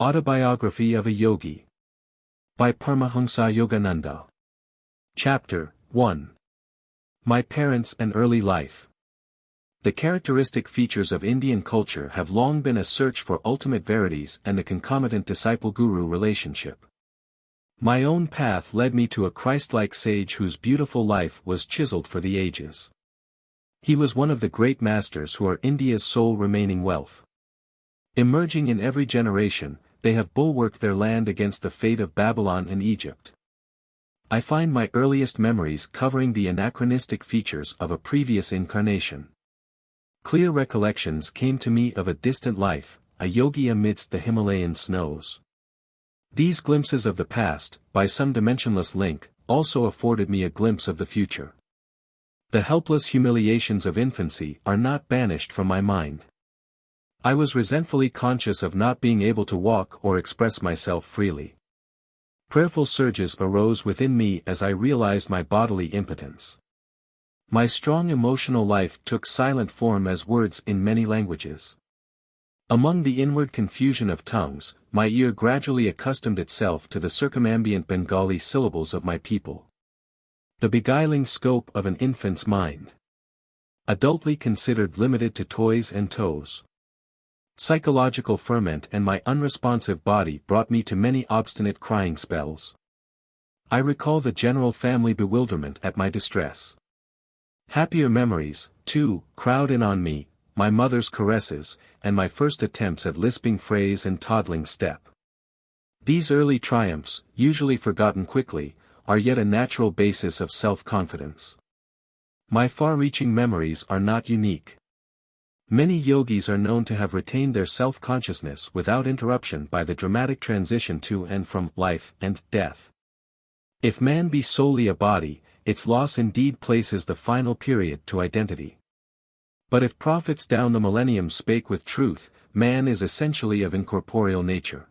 Autobiography of a Yogi. By Paramhansa Yogananda. Chapter 1. My Parents and Early Life. The characteristic features of Indian culture have long been a search for ultimate verities and a concomitant disciple-guru relationship. My own path led me to a Christ-like sage whose beautiful life was chiseled for the ages. He was one of the great masters who are India's sole remaining wealth. Emerging in every generation, they have bulwarked their land against the fate of Babylon and Egypt. I find my earliest memories covering the anachronistic features of a previous incarnation. Clear recollections came to me of a distant life, a yogi amidst the Himalayan snows. These glimpses of the past, by some dimensionless link, also afforded me a glimpse of the future. The helpless humiliations of infancy are not banished from my mind. I was resentfully conscious of not being able to walk or express myself freely. Prayerful surges arose within me as I realized my bodily impotence. My strong emotional life took silent form as words in many languages. Among the inward confusion of tongues, my ear gradually accustomed itself to the circumambient Bengali syllables of my people. The beguiling scope of an infant's mind. Adultly considered limited to toys and toes. Psychological ferment and my unresponsive body brought me to many obstinate crying spells. I recall the general family bewilderment at my distress. Happier memories, too, crowd in on me, my mother's caresses, and my first attempts at lisping phrase and toddling step. These early triumphs, usually forgotten quickly, are yet a natural basis of self-confidence. My far-reaching memories are not unique. Many yogis are known to have retained their self-consciousness without interruption by the dramatic transition to and from life and death. If man be solely a body, its loss indeed places the final period to identity. But if prophets down the millennium spake with truth, man is essentially of incorporeal nature.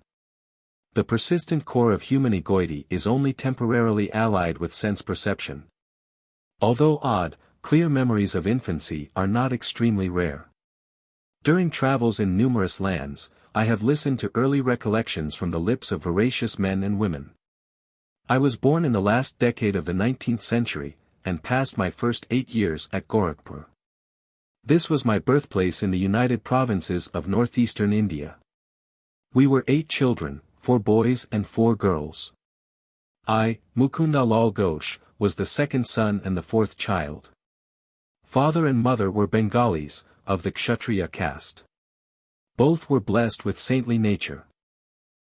The persistent core of human egoity is only temporarily allied with sense perception. Although odd, clear memories of infancy are not extremely rare. During travels in numerous lands, I have listened to early recollections from the lips of voracious men and women. I was born in the last decade of the 19th century, and passed my first 8 years at Gorakhpur. This was my birthplace in the United Provinces of northeastern India. We were 8 children, 4 boys and 4 girls. I, Mukunda Lal Ghosh, was the second son and the 4th child. Father and mother were Bengalis, of the Kshatriya caste. Both were blessed with saintly nature.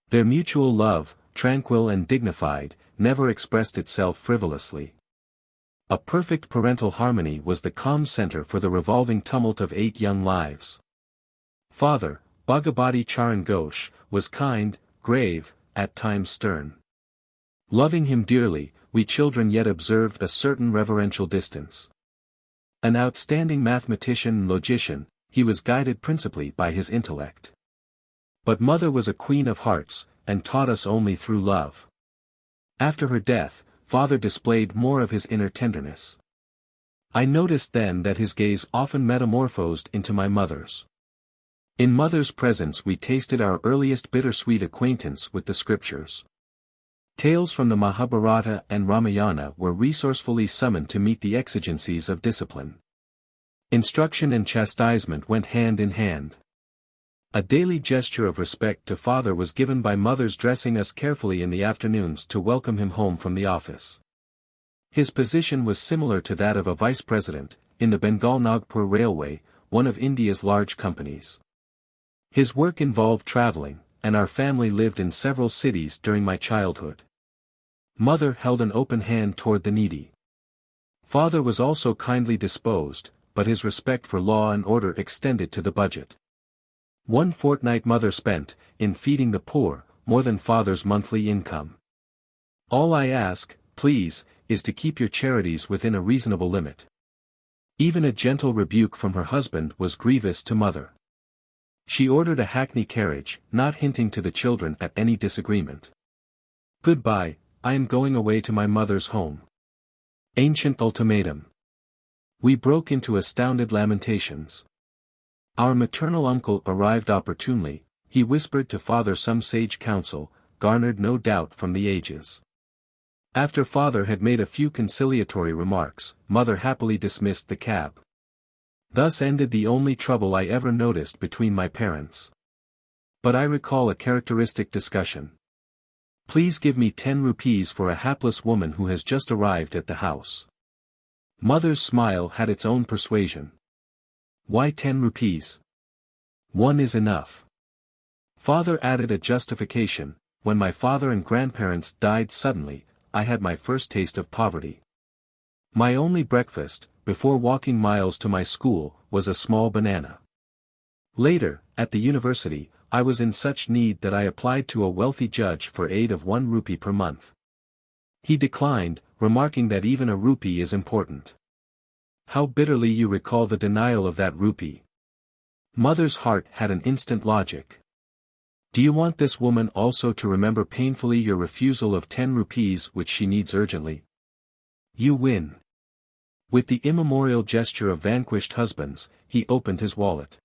Their mutual love, tranquil and dignified, never expressed itself frivolously. A perfect parental harmony was the calm center for the revolving tumult of 8 young lives. Father, Bhagabati Charan Ghosh, was kind, grave, at times stern. Loving him dearly, we children yet observed a certain reverential distance. An outstanding mathematician and logician, he was guided principally by his intellect. But mother was a queen of hearts, and taught us only through love. After her death, father displayed more of his inner tenderness. I noticed then that his gaze often metamorphosed into my mother's. In mother's presence we tasted our earliest bittersweet acquaintance with the scriptures. Tales from the Mahabharata and Ramayana were resourcefully summoned to meet the exigencies of discipline. Instruction and chastisement went hand in hand. A daily gesture of respect to father was given by mother's dressing us carefully in the afternoons to welcome him home from the office. His position was similar to that of a vice president, in the Bengal Nagpur Railway, one of India's large companies. His work involved traveling, and our family lived in several cities during my childhood. Mother held an open hand toward the needy. Father was also kindly disposed, but his respect for law and order extended to the budget. One fortnight mother spent, in feeding the poor, more than father's monthly income. All I ask, please, is to keep your charities within a reasonable limit. Even a gentle rebuke from her husband was grievous to mother. She ordered a hackney carriage, not hinting to the children at any disagreement. Goodbye, I am going away to my mother's home. Ancient ultimatum. We broke into astounded lamentations. Our maternal uncle arrived opportunely, He whispered to father some sage counsel, garnered no doubt from the ages. After father had made a few conciliatory remarks, mother happily dismissed the cab. Thus ended the only trouble I ever noticed between my parents. But I recall a characteristic discussion. Please give me 10 rupees for a hapless woman who has just arrived at the house. Mother's smile had its own persuasion. Why 10 rupees? One is enough. Father added a justification. When my father and grandparents died suddenly, I had my first taste of poverty. My only breakfast, before walking miles to my school, was a small banana. Later, at the university, I was in such need that I applied to a wealthy judge for aid of 1 rupee per month. He declined, remarking that even a rupee is important. How bitterly you recall the denial of that rupee. Mother's heart had an instant logic. Do you want this woman also to remember painfully your refusal of 10 rupees which she needs urgently? You win. With the immemorial gesture of vanquished husbands, he opened his wallet.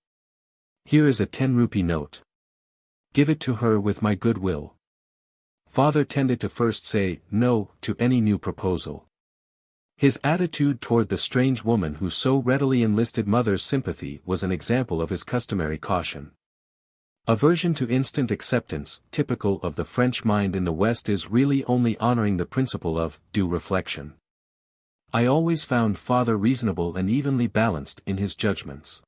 Here is a 10 rupee note. Give it to her with my good will. Father tended to first say no to any new proposal. His attitude toward the strange woman who so readily enlisted mother's sympathy was an example of his customary caution. Aversion to instant acceptance, typical of the French mind in the West, is really only honoring the principle of due reflection. I always found father reasonable and evenly balanced in his judgments.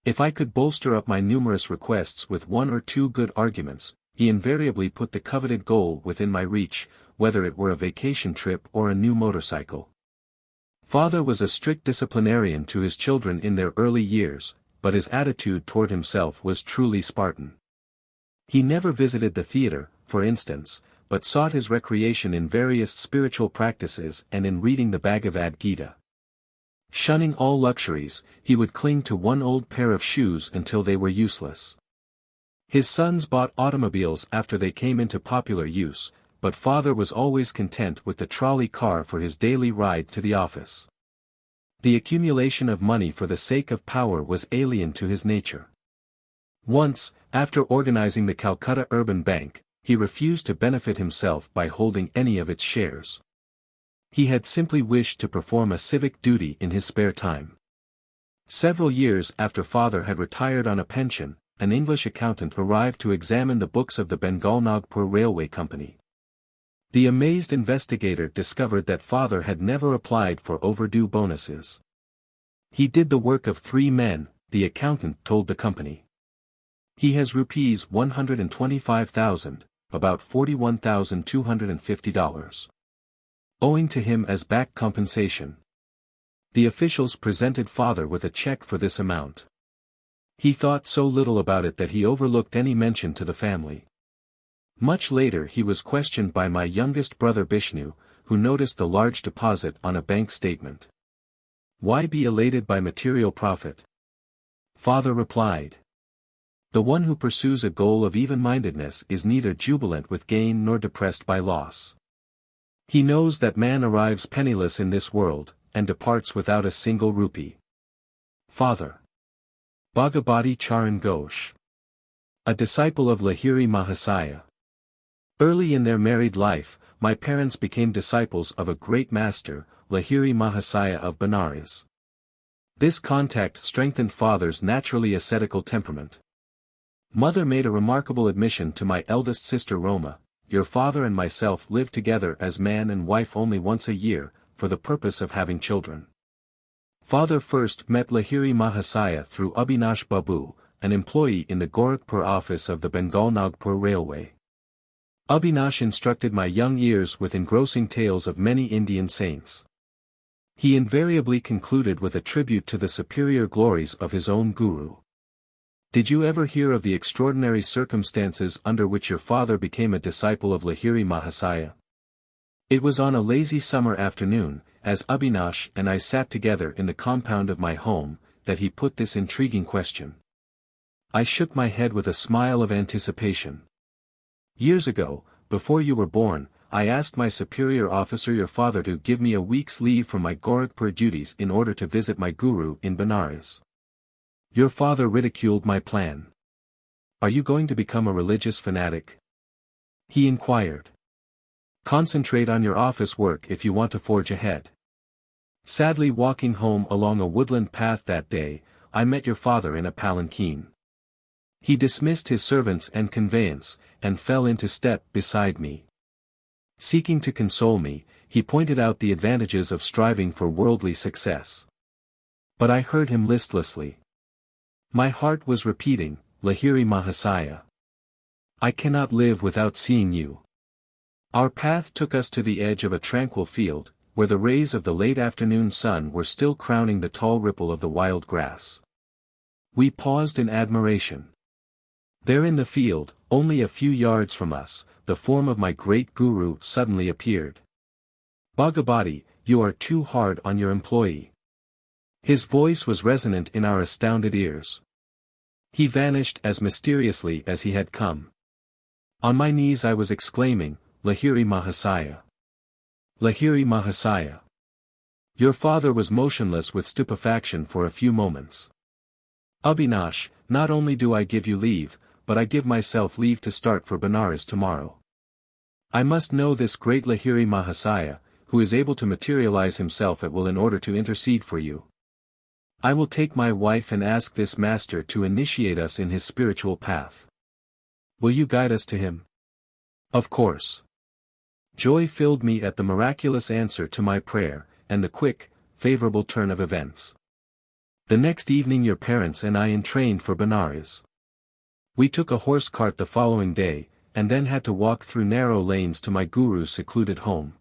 If I could bolster up my numerous requests with 1 or 2 good arguments, he invariably put the coveted goal within my reach, whether it were a vacation trip or a new motorcycle. Father was a strict disciplinarian to his children in their early years, but his attitude toward himself was truly Spartan. He never visited the theater, for instance, but sought his recreation in various spiritual practices and in reading the Bhagavad Gita. Shunning all luxuries, he would cling to 1 old pair of shoes until they were useless. His sons bought automobiles after they came into popular use, but father was always content with the trolley car for his daily ride to the office. The accumulation of money for the sake of power was alien to his nature. Once, after organizing the Calcutta Urban Bank, he refused to benefit himself by holding any of its shares. He had simply wished to perform a civic duty in his spare time. Several years after father had retired on a pension, an English accountant arrived to examine the books of the Bengal Nagpur Railway Company. The amazed investigator discovered that father had never applied for overdue bonuses. He did the work of 3 men, the accountant told the company. He has rupees 125,000, about $41,250. Owing to him as back compensation. The officials presented father with a check for this amount. He thought so little about it that he overlooked any mention to the family. Much later he was questioned by my youngest brother Bishnu, who noticed the large deposit on a bank statement. Why be elated by material profit? Father replied. The one who pursues a goal of even-mindedness is neither jubilant with gain nor depressed by loss. He knows that man arrives penniless in this world, and departs without a single rupee. Father. Bhagavati Charan Ghosh. A disciple of Lahiri Mahasaya. Early in their married life, my parents became disciples of a great master, Lahiri Mahasaya of Benares. This contact strengthened father's naturally ascetical temperament. Mother made a remarkable admission to my eldest sister Roma. Your father and myself live together as man and wife only once a year, for the purpose of having children. Father first met Lahiri Mahasaya through Abhinash Babu, an employee in the Gorakhpur office of the Bengal Nagpur Railway. Abhinash instructed my young ears with engrossing tales of many Indian saints. He invariably concluded with a tribute to the superior glories of his own guru. Did you ever hear of the extraordinary circumstances under which your father became a disciple of Lahiri Mahasaya? It was on a lazy summer afternoon, as Abhinash and I sat together in the compound of my home, that he put this intriguing question. I shook my head with a smile of anticipation. Years ago, before you were born, I asked my superior officer your father to give me a week's leave from my Gorakhpur duties in order to visit my guru in Benares. Your father ridiculed my plan. Are you going to become a religious fanatic? He inquired. Concentrate on your office work if you want to forge ahead. Sadly, walking home along a woodland path that day, I met your father in a palanquin. He dismissed his servants and conveyance, and fell into step beside me. Seeking to console me, he pointed out the advantages of striving for worldly success. But I heard him listlessly. My heart was repeating, Lahiri Mahasaya. I cannot live without seeing you. Our path took us to the edge of a tranquil field, where the rays of the late afternoon sun were still crowning the tall ripple of the wild grass. We paused in admiration. There in the field, only a few yards from us, the form of my great guru suddenly appeared. Bhagavati, you are too hard on your employee. His voice was resonant in our astounded ears. He vanished as mysteriously as he had come. On my knees I was exclaiming, Lahiri Mahasaya. Lahiri Mahasaya. Your father was motionless with stupefaction for a few moments. Abhinash, not only do I give you leave, but I give myself leave to start for Benares tomorrow. I must know this great Lahiri Mahasaya, who is able to materialize himself at will in order to intercede for you. I will take my wife and ask this master to initiate us in his spiritual path. Will you guide us to him? Of course. Joy filled me at the miraculous answer to my prayer, and the quick, favorable turn of events. The next evening your parents and I entrained for Benares. We took a horse cart the following day, and then had to walk through narrow lanes to my guru's secluded home.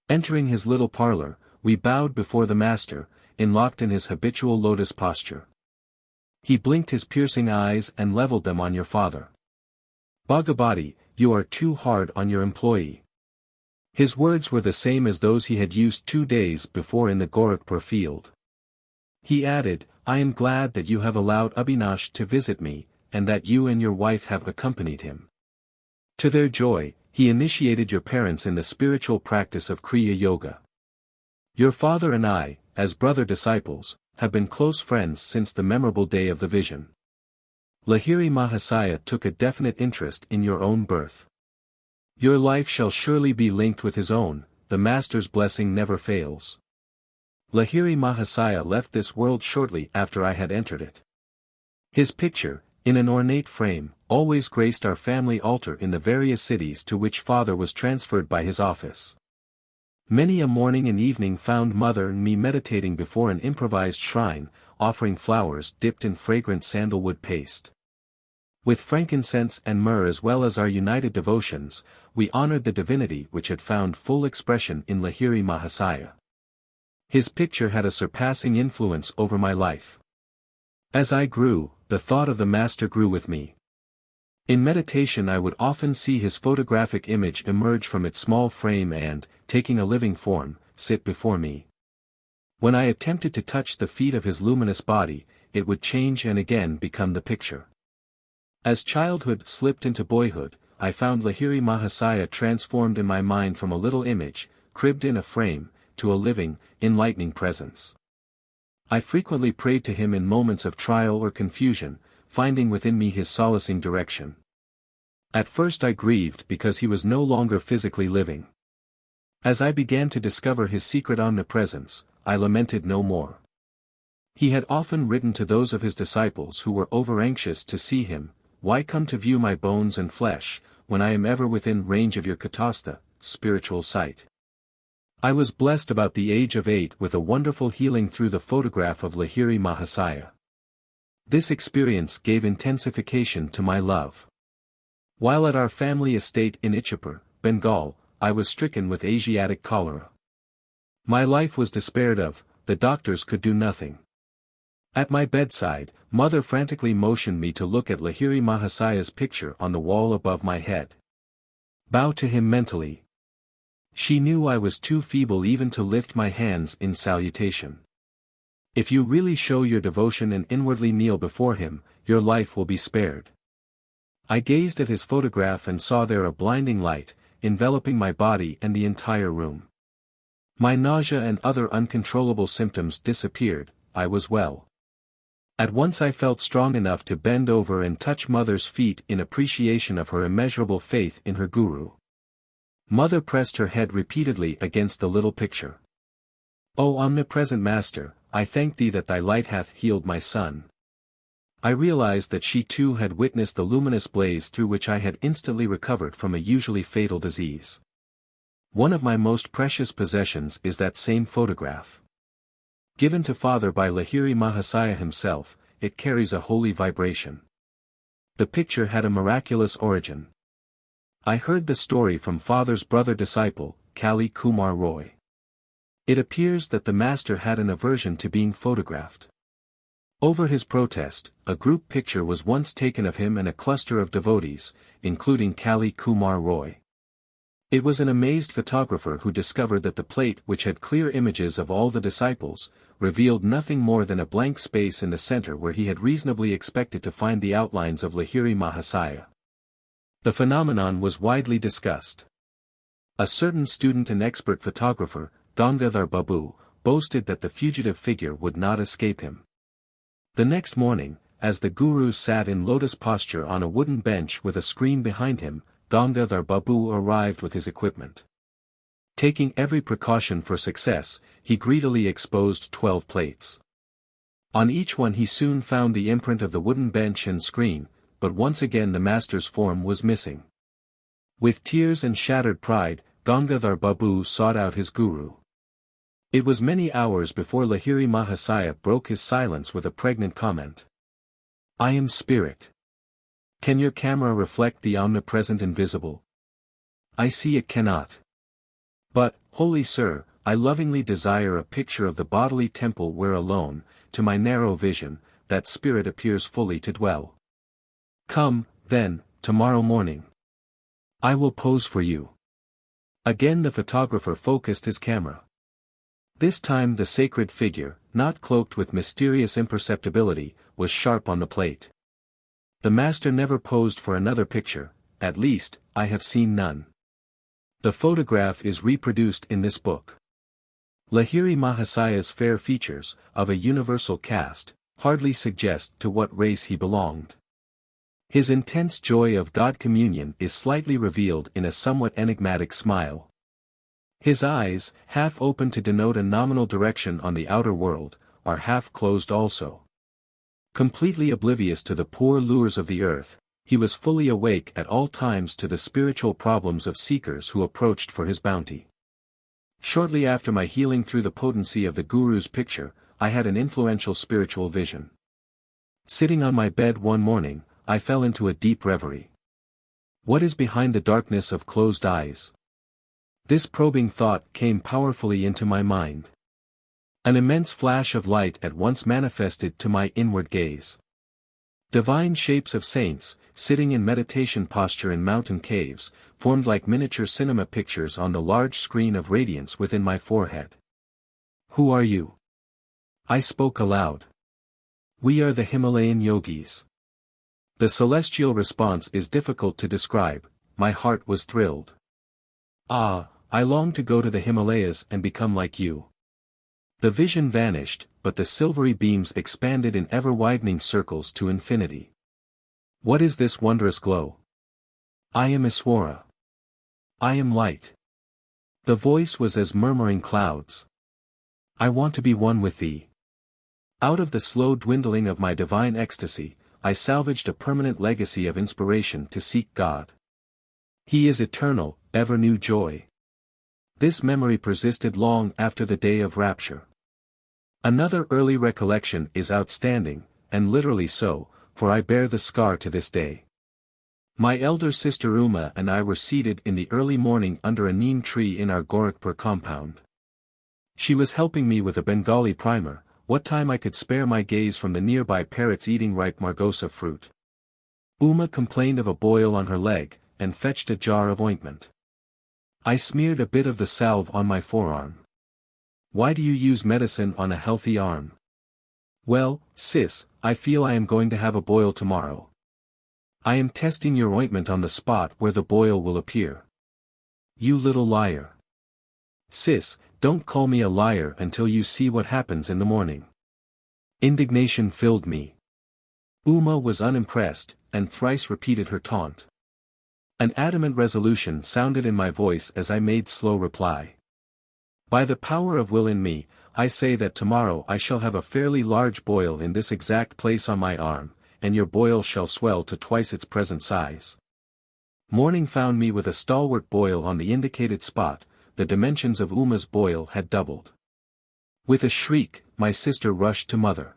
Entering his little parlor, we bowed before the master, enlocked in his habitual lotus posture. He blinked his piercing eyes and leveled them on your father. Bhagavati, you are too hard on your employee. His words were the same as those he had used 2 days before in the Gorakhpur field. He added, I am glad that you have allowed Abhinash to visit me, and that you and your wife have accompanied him. To their joy, he initiated your parents in the spiritual practice of Kriya Yoga. Your father and I, as brother disciples, have been close friends since the memorable day of the vision. Lahiri Mahasaya took a definite interest in your own birth. Your life shall surely be linked with his own, the master's blessing never fails. Lahiri Mahasaya left this world shortly after I had entered it. His picture, in an ornate frame, always graced our family altar in the various cities to which father was transferred by his office. Many a morning and evening found mother and me meditating before an improvised shrine, offering flowers dipped in fragrant sandalwood paste. With frankincense and myrrh as well as our united devotions, we honored the divinity which had found full expression in Lahiri Mahasaya. His picture had a surpassing influence over my life. As I grew, the thought of the master grew with me. In meditation I would often see his photographic image emerge from its small frame and, taking a living form, sit before me. When I attempted to touch the feet of his luminous body, it would change and again become the picture. As childhood slipped into boyhood, I found Lahiri Mahasaya transformed in my mind from a little image, cribbed in a frame, to a living, enlightening presence. I frequently prayed to him in moments of trial or confusion, finding within me his solacing direction. At first I grieved because he was no longer physically living. As I began to discover his secret omnipresence, I lamented no more. He had often written to those of his disciples who were over-anxious to see him, why come to view my bones and flesh, when I am ever within range of your katastha, spiritual sight? I was blessed about the age of 8 with a wonderful healing through the photograph of Lahiri Mahasaya. This experience gave intensification to my love. While at our family estate in Ichapur, Bengal, I was stricken with Asiatic cholera. My life was despaired of, the doctors could do nothing. At my bedside, mother frantically motioned me to look at Lahiri Mahasaya's picture on the wall above my head. Bow to him mentally. She knew I was too feeble even to lift my hands in salutation. If you really show your devotion and inwardly kneel before him, your life will be spared. I gazed at his photograph and saw there a blinding light, enveloping my body and the entire room. My nausea and other uncontrollable symptoms disappeared, I was well. At once I felt strong enough to bend over and touch Mother's feet in appreciation of her immeasurable faith in her guru. Mother pressed her head repeatedly against the little picture. "O omnipresent Master, I thank thee that thy light hath healed my son." I realized that she too had witnessed the luminous blaze through which I had instantly recovered from a usually fatal disease. One of my most precious possessions is that same photograph. Given to Father by Lahiri Mahasaya himself, it carries a holy vibration. The picture had a miraculous origin. I heard the story from Father's brother disciple, Kali Kumar Roy. It appears that the Master had an aversion to being photographed. Over his protest, a group picture was once taken of him and a cluster of devotees, including Kali Kumar Roy. It was an amazed photographer who discovered that the plate, which had clear images of all the disciples, revealed nothing more than a blank space in the center where he had reasonably expected to find the outlines of Lahiri Mahasaya. The phenomenon was widely discussed. A certain student and expert photographer, Gangadhar Babu, boasted that the fugitive figure would not escape him. The next morning, as the guru sat in lotus posture on a wooden bench with a screen behind him, Gangadhar Babu arrived with his equipment. Taking every precaution for success, he greedily exposed 12 plates. On each one he soon found the imprint of the wooden bench and screen, but once again the Master's form was missing. With tears and shattered pride, Gangadhar Babu sought out his guru. It was many hours before Lahiri Mahasaya broke his silence with a pregnant comment. "I am spirit. Can your camera reflect the omnipresent invisible?" "I see it cannot. But, holy sir, I lovingly desire a picture of the bodily temple where alone, to my narrow vision, that spirit appears fully to dwell. Come, then, tomorrow morning. I will pose for you." Again the photographer focused his camera. This time the sacred figure, not cloaked with mysterious imperceptibility, was sharp on the plate. The Master never posed for another picture, at least, I have seen none. The photograph is reproduced in this book. Lahiri Mahasaya's fair features, of a universal cast, hardly suggest to what race he belonged. His intense joy of God communion is slightly revealed in a somewhat enigmatic smile. His eyes, half open to denote a nominal direction on the outer world, are half closed also. Completely oblivious to the poor lures of the earth, he was fully awake at all times to the spiritual problems of seekers who approached for his bounty. Shortly after my healing through the potency of the Guru's picture, I had an influential spiritual vision. Sitting on my bed one morning, I fell into a deep reverie. What is behind the darkness of closed eyes? This probing thought came powerfully into my mind. An immense flash of light at once manifested to my inward gaze. Divine shapes of saints, sitting in meditation posture in mountain caves, formed like miniature cinema pictures on the large screen of radiance within my forehead. "Who are you?" I spoke aloud. "We are the Himalayan yogis." The celestial response is difficult to describe. My heart was thrilled. "Ah, I long to go to the Himalayas and become like you." The vision vanished, but the silvery beams expanded in ever-widening circles to infinity. What is this wondrous glow? I am Iswara. I am light. The voice was as murmuring clouds. I want to be one with thee. Out of the slow dwindling of my divine ecstasy, I salvaged a permanent legacy of inspiration to seek God. He is eternal, ever-new joy. This memory persisted long after the day of rapture. Another early recollection is outstanding, and literally so, for I bear the scar to this day. My elder sister Uma and I were seated in the early morning under a neem tree in our Gorakhpur compound. She was helping me with a Bengali primer, what time I could spare my gaze from the nearby parrots eating ripe margosa fruit. Uma complained of a boil on her leg, and fetched a jar of ointment. I smeared a bit of the salve on my forearm. Why do you use medicine on a healthy arm? Well, sis, I feel I am going to have a boil tomorrow. I am testing your ointment on the spot where the boil will appear. You little liar. Sis, don't call me a liar until you see what happens in the morning. Indignation filled me. Uma was unimpressed, and thrice repeated her taunt. An adamant resolution sounded in my voice as I made slow reply. By the power of will in me, I say that tomorrow I shall have a fairly large boil in this exact place on my arm, and your boil shall swell to twice its present size. Morning found me with a stalwart boil on the indicated spot. The dimensions of Uma's boil had doubled. With a shriek, my sister rushed to mother.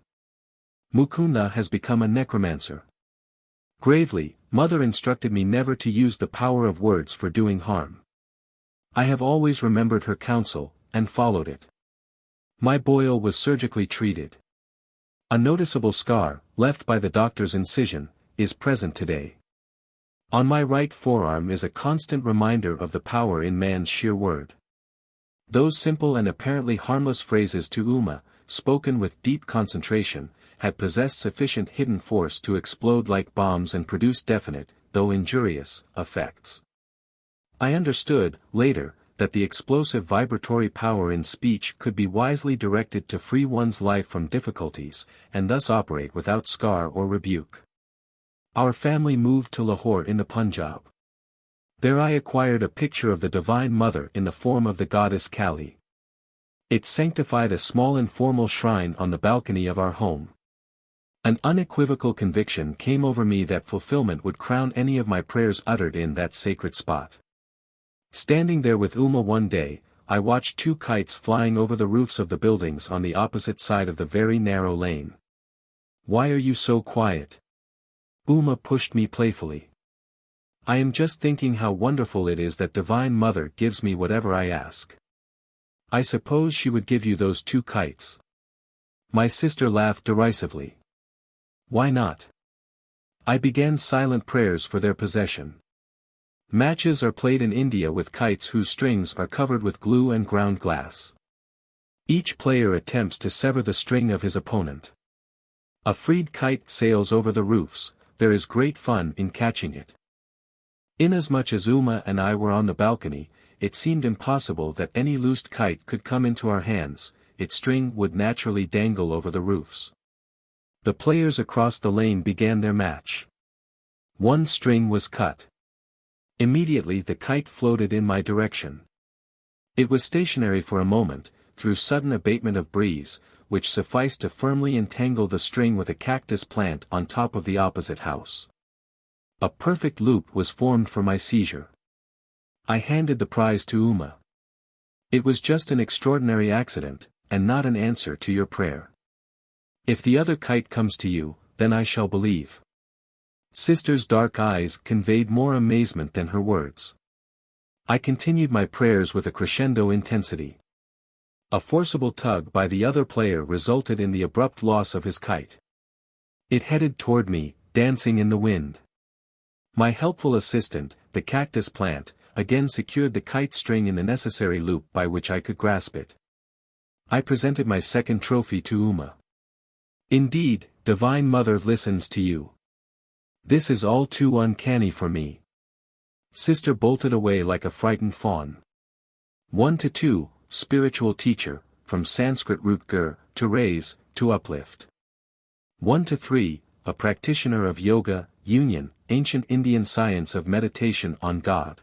Mukunda has become a necromancer. Gravely, mother instructed me never to use the power of words for doing harm. I have always remembered her counsel, and followed it. My boil was surgically treated. A noticeable scar, left by the doctor's incision, is present today. On my right forearm is a constant reminder of the power in man's sheer word. Those simple and apparently harmless phrases to Uma, spoken with deep concentration, had possessed sufficient hidden force to explode like bombs and produce definite, though injurious, effects. I understood, later, that the explosive vibratory power in speech could be wisely directed to free one's life from difficulties, and thus operate without scar or rebuke. Our family moved to Lahore in the Punjab. There I acquired a picture of the Divine Mother in the form of the goddess Kali. It sanctified a small informal shrine on the balcony of our home. An unequivocal conviction came over me that fulfillment would crown any of my prayers uttered in that sacred spot. Standing there with Uma one day, I watched two kites flying over the roofs of the buildings on the opposite side of the very narrow lane. "Why are you so quiet?" Uma pushed me playfully. "I am just thinking how wonderful it is that Divine Mother gives me whatever I ask. I suppose she would give you those two kites." My sister laughed derisively. "Why not?" I began silent prayers for their possession. Matches are played in India with kites whose strings are covered with glue and ground glass. Each player attempts to sever the string of his opponent. A freed kite sails over the roofs. There is great fun in catching it. Inasmuch as Uma and I were on the balcony, it seemed impossible that any loosed kite could come into our hands. Its string would naturally dangle over the roofs. The players across the lane began their match. One string was cut. Immediately the kite floated in my direction. It was stationary for a moment, through sudden abatement of breeze, which sufficed to firmly entangle the string with a cactus plant on top of the opposite house. A perfect loop was formed for my seizure. I handed the prize to Uma. "It was just an extraordinary accident, and not an answer to your prayer. If the other kite comes to you, then I shall believe." Sister's dark eyes conveyed more amazement than her words. I continued my prayers with a crescendo intensity. A forcible tug by the other player resulted in the abrupt loss of his kite. It headed toward me, dancing in the wind. My helpful assistant, the cactus plant, again secured the kite string in the necessary loop by which I could grasp it. I presented my second trophy to Uma. "Indeed, Divine Mother listens to you. This is all too uncanny for me." Sister bolted away like a frightened fawn. 1 to 2, spiritual teacher, from Sanskrit root gur, to raise, to uplift. 1 to 3, a practitioner of yoga, union, ancient Indian science of meditation on God.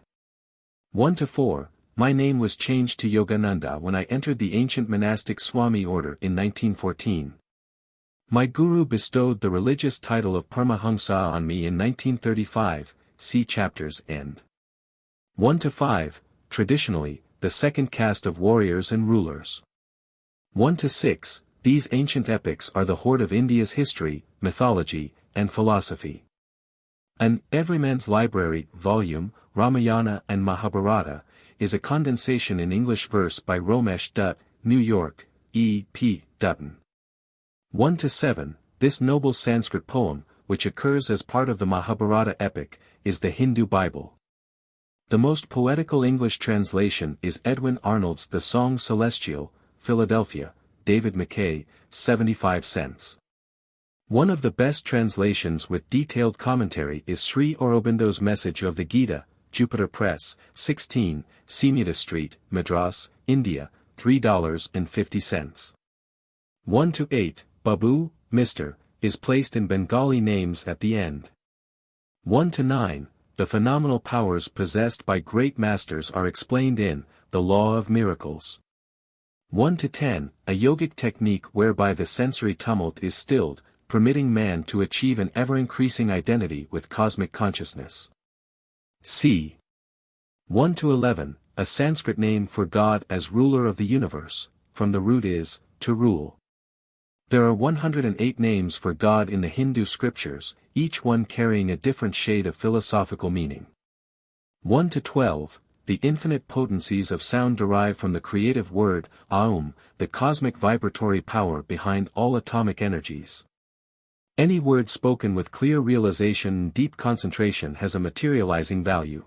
1 to 4, my name was changed to Yogananda when I entered the ancient monastic Swami order in 1914. My guru bestowed the religious title of Paramahansa on me in 1935, see chapters end. 1 to 5, traditionally, the second caste of warriors and rulers. 1 to 6, these ancient epics are the hoard of India's history, mythology, and philosophy. An Everyman's Library volume, Ramayana and Mahabharata, is a condensation in English verse by Romesh Dutt, New York, E. P. Dutton. 1 to 7, this noble Sanskrit poem, which occurs as part of the Mahabharata epic, is the Hindu Bible. The most poetical English translation is Edwin Arnold's The Song Celestial, Philadelphia, David McKay, 75 cents. One of the best translations with detailed commentary is Sri Aurobindo's Message of the Gita, Jupiter Press, 16, Seamita Street, Madras, India, $3.50. 1 to 8, Babu, Mr., is placed in Bengali names at the end. 1 to 9, the phenomenal powers possessed by great masters are explained in The Law of Miracles. 1 to 10, a yogic technique whereby the sensory tumult is stilled, permitting man to achieve an ever-increasing identity with cosmic consciousness. c. 1 to 11, a Sanskrit name for God as ruler of the universe, from the root is, to rule. There are 108 names for God in the Hindu scriptures, each one carrying a different shade of philosophical meaning. 1 to 12, the infinite potencies of sound derive from the creative word, Aum, the cosmic vibratory power behind all atomic energies. Any word spoken with clear realization and deep concentration has a materializing value.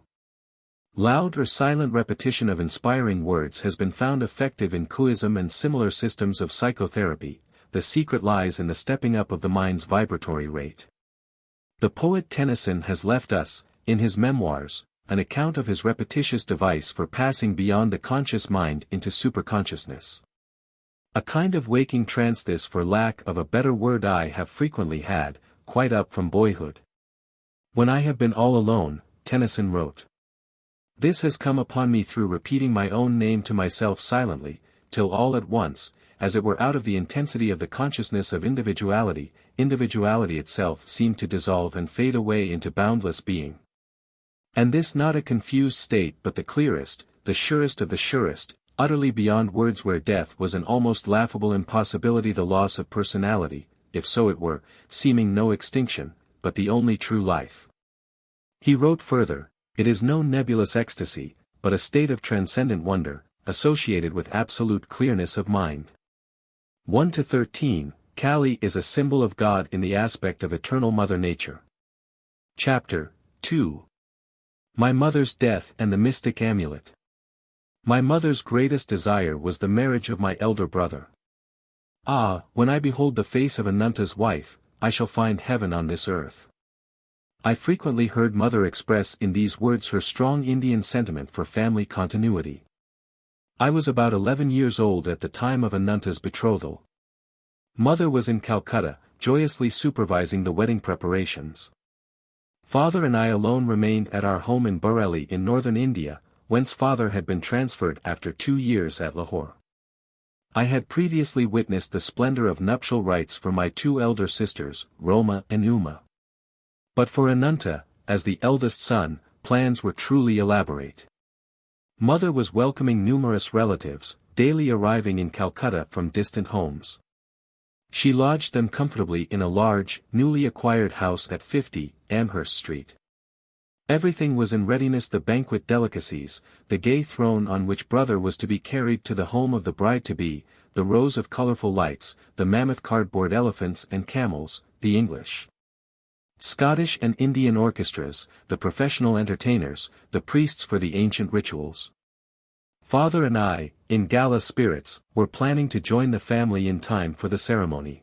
Loud or silent repetition of inspiring words has been found effective in Kuism and similar systems of psychotherapy. The secret lies in the stepping up of the mind's vibratory rate. The poet Tennyson has left us, in his memoirs, an account of his repetitious device for passing beyond the conscious mind into superconsciousness. A kind of waking trance this, for lack of a better word, I have frequently had, quite up from boyhood. When I have been all alone, Tennyson wrote. This has come upon me through repeating my own name to myself silently, till all at once, as it were out of the intensity of the consciousness of individuality, individuality itself seemed to dissolve and fade away into boundless being. And this not a confused state but the clearest, the surest of the surest, utterly beyond words, where death was an almost laughable impossibility, the loss of personality, if so it were, seeming no extinction, but the only true life. He wrote further, it is no nebulous ecstasy, but a state of transcendent wonder, associated with absolute clearness of mind. 1 to 13, Kali is a symbol of God in the aspect of eternal Mother Nature. Chapter 2. My mother's death and the mystic amulet. My mother's greatest desire was the marriage of my elder brother. Ah, when I behold the face of Ananta's wife, I shall find heaven on this earth. I frequently heard mother express in these words her strong Indian sentiment for family continuity. I was about 11 years old at the time of Ananta's betrothal. Mother was in Calcutta, joyously supervising the wedding preparations. Father and I alone remained at our home in Bareilly in northern India, whence father had been transferred after 2 years at Lahore. I had previously witnessed the splendor of nuptial rites for my 2 elder sisters, Roma and Uma. But for Ananta, as the eldest son, plans were truly elaborate. Mother was welcoming numerous relatives, daily arriving in Calcutta from distant homes. She lodged them comfortably in a large, newly acquired house at 50, Amherst Street. Everything was in readiness: the banquet delicacies, the gay throne on which brother was to be carried to the home of the bride-to-be, the rows of colorful lights, the mammoth cardboard elephants and camels, the English, Scottish and Indian orchestras, the professional entertainers, the priests for the ancient rituals. Father and I, in gala spirits, were planning to join the family in time for the ceremony.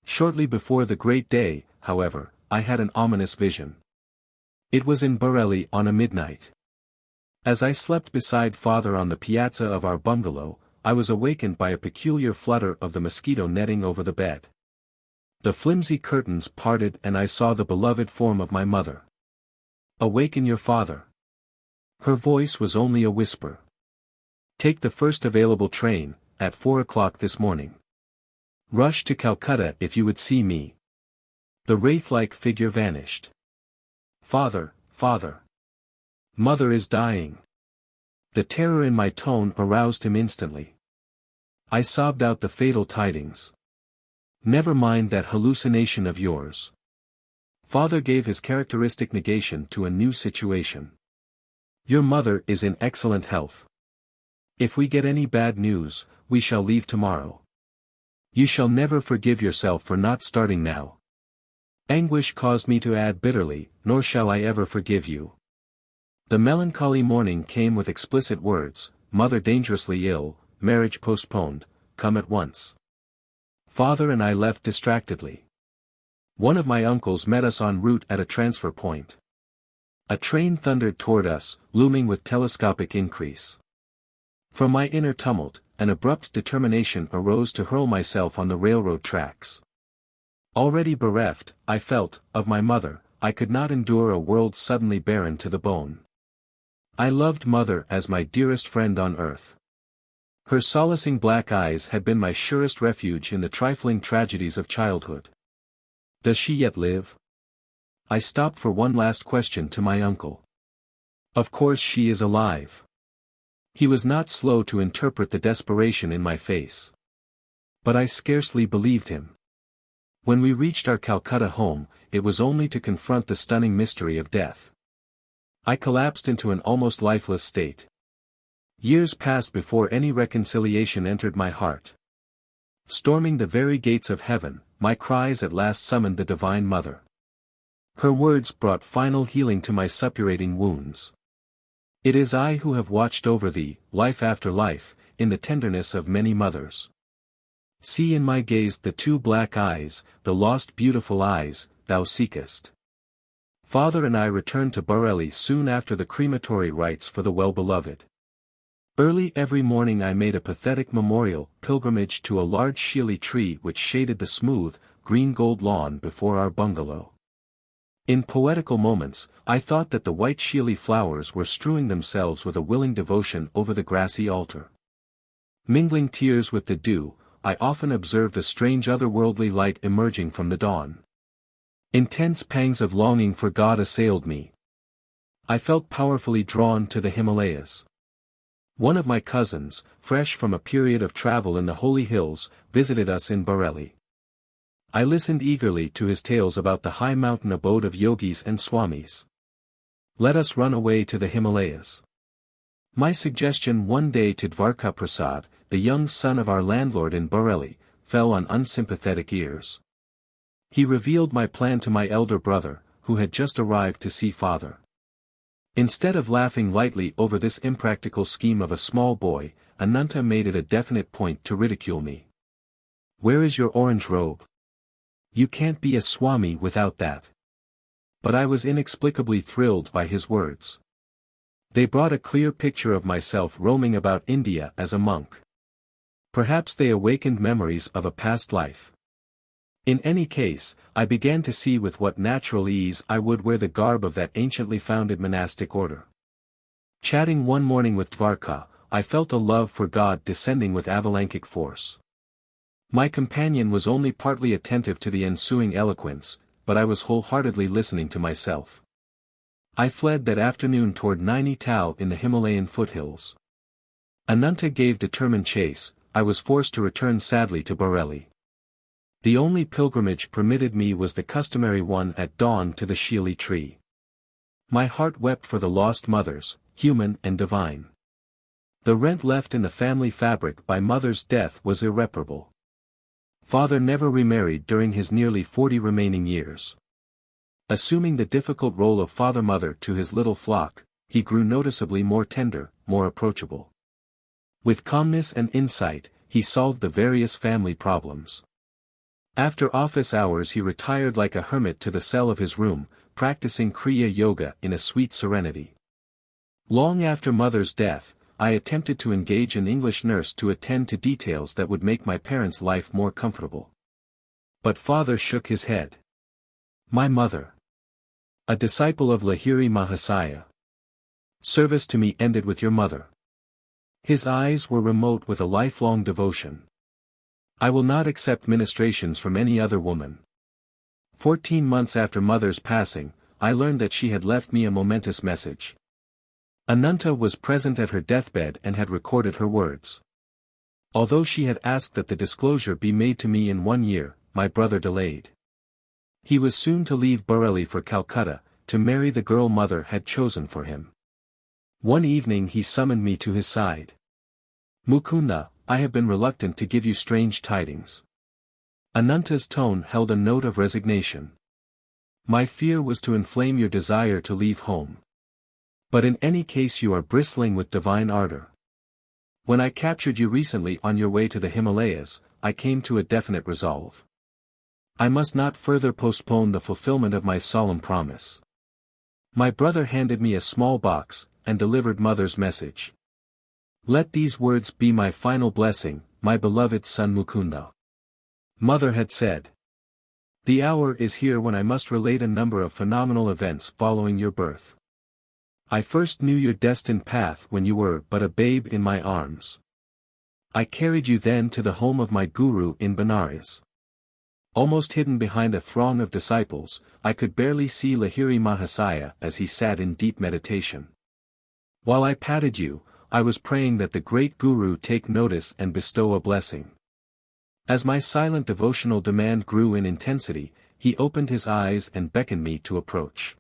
Shortly before the great day, however, I had an ominous vision. It was in Bareilly on a midnight. As I slept beside father on the piazza of our bungalow, I was awakened by a peculiar flutter of the mosquito netting over the bed. The flimsy curtains parted and I saw the beloved form of my mother. "Awaken your father." Her voice was only a whisper. "Take the first available train, at 4 o'clock this morning. Rush to Calcutta if you would see me." The wraith-like figure vanished. "Father, father. Mother is dying." The terror in my tone aroused him instantly. I sobbed out the fatal tidings. "Never mind that hallucination of yours." Father gave his characteristic negation to a new situation. "Your mother is in excellent health. If we get any bad news, we shall leave tomorrow. You shall never forgive yourself for not starting now." Anguish caused me to add bitterly, "Nor shall I ever forgive you." The melancholy morning came with explicit words: "Mother dangerously ill, marriage postponed, come at once." Father and I left distractedly. One of my uncles met us en route at a transfer point. A train thundered toward us, looming with telescopic increase. From my inner tumult, an abrupt determination arose to hurl myself on the railroad tracks. Already bereft, I felt, of my mother, I could not endure a world suddenly barren to the bone. I loved mother as my dearest friend on earth. Her solacing black eyes had been my surest refuge in the trifling tragedies of childhood. Does she yet live? I stopped for one last question to my uncle. Of course she is alive. He was not slow to interpret the desperation in my face. But I scarcely believed him. When we reached our Calcutta home, it was only to confront the stunning mystery of death. I collapsed into an almost lifeless state. Years passed before any reconciliation entered my heart. Storming the very gates of heaven, my cries at last summoned the Divine Mother. Her words brought final healing to my suppurating wounds. It is I who have watched over thee, life after life, in the tenderness of many mothers. See in my gaze the two black eyes, the lost beautiful eyes, thou seekest. Father and I returned to Bareilly soon after the crematory rites for the well-beloved. Early every morning I made a pathetic memorial pilgrimage to a large Shili tree which shaded the smooth, green gold lawn before our bungalow. In poetical moments, I thought that the white Shili flowers were strewing themselves with a willing devotion over the grassy altar. Mingling tears with the dew, I often observed a strange otherworldly light emerging from the dawn. Intense pangs of longing for God assailed me. I felt powerfully drawn to the Himalayas. One of my cousins, fresh from a period of travel in the holy hills, visited us in Bareilly. I listened eagerly to his tales about the high mountain abode of yogis and swamis. Let us run away to the Himalayas. My suggestion one day to Dvarka Prasad, the young son of our landlord in Bareilly, fell on unsympathetic ears. He revealed my plan to my elder brother, who had just arrived to see father. Instead of laughing lightly over this impractical scheme of a small boy, Ananta made it a definite point to ridicule me. Where is your orange robe? You can't be a Swami without that. But I was inexplicably thrilled by his words. They brought a clear picture of myself roaming about India as a monk. Perhaps they awakened memories of a past life. In any case, I began to see with what natural ease I would wear the garb of that anciently founded monastic order. Chatting one morning with Dvarka, I felt a love for God descending with avalanchic force. My companion was only partly attentive to the ensuing eloquence, but I was wholeheartedly listening to myself. I fled that afternoon toward Naini Tal in the Himalayan foothills. Ananta gave determined chase, I was forced to return sadly to Bareilly. The only pilgrimage permitted me was the customary one at dawn to the Shili tree. My heart wept for the lost mothers, human and divine. The rent left in the family fabric by mother's death was irreparable. Father never remarried during his nearly 40 remaining years. Assuming the difficult role of father-mother to his little flock, he grew noticeably more tender, more approachable. With calmness and insight, he solved the various family problems. After office hours he retired like a hermit to the cell of his room, practicing Kriya Yoga in a sweet serenity. Long after mother's death, I attempted to engage an English nurse to attend to details that would make my parents' life more comfortable. But father shook his head. My mother. A disciple of Lahiri Mahasaya. Service to me ended with your mother. His eyes were remote with a lifelong devotion. I will not accept ministrations from any other woman. 14 months after mother's passing, I learned that she had left me a momentous message. Ananta was present at her deathbed and had recorded her words. Although she had asked that the disclosure be made to me in 1 year, my brother delayed. He was soon to leave Bareilly for Calcutta, to marry the girl mother had chosen for him. One evening he summoned me to his side. Mukunda, I have been reluctant to give you strange tidings. Ananta's tone held a note of resignation. My fear was to inflame your desire to leave home. But in any case you are bristling with divine ardor. When I captured you recently on your way to the Himalayas, I came to a definite resolve. I must not further postpone the fulfillment of my solemn promise. My brother handed me a small box, and delivered mother's message. Let these words be my final blessing, my beloved son Mukunda. Mother had said. The hour is here when I must relate a number of phenomenal events following your birth. I first knew your destined path when you were but a babe in my arms. I carried you then to the home of my guru in Benares. Almost hidden behind a throng of disciples, I could barely see Lahiri Mahasaya as he sat in deep meditation. While I patted you, I was praying that the great guru take notice and bestow a blessing. As my silent devotional demand grew in intensity, he opened his eyes and beckoned me to approach.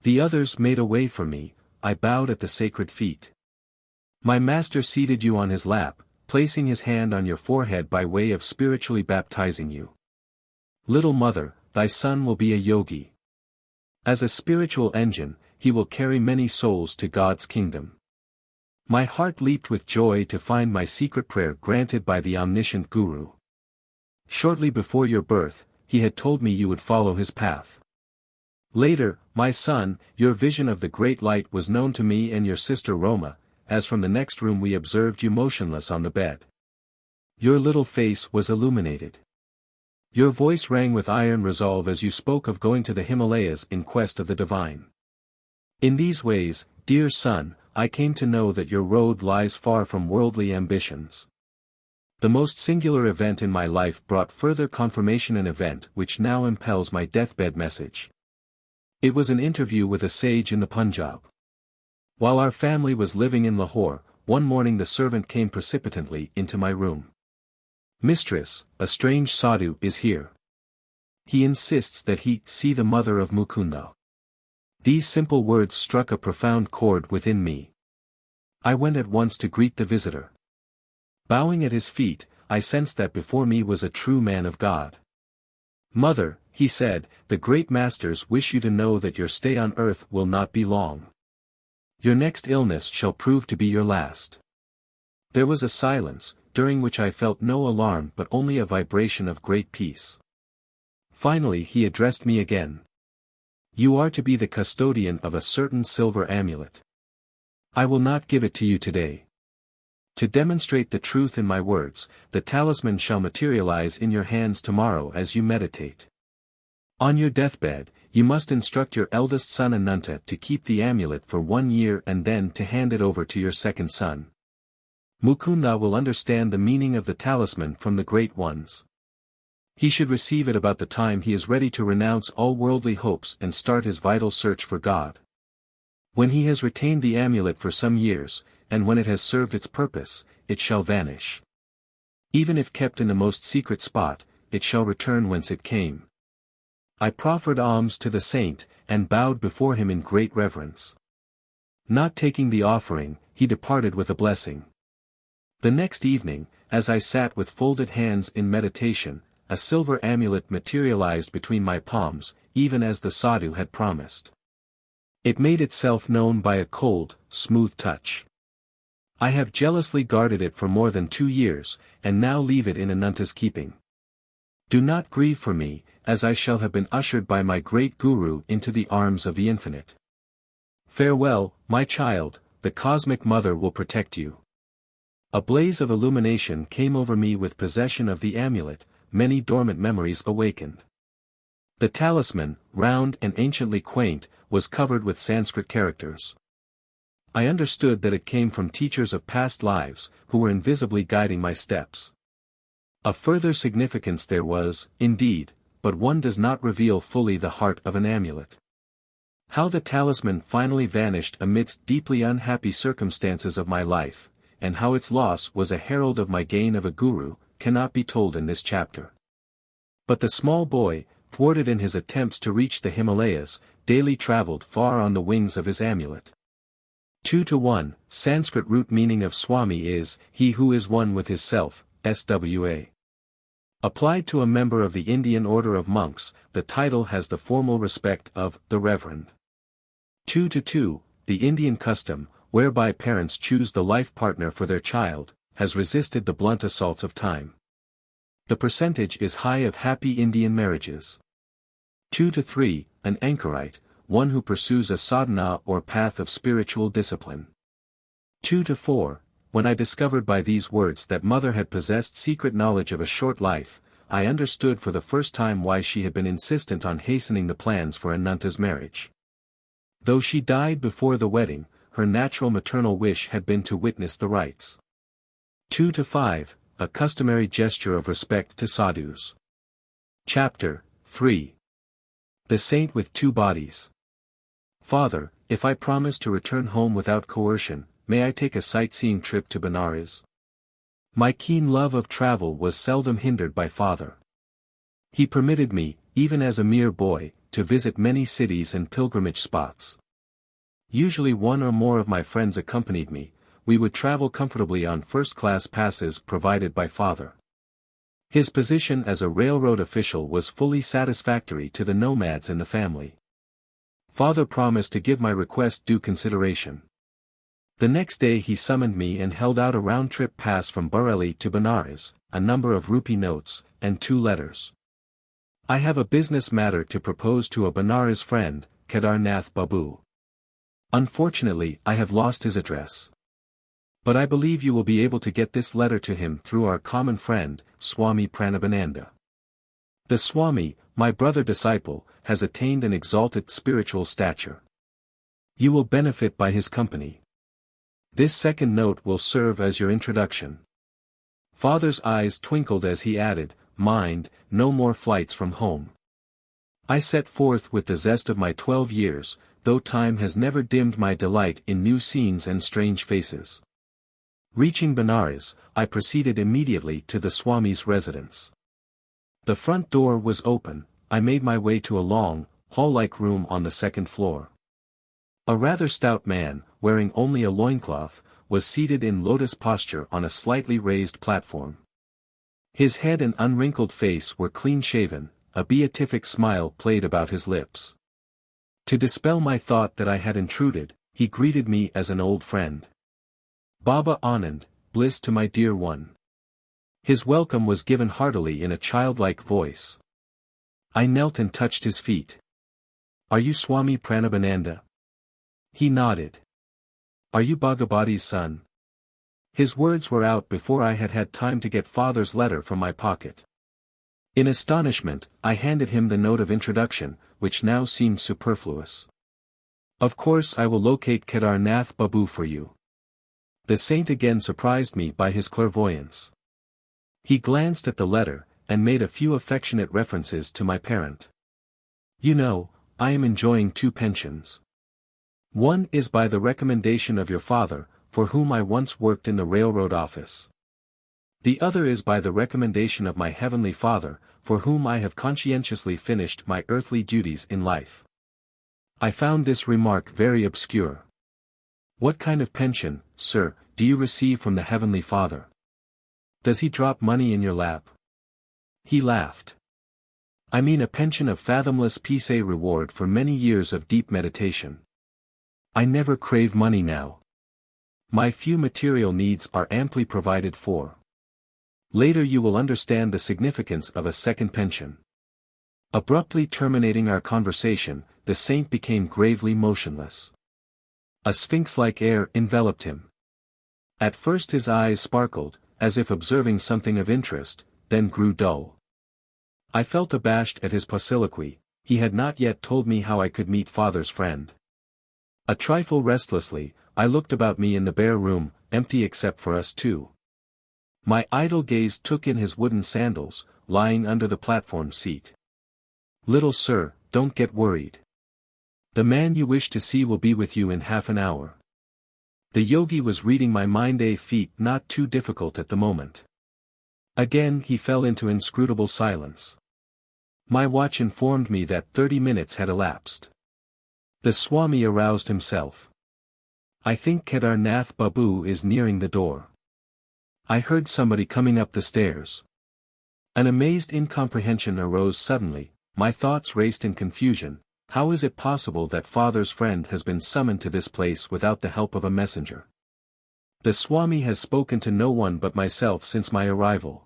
The others made a way for me, I bowed at the sacred feet. My master seated you on his lap, placing his hand on your forehead by way of spiritually baptizing you. Little mother, thy son will be a yogi. As a spiritual engine, he will carry many souls to God's kingdom. My heart leaped with joy to find my secret prayer granted by the omniscient Guru. Shortly before your birth, he had told me you would follow his path. Later, my son, your vision of the great light was known to me and your sister Roma, as from the next room we observed you motionless on the bed. Your little face was illuminated. Your voice rang with iron resolve as you spoke of going to the Himalayas in quest of the divine. In these ways, dear son, I came to know that your road lies far from worldly ambitions. The most singular event in my life brought further confirmation, an event which now impels my deathbed message. It was an interview with a sage in the Punjab. While our family was living in Lahore, one morning the servant came precipitately into my room. Mistress, a strange sadhu is here. He insists that he see the mother of Mukunda. These simple words struck a profound chord within me. I went at once to greet the visitor. Bowing at his feet, I sensed that before me was a true man of God. Mother, he said, the great masters wish you to know that your stay on earth will not be long. Your next illness shall prove to be your last. There was a silence, during which I felt no alarm but only a vibration of great peace. Finally he addressed me again. You are to be the custodian of a certain silver amulet. I will not give it to you today. To demonstrate the truth in my words, the talisman shall materialize in your hands tomorrow as you meditate. On your deathbed, you must instruct your eldest son Ananta to keep the amulet for 1 year and then to hand it over to your second son. Mukunda will understand the meaning of the talisman from the great ones. He should receive it about the time he is ready to renounce all worldly hopes and start his vital search for God. When he has retained the amulet for some years, and when it has served its purpose, it shall vanish. Even if kept in the most secret spot, it shall return whence it came. I proffered alms to the saint, and bowed before him in great reverence. Not taking the offering, he departed with a blessing. The next evening, as I sat with folded hands in meditation, a silver amulet materialized between my palms, even as the sadhu had promised. It made itself known by a cold, smooth touch. I have jealously guarded it for more than 2 years, and now leave it in Ananta's keeping. Do not grieve for me, as I shall have been ushered by my great Guru into the arms of the Infinite. Farewell, my child, the Cosmic Mother will protect you. A blaze of illumination came over me with possession of the amulet, many dormant memories awakened. The talisman, round and anciently quaint, was covered with Sanskrit characters. I understood that it came from teachers of past lives, who were invisibly guiding my steps. A further significance there was, indeed, but one does not reveal fully the heart of an amulet. How the talisman finally vanished amidst deeply unhappy circumstances of my life, and how its loss was a herald of my gain of a guru, cannot be told in this chapter. But the small boy, thwarted in his attempts to reach the Himalayas, daily traveled far on the wings of his amulet. 2 to 1, Sanskrit root meaning of Swami is, he who is one with his self, SWA. Applied to a member of the Indian order of monks, the title has the formal respect of, the Reverend. 2 to 2, the Indian custom, whereby parents choose the life partner for their child, has resisted the blunt assaults of time. The percentage is high of happy Indian marriages. 2 to 3, an anchorite, one who pursues a sadhana or path of spiritual discipline. 2 to 4, when I discovered by these words that mother had possessed secret knowledge of a short life, I understood for the first time why she had been insistent on hastening the plans for Ananta's marriage. Though she died before the wedding, her natural maternal wish had been to witness the rites. 2 to 5, a customary gesture of respect to sadhus. Chapter 3. The Saint with Two Bodies. Father, if I promise to return home without coercion, may I take a sightseeing trip to Benares? My keen love of travel was seldom hindered by father. He permitted me, even as a mere boy, to visit many cities and pilgrimage spots. Usually one or more of my friends accompanied me. We would travel comfortably on first-class passes provided by father. His position as a railroad official was fully satisfactory to the nomads in the family. Father promised to give my request due consideration. The next day he summoned me and held out a round-trip pass from Bareilly to Benares, a number of rupee notes, and 2 letters. I have a business matter to propose to a Benares friend, Kedarnath Babu. Unfortunately, I have lost his address. But I believe you will be able to get this letter to him through our common friend, Swami Pranabhananda. The Swami, my brother disciple, has attained an exalted spiritual stature. You will benefit by his company. This second note will serve as your introduction. Father's eyes twinkled as he added, mind, no more flights from home. I set forth with the zest of my 12 years, though time has never dimmed my delight in new scenes and strange faces. Reaching Benares, I proceeded immediately to the Swami's residence. The front door was open. I made my way to a long, hall-like room on the 2nd floor. A rather stout man, wearing only a loincloth, was seated in lotus posture on a slightly raised platform. His head and unwrinkled face were clean-shaven, a beatific smile played about his lips. To dispel my thought that I had intruded, he greeted me as an old friend. Baba Anand, bliss to my dear one. His welcome was given heartily in a childlike voice. I knelt and touched his feet. Are you Swami Pranabhananda? He nodded. Are you Bhagavati's son? His words were out before I had had time to get father's letter from my pocket. In astonishment, I handed him the note of introduction, which now seemed superfluous. Of course I will locate Kedarnath Babu for you. The saint again surprised me by his clairvoyance. He glanced at the letter, and made a few affectionate references to my parent. You know, I am enjoying 2 pensions. One is by the recommendation of your father, for whom I once worked in the railroad office. The other is by the recommendation of my heavenly Father, for whom I have conscientiously finished my earthly duties in life. I found this remark very obscure. What kind of pension, sir, do you receive from the Heavenly Father? Does he drop money in your lap? He laughed. I mean a pension of fathomless peace, a reward for many years of deep meditation. I never crave money now. My few material needs are amply provided for. Later you will understand the significance of a second pension. Abruptly terminating our conversation, the saint became gravely motionless. A sphinx-like air enveloped him. At first his eyes sparkled, as if observing something of interest, then grew dull. I felt abashed at his soliloquy. He had not yet told me how I could meet father's friend. A trifle restlessly, I looked about me in the bare room, empty except for us 2. My idle gaze took in his wooden sandals, lying under the platform seat. Little sir, don't get worried. The man you wish to see will be with you in half an hour. The yogi was reading my mind, a feat not too difficult at the moment. Again he fell into inscrutable silence. My watch informed me that 30 minutes had elapsed. The Swami aroused himself. I think Kedarnath Babu is nearing the door. I heard somebody coming up the stairs. An amazed incomprehension arose suddenly. My thoughts raced in confusion. How is it possible that father's friend has been summoned to this place without the help of a messenger? The Swami has spoken to no one but myself since my arrival.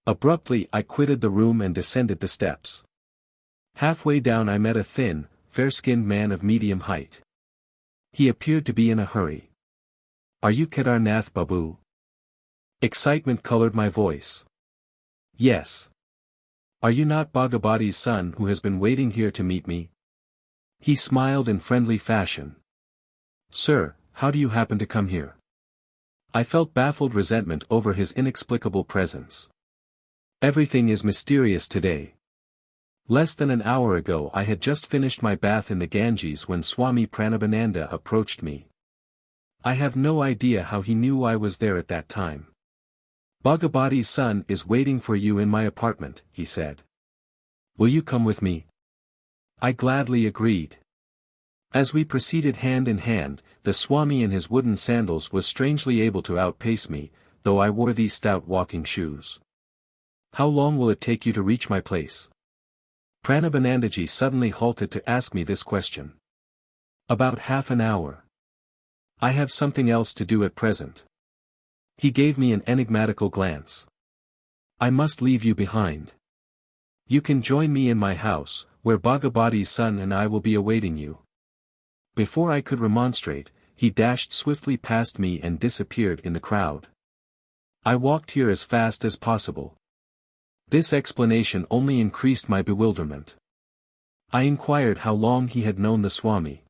Abruptly I quitted the room and descended the steps. Halfway down I met a thin, fair-skinned man of medium height. He appeared to be in a hurry. Are you Kedarnath Babu? Excitement colored my voice. Yes. Are you not Bhagavati's son who has been waiting here to meet me? He smiled in friendly fashion. Sir, how do you happen to come here? I felt baffled resentment over his inexplicable presence. Everything is mysterious today. Less than an hour ago I had just finished my bath in the Ganges when Swami Pranabhananda approached me. I have no idea how he knew I was there at that time. Bhagavati's son is waiting for you in my apartment, he said. Will you come with me? I gladly agreed. As we proceeded hand in hand, the Swami in his wooden sandals was strangely able to outpace me, though I wore these stout walking shoes. How long will it take you to reach my place? Pranabhanandaji suddenly halted to ask me this question. About half an hour. I have something else to do at present. He gave me an enigmatical glance. I must leave you behind. You can join me in my house, where Bhagavati's son and I will be awaiting you. Before I could remonstrate, he dashed swiftly past me and disappeared in the crowd. I walked here as fast as possible. This explanation only increased my bewilderment. I inquired how long he had known the Swami.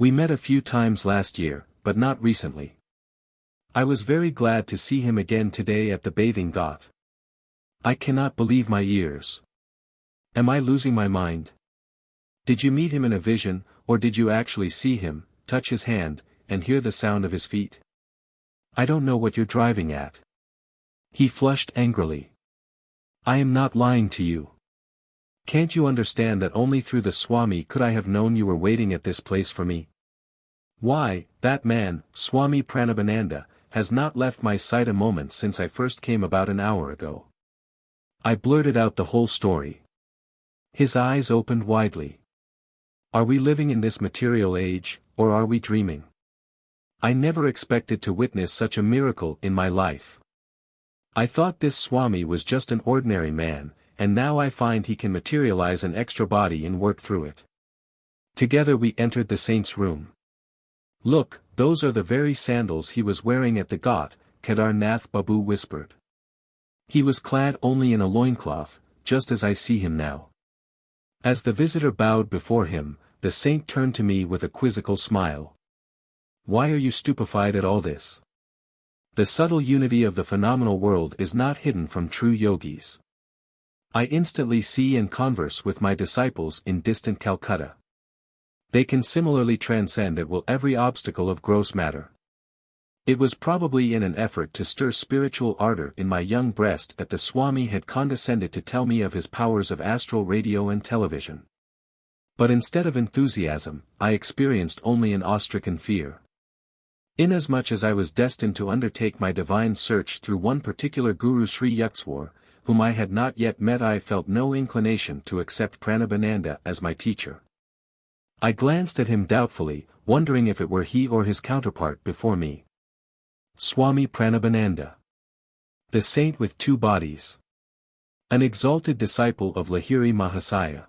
We met a few times last year, but not recently. I was very glad to see him again today at the bathing ghat. I cannot believe my ears. Am I losing my mind? Did you meet him in a vision, or did you actually see him, touch his hand, and hear the sound of his feet? I don't know what you're driving at. He flushed angrily. I am not lying to you. Can't you understand that only through the Swami could I have known you were waiting at this place for me? Why, that man, Swami Pranabhananda, has not left my sight a moment since I first came about an hour ago. I blurted out the whole story. His eyes opened widely. Are we living in this material age, or are we dreaming? I never expected to witness such a miracle in my life. I thought this Swami was just an ordinary man, and now I find he can materialize an extra body and work through it. Together we entered the saint's room. Look, those are the very sandals he was wearing at the ghat, Kedarnath Babu whispered. He was clad only in a loincloth, just as I see him now. As the visitor bowed before him, the saint turned to me with a quizzical smile. Why are you stupefied at all this? The subtle unity of the phenomenal world is not hidden from true yogis. I instantly see and converse with my disciples in distant Calcutta. They can similarly transcend at will every obstacle of gross matter. It was probably in an effort to stir spiritual ardor in my young breast that the Swami had condescended to tell me of his powers of astral radio and television. But instead of enthusiasm, I experienced only an awe-stricken fear. Inasmuch as I was destined to undertake my divine search through one particular Guru Sri Yukteswar, whom I had not yet met, I felt no inclination to accept Pranabhananda as my teacher. I glanced at him doubtfully, wondering if it were he or his counterpart before me. Swami Pranabhananda. The saint with two bodies. An exalted disciple of Lahiri Mahasaya.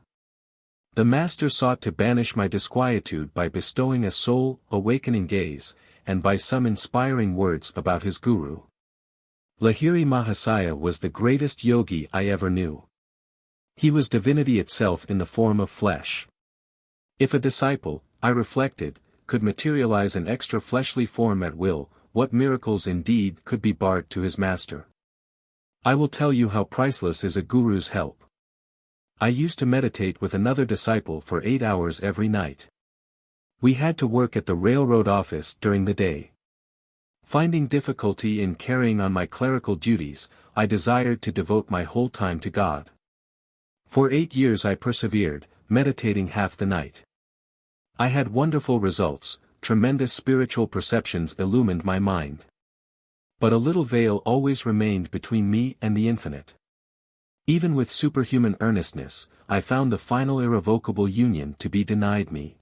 The master sought to banish my disquietude by bestowing a soul-awakening gaze, and by some inspiring words about his guru. Lahiri Mahasaya was the greatest yogi I ever knew. He was divinity itself in the form of flesh. If a disciple, I reflected, could materialize an extra fleshly form at will, what miracles indeed could be barred to his master? I will tell you how priceless is a guru's help. I used to meditate with another disciple for 8 hours every night. We had to work at the railroad office during the day. Finding difficulty in carrying on my clerical duties, I desired to devote my whole time to God. For 8 years I persevered, meditating half the night. I had wonderful results, tremendous spiritual perceptions illumined my mind. But a little veil always remained between me and the infinite. Even with superhuman earnestness, I found the final irrevocable union to be denied me.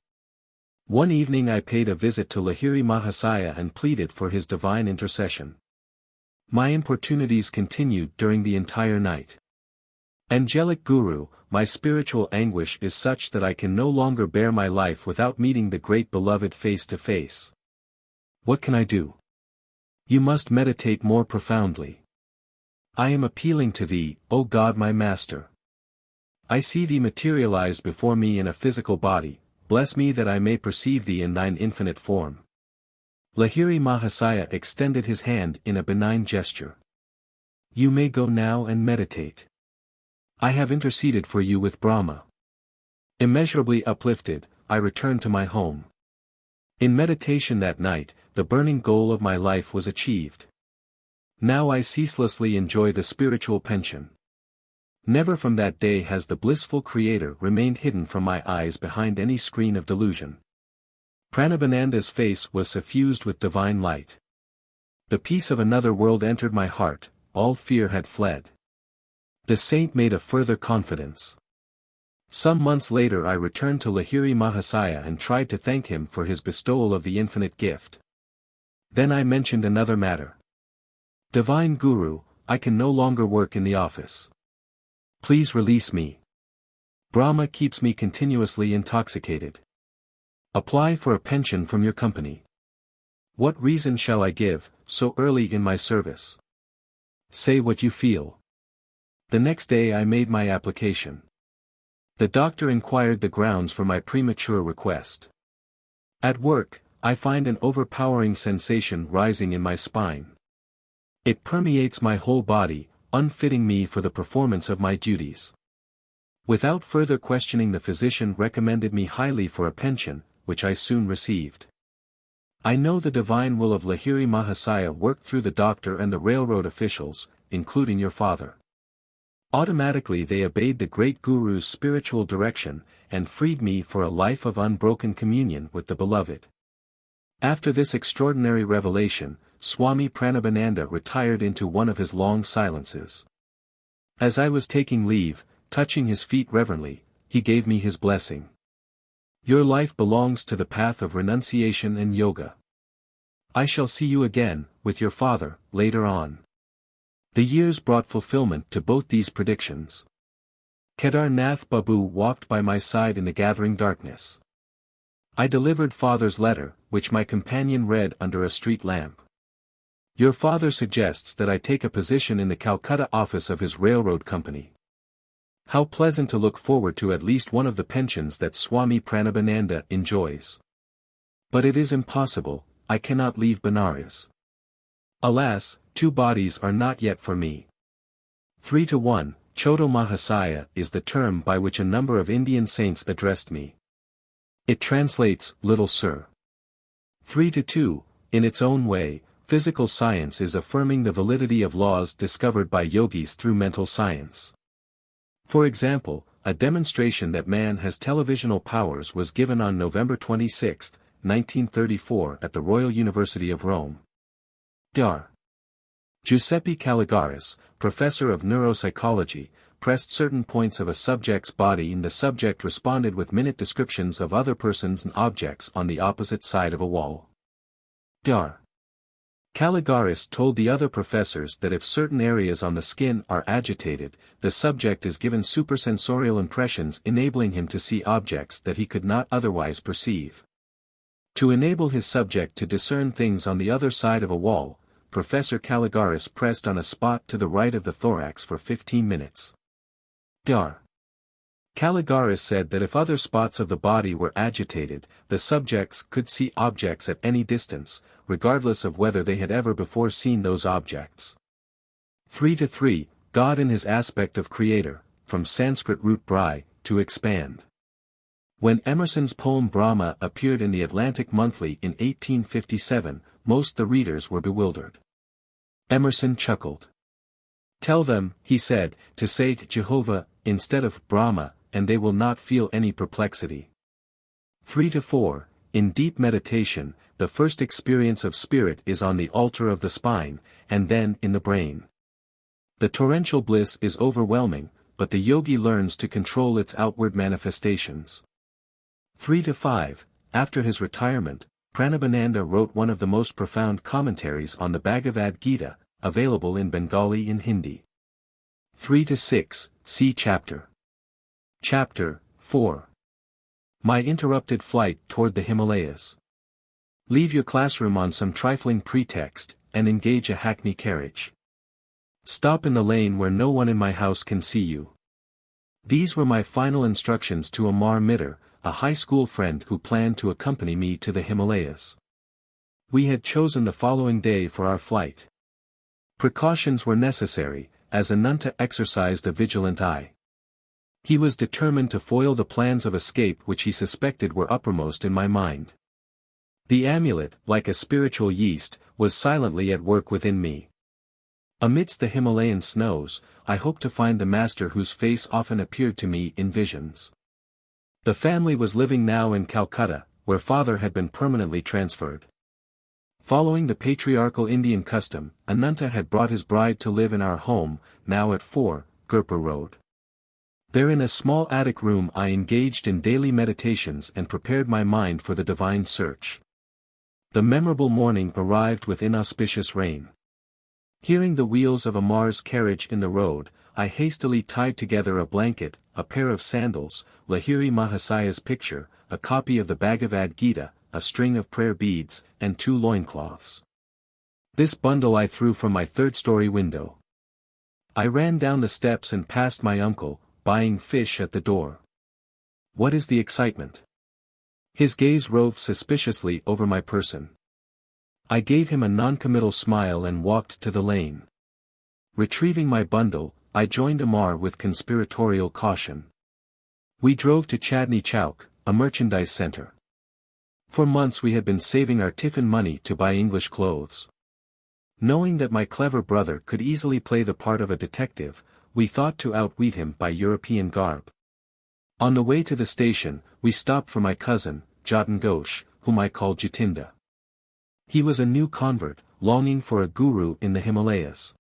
One evening I paid a visit to Lahiri Mahasaya and pleaded for his divine intercession. My importunities continued during the entire night. Angelic Guru, my spiritual anguish is such that I can no longer bear my life without meeting the great beloved face to face. What can I do? You must meditate more profoundly. I am appealing to thee, O God my Master. I see thee materialized before me in a physical body, bless me that I may perceive thee in thine infinite form. Lahiri Mahasaya extended his hand in a benign gesture. You may go now and meditate. I have interceded for you with Brahma. Immeasurably uplifted, I returned to my home. In meditation that night, the burning goal of my life was achieved. Now I ceaselessly enjoy the spiritual pension. Never from that day has the blissful Creator remained hidden from my eyes behind any screen of delusion. Pranabananda's face was suffused with divine light. The peace of another world entered my heart, all fear had fled. The saint made a further confidence. Some months later I returned to Lahiri Mahasaya and tried to thank him for his bestowal of the infinite gift. Then I mentioned another matter. Divine Guru, I can no longer work in the office. Please release me. Brahma keeps me continuously intoxicated. Apply for a pension from your company. What reason shall I give, so early in my service? Say what you feel. The next day I made my application. The doctor inquired the grounds for my premature request. At work, I find an overpowering sensation rising in my spine. It permeates my whole body, unfitting me for the performance of my duties. Without further questioning, the physician recommended me highly for a pension, which I soon received. I know the divine will of Lahiri Mahasaya worked through the doctor and the railroad officials, including your father. Automatically they obeyed the great Guru's spiritual direction, and freed me for a life of unbroken communion with the Beloved. After this extraordinary revelation, Swami Pranabananda retired into one of his long silences. As I was taking leave, touching his feet reverently, he gave me his blessing. Your life belongs to the path of renunciation and yoga. I shall see you again, with your father, later on. The years brought fulfillment to both these predictions. Kedar Nath Babu walked by my side in the gathering darkness. I delivered father's letter, which my companion read under a street lamp. Your father suggests that I take a position in the Calcutta office of his railroad company. How pleasant to look forward to at least one of the pensions that Swami Pranabananda enjoys. But it is impossible, I cannot leave Benares. Alas, two bodies are not yet for me. 3-1, Choto Mahasaya is the term by which a number of Indian saints addressed me. It translates, Little Sir. 3-2, in its own way, physical science is affirming the validity of laws discovered by yogis through mental science. For example, a demonstration that man has televisional powers was given on November 26, 1934 at the Royal University of Rome. Dar. Giuseppe Caligaris, professor of neuropsychology, pressed certain points of a subject's body and the subject responded with minute descriptions of other persons and objects on the opposite side of a wall. Dar. Caligaris told the other professors that if certain areas on the skin are agitated, the subject is given supersensorial impressions enabling him to see objects that he could not otherwise perceive. To enable his subject to discern things on the other side of a wall, Professor Caligaris pressed on a spot to the right of the thorax for 15 minutes. Dar. Caligaris said that if other spots of the body were agitated, the subjects could see objects at any distance, regardless of whether they had ever before seen those objects. 3-3, God in his aspect of creator, from Sanskrit root brai, to expand. When Emerson's poem Brahma appeared in the Atlantic Monthly in 1857, most the readers were bewildered. Emerson chuckled. Tell them, he said, to say Jehovah, instead of Brahma, and they will not feel any perplexity. 3-4, in deep meditation, the first experience of spirit is on the altar of the spine, and then in the brain. The torrential bliss is overwhelming, but the yogi learns to control its outward manifestations. 3-5, after his retirement, Pranabananda wrote one of the most profound commentaries on the Bhagavad Gita, available in Bengali and Hindi. 3-6, see chapter. Chapter 4. My interrupted flight toward the Himalayas. Leave your classroom on some trifling pretext, and engage a hackney carriage. Stop in the lane where no one in my house can see you. These were my final instructions to Amar Mitter, a high school friend who planned to accompany me to the Himalayas. We had chosen the following day for our flight. Precautions were necessary, as Ananta exercised a vigilant eye. He was determined to foil the plans of escape which he suspected were uppermost in my mind. The amulet, like a spiritual yeast, was silently at work within me. Amidst the Himalayan snows, I hoped to find the master whose face often appeared to me in visions. The family was living now in Calcutta, where father had been permanently transferred. Following the patriarchal Indian custom, Ananta had brought his bride to live in our home, now at 4, Gorakhpur Road. There in a small attic room I engaged in daily meditations and prepared my mind for the divine search. The memorable morning arrived with inauspicious rain. Hearing the wheels of Amar's carriage in the road, I hastily tied together a blanket, a pair of sandals, Lahiri Mahasaya's picture, a copy of the Bhagavad Gita, a string of prayer beads, and 2 loincloths. This bundle I threw from my 3rd-story window. I ran down the steps and passed my uncle, buying fish at the door. What is the excitement? His gaze roved suspiciously over my person. I gave him a noncommittal smile and walked to the lane. Retrieving my bundle, I joined Amar with conspiratorial caution. We drove to Chandni Chowk, a merchandise center. For months we had been saving our tiffin money to buy English clothes. Knowing that my clever brother could easily play the part of a detective, we thought to outwit him by European garb. On the way to the station, we stopped for my cousin, Jatin Ghosh, whom I called Jatinda. He was a new convert, longing for a guru in the Himalayas.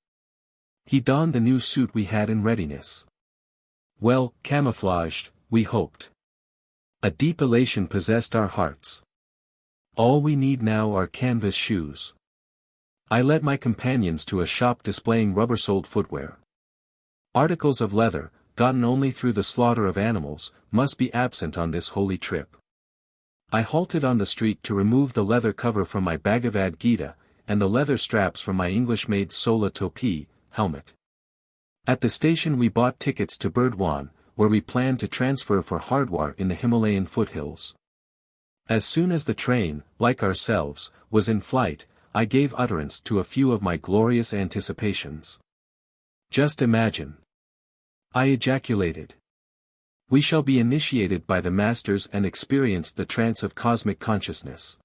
He donned the new suit we had in readiness. Well, camouflaged, we hoped. A deep elation possessed our hearts. All we need now are canvas shoes. I led my companions to a shop displaying rubber-soled footwear. Articles of leather, gotten only through the slaughter of animals, must be absent on this holy trip. I halted on the street to remove the leather cover from my Bhagavad Gita, and the leather straps from my English-made Sola Topi, helmet. At the station we bought tickets to Burdwan, where we planned to transfer for Hardwar in the Himalayan foothills. As soon as the train, like ourselves, was in flight, I gave utterance to a few of my glorious anticipations. Just imagine. I ejaculated. We shall be initiated by the masters and experience the trance of cosmic consciousness.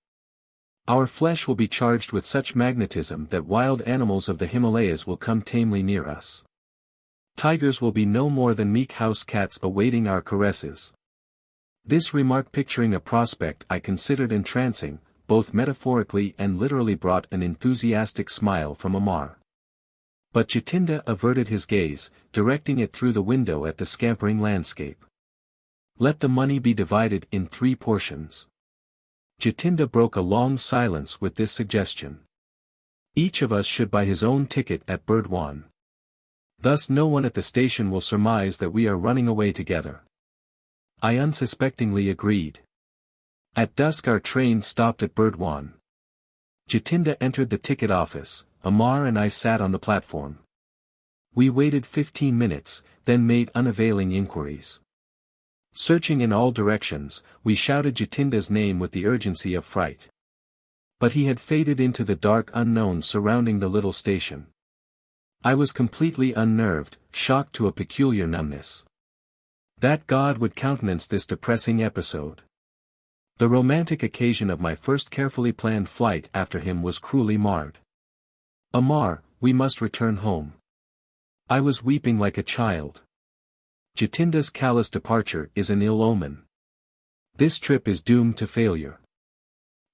Our flesh will be charged with such magnetism that wild animals of the Himalayas will come tamely near us. Tigers will be no more than meek house cats awaiting our caresses. This remark picturing a prospect I considered entrancing, both metaphorically and literally brought an enthusiastic smile from Amar. But Jatinda averted his gaze, directing it through the window at the scampering landscape. Let the money be divided in 3 portions. Jatinda broke a long silence with this suggestion. Each of us should buy his own ticket at Burdwan. Thus no one at the station will surmise that we are running away together. I unsuspectingly agreed. At dusk our train stopped at Burdwan. Jatinda entered the ticket office, Amar and I sat on the platform. We waited 15 minutes, then made unavailing inquiries. Searching in all directions, we shouted Jatinda's name with the urgency of fright. But he had faded into the dark unknown surrounding the little station. I was completely unnerved, shocked to a peculiar numbness. That God would countenance this depressing episode. The romantic occasion of my first carefully planned flight after him was cruelly marred. Amar, we must return home. I was weeping like a child. Jatinda's callous departure is an ill omen. This trip is doomed to failure.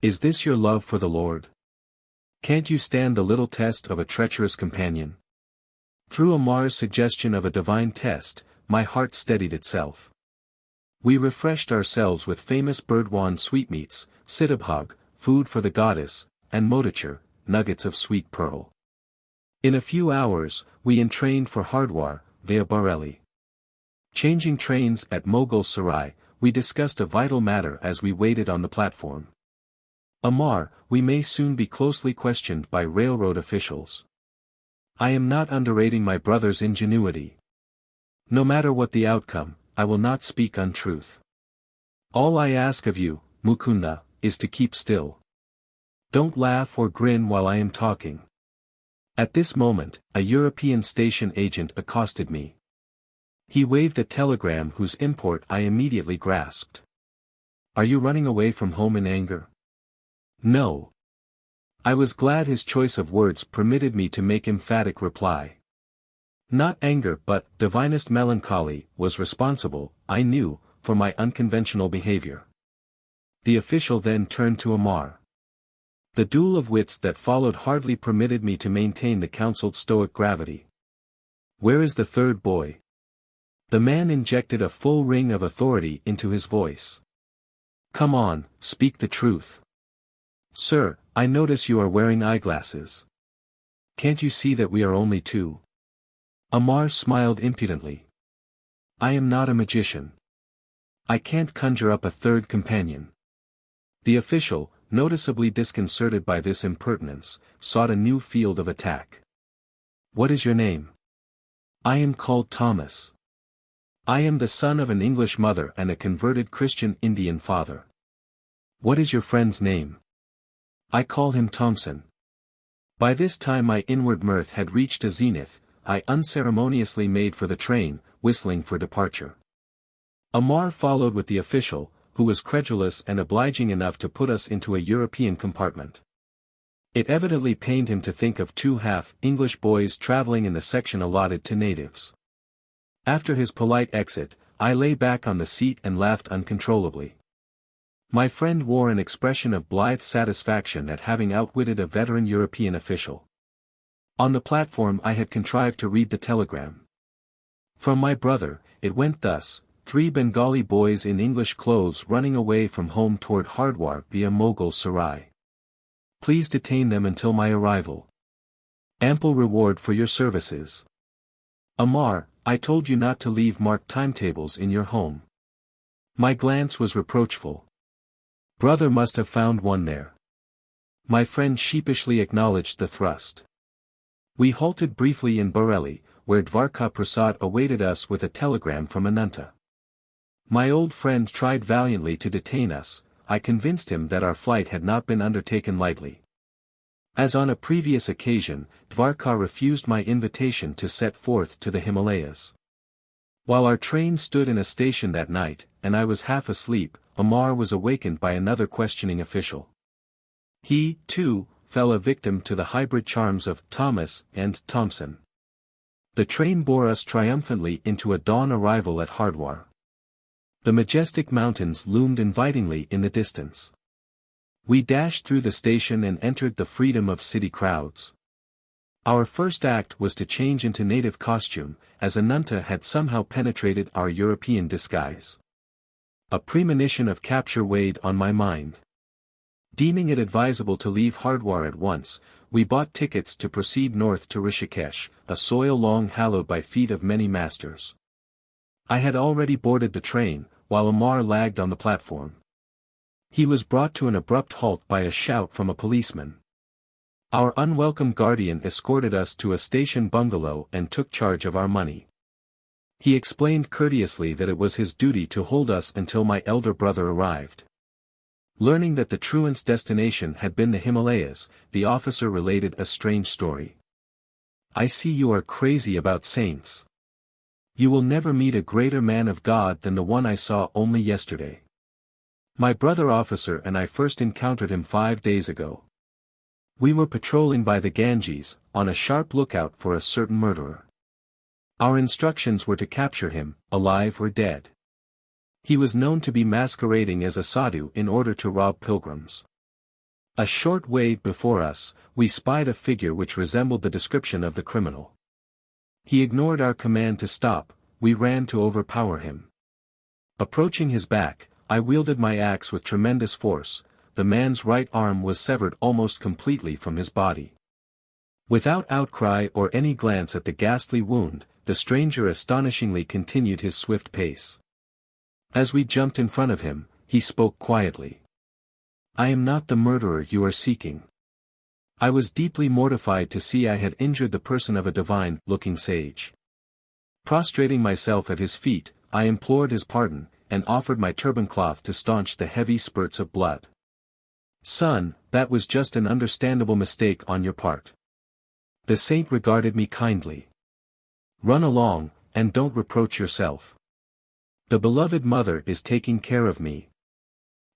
Is this your love for the Lord? Can't you stand the little test of a treacherous companion? Through Amar's suggestion of a divine test, my heart steadied itself. We refreshed ourselves with famous Burdwan sweetmeats, siddhabhog, food for the goddess, and motichur, nuggets of sweet pearl. In a few hours, we entrained for Hardwar, via Bareilly. Changing trains at Mughal Sarai, we discussed a vital matter as we waited on the platform. Amar, we may soon be closely questioned by railroad officials. I am not underrating my brother's ingenuity. No matter what the outcome, I will not speak untruth. All I ask of you, Mukunda, is to keep still. Don't laugh or grin while I am talking. At this moment, a European station agent accosted me. He waved a telegram whose import I immediately grasped. Are you running away from home in anger? No. I was glad his choice of words permitted me to make emphatic reply. Not anger but divinest melancholy was responsible, I knew, for my unconventional behavior. The official then turned to Amar. The duel of wits that followed hardly permitted me to maintain the counseled stoic gravity. Where is the third boy? The man injected a full ring of authority into his voice. Come on, speak the truth. Sir, I notice you are wearing eyeglasses. Can't you see that we are only two? Amar smiled impudently. I am not a magician. I can't conjure up a third companion. The official, noticeably disconcerted by this impertinence, sought a new field of attack. What is your name? I am called Thomas. I am the son of an English mother and a converted Christian Indian father. What is your friend's name? I call him Thompson. By this time my inward mirth had reached a zenith, I unceremoniously made for the train, whistling for departure. Amar followed with the official, who was credulous and obliging enough to put us into a European compartment. It evidently pained him to think of two half-English boys traveling in the section allotted to natives. After his polite exit, I lay back on the seat and laughed uncontrollably. My friend wore an expression of blithe satisfaction at having outwitted a veteran European official. On the platform I had contrived to read the telegram. From my brother, it went thus: 3 Bengali boys in English clothes running away from home toward Hardwar via Mughal Sarai. Please detain them until my arrival. Ample reward for your services. Amar, I told you not to leave marked timetables in your home. My glance was reproachful. Brother must have found one there. My friend sheepishly acknowledged the thrust. We halted briefly in Bareilly, where Dvarka Prasad awaited us with a telegram from Ananta. My old friend tried valiantly to detain us. I convinced him that our flight had not been undertaken lightly. As on a previous occasion, Dvarka refused my invitation to set forth to the Himalayas. While our train stood in a station that night, and I was half asleep, Amar was awakened by another questioning official. He, too, fell a victim to the hybrid charms of Thomas and Thompson. The train bore us triumphantly into a dawn arrival at Hardwar. The majestic mountains loomed invitingly in the distance. We dashed through the station and entered the freedom of city crowds. Our first act was to change into native costume, as Ananta had somehow penetrated our European disguise. A premonition of capture weighed on my mind. Deeming it advisable to leave Hardwar at once, we bought tickets to proceed north to Rishikesh, a soil long hallowed by feet of many masters. I had already boarded the train, while Amar lagged on the platform. He was brought to an abrupt halt by a shout from a policeman. Our unwelcome guardian escorted us to a station bungalow and took charge of our money. He explained courteously that it was his duty to hold us until my elder brother arrived. Learning that the truant's destination had been the Himalayas, the officer related a strange story. I see you are crazy about saints. You will never meet a greater man of God than the one I saw only yesterday. My brother officer and I first encountered him 5 days ago. We were patrolling by the Ganges, on a sharp lookout for a certain murderer. Our instructions were to capture him, alive or dead. He was known to be masquerading as a sadhu in order to rob pilgrims. A short way before us, we spied a figure which resembled the description of the criminal. He ignored our command to stop. We ran to overpower him. Approaching his back, I wielded my axe with tremendous force. The man's right arm was severed almost completely from his body. Without outcry or any glance at the ghastly wound, the stranger astonishingly continued his swift pace. As we jumped in front of him, he spoke quietly. I am not the murderer you are seeking. I was deeply mortified to see I had injured the person of a divine-looking sage. Prostrating myself at his feet, I implored his pardon, and offered my turban cloth to staunch the heavy spurts of blood. Son, that was just an understandable mistake on your part. The saint regarded me kindly. Run along, and don't reproach yourself. The beloved mother is taking care of me.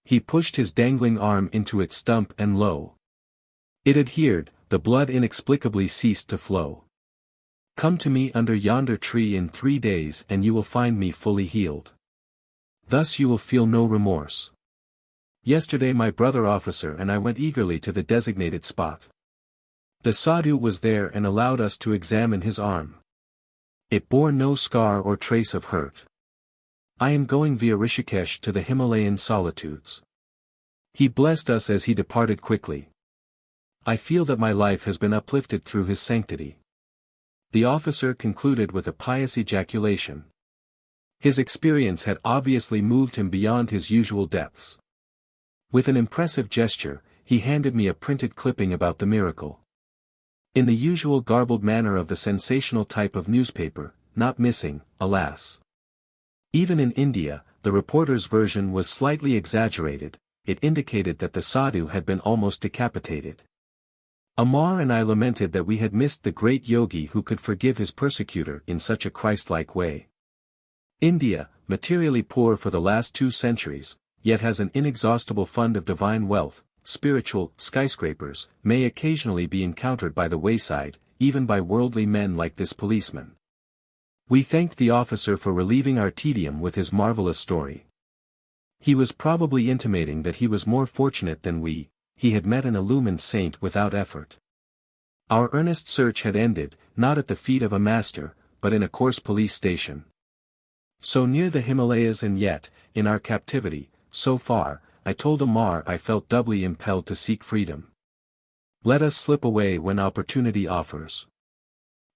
He pushed his dangling arm into its stump and lo! It adhered, the blood inexplicably ceased to flow. Come to me under yonder tree in 3 days and you will find me fully healed. Thus you will feel no remorse. Yesterday my brother officer and I went eagerly to the designated spot. The sadhu was there and allowed us to examine his arm. It bore no scar or trace of hurt. I am going via Rishikesh to the Himalayan solitudes. He blessed us as he departed quickly. I feel that my life has been uplifted through his sanctity. The officer concluded with a pious ejaculation. His experience had obviously moved him beyond his usual depths. With an impressive gesture, he handed me a printed clipping about the miracle. In the usual garbled manner of the sensational type of newspaper, not missing, alas. Even in India, the reporter's version was slightly exaggerated. It indicated that the sadhu had been almost decapitated. Amar and I lamented that we had missed the great yogi who could forgive his persecutor in such a Christ-like way. India, materially poor for the last 2 centuries, yet has an inexhaustible fund of divine wealth. Spiritual skyscrapers may occasionally be encountered by the wayside, even by worldly men like this policeman. We thanked the officer for relieving our tedium with his marvelous story. He was probably intimating that he was more fortunate than we. He had met an illumined saint without effort. Our earnest search had ended, not at the feet of a master, but in a coarse police station. So near the Himalayas and yet, in our captivity, so far, I told Amar I felt doubly impelled to seek freedom. Let us slip away when opportunity offers.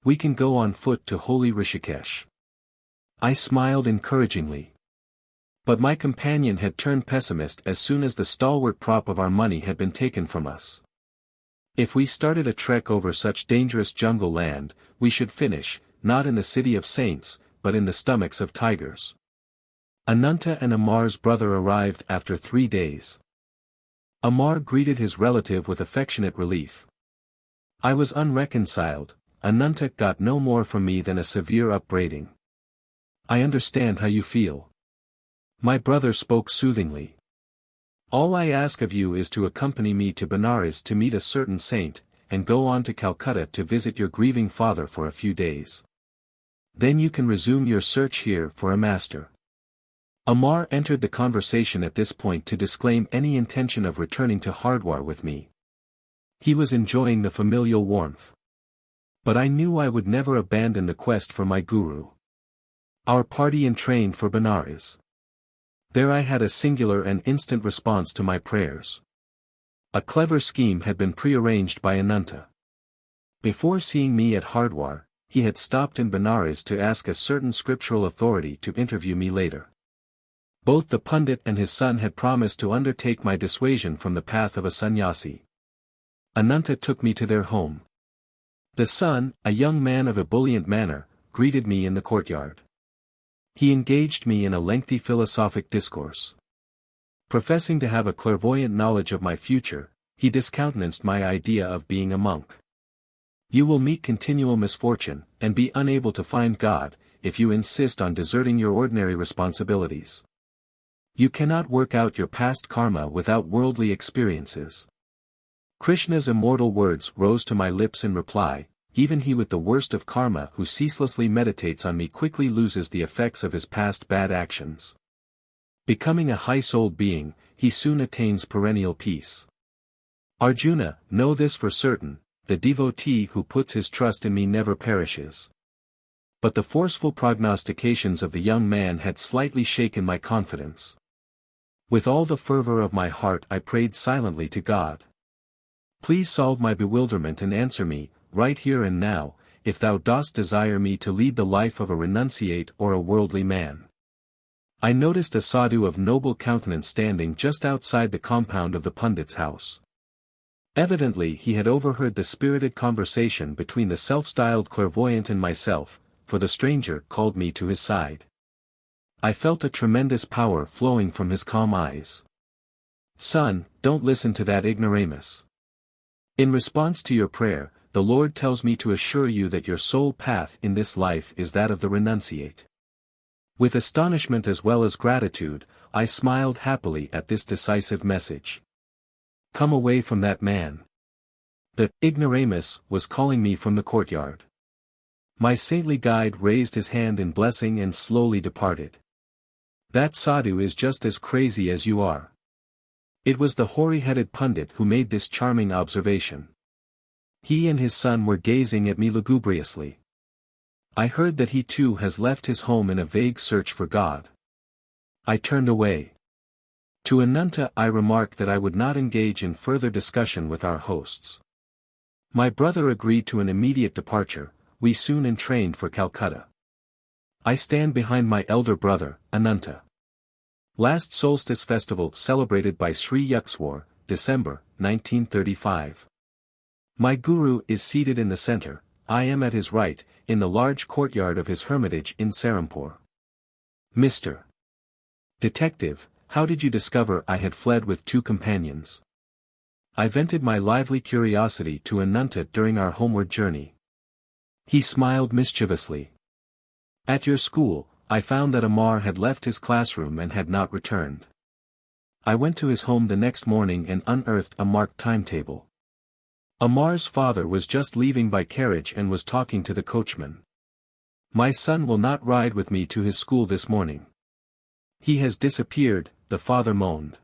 We can go on foot to holy Rishikesh. I smiled encouragingly. But my companion had turned pessimist as soon as the stalwart prop of our money had been taken from us. If we started a trek over such dangerous jungle land, we should finish, not in the city of saints, but in the stomachs of tigers. Ananta and Amar's brother arrived after 3 days. Amar greeted his relative with affectionate relief. I was unreconciled. Ananta got no more from me than a severe upbraiding. I understand how you feel. My brother spoke soothingly. All I ask of you is to accompany me to Benares to meet a certain saint, and go on to Calcutta to visit your grieving father for a few days. Then you can resume your search here for a master. Amar entered the conversation at this point to disclaim any intention of returning to Hardwar with me. He was enjoying the familial warmth. But I knew I would never abandon the quest for my guru. Our party entrained for Benares. There I had a singular and instant response to my prayers. A clever scheme had been prearranged by Ananta. Before seeing me at Hardwar, he had stopped in Benares to ask a certain scriptural authority to interview me later. Both the pundit and his son had promised to undertake my dissuasion from the path of a sannyasi. Ananta took me to their home. The son, a young man of ebullient manner, greeted me in the courtyard. He engaged me in a lengthy philosophic discourse. Professing to have a clairvoyant knowledge of my future, he discountenanced my idea of being a monk. You will meet continual misfortune, and be unable to find God, if you insist on deserting your ordinary responsibilities. You cannot work out your past karma without worldly experiences. Krishna's immortal words rose to my lips in reply. Even he with the worst of karma who ceaselessly meditates on me quickly loses the effects of his past bad actions. Becoming a high-souled being, he soon attains perennial peace. Arjuna, know this for certain, the devotee who puts his trust in me never perishes. But the forceful prognostications of the young man had slightly shaken my confidence. With all the fervor of my heart I prayed silently to God. Please solve my bewilderment and answer me, right here and now, if thou dost desire me to lead the life of a renunciate or a worldly man. I noticed a sadhu of noble countenance standing just outside the compound of the pundit's house. Evidently he had overheard the spirited conversation between the self-styled clairvoyant and myself, for the stranger called me to his side. I felt a tremendous power flowing from his calm eyes. "Son, don't listen to that ignoramus. In response to your prayer, the Lord tells me to assure you that your sole path in this life is that of the renunciate." With astonishment as well as gratitude, I smiled happily at this decisive message. "Come away from that man." The ignoramus was calling me from the courtyard. My saintly guide raised his hand in blessing and slowly departed. "That sadhu is just as crazy as you are." It was the hoary-headed pundit who made this charming observation. He and his son were gazing at me lugubriously. I heard that he too has left his home in a vague search for God. I turned away. To Ananta I remarked that I would not engage in further discussion with our hosts. My brother agreed to an immediate departure. We soon entrained for Calcutta. I stand behind my elder brother, Ananta. Last solstice festival celebrated by Sri Yukswar, December, 1935. My guru is seated in the center, I am at his right, in the large courtyard of his hermitage in Serampore. "Mr. Detective, how did you discover I had fled with 2 companions?" I vented my lively curiosity to Ananta during our homeward journey. He smiled mischievously. "At your school, I found that Amar had left his classroom and had not returned. I went to his home the next morning and unearthed a marked timetable. Amar's father was just leaving by carriage and was talking to the coachman. 'My son will not ride with me to his school this morning. He has disappeared,' the father moaned.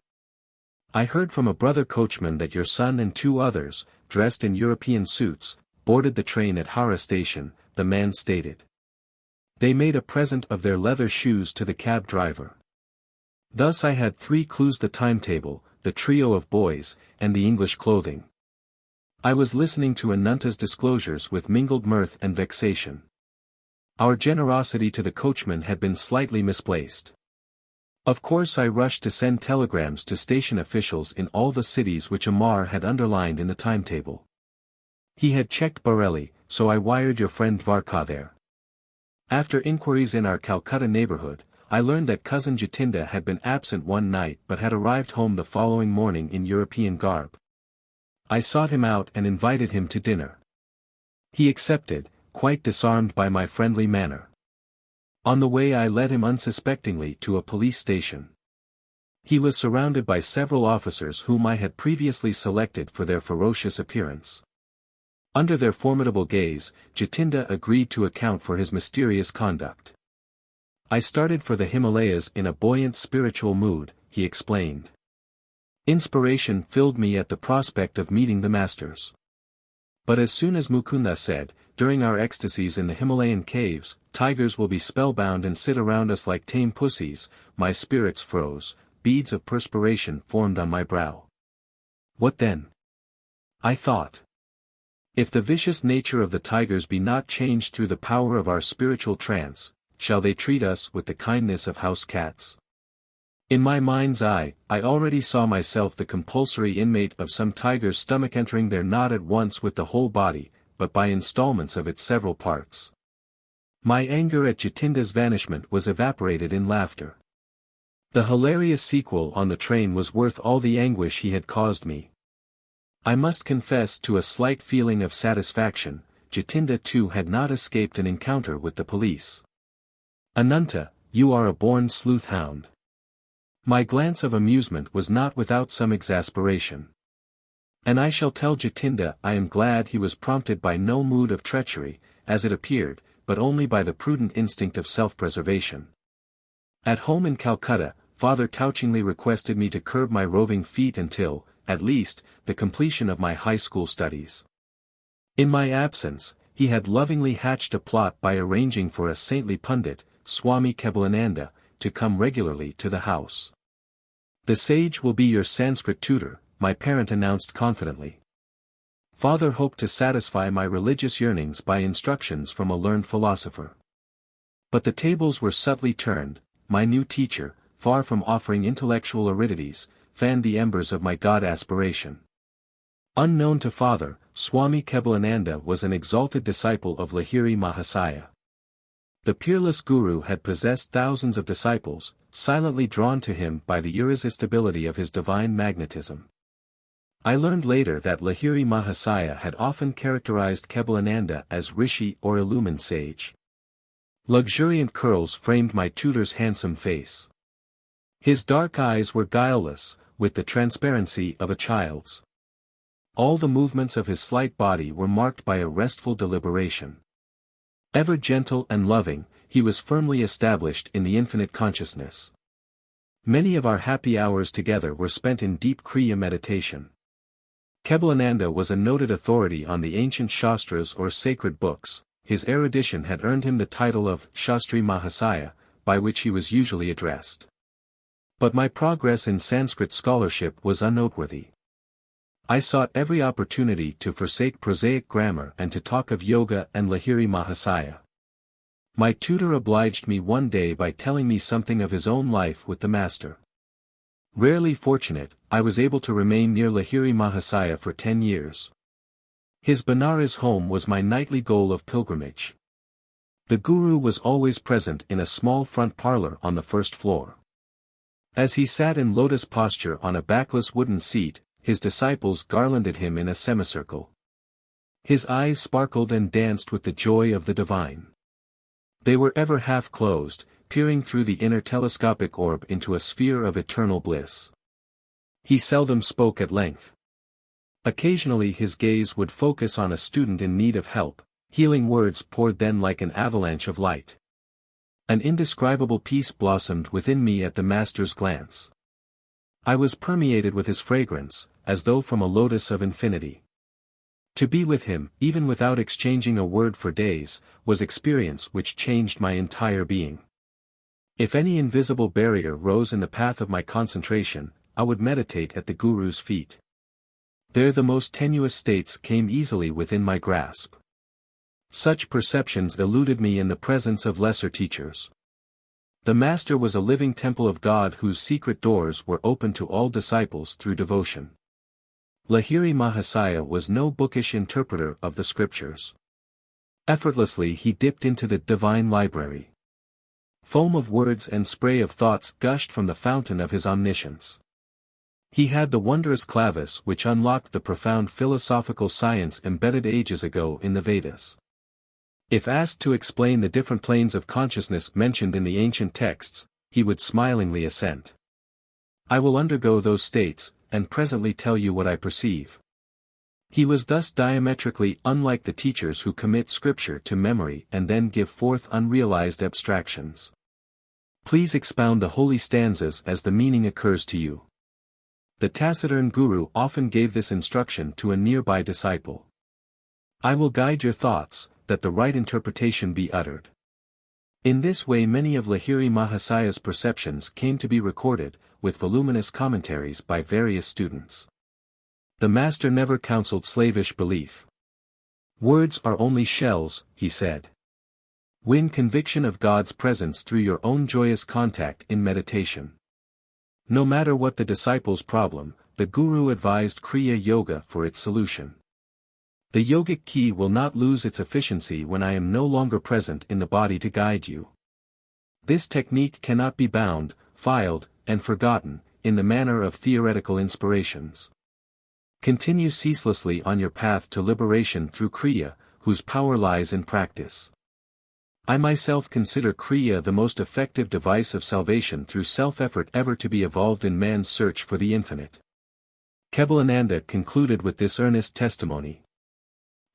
'I heard from a brother coachman that your son and 2 others, dressed in European suits, boarded the train at Hara station,' the man stated. 'They made a present of their leather shoes to the cab driver.' Thus I had 3 clues: the timetable, the trio of boys, and the English clothing. I was listening to Ananta's disclosures with mingled mirth and vexation. Our generosity to the coachman had been slightly misplaced. Of course I rushed to send telegrams to station officials in all the cities which Amar had underlined in the timetable. He had checked Bareilly, so I wired your friend Dvarka there. After inquiries in our Calcutta neighborhood, I learned that cousin Jatinda had been absent one night but had arrived home the following morning in European garb. I sought him out and invited him to dinner. He accepted, quite disarmed by my friendly manner. On the way I led him unsuspectingly to a police station. He was surrounded by several officers whom I had previously selected for their ferocious appearance. Under their formidable gaze, Jatinda agreed to account for his mysterious conduct. I started for the Himalayas in a buoyant spiritual mood, he explained. Inspiration filled me at the prospect of meeting the masters. But as soon as Mukunda said, during our ecstasies in the Himalayan caves, tigers will be spellbound and sit around us like tame pussies, my spirits froze, beads of perspiration formed on my brow. What then? I thought. If the vicious nature of the tigers be not changed through the power of our spiritual trance, shall they treat us with the kindness of house cats? In my mind's eye, I already saw myself the compulsory inmate of some tiger's stomach, entering there not at once with the whole body, but by installments of its several parts. My anger at Jatinda's vanishment was evaporated in laughter. The hilarious sequel on the train was worth all the anguish he had caused me. I must confess to a slight feeling of satisfaction. Jatinda too had not escaped an encounter with the police. Ananta, you are a born sleuth-hound. My glance of amusement was not without some exasperation. And I shall tell Jatinda I am glad he was prompted by no mood of treachery, as it appeared, but only by the prudent instinct of self-preservation. At home in Calcutta, Father touchingly requested me to curb my roving feet until, at least, the completion of my high school studies. In my absence, he had lovingly hatched a plot by arranging for a saintly pundit, Swami Kebalananda, to come regularly to the house. The sage will be your Sanskrit tutor, my parent announced confidently. Father hoped to satisfy my religious yearnings by instructions from a learned philosopher. But the tables were subtly turned. my new teacher, far from offering intellectual aridities, fanned the embers of my God aspiration. Unknown to father, Swami Kebalananda was an exalted disciple of Lahiri Mahasaya. The peerless guru had possessed thousands of disciples, silently drawn to him by the irresistibility of his divine magnetism. I learned later that Lahiri Mahasaya had often characterized Kebalananda as rishi or illumined sage. Luxuriant curls framed my tutor's handsome face. His dark eyes were guileless, with the transparency of a child's. All the movements of his slight body were marked by a restful deliberation. Ever gentle and loving, he was firmly established in the infinite consciousness. Many of our happy hours together were spent in deep Kriya meditation. Kebalananda was a noted authority on the ancient Shastras or sacred books. His erudition had earned him the title of Shastri Mahasaya, by which he was usually addressed. But my progress in Sanskrit scholarship was unnoteworthy. I sought every opportunity to forsake prosaic grammar and to talk of yoga and Lahiri Mahasaya. My tutor obliged me one day by telling me something of his own life with the master. Rarely fortunate, I was able to remain near Lahiri Mahasaya for 10 years. His Benares home was my nightly goal of pilgrimage. The guru was always present in a small front parlor on the first floor. As he sat in lotus posture on a backless wooden seat, his disciples garlanded him in a semicircle. His eyes sparkled and danced with the joy of the divine. They were ever half closed, peering through the inner telescopic orb into a sphere of eternal bliss. He seldom spoke at length. Occasionally his gaze would focus on a student in need of help, healing words poured then like an avalanche of light. An indescribable peace blossomed within me at the master's glance. I was permeated with his fragrance, as though from a lotus of infinity. To be with him, even without exchanging a word for days, was experience which changed my entire being. If any invisible barrier rose in the path of my concentration, I would meditate at the Guru's feet. There the most tenuous states came easily within my grasp. Such perceptions eluded me in the presence of lesser teachers. The Master was a living temple of God whose secret doors were open to all disciples through devotion. Lahiri Mahasaya was no bookish interpreter of the scriptures. Effortlessly he dipped into the divine library. Foam of words and spray of thoughts gushed from the fountain of his omniscience. He had the wondrous clavis which unlocked the profound philosophical science embedded ages ago in the Vedas. If asked to explain the different planes of consciousness mentioned in the ancient texts, he would smilingly assent. I will undergo those states, and presently tell you what I perceive. He was thus diametrically unlike the teachers who commit scripture to memory and then give forth unrealized abstractions. Please expound the holy stanzas as the meaning occurs to you. The taciturn guru often gave this instruction to a nearby disciple. I will guide your thoughts, that the right interpretation be uttered. In this way many of Lahiri Mahasaya's perceptions came to be recorded, with voluminous commentaries by various students. The Master never counseled slavish belief. Words are only shells, he said. Win conviction of God's presence through your own joyous contact in meditation. No matter what the disciple's problem, the Guru advised Kriya Yoga for its solution. The yogic key will not lose its efficiency when I am no longer present in the body to guide you. This technique cannot be bound, filed, and forgotten, in the manner of theoretical inspirations. Continue ceaselessly on your path to liberation through Kriya, whose power lies in practice. I myself consider Kriya the most effective device of salvation through self-effort ever to be evolved in man's search for the infinite. Kebalananda concluded with this earnest testimony.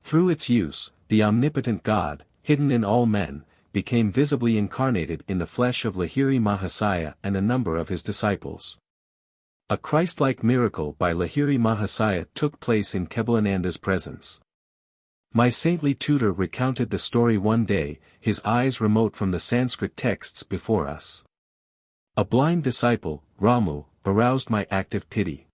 Through its use, the omnipotent God, hidden in all men, became visibly incarnated in the flesh of Lahiri Mahasaya and a number of his disciples. A Christ-like miracle by Lahiri Mahasaya took place in Kebalananda's presence. My saintly tutor recounted the story one day, his eyes remote from the Sanskrit texts before us. A blind disciple, Ramu, aroused my active pity.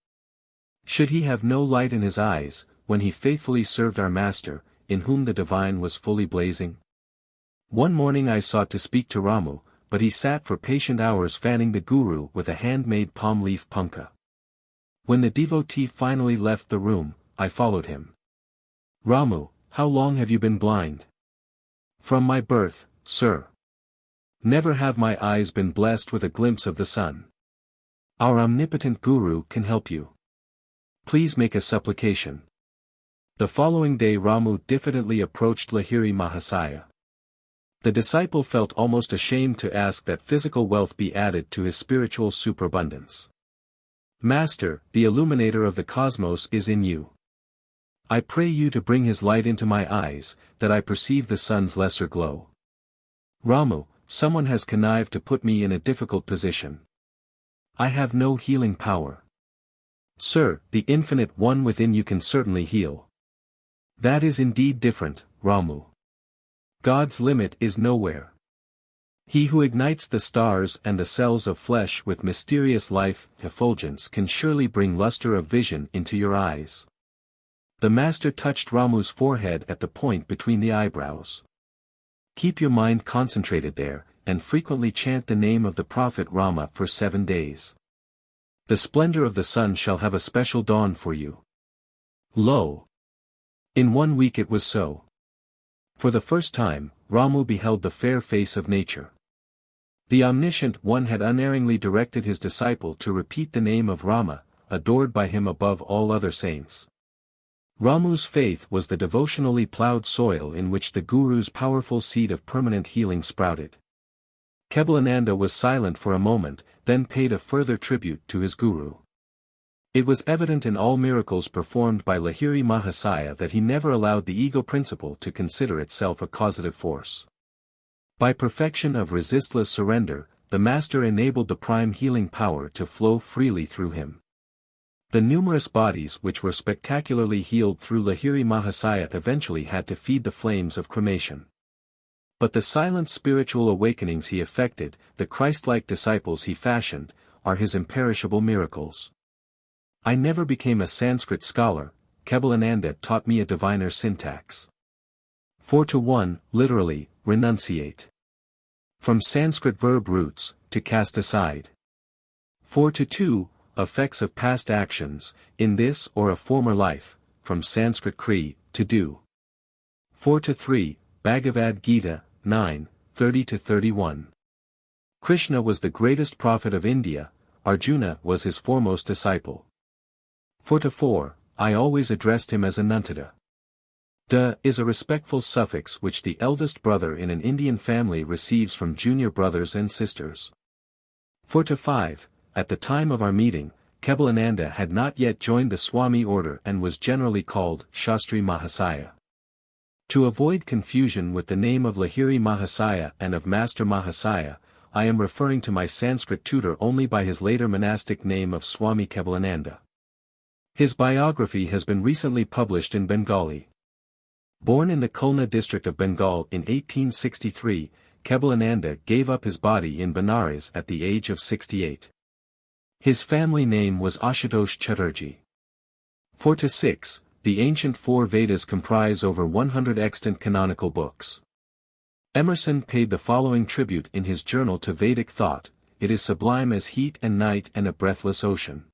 Should he have no light in his eyes, when he faithfully served our Master, in whom the divine was fully blazing? One morning I sought to speak to Ramu, but he sat for patient hours fanning the guru with a handmade palm leaf punkah. When the devotee finally left the room, I followed him. "Ramu, how long have you been blind?" "From my birth, sir. Never have my eyes been blessed with a glimpse of the sun. Our omnipotent guru can help you. Please make a supplication." The following day Ramu diffidently approached Lahiri Mahasaya. The disciple felt almost ashamed to ask that physical wealth be added to his spiritual superabundance. "Master, the illuminator of the cosmos is in you. I pray you to bring his light into my eyes, that I perceive the sun's lesser glow." "Ramu, someone has connived to put me in a difficult position. I have no healing power." "Sir, the infinite one within you can certainly heal." "That is indeed different, Ramu. God's limit is nowhere. He who ignites the stars and the cells of flesh with mysterious life effulgence can surely bring luster of vision into your eyes." The master touched Ramu's forehead at the point between the eyebrows. "Keep your mind concentrated there, and frequently chant the name of the Prophet Rama for 7 days. The splendor of the sun shall have a special dawn for you." Lo! In 1 week it was so. For the first time, Ramu beheld the fair face of nature. The omniscient one had unerringly directed his disciple to repeat the name of Rama, adored by him above all other saints. Ramu's faith was the devotionally plowed soil in which the Guru's powerful seed of permanent healing sprouted. Kebalananda was silent for a moment, then paid a further tribute to his Guru. It was evident in all miracles performed by Lahiri Mahasaya that he never allowed the ego principle to consider itself a causative force. By perfection of resistless surrender, the Master enabled the prime healing power to flow freely through him. The numerous bodies which were spectacularly healed through Lahiri Mahasaya eventually had to feed the flames of cremation. But the silent spiritual awakenings he effected, the Christ-like disciples he fashioned, are his imperishable miracles. "I never became a Sanskrit scholar," Kebalananda taught me a diviner syntax. 4-1, literally, renunciate. From Sanskrit verb roots, to cast aside. 4-2, effects of past actions, in this or a former life, from Sanskrit kri, to do. 4-3, Bhagavad Gita, 9, 30-31. Krishna was the greatest prophet of India, Arjuna was his foremost disciple. 4-4, I always addressed him as Anantada. Da is a respectful suffix which the eldest brother in an Indian family receives from junior brothers and sisters. 4-5, at the time of our meeting, Kebalananda had not yet joined the Swami order and was generally called Shastri Mahasaya. To avoid confusion with the name of Lahiri Mahasaya and of Master Mahasaya, I am referring to my Sanskrit tutor only by his later monastic name of Swami Kebalananda. His biography has been recently published in Bengali. Born in the Khulna district of Bengal in 1863, Kebalananda gave up his body in Benares at the age of 68. His family name was Ashutosh Chatterjee. 4-6, the ancient 4 Vedas comprise over 100 extant canonical books. Emerson paid the following tribute in his journal to Vedic thought: "It is sublime as heat and night and a breathless ocean.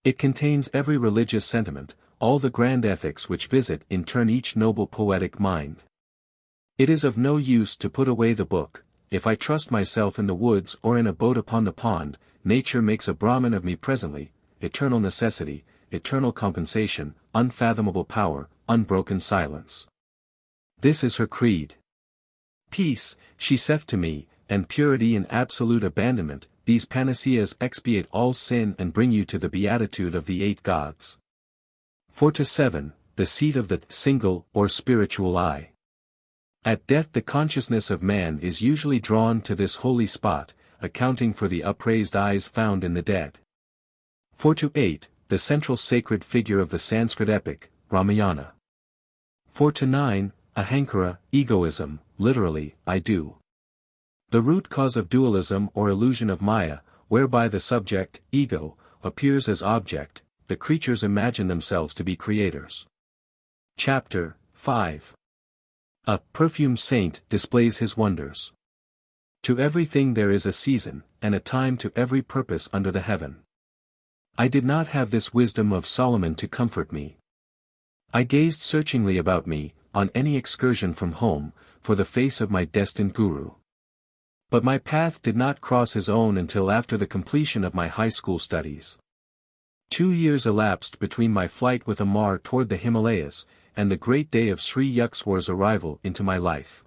It contains every religious sentiment, all the grand ethics which visit in turn each noble poetic mind. It is of no use to put away the book. If I trust myself in the woods or in a boat upon the pond, nature makes a Brahmin of me presently, eternal necessity, eternal compensation, unfathomable power, unbroken silence. This is her creed. Peace, she saith to me, and purity and absolute abandonment, these panaceas expiate all sin and bring you to the beatitude of the 8 gods." 4-7, the seat of the single or spiritual eye. At death the consciousness of man is usually drawn to this holy spot, accounting for the upraised eyes found in the dead. 4-8, the central sacred figure of the Sanskrit epic, Ramayana. 4-9, ahankara, egoism, literally, I do. The root cause of dualism or illusion of Maya, whereby the subject, ego, appears as object, the creatures imagine themselves to be creators. Chapter 5. A perfume saint displays his wonders. To everything there is a season, and a time to every purpose under the heaven. I did not have this wisdom of Solomon to comfort me. I gazed searchingly about me, on any excursion from home, for the face of my destined guru. But my path did not cross his own until after the completion of my high school studies. 2 years elapsed between my flight with Amar toward the Himalayas, and the great day of Sri Yukswar's arrival into my life.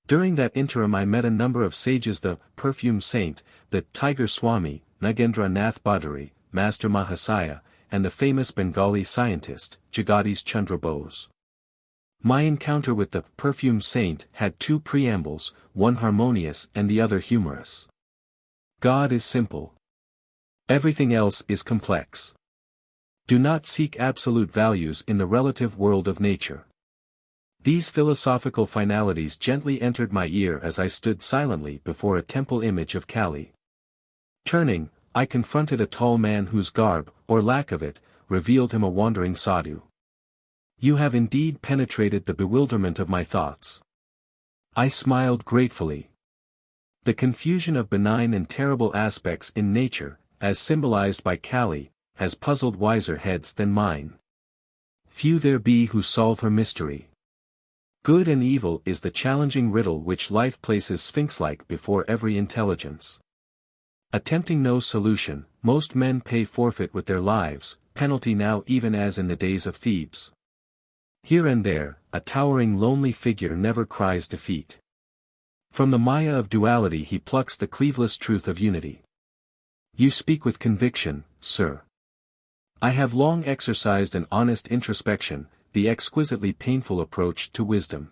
During that interim I met a number of sages, the Perfume Saint, the Tiger Swami, Nagendra Nath Bhaduri, Master Mahasaya, and the famous Bengali scientist, Jagadish Chandra Bose. My encounter with the Perfume Saint had 2 preambles, one harmonious and the other humorous. God is simple. Everything else is complex. Do not seek absolute values in the relative world of nature. These philosophical finalities gently entered my ear as I stood silently before a temple image of Kali. Turning, I confronted a tall man whose garb, or lack of it, revealed him a wandering sadhu. You have indeed penetrated the bewilderment of my thoughts. I smiled gratefully. The confusion of benign and terrible aspects in nature, as symbolized by Kali, has puzzled wiser heads than mine. Few there be who solve her mystery. Good and evil is the challenging riddle which life places sphinx-like before every intelligence. Attempting no solution, most men pay forfeit with their lives, penalty now even as in the days of Thebes. Here and there, a towering lonely figure never cries defeat. From the maya of duality he plucks the cleaveless truth of unity. You speak with conviction, sir. I have long exercised an honest introspection, the exquisitely painful approach to wisdom.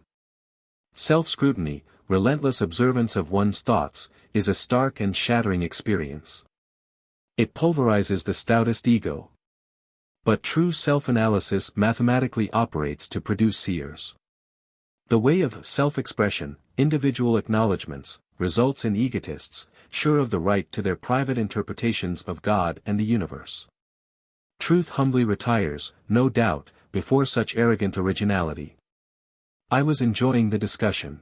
Self-scrutiny, relentless observance of one's thoughts, is a stark and shattering experience. It pulverizes the stoutest ego. But true self-analysis mathematically operates to produce seers. The way of self-expression, individual acknowledgments, results in egotists, sure of the right to their private interpretations of God and the universe. Truth humbly retires, no doubt, before such arrogant originality. I was enjoying the discussion.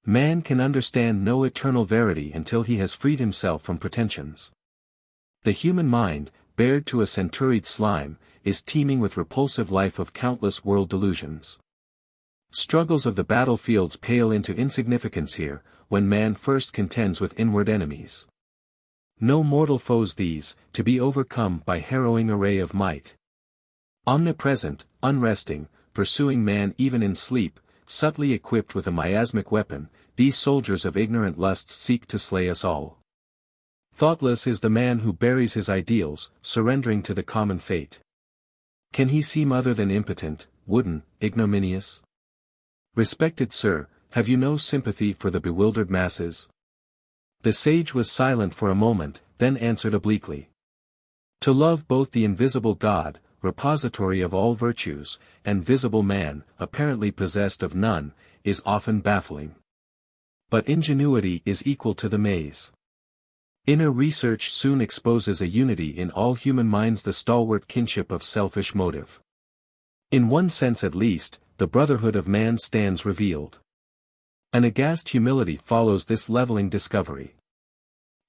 Man can understand no eternal verity until he has freed himself from pretensions. The human mind, bared to a centuried slime, is teeming with repulsive life of countless world delusions. Struggles of the battlefields pale into insignificance here, when man first contends with inward enemies. No mortal foes these, to be overcome by harrowing array of might. Omnipresent, unresting, pursuing man even in sleep, subtly equipped with a miasmic weapon, these soldiers of ignorant lusts seek to slay us all. Thoughtless is the man who buries his ideals, surrendering to the common fate. Can he seem other than impotent, wooden, ignominious? Respected sir, have you no sympathy for the bewildered masses? The sage was silent for a moment, then answered obliquely. To love both the invisible God, repository of all virtues, and visible man, apparently possessed of none, is often baffling. But ingenuity is equal to the maze. Inner research soon exposes a unity in all human minds, the stalwart kinship of selfish motive. In one sense at least, the brotherhood of man stands revealed. An aghast humility follows this leveling discovery.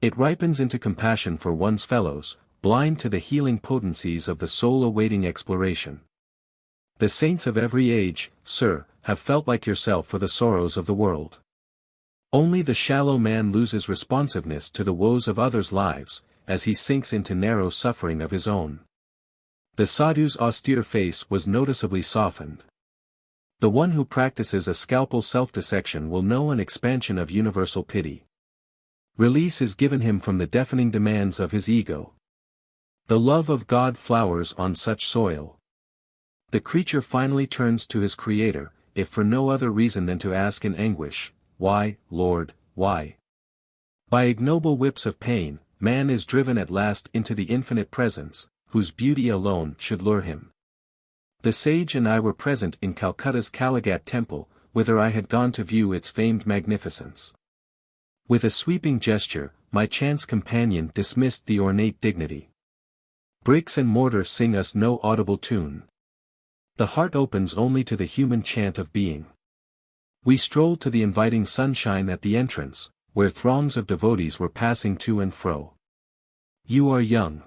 It ripens into compassion for one's fellows, blind to the healing potencies of the soul awaiting exploration. The saints of every age, sir, have felt like yourself for the sorrows of the world. Only the shallow man loses responsiveness to the woes of others' lives, as he sinks into narrow suffering of his own. The sadhu's austere face was noticeably softened. The one who practices a scalpel self-dissection will know an expansion of universal pity. Release is given him from the deafening demands of his ego. The love of God flowers on such soil. The creature finally turns to his Creator, if for no other reason than to ask in anguish, "Why, Lord, why?" By ignoble whips of pain, man is driven at last into the infinite presence, whose beauty alone should lure him. The sage and I were present in Calcutta's Kaligat temple, whither I had gone to view its famed magnificence. With a sweeping gesture, my chance companion dismissed the ornate dignity. Bricks and mortar sing us no audible tune. The heart opens only to the human chant of being. We strolled to the inviting sunshine at the entrance, where throngs of devotees were passing to and fro. You are young.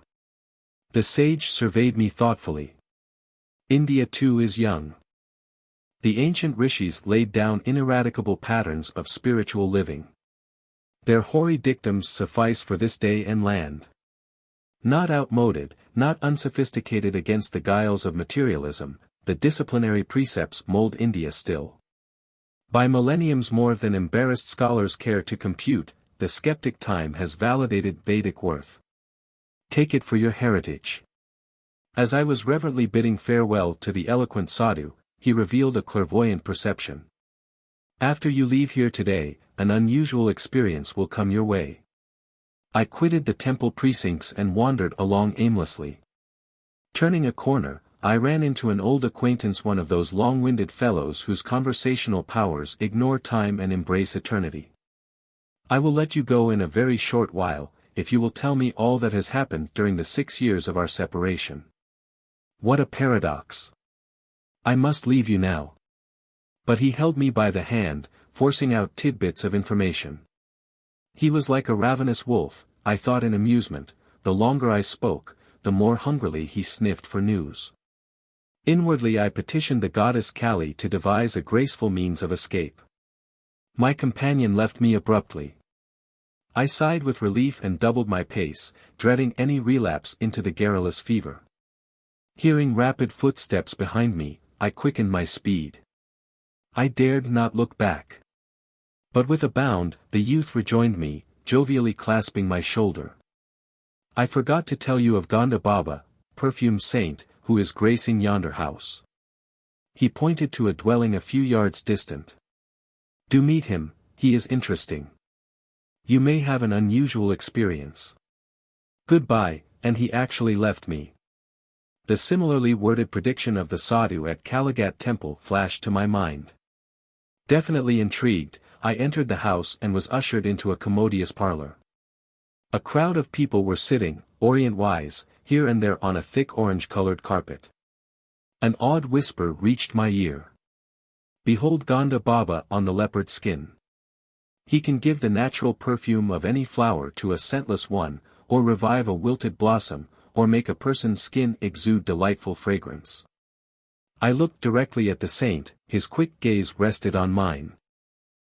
The sage surveyed me thoughtfully. India too is young. The ancient rishis laid down ineradicable patterns of spiritual living. Their hoary dictums suffice for this day and land. Not outmoded, not unsophisticated against the guiles of materialism, the disciplinary precepts mold India still. By millenniums more than embarrassed scholars care to compute, the skeptic time has validated Vedic worth. Take it for your heritage. As I was reverently bidding farewell to the eloquent sadhu, he revealed a clairvoyant perception. After you leave here today, an unusual experience will come your way. I quitted the temple precincts and wandered along aimlessly. Turning a corner, I ran into an old acquaintance, one of those long-winded fellows whose conversational powers ignore time and embrace eternity. I will let you go in a very short while, if you will tell me all that has happened during the 6 years of our separation. What a paradox! I must leave you now. But he held me by the hand, forcing out tidbits of information. He was like a ravenous wolf, I thought in amusement. The longer I spoke, the more hungrily he sniffed for news. Inwardly I petitioned the goddess Kali to devise a graceful means of escape. My companion left me abruptly. I sighed with relief and doubled my pace, dreading any relapse into the garrulous fever. Hearing rapid footsteps behind me, I quickened my speed. I dared not look back. But with a bound, the youth rejoined me, jovially clasping my shoulder. I forgot to tell you of Gonda Baba, perfume saint, who is gracing yonder house. He pointed to a dwelling a few yards distant. Do meet him, he is interesting. You may have an unusual experience. Goodbye, and he actually left me. The similarly worded prediction of the sadhu at Kaligat temple flashed to my mind. Definitely intrigued, I entered the house and was ushered into a commodious parlor. A crowd of people were sitting, Orient-wise, here and there on a thick orange-colored carpet. An odd whisper reached my ear. Behold Gonda Baba on the leopard skin. He can give the natural perfume of any flower to a scentless one, or revive a wilted blossom, or make a person's skin exude delightful fragrance. I looked directly at the saint, his quick gaze rested on mine.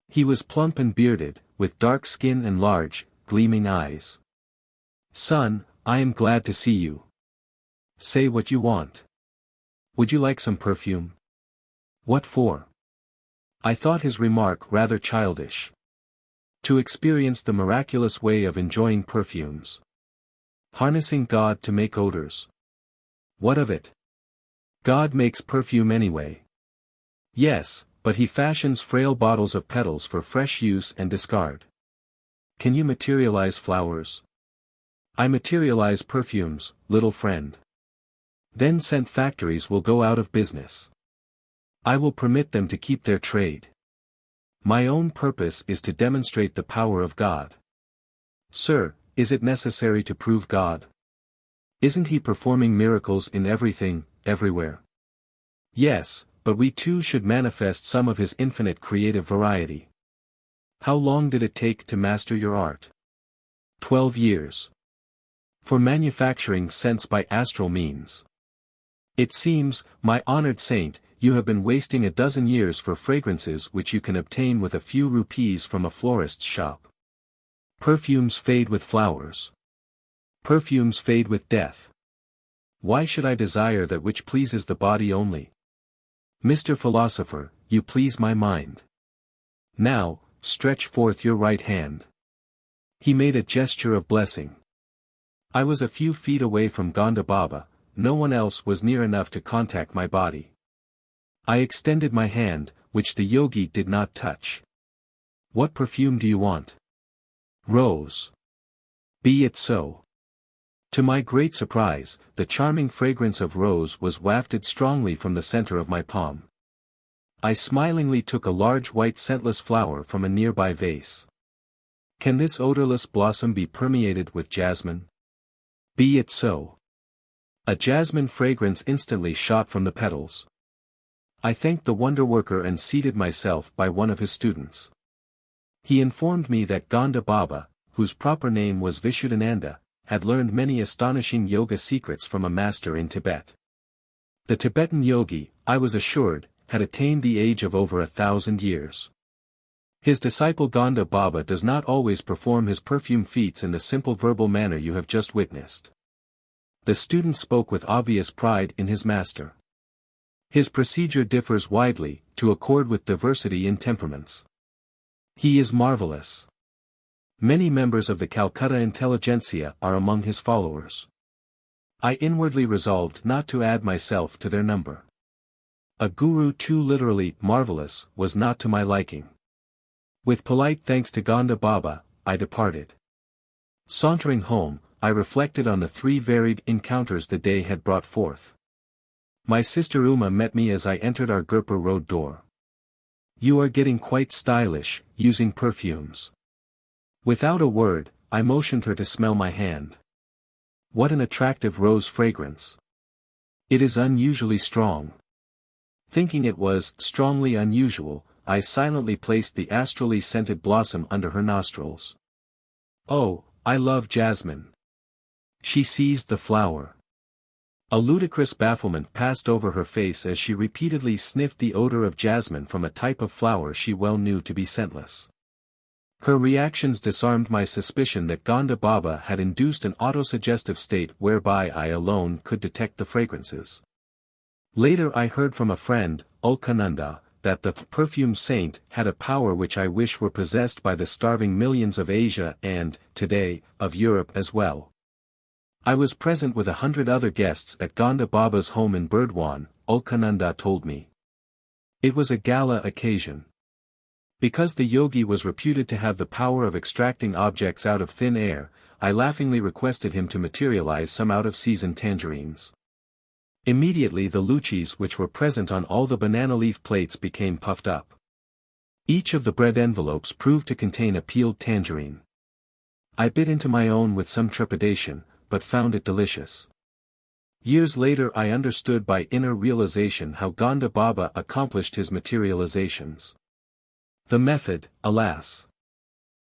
He was plump and bearded, with dark skin and large, gleaming eyes. Son, I am glad to see you. Say what you want. Would you like some perfume? What for? I thought his remark rather childish. To experience the miraculous way of enjoying perfumes. Harnessing God to make odors. What of it? God makes perfume anyway. Yes, but he fashions frail bottles of petals for fresh use and discard. Can you materialize flowers? I materialize perfumes, little friend. Then scent factories will go out of business. I will permit them to keep their trade. My own purpose is to demonstrate the power of God. Sir, is it necessary to prove God? Isn't he performing miracles in everything, everywhere? Yes, but we too should manifest some of his infinite creative variety. How long did it take to master your art? 12 years. For manufacturing scents by astral means. It seems, my honored saint, you have been wasting a dozen years for fragrances which you can obtain with a few rupees from a florist's shop. Perfumes fade with flowers. Perfumes fade with death. Why should I desire that which pleases the body only? Mr. Philosopher, you please my mind. Now, stretch forth your right hand. He made a gesture of blessing. I was a few feet away from Gonda Baba, no one else was near enough to contact my body. I extended my hand, which the yogi did not touch. What perfume do you want? Rose. Be it so. To my great surprise, the charming fragrance of rose was wafted strongly from the center of my palm. I smilingly took a large white scentless flower from a nearby vase. Can this odorless blossom be permeated with jasmine? Be it so. A jasmine fragrance instantly shot from the petals. I thanked the wonder worker and seated myself by one of his students. He informed me that Gonda Baba, whose proper name was Vishuddhananda, had learned many astonishing yoga secrets from a master in Tibet. The Tibetan yogi, I was assured, had attained the age of over 1,000 years. His disciple Gonda Baba does not always perform his perfume feats in the simple verbal manner you have just witnessed. The student spoke with obvious pride in his master. His procedure differs widely, to accord with diversity in temperaments. He is marvelous. Many members of the Calcutta intelligentsia are among his followers. I inwardly resolved not to add myself to their number. A guru too literally marvelous was not to my liking. With polite thanks to Gonda Baba, I departed. Sauntering home, I reflected on the 3 varied encounters the day had brought forth. My sister Uma met me as I entered our Gurpur road door. "You are getting quite stylish, using perfumes." Without a word, I motioned her to smell my hand. What an attractive rose fragrance. It is unusually strong. Thinking it was strongly unusual, I silently placed the astrally scented blossom under her nostrils. "Oh, I love jasmine." She seized the flower. A ludicrous bafflement passed over her face as she repeatedly sniffed the odor of jasmine from a type of flower she well knew to be scentless. Her reactions disarmed my suspicion that Gonda Baba had induced an autosuggestive state whereby I alone could detect the fragrances. Later I heard from a friend, Alkananda, that the perfume saint had a power which I wish were possessed by the starving millions of Asia and, today, of Europe as well. I was present with 100 other guests at Gonda Baba's home in Burdwan, Alkananda told me. It was a gala occasion. Because the yogi was reputed to have the power of extracting objects out of thin air, I laughingly requested him to materialize some out-of-season tangerines. Immediately the luchis which were present on all the banana leaf plates became puffed up. Each of the bread envelopes proved to contain a peeled tangerine. I bit into my own with some trepidation, but found it delicious. Years later I understood by inner realization how Gonda Baba accomplished his materializations. The method, alas,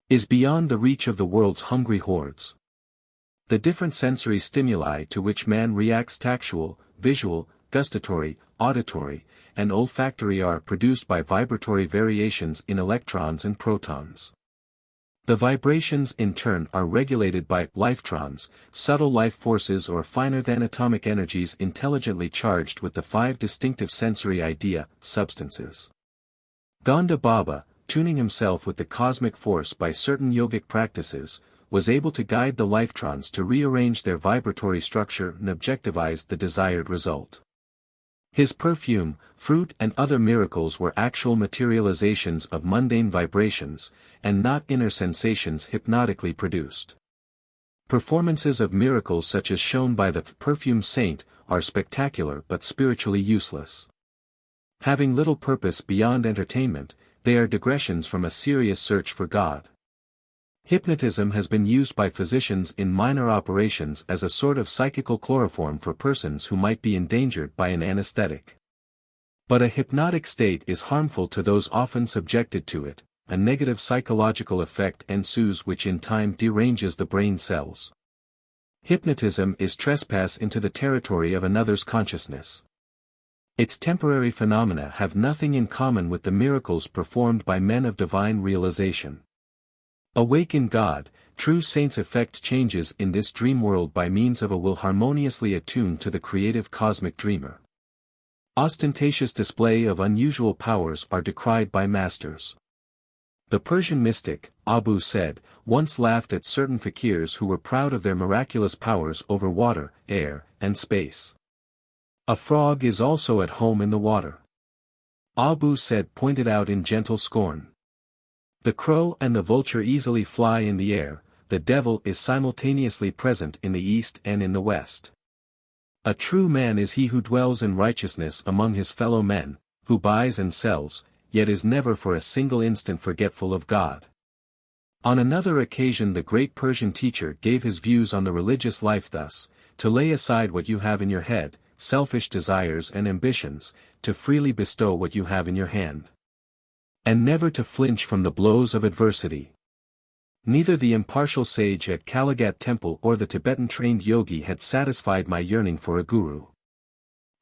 is beyond the reach of the world's hungry hordes. The different sensory stimuli to which man reacts tactual, visual, gustatory, auditory, and olfactory are produced by vibratory variations in electrons and protons. The vibrations in turn are regulated by lifetrons, subtle life forces or finer than atomic energies intelligently charged with the 5 distinctive sensory idea, substances. Gonda Baba, tuning himself with the cosmic force by certain yogic practices, was able to guide the lifetrons to rearrange their vibratory structure and objectivize the desired result. His perfume, fruit and other miracles were actual materializations of mundane vibrations, and not inner sensations hypnotically produced. Performances of miracles such as shown by the perfume saint, are spectacular but spiritually useless. Having little purpose beyond entertainment, they are digressions from a serious search for God. Hypnotism has been used by physicians in minor operations as a sort of psychical chloroform for persons who might be endangered by an anesthetic. But a hypnotic state is harmful to those often subjected to it, a negative psychological effect ensues which in time deranges the brain cells. Hypnotism is trespass into the territory of another's consciousness. Its temporary phenomena have nothing in common with the miracles performed by men of divine realization. Awake in God, true saints effect changes in this dream world by means of a will harmoniously attuned to the creative cosmic dreamer. Ostentatious display of unusual powers are decried by masters. The Persian mystic, Abu said, once laughed at certain fakirs who were proud of their miraculous powers over water, air, and space. A frog is also at home in the water. Abu said pointed out in gentle scorn. The crow and the vulture easily fly in the air, the devil is simultaneously present in the east and in the west. A true man is he who dwells in righteousness among his fellow men, who buys and sells, yet is never for a single instant forgetful of God. On another occasion the great Persian teacher gave his views on the religious life thus: to lay aside what you have in your head, selfish desires and ambitions, to freely bestow what you have in your hand. and never to flinch from the blows of adversity. Neither the impartial sage at Kaligat temple or the Tibetan-trained yogi had satisfied my yearning for a guru.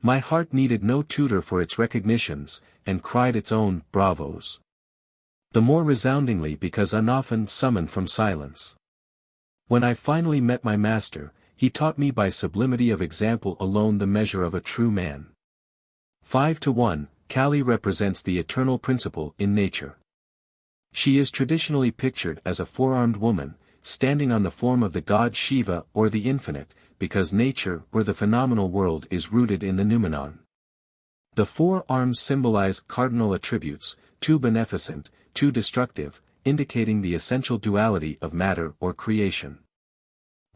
My heart needed no tutor for its recognitions, and cried its own bravos. The more resoundingly because unoften summoned from silence. When I finally met my master, he taught me by sublimity of example alone the measure of a true man. 5-1, Kali represents the eternal principle in nature. She is traditionally pictured as a four-armed woman, standing on the form of the god Shiva or the infinite, because nature or the phenomenal world is rooted in the noumenon. The four arms symbolize cardinal attributes, two beneficent, two destructive, indicating the essential duality of matter or creation.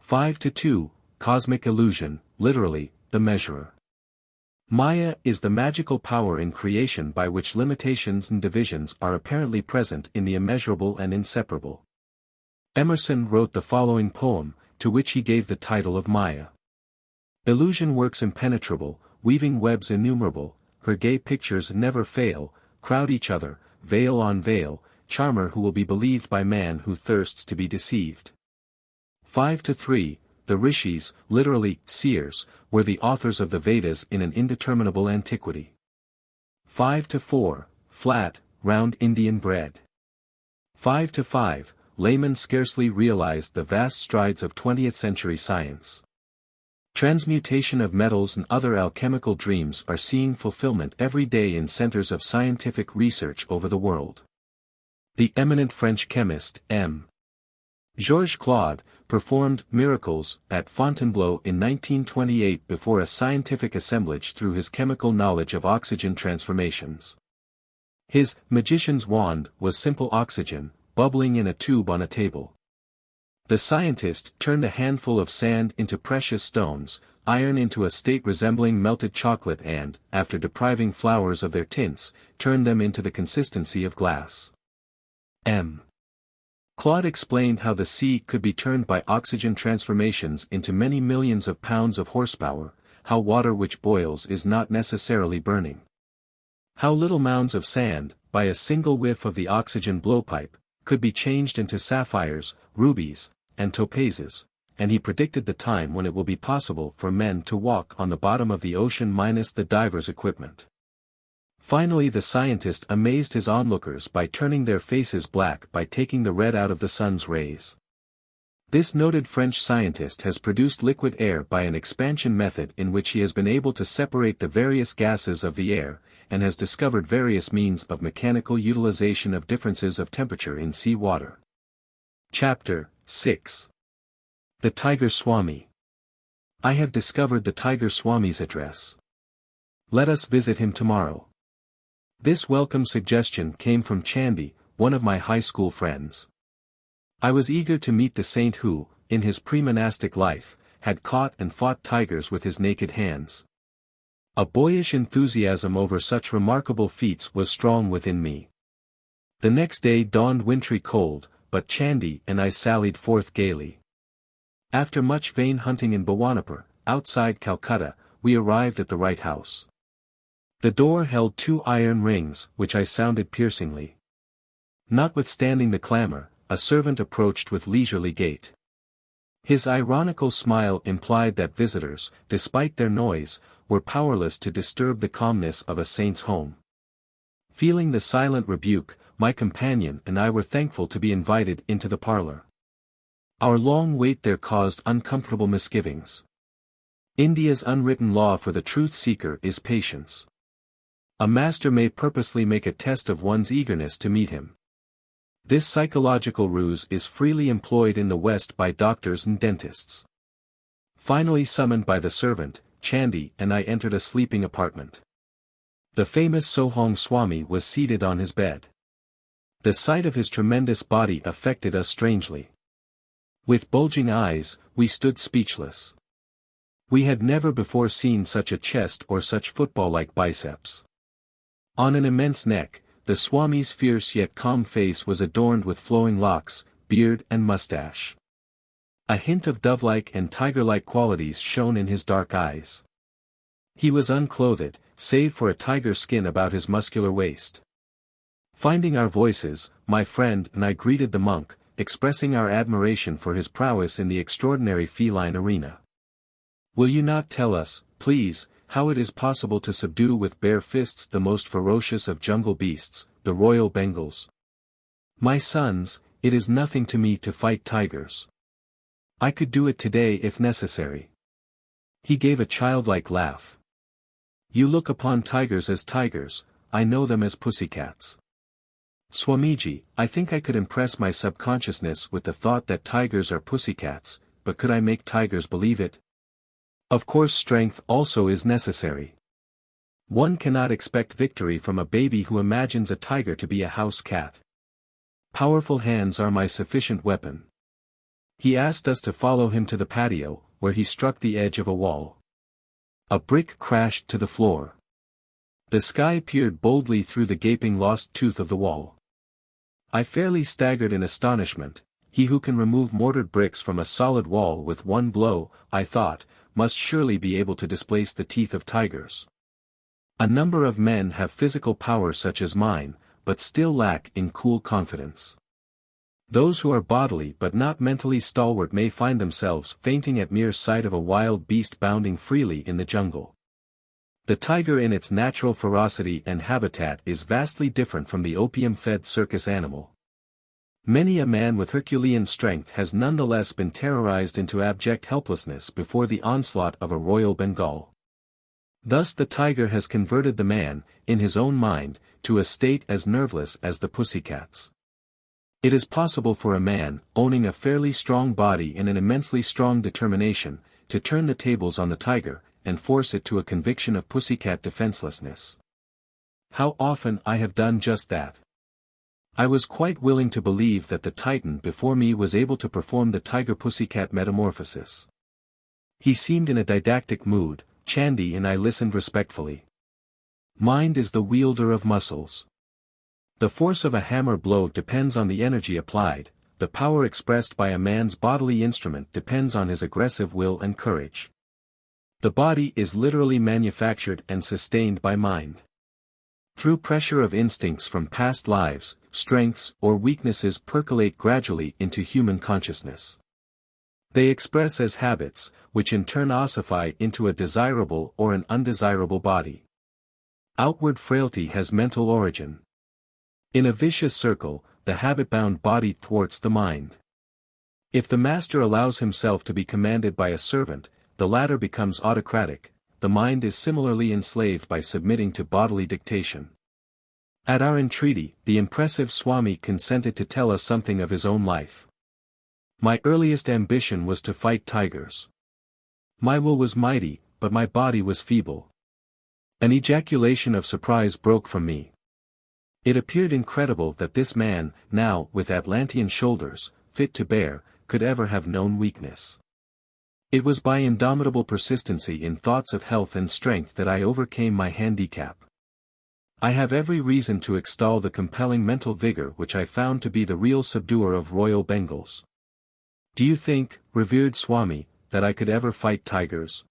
5-2, cosmic illusion, literally, the measurer. Maya is the magical power in creation by which limitations and divisions are apparently present in the immeasurable and inseparable. Emerson wrote the following poem, to which he gave the title of Maya. Illusion works impenetrable, weaving webs innumerable, her gay pictures never fail, crowd each other, veil on veil, charmer who will be believed by man who thirsts to be deceived. 5-3, the rishis, literally, seers, were the authors of the Vedas in an indeterminable antiquity. 5-4, flat, round Indian bread. 5-5, laymen scarcely realized the vast strides of 20th-century science. Transmutation of metals and other alchemical dreams are seeing fulfillment every day in centers of scientific research over the world. The eminent French chemist, M. Georges Claude, performed miracles at Fontainebleau in 1928 before a scientific assemblage through his chemical knowledge of oxygen transformations. His magician's wand was simple oxygen, bubbling in a tube on a table. The scientist turned a handful of sand into precious stones, iron into a state resembling melted chocolate and, after depriving flowers of their tints, turned them into the consistency of glass. M. Claude explained how the sea could be turned by oxygen transformations into many millions of pounds of horsepower, how water which boils is not necessarily burning. How little mounds of sand, by a single whiff of the oxygen blowpipe, could be changed into sapphires, rubies, and topazes, and he predicted the time when it will be possible for men to walk on the bottom of the ocean minus the diver's equipment. Finally the scientist amazed his onlookers by turning their faces black by taking the red out of the sun's rays. This noted French scientist has produced liquid air by an expansion method in which he has been able to separate the various gases of the air, and has discovered various means of mechanical utilization of differences of temperature in sea water. Chapter 6. The Tiger Swami. I have discovered the Tiger Swami's address. Let us visit him tomorrow. This welcome suggestion came from Chandy, one of my high school friends. I was eager to meet the saint who, in his pre-monastic life, had caught and fought tigers with his naked hands. A boyish enthusiasm over such remarkable feats was strong within me. The next day dawned wintry cold, but Chandy and I sallied forth gaily. After much vain hunting in Bhawanipur, outside Calcutta, we arrived at the right house. The door held 2 iron rings, which I sounded piercingly. Notwithstanding the clamor, a servant approached with leisurely gait. His ironical smile implied that visitors, despite their noise, were powerless to disturb the calmness of a saint's home. Feeling the silent rebuke, my companion and I were thankful to be invited into the parlor. Our long wait there caused uncomfortable misgivings. India's unwritten law for the truth seeker is patience. A master may purposely make a test of one's eagerness to meet him. This psychological ruse is freely employed in the West by doctors and dentists. Finally summoned by the servant, Chandy and I entered a sleeping apartment. The famous Sohong Swami was seated on his bed. The sight of his tremendous body affected us strangely. With bulging eyes, we stood speechless. We had never before seen such a chest or such football-like biceps. On an immense neck, the Swami's fierce yet calm face was adorned with flowing locks, beard and mustache. A hint of dove-like and tiger-like qualities shone in his dark eyes. He was unclothed, save for a tiger skin about his muscular waist. Finding our voices, my friend and I greeted the monk, expressing our admiration for his prowess in the extraordinary feline arena. Will you not tell us, please, how it is possible to subdue with bare fists the most ferocious of jungle beasts, the royal Bengals? My sons, it is nothing to me to fight tigers. I could do it today if necessary. He gave a childlike laugh. You look upon tigers as tigers, I know them as pussycats. Swamiji, I think I could impress my subconsciousness with the thought that tigers are pussycats, but could I make tigers believe it? Of course strength also is necessary. One cannot expect victory from a baby who imagines a tiger to be a house cat. Powerful hands are my sufficient weapon. He asked us to follow him to the patio, where he struck the edge of a wall. A brick crashed to the floor. The sky peered boldly through the gaping lost tooth of the wall. I fairly staggered in astonishment. He who can remove mortared bricks from a solid wall with one blow, I thought, must surely be able to displace the teeth of tigers. A number of men have physical power such as mine, but still lack in cool confidence. Those who are bodily but not mentally stalwart may find themselves fainting at mere sight of a wild beast bounding freely in the jungle. The tiger in its natural ferocity and habitat is vastly different from the opium-fed circus animal. Many a man with Herculean strength has nonetheless been terrorized into abject helplessness before the onslaught of a royal Bengal. Thus the tiger has converted the man, in his own mind, to a state as nerveless as the pussycats. It is possible for a man, owning a fairly strong body and an immensely strong determination, to turn the tables on the tiger, and force it to a conviction of pussycat defenselessness. How often I have done just that. I was quite willing to believe that the titan before me was able to perform the tiger-pussycat metamorphosis. He seemed in a didactic mood, Chandi and I listened respectfully. Mind is the wielder of muscles. The force of a hammer blow depends on the energy applied, the power expressed by a man's bodily instrument depends on his aggressive will and courage. The body is literally manufactured and sustained by mind. Through pressure of instincts from past lives, strengths or weaknesses percolate gradually into human consciousness. They express as habits, which in turn ossify into a desirable or an undesirable body. Outward frailty has mental origin. In a vicious circle, the habit-bound body thwarts the mind. If the master allows himself to be commanded by a servant, the latter becomes autocratic. The mind is similarly enslaved by submitting to bodily dictation. At our entreaty, the impressive Swami consented to tell us something of his own life. My earliest ambition was to fight tigers. My will was mighty, but my body was feeble. An ejaculation of surprise broke from me. It appeared incredible that this man, now with Atlantean shoulders, fit to bear, could ever have known weakness. It was by indomitable persistency in thoughts of health and strength that I overcame my handicap. I have every reason to extol the compelling mental vigor which I found to be the real subduer of royal Bengals. Do you think, revered Swami, that I could ever fight tigers?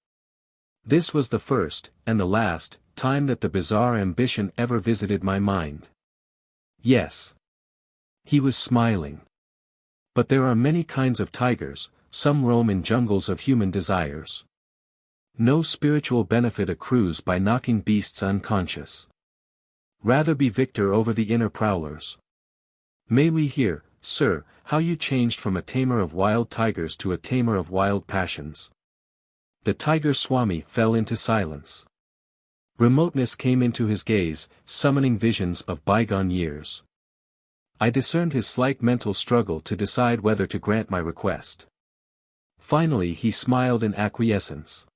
This was the first, and the last, time that the bizarre ambition ever visited my mind. Yes. He was smiling. But there are many kinds of tigers, some roam in jungles of human desires. No spiritual benefit accrues by knocking beasts unconscious. Rather be victor over the inner prowlers. May we hear, sir, how you changed from a tamer of wild tigers to a tamer of wild passions? The tiger Swami fell into silence. Remoteness came into his gaze, summoning visions of bygone years. I discerned his slight mental struggle to decide whether to grant my request. Finally he smiled in acquiescence.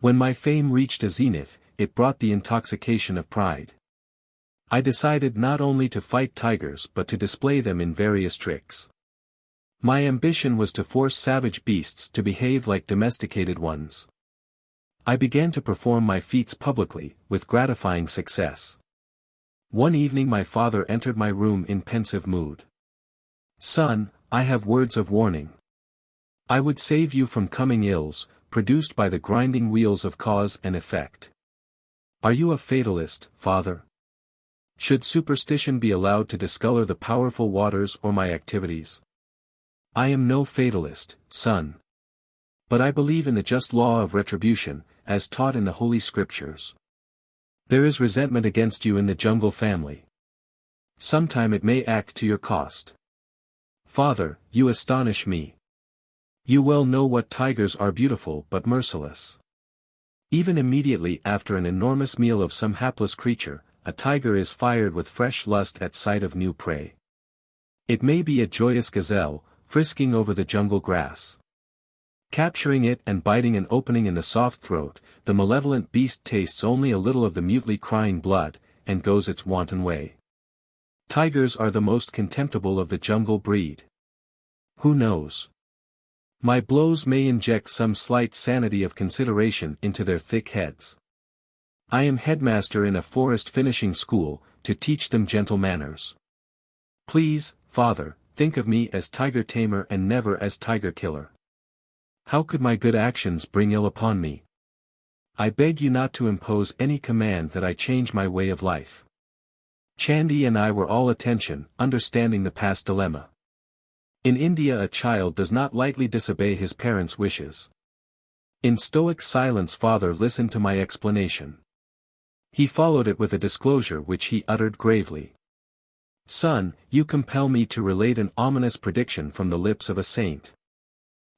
When my fame reached a zenith, it brought the intoxication of pride. I decided not only to fight tigers but to display them in various tricks. My ambition was to force savage beasts to behave like domesticated ones. I began to perform my feats publicly, with gratifying success. One evening my father entered my room in pensive mood. Son, I have words of warning. I would save you from coming ills, produced by the grinding wheels of cause and effect. Are you a fatalist, father? Should superstition be allowed to discolor the powerful waters or my activities? I am no fatalist, son. But I believe in the just law of retribution, as taught in the Holy Scriptures. There is resentment against you in the jungle family. Sometime it may act to your cost. Father, you astonish me. You well know what tigers are, beautiful but merciless. Even immediately after an enormous meal of some hapless creature, a tiger is fired with fresh lust at sight of new prey. It may be a joyous gazelle, frisking over the jungle grass. Capturing it and biting an opening in the soft throat, the malevolent beast tastes only a little of the mutely crying blood, and goes its wanton way. Tigers are the most contemptible of the jungle breed. Who knows? My blows may inject some slight sanity of consideration into their thick heads. I am headmaster in a forest finishing school, to teach them gentle manners. Please, Father, think of me as tiger tamer and never as tiger killer. How could my good actions bring ill upon me? I beg you not to impose any command that I change my way of life. Chandy and I were all attention, understanding the past dilemma. In India a child does not lightly disobey his parents' wishes. In stoic silence father listened to my explanation. He followed it with a disclosure which he uttered gravely. Son, you compel me to relate an ominous prediction from the lips of a saint.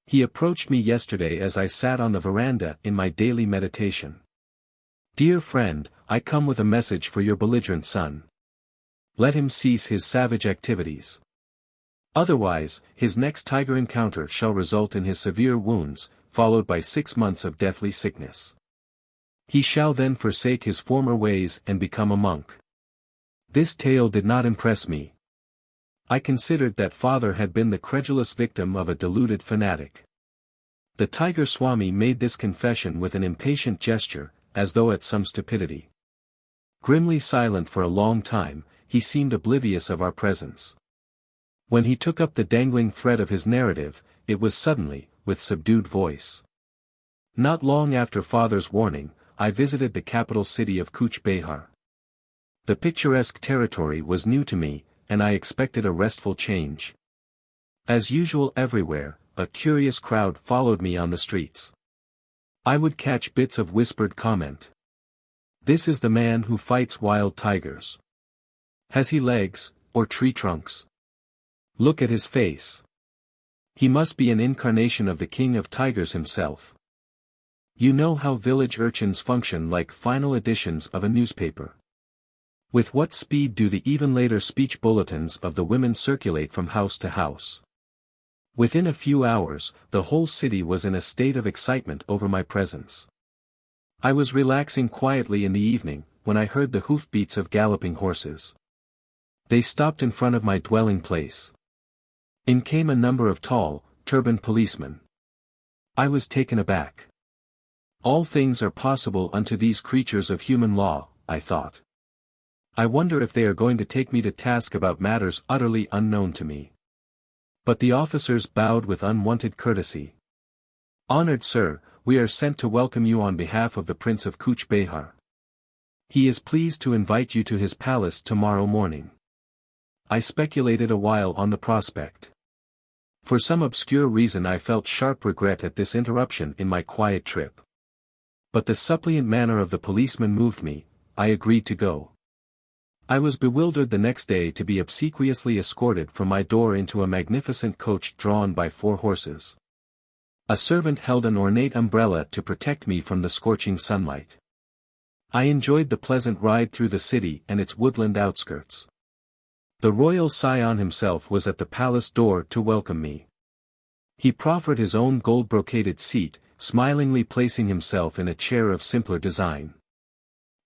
He approached me yesterday as I sat on the veranda in my daily meditation. Dear friend, I come with a message for your belligerent son. Let him cease his savage activities. Otherwise, his next tiger encounter shall result in his severe wounds, followed by 6 months of deathly sickness. He shall then forsake his former ways and become a monk. This tale did not impress me. I considered that father had been the credulous victim of a deluded fanatic. The Tiger Swami made this confession with an impatient gesture, as though at some stupidity. Grimly silent for a long time, he seemed oblivious of our presence. When he took up the dangling thread of his narrative, it was suddenly, with subdued voice. Not long after father's warning, I visited the capital city of Cooch Behar. The picturesque territory was new to me, and I expected a restful change. As usual everywhere, a curious crowd followed me on the streets. I would catch bits of whispered comment. This is the man who fights wild tigers. Has he legs, or tree trunks? Look at his face. He must be an incarnation of the king of tigers himself. You know how village urchins function like final editions of a newspaper. With what speed do the even later speech bulletins of the women circulate from house to house? Within a few hours, the whole city was in a state of excitement over my presence. I was relaxing quietly in the evening, when I heard the hoofbeats of galloping horses. They stopped in front of my dwelling place. In came a number of tall, turbaned policemen. I was taken aback. All things are possible unto these creatures of human law, I thought. I wonder if they are going to take me to task about matters utterly unknown to me. But the officers bowed with unwonted courtesy. Honored sir, we are sent to welcome you on behalf of the Prince of Cooch Behar. He is pleased to invite you to his palace tomorrow morning. I speculated a while on the prospect. For some obscure reason I felt sharp regret at this interruption in my quiet trip. But the suppliant manner of the policeman moved me. I agreed to go. I was bewildered the next day to be obsequiously escorted from my door into a magnificent coach drawn by 4 horses. A servant held an ornate umbrella to protect me from the scorching sunlight. I enjoyed the pleasant ride through the city and its woodland outskirts. The royal scion himself was at the palace door to welcome me. He proffered his own gold-brocaded seat, smilingly placing himself in a chair of simpler design.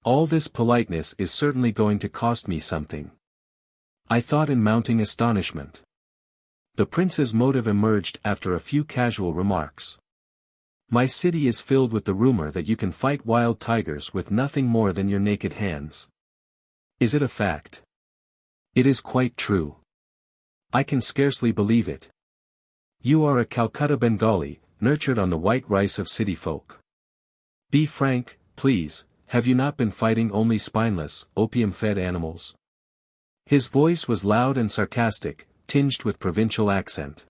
All this politeness is certainly going to cost me something. I thought in mounting astonishment. The prince's motive emerged after a few casual remarks. My city is filled with the rumor that you can fight wild tigers with nothing more than your naked hands. Is it a fact? It is quite true. I can scarcely believe it. You are a Calcutta Bengali, nurtured on the white rice of city folk. Be frank, please. Have you not been fighting only spineless, opium-fed animals? His voice was loud and sarcastic, tinged with provincial accent.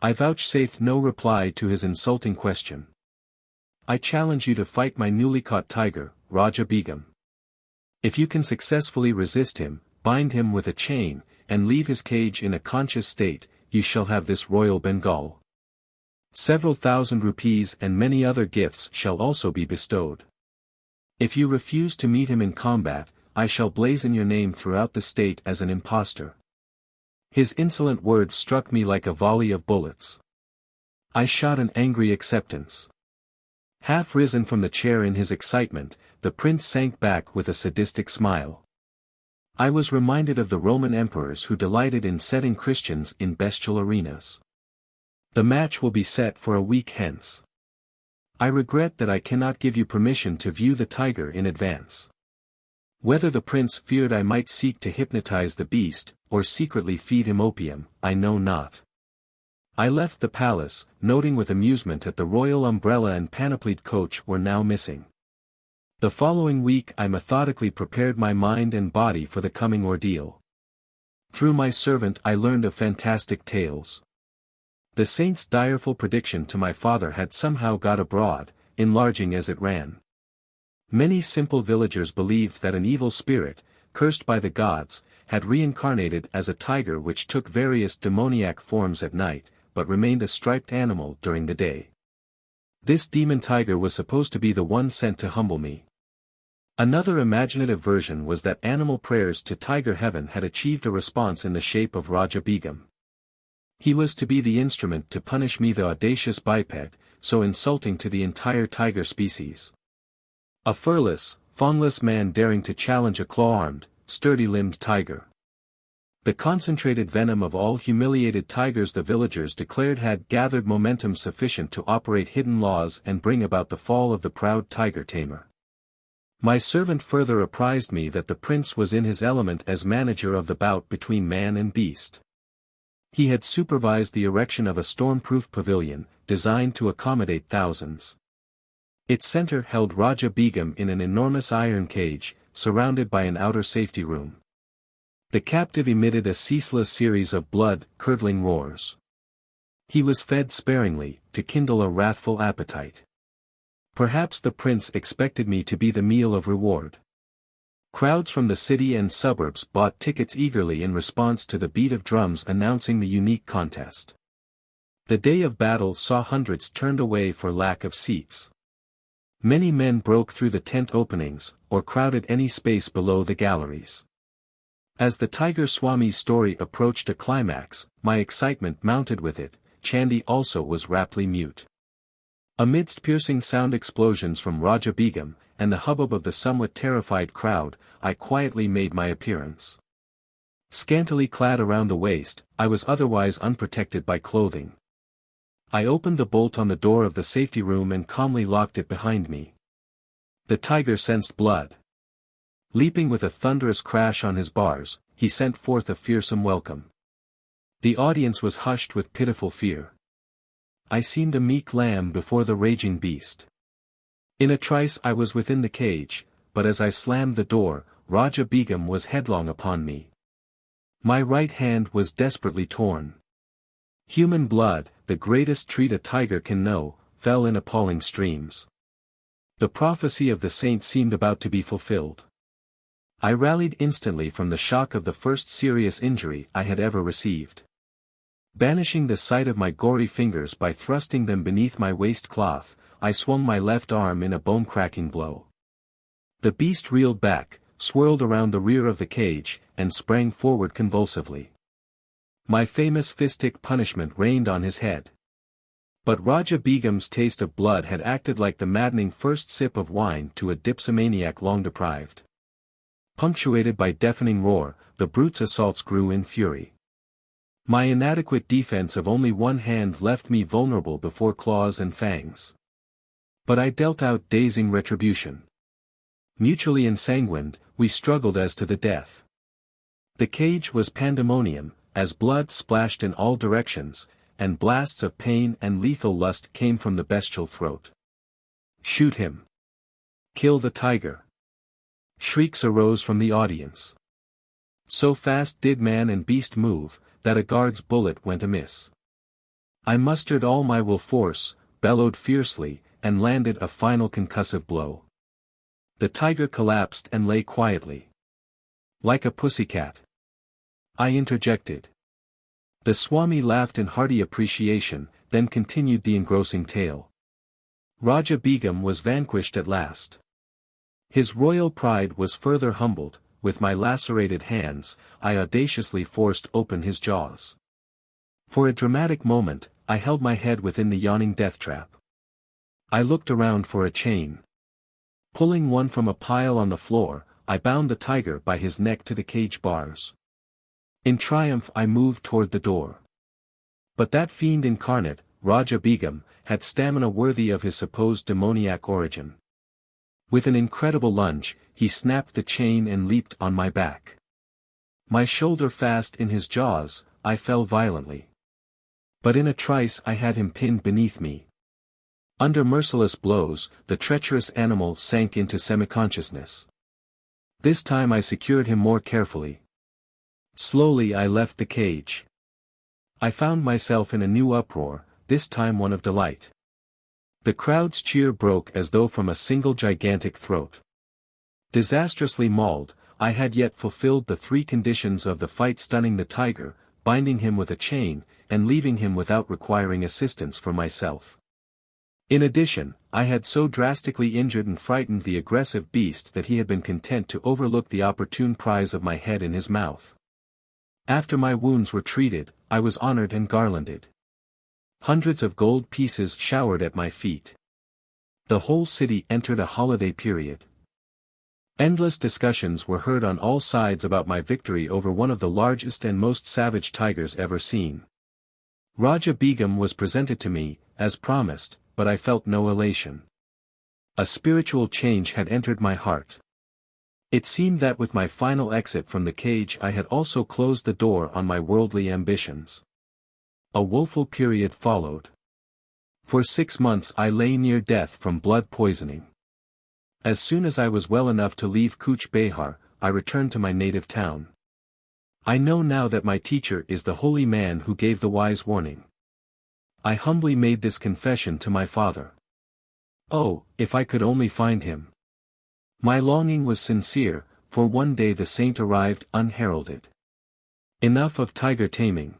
I vouchsafed no reply to his insulting question. I challenge you to fight my newly caught tiger, Raja Begum. If you can successfully resist him, bind him with a chain, and leave his cage in a conscious state, you shall have this royal Bengal. Several thousand rupees and many other gifts shall also be bestowed. If you refuse to meet him in combat, I shall blazon your name throughout the state as an impostor. His insolent words struck me like a volley of bullets. I shot an angry acceptance. Half risen from the chair in his excitement, the prince sank back with a sadistic smile. I was reminded of the Roman emperors who delighted in setting Christians in bestial arenas. The match will be set for a week hence. I regret that I cannot give you permission to view the tiger in advance. Whether the prince feared I might seek to hypnotize the beast, or secretly feed him opium, I know not. I left the palace, noting with amusement that the royal umbrella and panoplied coach were now missing. The following week I methodically prepared my mind and body for the coming ordeal. Through my servant I learned of fantastic tales. The saint's direful prediction to my father had somehow got abroad, enlarging as it ran. Many simple villagers believed that an evil spirit, cursed by the gods, had reincarnated as a tiger which took various demoniac forms at night, but remained a striped animal during the day. This demon tiger was supposed to be the one sent to humble me. Another imaginative version was that animal prayers to Tiger Heaven had achieved a response in the shape of Raja Begum. He was to be the instrument to punish me, the audacious biped, so insulting to the entire tiger species. A furless, fawnless man daring to challenge a claw-armed, sturdy-limbed tiger. The concentrated venom of all humiliated tigers the villagers declared had gathered momentum sufficient to operate hidden laws and bring about the fall of the proud tiger tamer. My servant further apprised me that the prince was in his element as manager of the bout between man and beast. He had supervised the erection of a storm-proof pavilion, designed to accommodate thousands. Its center held Raja Begum in an enormous iron cage, surrounded by an outer safety room. The captive emitted a ceaseless series of blood-curdling roars. He was fed sparingly, to kindle a wrathful appetite. Perhaps the prince expected me to be the meal of reward. Crowds from the city and suburbs bought tickets eagerly in response to the beat of drums announcing the unique contest. The day of battle saw hundreds turned away for lack of seats. Many men broke through the tent openings, or crowded any space below the galleries. As the Tiger Swami's story approached a climax, my excitement mounted with it. Chandy also was raptly mute. Amidst piercing sound explosions from Raja Begum, and the hubbub of the somewhat terrified crowd, I quietly made my appearance. Scantily clad around the waist, I was otherwise unprotected by clothing. I opened the bolt on the door of the safety room and calmly locked it behind me. The tiger sensed blood. Leaping with a thunderous crash on his bars, he sent forth a fearsome welcome. The audience was hushed with pitiful fear. I seemed a meek lamb before the raging beast. In a trice I was within the cage, but as I slammed the door, Raja Begum was headlong upon me. My right hand was desperately torn. Human blood, the greatest treat a tiger can know, fell in appalling streams. The prophecy of the saint seemed about to be fulfilled. I rallied instantly from the shock of the first serious injury I had ever received. Banishing the sight of my gory fingers by thrusting them beneath my waistcloth, I swung my left arm in a bone-cracking blow. The beast reeled back, swirled around the rear of the cage, and sprang forward convulsively. My famous fistic punishment rained on his head. But Raja Begum's taste of blood had acted like the maddening first sip of wine to a dipsomaniac long deprived. Punctuated by deafening roar, the brute's assaults grew in fury. My inadequate defense of only one hand left me vulnerable before claws and fangs. But I dealt out dazing retribution. Mutually ensanguined, we struggled as to the death. The cage was pandemonium, as blood splashed in all directions, and blasts of pain and lethal lust came from the bestial throat. Shoot him! Kill the tiger! Shrieks arose from the audience. So fast did man and beast move, that a guard's bullet went amiss. I mustered all my will force, bellowed fiercely, and landed a final concussive blow. The tiger collapsed and lay quietly. Like a pussycat. I interjected. The Swami laughed in hearty appreciation, then continued the engrossing tale. Raja Begum was vanquished at last. His royal pride was further humbled. With my lacerated hands, I audaciously forced open his jaws. For a dramatic moment, I held my head within the yawning death trap. I looked around for a chain. Pulling one from a pile on the floor, I bound the tiger by his neck to the cage bars. In triumph I moved toward the door. But that fiend incarnate, Raja Begum, had stamina worthy of his supposed demoniac origin. With an incredible lunge, he snapped the chain and leaped on my back. My shoulder fast in his jaws, I fell violently. But in a trice I had him pinned beneath me. Under merciless blows, the treacherous animal sank into semi-consciousness. This time I secured him more carefully. Slowly I left the cage. I found myself in a new uproar, this time one of delight. The crowd's cheer broke as though from a single gigantic throat. Disastrously mauled, I had yet fulfilled the three conditions of the fight: stunning the tiger, binding him with a chain, and leaving him without requiring assistance for myself. In addition, I had so drastically injured and frightened the aggressive beast that he had been content to overlook the opportune prize of my head in his mouth. After my wounds were treated, I was honored and garlanded. Hundreds of gold pieces showered at my feet. The whole city entered a holiday period. Endless discussions were heard on all sides about my victory over one of the largest and most savage tigers ever seen. Raja Begum was presented to me, as promised, but I felt no elation. A spiritual change had entered my heart. It seemed that with my final exit from the cage I had also closed the door on my worldly ambitions. A woeful period followed. For 6 months I lay near death from blood poisoning. As soon as I was well enough to leave Cooch Behar, I returned to my native town. I know now that my teacher is the holy man who gave the wise warning. I humbly made this confession to my father. Oh, if I could only find him! My longing was sincere, for one day the saint arrived unheralded. Enough of tiger taming.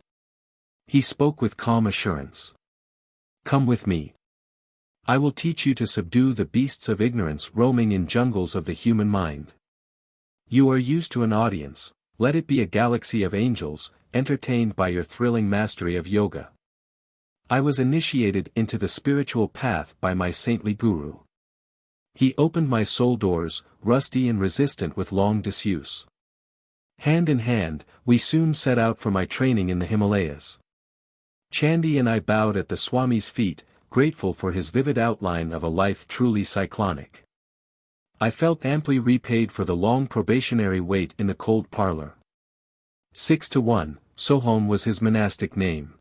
He spoke with calm assurance. Come with me. I will teach you to subdue the beasts of ignorance roaming in jungles of the human mind. You are used to an audience, let it be a galaxy of angels, entertained by your thrilling mastery of yoga. I was initiated into the spiritual path by my saintly guru. He opened my soul doors, rusty and resistant with long disuse. Hand in hand, we soon set out for my training in the Himalayas. Chandi and I bowed at the Swami's feet, grateful for his vivid outline of a life truly cyclonic. I felt amply repaid for the long probationary wait in the cold parlor. 6-1, Sohom was his monastic name.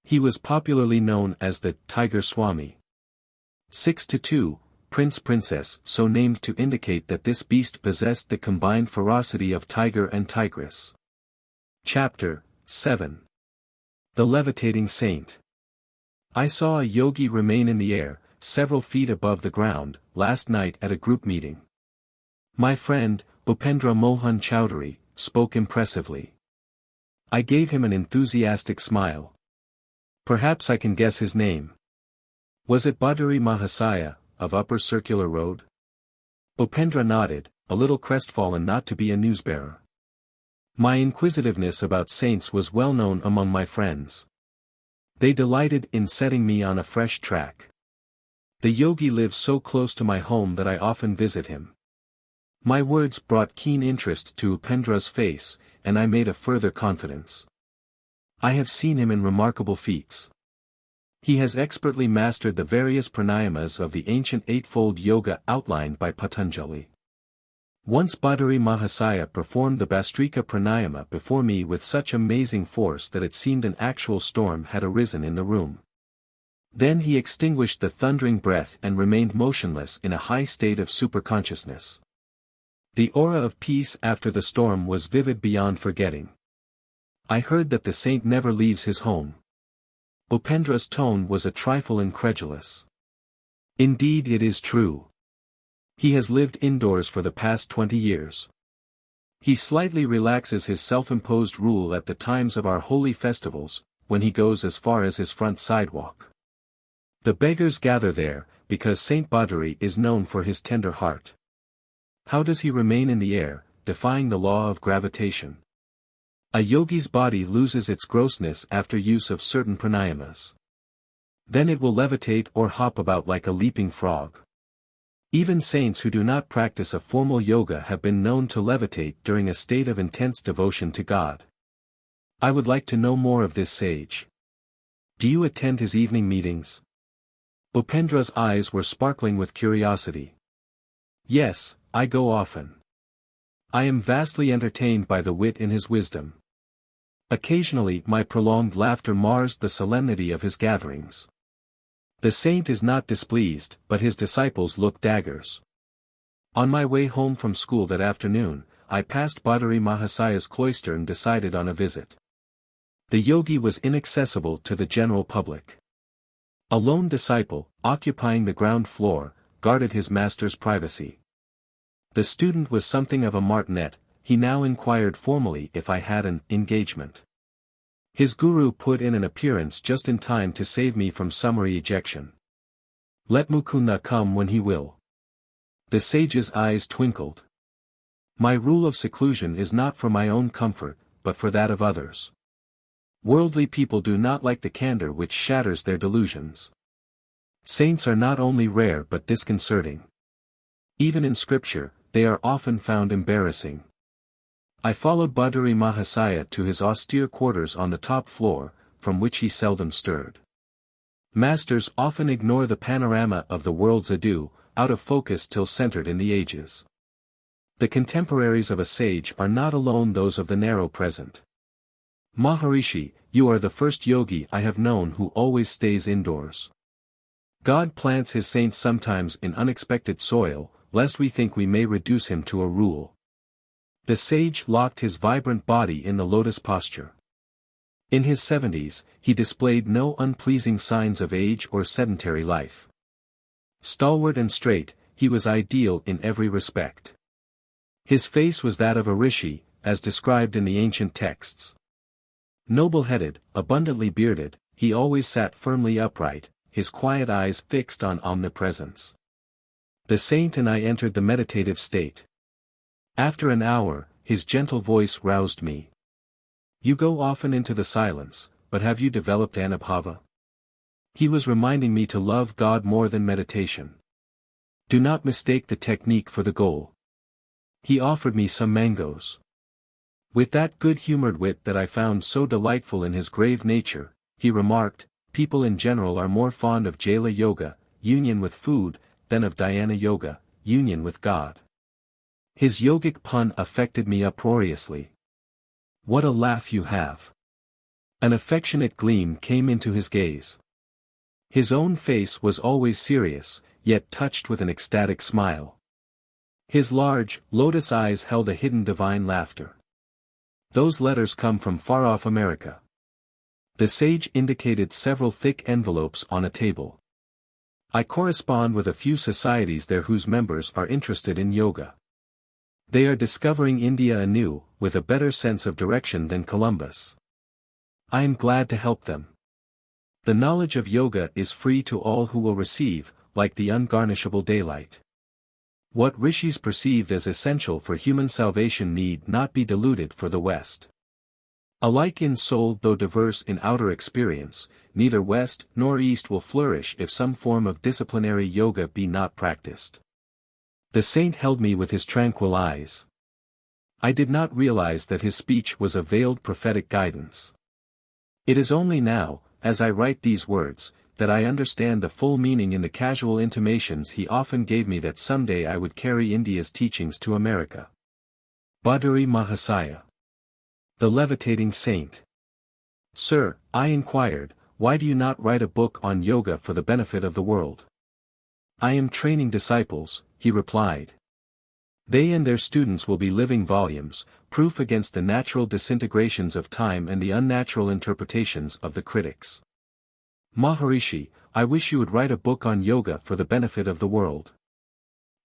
He was popularly known as the Tiger Swami. 6-2, Prince-Princess, so named to indicate that this beast possessed the combined ferocity of tiger and tigress. Chapter 7. The Levitating Saint. I saw a yogi remain in the air, several feet above the ground, last night at a group meeting. My friend, Upendra Mohan Chowdhury, spoke impressively. I gave him an enthusiastic smile. Perhaps I can guess his name. Was it Baduri Mahasaya, of Upper Circular Road? Upendra nodded, a little crestfallen not to be a newsbearer. My inquisitiveness about saints was well known among my friends. They delighted in setting me on a fresh track. The yogi lives so close to my home that I often visit him. My words brought keen interest to Upendra's face, and I made a further confidence. I have seen him in remarkable feats. He has expertly mastered the various pranayamas of the ancient eightfold yoga outlined by Patanjali. Once Baduri Mahasaya performed the Bastrika pranayama before me with such amazing force that it seemed an actual storm had arisen in the room. Then he extinguished the thundering breath and remained motionless in a high state of superconsciousness. The aura of peace after the storm was vivid beyond forgetting. I heard that the saint never leaves his home. Upendra's tone was a trifle incredulous. Indeed, it is true. He has lived indoors for the past 20 years. He slightly relaxes his self-imposed rule at the times of our holy festivals, when he goes as far as his front sidewalk. The beggars gather there, because Saint Badari is known for his tender heart. How does he remain in the air, defying the law of gravitation? A yogi's body loses its grossness after use of certain pranayamas. Then it will levitate or hop about like a leaping frog. Even saints who do not practice a formal yoga have been known to levitate during a state of intense devotion to God. I would like to know more of this sage. Do you attend his evening meetings? Upendra's eyes were sparkling with curiosity. Yes, I go often. I am vastly entertained by the wit in his wisdom. Occasionally my prolonged laughter mars the solemnity of his gatherings. The saint is not displeased, but his disciples look daggers. On my way home from school that afternoon, I passed Badari Mahasaya's cloister and decided on a visit. The yogi was inaccessible to the general public. A lone disciple, occupying the ground floor, guarded his master's privacy. The student was something of a martinet. He now inquired formally if I had an engagement. His guru put in an appearance just in time to save me from summary ejection. Let Mukunda come when he will. The sage's eyes twinkled. My rule of seclusion is not for my own comfort, but for that of others. Worldly people do not like the candor which shatters their delusions. Saints are not only rare but disconcerting. Even in scripture, they are often found embarrassing. I followed Badari Mahasaya to his austere quarters on the top floor, from which he seldom stirred. Masters often ignore the panorama of the world's ado, out of focus till centered in the ages. The contemporaries of a sage are not alone those of the narrow present. Maharishi, you are the first yogi I have known who always stays indoors. God plants his saints sometimes in unexpected soil, lest we think we may reduce him to a rule. The sage locked his vibrant body in the lotus posture. In his 70s, he displayed no unpleasing signs of age or sedentary life. Stalwart and straight, he was ideal in every respect. His face was that of a rishi, as described in the ancient texts. Noble-headed, abundantly bearded, he always sat firmly upright, his quiet eyes fixed on omnipresence. The saint and I entered the meditative state. After an hour, his gentle voice roused me. You go often into the silence, but have you developed anubhava? He was reminding me to love God more than meditation. Do not mistake the technique for the goal. He offered me some mangoes. With that good-humored wit that I found so delightful in his grave nature, he remarked, people in general are more fond of Jala Yoga, union with food, than of Dhyana Yoga, union with God. His yogic pun affected me uproariously. What a laugh you have! An affectionate gleam came into his gaze. His own face was always serious, yet touched with an ecstatic smile. His large, lotus eyes held a hidden divine laughter. Those letters come from far-off America. The sage indicated several thick envelopes on a table. I correspond with a few societies there whose members are interested in yoga. They are discovering India anew, with a better sense of direction than Columbus. I am glad to help them. The knowledge of yoga is free to all who will receive, like the ungarnishable daylight. What rishis perceived as essential for human salvation need not be diluted for the West. Alike in soul though diverse in outer experience, neither West nor East will flourish if some form of disciplinary yoga be not practiced. The saint held me with his tranquil eyes. I did not realize that his speech was a veiled prophetic guidance. It is only now, as I write these words, that I understand the full meaning in the casual intimations he often gave me that someday I would carry India's teachings to America. Badari Mahasaya. The levitating saint. Sir, I inquired, why do you not write a book on yoga for the benefit of the world? I am training disciples, he replied. They and their students will be living volumes, proof against the natural disintegrations of time and the unnatural interpretations of the critics. Maharishi, I wish you would write a book on yoga for the benefit of the world.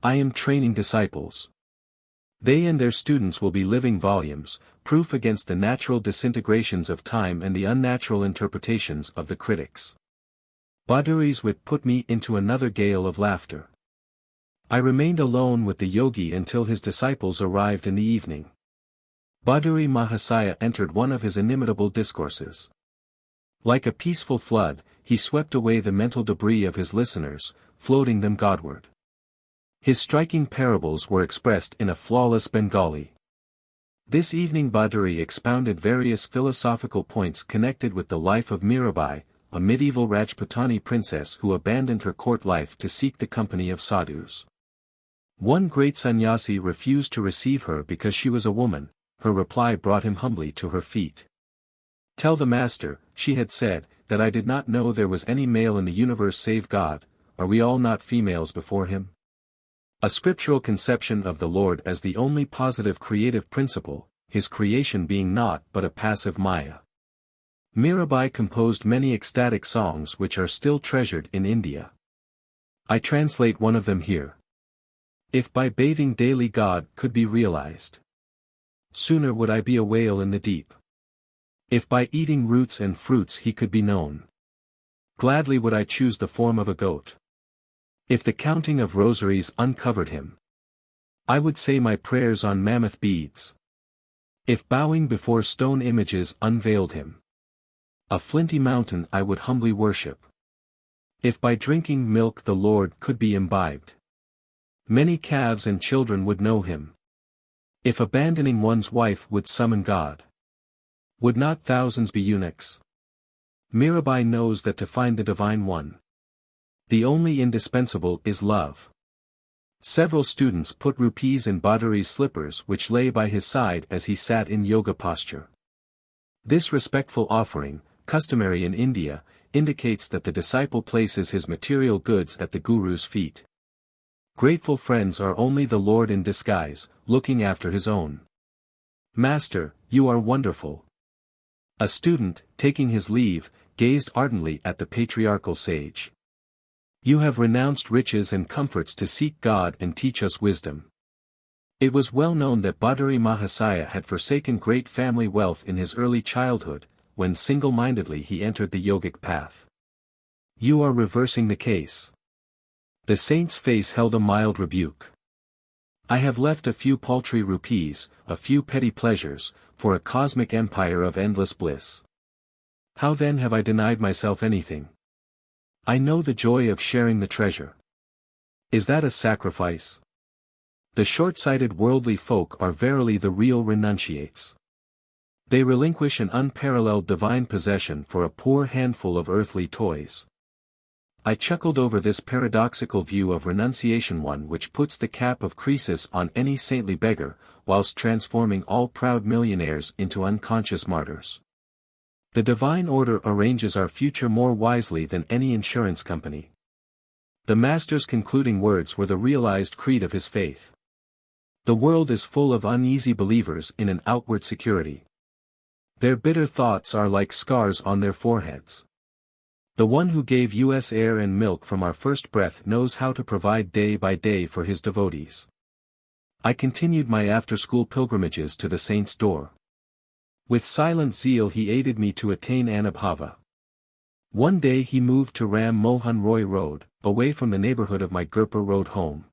I am training disciples. They and their students will be living volumes, proof against the natural disintegrations of time and the unnatural interpretations of the critics. Baduri's wit put me into another gale of laughter. I remained alone with the yogi until his disciples arrived in the evening. Baduri Mahasaya entered one of his inimitable discourses. Like a peaceful flood, he swept away the mental debris of his listeners, floating them Godward. His striking parables were expressed in a flawless Bengali. This evening Baduri expounded various philosophical points connected with the life of Mirabai, a medieval Rajputani princess who abandoned her court life to seek the company of sadhus. One great sannyasi refused to receive her because she was a woman. Her reply brought him humbly to her feet. "Tell the master," she had said, "that I did not know there was any male in the universe save God. Are we all not females before him?" A scriptural conception of the Lord as the only positive creative principle, his creation being naught but a passive maya. Mirabai composed many ecstatic songs which are still treasured in India. I translate one of them here. If by bathing daily God could be realized, sooner would I be a whale in the deep. If by eating roots and fruits he could be known, gladly would I choose the form of a goat. If the counting of rosaries uncovered him, I would say my prayers on mammoth beads. If bowing before stone images unveiled him, a flinty mountain I would humbly worship. If by drinking milk the Lord could be imbibed, many calves and children would know him. If abandoning one's wife would summon God, would not thousands be eunuchs? Mirabai knows that to find the Divine One, the only indispensable is love. Several students put rupees in Baduri's slippers which lay by his side as he sat in yoga posture. This respectful offering, customary in India, indicates that the disciple places his material goods at the Guru's feet. Grateful friends are only the Lord in disguise, looking after his own. "Master, you are wonderful." A student, taking his leave, gazed ardently at the patriarchal sage. "You have renounced riches and comforts to seek God and teach us wisdom." It was well known that Baduri Mahasaya had forsaken great family wealth in his early childhood, when single-mindedly he entered the yogic path. "You are reversing the case." The saint's face held a mild rebuke. "I have left a few paltry rupees, a few petty pleasures, for a cosmic empire of endless bliss. How then have I denied myself anything? I know the joy of sharing the treasure. Is that a sacrifice?" The short-sighted worldly folk are verily the real renunciates. They relinquish an unparalleled divine possession for a poor handful of earthly toys. I chuckled over this paradoxical view of renunciation, one which puts the cap of Croesus on any saintly beggar, whilst transforming all proud millionaires into unconscious martyrs. The divine order arranges our future more wisely than any insurance company. The Master's concluding words were the realized creed of his faith. The world is full of uneasy believers in an outward security. Their bitter thoughts are like scars on their foreheads. The one who gave us air and milk from our first breath knows how to provide day by day for his devotees. I continued my after-school pilgrimages to the saint's door. With silent zeal he aided me to attain Anubhava. One day he moved to Ram Mohan Roy Road, away from the neighborhood of my Gurpur Road home.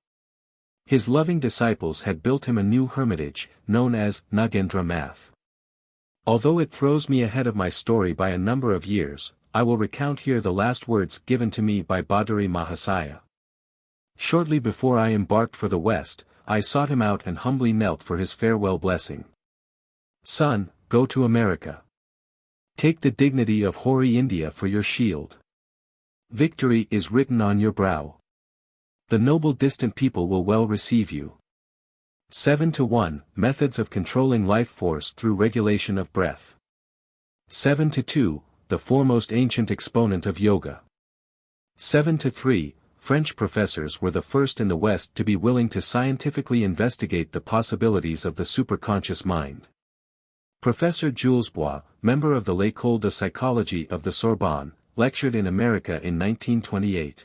His loving disciples had built him a new hermitage, known as Nagendra Math. Although it throws me ahead of my story by a number of years, I will recount here the last words given to me by Baduri Mahasaya. Shortly before I embarked for the West, I sought him out and humbly knelt for his farewell blessing. "Son, go to America. Take the dignity of hoary India for your shield. Victory is written on your brow. The noble distant people will well receive you." 7-1 Methods of controlling life force through regulation of breath. 7-2 The foremost ancient exponent of yoga. 7-3 French professors were the first in the West to be willing to scientifically investigate the possibilities of the superconscious mind. Professor Jules Bois, member of the L'École de Psychologie of the Sorbonne, lectured in America in 1928.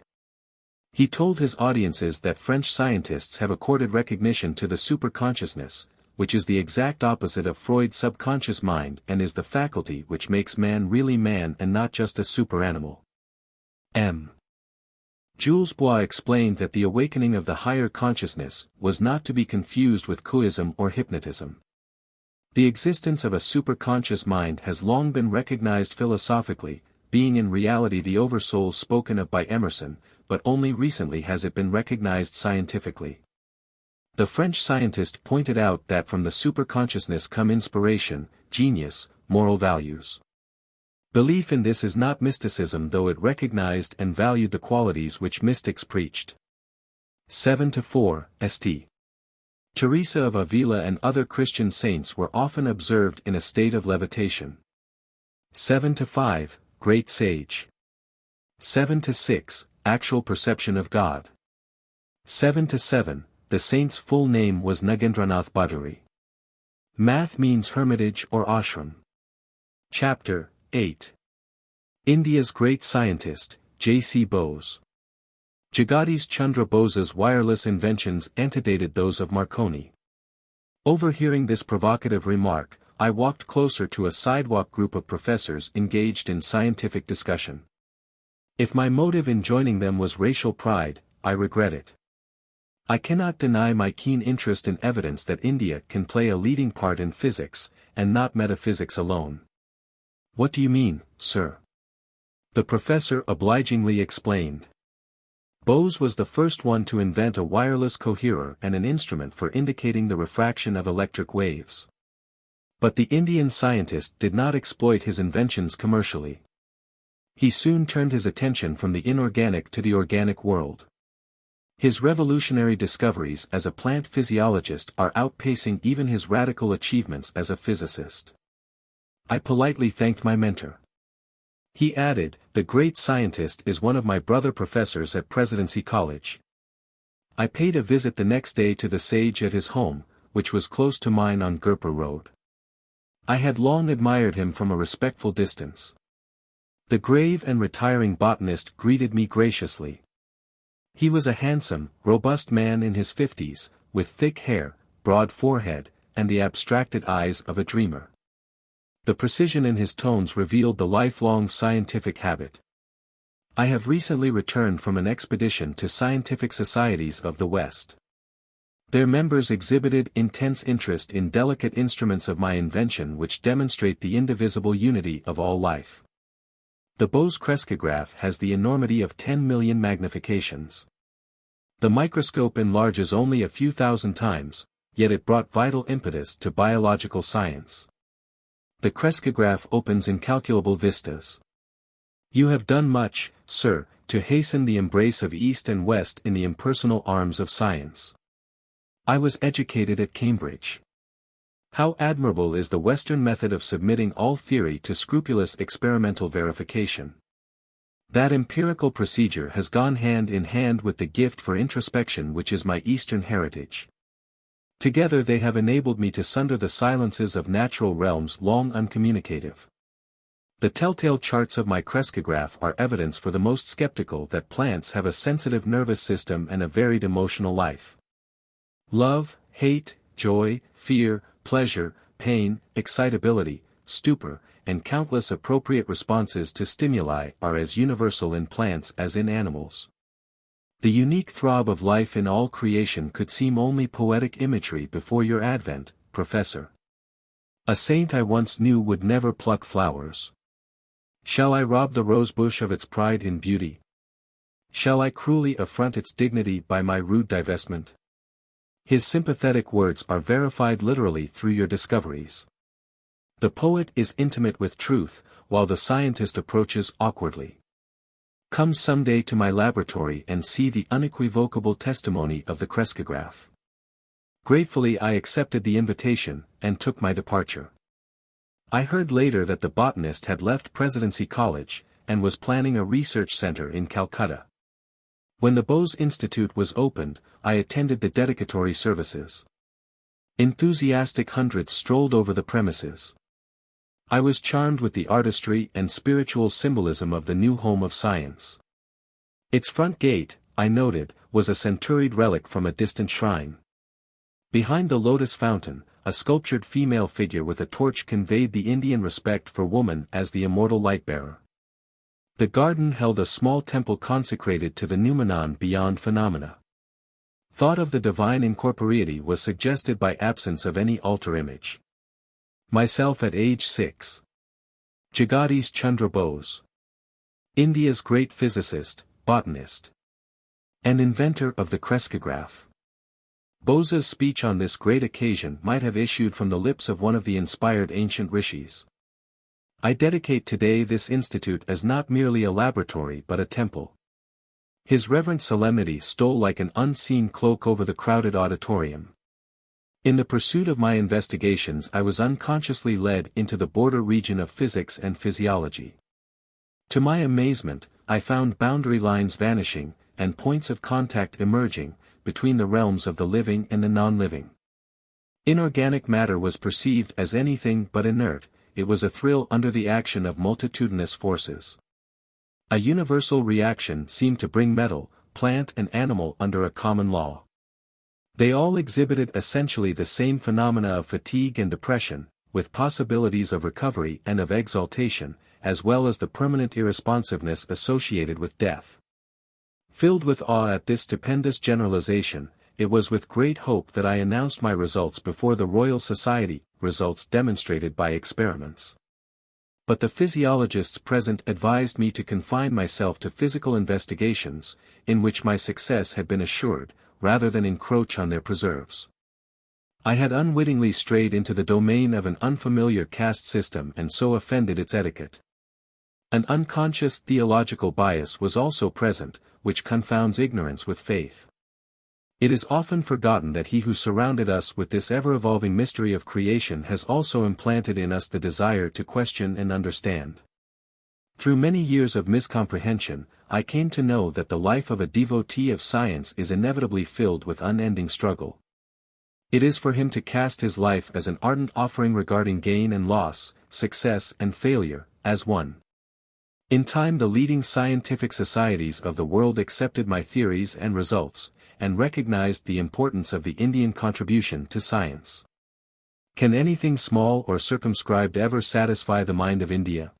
He told his audiences that French scientists have accorded recognition to the superconsciousness, which is the exact opposite of Freud's subconscious mind and is the faculty which makes man really man and not just a superanimal. M. Jules Bois explained that the awakening of the higher consciousness was not to be confused with Kuism or hypnotism. The existence of a superconscious mind has long been recognized philosophically, being in reality the oversoul spoken of by Emerson, but only recently has it been recognized scientifically. The French scientist pointed out that from the superconsciousness come inspiration, genius, moral values. Belief in this is not mysticism, though it recognized and valued the qualities which mystics preached. 7-4, St. Teresa of Avila and other Christian saints were often observed in a state of levitation. 7-5, Great Sage. 7-6, Actual perception of God. 7-7, the saint's full name was Nagendranath Bhattari. Math means hermitage or ashram. Chapter 8. India's great scientist, J.C. Bose. Jagadish Chandra Bose's wireless inventions antedated those of Marconi. Overhearing this provocative remark, I walked closer to a sidewalk group of professors engaged in scientific discussion. If my motive in joining them was racial pride, I regret it. I cannot deny my keen interest in evidence that India can play a leading part in physics, and not metaphysics alone. What do you mean, sir? The professor obligingly explained. Bose was the first one to invent a wireless coherer and an instrument for indicating the refraction of electric waves. But the Indian scientist did not exploit his inventions commercially. He soon turned his attention from the inorganic to the organic world. His revolutionary discoveries as a plant physiologist are outpacing even his radical achievements as a physicist. I politely thanked my mentor. He added, "The great scientist is one of my brother professors at Presidency College." I paid a visit the next day to the sage at his home, which was close to mine on Gorakhpur Road. I had long admired him from a respectful distance. The grave and retiring botanist greeted me graciously. He was a handsome, robust man in his 50s, with thick hair, broad forehead, and the abstracted eyes of a dreamer. The precision in his tones revealed the lifelong scientific habit. I have recently returned from an expedition to scientific societies of the West. Their members exhibited intense interest in delicate instruments of my invention which demonstrate the indivisible unity of all life. The Bose crescograph has the enormity of 10 million magnifications. The microscope enlarges only a few thousand times, yet it brought vital impetus to biological science. The crescograph opens incalculable vistas. You have done much, sir, to hasten the embrace of East and West in the impersonal arms of science. I was educated at Cambridge. How admirable is the Western method of submitting all theory to scrupulous experimental verification. That empirical procedure has gone hand in hand with the gift for introspection which is my Eastern heritage. Together they have enabled me to sunder the silences of natural realms long uncommunicative. The telltale charts of my crescograph are evidence for the most skeptical that plants have a sensitive nervous system and a varied emotional life. Love, hate, joy, fear, pleasure, pain, excitability, stupor, and countless appropriate responses to stimuli are as universal in plants as in animals. The unique throb of life in all creation could seem only poetic imagery before your advent, Professor. A saint I once knew would never pluck flowers. Shall I rob the rosebush of its pride in beauty? Shall I cruelly affront its dignity by my rude divestment? His sympathetic words are verified literally through your discoveries. The poet is intimate with truth, while the scientist approaches awkwardly. Come someday to my laboratory and see the unequivocal testimony of the crescograph. Gratefully I accepted the invitation, and took my departure. I heard later that the botanist had left Presidency College, and was planning a research center in Calcutta. When the Bose Institute was opened, I attended the dedicatory services. Enthusiastic hundreds strolled over the premises. I was charmed with the artistry and spiritual symbolism of the new home of science. Its front gate, I noted, was a centuried relic from a distant shrine. Behind the lotus fountain, a sculptured female figure with a torch conveyed the Indian respect for woman as the immortal light-bearer. The garden held a small temple consecrated to the noumenon beyond phenomena. Thought of the divine incorporeity was suggested by absence of any altar image. Myself at age 6. Jagadish Chandra Bose. India's great physicist, botanist, and inventor of the crescograph. Bose's speech on this great occasion might have issued from the lips of one of the inspired ancient rishis. I dedicate today this institute as not merely a laboratory but a temple. His reverent solemnity stole like an unseen cloak over the crowded auditorium. In the pursuit of my investigations I was unconsciously led into the border region of physics and physiology. To my amazement, I found boundary lines vanishing, and points of contact emerging, between the realms of the living and the non-living. Inorganic matter was perceived as anything but inert, it was a thrill under the action of multitudinous forces. A universal reaction seemed to bring metal, plant and animal under a common law. They all exhibited essentially the same phenomena of fatigue and depression, with possibilities of recovery and of exaltation, as well as the permanent irresponsiveness associated with death. Filled with awe at this stupendous generalization, it was with great hope that I announced my results before the Royal Society, results demonstrated by experiments. But the physiologists present advised me to confine myself to physical investigations, in which my success had been assured, rather than encroach on their preserves. I had unwittingly strayed into the domain of an unfamiliar caste system and so offended its etiquette. An unconscious theological bias was also present, which confounds ignorance with faith. It is often forgotten that he who surrounded us with this ever-evolving mystery of creation has also implanted in us the desire to question and understand. Through many years of miscomprehension, I came to know that the life of a devotee of science is inevitably filled with unending struggle. It is for him to cast his life as an ardent offering regarding gain and loss, success and failure, as one. In time the leading scientific societies of the world accepted my theories and results, and recognized the importance of the Indian contribution to science. Can anything small or circumscribed ever satisfy the mind of India?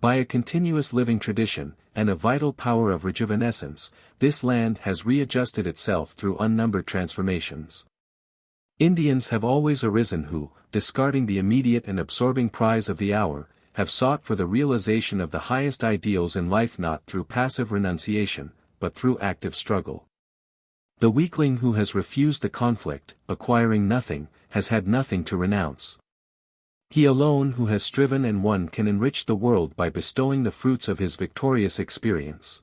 By a continuous living tradition, and a vital power of rejuvenescence, this land has readjusted itself through unnumbered transformations. Indians have always arisen who, discarding the immediate and absorbing prize of the hour, have sought for the realization of the highest ideals in life not through passive renunciation, but through active struggle. The weakling who has refused the conflict, acquiring nothing, has had nothing to renounce. He alone who has striven and won can enrich the world by bestowing the fruits of his victorious experience.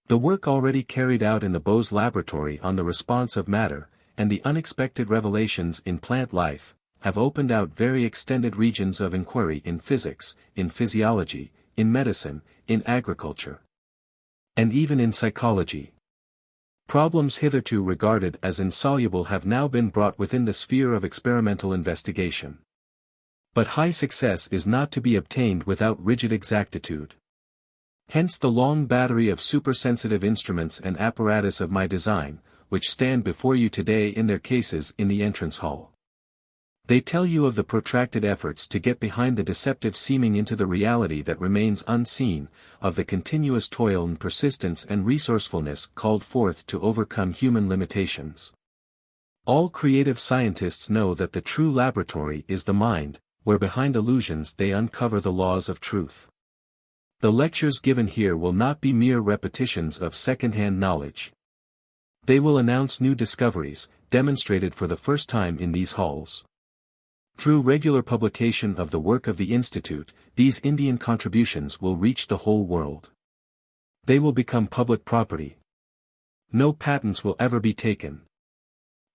The work already carried out in the Bose laboratory on the response of matter, and the unexpected revelations in plant life, have opened out very extended regions of inquiry in physics, in physiology, in medicine, in agriculture, and even in psychology. Problems hitherto regarded as insoluble have now been brought within the sphere of experimental investigation. But high success is not to be obtained without rigid exactitude. Hence the long battery of supersensitive instruments and apparatus of my design, which stand before you today in their cases in the entrance hall. They tell you of the protracted efforts to get behind the deceptive seeming into the reality that remains unseen, of the continuous toil and persistence and resourcefulness called forth to overcome human limitations. All creative scientists know that the true laboratory is the mind, where behind illusions they uncover the laws of truth. The lectures given here will not be mere repetitions of second-hand knowledge. They will announce new discoveries, demonstrated for the first time in these halls. Through regular publication of the work of the Institute, these Indian contributions will reach the whole world. They will become public property. No patents will ever be taken.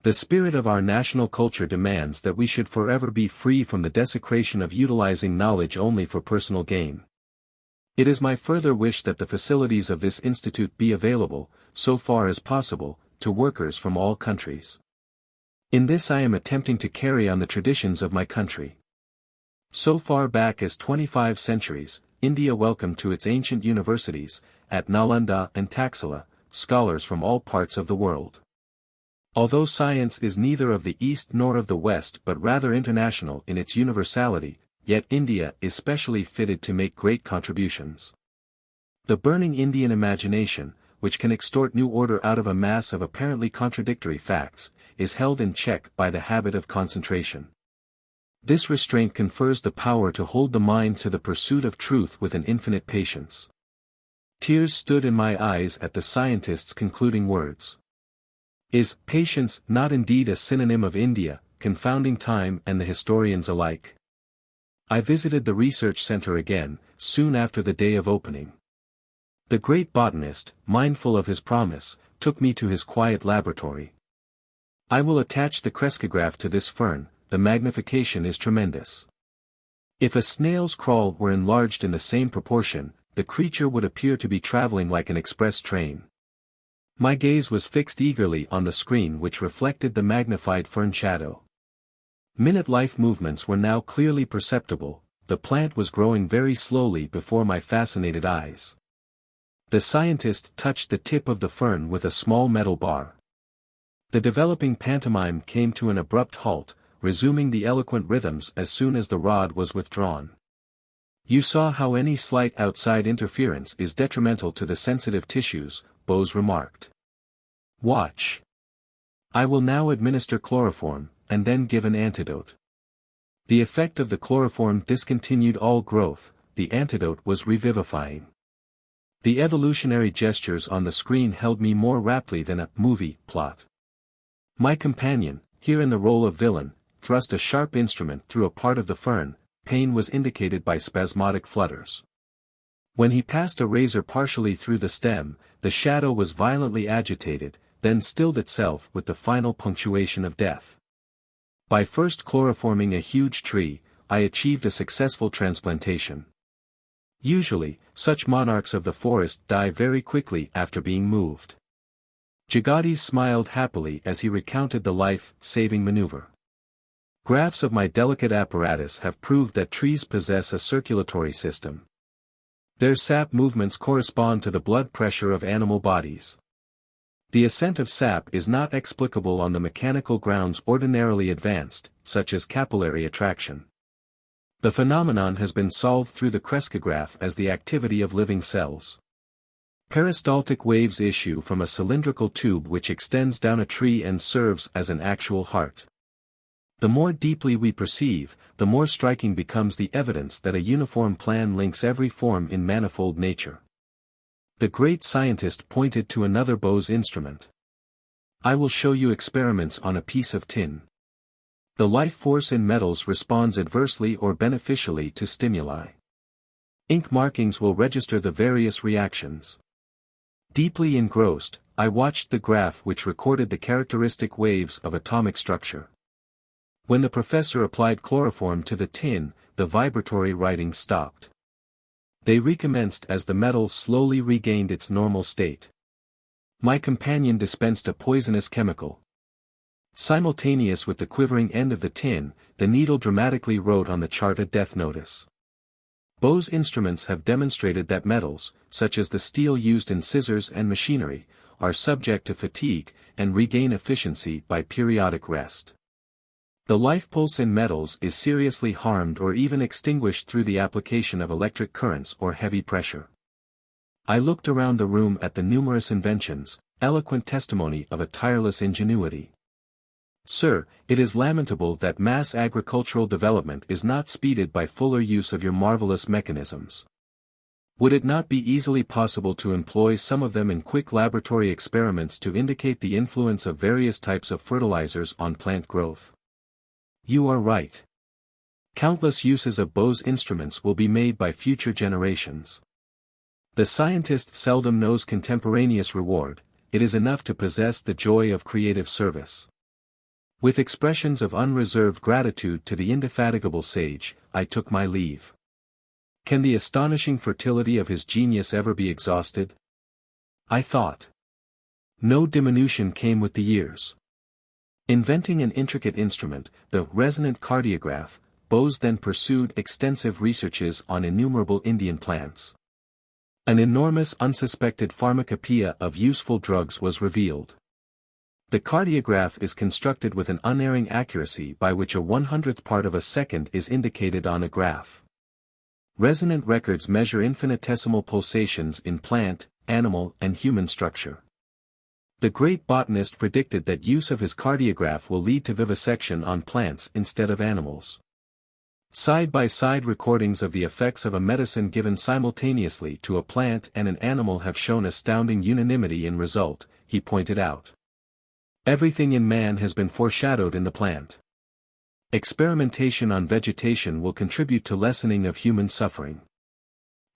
The spirit of our national culture demands that we should forever be free from the desecration of utilizing knowledge only for personal gain. It is my further wish that the facilities of this institute be available, so far as possible, to workers from all countries. In this I am attempting to carry on the traditions of my country. So far back as 25 centuries, India welcomed to its ancient universities, at Nalanda and Taxila, scholars from all parts of the world. Although science is neither of the East nor of the West but rather international in its universality, yet India is specially fitted to make great contributions. The burning Indian imagination, which can extort new order out of a mass of apparently contradictory facts, is held in check by the habit of concentration. This restraint confers the power to hold the mind to the pursuit of truth with an infinite patience. Tears stood in my eyes at the scientist's concluding words. Is patience not indeed a synonym of India, confounding time and the historians alike? I visited the research center again, soon after the day of opening. The great botanist, mindful of his promise, took me to his quiet laboratory. I will attach the crescograph to this fern, the magnification is tremendous. If a snail's crawl were enlarged in the same proportion, the creature would appear to be traveling like an express train. My gaze was fixed eagerly on the screen which reflected the magnified fern shadow. Minute life movements were now clearly perceptible, the plant was growing very slowly before my fascinated eyes. The scientist touched the tip of the fern with a small metal bar. The developing pantomime came to an abrupt halt, resuming the eloquent rhythms as soon as the rod was withdrawn. You saw how any slight outside interference is detrimental to the sensitive tissues, Bose remarked. Watch. I will now administer chloroform, and then give an antidote. The effect of the chloroform discontinued all growth, the antidote was revivifying. The evolutionary gestures on the screen held me more raptly than a movie plot. My companion, here in the role of villain, thrust a sharp instrument through a part of the fern, pain was indicated by spasmodic flutters. When he passed a razor partially through the stem, the shadow was violently agitated, then stilled itself with the final punctuation of death. By first chloroforming a huge tree, I achieved a successful transplantation. Usually, such monarchs of the forest die very quickly after being moved. Jagadish smiled happily as he recounted the life-saving maneuver. Graphs of my delicate apparatus have proved that trees possess a circulatory system. Their sap movements correspond to the blood pressure of animal bodies. The ascent of sap is not explicable on the mechanical grounds ordinarily advanced, such as capillary attraction. The phenomenon has been solved through the crescograph as the activity of living cells. Peristaltic waves issue from a cylindrical tube which extends down a tree and serves as an actual heart. The more deeply we perceive, the more striking becomes the evidence that a uniform plan links every form in manifold nature. The great scientist pointed to another Bose instrument. I will show you experiments on a piece of tin. The life force in metals responds adversely or beneficially to stimuli. Ink markings will register the various reactions. Deeply engrossed, I watched the graph which recorded the characteristic waves of atomic structure. When the professor applied chloroform to the tin, the vibratory writings stopped. They recommenced as the metal slowly regained its normal state. My companion dispensed a poisonous chemical. Simultaneous with the quivering end of the tin, the needle dramatically wrote on the chart a death notice. Bose instruments have demonstrated that metals, such as the steel used in scissors and machinery, are subject to fatigue, and regain efficiency by periodic rest. The life pulse in metals is seriously harmed or even extinguished through the application of electric currents or heavy pressure. I looked around the room at the numerous inventions, eloquent testimony of a tireless ingenuity. Sir, it is lamentable that mass agricultural development is not speeded by fuller use of your marvelous mechanisms. Would it not be easily possible to employ some of them in quick laboratory experiments to indicate the influence of various types of fertilizers on plant growth? You are right. Countless uses of Bose instruments will be made by future generations. The scientist seldom knows contemporaneous reward, it is enough to possess the joy of creative service. With expressions of unreserved gratitude to the indefatigable sage, I took my leave. Can the astonishing fertility of his genius ever be exhausted? I thought. No diminution came with the years. Inventing an intricate instrument, the resonant cardiograph, Bose then pursued extensive researches on innumerable Indian plants. An enormous unsuspected pharmacopoeia of useful drugs was revealed. The cardiograph is constructed with an unerring accuracy by which a 100th part of a second is indicated on a graph. Resonant records measure infinitesimal pulsations in plant, animal, and human structure. The great botanist predicted that use of his cardiograph will lead to vivisection on plants instead of animals. Side-by-side recordings of the effects of a medicine given simultaneously to a plant and an animal have shown astounding unanimity in result, he pointed out. Everything in man has been foreshadowed in the plant. Experimentation on vegetation will contribute to lessening of human suffering.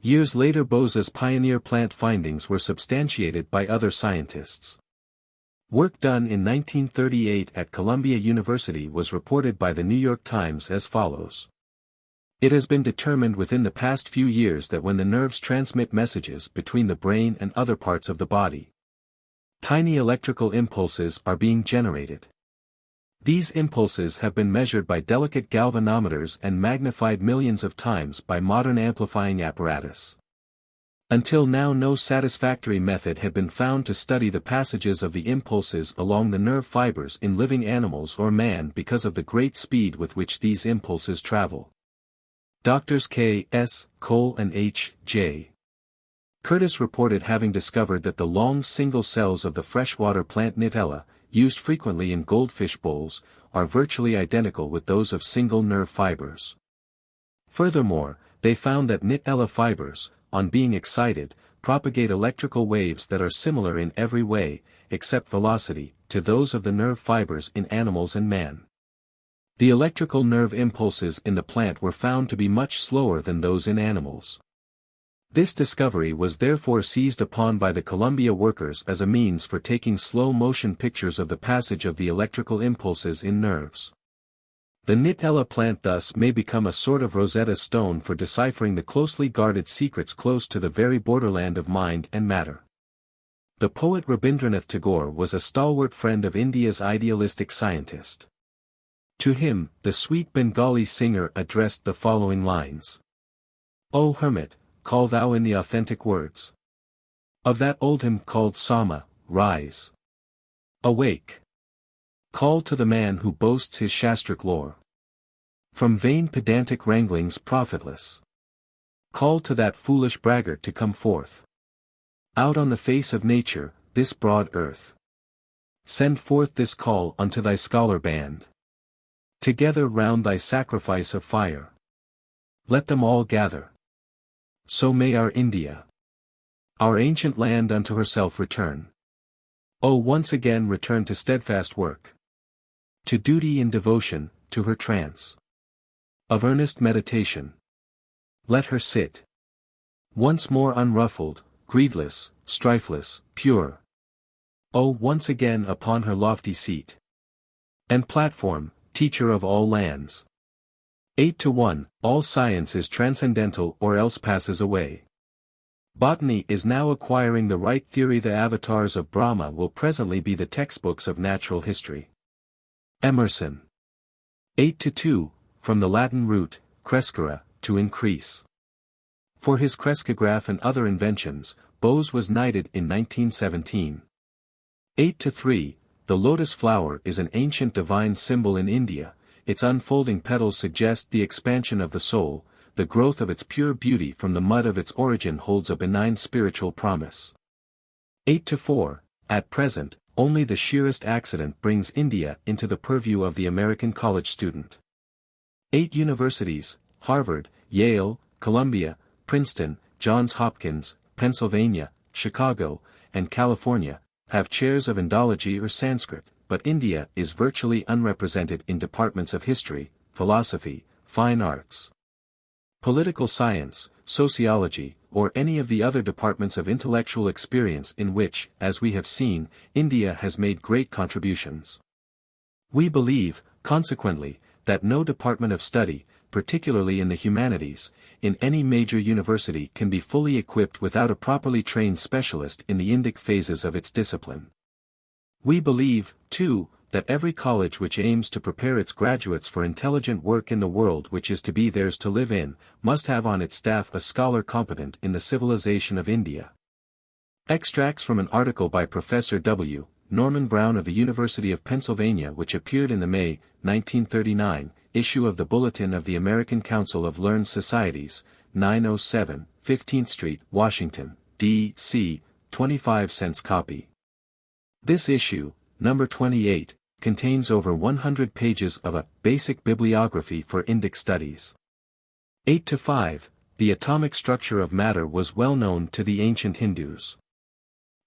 Years later Bose's pioneer plant findings were substantiated by other scientists. Work done in 1938 at Columbia University was reported by the New York Times as follows. It has been determined within the past few years that when the nerves transmit messages between the brain and other parts of the body, tiny electrical impulses are being generated. These impulses have been measured by delicate galvanometers and magnified millions of times by modern amplifying apparatus. Until now no satisfactory method had been found to study the passages of the impulses along the nerve fibers in living animals or man because of the great speed with which these impulses travel. Drs. K. S. Cole and H. J. Curtis reported having discovered that the long single cells of the freshwater plant Nitella, used frequently in goldfish bowls, are virtually identical with those of single nerve fibers. Furthermore, they found that Nitella fibers, on being excited, propagate electrical waves that are similar in every way, except velocity, to those of the nerve fibers in animals and man. The electrical nerve impulses in the plant were found to be much slower than those in animals. This discovery was therefore seized upon by the Columbia workers as a means for taking slow-motion pictures of the passage of the electrical impulses in nerves. The Nitella plant thus may become a sort of Rosetta Stone for deciphering the closely guarded secrets close to the very borderland of mind and matter. The poet Rabindranath Tagore was a stalwart friend of India's idealistic scientist. To him, the sweet Bengali singer addressed the following lines. O hermit, call thou in the authentic words of that old hymn called Sama, rise. Awake. Call to the man who boasts his shastric lore. From vain pedantic wranglings profitless. Call to that foolish braggart to come forth. Out on the face of nature, this broad earth. Send forth this call unto thy scholar band. Together round thy sacrifice of fire. Let them all gather. So may our India, our ancient land unto herself return. O once again return to steadfast work. To duty and devotion, to her trance of earnest meditation. Let her sit once more unruffled, greedless, strifeless, pure. O once again upon her lofty seat and platform, teacher of all lands. 8-1, all science is transcendental or else passes away. Botany is now acquiring the right theory. The avatars of Brahma will presently be the textbooks of natural history. Emerson. 8-2, from the Latin root, crescere, to increase. For his crescograph and other inventions, Bose was knighted in 1917. 8-3, the lotus flower is an ancient divine symbol in India. Its unfolding petals suggest the expansion of the soul, the growth of its pure beauty from the mud of its origin holds a benign spiritual promise. 8-4, at present, only the sheerest accident brings India into the purview of the American college student. 8 universities, Harvard, Yale, Columbia, Princeton, Johns Hopkins, Pennsylvania, Chicago, and California, have chairs of Indology or Sanskrit. But India is virtually unrepresented in departments of history, philosophy, fine arts, political science, sociology, or any of the other departments of intellectual experience in which, as we have seen, India has made great contributions. We believe, consequently, that no department of study, particularly in the humanities, in any major university can be fully equipped without a properly trained specialist in the Indic phases of its discipline. We believe, too, that every college which aims to prepare its graduates for intelligent work in the world which is to be theirs to live in, must have on its staff a scholar competent in the civilization of India. Extracts from an article by Professor W. Norman Brown of the University of Pennsylvania which appeared in the May, 1939, issue of the Bulletin of the American Council of Learned Societies, 907, 15th Street, Washington, D.C., 25 cents copy. This issue, number 28, contains over 100 pages of a basic bibliography for Indic studies. 8-5, the atomic structure of matter was well known to the ancient Hindus.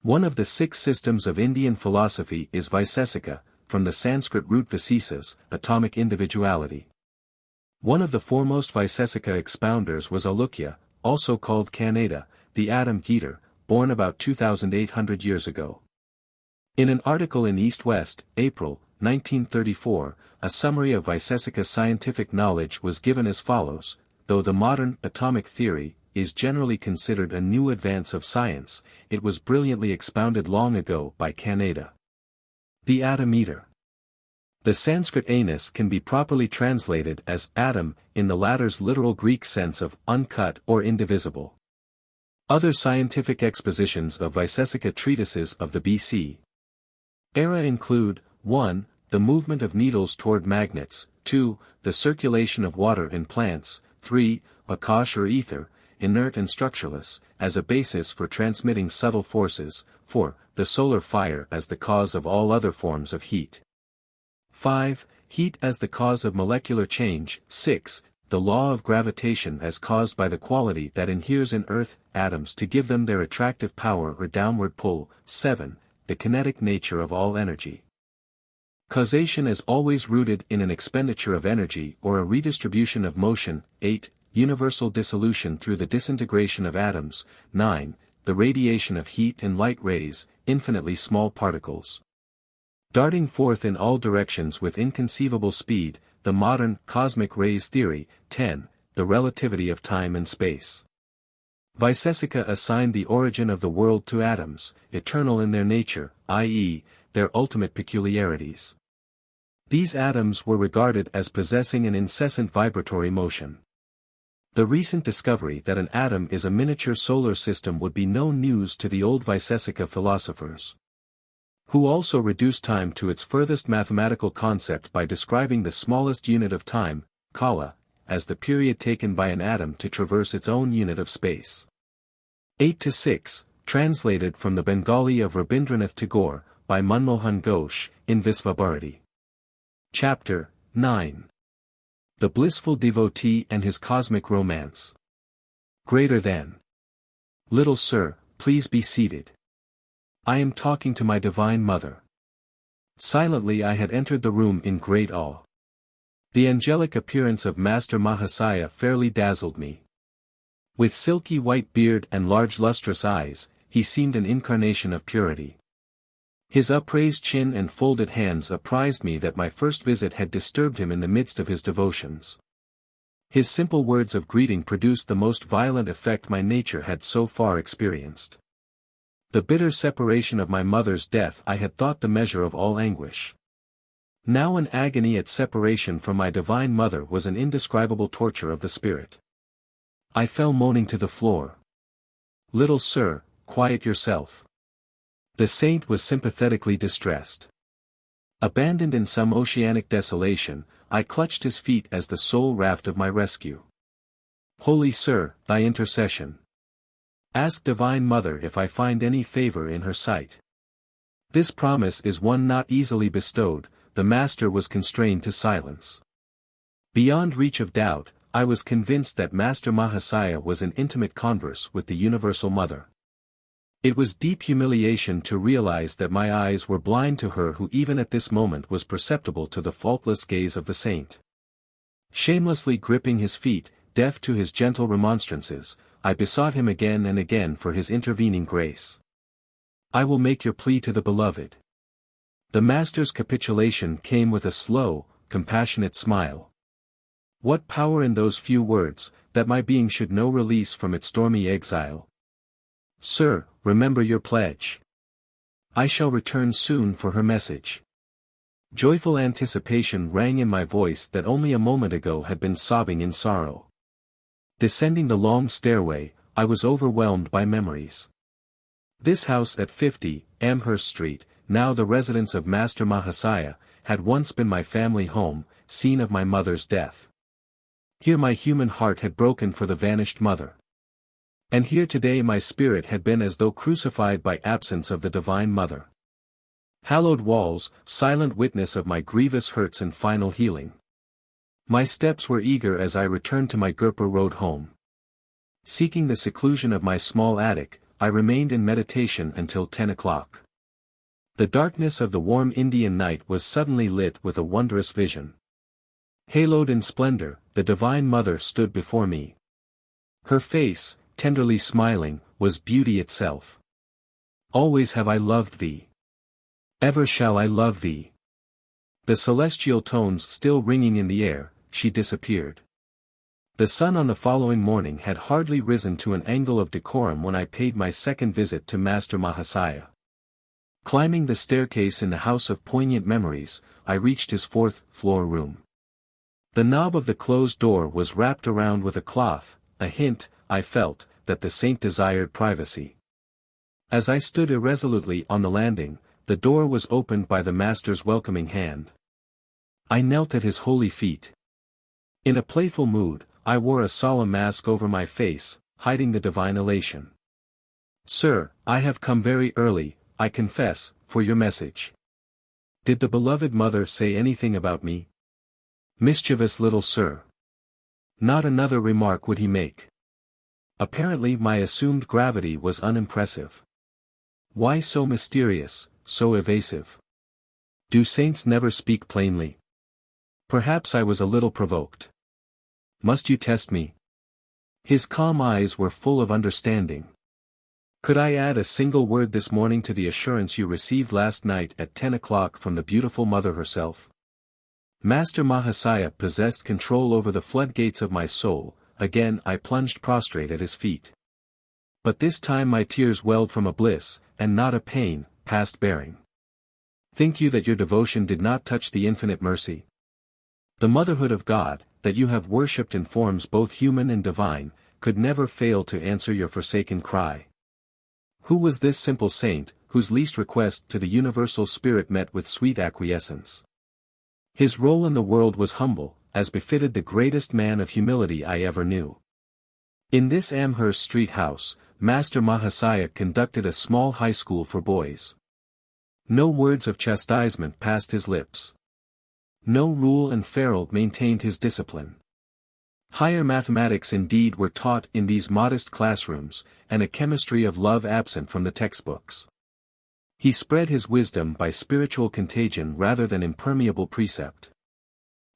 One of the 6 systems of Indian philosophy is Vaisesika, from the Sanskrit root vasisas, atomic individuality. One of the foremost Vaisesika expounders was Alukya, also called Kanada, the atom heater, born about 2,800 years ago. In an article in East West, April, 1934, a summary of Vaisesika scientific knowledge was given as follows: though the modern atomic theory is generally considered a new advance of science, it was brilliantly expounded long ago by Kanada. The atom eater. The Sanskrit anus can be properly translated as atom in the latter's literal Greek sense of uncut or indivisible. Other scientific expositions of Vaisesika treatises of the B.C. era include 1. The movement of needles toward magnets, 2. The circulation of water in plants, 3. Akash or ether, inert and structureless, as a basis for transmitting subtle forces, 4. The solar fire as the cause of all other forms of heat. 5. Heat as the cause of molecular change, 6. The law of gravitation as caused by the quality that inheres in earth atoms to give them their attractive power or downward pull, 7. The kinetic nature of all energy. Causation is always rooted in an expenditure of energy or a redistribution of motion, 8. Universal dissolution through the disintegration of atoms, 9. The radiation of heat and light rays, infinitely small particles, darting forth in all directions with inconceivable speed, the modern cosmic rays theory, 10. The relativity of time and space. Vaisesika assigned the origin of the world to atoms, eternal in their nature, i.e., their ultimate peculiarities. These atoms were regarded as possessing an incessant vibratory motion. The recent discovery that an atom is a miniature solar system would be no news to the old Vaisesika philosophers, who also reduced time to its furthest mathematical concept by describing the smallest unit of time, kala, as the period taken by an atom to traverse its own unit of space. 8-6, translated from the Bengali of Rabindranath Tagore, by Manmohan Ghosh, in Visvabharati. Chapter 9. The Blissful Devotee and His Cosmic Romance. Greater than. Little sir, please be seated. I am talking to my Divine Mother. Silently I had entered the room in great awe. The angelic appearance of Master Mahasaya fairly dazzled me. With silky white beard and large lustrous eyes, he seemed an incarnation of purity. His upraised chin and folded hands apprised me that my first visit had disturbed him in the midst of his devotions. His simple words of greeting produced the most violent effect my nature had so far experienced. The bitter separation of my mother's death I had thought the measure of all anguish. Now an agony at separation from my Divine Mother was an indescribable torture of the spirit. I fell moaning to the floor. Little sir, quiet yourself. The saint was sympathetically distressed. Abandoned in some oceanic desolation, I clutched his feet as the sole raft of my rescue. Holy Sir, thy intercession. Ask Divine Mother if I find any favor in her sight. This promise is one not easily bestowed, the Master was constrained to silence. Beyond reach of doubt, I was convinced that Master Mahasaya was in intimate converse with the Universal Mother. It was deep humiliation to realize that my eyes were blind to her who even at this moment was perceptible to the faultless gaze of the saint. Shamelessly gripping his feet, deaf to his gentle remonstrances, I besought him again and again for his intervening grace. I will make your plea to the Beloved. The Master's capitulation came with a slow, compassionate smile. What power in those few words, that my being should know release from its stormy exile. Sir, remember your pledge. I shall return soon for her message. Joyful anticipation rang in my voice that only a moment ago had been sobbing in sorrow. Descending the long stairway, I was overwhelmed by memories. This house at 50, Amherst Street, now the residence of Master Mahasaya, had once been my family home, scene of my mother's death. Here my human heart had broken for the vanished mother. And here today my spirit had been as though crucified by absence of the Divine Mother. Hallowed walls, silent witness of my grievous hurts and final healing. My steps were eager as I returned to my Gorakhpur road home. Seeking the seclusion of my small attic, I remained in meditation until 10 o'clock. The darkness of the warm Indian night was suddenly lit with a wondrous vision. Haloed in splendor, the Divine Mother stood before me. Her face, tenderly smiling, was beauty itself. Always have I loved thee. Ever shall I love thee. The celestial tones still ringing in the air, she disappeared. The sun on the following morning had hardly risen to an angle of decorum when I paid my second visit to Master Mahasaya. Climbing the staircase in the house of poignant memories, I reached his fourth-floor room. The knob of the closed door was wrapped around with a cloth, a hint, I felt, that the saint desired privacy. As I stood irresolutely on the landing, the door was opened by the Master's welcoming hand. I knelt at his holy feet. In a playful mood, I wore a solemn mask over my face, hiding the divine elation. Sir, I have come very early, I confess, for your message. Did the beloved mother say anything about me? Mischievous little sir. Not another remark would he make. Apparently my assumed gravity was unimpressive. Why so mysterious, so evasive? Do saints never speak plainly? Perhaps I was a little provoked. Must you test me? His calm eyes were full of understanding. Could I add a single word this morning to the assurance you received last night at 10 o'clock from the beautiful mother herself? Master Mahasaya possessed control over the floodgates of my soul. Again I plunged prostrate at his feet. But this time my tears welled from a bliss, and not a pain, past bearing. Think you that your devotion did not touch the infinite mercy? The motherhood of God, that you have worshipped in forms both human and divine, could never fail to answer your forsaken cry. Who was this simple saint, whose least request to the universal spirit met with sweet acquiescence? His role in the world was humble, as befitted the greatest man of humility I ever knew. In this Amherst Street house, Master Mahasaya conducted a small high school for boys. No words of chastisement passed his lips. No rule and ferule maintained his discipline. Higher mathematics indeed were taught in these modest classrooms, and a chemistry of love absent from the textbooks. He spread his wisdom by spiritual contagion rather than impermeable precept.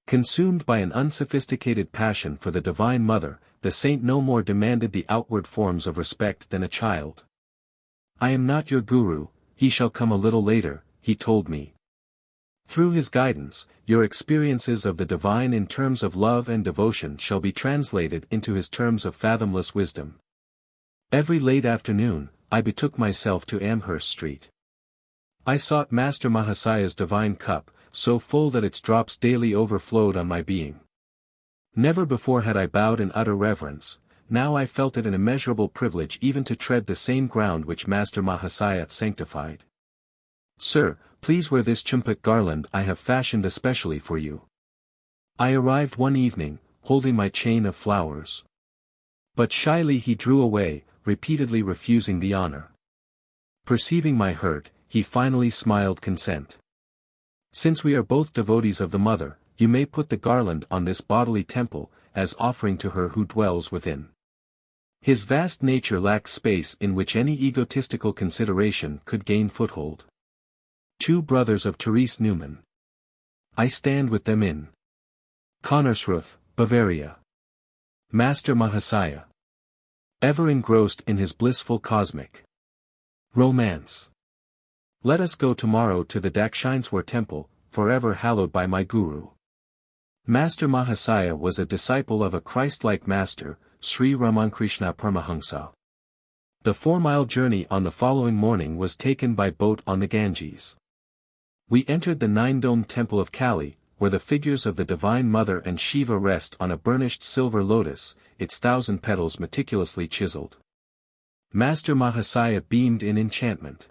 Consumed by an unsophisticated passion for the Divine Mother, the saint no more demanded the outward forms of respect than a child. I am not your guru, he shall come a little later, he told me. Through his guidance, your experiences of the divine in terms of love and devotion shall be translated into his terms of fathomless wisdom. Every late afternoon, I betook myself to Amherst Street. I sought Master Mahasaya's divine cup, so full that its drops daily overflowed on my being. Never before had I bowed in utter reverence, now I felt it an immeasurable privilege even to tread the same ground which Master Mahasaya sanctified. Sir, please wear this chumpak garland I have fashioned especially for you. I arrived one evening, holding my chain of flowers. But shyly he drew away, repeatedly refusing the honor. Perceiving my hurt, he finally smiled consent. Since we are both devotees of the Mother, you may put the garland on this bodily temple, as offering to her who dwells within. His vast nature lacked space in which any egotistical consideration could gain foothold. Two brothers of Therese Neumann. I stand with them in Konnersreuth, Bavaria. Master Mahasaya. Ever engrossed in his blissful cosmic romance. Let us go tomorrow to the Dakshineswar temple, forever hallowed by my Guru. Master Mahasaya was a disciple of a Christ-like master, Sri Ramakrishna Paramahansa. The 4-mile journey on the following morning was taken by boat on the Ganges. We entered the 9-domed temple of Kali, where the figures of the Divine Mother and Shiva rest on a burnished silver lotus, its 1,000 petals meticulously chiseled. Master Mahasaya beamed in enchantment.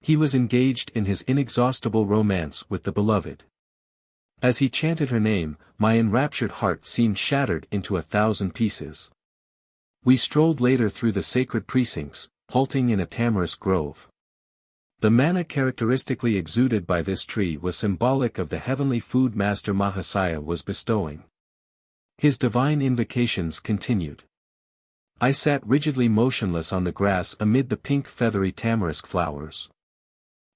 He was engaged in his inexhaustible romance with the beloved. As he chanted her name, my enraptured heart seemed shattered into 1,000 pieces. We strolled later through the sacred precincts, halting in a tamarisk grove. The manna characteristically exuded by this tree was symbolic of the heavenly food Master Mahasaya was bestowing. His divine invocations continued. I sat rigidly motionless on the grass amid the pink feathery tamarisk flowers.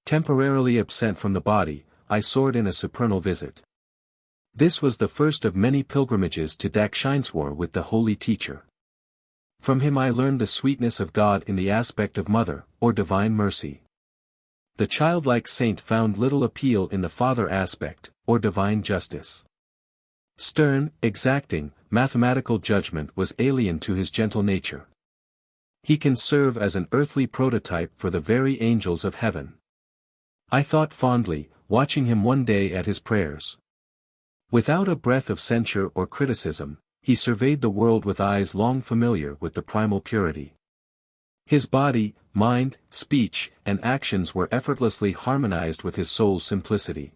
Temporarily absent from the body, I soared in a supernal visit. This was the first of many pilgrimages to Dakshineswar with the holy teacher. From him I learned the sweetness of God in the aspect of mother, or divine mercy. The childlike saint found little appeal in the father aspect, or divine justice. Stern, exacting, mathematical judgment was alien to his gentle nature. He can serve as an earthly prototype for the very angels of heaven. I thought fondly, watching him one day at his prayers. Without a breath of censure or criticism, he surveyed the world with eyes long familiar with the primal purity. His body, mind, speech, and actions were effortlessly harmonized with his soul's simplicity.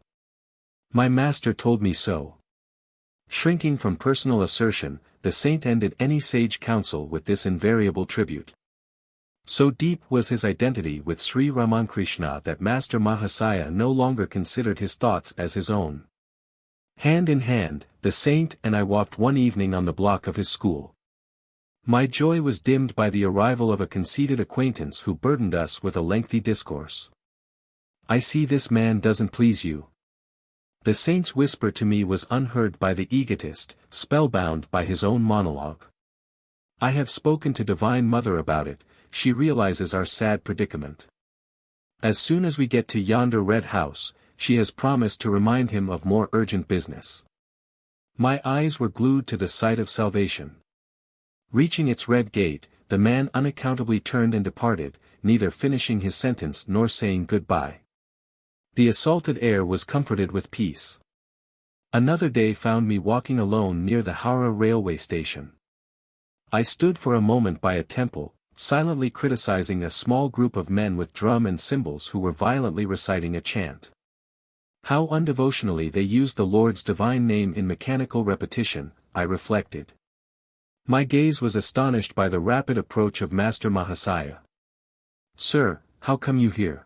My master told me so. Shrinking from personal assertion, the saint ended any sage counsel with this invariable tribute. So deep was his identity with Sri Ramakrishna that Master Mahasaya no longer considered his thoughts as his own. Hand in hand, the saint and I walked one evening on the block of his school. My joy was dimmed by the arrival of a conceited acquaintance who burdened us with a lengthy discourse. "I see this man doesn't please you." The saint's whisper to me was unheard by the egotist, spellbound by his own monologue. "I have spoken to Divine Mother about it, she realizes our sad predicament. As soon as we get to yonder red house, she has promised to remind him of more urgent business." My eyes were glued to the sight of salvation. Reaching its red gate, the man unaccountably turned and departed, neither finishing his sentence nor saying goodbye. The assaulted air was comforted with peace. Another day found me walking alone near the Howrah railway station. I stood for a moment by a temple, silently criticizing a small group of men with drum and cymbals who were violently reciting a chant. How undevotionally they used the Lord's divine name in mechanical repetition, I reflected. My gaze was astonished by the rapid approach of Master Mahasaya. "Sir, how come you here?"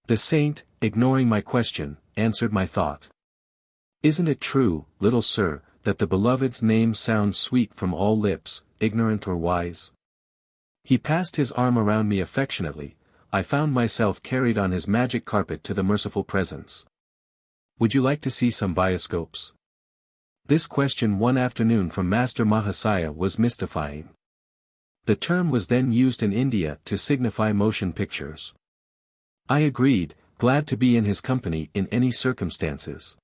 The saint, ignoring my question, answered my thought. "Isn't it true, little sir, that the beloved's name sounds sweet from all lips, ignorant or wise?" He passed his arm around me affectionately. I found myself carried on his magic carpet to the merciful presence. "Would you like to see some bioscopes?" This question one afternoon from Master Mahasaya was mystifying. The term was then used in India to signify motion pictures. I agreed, glad to be in his company in any circumstances.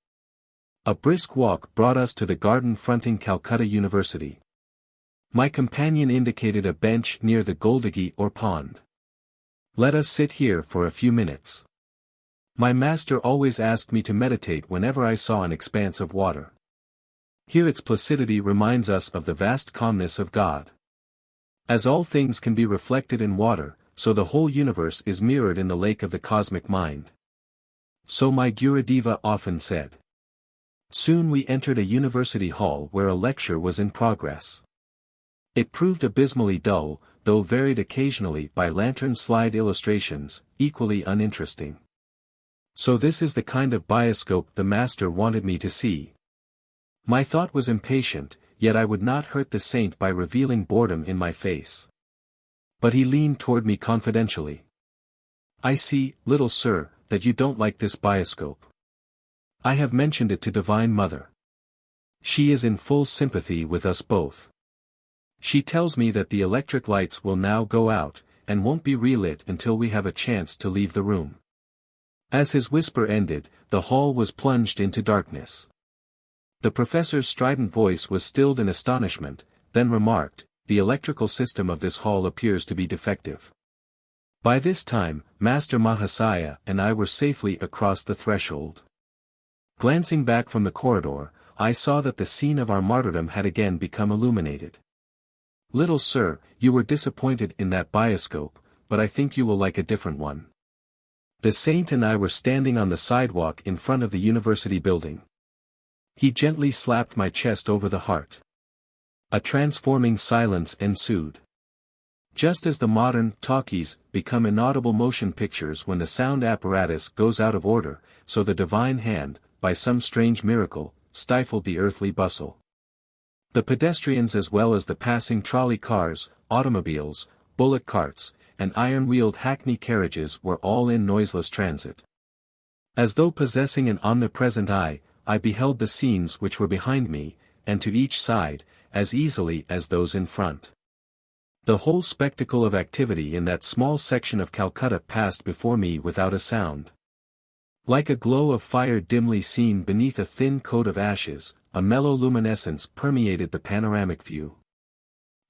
A brisk walk brought us to the garden fronting Calcutta University. My companion indicated a bench near the Goldigi or pond. "Let us sit here for a few minutes." My master always asked me to meditate whenever I saw an expanse of water. Here its placidity reminds us of the vast calmness of God. As all things can be reflected in water, so the whole universe is mirrored in the lake of the cosmic mind. So my Gurudeva often said. Soon we entered a university hall where a lecture was in progress. It proved abysmally dull, though varied occasionally by lantern slide illustrations, equally uninteresting. So this is the kind of bioscope the master wanted me to see. My thought was impatient, yet I would not hurt the saint by revealing boredom in my face. But he leaned toward me confidentially. "I see, little sir, that you don't like this bioscope. I have mentioned it to Divine Mother. She is in full sympathy with us both. She tells me that the electric lights will now go out, and won't be relit until we have a chance to leave the room." As his whisper ended, the hall was plunged into darkness. The professor's strident voice was stilled in astonishment, then remarked, "The electrical system of this hall appears to be defective." By this time, Master Mahasaya and I were safely across the threshold. Glancing back from the corridor, I saw that the scene of our martyrdom had again become illuminated. "Little sir, you were disappointed in that bioscope, but I think you will like a different one." The saint and I were standing on the sidewalk in front of the university building. He gently slapped my chest over the heart. A transforming silence ensued. Just as the modern talkies become inaudible motion pictures when the sound apparatus goes out of order, so the divine hand, by some strange miracle, stifled the earthly bustle. The pedestrians as well as the passing trolley cars, automobiles, bullock carts, and iron-wheeled hackney carriages were all in noiseless transit. As though possessing an omnipresent eye, I beheld the scenes which were behind me, and to each side, as easily as those in front. The whole spectacle of activity in that small section of Calcutta passed before me without a sound. Like a glow of fire dimly seen beneath a thin coat of ashes, a mellow luminescence permeated the panoramic view.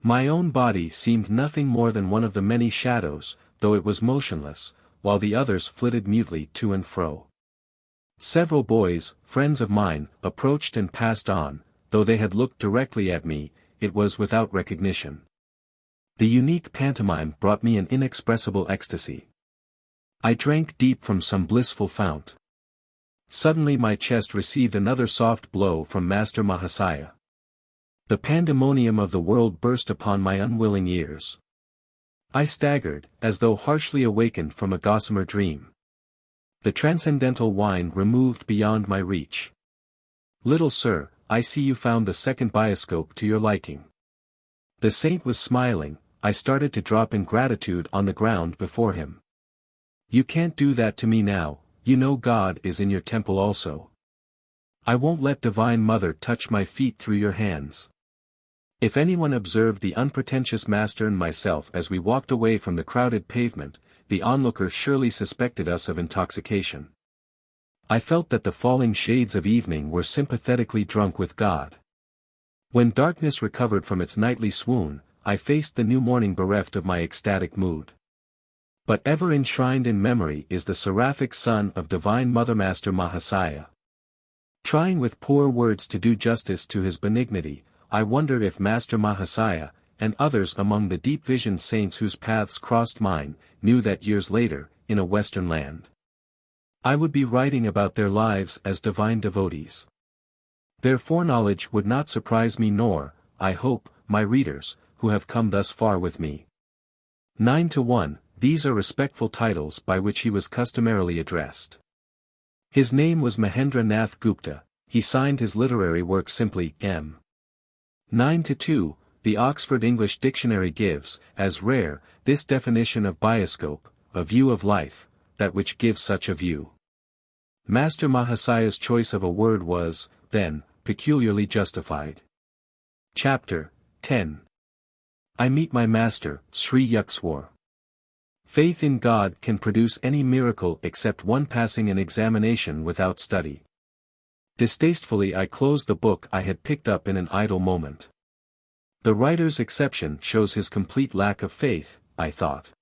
My own body seemed nothing more than one of the many shadows, though it was motionless, while the others flitted mutely to and fro. Several boys, friends of mine, approached and passed on, though they had looked directly at me, it was without recognition. The unique pantomime brought me an inexpressible ecstasy. I drank deep from some blissful fount. Suddenly my chest received another soft blow from Master Mahasaya. The pandemonium of the world burst upon my unwilling ears. I staggered, as though harshly awakened from a gossamer dream. The transcendental wine removed beyond my reach. "Little sir, I see you found the second bioscope to your liking." The saint was smiling. I started to drop in gratitude on the ground before him. "You can't do that to me now, you know God is in your temple also. I won't let Divine Mother touch my feet through your hands." If anyone observed the unpretentious master and myself as we walked away from the crowded pavement, the onlooker surely suspected us of intoxication. I felt that the falling shades of evening were sympathetically drunk with God. When darkness recovered from its nightly swoon, I faced the new morning bereft of my ecstatic mood. But ever enshrined in memory is the seraphic son of Divine Mother Master Mahasaya. Trying with poor words to do justice to his benignity, I wondered if Master Mahasaya, and others among the deep-visioned saints whose paths crossed mine, knew that years later, in a western land, I would be writing about their lives as divine devotees. Their foreknowledge would not surprise me nor, I hope, my readers, who have come thus far with me. 9-1, these are respectful titles by which he was customarily addressed. His name was Mahendra Nath Gupta, he signed his literary work simply M. 9-2, the Oxford English Dictionary gives, as rare, this definition of bioscope, a view of life, that which gives such a view. Master Mahasaya's choice of a word was, then, peculiarly justified. Chapter 10. I meet my master, Sri Yukswar. Faith in God can produce any miracle except one passing an examination without study. Distastefully I closed the book I had picked up in an idle moment. The writer's exception shows his complete lack of faith, I thought.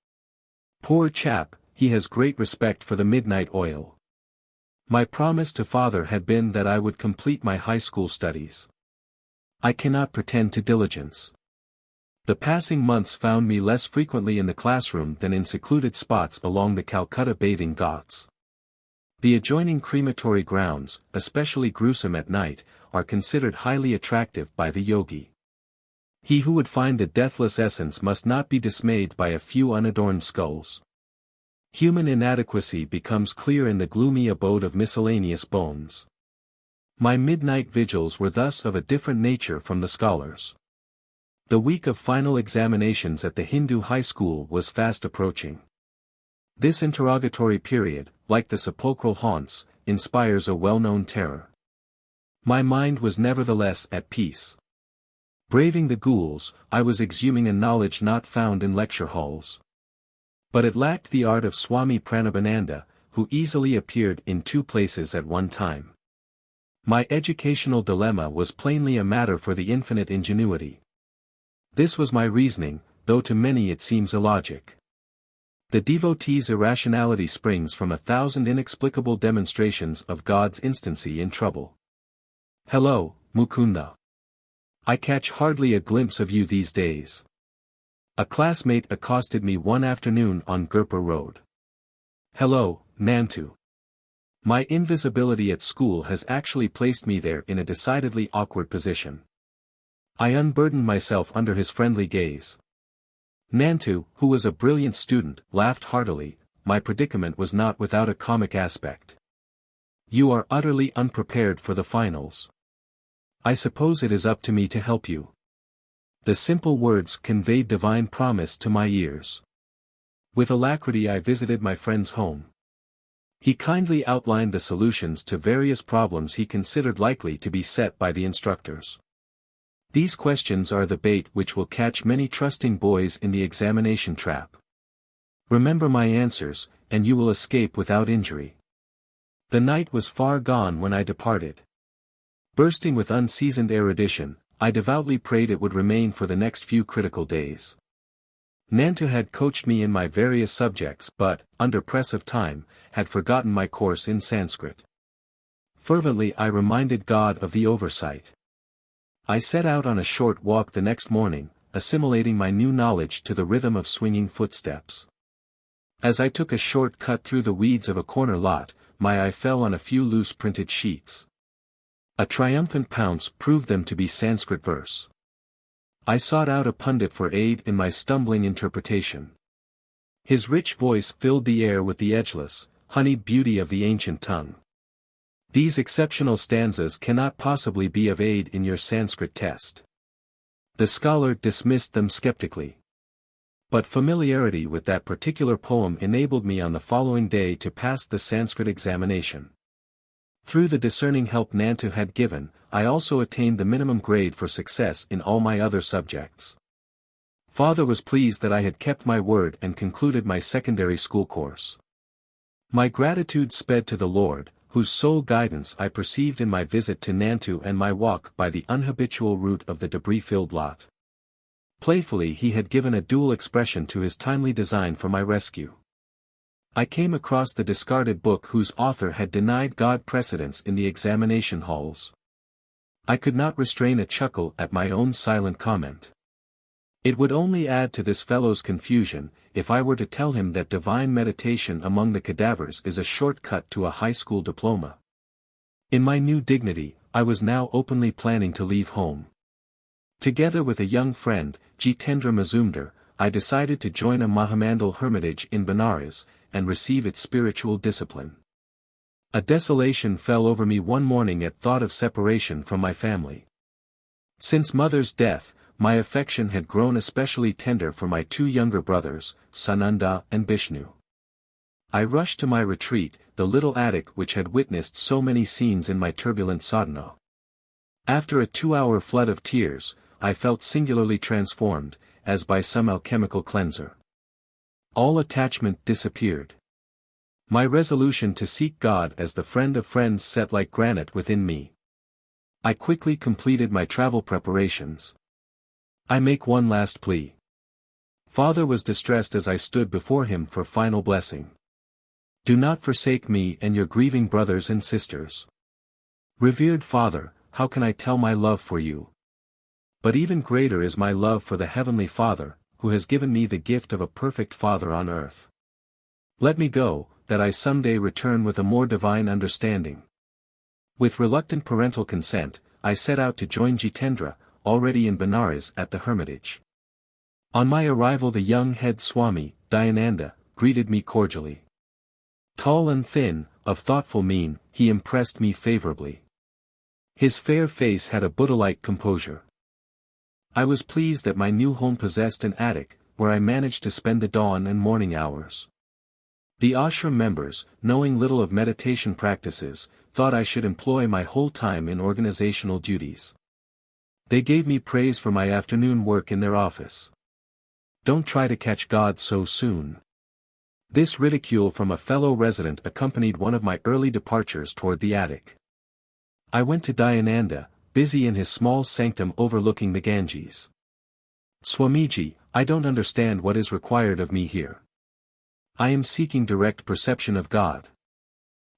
Poor chap, he has great respect for the midnight oil. My promise to father had been that I would complete my high school studies. I cannot pretend to diligence. The passing months found me less frequently in the classroom than in secluded spots along the Calcutta bathing ghats. The adjoining crematory grounds, especially gruesome at night, are considered highly attractive by the yogi. He who would find the deathless essence must not be dismayed by a few unadorned skulls. Human inadequacy becomes clear in the gloomy abode of miscellaneous bones. My midnight vigils were thus of a different nature from the scholars. The week of final examinations at the Hindu high school was fast approaching. This interrogatory period, like the sepulchral haunts, inspires a well-known terror. My mind was nevertheless at peace. Braving the ghouls, I was exhuming a knowledge not found in lecture halls. But it lacked the art of Swami Pranabhananda, who easily appeared in two places at one time. My educational dilemma was plainly a matter for the infinite ingenuity. This was my reasoning, though to many it seems illogic. The devotee's irrationality springs from 1,000 inexplicable demonstrations of God's instancy in trouble. Hello, Mukunda. I catch hardly a glimpse of you these days. A classmate accosted me one afternoon on Gorakhpur Road. Hello, Nantu. My invisibility at school has actually placed me there in a decidedly awkward position. I unburdened myself under his friendly gaze. Nantu, who was a brilliant student, laughed heartily. My predicament was not without a comic aspect. You are utterly unprepared for the finals. I suppose it is up to me to help you. The simple words conveyed divine promise to my ears. With alacrity I visited my friend's home. He kindly outlined the solutions to various problems he considered likely to be set by the instructors. These questions are the bait which will catch many trusting boys in the examination trap. Remember my answers, and you will escape without injury. The night was far gone when I departed. Bursting with unseasoned erudition, I devoutly prayed it would remain for the next few critical days. Nantu had coached me in my various subjects but, under press of time, had forgotten my course in Sanskrit. Fervently I reminded God of the oversight. I set out on a short walk the next morning, assimilating my new knowledge to the rhythm of swinging footsteps. As I took a short cut through the weeds of a corner lot, my eye fell on a few loose printed sheets. A triumphant pounce proved them to be Sanskrit verse. I sought out a pundit for aid in my stumbling interpretation. His rich voice filled the air with the edgeless, honeyed beauty of the ancient tongue. These exceptional stanzas cannot possibly be of aid in your Sanskrit test. The scholar dismissed them skeptically. But familiarity with that particular poem enabled me on the following day to pass the Sanskrit examination. Through the discerning help Nantu had given, I also attained the minimum grade for success in all my other subjects. Father was pleased that I had kept my word and concluded my secondary school course. My gratitude sped to the Lord, whose sole guidance I perceived in my visit to Nantu and my walk by the unhabitual route of the debris-filled lot. Playfully he had given a dual expression to his timely design for my rescue. I came across the discarded book whose author had denied God precedence in the examination halls. I could not restrain a chuckle at my own silent comment. It would only add to this fellow's confusion, if I were to tell him that divine meditation among the cadavers is a short-cut to a high school diploma. In my new dignity, I was now openly planning to leave home. Together with a young friend, Jitendra Mazumdar, I decided to join a Mahamandal hermitage in Benares, and receive its spiritual discipline. A desolation fell over me one morning at thought of separation from my family. Since mother's death, my affection had grown especially tender for my two younger brothers, Sananda and Bishnu. I rushed to my retreat, the little attic which had witnessed so many scenes in my turbulent sadhana. After a 2-hour flood of tears, I felt singularly transformed, as by some alchemical cleanser. All attachment disappeared. My resolution to seek God as the friend of friends set like granite within me. I quickly completed my travel preparations. I make one last plea. Father was distressed as I stood before him for final blessing. Do not forsake me and your grieving brothers and sisters. Revered Father, how can I tell my love for you? But even greater is my love for the Heavenly Father, who has given me the gift of a perfect Father on earth. Let me go, that I someday return with a more divine understanding. With reluctant parental consent, I set out to join Jitendra, already in Benares at the hermitage. On my arrival the young head Swami, Dayananda, greeted me cordially. Tall and thin, of thoughtful mien, he impressed me favorably. His fair face had a Buddha-like composure. I was pleased that my new home possessed an attic, where I managed to spend the dawn and morning hours. The ashram members, knowing little of meditation practices, thought I should employ my whole time in organizational duties. They gave me praise for my afternoon work in their office. Don't try to catch God so soon. This ridicule from a fellow resident accompanied one of my early departures toward the attic. I went to Dayananda, busy in his small sanctum overlooking the Ganges. Swamiji, I don't understand what is required of me here. I am seeking direct perception of God.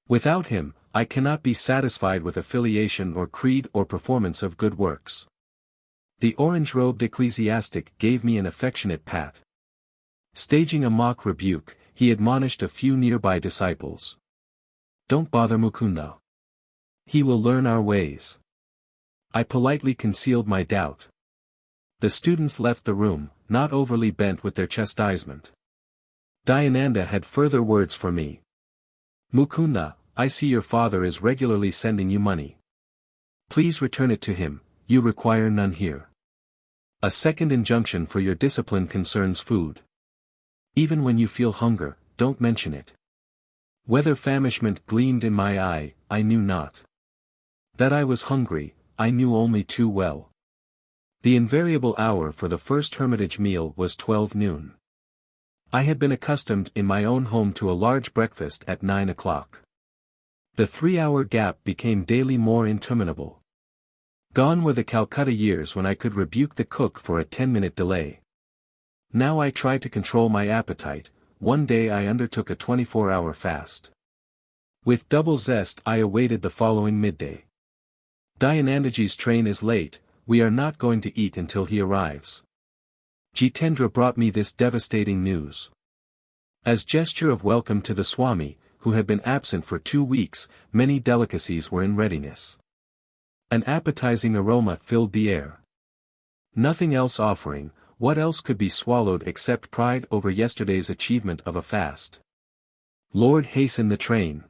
Without him, I cannot be satisfied with affiliation or creed or performance of good works. The orange-robed ecclesiastic gave me an affectionate pat. Staging a mock rebuke, he admonished a few nearby disciples. Don't bother Mukunda. He will learn our ways. I politely concealed my doubt. The students left the room, not overly bent with their chastisement. Dayananda had further words for me. Mukunda, I see your father is regularly sending you money. Please return it to him, you require none here. A second injunction for your discipline concerns food. Even when you feel hunger, don't mention it. Whether famishment gleamed in my eye, I knew not. That I was hungry, I knew only too well. The invariable hour for the first hermitage meal was 12 noon. I had been accustomed in my own home to a large breakfast at 9 o'clock. The 3-hour gap became daily more interminable. Gone were the Calcutta years when I could rebuke the cook for a 10-minute delay. Now I try to control my appetite. One day I undertook a 24-hour fast. With double zest I awaited the following midday. Dayanandaji's train is late, we are not going to eat until he arrives. Jitendra brought me this devastating news. As gesture of welcome to the Swami, who had been absent for 2 weeks, many delicacies were in readiness. An appetizing aroma filled the air. Nothing else offering, what else could be swallowed except pride over yesterday's achievement of a fast? Lord, hasten the train.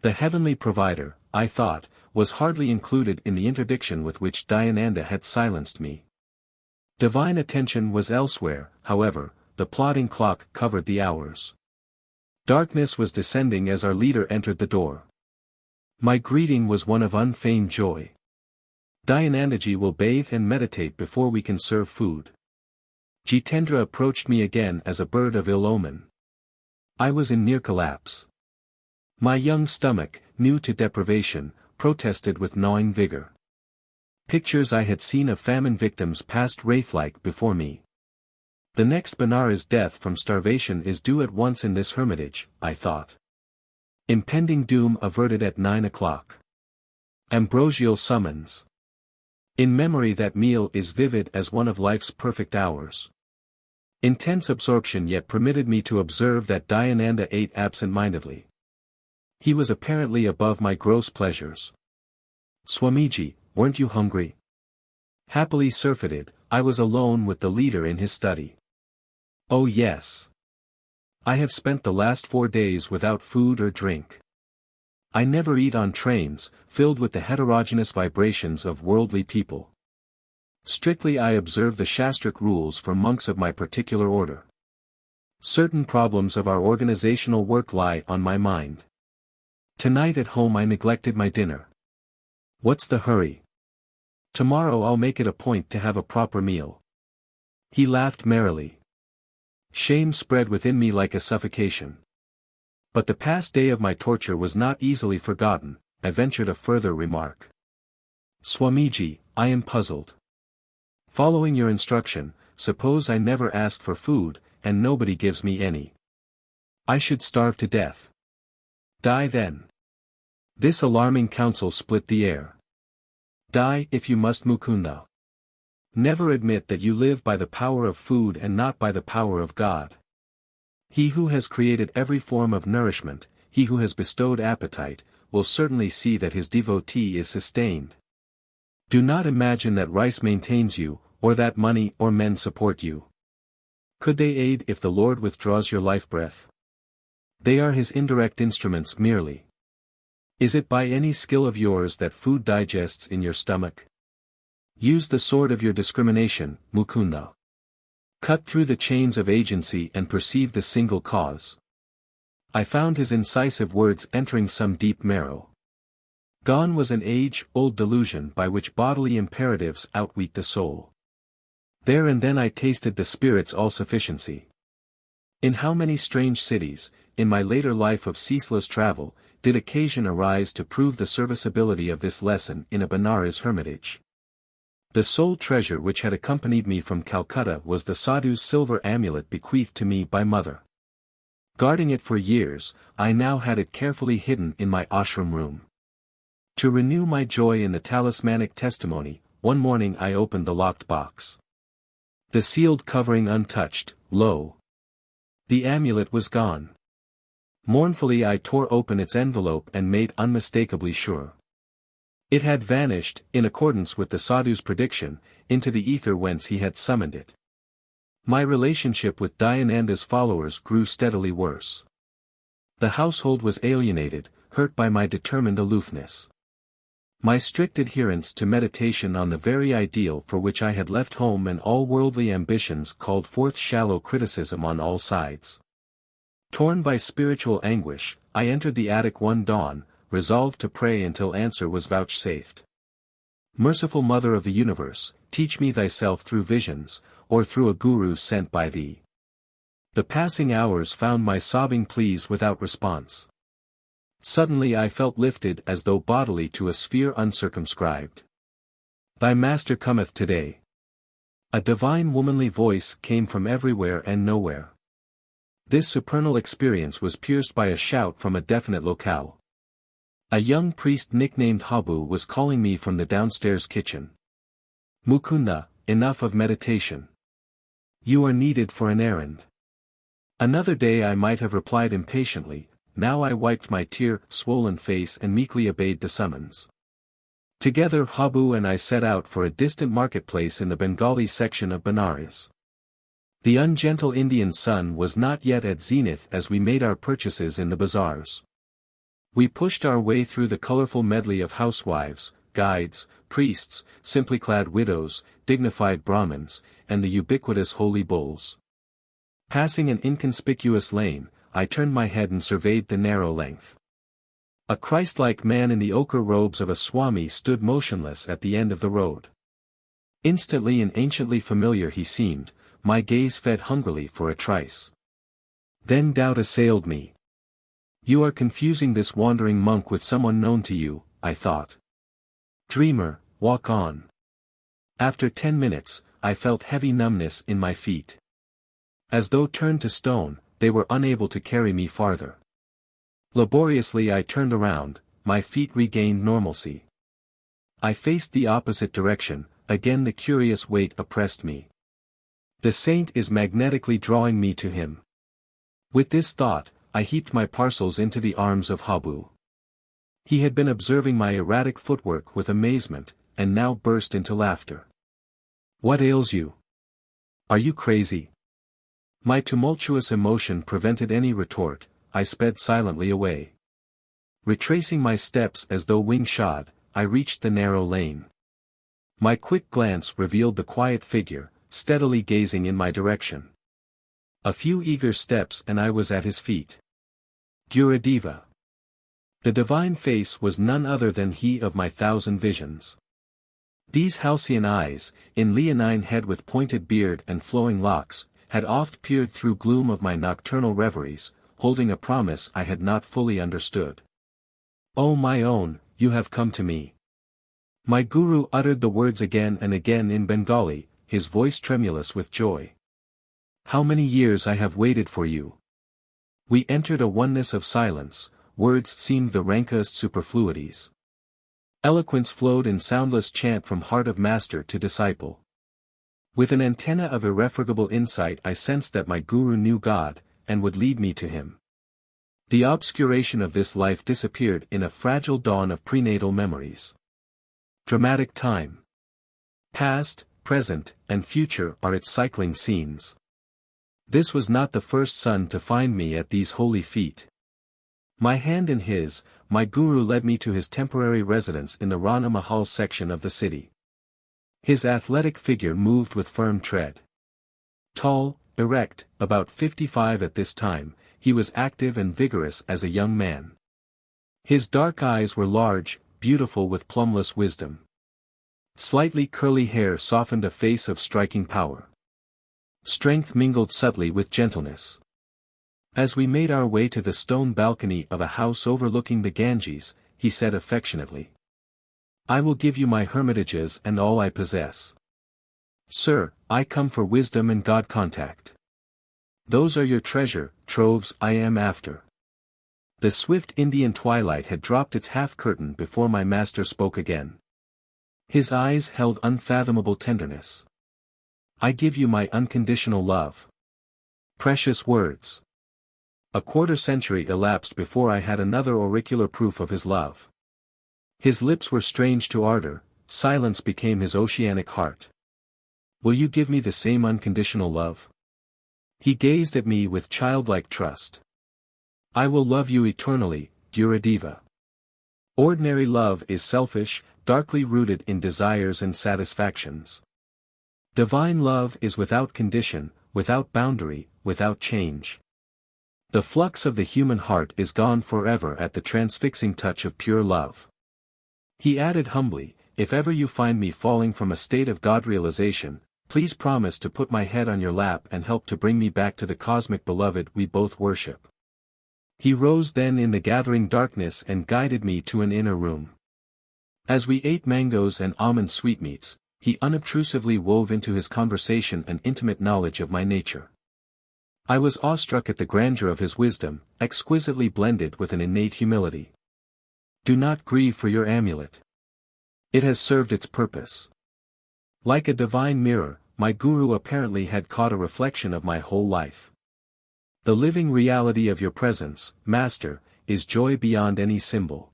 The heavenly provider, I thought, was hardly included in the interdiction with which Dayananda had silenced me. Divine attention was elsewhere, however, the plodding clock covered the hours. Darkness was descending as our leader entered the door. My greeting was one of unfeigned joy. Dayanandaji will bathe and meditate before we can serve food. Jitendra approached me again as a bird of ill omen. I was in near collapse. My young stomach, new to deprivation, protested with gnawing vigor. Pictures I had seen of famine victims passed wraith-like before me. The next Benares death from starvation is due at once in this hermitage, I thought. Impending doom averted at 9 o'clock. Ambrosial summons. In memory that meal is vivid as one of life's perfect hours. Intense absorption yet permitted me to observe that Dayananda ate absent-mindedly. He was apparently above my gross pleasures. Swamiji, weren't you hungry? Happily surfeited, I was alone with the leader in his study. Oh yes. I have spent the last 4 days without food or drink. I never eat on trains, filled with the heterogeneous vibrations of worldly people. Strictly I observe the Shastric rules for monks of my particular order. Certain problems of our organizational work lie on my mind. Tonight at home I neglected my dinner. What's the hurry? Tomorrow I'll make it a point to have a proper meal. He laughed merrily. Shame spread within me like a suffocation. But the past day of my torture was not easily forgotten. I ventured a further remark. Swamiji, I am puzzled. Following your instruction, suppose I never ask for food, and nobody gives me any. I should starve to death. Die then. This alarming counsel split the air. Die if you must, Mukunda. Never admit that you live by the power of food and not by the power of God. He who has created every form of nourishment, he who has bestowed appetite, will certainly see that his devotee is sustained. Do not imagine that rice maintains you, or that money or men support you. Could they aid if the Lord withdraws your life breath? They are his indirect instruments merely. Is it by any skill of yours that food digests in your stomach? Use the sword of your discrimination, Mukunda. Cut through the chains of agency and perceive the single cause. I found his incisive words entering some deep marrow. Gone was an age-old delusion by which bodily imperatives outweighed the soul. There and then I tasted the Spirit's all-sufficiency. In how many strange cities, in my later life of ceaseless travel, did occasion arise to prove the serviceability of this lesson in a Benares hermitage. The sole treasure which had accompanied me from Calcutta was the sadhu's silver amulet bequeathed to me by mother. Guarding it for years, I now had it carefully hidden in my ashram room. To renew my joy in the talismanic testimony, one morning I opened the locked box. The sealed covering untouched, lo! The amulet was gone. Mournfully I tore open its envelope and made unmistakably sure. It had vanished, in accordance with the sadhu's prediction, into the ether whence he had summoned it. My relationship with Dayananda's followers grew steadily worse. The household was alienated, hurt by my determined aloofness. My strict adherence to meditation on the very ideal for which I had left home and all worldly ambitions called forth shallow criticism on all sides. Torn by spiritual anguish, I entered the attic one dawn, resolved to pray until answer was vouchsafed. Merciful Mother of the Universe, teach me thyself through visions, or through a guru sent by thee. The passing hours found my sobbing pleas without response. Suddenly I felt lifted as though bodily to a sphere uncircumscribed. Thy Master cometh today. A divine womanly voice came from everywhere and nowhere. This supernal experience was pierced by a shout from a definite locale. A young priest nicknamed Habu was calling me from the downstairs kitchen. Mukunda, enough of meditation. You are needed for an errand. Another day I might have replied impatiently, now I wiped my tear-swollen face and meekly obeyed the summons. Together Habu and I set out for a distant marketplace in the Bengali section of Benares. The ungentle Indian sun was not yet at zenith as we made our purchases in the bazaars. We pushed our way through the colorful medley of housewives, guides, priests, simply clad widows, dignified Brahmins, and the ubiquitous holy bulls. Passing an inconspicuous lane, I turned my head and surveyed the narrow length. A Christ-like man in the ochre robes of a Swami stood motionless at the end of the road. Instantly and anciently familiar he seemed, my gaze fed hungrily for a trice. Then doubt assailed me. You are confusing this wandering monk with someone known to you, I thought. Dreamer, walk on. After 10 minutes, I felt heavy numbness in my feet. As though turned to stone, they were unable to carry me farther. Laboriously I turned around, my feet regained normalcy. I faced the opposite direction, again the curious weight oppressed me. The saint is magnetically drawing me to him. With this thought, I heaped my parcels into the arms of Habu. He had been observing my erratic footwork with amazement, and now burst into laughter. What ails you? Are you crazy? My tumultuous emotion prevented any retort, I sped silently away. Retracing my steps as though wing-shod, I reached the narrow lane. My quick glance revealed the quiet figure, steadily gazing in my direction. A few eager steps and I was at his feet. Gurudev. The divine face was none other than he of my 1,000 visions. These halcyon eyes, in leonine head with pointed beard and flowing locks, had oft peered through gloom of my nocturnal reveries, holding a promise I had not fully understood. O my own, you have come to me. My guru uttered the words again and again in Bengali, his voice tremulous with joy. How many years I have waited for you. We entered a oneness of silence, words seemed the rankest superfluities. Eloquence flowed in soundless chant from heart of master to disciple. With an antenna of irrefragable insight I sensed that my guru knew God, and would lead me to him. The obscuration of this life disappeared in a fragile dawn of prenatal memories. Dramatic time. Past, present, and future are its cycling scenes. This was not the first sun to find me at these holy feet. My hand in his, my guru led me to his temporary residence in the Rana Mahal section of the city. His athletic figure moved with firm tread. Tall, erect, about 55 at this time, he was active and vigorous as a young man. His dark eyes were large, beautiful with plumbless wisdom. Slightly curly hair softened a face of striking power. Strength mingled subtly with gentleness. As we made our way to the stone balcony of a house overlooking the Ganges, he said affectionately, "I will give you my hermitages and all I possess. Sir, I come for wisdom and God contact. Those are your treasure troves I am after." The swift Indian twilight had dropped its half-curtain before my master spoke again. His eyes held unfathomable tenderness. "I give you my unconditional love." Precious words. A quarter-century elapsed before I had another auricular proof of his love. His lips were strange to ardor, silence became his oceanic heart. "Will you give me the same unconditional love?" He gazed at me with childlike trust. "I will love you eternally, Gurudiva. Ordinary love is selfish, darkly rooted in desires and satisfactions. Divine love is without condition, without boundary, without change. The flux of the human heart is gone forever at the transfixing touch of pure love." He added humbly, "If ever you find me falling from a state of God realization, please promise to put my head on your lap and help to bring me back to the cosmic beloved we both worship." He rose then in the gathering darkness and guided me to an inner room. As we ate mangoes and almond sweetmeats, he unobtrusively wove into his conversation an intimate knowledge of my nature. I was awestruck at the grandeur of his wisdom, exquisitely blended with an innate humility. "Do not grieve for your amulet. It has served its purpose." Like a divine mirror, my guru apparently had caught a reflection of my whole life. "The living reality of your presence, Master, is joy beyond any symbol.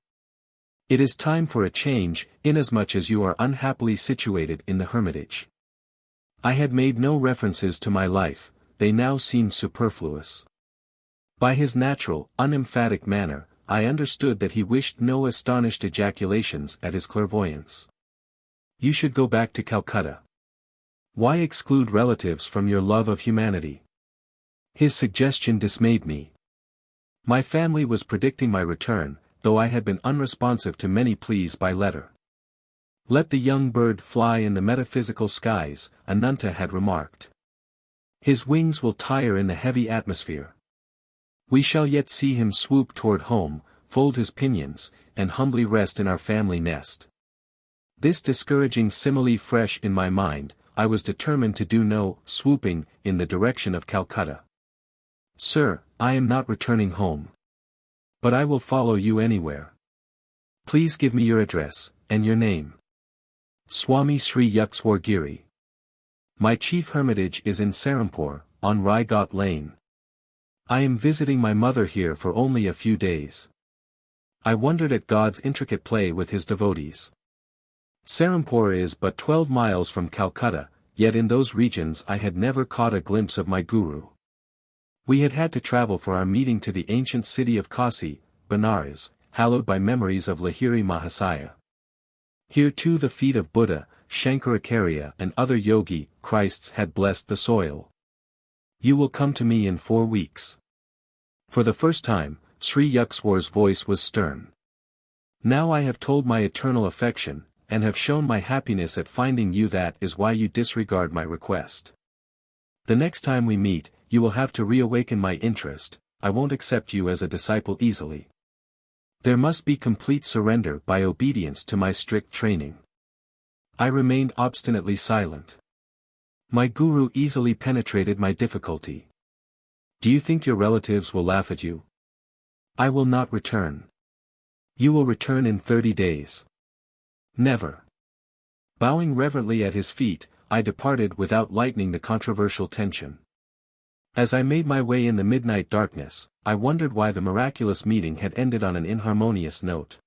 It is time for a change, inasmuch as you are unhappily situated in the hermitage." I had made no references to my life, they now seemed superfluous. By his natural, unemphatic manner, I understood that he wished no astonished ejaculations at his clairvoyance. "You should go back to Calcutta. Why exclude relatives from your love of humanity?" His suggestion dismayed me. My family was predicting my return, though I had been unresponsive to many pleas by letter. "Let the young bird fly in the metaphysical skies," Ananta had remarked. "His wings will tire in the heavy atmosphere. We shall yet see him swoop toward home, fold his pinions, and humbly rest in our family nest." This discouraging simile fresh in my mind, I was determined to do no swooping in the direction of Calcutta. "Sir, I am not returning home. But I will follow you anywhere. Please give me your address, and your name." "Swami Sri Yukswargiri. My chief hermitage is in Serampore, on Raigat Lane. I am visiting my mother here for only a few days." I wondered at God's intricate play with his devotees. Serampore is but 12 miles from Calcutta, yet in those regions I had never caught a glimpse of my guru. We had had to travel for our meeting to the ancient city of Kasi, Benares, hallowed by memories of Lahiri Mahasaya. Here too the feet of Buddha, Shankaracharya and other yogi Christs had blessed the soil. "You will come to me in 4 weeks. For the first time, Sri Yukswar's voice was stern. "Now I have told my eternal affection, and have shown my happiness at finding you, that is why you disregard my request. The next time we meet, you will have to reawaken my interest, I won't accept you as a disciple easily. There must be complete surrender by obedience to my strict training." I remained obstinately silent. My guru easily penetrated my difficulty. "Do you think your relatives will laugh at you?" "I will not return." "You will return in 30 days." "Never." Bowing reverently at his feet, I departed without lightening the controversial tension. As I made my way in the midnight darkness, I wondered why the miraculous meeting had ended on an inharmonious note.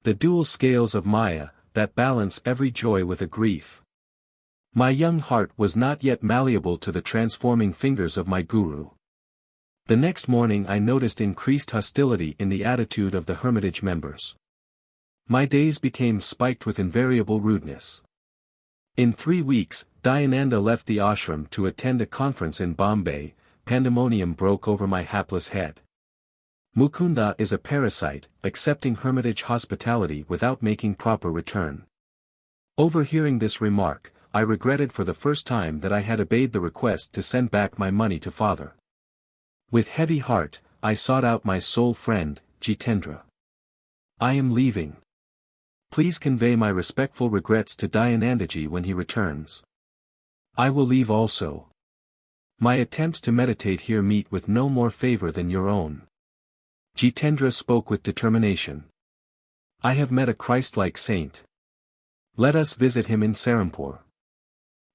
The dual scales of Maya, that balance every joy with a grief. My young heart was not yet malleable to the transforming fingers of my guru. The next morning I noticed increased hostility in the attitude of the hermitage members. My days became spiked with invariable rudeness. In 3 weeks, Dayananda left the ashram to attend a conference in Bombay. Pandemonium broke over my hapless head. Mukunda is a parasite, accepting hermitage hospitality without making proper return. Overhearing this remark, I regretted for the first time that I had obeyed the request to send back my money to father. With heavy heart, I sought out my soul friend, Jitendra. I am leaving. Please convey my respectful regrets to Dayanandaji when he returns. I will leave also. My attempts to meditate here meet with no more favor than your own. Jitendra spoke with determination. I have met a Christ-like saint. Let us visit him in Serampore.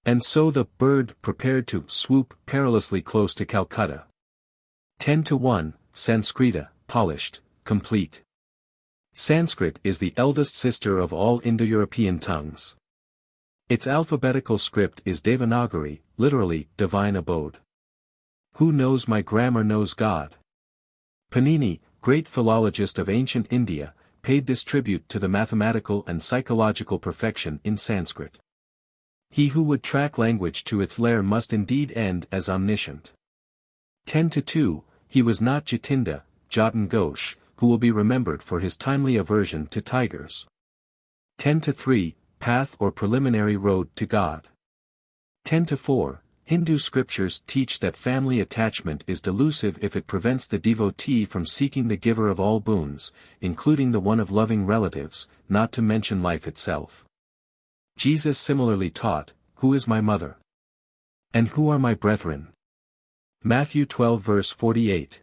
And so the bird prepared to swoop perilously close to Calcutta. 10-1, Sanskrita, polished, complete. Sanskrit is the eldest sister of all Indo-European tongues. Its alphabetical script is Devanagari, literally, divine abode. Who knows my grammar knows God. Panini, great philologist of ancient India, paid this tribute to the mathematical and psychological perfection in Sanskrit. He who would track language to its lair must indeed end as omniscient. 10-2, he was not Jatinda, Jatin Ghosh, who will be remembered for his timely aversion to tigers. 10-3, path or preliminary road to God. 10-4, Hindu scriptures teach that family attachment is delusive if it prevents the devotee from seeking the giver of all boons, including the one of loving relatives, not to mention life itself. Jesus similarly taught, "Who is my mother? And who are my brethren?" Matthew 12 verse 48.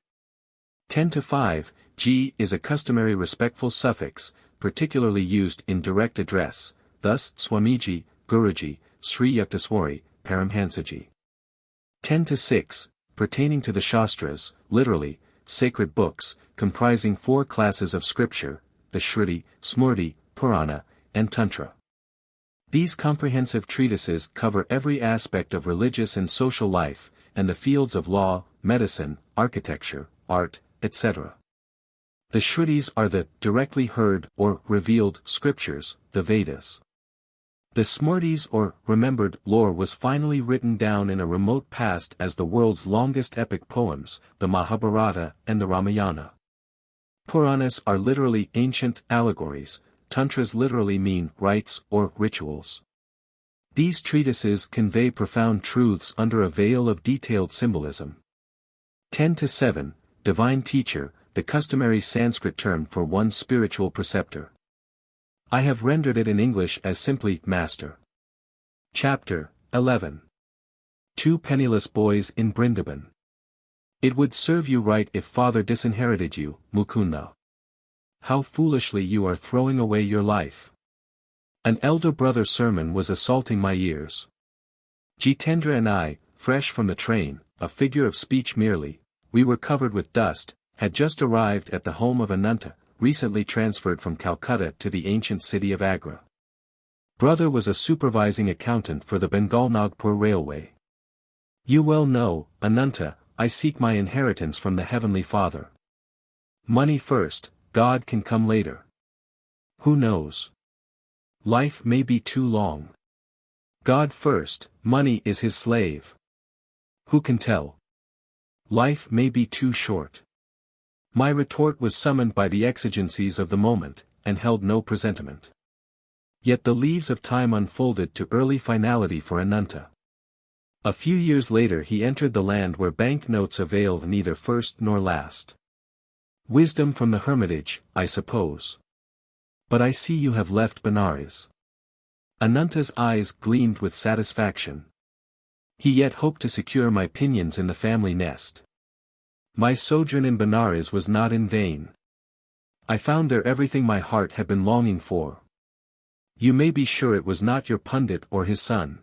10-5, G is a customary respectful suffix, particularly used in direct address, thus Swamiji, Guruji, Sri Yukteswari, Paramhansaji. 10-6, pertaining to the Shastras, literally, sacred books, comprising 4 classes of scripture, the Shruti, Smrti, Purana, and Tantra. These comprehensive treatises cover every aspect of religious and social life, and the fields of law, medicine, architecture, art, etc. The Shrutis are the directly heard or revealed scriptures, the Vedas. The Smrtis or remembered lore was finally written down in a remote past as the world's longest epic poems, the Mahabharata and the Ramayana. Puranas are literally ancient allegories, Tantras literally mean rites or rituals. These treatises convey profound truths under a veil of detailed symbolism. 10-7, divine teacher, the customary Sanskrit term for one's spiritual preceptor. I have rendered it in English as simply Master. Chapter 11. 2 penniless boys in Brindaban. It would serve you right if father disinherited you, Mukunda. How foolishly you are throwing away your life. An elder brother sermon was assaulting my ears. Jitendra and I, fresh from the train, a figure of speech merely, we were covered with dust, had just arrived at the home of Ananta, recently transferred from Calcutta to the ancient city of Agra. Brother was a supervising accountant for the Bengal-Nagpur Railway. You well know, Ananta, I seek my inheritance from the Heavenly Father. Money first, God can come later. Who knows? Life may be too long. God first, money is his slave. Who can tell? Life may be too short. My retort was summoned by the exigencies of the moment, and held no presentiment. Yet the leaves of time unfolded to early finality for Ananta. A few years later he entered the land where banknotes avail neither first nor last. Wisdom from the hermitage, I suppose. But I see you have left Benares. Ananta's eyes gleamed with satisfaction. He yet hoped to secure my pinions in the family nest. My sojourn in Benares was not in vain. I found there everything my heart had been longing for. You may be sure it was not your pundit or his son.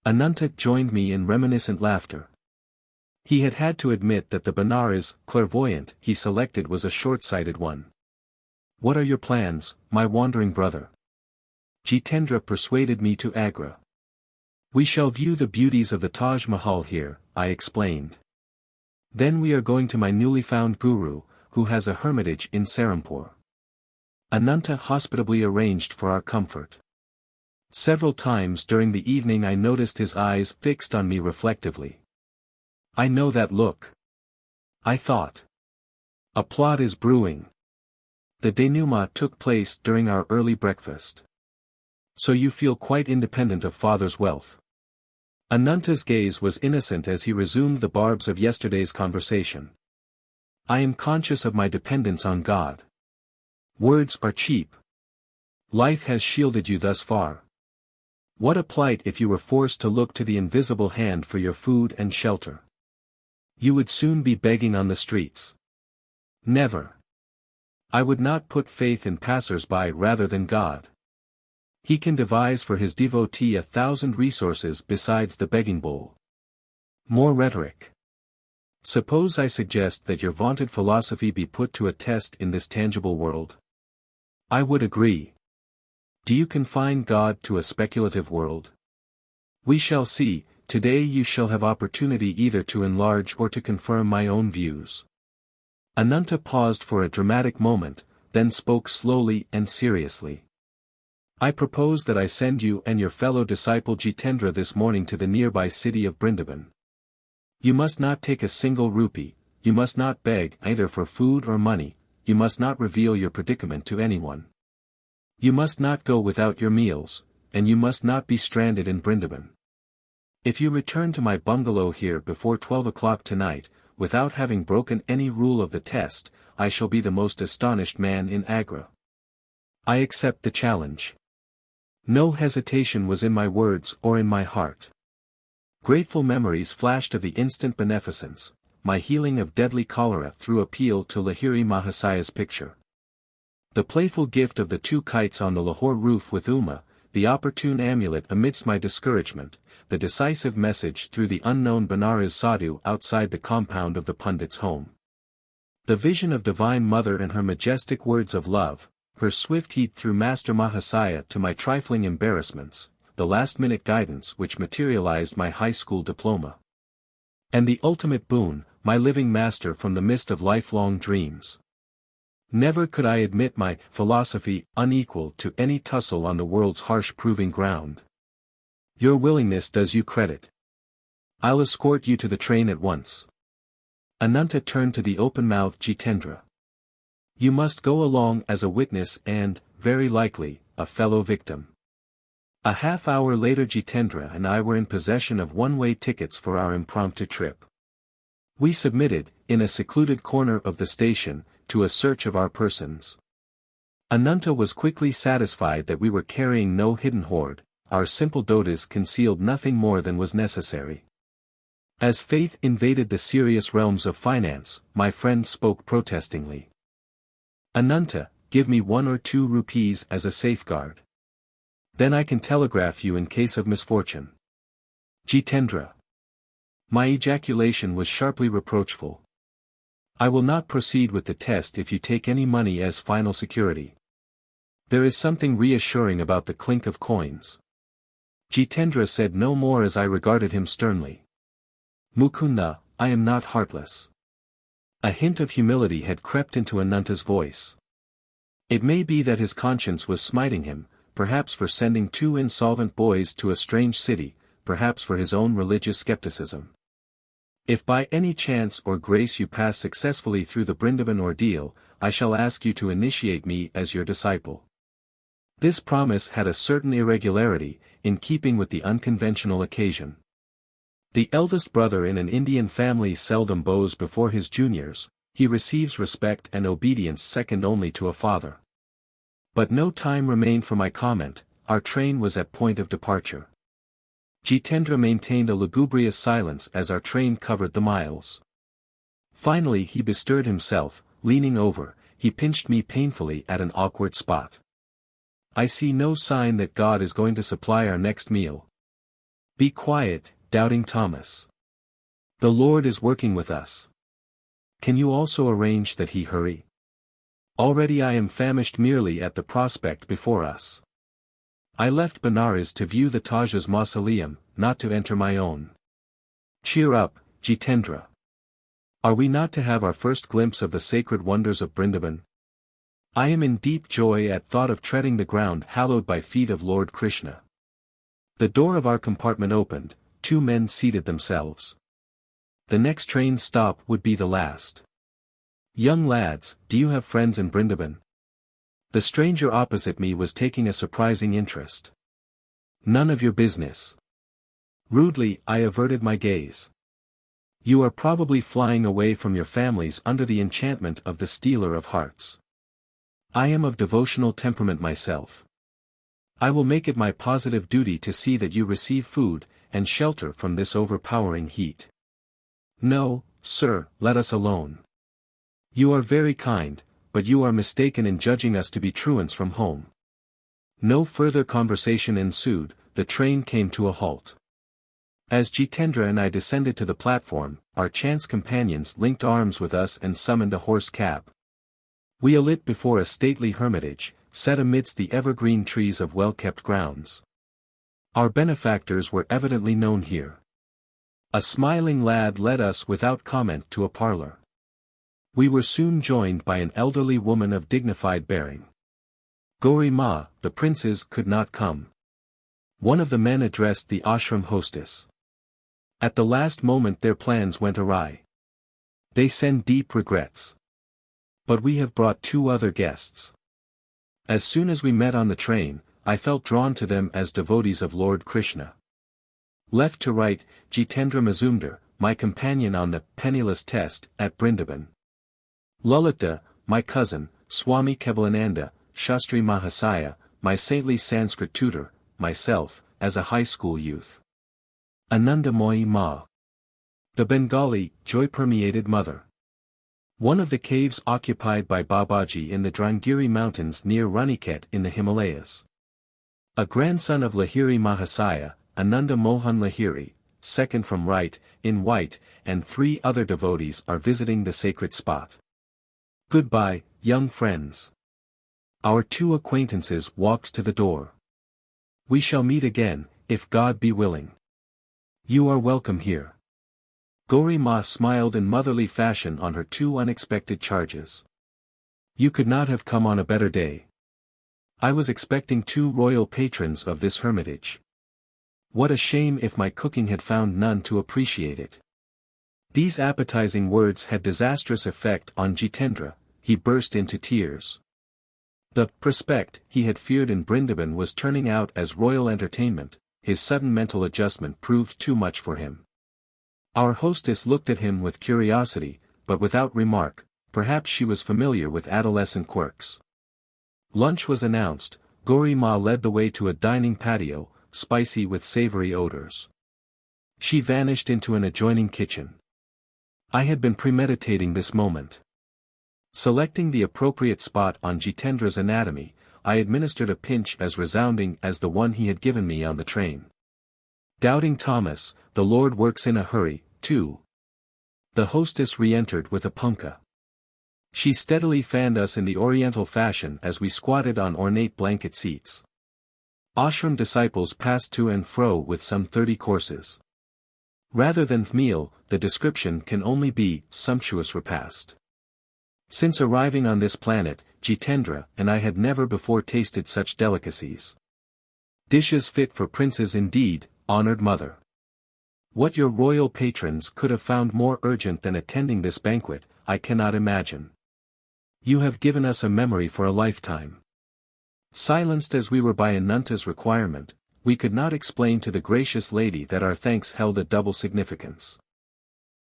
Ananta joined me in reminiscent laughter. He had had to admit that the Benares clairvoyant he selected was a short-sighted one. What are your plans, my wandering brother? Jitendra persuaded me to Agra. We shall view the beauties of the Taj Mahal here, I explained. Then we are going to my newly found guru, who has a hermitage in Serampore. Ananta hospitably arranged for our comfort. Several times during the evening I noticed his eyes fixed on me reflectively. I know that look. I thought. A plot is brewing. The denouement took place during our early breakfast. So you feel quite independent of father's wealth. Ananta's gaze was innocent as he resumed the barbs of yesterday's conversation. I am conscious of my dependence on God. Words are cheap. Life has shielded you thus far. What a plight if you were forced to look to the invisible hand for your food and shelter. You would soon be begging on the streets. Never. I would not put faith in passers-by rather than God. He can devise for his devotee 1,000 resources besides the begging bowl. More rhetoric. Suppose I suggest that your vaunted philosophy be put to a test in this tangible world? I would agree. Do you confine God to a speculative world? We shall see. Today you shall have opportunity either to enlarge or to confirm my own views. Ananta paused for a dramatic moment, then spoke slowly and seriously. I propose that I send you and your fellow disciple Jitendra this morning to the nearby city of Brindaban. You must not take a single rupee, you must not beg either for food or money, you must not reveal your predicament to anyone. You must not go without your meals, and you must not be stranded in Brindaban. If you return to my bungalow here before 12 o'clock tonight, without having broken any rule of the test, I shall be the most astonished man in Agra. I accept the challenge. No hesitation was in my words or in my heart. Grateful memories flashed of the instant beneficence, my healing of deadly cholera through appeal to Lahiri Mahasaya's picture. The playful gift of the 2 kites on the Lahore roof with Uma, the opportune amulet amidst my discouragement, the decisive message through the unknown Banaras Sadhu outside the compound of the pundit's home. The vision of Divine Mother and her majestic words of love, her swift heat through Master Mahasaya to my trifling embarrassments, the last-minute guidance which materialized my high school diploma. And the ultimate boon, my living master from the mist of lifelong dreams. Never could I admit my philosophy unequal to any tussle on the world's harsh proving ground. Your willingness does you credit. I'll escort you to the train at once. Ananta turned to the open-mouthed Jitendra. You must go along as a witness and, very likely, a fellow victim. A half-hour later Jitendra and I were in possession of one-way tickets for our impromptu trip. We submitted, in a secluded corner of the station, to a search of our persons. Ananta was quickly satisfied that we were carrying no hidden hoard, our simple dodas concealed nothing more than was necessary. As faith invaded the serious realms of finance, my friend spoke protestingly. Ananta, give me 1 or 2 rupees as a safeguard. Then I can telegraph you in case of misfortune. Jitendra. My ejaculation was sharply reproachful. I will not proceed with the test if you take any money as final security. There is something reassuring about the clink of coins. Jitendra said no more as I regarded him sternly. Mukunda, I am not heartless. A hint of humility had crept into Ananta's voice. It may be that his conscience was smiting him, perhaps for sending 2 insolvent boys to a strange city, perhaps for his own religious skepticism. If by any chance or grace you pass successfully through the Brindaban ordeal, I shall ask you to initiate me as your disciple. This promise had a certain irregularity, in keeping with the unconventional occasion. The eldest brother in an Indian family seldom bows before his juniors, he receives respect and obedience second only to a father. But no time remained for my comment, our train was at point of departure. Jitendra maintained a lugubrious silence as our train covered the miles. Finally he bestirred himself, leaning over, he pinched me painfully at an awkward spot. I see no sign that God is going to supply our next meal. Be quiet, doubting Thomas. The Lord is working with us. Can you also arrange that he hurry? Already I am famished merely at the prospect before us. I left Benares to view the Taj's mausoleum, not to enter my own. Cheer up, Jitendra. Are we not to have our first glimpse of the sacred wonders of Brindaban? I am in deep joy at thought of treading the ground hallowed by feet of Lord Krishna. The door of our compartment opened, 2 men seated themselves. The next train stop would be the last. Young lads, do you have friends in Brindaban? The stranger opposite me was taking a surprising interest. None of your business. Rudely, I averted my gaze. You are probably flying away from your families under the enchantment of the stealer of hearts. I am of devotional temperament myself. I will make it my positive duty to see that you receive food and shelter from this overpowering heat. No, sir, let us alone. You are very kind, but you are mistaken in judging us to be truants from home. No further conversation ensued, the train came to a halt. As Jitendra and I descended to the platform, our chance companions linked arms with us and summoned a horse cab. We alit before a stately hermitage, set amidst the evergreen trees of well-kept grounds. Our benefactors were evidently known here. A smiling lad led us without comment to a parlor. We were soon joined by an elderly woman of dignified bearing. Gauri Ma, the princes could not come. One of the men addressed the ashram hostess. At the last moment their plans went awry. They send deep regrets. But we have brought 2 other guests. As soon as we met on the train, I felt drawn to them as devotees of Lord Krishna. Left to right, Jitendra Mazumdar, my companion on the penniless test at Brindaban. Lalita, my cousin, Swami Kebalananda, Shastri Mahasaya, my saintly Sanskrit tutor, myself, as a high school youth. Anandamoyi Ma. The Bengali, joy-permeated mother. One of the caves occupied by Babaji in the Drangiri mountains near Raniket in the Himalayas. A grandson of Lahiri Mahasaya, Ananda Mohan Lahiri, second from right, in white, and 3 other devotees are visiting the sacred spot. Goodbye, young friends. Our 2 acquaintances walked to the door. We shall meet again, if God be willing. You are welcome here. Gauri Ma smiled in motherly fashion on her 2 unexpected charges. You could not have come on a better day. I was expecting 2 royal patrons of this hermitage. What a shame if my cooking had found none to appreciate it. These appetizing words had disastrous effect on Jitendra. He burst into tears. The prospect he had feared in Brindaban was turning out as royal entertainment. His sudden mental adjustment proved too much for him. Our hostess looked at him with curiosity, but without remark. Perhaps she was familiar with adolescent quirks. Lunch was announced. Gauri Ma led the way to a dining patio, spicy with savory odors. She vanished into an adjoining kitchen. I had been premeditating this moment. Selecting the appropriate spot on Jitendra's anatomy, I administered a pinch as resounding as the one he had given me on the train. Doubting Thomas, the Lord works in a hurry, too. The hostess re-entered with a punkah. She steadily fanned us in the oriental fashion as we squatted on ornate blanket seats. Ashram disciples passed to and fro with some 30 courses. Rather than meal, the description can only be sumptuous repast. Since arriving on this planet, Jitendra and I had never before tasted such delicacies. Dishes fit for princes indeed, honored mother. What your royal patrons could have found more urgent than attending this banquet, I cannot imagine. You have given us a memory for a lifetime. Silenced as we were by Ananta's requirement, we could not explain to the gracious lady that our thanks held a double significance.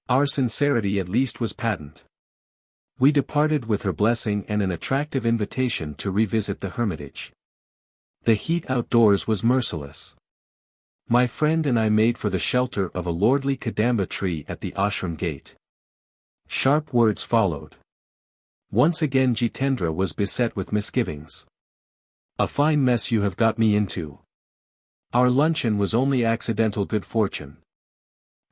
Our sincerity at least was patent. We departed with her blessing and an attractive invitation to revisit the hermitage. The heat outdoors was merciless. My friend and I made for the shelter of a lordly kadamba tree at the ashram gate. Sharp words followed. Once again Jitendra was beset with misgivings. A fine mess you have got me into. Our luncheon was only accidental good fortune.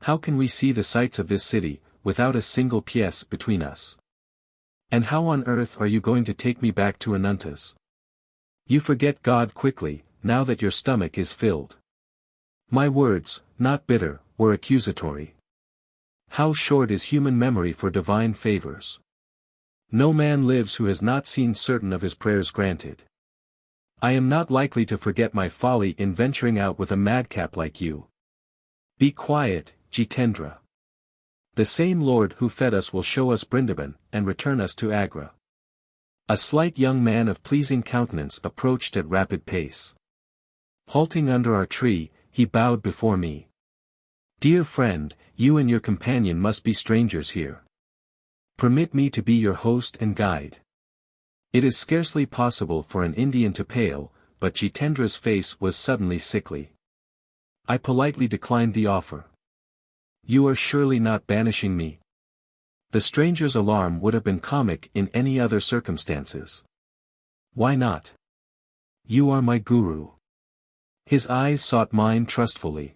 How can we see the sights of this city, without a single pièce between us? And how on earth are you going to take me back to Ananta's? You forget God quickly, now that your stomach is filled. My words, not bitter, were accusatory. How short is human memory for divine favors. No man lives who has not seen certain of his prayers granted. I am not likely to forget my folly in venturing out with a madcap like you. Be quiet, Jitendra. The same Lord who fed us will show us Brindaban, and return us to Agra. A slight young man of pleasing countenance approached at rapid pace. Halting under our tree, he bowed before me. Dear friend, you and your companion must be strangers here. Permit me to be your host and guide. It is scarcely possible for an Indian to pale, but Jitendra's face was suddenly sickly. I politely declined the offer. You are surely not banishing me? The stranger's alarm would have been comic in any other circumstances. Why not? You are my guru. His eyes sought mine trustfully.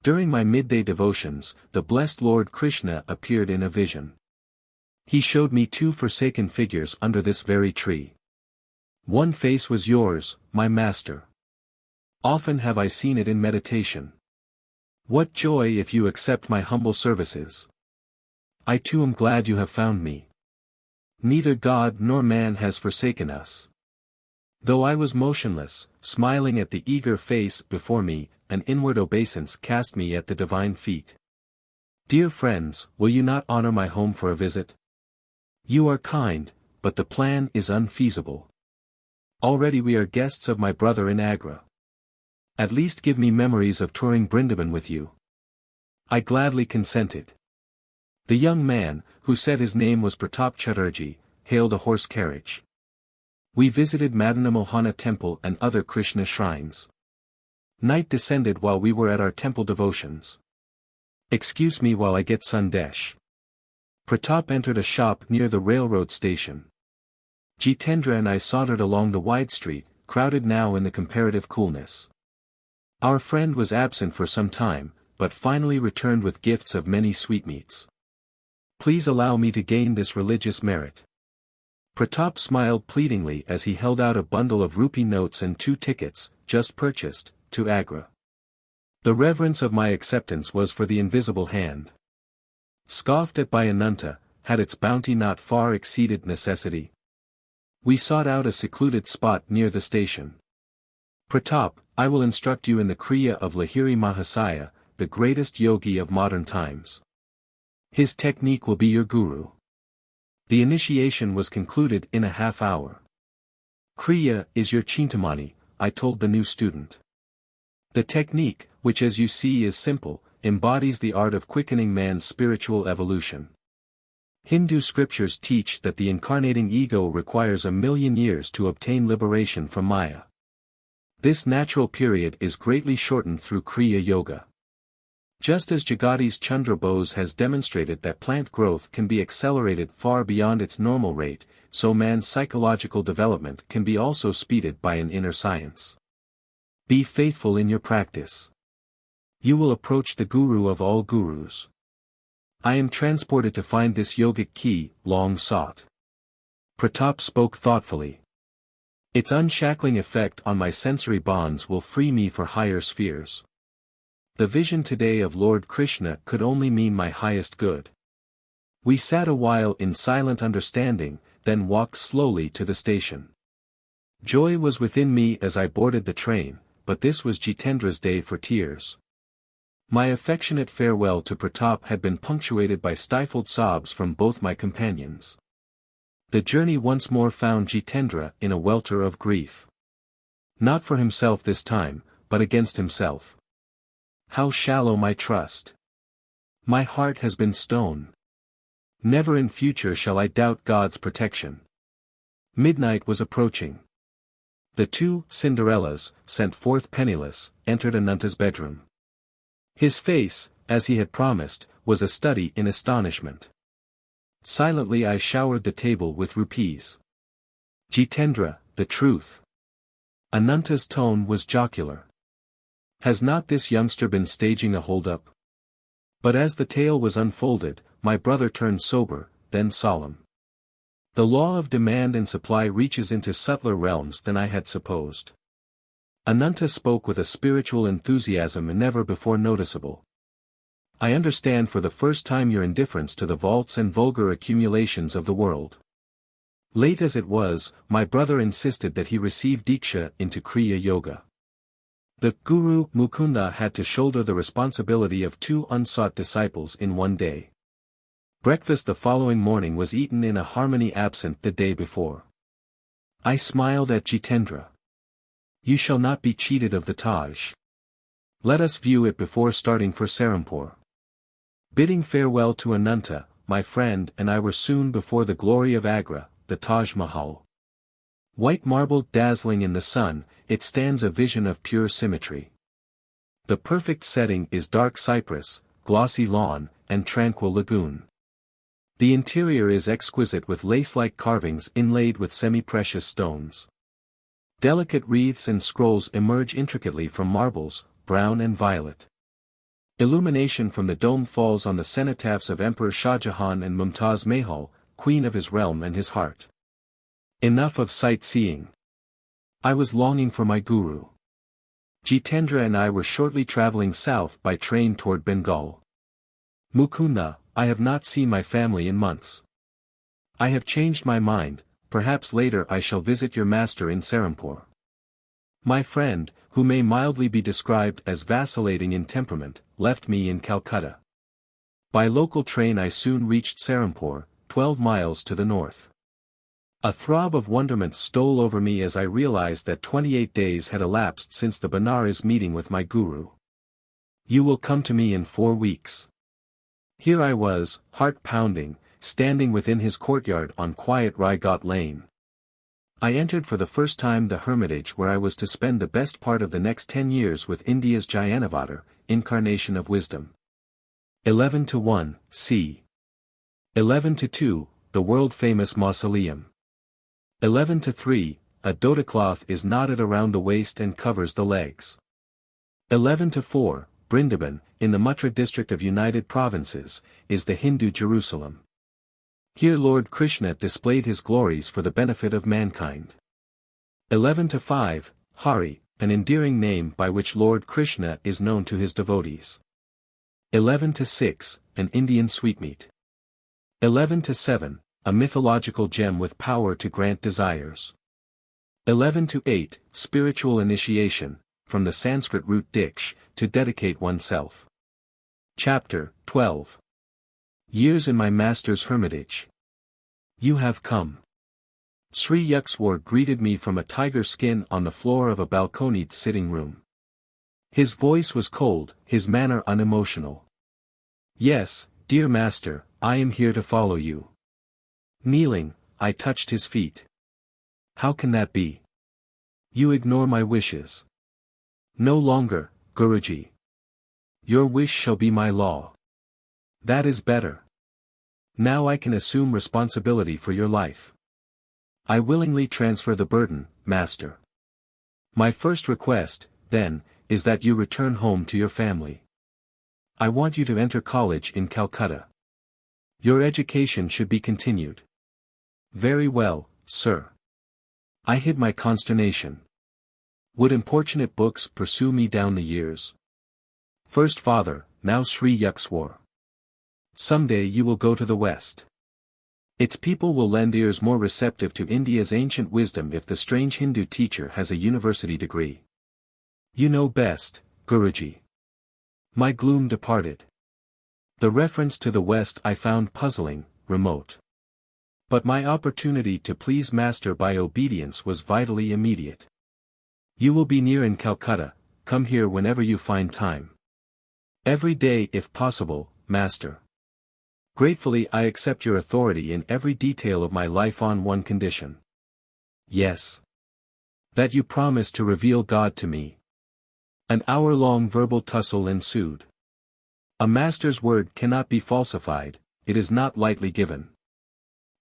During my midday devotions, the blessed Lord Krishna appeared in a vision. He showed me two forsaken figures under this very tree. One face was yours, my master. Often have I seen it in meditation. What joy if you accept my humble services. I too am glad you have found me. Neither God nor man has forsaken us. Though I was motionless, smiling at the eager face before me, an inward obeisance cast me at the divine feet. Dear friends, will you not honor my home for a visit? You are kind, but the plan is unfeasible. Already we are guests of my brother in Agra. At least give me memories of touring Brindaban with you. I gladly consented. The young man, who said his name was Pratap Chatterjee, hailed a horse carriage. We visited Madana Mohana temple and other Krishna shrines. Night descended while we were at our temple devotions. Excuse me while I get Sandesh. Pratap entered a shop near the railroad station. Jitendra and I sauntered along the wide street, crowded now in the comparative coolness. Our friend was absent for some time, but finally returned with gifts of many sweetmeats. Please allow me to gain this religious merit. Pratap smiled pleadingly as he held out a bundle of rupee notes and 2 tickets, just purchased, to Agra. The reverence of my acceptance was for the invisible hand. Scoffed at by Ananta, had its bounty not far exceeded necessity? We sought out a secluded spot near the station. Pratap, I will instruct you in the Kriya of Lahiri Mahasaya, the greatest yogi of modern times. His technique will be your guru. The initiation was concluded in a half hour. Kriya is your Chintamani, I told the new student. The technique, which as you see is simple, embodies the art of quickening man's spiritual evolution. Hindu scriptures teach that the incarnating ego requires 1,000,000 years to obtain liberation from Maya. This natural period is greatly shortened through Kriya Yoga. Just as Jagadish Chandra Bose has demonstrated that plant growth can be accelerated far beyond its normal rate, so man's psychological development can be also speeded by an inner science. Be faithful in your practice. You will approach the guru of all gurus. I am transported to find this yogic key, long sought. Pratap spoke thoughtfully. Its unshackling effect on my sensory bonds will free me for higher spheres. The vision today of Lord Krishna could only mean my highest good. We sat a while in silent understanding, then walked slowly to the station. Joy was within me as I boarded the train, but this was Jitendra's day for tears. My affectionate farewell to Pratap had been punctuated by stifled sobs from both my companions. The journey once more found Jitendra in a welter of grief. Not for himself this time, but against himself. How shallow my trust! My heart has been stone. Never in future shall I doubt God's protection. Midnight was approaching. The 2 Cinderellas, sent forth penniless, entered Ananta's bedroom. His face, as he had promised, was a study in astonishment. Silently I showered the table with rupees. Jitendra, the truth. Ananta's tone was jocular. Has not this youngster been staging a hold-up? But as the tale was unfolded, my brother turned sober, then solemn. The law of demand and supply reaches into subtler realms than I had supposed. Ananta spoke with a spiritual enthusiasm never before noticeable. I understand for the first time your indifference to the vaults and vulgar accumulations of the world. Late as it was, my brother insisted that he receive Diksha into Kriya Yoga. The Guru Mukunda had to shoulder the responsibility of 2 unsought disciples in one day. Breakfast the following morning was eaten in a harmony absent the day before. I smiled at Jitendra. You shall not be cheated of the Taj. Let us view it before starting for Serampore. Bidding farewell to Ananta, my friend and I were soon before the glory of Agra, the Taj Mahal. White marble dazzling in the sun, it stands a vision of pure symmetry. The perfect setting is dark cypress, glossy lawn, and tranquil lagoon. The interior is exquisite with lace-like carvings inlaid with semi-precious stones. Delicate wreaths and scrolls emerge intricately from marbles, brown and violet. Illumination from the dome falls on the cenotaphs of Emperor Shah Jahan and Mumtaz Mahal, queen of his realm and his heart. Enough of sightseeing. I was longing for my guru. Jitendra and I were shortly traveling south by train toward Bengal. Mukunda, I have not seen my family in months. I have changed my mind, perhaps later I shall visit your master in Serampore. My friend, who may mildly be described as vacillating in temperament, left me in Calcutta. By local train I soon reached Serampore, 12 miles to the north. A throb of wonderment stole over me as I realized that 28 days had elapsed since the Benares meeting with my guru. You will come to me in 4 weeks. Here I was, heart pounding, standing within his courtyard on quiet Raigat Lane. I entered for the first time the hermitage where I was to spend the best part of the next 10 years with India's Jayanavatar, incarnation of wisdom. 11:1, c. 11:2, the world-famous mausoleum. 11:3, a dodicloth is knotted around the waist and covers the legs. 11:4, Brindaban, in the Mathura district of United Provinces, is the Hindu Jerusalem. Here Lord Krishna displayed his glories for the benefit of mankind. 11:5, Hari, an endearing name by which Lord Krishna is known to his devotees. 11:6, an Indian sweetmeat. 11:7, a mythological gem with power to grant desires. 11:8, spiritual initiation, from the Sanskrit root diksh, to dedicate oneself. Chapter 12. Years in my master's hermitage. You have come. Sri Yukswar greeted me from a tiger skin on the floor of a balconied sitting room. His voice was cold, his manner unemotional. Yes, dear master, I am here to follow you. Kneeling, I touched his feet. How can that be? You ignore my wishes. No longer, Guruji. Your wish shall be my law. That is better. Now I can assume responsibility for your life. I willingly transfer the burden, master. My first request, then, is that you return home to your family. I want you to enter college in Calcutta. Your education should be continued. Very well, sir. I hid my consternation. Would importunate books pursue me down the years? First father, now Sri Yukswar. Someday you will go to the West. Its people will lend ears more receptive to India's ancient wisdom if the strange Hindu teacher has a university degree. You know best, Guruji. My gloom departed. The reference to the West I found puzzling, remote. But my opportunity to please Master by obedience was vitally immediate. You will be near in Calcutta, come here whenever you find time. Every day if possible, Master. Gratefully I accept your authority in every detail of my life on one condition. Yes. That you promise to reveal God to me. An hour-long verbal tussle ensued. A master's word cannot be falsified, it is not lightly given.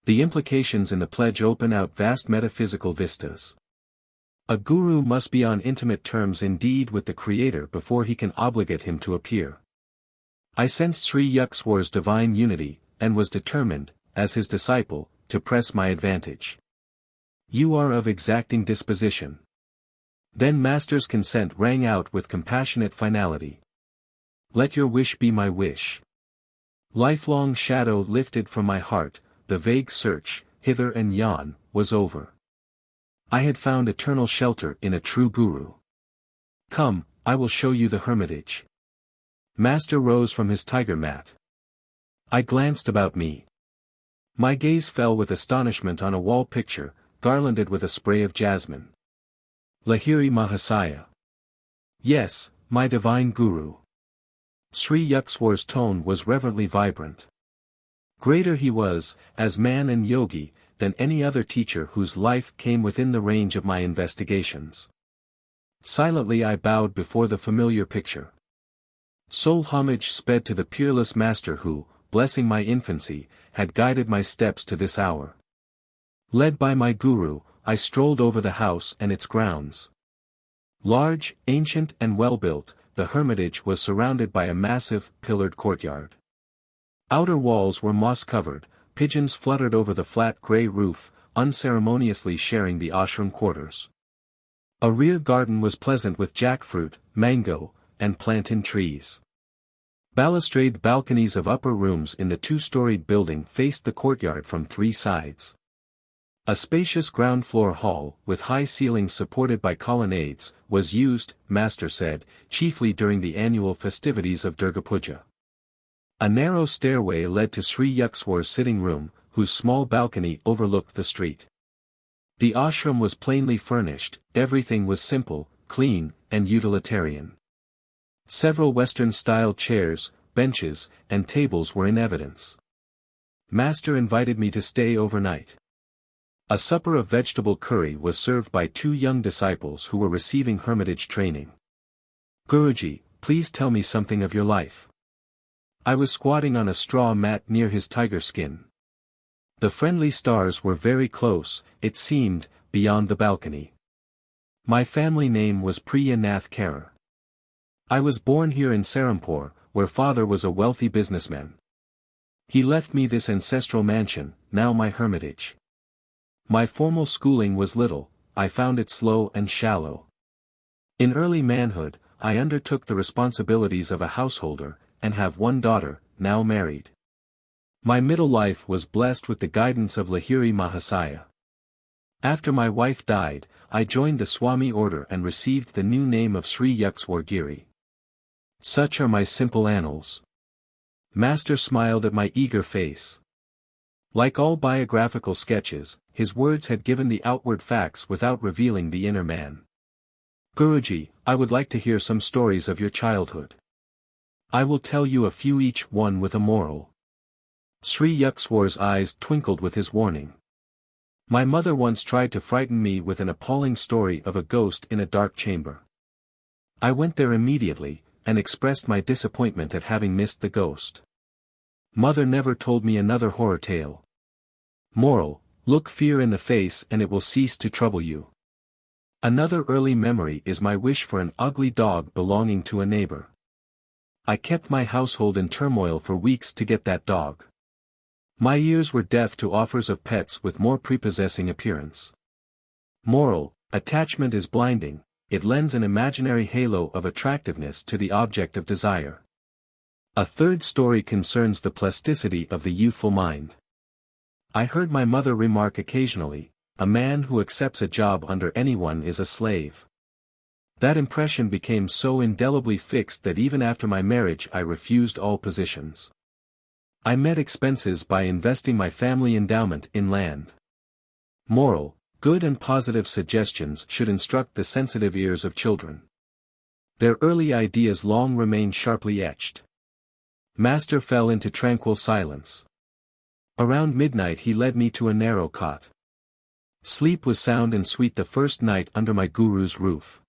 The implications in the pledge open out vast metaphysical vistas. A guru must be on intimate terms indeed with the Creator before he can obligate him to appear. I sensed Sri Yukswar's divine unity, and was determined, as his disciple, to press my advantage. You are of exacting disposition. Then Master's consent rang out with compassionate finality. Let your wish be my wish. Lifelong shadow lifted from my heart, the vague search, hither and yon, was over. I had found eternal shelter in a true guru. Come, I will show you the hermitage. Master rose from his tiger mat. I glanced about me. My gaze fell with astonishment on a wall picture, garlanded with a spray of jasmine. Lahiri Mahasaya. Yes, My divine guru. Sri Yukteswar's tone was reverently vibrant. Greater he was, as man and yogi, than any other teacher whose life came within the range of my investigations. Silently I bowed before the familiar picture. Sole homage sped to the peerless master who, blessing my infancy, had guided my steps to this hour. Led by my guru, I strolled over the house and its grounds. Large, ancient and well-built, the hermitage was surrounded by a massive, pillared courtyard. Outer walls were moss-covered, pigeons fluttered over the flat grey roof, unceremoniously sharing the ashram quarters. A rear garden was pleasant with jackfruit, mango, and plantain trees. Balustrade balconies of upper rooms in the two-storied building faced the courtyard from three sides. A spacious ground-floor hall, with high ceilings supported by colonnades, was used, master said, chiefly during the annual festivities of Durga Puja. A narrow stairway led to Sri Yukteswar's sitting room, whose small balcony overlooked the street. The ashram was plainly furnished, everything was simple, clean, and utilitarian. Several Western-style chairs, benches, and tables were in evidence. Master invited me to stay overnight. A supper of vegetable curry was served by two young disciples who were receiving hermitage training. Guruji, please tell me something of your life. I was squatting on a straw mat near his tiger skin. The friendly stars were very close, it seemed, beyond the balcony. My family name was Priya Nath Kaur. I was born here in Serampore, where father was a wealthy businessman. He left me this ancestral mansion, now my hermitage. My formal schooling was little, I found it slow and shallow. In early manhood, I undertook the responsibilities of a householder, and have one daughter, now married. My middle life was blessed with the guidance of Lahiri Mahasaya. After my wife died, I joined the Swami order and received the new name of Sri Yukteswar Giri. Such are my simple annals. Master smiled at my eager face. Like all biographical sketches, his words had given the outward facts without revealing the inner man. Guruji, I would like to hear some stories of your childhood. I will tell you a few, each one with a moral. Sri Yukteswar's eyes twinkled with his warning. My mother once tried to frighten me with an appalling story of a ghost in a dark chamber. I went there immediately, and expressed my disappointment at having missed the ghost. Mother never told me another horror tale. Moral: look fear in the face and it will cease to trouble you. Another early memory is my wish for an ugly dog belonging to a neighbor. I kept my household in turmoil for weeks to get that dog. My ears were deaf to offers of pets with more prepossessing appearance. Moral: attachment is blinding, it lends an imaginary halo of attractiveness to the object of desire. A third story concerns the plasticity of the youthful mind. I heard my mother remark occasionally, a man who accepts a job under anyone is a slave. That impression became so indelibly fixed that even after my marriage I refused all positions. I met expenses by investing my family endowment in land. Moral: good and positive suggestions should instruct the sensitive ears of children. Their early ideas long remain sharply etched. Master fell into tranquil silence. Around midnight he led me to a narrow cot. Sleep was sound and sweet the first night under my guru's roof.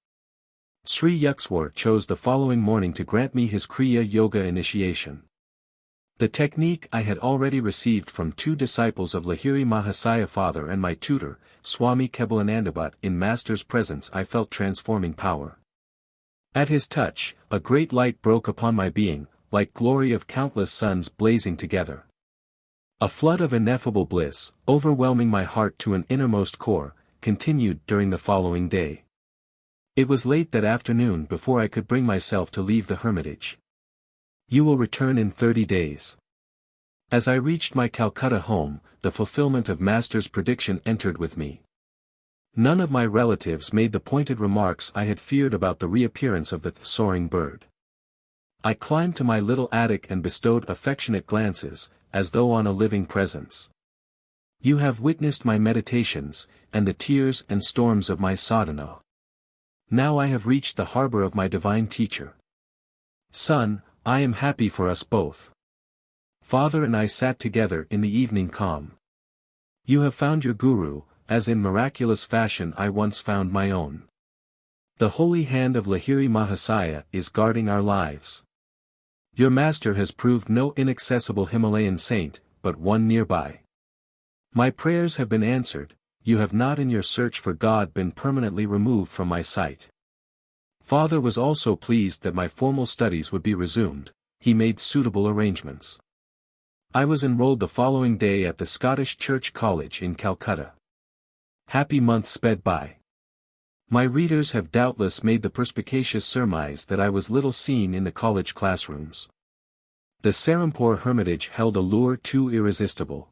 Sri Yukteswar chose the following morning to grant me his Kriya Yoga initiation. The technique I had already received from two disciples of Lahiri Mahasaya father and my tutor, Swami Kebalananda, but in Master's presence I felt transforming power. At his touch, a great light broke upon my being, like glory of countless suns blazing together. A flood of ineffable bliss, overwhelming my heart to an innermost core, continued during the following day. It was late that afternoon before I could bring myself to leave the hermitage. You will return in 30 days. As I reached my Calcutta home, the fulfillment of Master's prediction entered with me. None of my relatives made the pointed remarks I had feared about the reappearance of the soaring bird. I climbed to my little attic and bestowed affectionate glances, as though on a living presence. You have witnessed my meditations, and the tears and storms of my sadhana. Now I have reached the harbor of my divine teacher. Son, I am happy for us both. Father and I sat together in the evening calm. You have found your guru, as in miraculous fashion I once found my own. The holy hand of Lahiri Mahasaya is guarding our lives. Your master has proved no inaccessible Himalayan saint, but one nearby. My prayers have been answered, you have not in your search for God been permanently removed from my sight. Father was also pleased that my formal studies would be resumed, he made suitable arrangements. I was enrolled the following day at the Scottish Church College in Calcutta. Happy months sped by. My readers have doubtless made the perspicacious surmise that I was little seen in the college classrooms. The Serampore Hermitage held a lure too irresistible.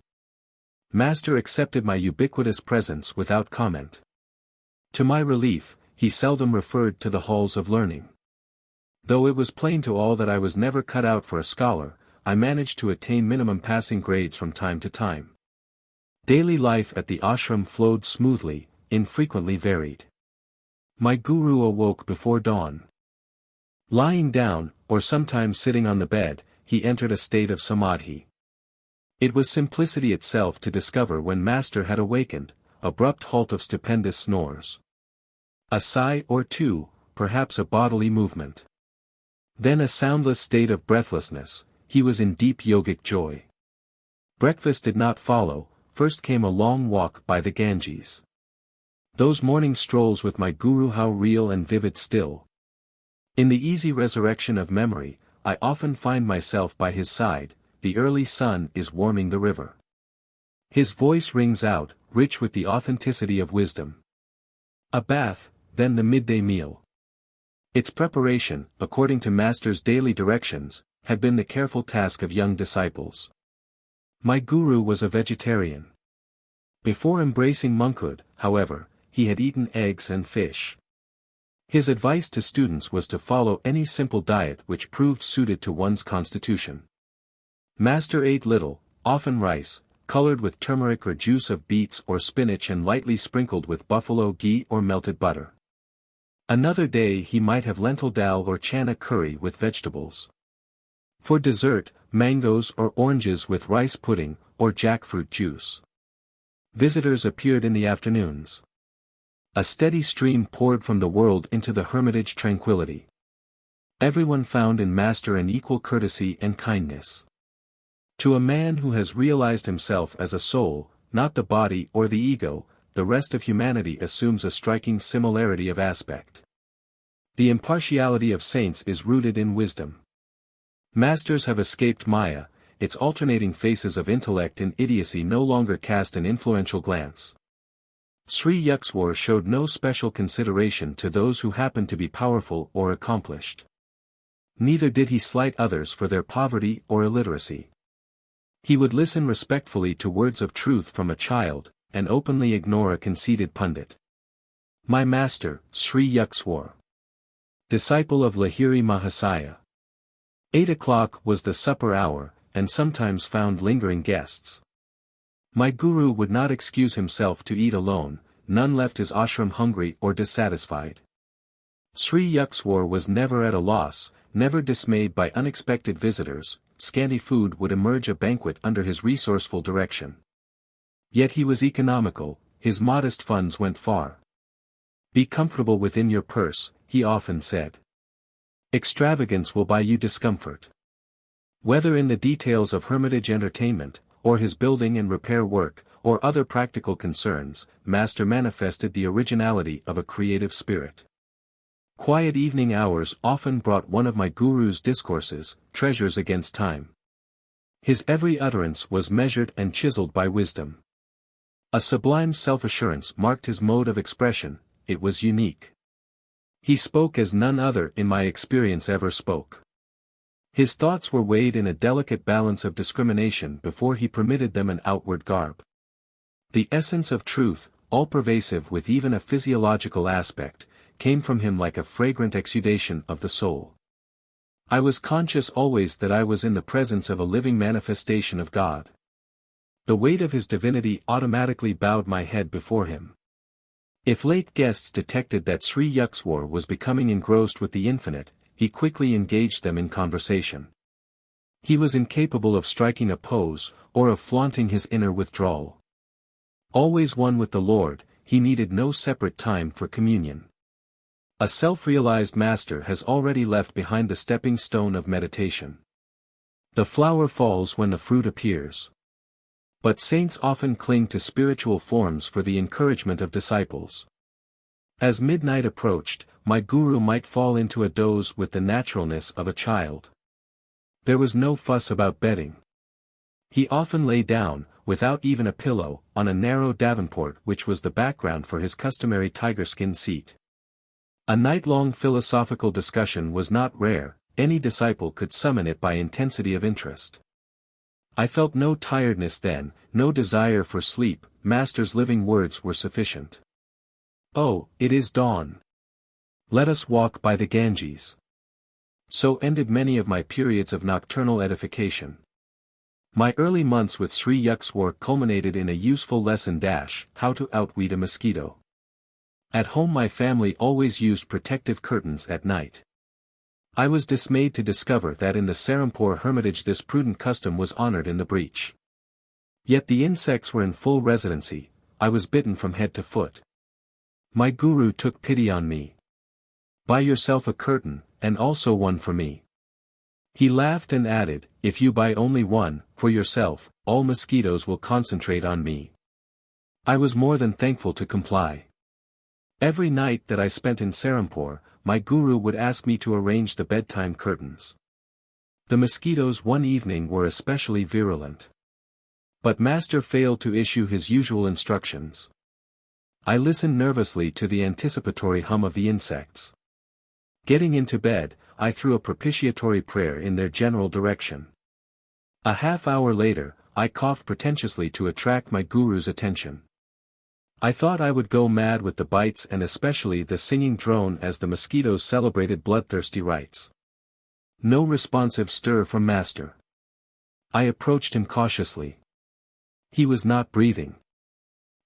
Master accepted my ubiquitous presence without comment. To my relief, he seldom referred to the halls of learning. Though it was plain to all that I was never cut out for a scholar, I managed to attain minimum passing grades from time to time. Daily life at the ashram flowed smoothly, infrequently varied. My guru awoke before dawn. Lying down, or sometimes sitting on the bed, he entered a state of samadhi. It was simplicity itself to discover when Master had awakened, abrupt halt of stupendous snores. A sigh or two, perhaps a bodily movement. Then a soundless state of breathlessness, he was in deep yogic joy. Breakfast did not follow, first came a long walk by the Ganges. Those morning strolls with my guru, how real and vivid still. In the easy resurrection of memory, I often find myself by his side, the early sun is warming the river. His voice rings out, rich with the authenticity of wisdom. A bath, then the midday meal. Its preparation, according to Master's daily directions, had been the careful task of young disciples. My guru was a vegetarian. Before embracing monkhood, however, he had eaten eggs and fish. His advice to students was to follow any simple diet which proved suited to one's constitution. Master ate little, often rice, colored with turmeric or juice of beets or spinach and lightly sprinkled with buffalo ghee or melted butter. Another day he might have lentil dal or chana curry with vegetables. For dessert, mangoes or oranges with rice pudding, or jackfruit juice. Visitors appeared in the afternoons. A steady stream poured from the world into the hermitage tranquility. Everyone found in Master an equal courtesy and kindness. To a man who has realized himself as a soul, not the body or the ego, the rest of humanity assumes a striking similarity of aspect. The impartiality of saints is rooted in wisdom. Masters have escaped Maya, its alternating faces of intellect and idiocy no longer cast an influential glance. Sri Yukswar showed no special consideration to those who happened to be powerful or accomplished. Neither did he slight others for their poverty or illiteracy. He would listen respectfully to words of truth from a child, and openly ignore a conceited pundit. My master, Sri Yukswar. Disciple of Lahiri Mahasaya. 8 o'clock was the supper hour, and sometimes found lingering guests. My guru would not excuse himself to eat alone, none left his ashram hungry or dissatisfied. Sri Yukswar was never at a loss, never dismayed by unexpected visitors, scanty food would emerge a banquet under his resourceful direction. Yet he was economical, his modest funds went far. Be comfortable within your purse, he often said. Extravagance will buy you discomfort. Whether in the details of hermitage entertainment, or his building and repair work, or other practical concerns, Master manifested the originality of a creative spirit. Quiet evening hours often brought one of my guru's discourses, treasures against time. His every utterance was measured and chiseled by wisdom. A sublime self-assurance marked his mode of expression, it was unique. He spoke as none other in my experience ever spoke. His thoughts were weighed in a delicate balance of discrimination before he permitted them an outward garb. The essence of truth, all-pervasive with even a physiological aspect, came from him like a fragrant exudation of the soul. I was conscious always that I was in the presence of a living manifestation of God. The weight of his divinity automatically bowed my head before him. If late guests detected that Sri Yukswar was becoming engrossed with the infinite, he quickly engaged them in conversation. He was incapable of striking a pose, or of flaunting his inner withdrawal. Always one with the Lord, he needed no separate time for communion. A self-realized master has already left behind the stepping stone of meditation. The flower falls when the fruit appears. But saints often cling to spiritual forms for the encouragement of disciples. As midnight approached, my guru might fall into a doze with the naturalness of a child. There was no fuss about bedding. He often lay down, without even a pillow, on a narrow davenport which was the background for his customary tiger-skin seat. A night-long philosophical discussion was not rare, any disciple could summon it by intensity of interest. I felt no tiredness then, no desire for sleep, Master's living words were sufficient. "Oh, it is dawn. Let us walk by the Ganges." So ended many of my periods of nocturnal edification. My early months with Sri Yukswar culminated in a useful lesson how to outweed a mosquito. At home my family always used protective curtains at night. I was dismayed to discover that in the Serampore hermitage this prudent custom was honored in the breach. Yet the insects were in full residency, I was bitten from head to foot. My guru took pity on me. "Buy yourself a curtain, and also one for me." He laughed and added, "If you buy only one, for yourself, all mosquitoes will concentrate on me." I was more than thankful to comply. Every night that I spent in Serampore, my guru would ask me to arrange the bedtime curtains. The mosquitoes one evening were especially virulent. But Master failed to issue his usual instructions. I listened nervously to the anticipatory hum of the insects. Getting into bed, I threw a propitiatory prayer in their general direction. A half-hour later, I coughed pretentiously to attract my guru's attention. I thought I would go mad with the bites and especially the singing drone as the mosquitoes celebrated bloodthirsty rites. No responsive stir from Master. I approached him cautiously. He was not breathing.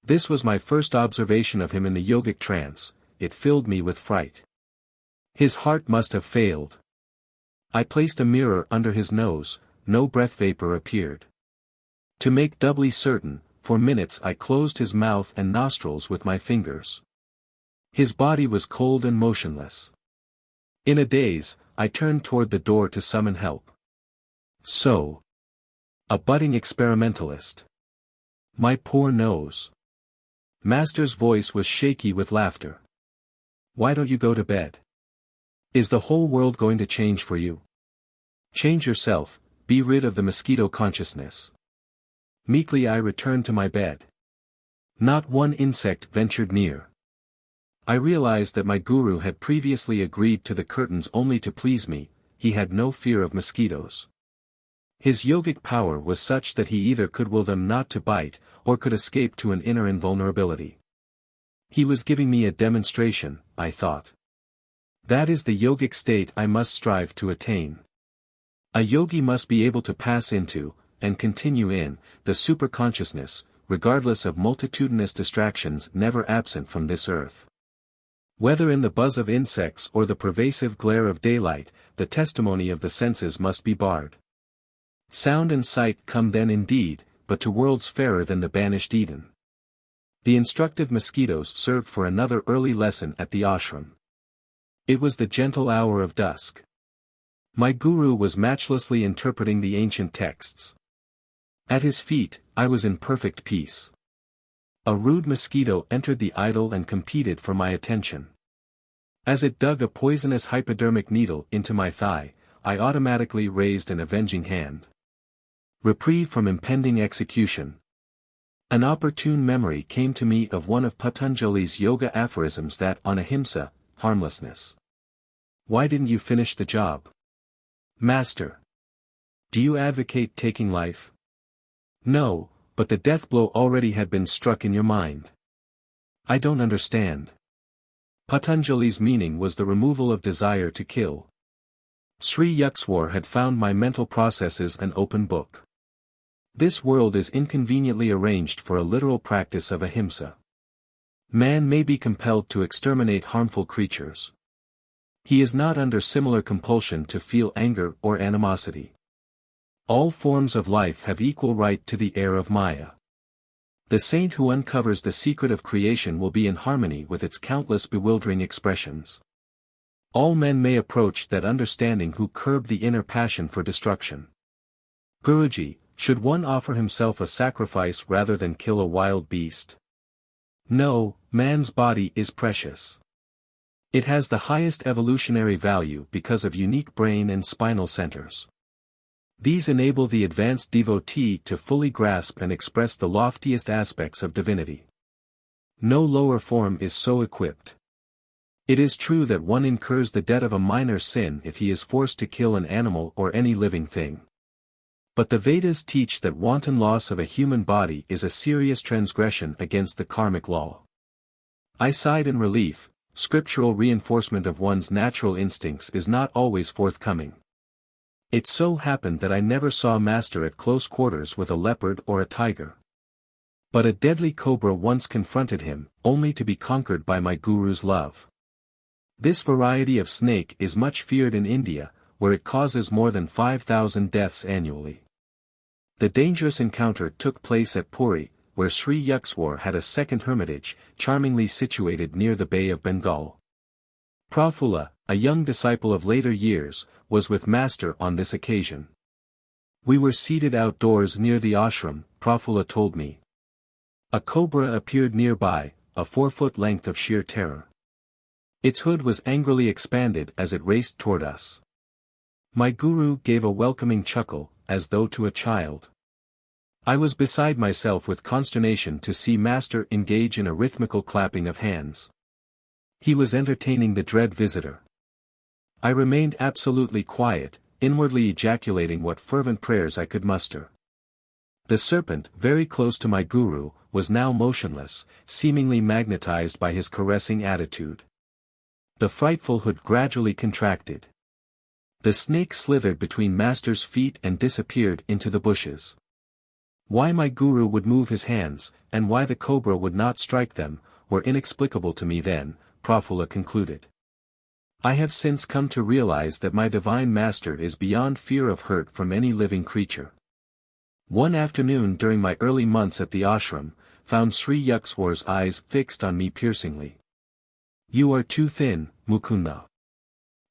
This was my first observation of him in the yogic trance, it filled me with fright. His heart must have failed. I placed a mirror under his nose, no breath vapor appeared. To make doubly certain, for minutes I closed his mouth and nostrils with my fingers. His body was cold and motionless. In a daze, I turned toward the door to summon help. So. A budding experimentalist. My poor nose. Master's voice was shaky with laughter. "Why don't you go to bed? Is the whole world going to change for you? Change yourself, be rid of the mosquito consciousness." Meekly I returned to my bed. Not one insect ventured near. I realized that my guru had previously agreed to the curtains only to please me, he had no fear of mosquitoes. His yogic power was such that he either could will them not to bite, or could escape to an inner invulnerability. He was giving me a demonstration, I thought. That is the yogic state I must strive to attain. A yogi must be able to pass into, and continue in, the superconsciousness, regardless of multitudinous distractions never absent from this earth. Whether in the buzz of insects or the pervasive glare of daylight, the testimony of the senses must be barred. Sound and sight come then indeed, but to worlds fairer than the banished Eden. The instructive mosquitoes served for another early lesson at the ashram. It was the gentle hour of dusk. My guru was matchlessly interpreting the ancient texts. At his feet, I was in perfect peace. A rude mosquito entered the idol and competed for my attention. As it dug a poisonous hypodermic needle into my thigh, I automatically raised an avenging hand. Reprieve from impending execution. An opportune memory came to me of one of Patanjali's yoga aphorisms that on ahimsa, harmlessness. "Why didn't you finish the job? Master. Do you advocate taking life?" "No, but the death blow already had been struck in your mind." "I don't understand." Patanjali's meaning was the removal of desire to kill. Sri Yukswar had found my mental processes an open book. This world is inconveniently arranged for a literal practice of ahimsa. Man may be compelled to exterminate harmful creatures. He is not under similar compulsion to feel anger or animosity. All forms of life have equal right to the air of Maya. The saint who uncovers the secret of creation will be in harmony with its countless bewildering expressions. All men may approach that understanding who curb the inner passion for destruction. Guruji, should one offer himself a sacrifice rather than kill a wild beast? No, man's body is precious. It has the highest evolutionary value because of unique brain and spinal centers. These enable the advanced devotee to fully grasp and express the loftiest aspects of divinity. No lower form is so equipped. It is true that one incurs the debt of a minor sin if he is forced to kill an animal or any living thing. But the Vedas teach that wanton loss of a human body is a serious transgression against the karmic law. I sighed in relief. Scriptural reinforcement of one's natural instincts is not always forthcoming. It so happened that I never saw Master at close quarters with a leopard or a tiger. But a deadly cobra once confronted him, only to be conquered by my guru's love. This variety of snake is much feared in India, where it causes more than 5,000 deaths annually. The dangerous encounter took place at Puri, where Sri Yukswar had a second hermitage, charmingly situated near the Bay of Bengal. Prafulla, a young disciple of later years, was with Master on this occasion. We were seated outdoors near the ashram, Prafulla told me. A cobra appeared nearby, a 4-foot length of sheer terror. Its hood was angrily expanded as it raced toward us. My guru gave a welcoming chuckle, as though to a child. I was beside myself with consternation to see Master engage in a rhythmical clapping of hands. He was entertaining the dread visitor. I remained absolutely quiet, inwardly ejaculating what fervent prayers I could muster. The serpent, very close to my guru, was now motionless, seemingly magnetized by his caressing attitude. The frightful hood gradually contracted. The snake slithered between Master's feet and disappeared into the bushes. Why my guru would move his hands, and why the cobra would not strike them, were inexplicable to me then, Prafulla concluded. I have since come to realize that my divine Master is beyond fear of hurt from any living creature. One afternoon during my early months at the ashram, found Sri Yukswar's eyes fixed on me piercingly. "You are too thin, Mukunda."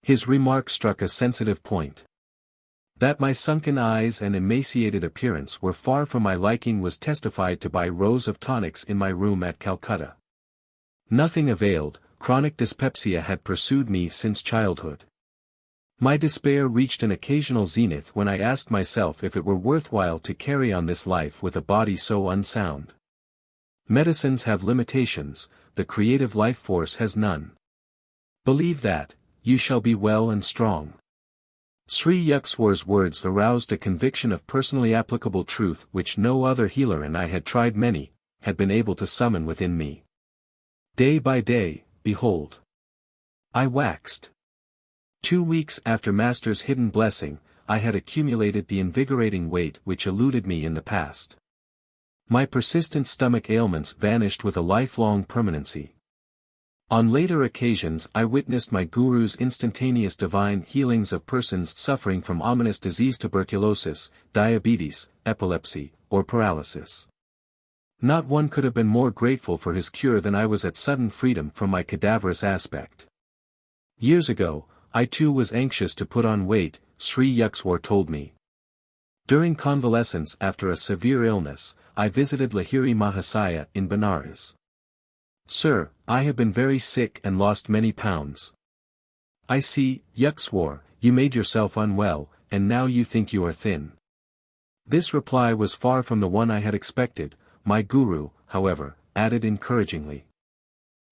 His remark struck a sensitive point. That my sunken eyes and emaciated appearance were far from my liking was testified to by rows of tonics in my room at Calcutta. Nothing availed. Chronic dyspepsia had pursued me since childhood. My despair reached an occasional zenith when I asked myself if it were worthwhile to carry on this life with a body so unsound. Medicines have limitations, the creative life force has none. Believe that, you shall be well and strong. Sri Yukswar's words aroused a conviction of personally applicable truth which no other healer, and I had tried many, had been able to summon within me. Day by day, behold, I waxed. 2 weeks after Master's hidden blessing, I had accumulated the invigorating weight which eluded me in the past. My persistent stomach ailments vanished with a lifelong permanency. On later occasions I witnessed my guru's instantaneous divine healings of persons suffering from ominous disease, tuberculosis, diabetes, epilepsy, or paralysis. Not one could have been more grateful for his cure than I was at sudden freedom from my cadaverous aspect. Years ago, I too was anxious to put on weight, Sri Yukswar told me. During convalescence after a severe illness, I visited Lahiri Mahasaya in Benares. "Sir, I have been very sick and lost many pounds." "I see, Yukswar, you made yourself unwell, and now you think you are thin." This reply was far from the one I had expected. My guru, however, added encouragingly.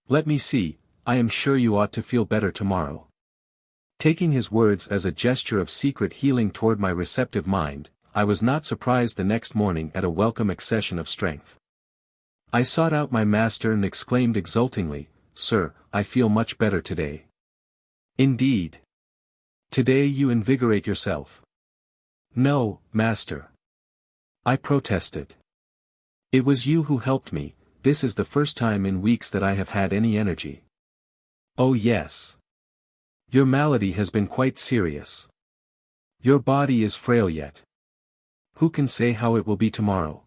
"Let me see, I am sure you ought to feel better tomorrow." Taking his words as a gesture of secret healing toward my receptive mind, I was not surprised the next morning at a welcome accession of strength. I sought out my master and exclaimed exultingly, "Sir, I feel much better today." "Indeed. Today you invigorate yourself." "No, master," I protested. "It was you who helped me. this is the first time in weeks that I have had any energy. Oh yes. Your malady has been quite serious. Your body is frail yet. Who can say how it will be tomorrow?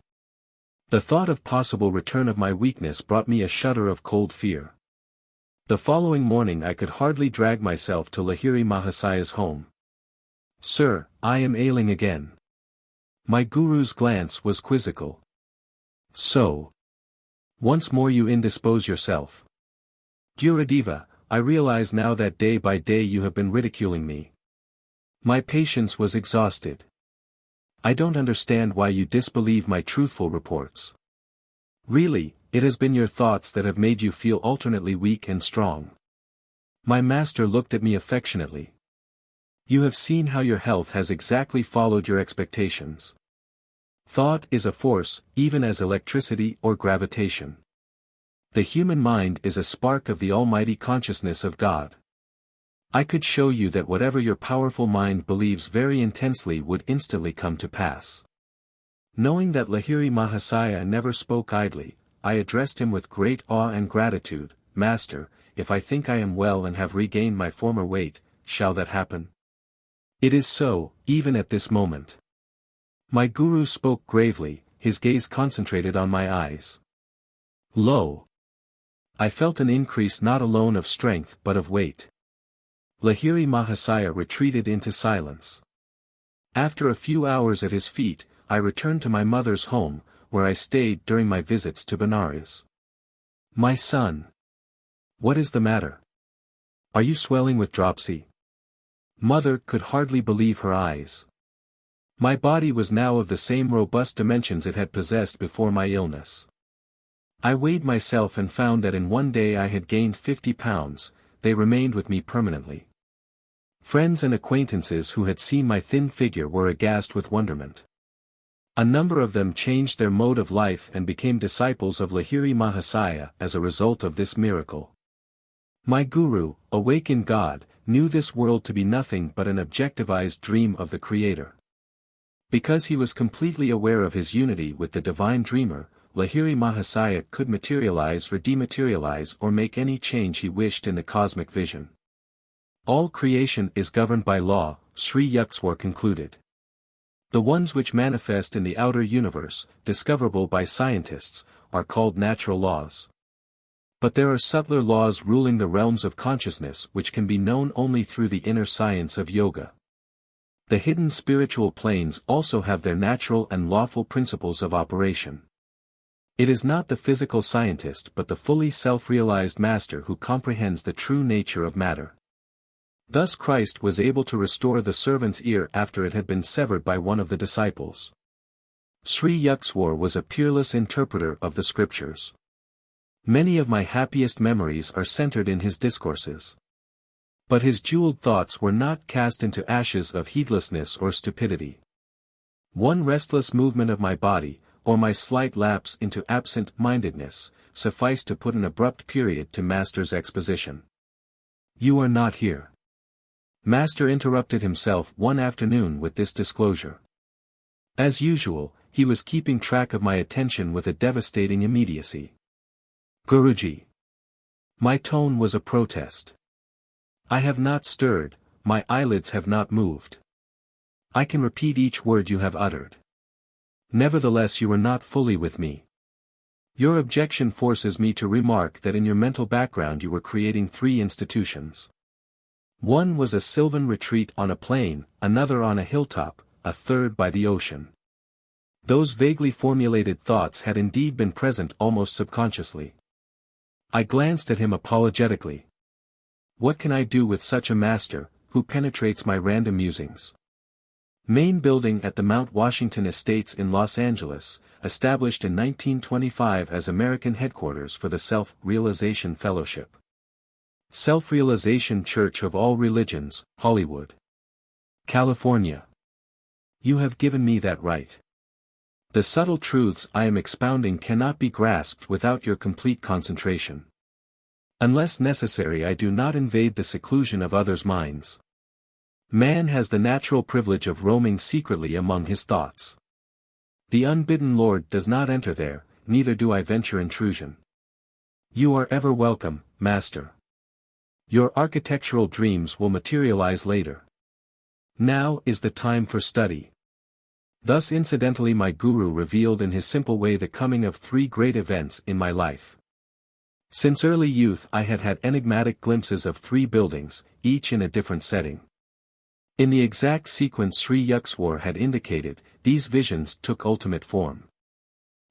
The thought of possible return of my weakness brought me a shudder of cold fear. The following morning I could hardly drag myself to Lahiri Mahasaya's home. Sir, I am ailing again. My guru's glance was quizzical. So. Once more you indispose yourself. Gurudiva, I realize now that day by day you have been ridiculing me. My patience was exhausted. I don't understand why you disbelieve my truthful reports. Really, it has been your thoughts that have made you feel alternately weak and strong. My master looked at me affectionately. You have seen how your health has exactly followed your expectations. Thought is a force, even as electricity or gravitation. The human mind is a spark of the almighty consciousness of God. I could show you that whatever your powerful mind believes very intensely would instantly come to pass. Knowing that Lahiri Mahasaya never spoke idly, I addressed him with great awe and gratitude. Master, if I think I am well and have regained my former weight, shall that happen? It is so, even at this moment. My guru spoke gravely, his gaze concentrated on my eyes. Lo! I felt an increase not alone of strength but of weight. Lahiri Mahasaya retreated into silence. After a few hours at his feet, I returned to my mother's home, where I stayed during my visits to Benares. My son. What is the matter? Are you swelling with dropsy? Mother could hardly believe her eyes. My body was now of the same robust dimensions it had possessed before my illness. I weighed myself and found that in one day I had gained 50 pounds, they remained with me permanently. Friends and acquaintances who had seen my thin figure were aghast with wonderment. A number of them changed their mode of life and became disciples of Lahiri Mahasaya as a result of this miracle. My guru, awake in God, knew this world to be nothing but an objectivized dream of the Creator. Because he was completely aware of his unity with the divine dreamer, Lahiri Mahasaya could materialize or dematerialize or make any change he wished in the cosmic vision. All creation is governed by law, Sri Yukteswar concluded. The ones which manifest in the outer universe, discoverable by scientists, are called natural laws. But there are subtler laws ruling the realms of consciousness which can be known only through the inner science of yoga. The hidden spiritual planes also have their natural and lawful principles of operation. It is not the physical scientist but the fully self-realized master who comprehends the true nature of matter. Thus Christ was able to restore the servant's ear after it had been severed by one of the disciples. Sri Yukteswar was a peerless interpreter of the scriptures. Many of my happiest memories are centered in his discourses. But his jeweled thoughts were not cast into ashes of heedlessness or stupidity. One restless movement of my body, or my slight lapse into absent-mindedness, sufficed to put an abrupt period to Master's exposition. You are not here. Master interrupted himself one afternoon with this disclosure. As usual, he was keeping track of my attention with a devastating immediacy. Guruji. My tone was a protest. I have not stirred, my eyelids have not moved. I can repeat each word you have uttered. Nevertheless you are not fully with me. Your objection forces me to remark that in your mental background you were creating 3 institutions. One was a sylvan retreat on a plain, another on a hilltop, a third by the ocean. Those vaguely formulated thoughts had indeed been present almost subconsciously. I glanced at him apologetically. What can I do with such a master, who penetrates my random musings? Main building at the Mount Washington Estates in Los Angeles, established in 1925 as American headquarters for the Self-Realization Fellowship. Self-Realization Church of All Religions, Hollywood, California. You have given me that right. The subtle truths I am expounding cannot be grasped without your complete concentration. Unless necessary I do not invade the seclusion of others' minds. Man has the natural privilege of roaming secretly among his thoughts. The unbidden Lord does not enter there, neither do I venture intrusion. You are ever welcome, Master. Your architectural dreams will materialize later. Now is the time for study. Thus incidentally my guru revealed in his simple way the coming of three great events in my life. Since early youth I had had enigmatic glimpses of three buildings, each in a different setting. In the exact sequence Sri Yukswar had indicated, these visions took ultimate form.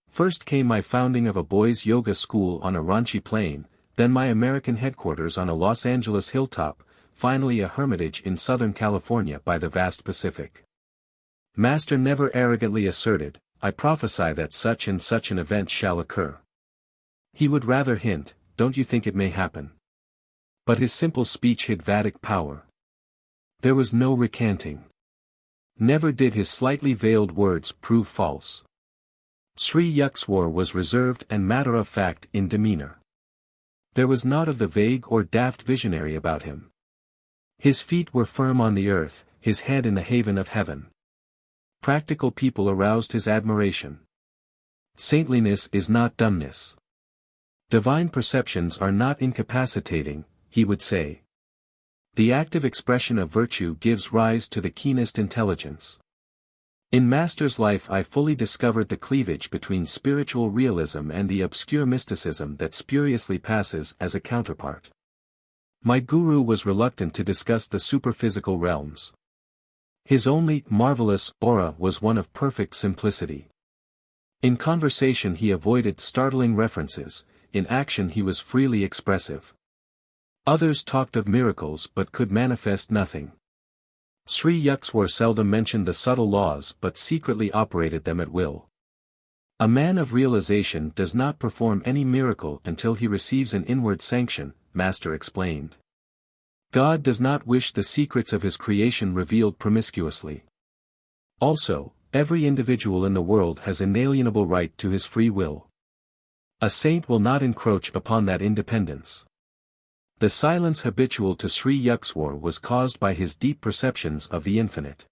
First came my founding of a boys' yoga school on a Ranchi plain, then my American headquarters on a Los Angeles hilltop, finally a hermitage in Southern California by the vast Pacific. Master never arrogantly asserted, I prophesy that such and such an event shall occur. He would rather hint, don't you think it may happen? But his simple speech hid Vedic power. There was no recanting. Never did his slightly veiled words prove false. Sri Yukswar was reserved and matter-of-fact in demeanor. There was naught of the vague or daft visionary about him. His feet were firm on the earth, his head in the haven of heaven. Practical people aroused his admiration. Saintliness is not dumbness. Divine perceptions are not incapacitating, he would say. The active expression of virtue gives rise to the keenest intelligence. In Master's life I fully discovered the cleavage between spiritual realism and the obscure mysticism that spuriously passes as a counterpart. My guru was reluctant to discuss the superphysical realms. His only marvelous aura was one of perfect simplicity. In conversation he avoided startling references, in action he was freely expressive. Others talked of miracles but could manifest nothing. Sri Yukswar seldom mentioned the subtle laws but secretly operated them at will. A man of realization does not perform any miracle until he receives an inward sanction, Master explained. God does not wish the secrets of his creation revealed promiscuously. Also, every individual in the world has inalienable right to his free will. A saint will not encroach upon that independence. The silence habitual to Sri Yukswar was caused by his deep perceptions of the infinite.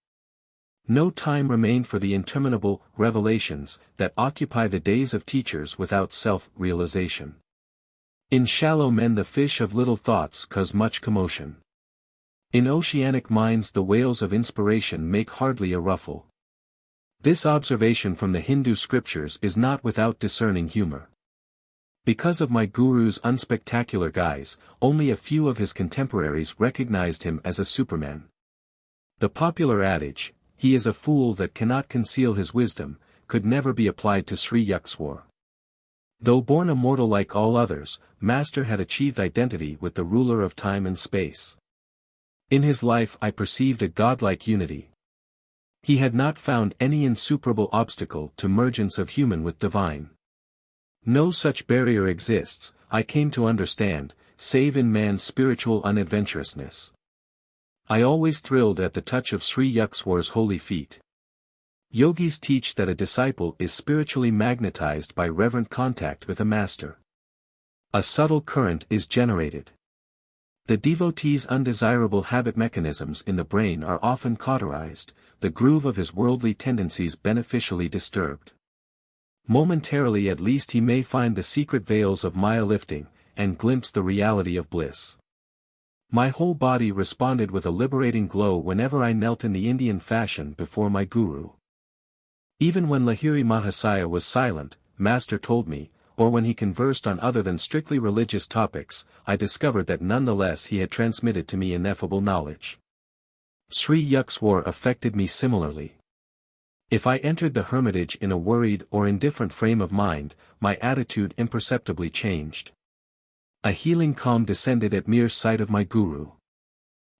No time remained for the interminable revelations that occupy the days of teachers without self-realization. In shallow men the fish of little thoughts cause much commotion. In oceanic minds the whales of inspiration make hardly a ruffle. This observation from the Hindu scriptures is not without discerning humor. Because of my guru's unspectacular guise, only a few of his contemporaries recognized him as a superman. The popular adage, he is a fool that cannot conceal his wisdom, could never be applied to Sri Yukswar. Though born a mortal like all others, Master had achieved identity with the ruler of time and space. In his life I perceived a godlike unity. He had not found any insuperable obstacle to mergence of human with divine. No such barrier exists, I came to understand, save in man's spiritual unadventurousness. I always thrilled at the touch of Sri Yukswar's holy feet. Yogis teach that a disciple is spiritually magnetized by reverent contact with a master. A subtle current is generated. The devotee's undesirable habit mechanisms in the brain are often cauterized, the groove of his worldly tendencies beneficially disturbed. Momentarily at least he may find the secret veils of Maya lifting, and glimpse the reality of bliss. My whole body responded with a liberating glow whenever I knelt in the Indian fashion before my guru. Even when Lahiri Mahasaya was silent, Master told me, or when he conversed on other than strictly religious topics, I discovered that nonetheless he had transmitted to me ineffable knowledge. Sri Yukswar affected me similarly. If I entered the hermitage in a worried or indifferent frame of mind, my attitude imperceptibly changed. A healing calm descended at mere sight of my guru.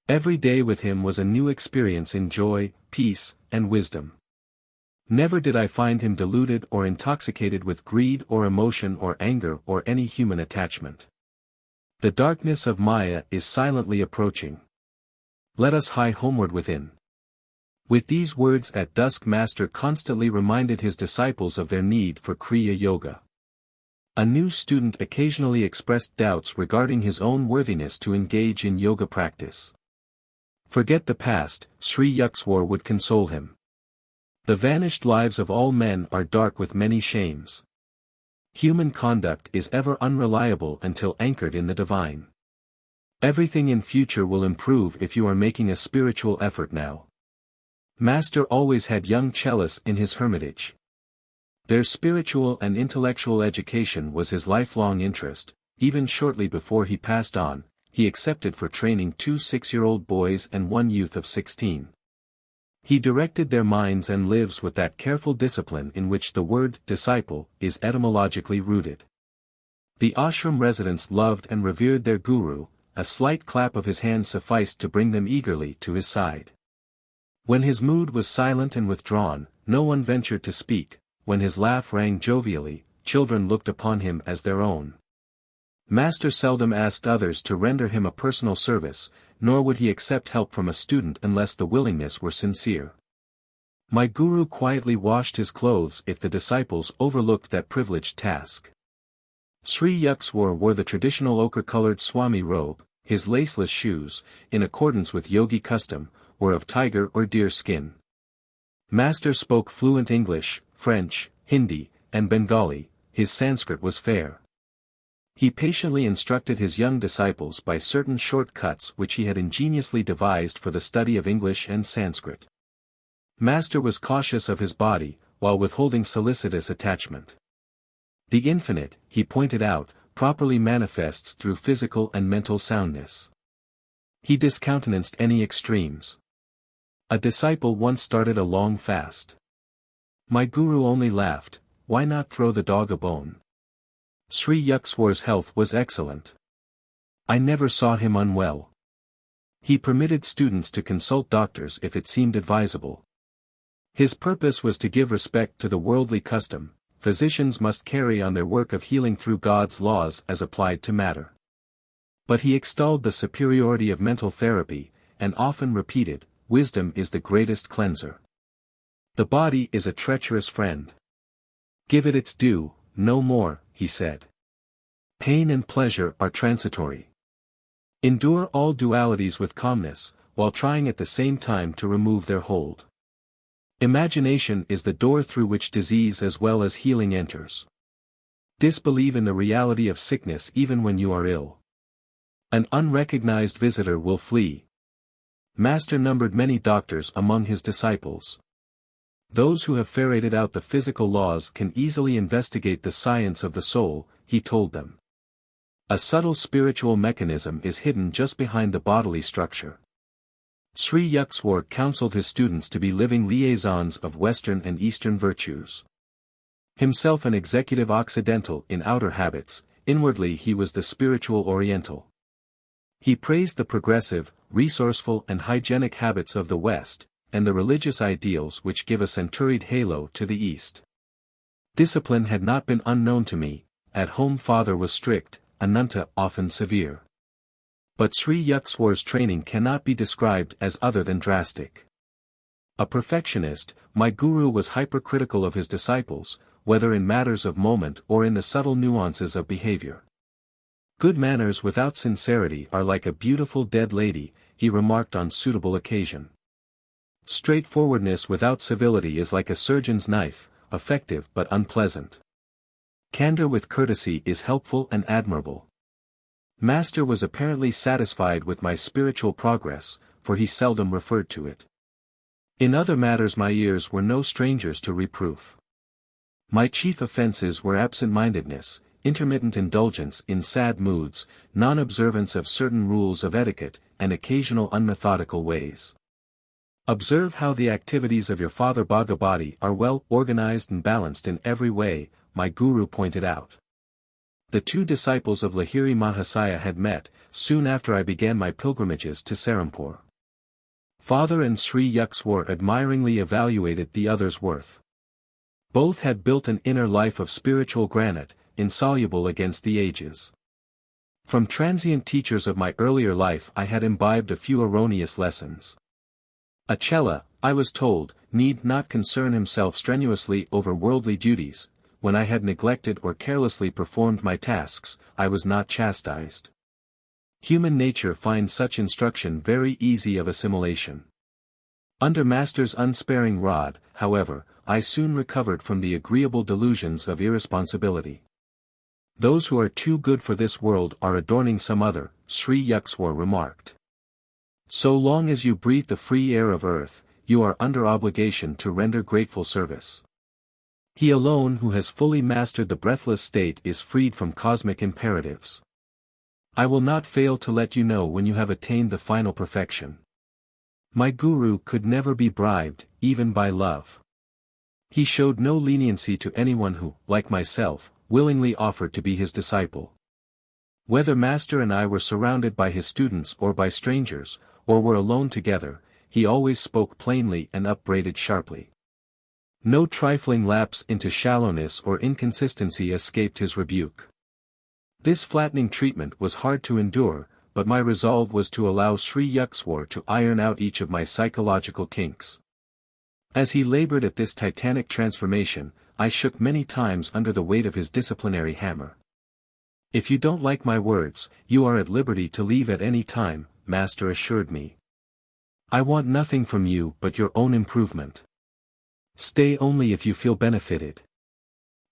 Every day with him was a new experience in joy, peace, and wisdom. Never did I find him deluded or intoxicated with greed or emotion or anger or any human attachment. The darkness of Maya is silently approaching. Let us hie homeward within. With these words at dusk Master constantly reminded his disciples of their need for Kriya Yoga. A new student occasionally expressed doubts regarding his own worthiness to engage in yoga practice. Forget the past, Sri Yukswar would console him. The vanished lives of all men are dark with many shames. Human conduct is ever unreliable until anchored in the divine. Everything in future will improve if you are making a spiritual effort now. Master always had young cellists in his hermitage. Their spiritual and intellectual education was his lifelong interest. Even shortly before he passed on, he accepted for training 2 6-year-old boys and 1 youth of 16. He directed their minds and lives with that careful discipline in which the word disciple is etymologically rooted. The ashram residents loved and revered their guru. A slight clap of his hand sufficed to bring them eagerly to his side. When his mood was silent and withdrawn, no one ventured to speak. When his laugh rang jovially, children looked upon him as their own. Master seldom asked others to render him a personal service, nor would he accept help from a student unless the willingness were sincere. My guru quietly washed his clothes if the disciples overlooked that privileged task. Sri Yukteswar wore the traditional ochre-colored Swami robe. His laceless shoes, in accordance with yogi custom, were of tiger or deer skin. Master spoke fluent English, French, Hindi, and Bengali. His Sanskrit was fair. He patiently instructed his young disciples by certain short cuts which he had ingeniously devised for the study of English and Sanskrit. Master was cautious of his body, while withholding solicitous attachment. The infinite, he pointed out, properly manifests through physical and mental soundness. He discountenanced any extremes. A disciple once started a long fast. My guru only laughed, "Why not throw the dog a bone?" Sri Yukteswar's health was excellent. I never saw him unwell. He permitted students to consult doctors if it seemed advisable. His purpose was to give respect to the worldly custom. Physicians must carry on their work of healing through God's laws as applied to matter. But he extolled the superiority of mental therapy, and often repeated, "Wisdom is the greatest cleanser. The body is a treacherous friend. Give it its due, no more," he said. Pain and pleasure are transitory. Endure all dualities with calmness, while trying at the same time to remove their hold. Imagination is the door through which disease as well as healing enters. Disbelieve in the reality of sickness even when you are ill. An unrecognized visitor will flee. Master numbered many doctors among his disciples. Those who have ferreted out the physical laws can easily investigate the science of the soul, he told them. A subtle spiritual mechanism is hidden just behind the bodily structure. Sri Yukteswar counseled his students to be living liaisons of Western and Eastern virtues. Himself an executive Occidental in outer habits, inwardly he was the spiritual Oriental. He praised the progressive, resourceful and hygienic habits of the West, and the religious ideals which give a centuried halo to the East. Discipline had not been unknown to me. At home father was strict, Ananta often severe. But Sri Yukteswar's training cannot be described as other than drastic. A perfectionist, my guru was hypercritical of his disciples, whether in matters of moment or in the subtle nuances of behavior. Good manners without sincerity are like a beautiful dead lady, he remarked on suitable occasion. Straightforwardness without civility is like a surgeon's knife, effective but unpleasant. Candor with courtesy is helpful and admirable. Master was apparently satisfied with my spiritual progress, for he seldom referred to it. In other matters my ears were no strangers to reproof. My chief offenses were absent-mindedness, intermittent indulgence in sad moods, non-observance of certain rules of etiquette, and occasional unmethodical ways. Observe how the activities of your father Bhagavati are well organized and balanced in every way, my guru pointed out. The 2 disciples of Lahiri Mahasaya had met, soon after I began my pilgrimages to Serampore. Father and Sri Yukteswar admiringly evaluated the other's worth. Both had built an inner life of spiritual granite, insoluble against the ages. From transient teachers of my earlier life I had imbibed a few erroneous lessons. A chela, I was told, need not concern himself strenuously over worldly duties. When I had neglected or carelessly performed my tasks, I was not chastised. Human nature finds such instruction very easy of assimilation. Under Master's unsparing rod, however, I soon recovered from the agreeable delusions of irresponsibility. Those who are too good for this world are adorning some other, Sri Yukswar remarked. So long as you breathe the free air of earth, you are under obligation to render grateful service. He alone who has fully mastered the breathless state is freed from cosmic imperatives. I will not fail to let you know when you have attained the final perfection. My guru could never be bribed, even by love. He showed no leniency to anyone who, like myself, willingly offered to be his disciple. Whether master and I were surrounded by his students or by strangers, or were alone together, he always spoke plainly and upbraided sharply. No trifling lapse into shallowness or inconsistency escaped his rebuke. This flattening treatment was hard to endure, but my resolve was to allow Sri Yukswar to iron out each of my psychological kinks. As he labored at this titanic transformation, I shook many times under the weight of his disciplinary hammer. If you don't like my words, you are at liberty to leave at any time, Master assured me. I want nothing from you but your own improvement. Stay only if you feel benefited.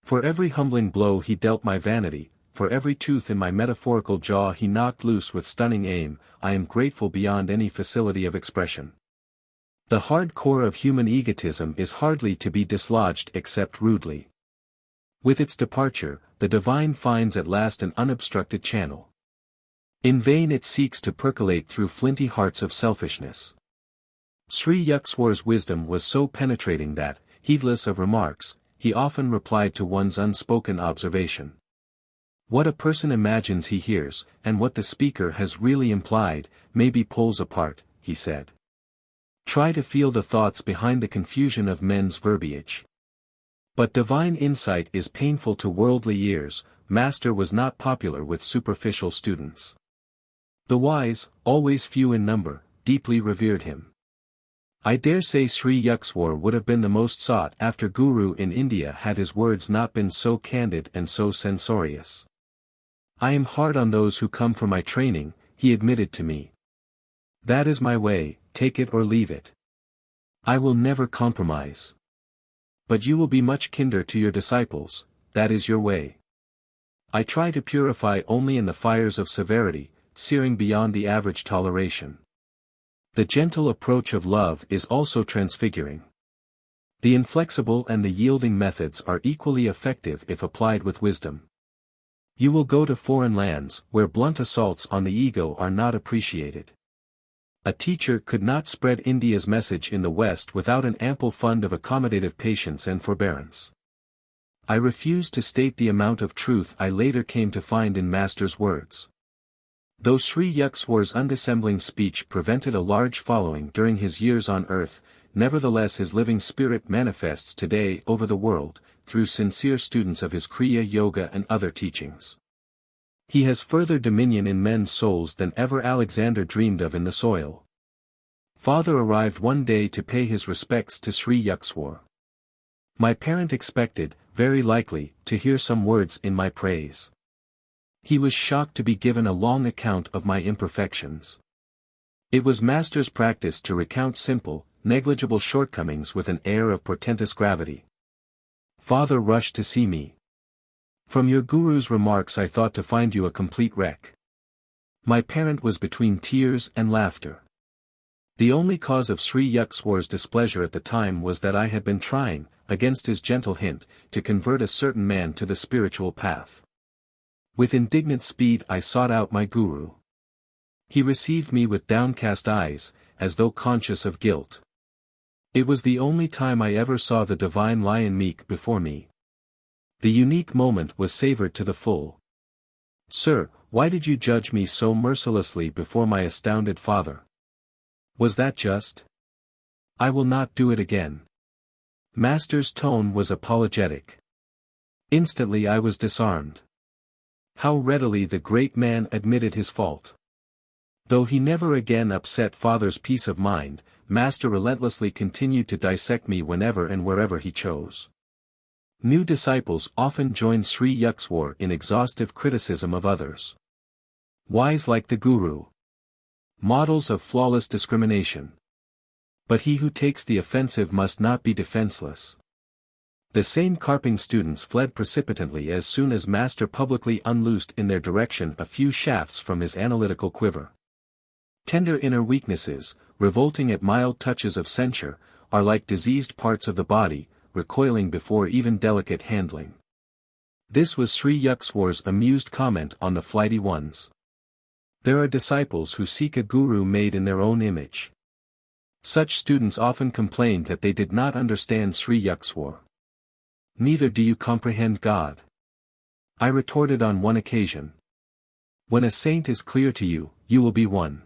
For every humbling blow he dealt my vanity, for every tooth in my metaphorical jaw he knocked loose with stunning aim, I am grateful beyond any facility of expression. The hard core of human egotism is hardly to be dislodged except rudely. With its departure, the divine finds at last an unobstructed channel. In vain it seeks to percolate through flinty hearts of selfishness. Sri Yukswar's wisdom was so penetrating that, heedless of remarks, he often replied to one's unspoken observation. What a person imagines he hears, and what the speaker has really implied, may be poles apart, he said. Try to feel the thoughts behind the confusion of men's verbiage. But divine insight is painful to worldly ears. Master was not popular with superficial students. The wise, always few in number, deeply revered him. I dare say Sri Yukswar would have been the most sought after guru in India had his words not been so candid and so censorious. I am hard on those who come for my training, he admitted to me. That is my way, take it or leave it. I will never compromise. But you will be much kinder to your disciples, that is your way. I try to purify only in the fires of severity, searing beyond the average toleration. The gentle approach of love is also transfiguring. The inflexible and the yielding methods are equally effective if applied with wisdom. You will go to foreign lands, where blunt assaults on the ego are not appreciated. A teacher could not spread India's message in the West without an ample fund of accommodative patience and forbearance. I refuse to state the amount of truth I later came to find in Master's words. Though Sri Yukswar's undissembling speech prevented a large following during his years on earth, nevertheless his living spirit manifests today over the world, through sincere students of his Kriya Yoga and other teachings. He has further dominion in men's souls than ever Alexander dreamed of in the soil. Father arrived one day to pay his respects to Sri Yukswar. My parent expected, very likely, to hear some words in my praise. He was shocked to be given a long account of my imperfections. It was Master's practice to recount simple, negligible shortcomings with an air of portentous gravity. Father rushed to see me. From your guru's remarks I thought to find you a complete wreck. My parent was between tears and laughter. The only cause of Sri Yukswar's displeasure at the time was that I had been trying, against his gentle hint, to convert a certain man to the spiritual path. With indignant speed I sought out my guru. He received me with downcast eyes, as though conscious of guilt. It was the only time I ever saw the divine lion meek before me. The unique moment was savored to the full. Sir, why did you judge me so mercilessly before my astounded father? Was that just? I will not do it again. Master's tone was apologetic. Instantly I was disarmed. How readily the great man admitted his fault. Though he never again upset Father's peace of mind, Master relentlessly continued to dissect me whenever and wherever he chose. New disciples often joined Sri Yukswar in exhaustive criticism of others. Wise like the Guru. Models of flawless discrimination. But he who takes the offensive must not be defenseless. The same carping students fled precipitately as soon as master publicly unloosed in their direction a few shafts from his analytical quiver. Tender inner weaknesses, revolting at mild touches of censure, are like diseased parts of the body, recoiling before even delicate handling. This was Sri Yukteswar's amused comment on the flighty ones. There are disciples who seek a guru made in their own image. Such students often complained that they did not understand Sri Yukteswar. Neither do you comprehend God. I retorted on one occasion. When a saint is clear to you, you will be one.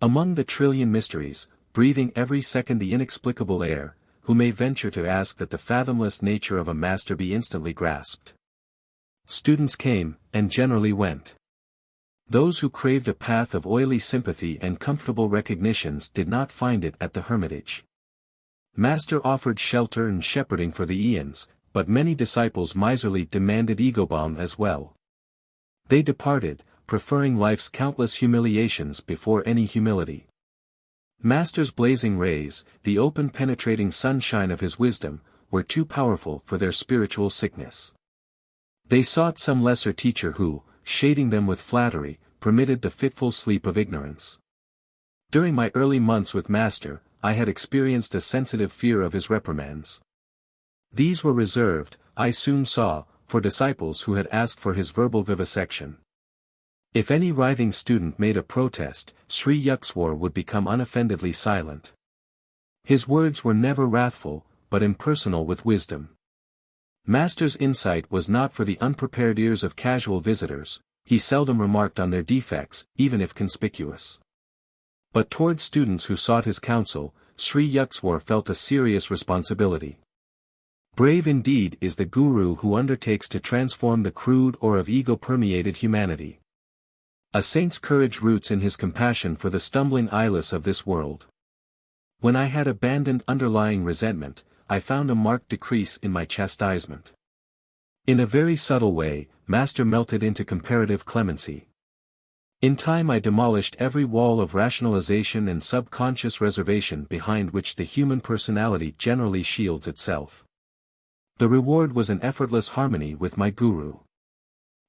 Among the trillion mysteries, breathing every second the inexplicable air, who may venture to ask that the fathomless nature of a master be instantly grasped? Students came, and generally went. Those who craved a path of oily sympathy and comfortable recognitions did not find it at the hermitage. Master offered shelter and shepherding for the eons, but many disciples miserly demanded ego-balm as well. They departed, preferring life's countless humiliations before any humility. Master's blazing rays, the open penetrating sunshine of his wisdom, were too powerful for their spiritual sickness. They sought some lesser teacher who, shading them with flattery, permitted the fitful sleep of ignorance. During my early months with Master, I had experienced a sensitive fear of his reprimands. These were reserved, I soon saw, for disciples who had asked for his verbal vivisection. If any writhing student made a protest, Sri Yukteswar would become unoffendedly silent. His words were never wrathful, but impersonal with wisdom. Master's insight was not for the unprepared ears of casual visitors, he seldom remarked on their defects, even if conspicuous. But toward students who sought his counsel, Sri Yukteswar felt a serious responsibility. Brave indeed is the guru who undertakes to transform the crude or of ego-permeated humanity. A saint's courage roots in his compassion for the stumbling eyeless of this world. When I had abandoned underlying resentment, I found a marked decrease in my chastisement. In a very subtle way, Master melted into comparative clemency. In time I demolished every wall of rationalization and subconscious reservation behind which the human personality generally shields itself. The reward was an effortless harmony with my guru.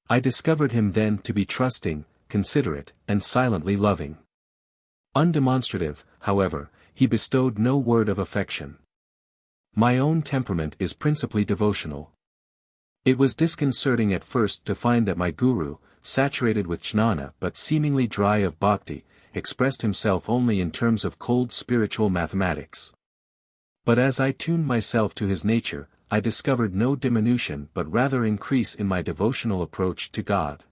I discovered him then to be trusting, considerate, and silently loving. Undemonstrative, however, he bestowed no word of affection. My own temperament is principally devotional. It was disconcerting at first to find that my guru, saturated with jnana but seemingly dry of bhakti, expressed himself only in terms of cold spiritual mathematics. But as I tuned myself to his nature, I discovered no diminution but rather increase in my devotional approach to God.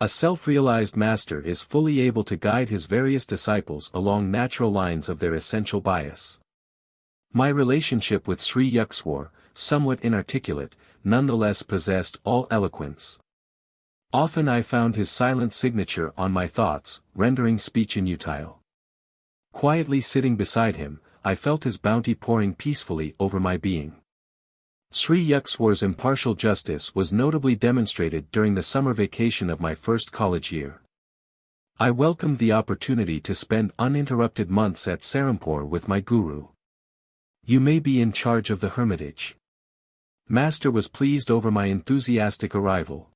A self-realized master is fully able to guide his various disciples along natural lines of their essential bias. My relationship with Sri Yukteswar, somewhat inarticulate, nonetheless possessed all eloquence. Often I found his silent signature on my thoughts, rendering speech inutile. Quietly sitting beside him, I felt his bounty pouring peacefully over my being. Sri Yukteswar's impartial justice was notably demonstrated during the summer vacation of my first college year. I welcomed the opportunity to spend uninterrupted months at Serampore with my guru. You may be in charge of the hermitage. Master was pleased over my enthusiastic arrival.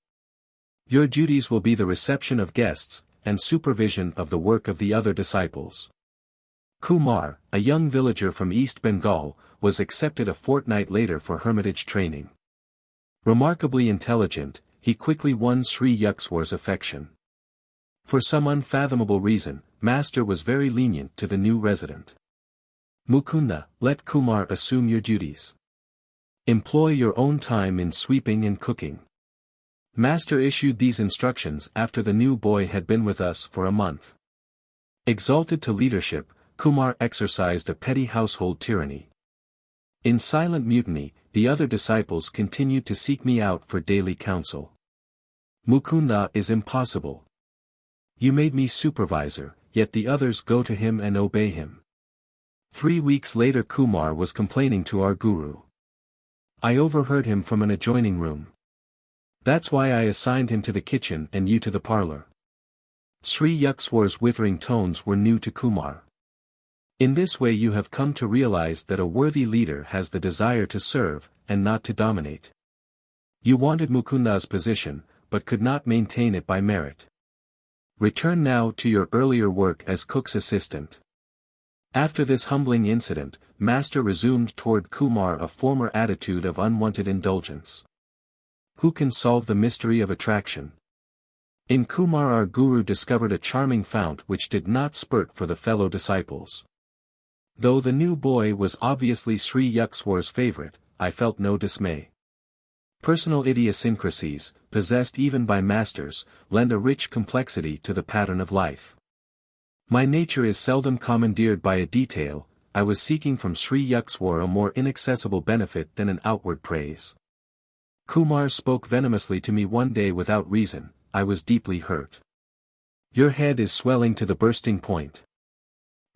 Your duties will be the reception of guests, and supervision of the work of the other disciples. Kumar, a young villager from East Bengal, was accepted a fortnight later for hermitage training. Remarkably intelligent, he quickly won Sri Yukteswar's affection. For some unfathomable reason, Master was very lenient to the new resident. Mukunda, let Kumar assume your duties. Employ your own time in sweeping and cooking. Master issued these instructions after the new boy had been with us for a month. Exalted to leadership, Kumar exercised a petty household tyranny. In silent mutiny, the other disciples continued to seek me out for daily counsel. Mukunda is impossible. You made me supervisor, yet the others go to him and obey him. 3 weeks later Kumar was complaining to our guru. I overheard him from an adjoining room. That's why I assigned him to the kitchen and you to the parlor. Sri Yukteswar's withering tones were new to Kumar. In this way you have come to realize that a worthy leader has the desire to serve, and not to dominate. You wanted Mukunda's position, but could not maintain it by merit. Return now to your earlier work as cook's assistant. After this humbling incident, Master resumed toward Kumar a former attitude of unwanted indulgence. Who can solve the mystery of attraction? In Kumar our guru discovered a charming fount which did not spurt for the fellow disciples. Though the new boy was obviously Sri Yukswar's favorite, I felt no dismay. Personal idiosyncrasies, possessed even by masters, lend a rich complexity to the pattern of life. My nature is seldom commandeered by a detail. I was seeking from Sri Yukswar a more inaccessible benefit than an outward praise. Kumar spoke venomously to me one day without reason. I was deeply hurt. Your head is swelling to the bursting point.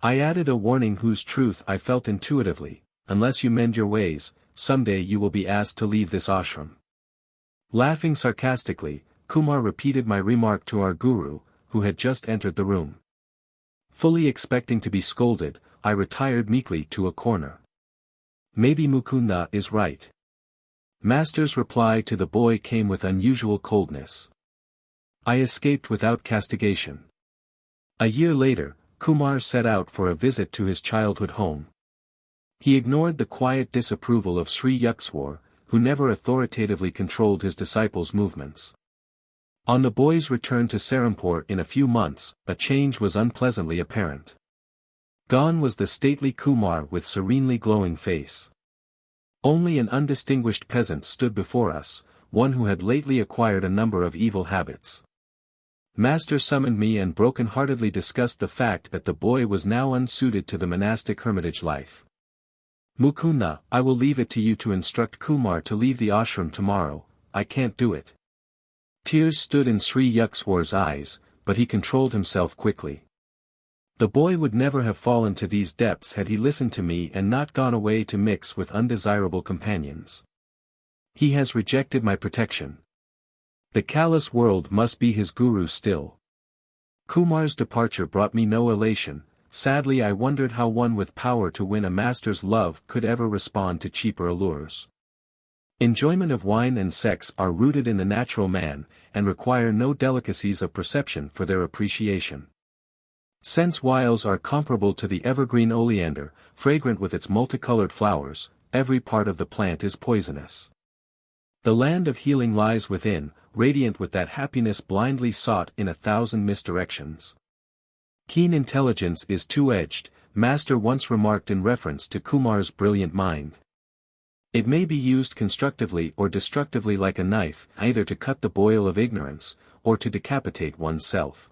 I added a warning whose truth I felt intuitively: unless you mend your ways, someday you will be asked to leave this ashram. Laughing sarcastically, Kumar repeated my remark to our guru, who had just entered the room. Fully expecting to be scolded, I retired meekly to a corner. Maybe Mukunda is right. Master's reply to the boy came with unusual coldness. I escaped without castigation. A year later, Kumar set out for a visit to his childhood home. He ignored the quiet disapproval of Sri Yukswar, who never authoritatively controlled his disciples' movements. On the boy's return to Serampore in a few months, a change was unpleasantly apparent. Gone was the stately Kumar with serenely glowing face. Only an undistinguished peasant stood before us, one who had lately acquired a number of evil habits. Master summoned me and broken-heartedly discussed the fact that the boy was now unsuited to the monastic hermitage life. Mukunda, I will leave it to you to instruct Kumar to leave the ashram tomorrow. I can't do it. Tears stood in Sri Yukswar's eyes, but he controlled himself quickly. The boy would never have fallen to these depths had he listened to me and not gone away to mix with undesirable companions. He has rejected my protection. The callous world must be his guru still. Kumar's departure brought me no elation. Sadly I wondered how one with power to win a master's love could ever respond to cheaper allures. Enjoyment of wine and sex are rooted in the natural man, and require no delicacies of perception for their appreciation. Sense wiles are comparable to the evergreen oleander, fragrant with its multicolored flowers. Every part of the plant is poisonous. The land of healing lies within, radiant with that happiness blindly sought in 1,000 misdirections. Keen intelligence is two-edged, Master once remarked in reference to Kumar's brilliant mind. It may be used constructively or destructively like a knife, either to cut the boil of ignorance, or to decapitate oneself.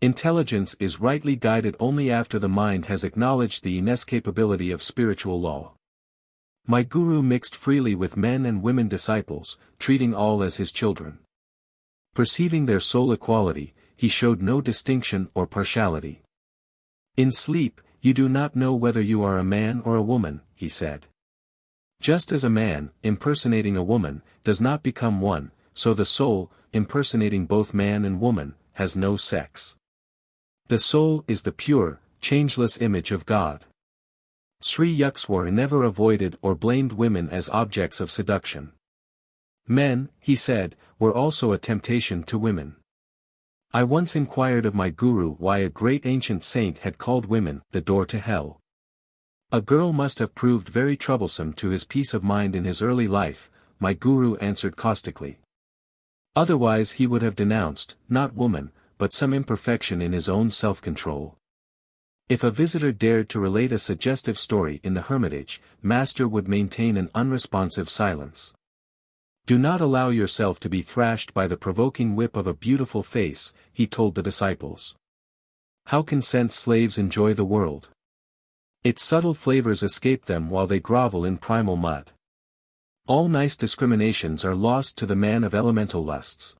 Intelligence is rightly guided only after the mind has acknowledged the inescapability of spiritual law. My guru mixed freely with men and women disciples, treating all as his children. Perceiving their soul equality, he showed no distinction or partiality. In sleep, you do not know whether you are a man or a woman, he said. Just as a man, impersonating a woman, does not become one, so the soul, impersonating both man and woman, has no sex. The soul is the pure, changeless image of God. Sri Yukswar never avoided or blamed women as objects of seduction. Men, he said, were also a temptation to women. I once inquired of my guru why a great ancient saint had called women the door to hell. A girl must have proved very troublesome to his peace of mind in his early life, my guru answered caustically. Otherwise he would have denounced, not woman, but some imperfection in his own self-control. If a visitor dared to relate a suggestive story in the hermitage, Master would maintain an unresponsive silence. Do not allow yourself to be thrashed by the provoking whip of a beautiful face, he told the disciples. How can sense slaves enjoy the world? Its subtle flavors escape them while they grovel in primal mud. All nice discriminations are lost to the man of elemental lusts.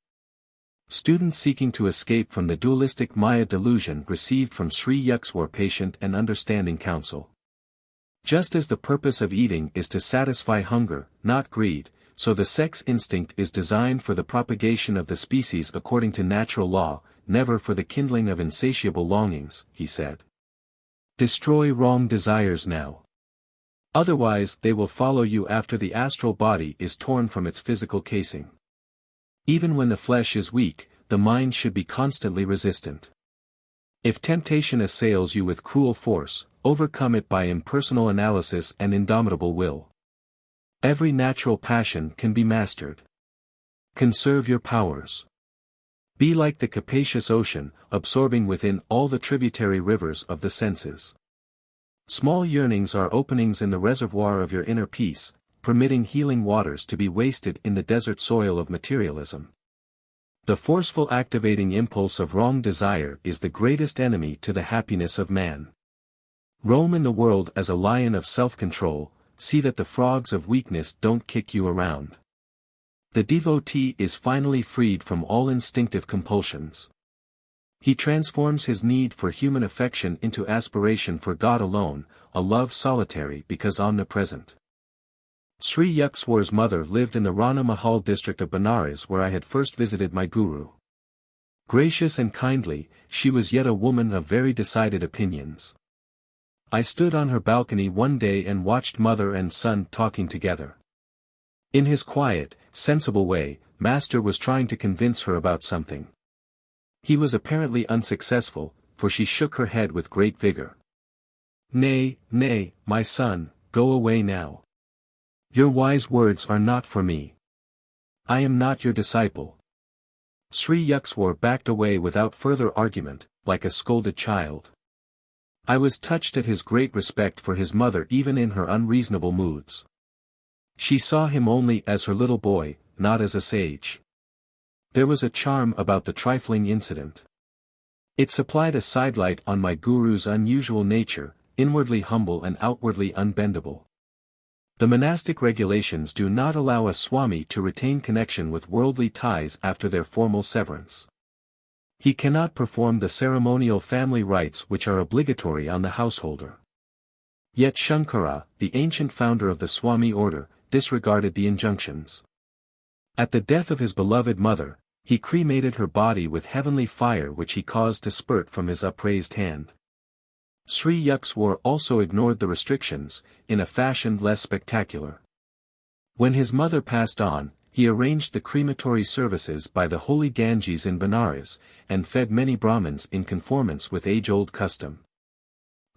Students seeking to escape from the dualistic Maya delusion received from Sri Yukswar patient and understanding counsel. Just as the purpose of eating is to satisfy hunger, not greed, so the sex instinct is designed for the propagation of the species according to natural law, never for the kindling of insatiable longings, he said. Destroy wrong desires now. Otherwise they will follow you after the astral body is torn from its physical casing. Even when the flesh is weak, the mind should be constantly resistant. If temptation assails you with cruel force, overcome it by impersonal analysis and indomitable will. Every natural passion can be mastered. Conserve your powers. Be like the capacious ocean, absorbing within all the tributary rivers of the senses. Small yearnings are openings in the reservoir of your inner peace, permitting healing waters to be wasted in the desert soil of materialism. The forceful activating impulse of wrong desire is the greatest enemy to the happiness of man. Roam in the world as a lion of self-control, see that the frogs of weakness don't kick you around. The devotee is finally freed from all instinctive compulsions. He transforms his need for human affection into aspiration for God alone, a love solitary because omnipresent. Sri Yukteswar's mother lived in the Rana Mahal district of Benares where I had first visited my guru. Gracious and kindly, she was yet a woman of very decided opinions. I stood on her balcony one day and watched mother and son talking together. In his quiet, sensible way, Master was trying to convince her about something. He was apparently unsuccessful, for she shook her head with great vigor. Nay, nay, my son, go away now. Your wise words are not for me. I am not your disciple. Sri Yukteswar backed away without further argument, like a scolded child. I was touched at his great respect for his mother even in her unreasonable moods. She saw him only as her little boy, not as a sage. There was a charm about the trifling incident. It supplied a sidelight on my guru's unusual nature, inwardly humble and outwardly unbendable. The monastic regulations do not allow a Swami to retain connection with worldly ties after their formal severance. He cannot perform the ceremonial family rites which are obligatory on the householder. Yet Shankara, the ancient founder of the Swami order, disregarded the injunctions. At the death of his beloved mother, he cremated her body with heavenly fire which he caused to spurt from his upraised hand. Sri Yukteswar also ignored the restrictions, in a fashion less spectacular. When his mother passed on, he arranged the crematory services by the holy Ganges in Benares, and fed many Brahmins in conformance with age-old custom.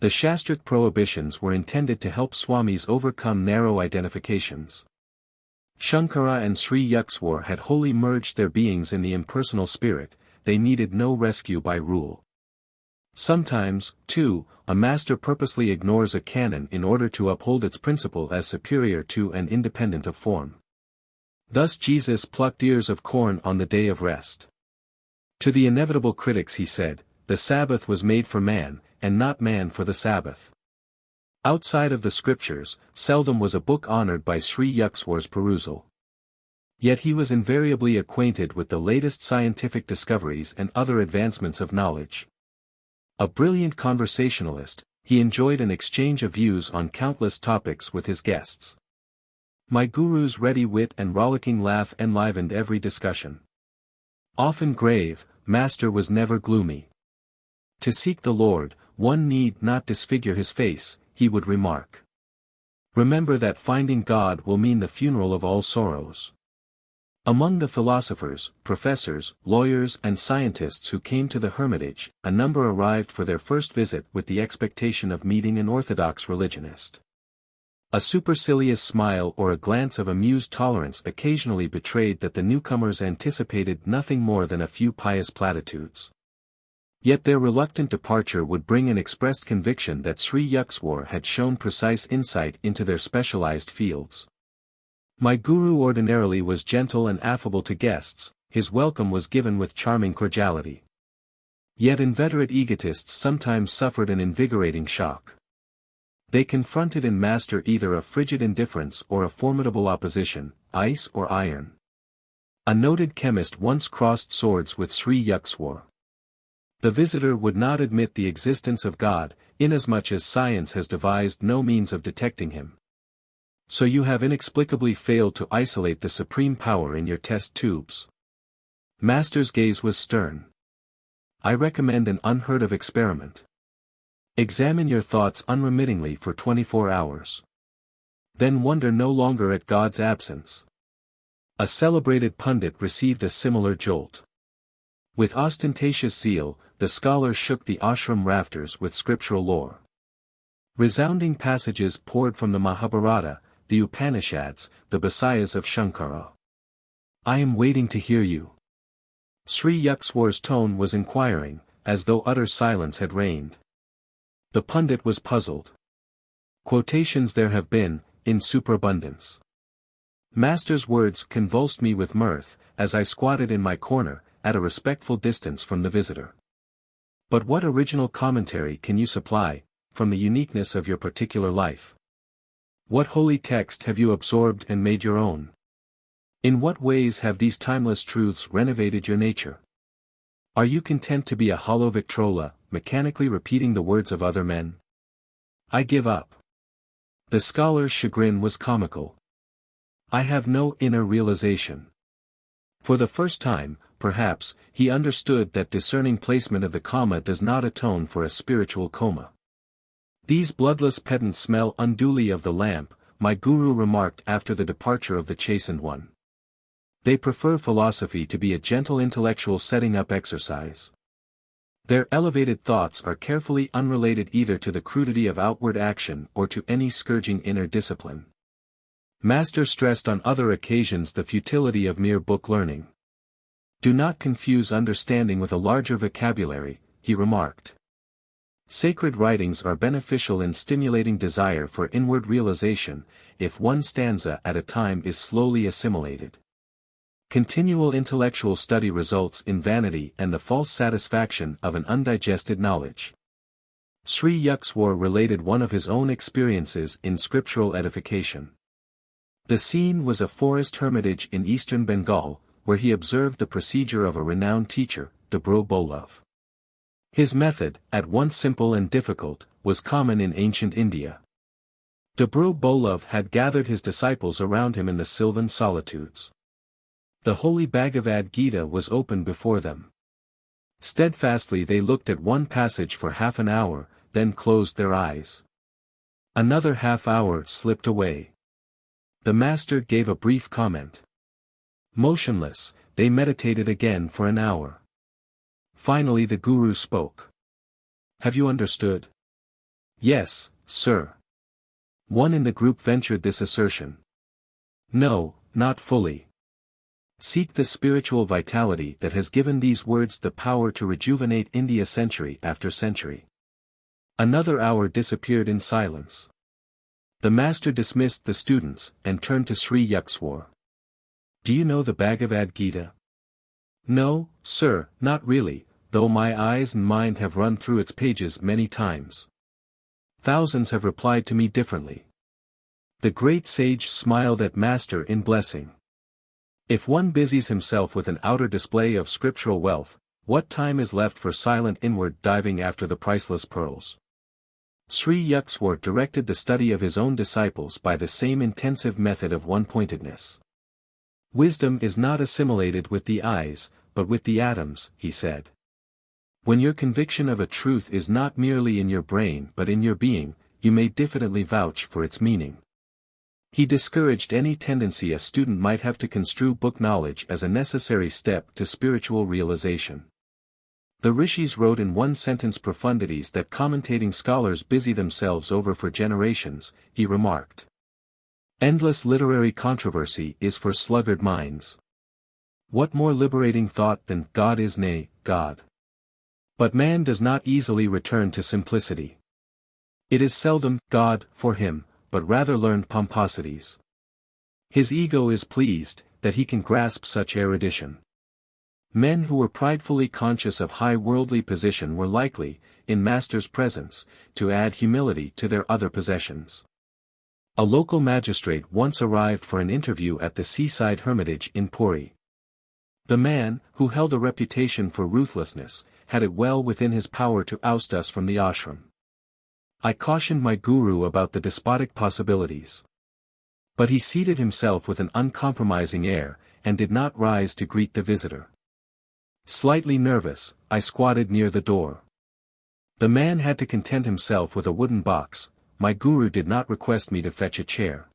The Shastric prohibitions were intended to help Swamis overcome narrow identifications. Shankara and Sri Yukteswar had wholly merged their beings in the impersonal spirit, they needed no rescue by rule. Sometimes, too, a master purposely ignores a canon in order to uphold its principle as superior to and independent of form. Thus Jesus plucked ears of corn on the day of rest. To the inevitable critics he said, "The Sabbath was made for man, and not man for the Sabbath." Outside of the scriptures, seldom was a book honored by Sri Yukteswar's perusal. Yet he was invariably acquainted with the latest scientific discoveries and other advancements of knowledge. A brilliant conversationalist, he enjoyed an exchange of views on countless topics with his guests. My guru's ready wit and rollicking laugh enlivened every discussion. Often grave, Master was never gloomy. To seek the Lord, one need not disfigure his face, he would remark. Remember that finding God will mean the funeral of all sorrows. Among the philosophers, professors, lawyers and scientists who came to the hermitage, a number arrived for their first visit with the expectation of meeting an orthodox religionist. A supercilious smile or a glance of amused tolerance occasionally betrayed that the newcomers anticipated nothing more than a few pious platitudes. Yet their reluctant departure would bring an expressed conviction that Sri Yukteswar had shown precise insight into their specialized fields. My guru ordinarily was gentle and affable to guests, his welcome was given with charming cordiality. Yet inveterate egotists sometimes suffered an invigorating shock. They confronted in Master either a frigid indifference or a formidable opposition, ice or iron. A noted chemist once crossed swords with Sri Yukteswar. The visitor would not admit the existence of God, inasmuch as science has devised no means of detecting him. So you have inexplicably failed to isolate the supreme power in your test tubes. Master's gaze was stern. I recommend an unheard-of experiment. Examine your thoughts unremittingly for 24 hours. Then wonder no longer at God's absence. A celebrated pundit received a similar jolt. With ostentatious zeal, the scholar shook the ashram rafters with scriptural lore. Resounding passages poured from the Mahabharata, the Upanishads, the Bhasayas of Shankara. I am waiting to hear you. Sri Yukswar's tone was inquiring, as though utter silence had reigned. The pundit was puzzled. Quotations there have been, in superabundance. Master's words convulsed me with mirth, as I squatted in my corner, at a respectful distance from the visitor. But what original commentary can you supply, from the uniqueness of your particular life? What holy text have you absorbed and made your own? In what ways have these timeless truths renovated your nature? Are you content to be a hollow Victrola, mechanically repeating the words of other men? I give up. The scholar's chagrin was comical. I have no inner realization. For the first time, perhaps, he understood that discerning placement of the comma does not atone for a spiritual coma. These bloodless pedants smell unduly of the lamp, my guru remarked after the departure of the chastened one. They prefer philosophy to be a gentle intellectual setting up exercise. Their elevated thoughts are carefully unrelated either to the crudity of outward action or to any scourging inner discipline. Master stressed on other occasions the futility of mere book learning. Do not confuse understanding with a larger vocabulary, he remarked. Sacred writings are beneficial in stimulating desire for inward realization, if one stanza at a time is slowly assimilated. Continual intellectual study results in vanity and the false satisfaction of an undigested knowledge. Sri Yukswar related one of his own experiences in scriptural edification. The scene was a forest hermitage in eastern Bengal, where he observed the procedure of a renowned teacher, Dabro Bolov. His method, at once simple and difficult, was common in ancient India. Dabro Bolov had gathered his disciples around him in the sylvan solitudes. The holy Bhagavad Gita was open before them. Steadfastly they looked at one passage for half an hour, then closed their eyes. Another half hour slipped away. The master gave a brief comment. Motionless, they meditated again for an hour. Finally the guru spoke. Have you understood? Yes, sir. One in the group ventured this assertion. No, not fully. Seek the spiritual vitality that has given these words the power to rejuvenate India century after century. Another hour disappeared in silence. The master dismissed the students and turned to Sri Yukswar. Do you know the Bhagavad Gita? No, sir, not really, though my eyes and mind have run through its pages many times. Thousands have replied to me differently. The great sage smiled at master in blessing. If one busies himself with an outer display of scriptural wealth, what time is left for silent inward diving after the priceless pearls? Sri Yukswar directed the study of his own disciples by the same intensive method of one-pointedness. Wisdom is not assimilated with the eyes, but with the atoms, he said. When your conviction of a truth is not merely in your brain but in your being, you may diffidently vouch for its meaning. He discouraged any tendency a student might have to construe book knowledge as a necessary step to spiritual realization. The rishis wrote in one-sentence profundities that commentating scholars busy themselves over for generations, he remarked. Endless literary controversy is for sluggard minds. What more liberating thought than God is nay, God? But man does not easily return to simplicity. It is seldom God for him, but rather learned pomposities. His ego is pleased that he can grasp such erudition. Men who were pridefully conscious of high worldly position were likely, in master's presence, to add humility to their other possessions. A local magistrate once arrived for an interview at the seaside hermitage in Puri. The man, who held a reputation for ruthlessness, had it well within his power to oust us from the ashram. I cautioned my guru about the despotic possibilities. But he seated himself with an uncompromising air, and did not rise to greet the visitor. Slightly nervous, I squatted near the door. The man had to content himself with a wooden box. My guru did not request me to fetch a chair.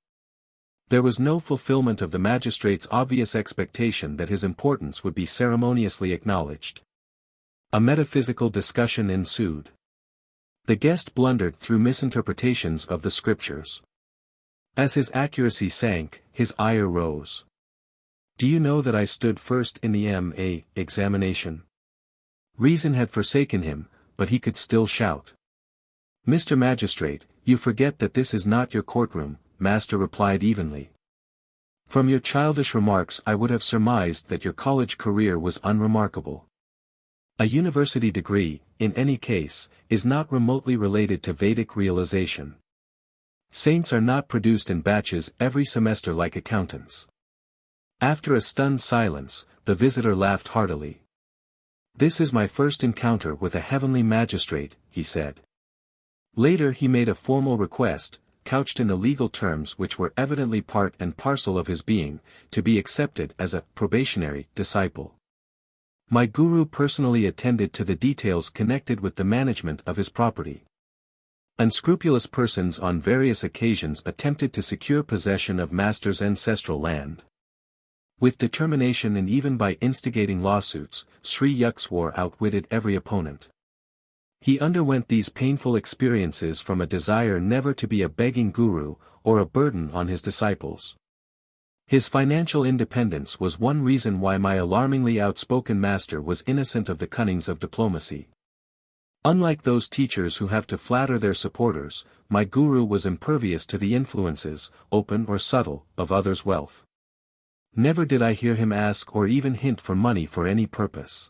There was no fulfillment of the magistrate's obvious expectation that his importance would be ceremoniously acknowledged. A metaphysical discussion ensued. The guest blundered through misinterpretations of the scriptures. As his accuracy sank, his ire rose. Do you know that I stood first in the M.A. examination? Reason had forsaken him, but he could still shout. Mr. Magistrate, you forget that this is not your courtroom, Master replied evenly. From your childish remarks I would have surmised that your college career was unremarkable. A university degree, in any case, is not remotely related to Vedic realization. Saints are not produced in batches every semester like accountants. After a stunned silence, the visitor laughed heartily. This is my first encounter with a heavenly magistrate, he said. Later he made a formal request, couched in illegal terms which were evidently part and parcel of his being, to be accepted as a probationary disciple. My guru personally attended to the details connected with the management of his property. Unscrupulous persons on various occasions attempted to secure possession of Master's ancestral land. With determination and even by instigating lawsuits, Sri Yugswar outwitted every opponent. He underwent these painful experiences from a desire never to be a begging guru, or a burden on his disciples. His financial independence was one reason why my alarmingly outspoken master was innocent of the cunnings of diplomacy. Unlike those teachers who have to flatter their supporters, my guru was impervious to the influences, open or subtle, of others' wealth. Never did I hear him ask or even hint for money for any purpose.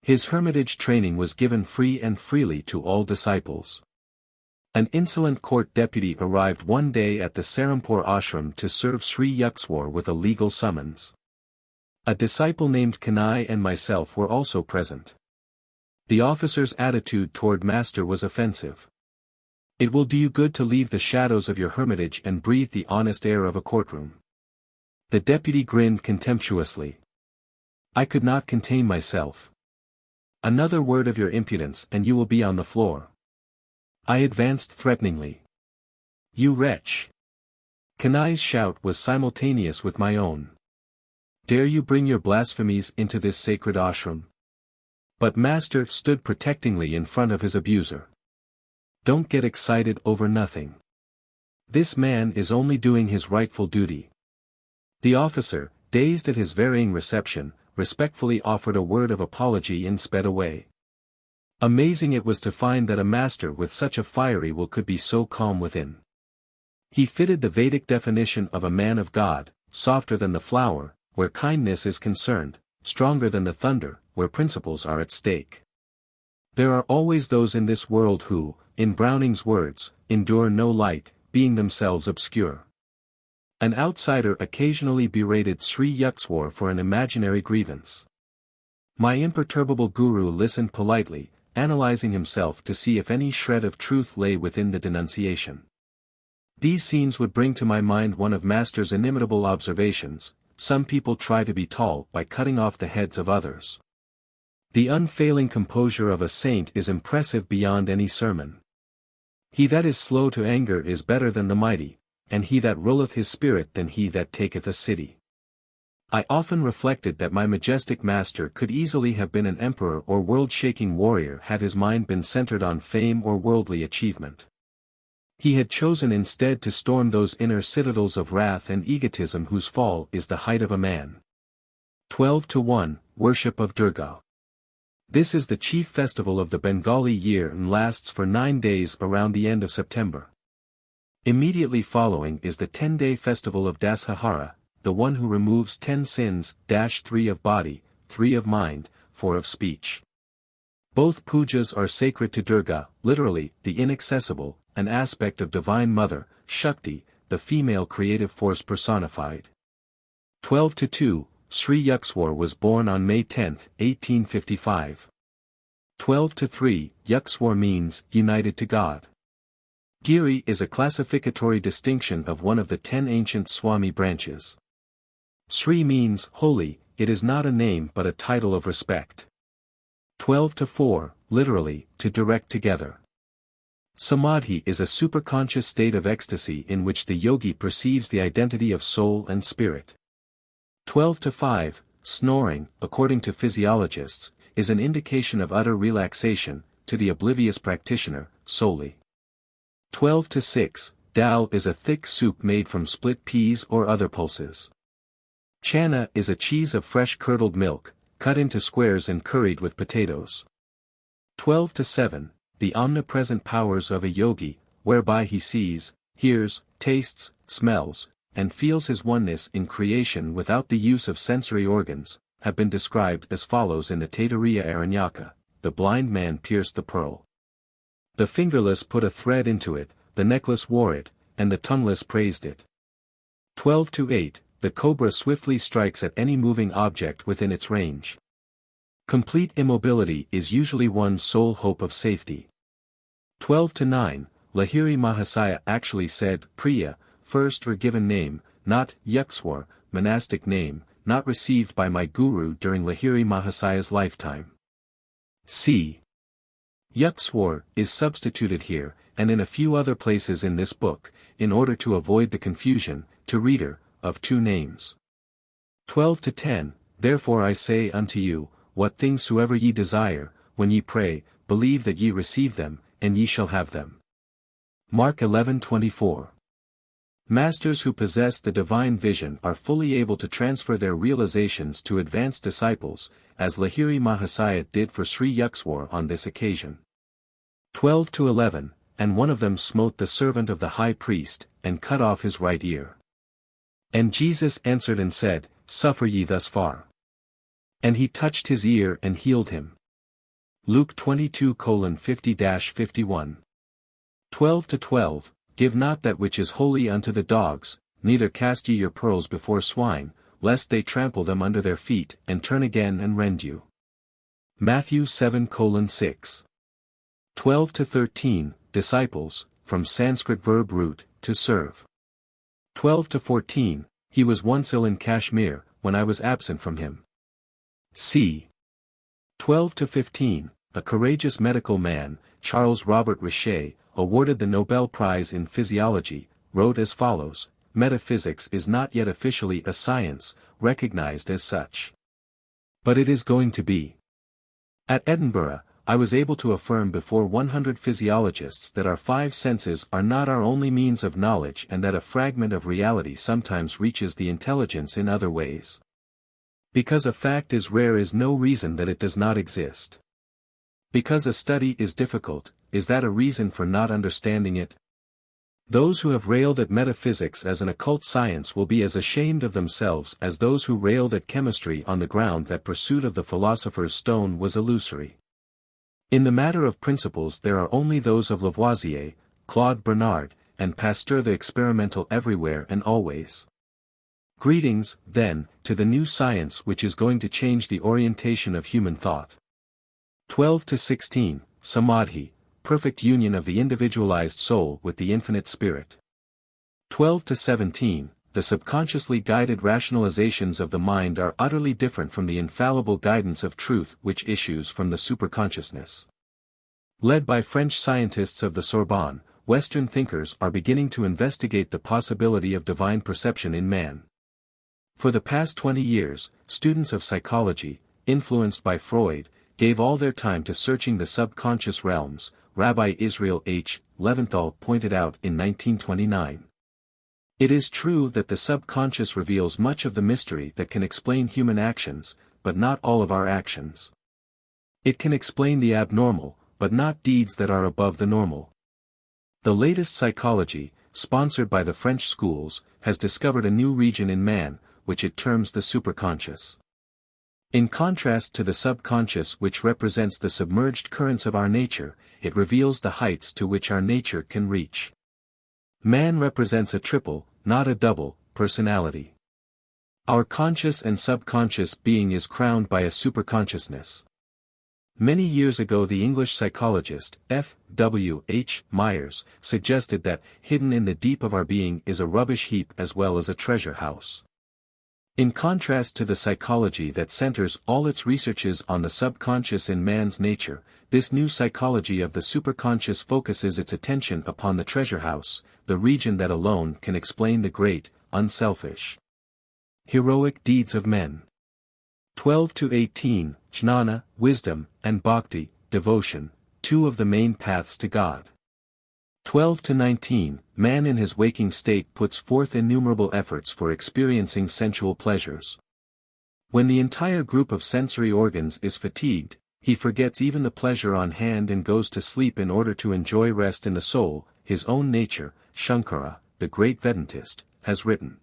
His hermitage training was given free and freely to all disciples. An insolent court deputy arrived one day at the Serampore ashram to serve Sri Yugswar with a legal summons. A disciple named Kanai and myself were also present. The officer's attitude toward Master was offensive. It will do you good to leave the shadows of your hermitage and breathe the honest air of a courtroom. The deputy grinned contemptuously. I could not contain myself. Another word of your impudence and you will be on the floor. I advanced threateningly. You wretch! Kanai's shout was simultaneous with my own. Dare you bring your blasphemies into this sacred ashram? But Master stood protectingly in front of his abuser. Don't get excited over nothing. This man is only doing his rightful duty. The officer, dazed at his varying reception, respectfully offered a word of apology and sped away. Amazing it was to find that a master with such a fiery will could be so calm within. He fitted the Vedic definition of a man of God, softer than the flower, where kindness is concerned, stronger than the thunder, where principles are at stake. There are always those in this world who, in Browning's words, endure no light, being themselves obscure. An outsider occasionally berated Sri Yugswar for an imaginary grievance. My imperturbable guru listened politely, analyzing himself to see if any shred of truth lay within the denunciation. These scenes would bring to my mind one of Master's inimitable observations: some people try to be tall by cutting off the heads of others. The unfailing composure of a saint is impressive beyond any sermon. He that is slow to anger is better than the mighty, and he that ruleth his spirit than he that taketh a city. I often reflected that my majestic master could easily have been an emperor or world-shaking warrior had his mind been centered on fame or worldly achievement. He had chosen instead to storm those inner citadels of wrath and egotism whose fall is the height of a man. 12:1, Worship of Durga. This is the chief festival of the Bengali year and lasts for 9 days around the end of September. Immediately following is the 10-day festival of Dasahara, the one who removes 10 sins, 3 of body, 3 of mind, 4 of speech. Both pujas are sacred to Durga, literally, the inaccessible, an aspect of Divine Mother, Shakti, the female creative force personified. 12:2, Sri Yugswar was born on May 10, 1855. 12:3, Yugswar means, united to God. Giri is a classificatory distinction of one of the 10 ancient Swami branches. Sri means holy, it is not a name but a title of respect. 12:4, literally, to direct together. Samadhi is a superconscious state of ecstasy in which the yogi perceives the identity of soul and spirit. 12-5, snoring, according to physiologists, is an indication of utter relaxation, to the oblivious practitioner, solely. 12-6, dal is a thick soup made from split peas or other pulses. Chana is a cheese of fresh curdled milk, cut into squares and curried with potatoes. 12-7, the omnipresent powers of a yogi, whereby he sees, hears, tastes, smells, and feels his oneness in creation without the use of sensory organs, have been described as follows in the Taittiriya Aranyaka: the blind man pierced the pearl. The fingerless put a thread into it, the necklace wore it, and the tongueless praised it. 12-8, the cobra swiftly strikes at any moving object within its range. Complete immobility is usually one's sole hope of safety. 12-9, Lahiri Mahasaya actually said, Priya, first or given name, not Yukswar, monastic name, not received by my guru during Lahiri Mahasaya's lifetime. C. Yukswar is substituted here, and in a few other places in this book, in order to avoid the confusion, to reader, of two names. 12-10, therefore I say unto you, what things soever ye desire, when ye pray, believe that ye receive them, and ye shall have them. Mark 11:24. Masters who possess the divine vision are fully able to transfer their realizations to advanced disciples, as Lahiri Mahasaya did for Sri Yukswar on this occasion. 12-11, and one of them smote the servant of the high priest, and cut off his right ear. And Jesus answered and said, Suffer ye thus far. And he touched his ear and healed him. Luke 22:50-51. 12-12, give not that which is holy unto the dogs, neither cast ye your pearls before swine, lest they trample them under their feet and turn again and rend you. Matthew 7:6. 12-13, disciples, from Sanskrit verb root, to serve. 12-14, he was once ill in Kashmir, when I was absent from him. C. 12-15, a courageous medical man, Charles Robert Richer, awarded the Nobel Prize in Physiology, wrote as follows: Metaphysics is not yet officially a science, recognized as such. But it is going to be. At Edinburgh, I was able to affirm before 100 physiologists that our five senses are not our only means of knowledge and that a fragment of reality sometimes reaches the intelligence in other ways. Because a fact is rare is no reason that it does not exist. Because a study is difficult, is that a reason for not understanding it? Those who have railed at metaphysics as an occult science will be as ashamed of themselves as those who railed at chemistry on the ground that pursuit of the philosopher's stone was illusory. In the matter of principles there are only those of Lavoisier, Claude Bernard, and Pasteur the experimental everywhere and always. Greetings, then, to the new science which is going to change the orientation of human thought. 12-16, Samadhi, perfect union of the individualized soul with the infinite spirit. 12-17, the subconsciously guided rationalizations of the mind are utterly different from the infallible guidance of truth which issues from the superconsciousness. Led by French scientists of the Sorbonne, Western thinkers are beginning to investigate the possibility of divine perception in man. For the past 20 years, students of psychology, influenced by Freud, gave all their time to searching the subconscious realms, Rabbi Israel H. Leventhal pointed out in 1929. It is true that the subconscious reveals much of the mystery that can explain human actions, but not all of our actions. It can explain the abnormal, but not deeds that are above the normal. The latest psychology, sponsored by the French schools, has discovered a new region in man, which it terms the superconscious. In contrast to the subconscious which represents the submerged currents of our nature, it reveals the heights to which our nature can reach. Man represents a triple, not a double, personality. Our conscious and subconscious being is crowned by a superconsciousness. Many years ago the English psychologist, F. W. H. Myers, suggested that, hidden in the deep of our being is a rubbish heap as well as a treasure house. In contrast to the psychology that centers all its researches on the subconscious in man's nature, this new psychology of the superconscious focuses its attention upon the treasure house, the region that alone can explain the great, unselfish, heroic deeds of men. 12 to 18, jnana, wisdom, and bhakti, devotion, two of the main paths to God. 12 to 19, man in his waking state puts forth innumerable efforts for experiencing sensual pleasures. When the entire group of sensory organs is fatigued, he forgets even the pleasure on hand and goes to sleep in order to enjoy rest in the soul, his own nature. Shankara, the great Vedantist, has written.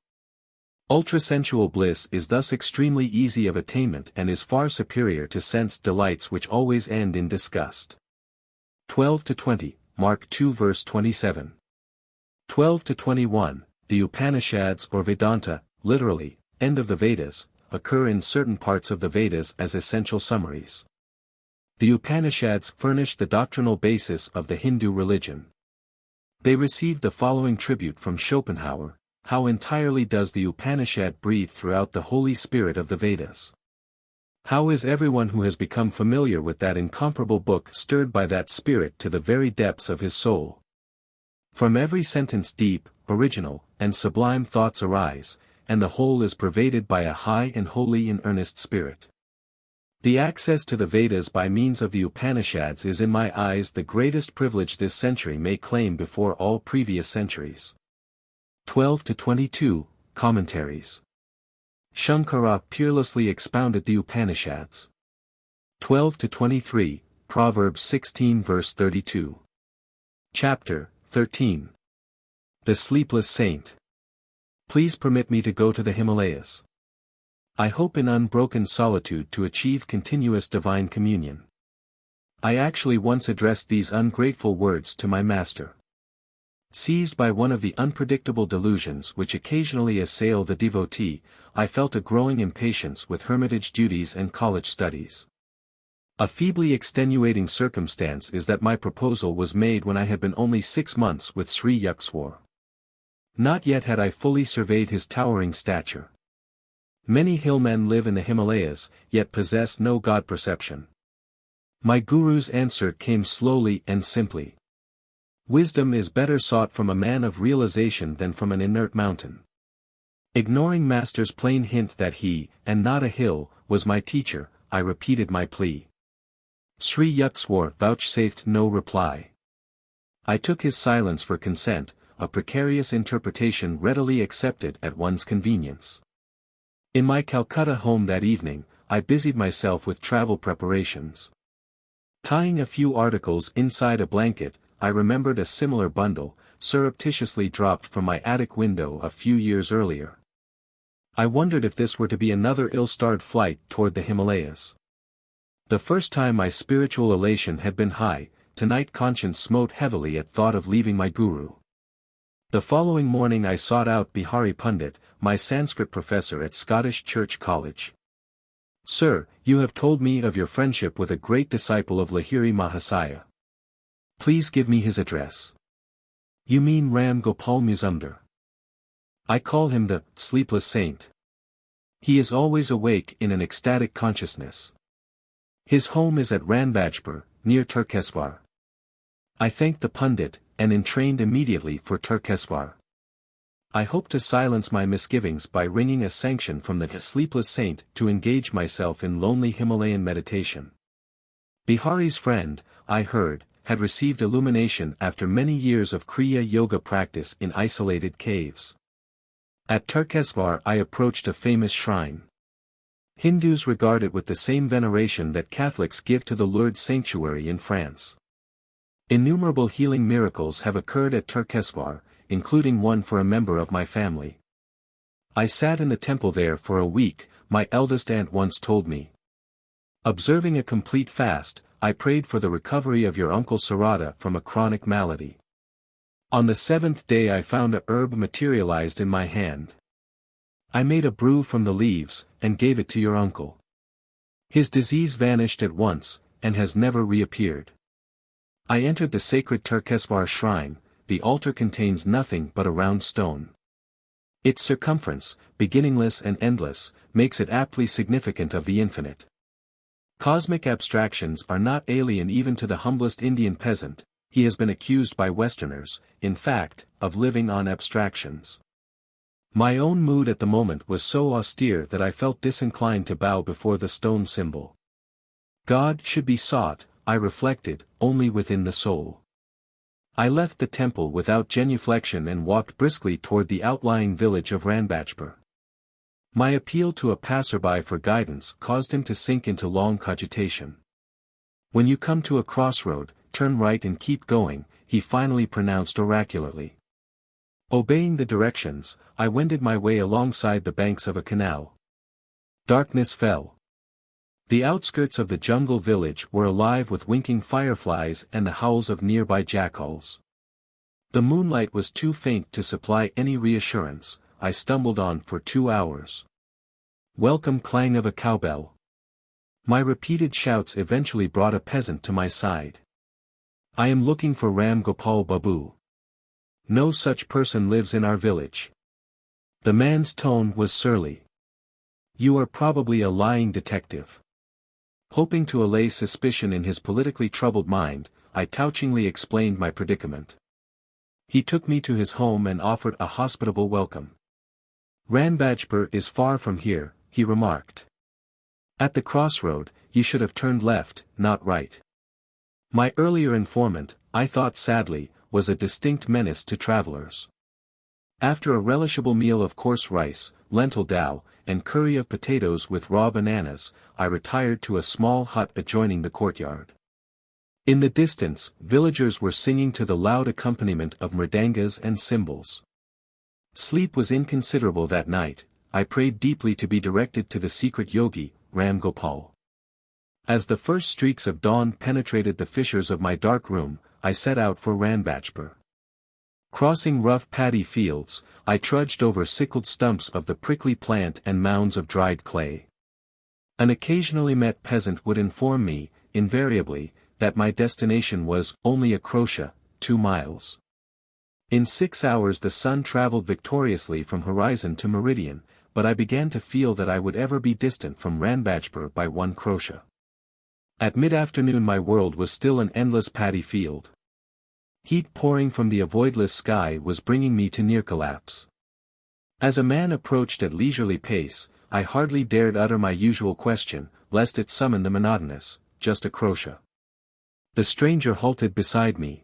Ultrasensual bliss is thus extremely easy of attainment and is far superior to sense delights which always end in disgust. 12 to 20, Mark 2 verse 27. 12 to 21, the Upanishads or Vedanta, literally, end of the Vedas, occur in certain parts of the Vedas as essential summaries. The Upanishads furnish the doctrinal basis of the Hindu religion. They received the following tribute from Schopenhauer: how entirely does the Upanishad breathe throughout the Holy Spirit of the Vedas? How is everyone who has become familiar with that incomparable book stirred by that spirit to the very depths of his soul? From every sentence deep, original, and sublime thoughts arise, and the whole is pervaded by a high and holy and earnest spirit. The access to the Vedas by means of the Upanishads is in my eyes the greatest privilege this century may claim before all previous centuries. 12 to 22, commentaries. Shankara peerlessly expounded the Upanishads. 12 to 23, Proverbs 16 verse 32. Chapter 13. The Sleepless Saint. Please permit me to go to the Himalayas. I hope in unbroken solitude to achieve continuous divine communion. I actually once addressed these ungrateful words to my master. Seized by one of the unpredictable delusions which occasionally assail the devotee, I felt a growing impatience with hermitage duties and college studies. A feebly extenuating circumstance is that my proposal was made when I had been only 6 months with Sri Yukteswar. Not yet had I fully surveyed his towering stature. Many hillmen live in the Himalayas, yet possess no God-perception. My guru's answer came slowly and simply. Wisdom is better sought from a man of realization than from an inert mountain. Ignoring master's plain hint that he, and not a hill, was my teacher, I repeated my plea. Sri Yukteswar vouchsafed no reply. I took his silence for consent, a precarious interpretation readily accepted at one's convenience. In my Calcutta home that evening, I busied myself with travel preparations. Tying a few articles inside a blanket, I remembered a similar bundle, surreptitiously dropped from my attic window a few years earlier. I wondered if this were to be another ill-starred flight toward the Himalayas. The first time my spiritual elation had been high, tonight conscience smote heavily at thought of leaving my guru. The following morning I sought out Bihari Pundit, my Sanskrit professor at Scottish Church College. Sir, you have told me of your friendship with a great disciple of Lahiri Mahasaya. Please give me his address. You mean Ram Gopal Muzumdar. I call him the sleepless saint. He is always awake in an ecstatic consciousness. His home is at Ranbajpur, near Turkeswar. I thanked the Pundit, and entrained immediately for Turkeswar. I hope to silence my misgivings by wringing a sanction from the sleepless saint to engage myself in lonely Himalayan meditation. Bihari's friend, I heard, had received illumination after many years of Kriya Yoga practice in isolated caves. At Turkeswar I approached a famous shrine. Hindus regard it with the same veneration that Catholics give to the Lourdes sanctuary in France. Innumerable healing miracles have occurred at Turkeswar, including one for a member of my family. I sat in the temple there for a week, my eldest aunt once told me. Observing a complete fast, I prayed for the recovery of your uncle Sarada from a chronic malady. On the 7th day I found a herb materialized in my hand. I made a brew from the leaves, and gave it to your uncle. His disease vanished at once, and has never reappeared. I entered the sacred Turkeswar shrine. The altar contains nothing but a round stone. Its circumference, beginningless and endless, makes it aptly significant of the infinite. Cosmic abstractions are not alien even to the humblest Indian peasant. He has been accused by Westerners, in fact, of living on abstractions. My own mood at the moment was so austere that I felt disinclined to bow before the stone symbol. God should be sought, I reflected, only within the soul. I left the temple without genuflection and walked briskly toward the outlying village of Ranbajpur. My appeal to a passerby for guidance caused him to sink into long cogitation. When you come to a crossroad, turn right and keep going, he finally pronounced oracularly. Obeying the directions, I wended my way alongside the banks of a canal. Darkness fell. The outskirts of the jungle village were alive with winking fireflies and the howls of nearby jackals. The moonlight was too faint to supply any reassurance. I stumbled on for 2 hours. Welcome clang of a cowbell. My repeated shouts eventually brought a peasant to my side. I am looking for Ram Gopal Babu. No such person lives in our village. The man's tone was surly. You are probably a lying detective. Hoping to allay suspicion in his politically troubled mind, I touchingly explained my predicament. He took me to his home and offered a hospitable welcome. Ranbajpur is far from here, he remarked. At the crossroad, you should have turned left, not right. My earlier informant, I thought sadly, was a distinct menace to travelers. After a relishable meal of coarse rice, lentil dal, and curry of potatoes with raw bananas, I retired to a small hut adjoining the courtyard. In the distance, villagers were singing to the loud accompaniment of mridangas and cymbals. Sleep was inconsiderable that night. I prayed deeply to be directed to the secret yogi, Ram Gopal. As the first streaks of dawn penetrated the fissures of my dark room, I set out for Ranbajpur. Crossing rough paddy fields, I trudged over sickled stumps of the prickly plant and mounds of dried clay. An occasionally met peasant would inform me, invariably, that my destination was only a crochet, 2 miles. In 6 hours the sun traveled victoriously from horizon to meridian, but I began to feel that I would ever be distant from Ranbajpur by 1 crochet. At mid-afternoon my world was still an endless paddy field. Heat pouring from the avoidless sky was bringing me to near collapse. As a man approached at leisurely pace, I hardly dared utter my usual question, lest it summon the monotonous, just a crochet. The stranger halted beside me.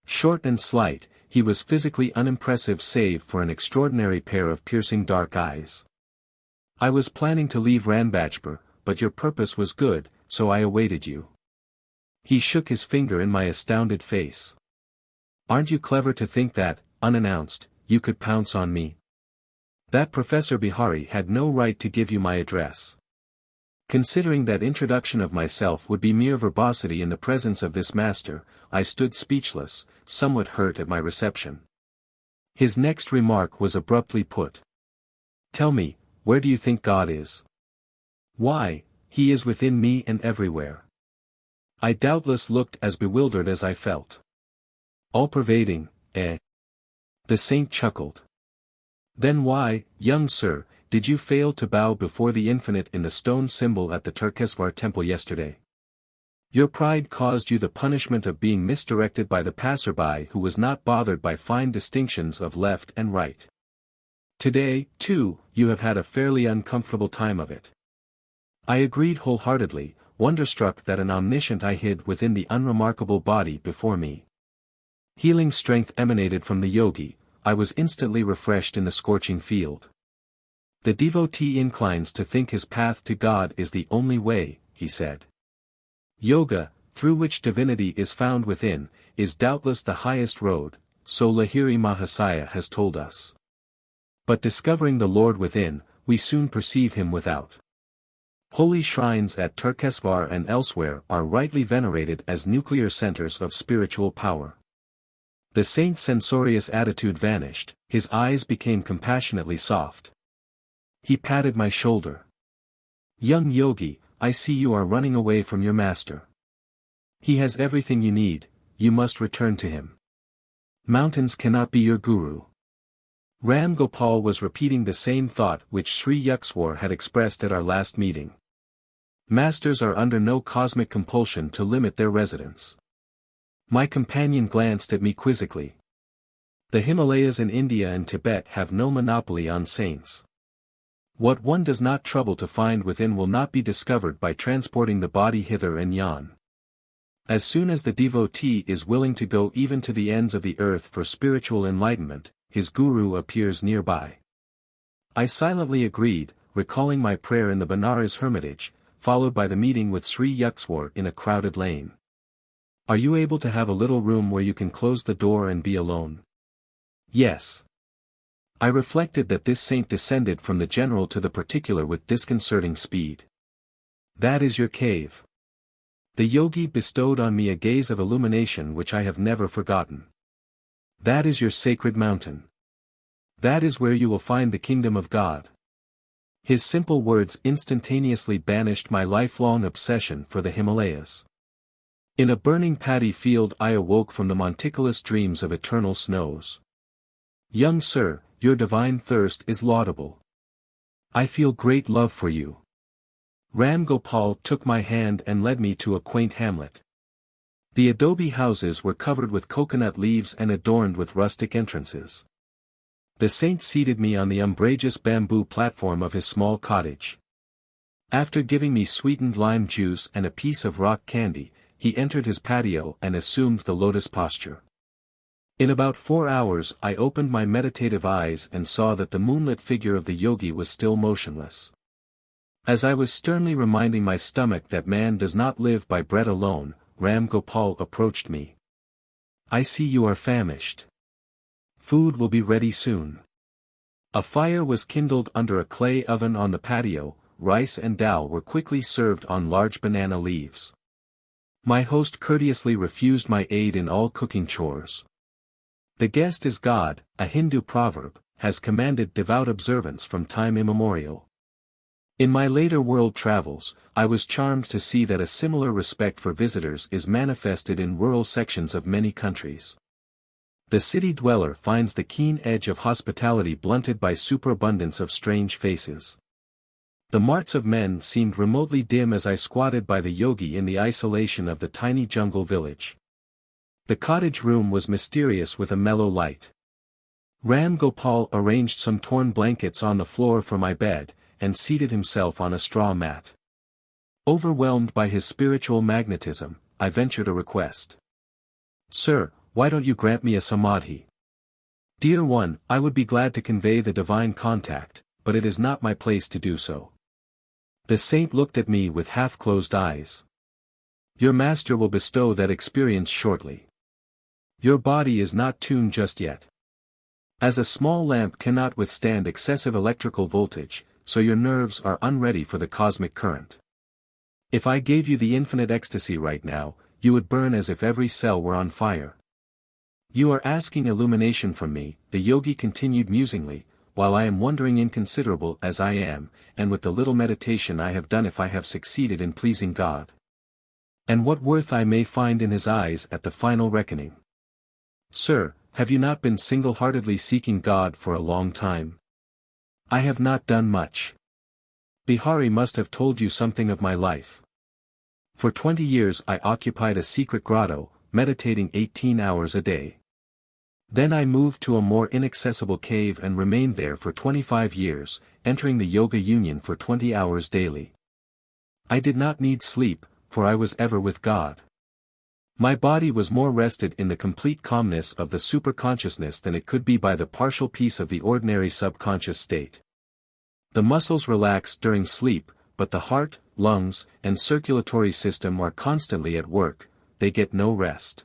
Short and slight, he was physically unimpressive save for an extraordinary pair of piercing dark eyes. I was planning to leave Ranbajpur, but your purpose was good, so I awaited you. He shook his finger in my astounded face. Aren't you clever to think that, unannounced, you could pounce on me? That Professor Bihari had no right to give you my address. Considering that introduction of myself would be mere verbosity in the presence of this master, I stood speechless, somewhat hurt at my reception. His next remark was abruptly put. Tell me, where do you think God is? Why, he is within me and everywhere. I doubtless looked as bewildered as I felt. All-pervading, eh? The saint chuckled. Then why, young sir, did you fail to bow before the infinite in the stone symbol at the Turkeswar temple yesterday? Your pride caused you the punishment of being misdirected by the passerby who was not bothered by fine distinctions of left and right. Today, too, you have had a fairly uncomfortable time of it. I agreed wholeheartedly, wonderstruck that an omniscient I hid within the unremarkable body before me. Healing strength emanated from the yogi. I was instantly refreshed in the scorching field. The devotee inclines to think his path to God is the only way, he said. Yoga, through which divinity is found within, is doubtless the highest road, so Lahiri Mahasaya has told us. But discovering the Lord within, we soon perceive him without. Holy shrines at Turkeswar and elsewhere are rightly venerated as nuclear centers of spiritual power. The saint's censorious attitude vanished, his eyes became compassionately soft. He patted my shoulder. Young yogi, I see you are running away from your master. He has everything you need, you must return to him. Mountains cannot be your guru. Ram Gopal was repeating the same thought which Sri Yukswar had expressed at our last meeting. Masters are under no cosmic compulsion to limit their residence. My companion glanced at me quizzically. The Himalayas in India and Tibet have no monopoly on saints. What one does not trouble to find within will not be discovered by transporting the body hither and yon. As soon as the devotee is willing to go even to the ends of the earth for spiritual enlightenment, his guru appears nearby. I silently agreed, recalling my prayer in the Benares hermitage, followed by the meeting with Sri Yukswar in a crowded lane. Are you able to have a little room where you can close the door and be alone? Yes. I reflected that this saint descended from the general to the particular with disconcerting speed. That is your cave. The yogi bestowed on me a gaze of illumination which I have never forgotten. That is your sacred mountain. That is where you will find the kingdom of God. His simple words instantaneously banished my lifelong obsession for the Himalayas. In a burning paddy field I awoke from the monticulous dreams of eternal snows. Young sir, your divine thirst is laudable. I feel great love for you. Ram Gopal took my hand and led me to a quaint hamlet. The adobe houses were covered with coconut leaves and adorned with rustic entrances. The saint seated me on the umbrageous bamboo platform of his small cottage. After giving me sweetened lime juice and a piece of rock candy, he entered his patio and assumed the lotus posture. In about 4 hours I opened my meditative eyes and saw that the moonlit figure of the yogi was still motionless. As I was sternly reminding my stomach that man does not live by bread alone, Ram Gopal approached me. I see you are famished. Food will be ready soon. A fire was kindled under a clay oven on the patio, rice and dal were quickly served on large banana leaves. My host courteously refused my aid in all cooking chores. The guest is God, a Hindu proverb, has commanded devout observance from time immemorial. In my later world travels, I was charmed to see that a similar respect for visitors is manifested in rural sections of many countries. The city dweller finds the keen edge of hospitality blunted by superabundance of strange faces. The marts of men seemed remotely dim as I squatted by the yogi in the isolation of the tiny jungle village. The cottage room was mysterious with a mellow light. Ram Gopal arranged some torn blankets on the floor for my bed, and seated himself on a straw mat. Overwhelmed by his spiritual magnetism, I ventured a request. Sir, why don't you grant me a samadhi? Dear one, I would be glad to convey the divine contact, but it is not my place to do so. The saint looked at me with half-closed eyes. Your master will bestow that experience shortly. Your body is not tuned just yet. As a small lamp cannot withstand excessive electrical voltage, so your nerves are unready for the cosmic current. If I gave you the infinite ecstasy right now, you would burn as if every cell were on fire. You are asking illumination from me, the yogi continued musingly, while I am wondering inconsiderable as I am, and with the little meditation I have done if I have succeeded in pleasing God. And what worth I may find in his eyes at the final reckoning. Sir, have you not been single-heartedly seeking God for a long time? I have not done much. Bihari must have told you something of my life. For 20 years I occupied a secret grotto, meditating 18 hours a day. Then I moved to a more inaccessible cave and remained there for 25 years, entering the yoga union for 20 hours daily. I did not need sleep, for I was ever with God. My body was more rested in the complete calmness of the superconsciousness than it could be by the partial peace of the ordinary subconscious state. The muscles relax during sleep, but the heart, lungs, and circulatory system are constantly at work, they get no rest.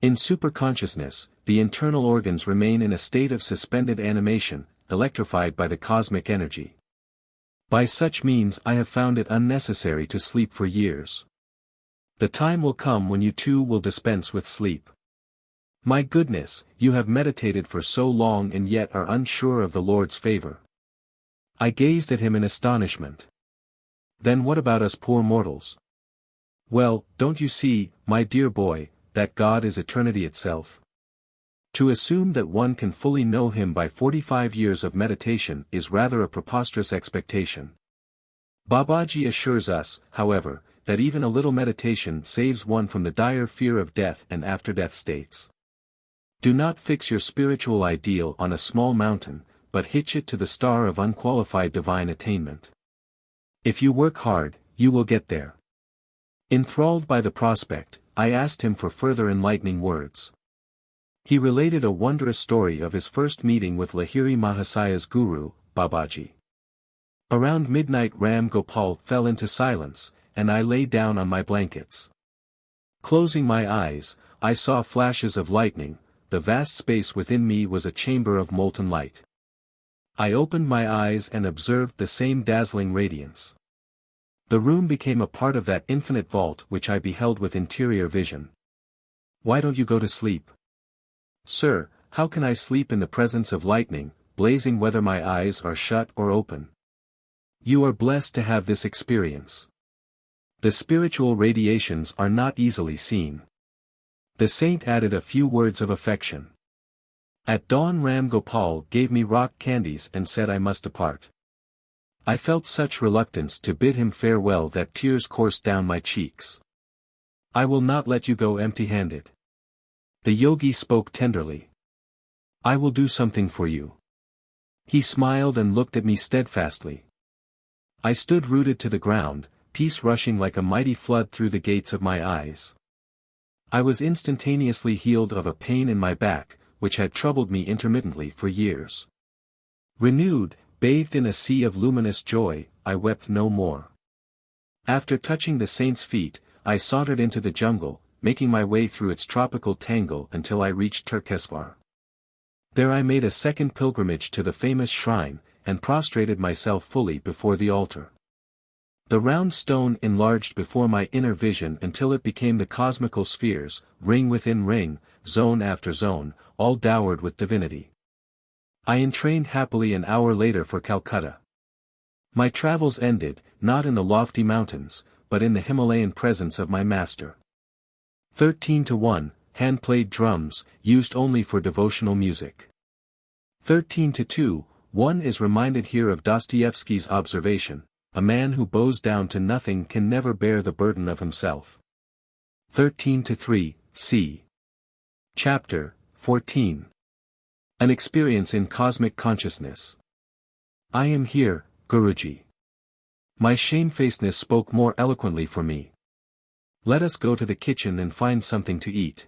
In superconsciousness, the internal organs remain in a state of suspended animation, electrified by the cosmic energy. By such means I have found it unnecessary to sleep for years. The time will come when you too will dispense with sleep. My goodness, you have meditated for so long and yet are unsure of the Lord's favor. I gazed at him in astonishment. Then what about us poor mortals? Well, don't you see, my dear boy, that God is eternity itself? To assume that one can fully know him by 45 years of meditation is rather a preposterous expectation. Babaji assures us, however, that even a little meditation saves one from the dire fear of death and after-death states. Do not fix your spiritual ideal on a small mountain, but hitch it to the star of unqualified divine attainment. If you work hard, you will get there. Enthralled by the prospect, I asked him for further enlightening words. He related a wondrous story of his first meeting with Lahiri Mahasaya's guru, Babaji. Around midnight Ram Gopal fell into silence, and I lay down on my blankets. Closing my eyes, I saw flashes of lightning. The vast space within me was a chamber of molten light. I opened my eyes and observed the same dazzling radiance. The room became a part of that infinite vault which I beheld with interior vision. Why don't you go to sleep? Sir, how can I sleep in the presence of lightning, blazing whether my eyes are shut or open? You are blessed to have this experience. The spiritual radiations are not easily seen. The saint added a few words of affection. At dawn Ram Gopal gave me rock candies and said I must depart. I felt such reluctance to bid him farewell that tears coursed down my cheeks. I will not let you go empty-handed. The yogi spoke tenderly. I will do something for you. He smiled and looked at me steadfastly. I stood rooted to the ground, peace rushing like a mighty flood through the gates of my eyes. I was instantaneously healed of a pain in my back, which had troubled me intermittently for years. Renewed, bathed in a sea of luminous joy, I wept no more. After touching the saint's feet, I sauntered into the jungle, making my way through its tropical tangle until I reached Turkeswar. There I made a second pilgrimage to the famous shrine, and prostrated myself fully before the altar. The round stone enlarged before my inner vision until it became the cosmical spheres, ring within ring, zone after zone, all dowered with divinity. I entrained happily an hour later for Calcutta. My travels ended, not in the lofty mountains, but in the Himalayan presence of my master. 13:1, hand-played drums, used only for devotional music. 13:2, one is reminded here of Dostoevsky's observation, a man who bows down to nothing can never bear the burden of himself. 13:3, c. Chapter 14. An experience in cosmic consciousness. I am here, Guruji. My shamefacedness spoke more eloquently for me. Let us go to the kitchen and find something to eat.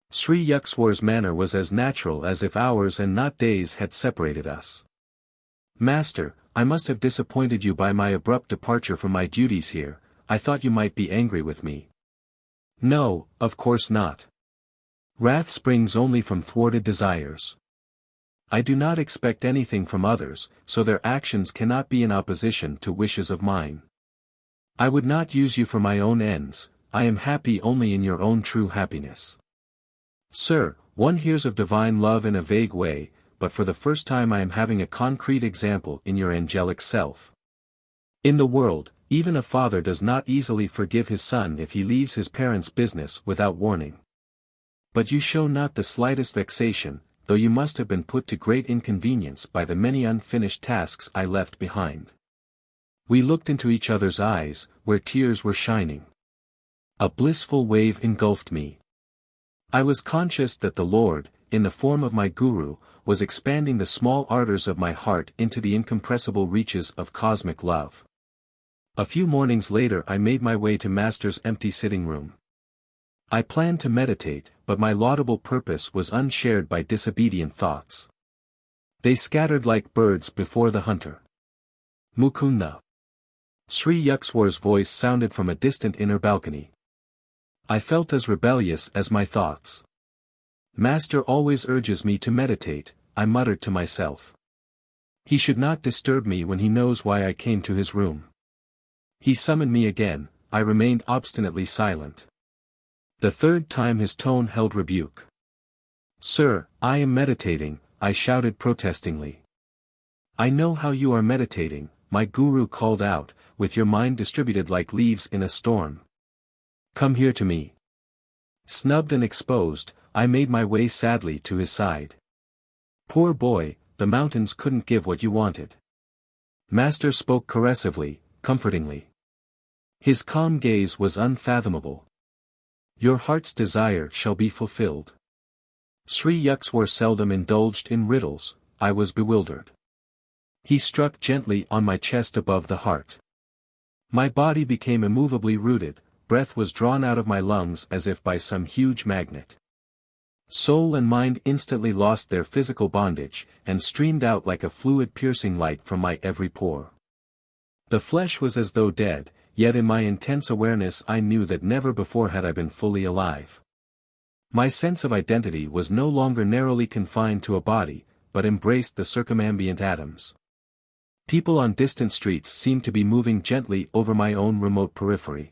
Sri Yukswar's manner was as natural as if hours and not days had separated us. Master, I must have disappointed you by my abrupt departure from my duties here. I thought you might be angry with me. No, of course not. Wrath springs only from thwarted desires. I do not expect anything from others, so their actions cannot be in opposition to wishes of mine. I would not use you for my own ends, I am happy only in your own true happiness. Sir, one hears of divine love in a vague way, but for the first time I am having a concrete example in your angelic self. In the world, even a father does not easily forgive his son if he leaves his parents' business without warning. But you show not the slightest vexation, though you must have been put to great inconvenience by the many unfinished tasks I left behind. We looked into each other's eyes, where tears were shining. A blissful wave engulfed me. I was conscious that the Lord, in the form of my Guru, was expanding the small ardors of my heart into the incompressible reaches of cosmic love. A few mornings later I made my way to Master's empty sitting room. I planned to meditate, but my laudable purpose was unshared by disobedient thoughts. They scattered like birds before the hunter. Mukunda. Sri Yukswar's voice sounded from a distant inner balcony. I felt as rebellious as my thoughts. Master always urges me to meditate, I muttered to myself. He should not disturb me when he knows why I came to his room. He summoned me again, I remained obstinately silent. The third time his tone held rebuke. Sir, I am meditating, I shouted protestingly. I know how you are meditating, my Guru called out, with your mind distributed like leaves in a storm. Come here to me. Snubbed and exposed, I made my way sadly to his side. Poor boy, the mountains couldn't give what you wanted. Master spoke caressively, comfortingly. His calm gaze was unfathomable. Your heart's desire shall be fulfilled. Sri Yukswar seldom indulged in riddles, I was bewildered. He struck gently on my chest above the heart. My body became immovably rooted, breath was drawn out of my lungs as if by some huge magnet. Soul and mind instantly lost their physical bondage, and streamed out like a fluid-piercing light from my every pore. The flesh was as though dead, yet in my intense awareness I knew that never before had I been fully alive. My sense of identity was no longer narrowly confined to a body, but embraced the circumambient atoms. People on distant streets seemed to be moving gently over my own remote periphery.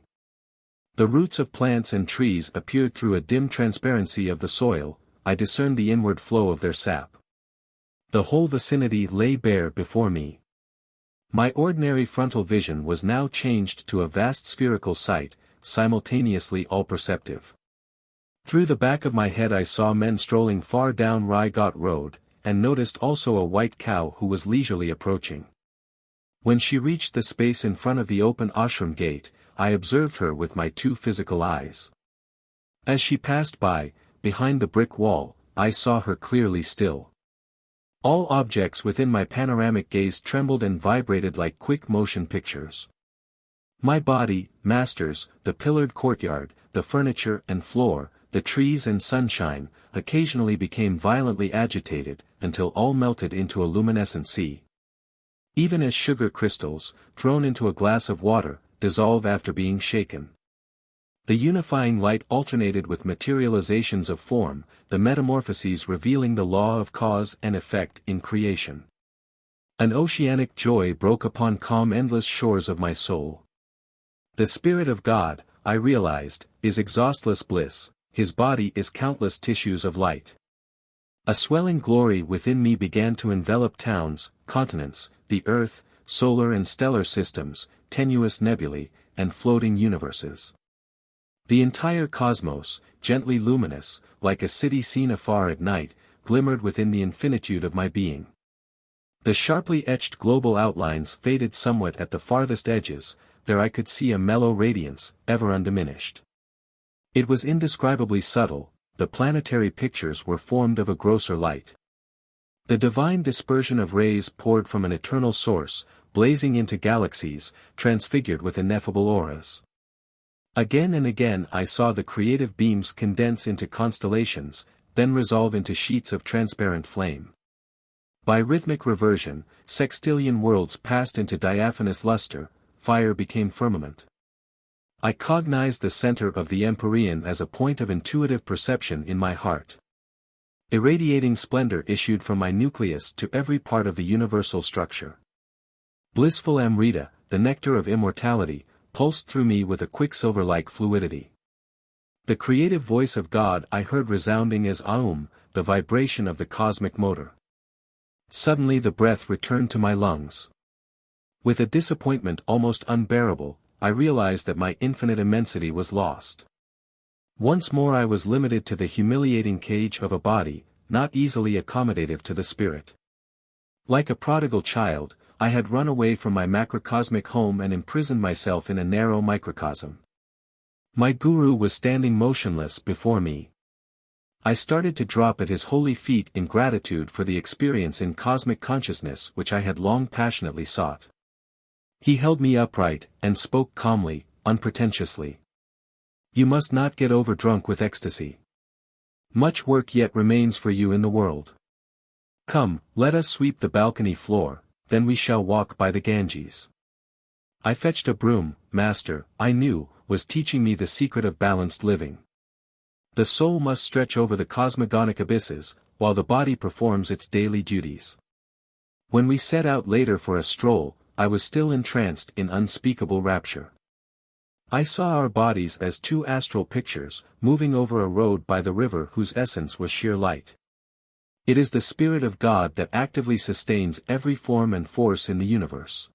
The roots of plants and trees appeared through a dim transparency of the soil, I discerned the inward flow of their sap. The whole vicinity lay bare before me. My ordinary frontal vision was now changed to a vast spherical sight, simultaneously all-perceptive. Through the back of my head I saw men strolling far down Rai Ghat Road, and noticed also a white cow who was leisurely approaching. When she reached the space in front of the open ashram gate, I observed her with my two physical eyes. As she passed by, behind the brick wall, I saw her clearly still. All objects within my panoramic gaze trembled and vibrated like quick motion pictures. My body, masters, the pillared courtyard, the furniture and floor, the trees and sunshine, occasionally became violently agitated, until all melted into a luminescent sea. Even as sugar crystals, thrown into a glass of water, dissolve after being shaken. The unifying light alternated with materializations of form, the metamorphoses revealing the law of cause and effect in creation. An oceanic joy broke upon calm endless shores of my soul. The Spirit of God, I realized, is exhaustless bliss, his body is countless tissues of light. A swelling glory within me began to envelop towns, continents, the earth, solar and stellar systems, tenuous nebulae, and floating universes. The entire cosmos, gently luminous, like a city seen afar at night, glimmered within the infinitude of my being. The sharply etched global outlines faded somewhat at the farthest edges, there I could see a mellow radiance, ever undiminished. It was indescribably subtle, the planetary pictures were formed of a grosser light. The divine dispersion of rays poured from an eternal source, blazing into galaxies, transfigured with ineffable auras. Again and again I saw the creative beams condense into constellations, then resolve into sheets of transparent flame. By rhythmic reversion, sextillion worlds passed into diaphanous luster, fire became firmament. I cognized the center of the Empyrean as a point of intuitive perception in my heart. Irradiating splendor issued from my nucleus to every part of the universal structure. Blissful Amrita, the nectar of immortality, pulsed through me with a quicksilver-like fluidity. The creative voice of God I heard resounding as Aum, the vibration of the cosmic motor. Suddenly the breath returned to my lungs. With a disappointment almost unbearable, I realized that my infinite immensity was lost. Once more I was limited to the humiliating cage of a body, not easily accommodative to the spirit. Like a prodigal child, I had run away from my macrocosmic home and imprisoned myself in a narrow microcosm. My guru was standing motionless before me. I started to drop at his holy feet in gratitude for the experience in cosmic consciousness which I had long passionately sought. He held me upright, and spoke calmly, unpretentiously. You must not get overdrunk with ecstasy. Much work yet remains for you in the world. Come, let us sweep the balcony floor, then we shall walk by the Ganges. I fetched a broom, master, I knew, was teaching me the secret of balanced living. The soul must stretch over the cosmogonic abysses, while the body performs its daily duties. When we set out later for a stroll, I was still entranced in unspeakable rapture. I saw our bodies as two astral pictures, moving over a road by the river whose essence was sheer light. It is the Spirit of God that actively sustains every form and force in the universe.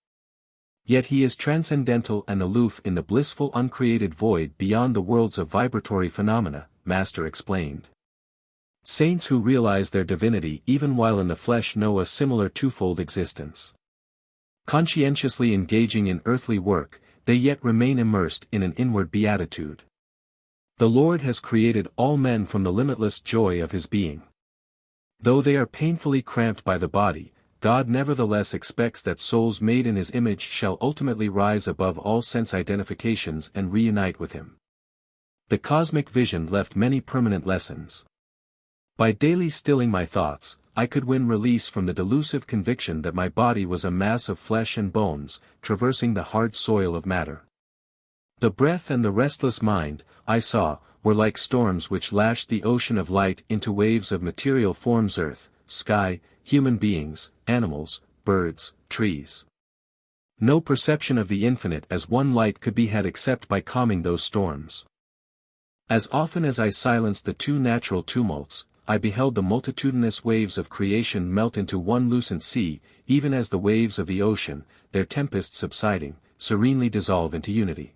Yet he is transcendental and aloof in the blissful uncreated void beyond the worlds of vibratory phenomena, Master explained. Saints who realize their divinity even while in the flesh know a similar twofold existence. Conscientiously engaging in earthly work, they yet remain immersed in an inward beatitude. The Lord has created all men from the limitless joy of his being. Though they are painfully cramped by the body, God nevertheless expects that souls made in his image shall ultimately rise above all sense identifications and reunite with him. The cosmic vision left many permanent lessons. By daily stilling my thoughts, I could win release from the delusive conviction that my body was a mass of flesh and bones, traversing the hard soil of matter. The breath and the restless mind, I saw, were like storms which lashed the ocean of light into waves of material forms: earth, sky, human beings, animals, birds, trees. No perception of the infinite as one light could be had except by calming those storms. As often as I silenced the two natural tumults, I beheld the multitudinous waves of creation melt into one lucent sea, even as the waves of the ocean, their tempests subsiding, serenely dissolve into unity.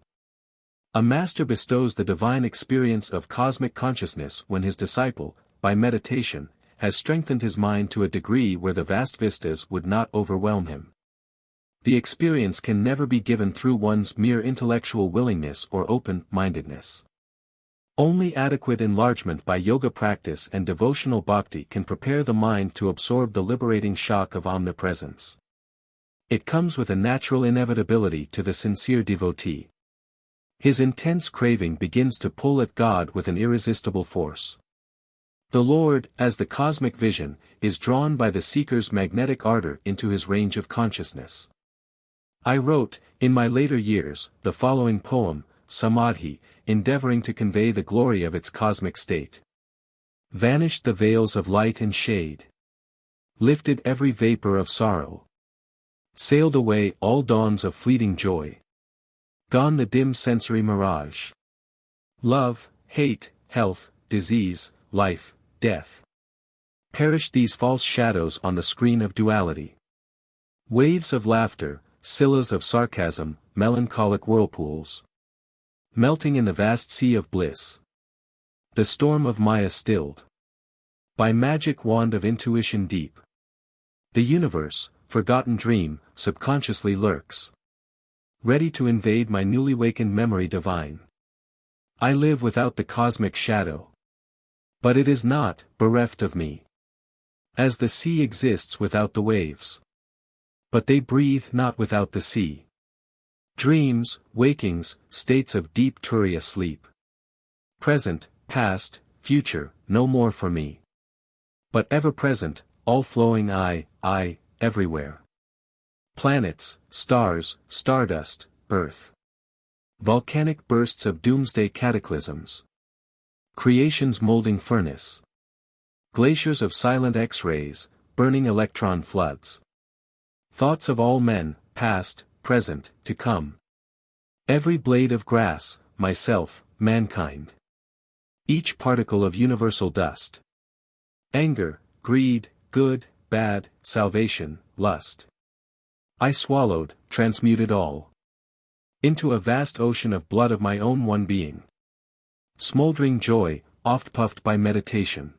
A master bestows the divine experience of cosmic consciousness when his disciple, by meditation, has strengthened his mind to a degree where the vast vistas would not overwhelm him. The experience can never be given through one's mere intellectual willingness or open-mindedness. Only adequate enlargement by yoga practice and devotional bhakti can prepare the mind to absorb the liberating shock of omnipresence. It comes with a natural inevitability to the sincere devotee. His intense craving begins to pull at God with an irresistible force. The Lord, as the cosmic vision, is drawn by the seeker's magnetic ardor into his range of consciousness. I wrote, in my later years, the following poem, Samadhi, endeavoring to convey the glory of its cosmic state. Vanished the veils of light and shade. Lifted every vapor of sorrow. Sailed away all dawns of fleeting joy. Gone the dim sensory mirage. Love, hate, health, disease, life, death. Perished these false shadows on the screen of duality. Waves of laughter, scillas of sarcasm, melancholic whirlpools. Melting in the vast sea of bliss. The storm of Maya stilled. By magic wand of intuition deep. The universe, forgotten dream, subconsciously lurks. Ready to invade my newly wakened memory divine. I live without the cosmic shadow. But it is not, bereft of me. As the sea exists without the waves. But they breathe not without the sea. Dreams, wakings, states of deep turiya sleep. Present, past, future, no more for me. But ever present, all flowing I, everywhere. Planets, stars, stardust, earth. Volcanic bursts of doomsday cataclysms. Creation's molding furnace. Glaciers of silent X-rays, burning electron floods. Thoughts of all men, past, present, to come. Every blade of grass, myself, mankind. Each particle of universal dust. Anger, greed, good, bad, salvation, lust. I swallowed, transmuted all. Into a vast ocean of blood of my own one being. Smoldering joy, oft puffed by meditation.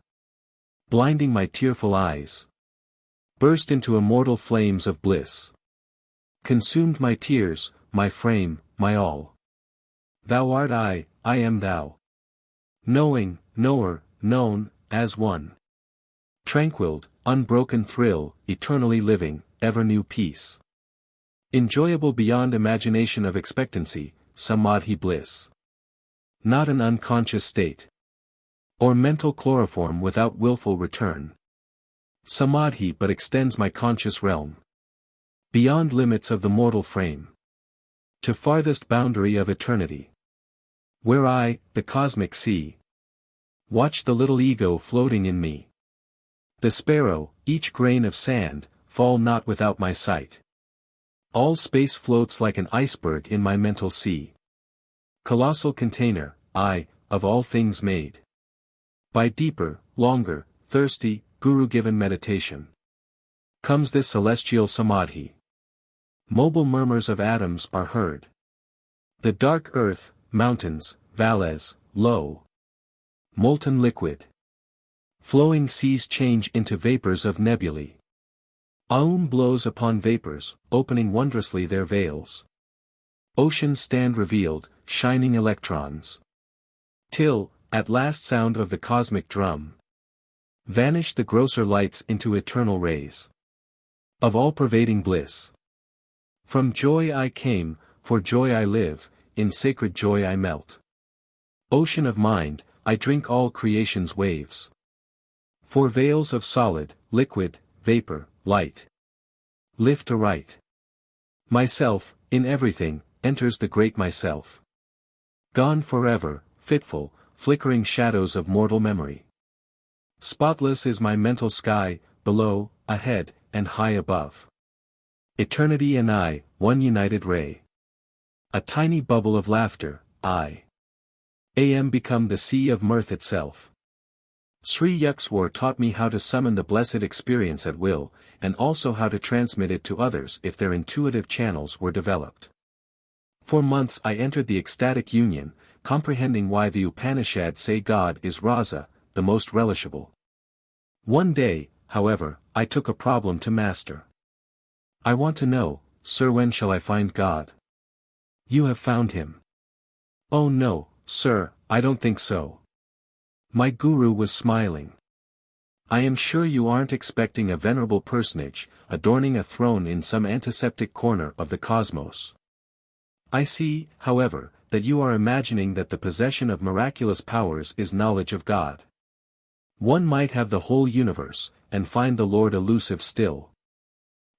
Blinding my tearful eyes. Burst into immortal flames of bliss. Consumed my tears, my frame, my all. Thou art I am thou. Knowing, knower, known, as one. Tranquilled, unbroken thrill, eternally living, ever new peace. Enjoyable beyond imagination of expectancy, samadhi bliss. Not an unconscious state. Or mental chloroform without willful return. Samadhi but extends my conscious realm. Beyond limits of the mortal frame. To farthest boundary of eternity. Where I, the cosmic sea. Watch the little ego floating in me. The sparrow, each grain of sand, fall not without my sight. All space floats like an iceberg in my mental sea. Colossal container, I, of all things made. By deeper, longer, thirsty, guru-given meditation. Comes this celestial samadhi. Mobile murmurs of atoms are heard. The dark earth, mountains, valleys, lo. Molten liquid. Flowing seas change into vapors of nebulae. Aum blows upon vapors, opening wondrously their veils. Oceans stand revealed, shining electrons. Till, at last sound of the cosmic drum. Vanish the grosser lights into eternal rays. Of all-pervading bliss. From joy I came, for joy I live, in sacred joy I melt. Ocean of mind, I drink all creation's waves. For veils of solid, liquid, vapor, light. Lift aright. Myself, in everything, enters the great myself. Gone forever, fitful, flickering shadows of mortal memory. Spotless is my mental sky, below, ahead, and high above. Eternity and I, one united ray. A tiny bubble of laughter, I am become the sea of mirth itself. Sri Yukswar taught me how to summon the blessed experience at will, and also how to transmit it to others if their intuitive channels were developed. For months I entered the ecstatic union, comprehending why the Upanishads say God is Rasa, the most relishable. One day, however, I took a problem to master. I want to know, sir, when shall I find God? You have found him. Oh no, sir, I don't think so. My guru was smiling. I am sure you aren't expecting a venerable personage, adorning a throne in some antiseptic corner of the cosmos. I see, however, that you are imagining that the possession of miraculous powers is knowledge of God. One might have the whole universe, and find the Lord elusive still.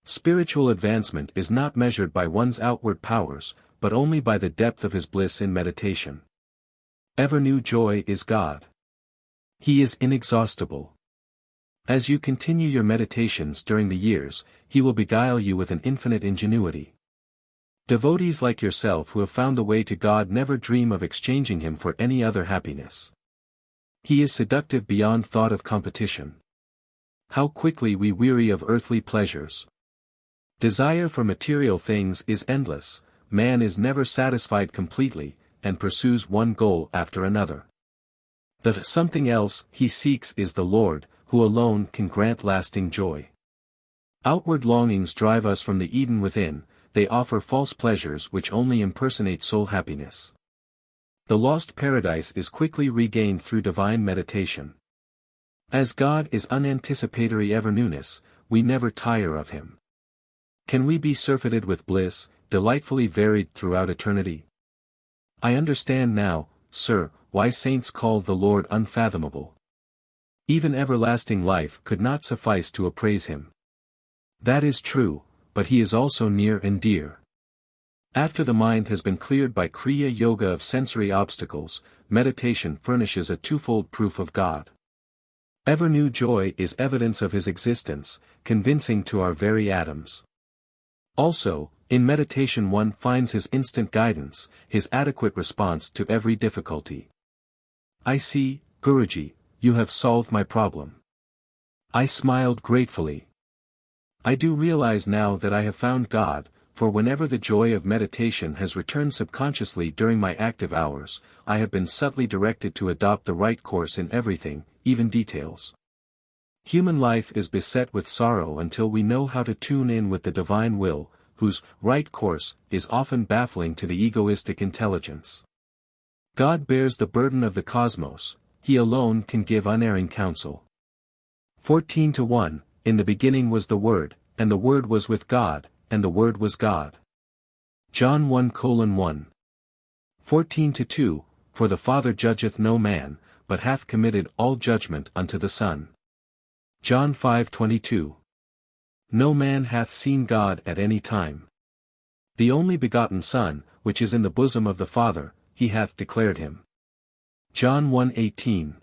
Spiritual advancement is not measured by one's outward powers, but only by the depth of his bliss in meditation. Ever new joy is God. He is inexhaustible. As you continue your meditations during the years, he will beguile you with an infinite ingenuity. Devotees like yourself who have found the way to God never dream of exchanging him for any other happiness. He is seductive beyond thought of competition. How quickly we weary of earthly pleasures. Desire for material things is endless, man is never satisfied completely, and pursues one goal after another. The something else he seeks is the Lord, who alone can grant lasting joy. Outward longings drive us from the Eden within, they offer false pleasures which only impersonate soul happiness. The lost paradise is quickly regained through divine meditation. As God is unanticipatory ever newness, we never tire of him. Can we be surfeited with bliss, delightfully varied throughout eternity? I understand now, sir, why saints call the Lord unfathomable. Even everlasting life could not suffice to appraise him. That is true, but he is also near and dear. After the mind has been cleared by Kriya Yoga of sensory obstacles, meditation furnishes a twofold proof of God. Ever new joy is evidence of his existence, convincing to our very atoms. Also, in meditation one finds his instant guidance, his adequate response to every difficulty. I see, Guruji, you have solved my problem. I smiled gratefully. I do realize now that I have found God, for whenever the joy of meditation has returned subconsciously during my active hours, I have been subtly directed to adopt the right course in everything, even details. Human life is beset with sorrow until we know how to tune in with the divine will, whose right course is often baffling to the egoistic intelligence. God bears the burden of the cosmos, he alone can give unerring counsel. 14:1, In the beginning was the Word, and the Word was with God, and the Word was God. John 1:1. 14:2, For the Father judgeth no man, but hath committed all judgment unto the Son. John 5:22. No man hath seen God at any time. The only begotten Son, which is in the bosom of the Father, he hath declared him. John 1:18.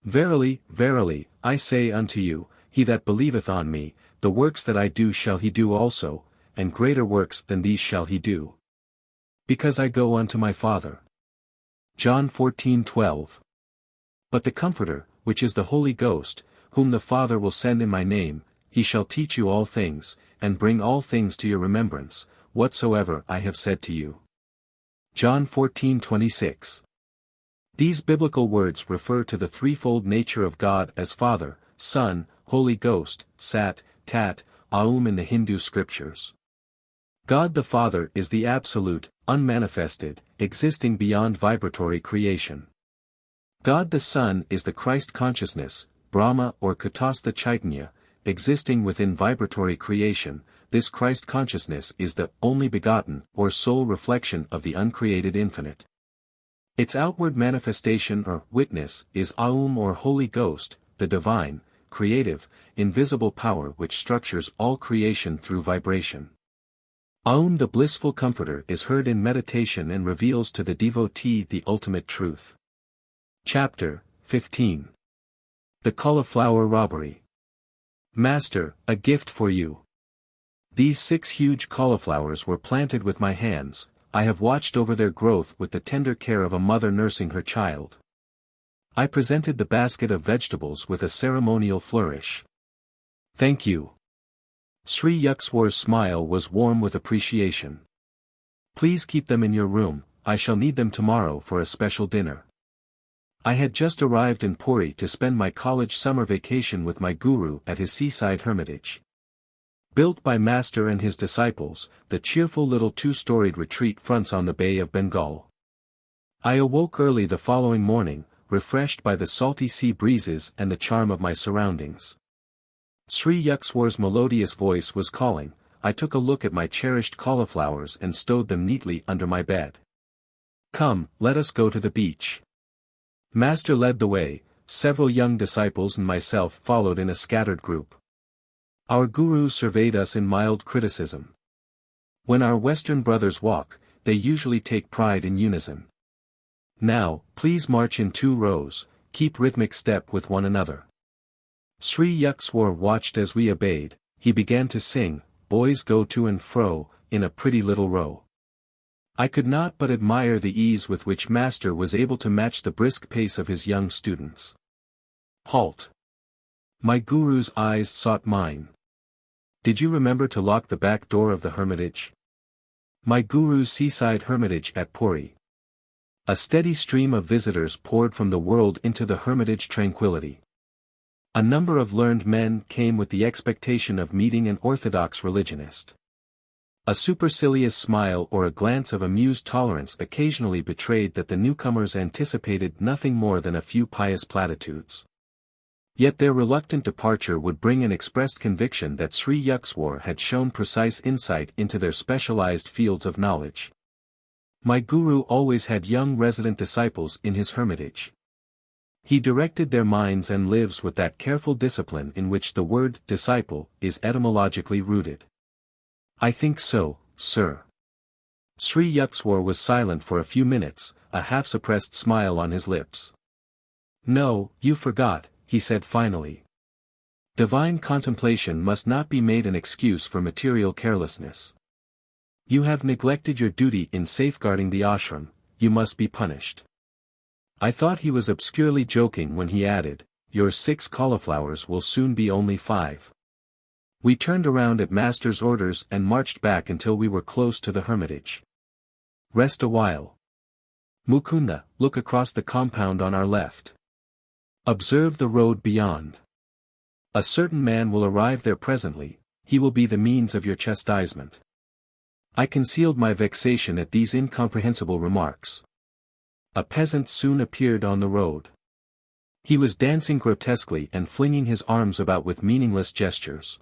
Verily, verily, I say unto you, he that believeth on me, the works that I do shall he do also, and greater works than these shall he do. Because I go unto my Father. John 14:12. But the Comforter, which is the Holy Ghost, whom the Father will send in my name, he shall teach you all things, and bring all things to your remembrance, whatsoever I have said to you. John 14:26. These biblical words refer to the threefold nature of God as Father, Son, Holy Ghost, Sat, Tat, Aum in the Hindu scriptures. God the Father is the absolute, unmanifested, existing beyond vibratory creation. God the Son is the Christ consciousness, Brahma or Kutastha Chaitanya, existing within vibratory creation. This Christ consciousness is the only begotten or sole reflection of the uncreated infinite. Its outward manifestation or witness is Aum or Holy Ghost, the divine, creative, invisible power which structures all creation through vibration. Aum the blissful comforter is heard in meditation and reveals to the devotee the ultimate truth. Chapter 15. The Cauliflower Robbery. Master, a gift for you. These 6 huge cauliflowers were planted with my hands. I have watched over their growth with the tender care of a mother nursing her child. I presented the basket of vegetables with a ceremonial flourish. Thank you. Sri Yukswar's smile was warm with appreciation. Please keep them in your room, I shall need them tomorrow for a special dinner. I had just arrived in Puri to spend my college summer vacation with my guru at his seaside hermitage. Built by Master and his disciples, the cheerful little 2-storied retreat fronts on the Bay of Bengal. I awoke early the following morning, refreshed by the salty sea breezes and the charm of my surroundings. Sri Yukswar's melodious voice was calling. I took a look at my cherished cauliflowers and stowed them neatly under my bed. Come, let us go to the beach. Master led the way, several young disciples and myself followed in a scattered group. Our guru surveyed us in mild criticism. When our Western brothers walk, they usually take pride in unison. Now, please march in 2 rows, keep rhythmic step with one another. Sri Yukswar watched as we obeyed. He began to sing, Boys Go To and Fro, in a pretty little row. I could not but admire the ease with which Master was able to match the brisk pace of his young students. Halt! My guru's eyes sought mine. Did you remember to lock the back door of the hermitage? My guru's seaside hermitage at Puri. A steady stream of visitors poured from the world into the hermitage tranquility. A number of learned men came with the expectation of meeting an orthodox religionist. A supercilious smile or a glance of amused tolerance occasionally betrayed that the newcomers anticipated nothing more than a few pious platitudes. Yet their reluctant departure would bring an expressed conviction that Sri Yukswar had shown precise insight into their specialized fields of knowledge. My guru always had young resident disciples in his hermitage. He directed their minds and lives with that careful discipline in which the word disciple is etymologically rooted. I think so, sir. Sri Yukswar was silent for a few minutes, a half-suppressed smile on his lips. No, you forgot, he said finally. Divine contemplation must not be made an excuse for material carelessness. You have neglected your duty in safeguarding the ashram, you must be punished. I thought he was obscurely joking when he added, Your 6 cauliflowers will soon be only 5. We turned around at Master's orders and marched back until we were close to the hermitage. Rest a while. Mukunda, look across the compound on our left. Observe the road beyond. A certain man will arrive there presently, he will be the means of your chastisement. I concealed my vexation at these incomprehensible remarks. A peasant soon appeared on the road. He was dancing grotesquely and flinging his arms about with meaningless gestures.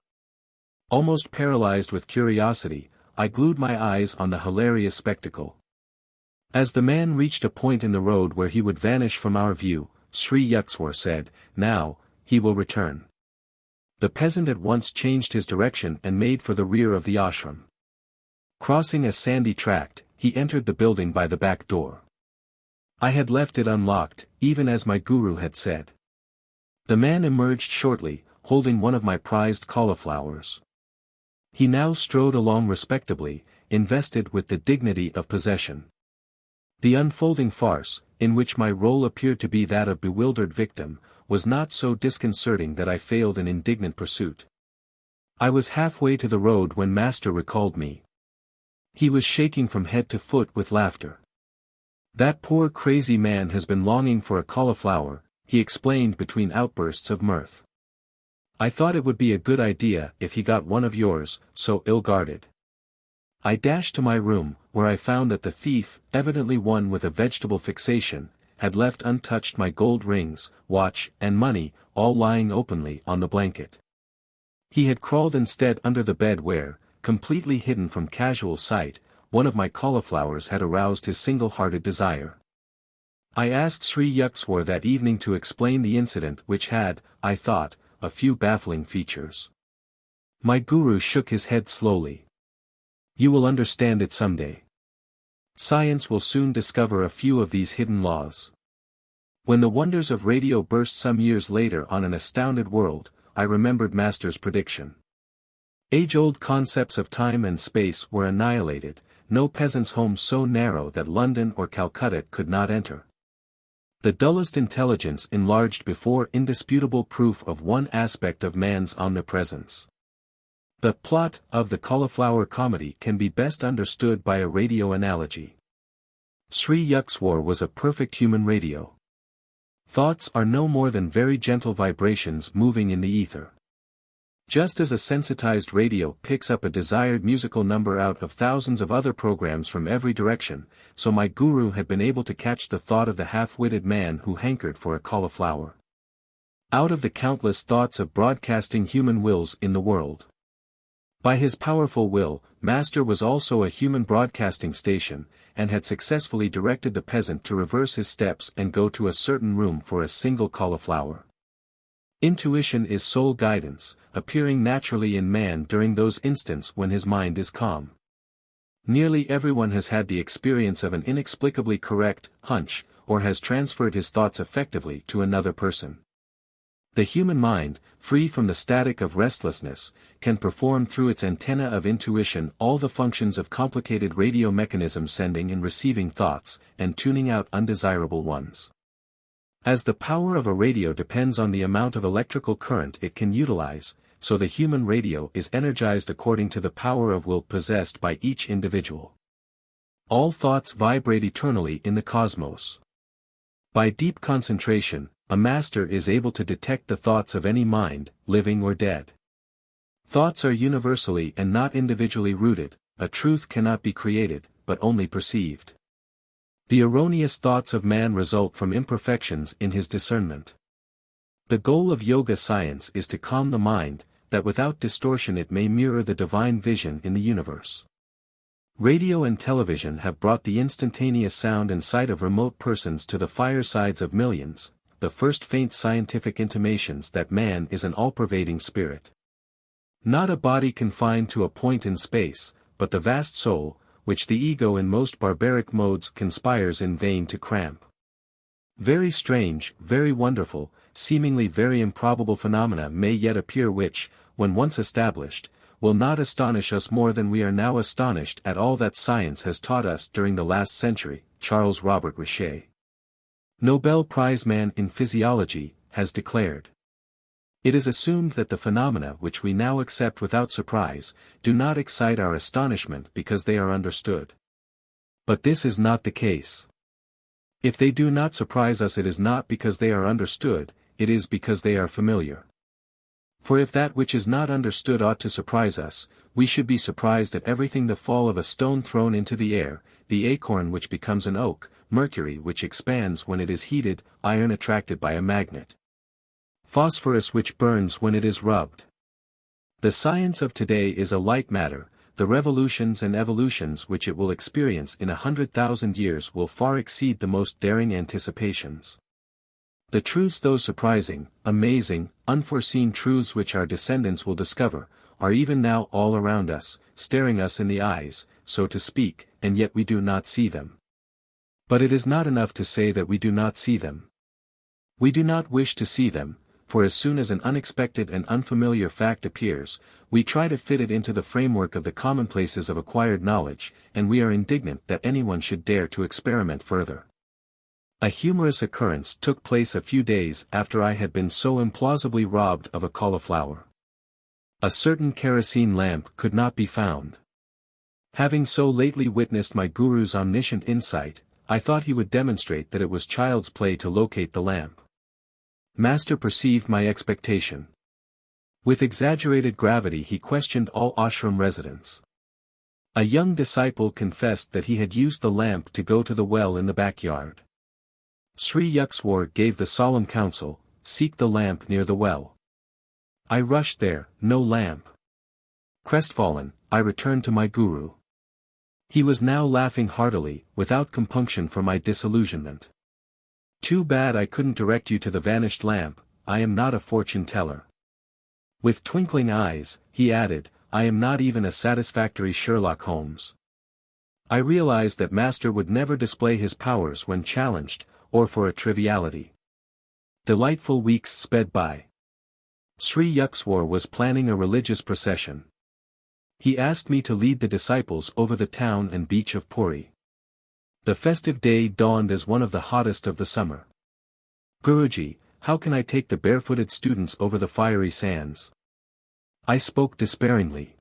Almost paralyzed with curiosity, I glued my eyes on the hilarious spectacle. As the man reached a point in the road where he would vanish from our view, Sri Yukswar said, Now, he will return. The peasant at once changed his direction and made for the rear of the ashram. Crossing a sandy tract, he entered the building by the back door. I had left it unlocked, even as my guru had said. The man emerged shortly, holding one of my prized cauliflowers. He now strode along respectably, invested with the dignity of possession. The unfolding farce, in which my role appeared to be that of bewildered victim, was not so disconcerting that I failed in indignant pursuit. I was halfway to the road when Master recalled me. He was shaking from head to foot with laughter. That poor crazy man has been longing for a cauliflower, he explained between outbursts of mirth. I thought it would be a good idea if he got one of yours, so ill-guarded. I dashed to my room, where I found that the thief, evidently one with a vegetable fixation, had left untouched my gold rings, watch, and money, all lying openly on the blanket. He had crawled instead under the bed where, completely hidden from casual sight, one of my cauliflowers had aroused his single-hearted desire. I asked Sri Yukswar that evening to explain the incident which had, I thought, a few baffling features. My guru shook his head slowly. You will understand it someday. Science will soon discover a few of these hidden laws. When the wonders of radio burst some years later on an astounded world, I remembered Master's prediction. Age-old concepts of time and space were annihilated, no peasant's home so narrow that London or Calcutta could not enter. The dullest intelligence enlarged before indisputable proof of one aspect of man's omnipresence. The plot of the cauliflower comedy can be best understood by a radio analogy. Sri Yukswar was a perfect human radio. Thoughts are no more than very gentle vibrations moving in the ether. Just as a sensitized radio picks up a desired musical number out of thousands of other programs from every direction, so my guru had been able to catch the thought of the half-witted man who hankered for a cauliflower. Out of the countless thoughts of broadcasting human wills in the world. By his powerful will, Master was also a human broadcasting station, and had successfully directed the peasant to reverse his steps and go to a certain room for a single cauliflower. Intuition is soul guidance, appearing naturally in man during those instants when his mind is calm. Nearly everyone has had the experience of an inexplicably correct hunch, or has transferred his thoughts effectively to another person. The human mind, free from the static of restlessness, can perform through its antenna of intuition all the functions of complicated radio mechanisms, sending and receiving thoughts, and tuning out undesirable ones. As the power of a radio depends on the amount of electrical current it can utilize, so the human radio is energized according to the power of will possessed by each individual. All thoughts vibrate eternally in the cosmos. By deep concentration, a master is able to detect the thoughts of any mind, living or dead. Thoughts are universally and not individually rooted, a truth cannot be created, but only perceived. The erroneous thoughts of man result from imperfections in his discernment. The goal of yoga science is to calm the mind, that without distortion it may mirror the divine vision in the universe. Radio and television have brought the instantaneous sound and sight of remote persons to the firesides of millions, the first faint scientific intimations that man is an all-pervading spirit. Not a body confined to a point in space, but the vast soul, which the ego in most barbaric modes conspires in vain to cramp. Very strange, very wonderful, seemingly very improbable phenomena may yet appear which, when once established, will not astonish us more than we are now astonished at all that science has taught us during the last century. Charles Robert Richet, Nobel Prize man in physiology, has declared. It is assumed that the phenomena which we now accept without surprise, do not excite our astonishment because they are understood. But this is not the case. If they do not surprise us, it is not because they are understood, it is because they are familiar. For if that which is not understood ought to surprise us, we should be surprised at everything: the fall of a stone thrown into the air, the acorn which becomes an oak, mercury which expands when it is heated, iron attracted by a magnet, phosphorus which burns when it is rubbed. The science of today is a like matter. The revolutions and evolutions which it will experience in 100,000 years will far exceed the most daring anticipations. The truths, those surprising, amazing, unforeseen truths which our descendants will discover, are even now all around us, staring us in the eyes, so to speak, and yet we do not see them. But it is not enough to say that we do not see them. We do not wish to see them, for as soon as an unexpected and unfamiliar fact appears, we try to fit it into the framework of the commonplaces of acquired knowledge, and we are indignant that anyone should dare to experiment further. A humorous occurrence took place a few days after I had been so implausibly robbed of a cauliflower. A certain kerosene lamp could not be found. Having so lately witnessed my guru's omniscient insight, I thought he would demonstrate that it was child's play to locate the lamp. Master perceived my expectation. With exaggerated gravity he questioned all ashram residents. A young disciple confessed that he had used the lamp to go to the well in the backyard. Sri Yukswar gave the solemn counsel, "Seek the lamp near the well." I rushed there, no lamp. Crestfallen, I returned to my guru. He was now laughing heartily, without compunction for my disillusionment. "Too bad I couldn't direct you to the vanished lamp, I am not a fortune teller." With twinkling eyes, he added, "I am not even a satisfactory Sherlock Holmes." I realized that Master would never display his powers when challenged, or for a triviality. Delightful weeks sped by. Sri Yukswar was planning a religious procession. He asked me to lead the disciples over the town and beach of Puri. The festive day dawned as one of the hottest of the summer. "Guruji, how can I take the barefooted students over the fiery sands?" I spoke despairingly.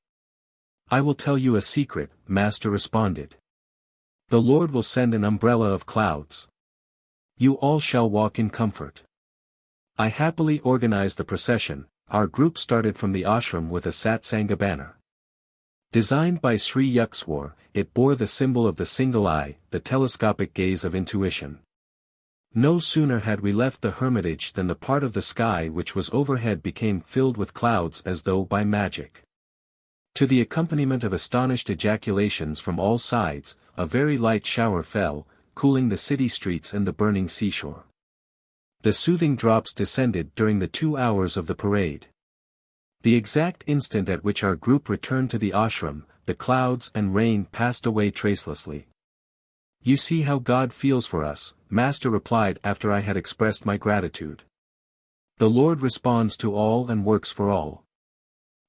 "I will tell you a secret," Master responded. "The Lord will send an umbrella of clouds. You all shall walk in comfort." I happily organized the procession. Our group started from the ashram with a satsanga banner. Designed by Sri Yukswar, it bore the symbol of the single eye, the telescopic gaze of intuition. No sooner had we left the hermitage than the part of the sky which was overhead became filled with clouds as though by magic. To the accompaniment of astonished ejaculations from all sides, a very light shower fell, cooling the city streets and the burning seashore. The soothing drops descended during the 2 hours of the parade. The exact instant at which our group returned to the ashram, the clouds and rain passed away tracelessly. "You see how God feels for us," Master replied after I had expressed my gratitude. "The Lord responds to all and works for all.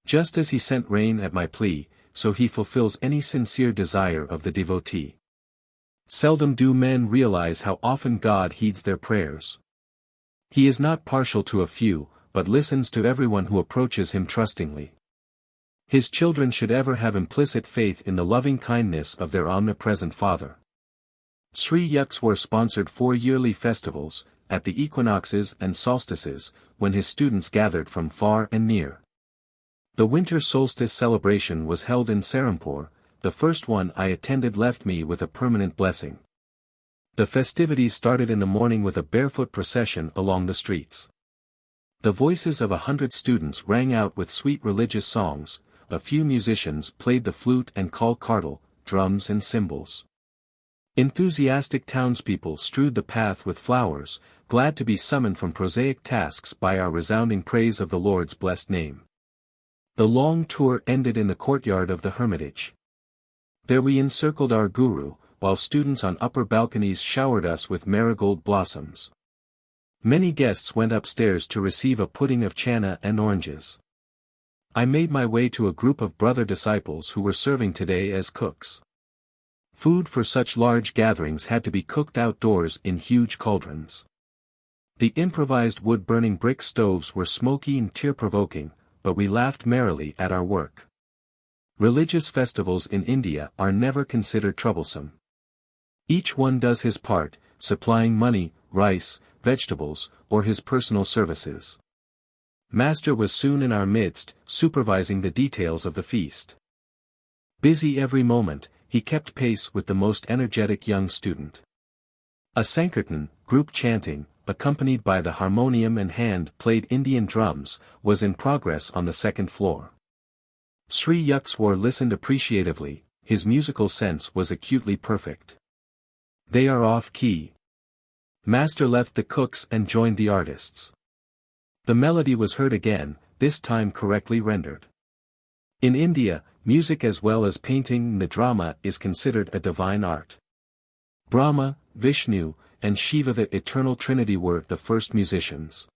Just as he sent rain at my plea, so he fulfills any sincere desire of the devotee. Seldom do men realize how often God heeds their prayers. He is not partial to a few, but listens to everyone who approaches him trustingly. His children should ever have implicit faith in the loving kindness of their omnipresent Father." Sri Yukswar sponsored 4 yearly festivals, at the equinoxes and solstices, when his students gathered from far and near. The winter solstice celebration was held in Serampore. The first one I attended left me with a permanent blessing. The festivities started in the morning with a barefoot procession along the streets. The voices of 100 students rang out with sweet religious songs, a few musicians played the flute and kal kardal, drums and cymbals. Enthusiastic townspeople strewed the path with flowers, glad to be summoned from prosaic tasks by our resounding praise of the Lord's blessed name. The long tour ended in the courtyard of the hermitage. There we encircled our guru, while students on upper balconies showered us with marigold blossoms. Many guests went upstairs to receive a pudding of channa and oranges. I made my way to a group of brother disciples who were serving today as cooks. Food for such large gatherings had to be cooked outdoors in huge cauldrons. The improvised wood-burning brick stoves were smoky and tear-provoking, but we laughed merrily at our work. Religious festivals in India are never considered troublesome. Each one does his part, supplying money, rice, vegetables, or his personal services. Master was soon in our midst, supervising the details of the feast. Busy every moment, he kept pace with the most energetic young student. A Sankirtan, group chanting, accompanied by the harmonium and hand-played Indian drums, was in progress on the second floor. Sri Yukswar listened appreciatively, his musical sense was acutely perfect. "They are off-key." Master left the cooks and joined the artists. The melody was heard again, this time correctly rendered. In India, music as well as painting and the drama is considered a divine art. Brahma, Vishnu, and Shiva, the eternal trinity, were the first musicians.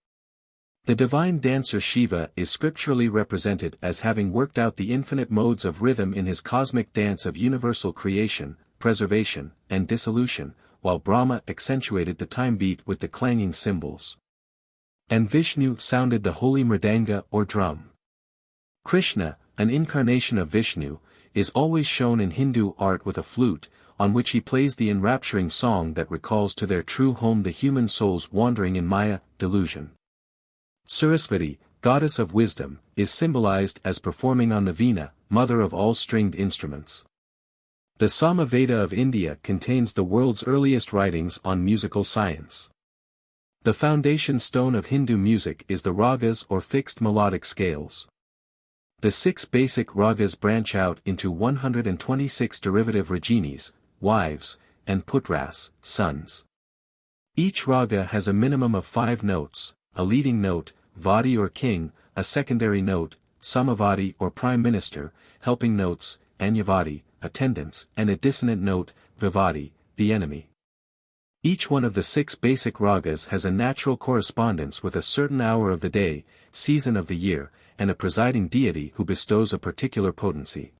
The divine dancer Shiva is scripturally represented as having worked out the infinite modes of rhythm in his cosmic dance of universal creation, preservation, and dissolution, while Brahma accentuated the time beat with the clanging cymbals. And Vishnu sounded the holy mridanga or drum. Krishna, an incarnation of Vishnu, is always shown in Hindu art with a flute, on which he plays the enrapturing song that recalls to their true home the human souls wandering in Maya, delusion. Sarasvati, goddess of wisdom, is symbolized as performing on the veena, mother of all stringed instruments. The Samaveda of India contains the world's earliest writings on musical science. The foundation stone of Hindu music is the ragas or fixed melodic scales. The 6 basic ragas branch out into 126 derivative raginis, wives, and putras, sons. Each raga has a minimum of 5 notes, a leading note, vadi or king, a secondary note, samavadi or prime minister, helping notes, anyavadi, attendants, and a dissonant note, vivadi, the enemy. Each one of the 6 basic ragas has a natural correspondence with a certain hour of the day, season of the year, and a presiding deity who bestows a particular potency.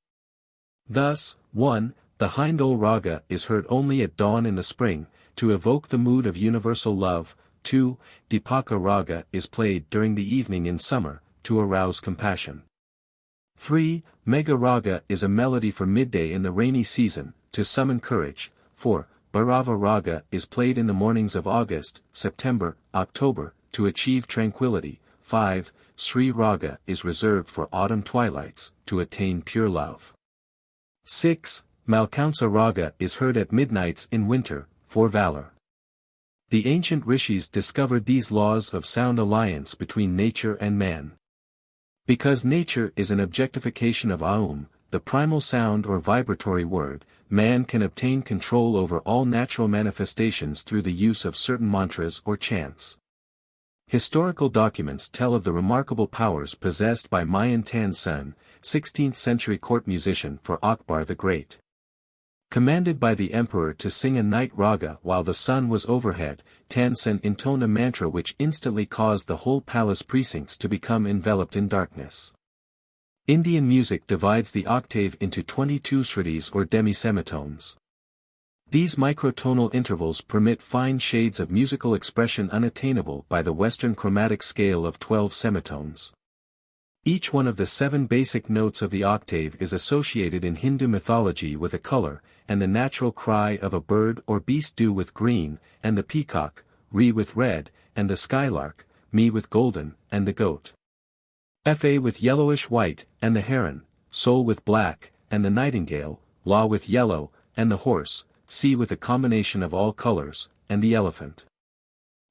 Thus, 1. The Hindol raga is heard only at dawn in the spring, to evoke the mood of universal love. 2. Dipaka raga is played during the evening in summer, to arouse compassion. 3. Megha raga is a melody for midday in the rainy season, to summon courage. 4. Bhairava raga is played in the mornings of August, September, October, to achieve tranquility. 5. Sri raga is reserved for autumn twilights, to attain pure love. 6. Malkamsa raga is heard at midnights in winter, for valor. The ancient rishis discovered these laws of sound alliance between nature and man. Because nature is an objectification of Aum, the primal sound or vibratory word, man can obtain control over all natural manifestations through the use of certain mantras or chants. Historical documents tell of the remarkable powers possessed by Mayan Tansen, 16th-century court musician for Akbar the Great. Commanded by the emperor to sing a night raga while the sun was overhead, Tansen intoned a mantra which instantly caused the whole palace precincts to become enveloped in darkness. Indian music divides the octave into 22 shrutis or demi-semitones. These microtonal intervals permit fine shades of musical expression unattainable by the Western chromatic scale of 12 semitones. Each one of the 7 basic notes of the octave is associated in Hindu mythology with a color, and the natural cry of a bird or beast do with green, and the peacock, re with red, and the skylark, me with golden, and the goat. Fa with yellowish white, and the heron, sol with black, and the nightingale, la with yellow, and the horse, C with a combination of all colors, and the elephant.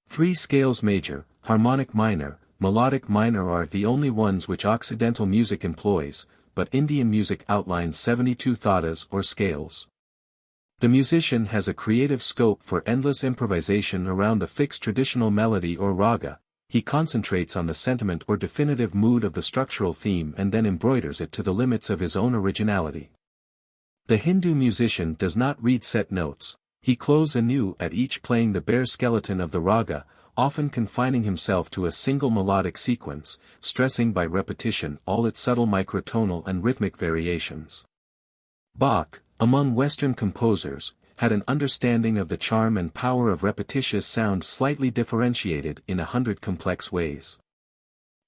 3 scales major, harmonic minor, melodic minor are the only ones which Occidental music employs, but Indian music outlines 72 thadas or scales. The musician has a creative scope for endless improvisation around the fixed traditional melody or raga. He concentrates on the sentiment or definitive mood of the structural theme and then embroiders it to the limits of his own originality. The Hindu musician does not read set notes, he clothes anew at each playing the bare skeleton of the raga, often confining himself to a single melodic sequence, stressing by repetition all its subtle microtonal and rhythmic variations. Bach, among Western composers, had an understanding of the charm and power of repetitious sound slightly differentiated in 100 complex ways.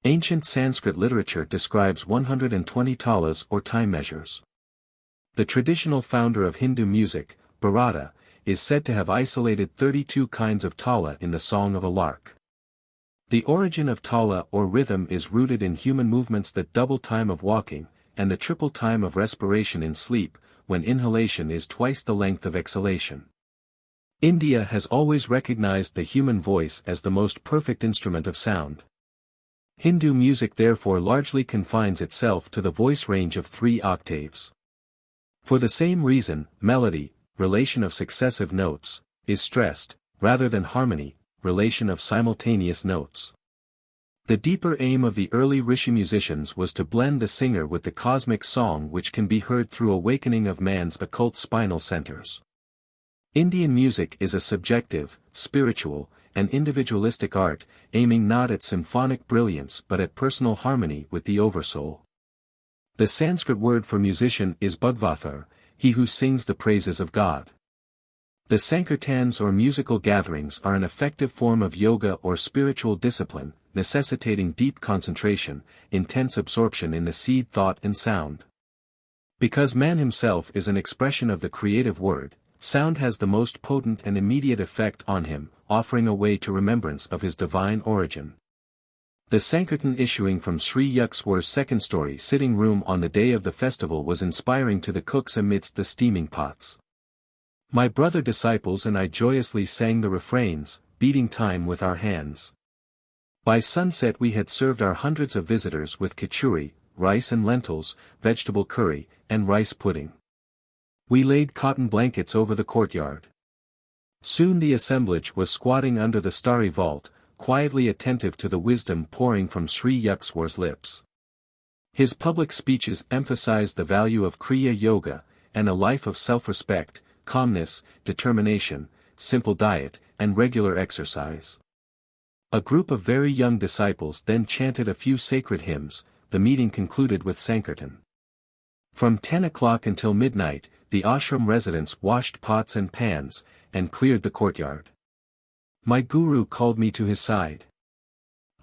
Ancient Sanskrit literature describes 120 talas or time measures. The traditional founder of Hindu music, Bharata, is said to have isolated 32 kinds of tala in the Song of a Lark. The origin of tala or rhythm is rooted in human movements: the double time of walking, and the triple time of respiration in sleep, when inhalation is twice the length of exhalation. India has always recognized the human voice as the most perfect instrument of sound. Hindu music therefore largely confines itself to the voice range of 3 octaves. For the same reason, melody, relation of successive notes, is stressed, rather than harmony, relation of simultaneous notes. The deeper aim of the early Rishi musicians was to blend the singer with the cosmic song which can be heard through awakening of man's occult spinal centers. Indian music is a subjective, spiritual, and individualistic art, aiming not at symphonic brilliance but at personal harmony with the oversoul. The Sanskrit word for musician is bhagavathar, he who sings the praises of God. The Sankirtans or musical gatherings are an effective form of yoga or spiritual discipline, necessitating deep concentration, intense absorption in the seed thought and sound. Because man himself is an expression of the creative word, Sound has the most potent and immediate effect on him, offering a way to remembrance of his divine origin. The Sankirtan issuing from Sri Yukteswar's second-story sitting room on the day of the festival was inspiring to the cooks amidst the steaming pots. My brother disciples and I joyously sang the refrains, beating time with our hands. By sunset we had served our hundreds of visitors with khichuri, rice and lentils, vegetable curry, and rice pudding. We laid cotton blankets over the courtyard. Soon the assemblage was squatting under the starry vault, quietly attentive to the wisdom pouring from Sri Yukteswar's lips. His public speeches emphasized the value of Kriya Yoga, and a life of self-respect, calmness, determination, simple diet, and regular exercise. A group of very young disciples then chanted a few sacred hymns. The meeting concluded with Sankirtan. From 10 o'clock until midnight, the ashram residents washed pots and pans, and cleared the courtyard. My guru called me to his side.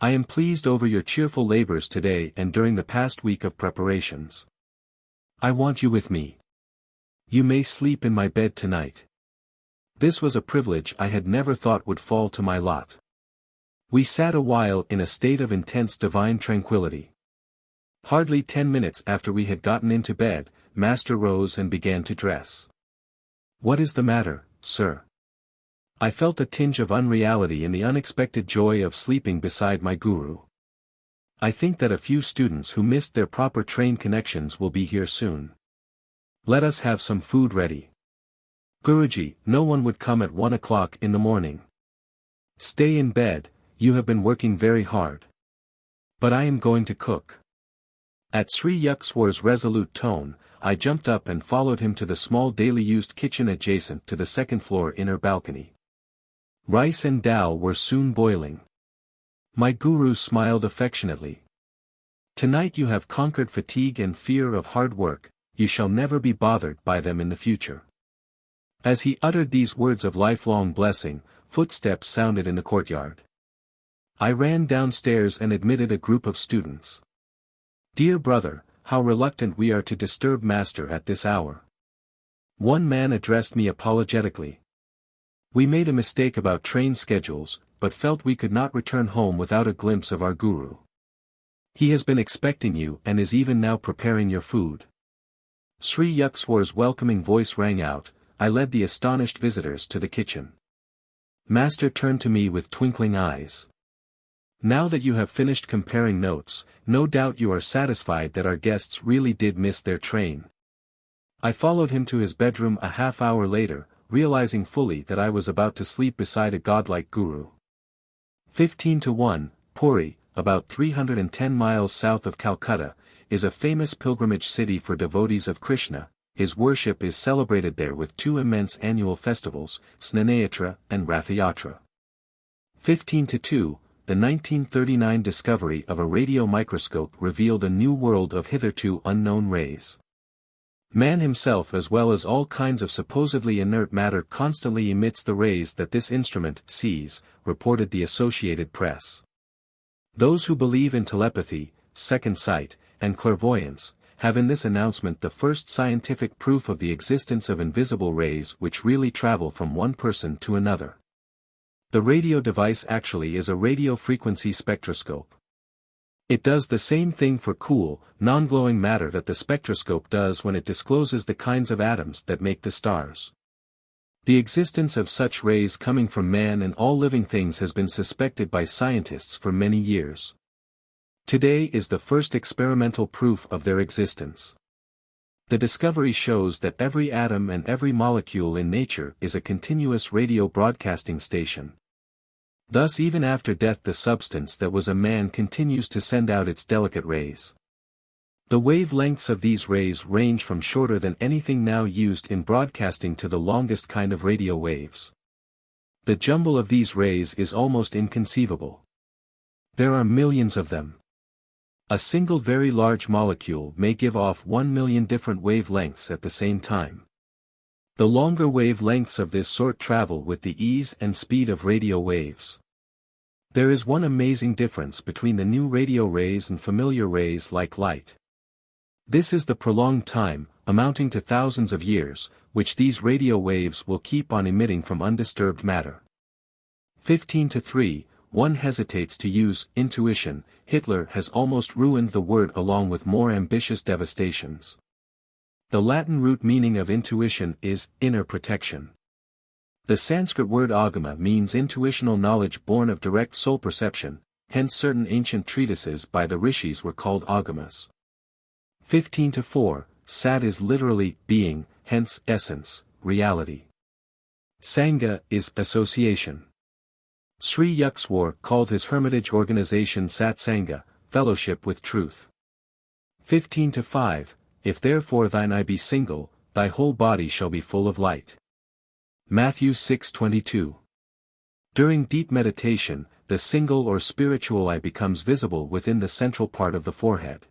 I am pleased over your cheerful labors today and during the past week of preparations. I want you with me. You may sleep in my bed tonight. This was a privilege I had never thought would fall to my lot. We sat a while in a state of intense divine tranquility. Hardly 10 minutes after we had gotten into bed, Master rose and began to dress. What is the matter, sir? I felt a tinge of unreality in the unexpected joy of sleeping beside my guru. I think that a few students who missed their proper train connections will be here soon. Let us have some food ready. Guruji, no one would come at 1 o'clock in the morning. Stay in bed, you have been working very hard. But I am going to cook. At Sri Yukteswar's resolute tone, I jumped up and followed him to the small daily used kitchen adjacent to the second-floor inner balcony. Rice and dal were soon boiling. My guru smiled affectionately. Tonight you have conquered fatigue and fear of hard work, you shall never be bothered by them in the future. As he uttered these words of lifelong blessing, footsteps sounded in the courtyard. I ran downstairs and admitted a group of students. Dear brother, how reluctant we are to disturb Master at this hour. One man addressed me apologetically. We made a mistake about train schedules, but felt we could not return home without a glimpse of our guru. He has been expecting you and is even now preparing your food. Sri Yukteswar's welcoming voice rang out. I led the astonished visitors to the kitchen. Master turned to me with twinkling eyes. Now that you have finished comparing notes, no doubt you are satisfied that our guests really did miss their train. I followed him to his bedroom a half hour later, realizing fully that I was about to sleep beside a godlike guru. 15:1, Puri, about 310 miles south of Calcutta, is a famous pilgrimage city for devotees of Krishna. His worship is celebrated there with two immense annual festivals, Snanayatra and Rathayatra. 15:2, the 1939 discovery of a radio microscope revealed a new world of hitherto unknown rays. Man himself as well as all kinds of supposedly inert matter constantly emits the rays that this instrument sees, reported the Associated Press. Those who believe in telepathy, second sight, and clairvoyance, have in this announcement the first scientific proof of the existence of invisible rays which really travel from one person to another. The radio device actually is a radio frequency spectroscope. It does the same thing for cool, non-glowing matter that the spectroscope does when it discloses the kinds of atoms that make the stars. The existence of such rays coming from man and all living things has been suspected by scientists for many years. Today is the first experimental proof of their existence. The discovery shows that every atom and every molecule in nature is a continuous radio broadcasting station. Thus even after death the substance that was a man continues to send out its delicate rays. The wavelengths of these rays range from shorter than anything now used in broadcasting to the longest kind of radio waves. The jumble of these rays is almost inconceivable. There are millions of them. A single very large molecule may give off 1 million different wavelengths at the same time. The longer wavelengths of this sort travel with the ease and speed of radio waves. There is one amazing difference between the new radio rays and familiar rays like light. This is the prolonged time, amounting to thousands of years, which these radio waves will keep on emitting from undisturbed matter. 15-3, one hesitates to use intuition. Hitler has almost ruined the word along with more ambitious devastations. The Latin root meaning of intuition is inner protection. The Sanskrit word agama means intuitional knowledge born of direct soul perception, hence certain ancient treatises by the rishis were called agamas. 15-4, sat is literally being, hence essence, reality. Sangha is association. Sri Yukswar called his hermitage organization Sat Sangha, fellowship with truth. 15-5, if therefore thine eye be single, thy whole body shall be full of light. Matthew 6:22. During deep meditation, the single or spiritual eye becomes visible within the central part of the forehead.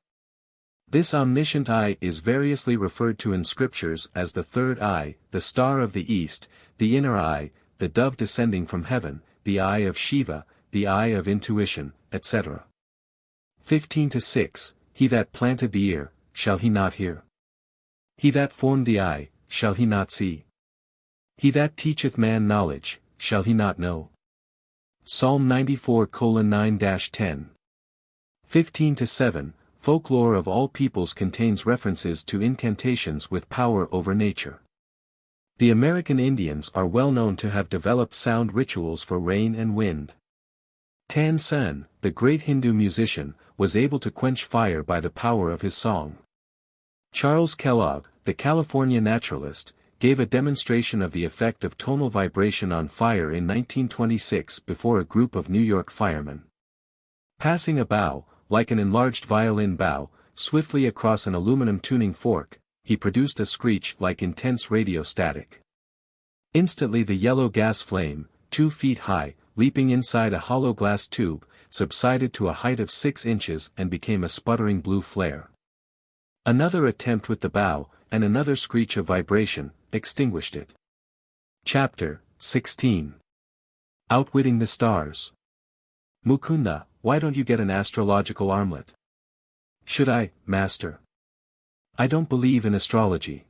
This omniscient eye is variously referred to in scriptures as the third eye, the star of the east, the inner eye, the dove descending from heaven, the eye of Shiva, the eye of intuition, etc. 15-6, he that planted the ear, shall he not hear? He that formed the eye, shall he not see? He that teacheth man knowledge, shall he not know? Psalm 94:9-10. 15-7, folklore of all peoples contains references to incantations with power over nature. The American Indians are well known to have developed sound rituals for rain and wind. Tan Sen, the great Hindu musician, was able to quench fire by the power of his song. Charles Kellogg, the California naturalist, gave a demonstration of the effect of tonal vibration on fire in 1926 before a group of New York firemen. Passing a bow, like an enlarged violin bow, swiftly across an aluminum tuning fork, he produced a screech like intense radio static. Instantly the yellow gas flame, 2 feet high, leaping inside a hollow glass tube, subsided to a height of 6 inches and became a sputtering blue flare. Another attempt with the bow, and another screech of vibration, extinguished it. Chapter 16. Outwitting the Stars. Mukunda, why don't you get an astrological armlet? Should I, master? I don't believe in astrology.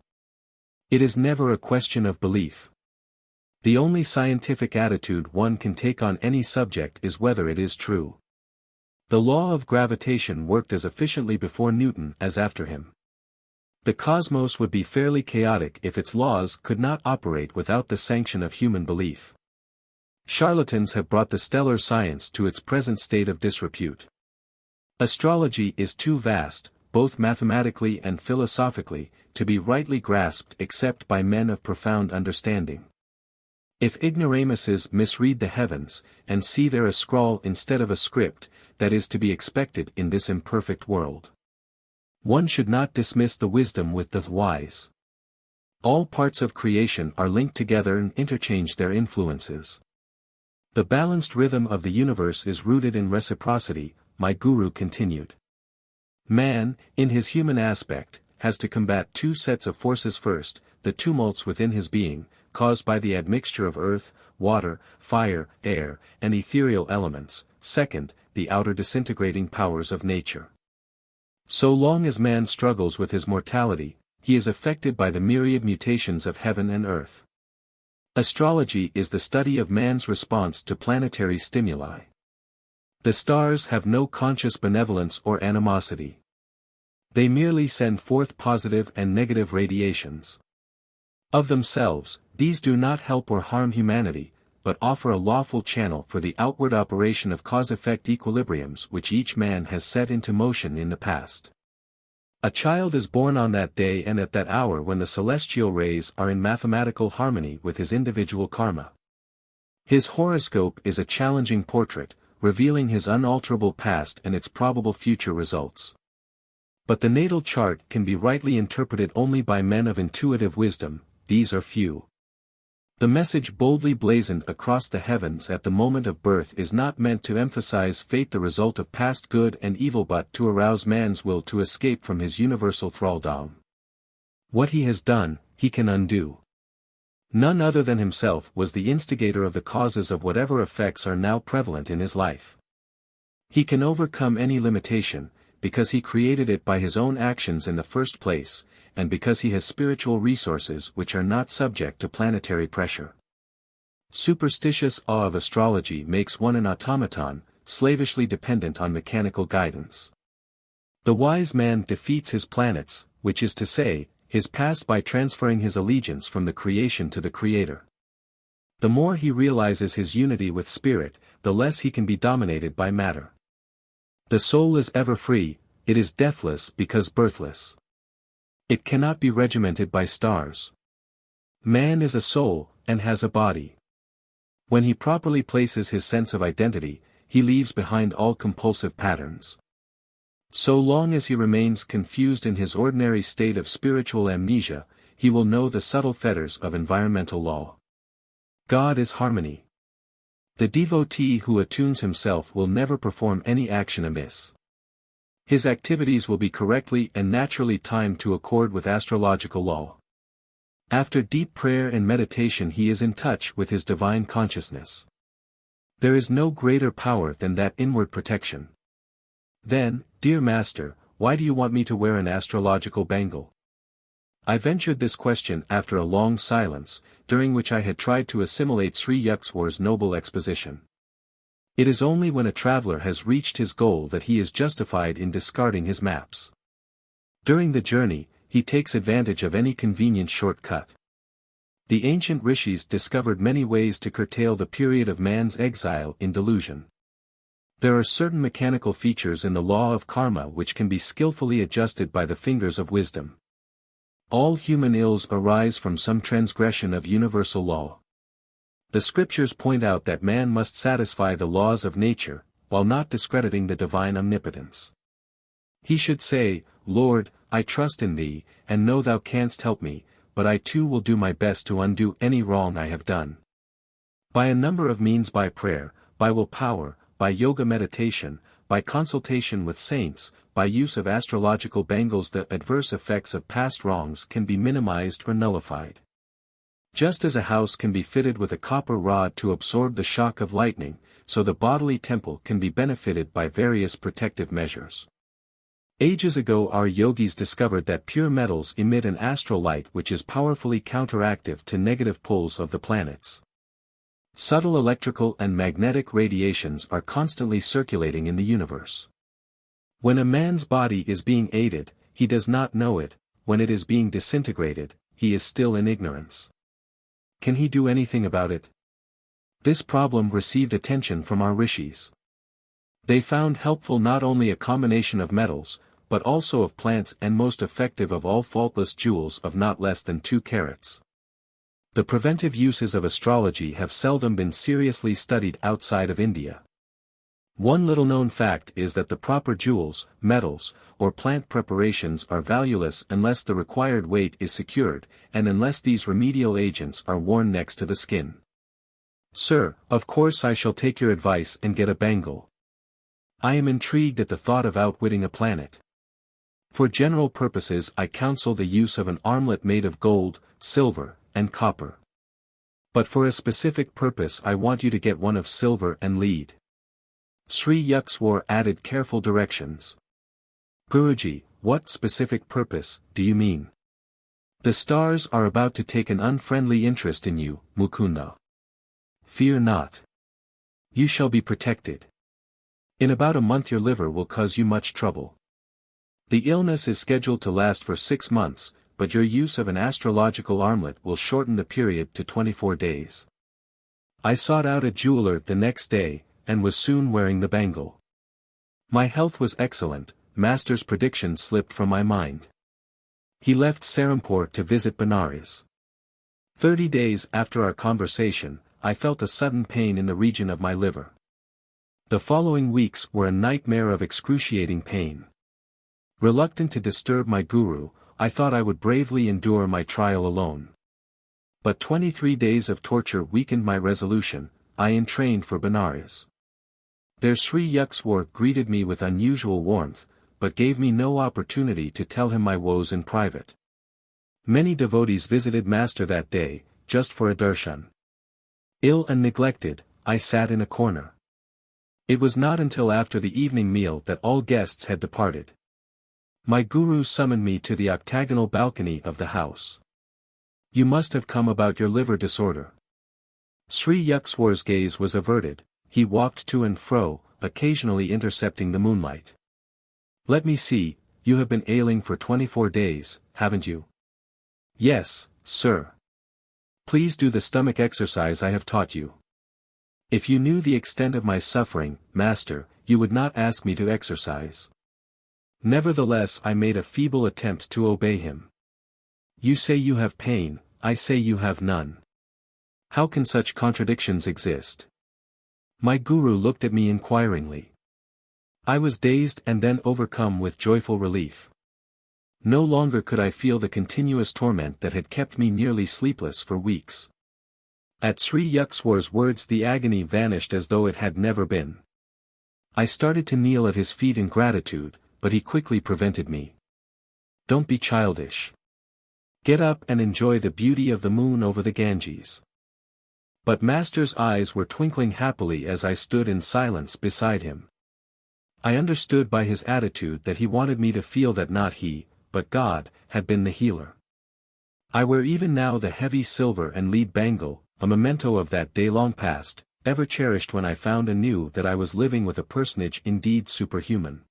It is never a question of belief. The only scientific attitude one can take on any subject is whether it is true. The law of gravitation worked as efficiently before Newton as after him. The cosmos would be fairly chaotic if its laws could not operate without the sanction of human belief. Charlatans have brought the stellar science to its present state of disrepute. Astrology is too vast, both mathematically and philosophically, to be rightly grasped except by men of profound understanding. If ignoramuses misread the heavens, and see there a scrawl instead of a script, that is to be expected in this imperfect world. One should not dismiss the wisdom with the wise. All parts of creation are linked together and interchange their influences. The balanced rhythm of the universe is rooted in reciprocity, my guru continued. Man, in his human aspect, has to combat 2 sets of forces: first, the tumults within his being, caused by the admixture of earth, water, fire, air, and ethereal elements; second, the outer disintegrating powers of nature. So long as man struggles with his mortality, he is affected by the myriad mutations of heaven and earth. Astrology is the study of man's response to planetary stimuli. The stars have no conscious benevolence or animosity. They merely send forth positive and negative radiations. Of themselves, these do not help or harm humanity, but offer a lawful channel for the outward operation of cause-effect equilibriums which each man has set into motion in the past. A child is born on that day and at that hour when the celestial rays are in mathematical harmony with his individual karma. His horoscope is a challenging portrait, revealing his unalterable past and its probable future results. But the natal chart can be rightly interpreted only by men of intuitive wisdom. These are few. The message boldly blazoned across the heavens at the moment of birth is not meant to emphasize fate, the result of past good and evil, but to arouse man's will to escape from his universal thraldom. What he has done, he can undo. None other than himself was the instigator of the causes of whatever effects are now prevalent in his life. He can overcome any limitation, because he created it by his own actions in the first place, and because he has spiritual resources which are not subject to planetary pressure. Superstitious awe of astrology makes one an automaton, slavishly dependent on mechanical guidance. The wise man defeats his planets, which is to say, his past, by transferring his allegiance from the creation to the Creator. The more he realizes his unity with spirit, the less he can be dominated by matter. The soul is ever free, it is deathless because birthless. It cannot be regimented by stars. Man is a soul, and has a body. When he properly places his sense of identity, he leaves behind all compulsive patterns. So long as he remains confused in his ordinary state of spiritual amnesia, he will know the subtle fetters of environmental law. God is harmony. The devotee who attunes himself will never perform any action amiss. His activities will be correctly and naturally timed to accord with astrological law. After deep prayer and meditation he is in touch with his divine consciousness. There is no greater power than that inward protection. Then, dear Master, why do you want me to wear an astrological bangle? I ventured this question after a long silence, during which I had tried to assimilate Sri Yukteswar's noble exposition. It is only when a traveler has reached his goal that he is justified in discarding his maps. During the journey, he takes advantage of any convenient shortcut. The ancient rishis discovered many ways to curtail the period of man's exile in delusion. There are certain mechanical features in the law of karma which can be skillfully adjusted by the fingers of wisdom. All human ills arise from some transgression of universal law. The scriptures point out that man must satisfy the laws of nature, while not discrediting the divine omnipotence. He should say, Lord, I trust in thee, and know thou canst help me, but I too will do my best to undo any wrong I have done. By a number of means, by prayer, by willpower, by yoga meditation, by consultation with saints, by use of astrological bangles, the adverse effects of past wrongs can be minimized or nullified. Just as a house can be fitted with a copper rod to absorb the shock of lightning, so the bodily temple can be benefited by various protective measures. Ages ago our yogis discovered that pure metals emit an astral light which is powerfully counteractive to negative pulls of the planets. Subtle electrical and magnetic radiations are constantly circulating in the universe. When a man's body is being aided, he does not know it; when it is being disintegrated, he is still in ignorance. Can he do anything about it? This problem received attention from our rishis. They found helpful not only a combination of metals, but also of plants, and most effective of all, faultless jewels of not less than 2 carats. The preventive uses of astrology have seldom been seriously studied outside of India. One little-known fact is that the proper jewels, metals, or plant preparations are valueless unless the required weight is secured, and unless these remedial agents are worn next to the skin. Sir, of course I shall take your advice and get a bangle. I am intrigued at the thought of outwitting a planet. For general purposes I counsel the use of an armlet made of gold, silver, and copper. But for a specific purpose I want you to get one of silver and lead. Sri Yukteswar added careful directions. Guruji, what specific purpose do you mean? The stars are about to take an unfriendly interest in you, Mukunda. Fear not. You shall be protected. In about a month your liver will cause you much trouble. The illness is scheduled to last for 6 months, but your use of an astrological armlet will shorten the period to 24 days. I sought out a jeweler the next day, and was soon wearing the bangle. My health was excellent, Master's prediction slipped from my mind. He left Serampore to visit Benares. 30 days after our conversation, I felt a sudden pain in the region of my liver. The following weeks were a nightmare of excruciating pain. Reluctant to disturb my guru, I thought I would bravely endure my trial alone. But 23 days of torture weakened my resolution. I entrained for Benares. There Sri Yukteswar greeted me with unusual warmth, but gave me no opportunity to tell him my woes in private. Many devotees visited Master that day, just for a darshan. Ill and neglected, I sat in a corner. It was not until after the evening meal that all guests had departed. My guru summoned me to the octagonal balcony of the house. You must have come about your liver disorder. Sri Yukswar's gaze was averted, he walked to and fro, occasionally intercepting the moonlight. Let me see, you have been ailing for 24 days, haven't you? Yes, sir. Please do the stomach exercise I have taught you. If you knew the extent of my suffering, master, you would not ask me to exercise. Nevertheless I made a feeble attempt to obey him. You say you have pain, I say you have none. How can such contradictions exist? My guru looked at me inquiringly. I was dazed and then overcome with joyful relief. No longer could I feel the continuous torment that had kept me nearly sleepless for weeks. At Sri Yukswar's words the agony vanished as though it had never been. I started to kneel at his feet in gratitude, but he quickly prevented me. Don't be childish. Get up and enjoy the beauty of the moon over the Ganges. But Master's eyes were twinkling happily as I stood in silence beside him. I understood by his attitude that he wanted me to feel that not he, but God, had been the healer. I wear even now the heavy silver and lead bangle, a memento of that day long past, ever cherished when I found anew that I was living with a personage indeed superhuman.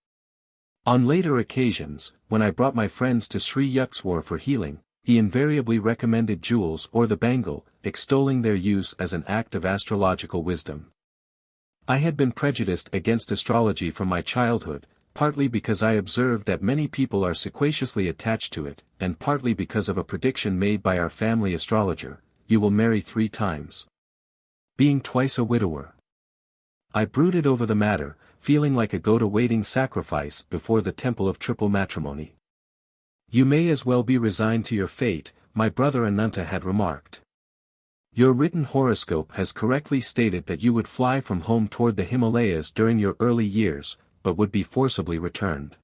On later occasions, when I brought my friends to Sri Yukswar for healing, he invariably recommended jewels or the bangle, extolling their use as an act of astrological wisdom. I had been prejudiced against astrology from my childhood, partly because I observed that many people are sequaciously attached to it, and partly because of a prediction made by our family astrologer, you will marry 3 times. Being twice a widower. I brooded over the matter, feeling like a goat awaiting sacrifice before the temple of triple matrimony. You may as well be resigned to your fate, my brother Ananta had remarked. Your written horoscope has correctly stated that you would fly from home toward the Himalayas during your early years, but would be forcibly returned.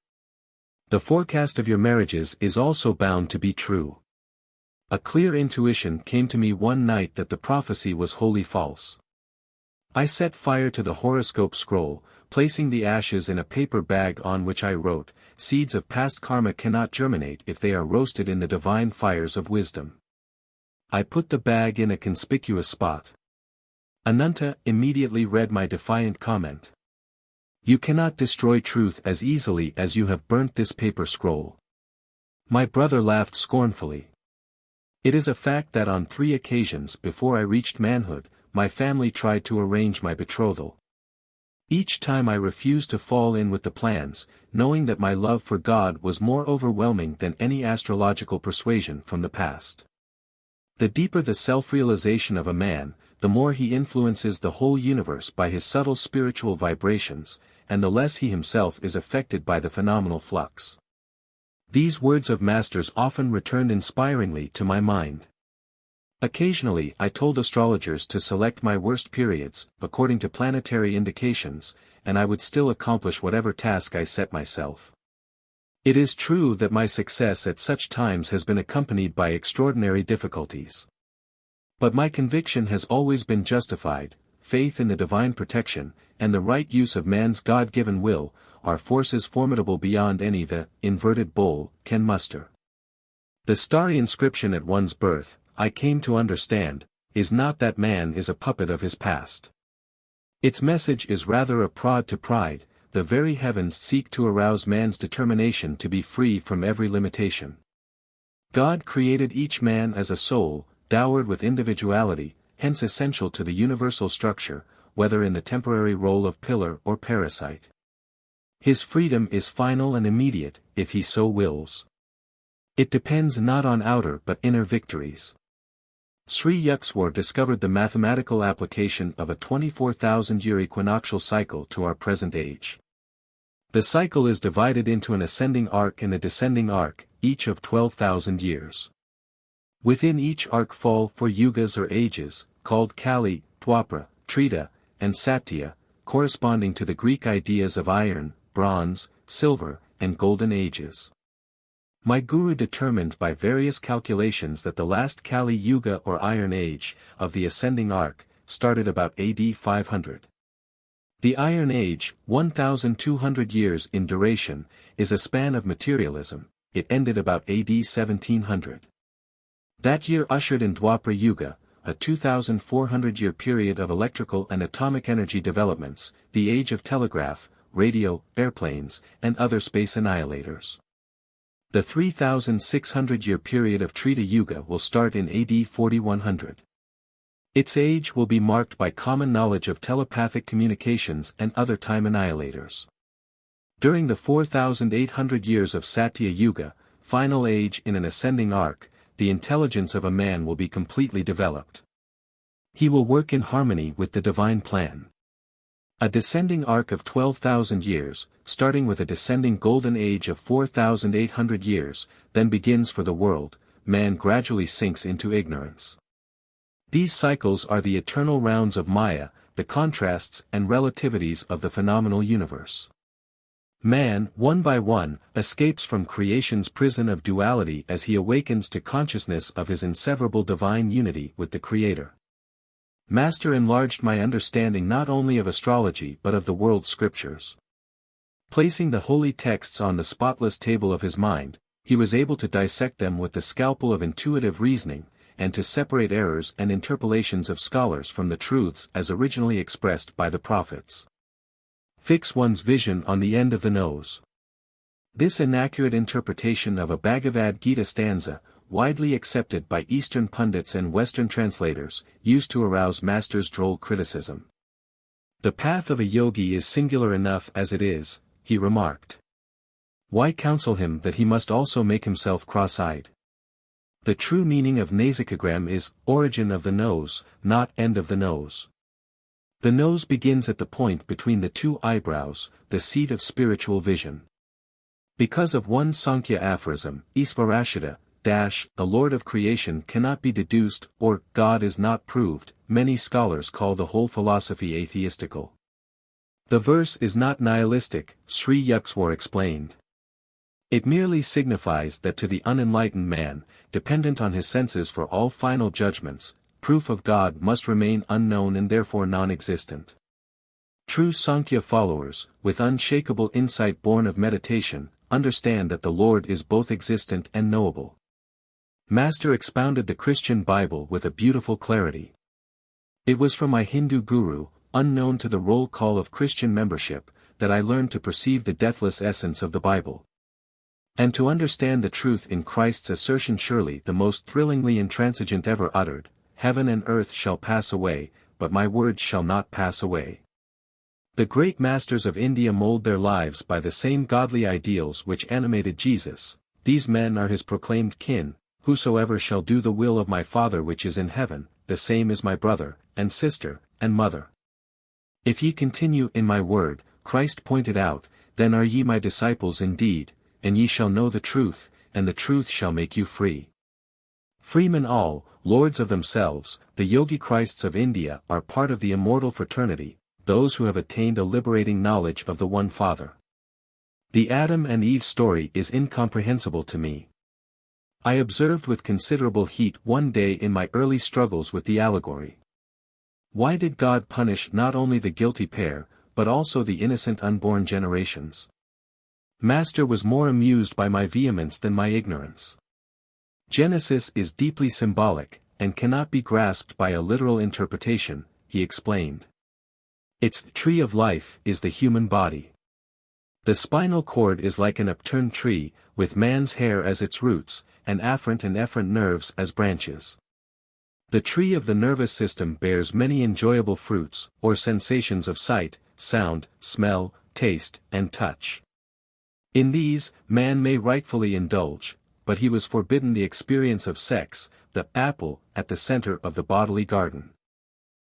The forecast of your marriages is also bound to be true. A clear intuition came to me one night that the prophecy was wholly false. I set fire to the horoscope scroll, placing the ashes in a paper bag on which I wrote, seeds of past karma cannot germinate if they are roasted in the divine fires of wisdom. I put the bag in a conspicuous spot. Ananta immediately read my defiant comment. You cannot destroy truth as easily as you have burnt this paper scroll. My brother laughed scornfully. It is a fact that on 3 occasions before I reached manhood, my family tried to arrange my betrothal. Each time I refused to fall in with the plans, knowing that my love for God was more overwhelming than any astrological persuasion from the past. The deeper the self-realization of a man, the more he influences the whole universe by his subtle spiritual vibrations, and the less he himself is affected by the phenomenal flux. These words of Masters often returned inspiringly to my mind. Occasionally I told astrologers to select my worst periods, according to planetary indications, and I would still accomplish whatever task I set myself. It is true that my success at such times has been accompanied by extraordinary difficulties. But my conviction has always been justified, faith in the divine protection, and the right use of man's God-given will, are forces formidable beyond any the inverted bowl can muster. The starry inscription at one's birth, I came to understand, is not that man is a puppet of his past. Its message is rather a prod to pride. The very heavens seek to arouse man's determination to be free from every limitation. God created each man as a soul, dowered with individuality, hence essential to the universal structure, whether in the temporary role of pillar or parasite. His freedom is final and immediate, if he so wills. It depends not on outer but inner victories. Sri Yukswar discovered the mathematical application of a 24,000-year equinoctial cycle to our present age. The cycle is divided into an ascending arc and a descending arc, each of 12,000 years. Within each arc fall 4 yugas or ages, called Kali, Dwapara, Treta, and Satya, corresponding to the Greek ideas of iron, bronze, silver, and golden ages. My guru determined by various calculations that the last Kali Yuga or Iron Age, of the ascending arc, started about AD 500. The Iron Age, 1,200 years in duration, is a span of materialism. It ended about AD 1700. That year ushered in Dwapara Yuga, a 2,400-year period of electrical and atomic energy developments, the age of telegraph, radio, airplanes, and other space annihilators. The 3,600-year period of Treta Yuga will start in AD 4100. Its age will be marked by common knowledge of telepathic communications and other time annihilators. During the 4,800 years of Satya Yuga, final age in an ascending arc, the intelligence of a man will be completely developed. He will work in harmony with the divine plan. A descending arc of 12,000 years, starting with a descending golden age of 4,800 years, then begins for the world. Man gradually sinks into ignorance. These cycles are the eternal rounds of Maya, the contrasts and relativities of the phenomenal universe. Man, one by one, escapes from creation's prison of duality as he awakens to consciousness of his inseverable divine unity with the Creator. Master enlarged my understanding not only of astrology but of the world's scriptures. Placing the holy texts on the spotless table of his mind, he was able to dissect them with the scalpel of intuitive reasoning, and to separate errors and interpolations of scholars from the truths as originally expressed by the prophets. Fix one's vision on the end of the nose. This inaccurate interpretation of a Bhagavad Gita stanza, widely accepted by Eastern pundits and Western translators, used to arouse Master's droll criticism. The path of a yogi is singular enough as it is, he remarked. Why counsel him that he must also make himself cross-eyed? The true meaning of nasicogram is, origin of the nose, not end of the nose. The nose begins at the point between the two eyebrows, the seat of spiritual vision. Because of one Sankhya aphorism, Isvarashita, the Lord of creation cannot be deduced, or, God is not proved, many scholars call the whole philosophy atheistical. The verse is not nihilistic, Sri Yukswar explained. It merely signifies that to the unenlightened man, dependent on his senses for all final judgments, proof of God must remain unknown and therefore non-existent. True Sankhya followers, with unshakable insight born of meditation, understand that the Lord is both existent and knowable. Master expounded the Christian Bible with a beautiful clarity. It was from my Hindu guru, unknown to the roll call of Christian membership, that I learned to perceive the deathless essence of the Bible. And to understand the truth in Christ's assertion, surely the most thrillingly intransigent ever uttered, heaven and earth shall pass away, but my words shall not pass away. The great masters of India mold their lives by the same godly ideals which animated Jesus. These men are his proclaimed kin. Whosoever shall do the will of my Father which is in heaven, the same is my brother, and sister, and mother. If ye continue in my word, Christ pointed out, then are ye my disciples indeed, and ye shall know the truth, and the truth shall make you free. Freemen all, lords of themselves, the Yogi Christs of India are part of the immortal fraternity, those who have attained a liberating knowledge of the one Father. The Adam and Eve story is incomprehensible to me. I observed with considerable heat one day in my early struggles with the allegory. Why did God punish not only the guilty pair, but also the innocent unborn generations? Master was more amused by my vehemence than my ignorance. Genesis is deeply symbolic, and cannot be grasped by a literal interpretation, he explained. Its tree of life is the human body. The spinal cord is like an upturned tree, with man's hair as its roots, and afferent and efferent nerves as branches. The tree of the nervous system bears many enjoyable fruits, or sensations of sight, sound, smell, taste, and touch. In these, man may rightfully indulge, but he was forbidden the experience of sex, the apple, at the center of the bodily garden.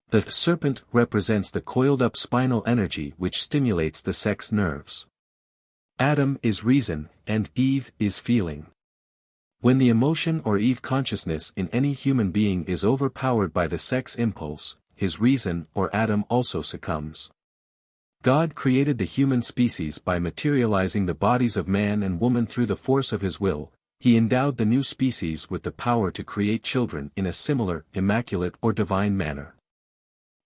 The serpent represents the coiled-up spinal energy which stimulates the sex nerves. Adam is reason, and Eve is feeling. When the emotion or Eve consciousness in any human being is overpowered by the sex impulse, his reason or Adam also succumbs. God created the human species by materializing the bodies of man and woman through the force of his will. He endowed the new species with the power to create children in a similar, immaculate or divine manner.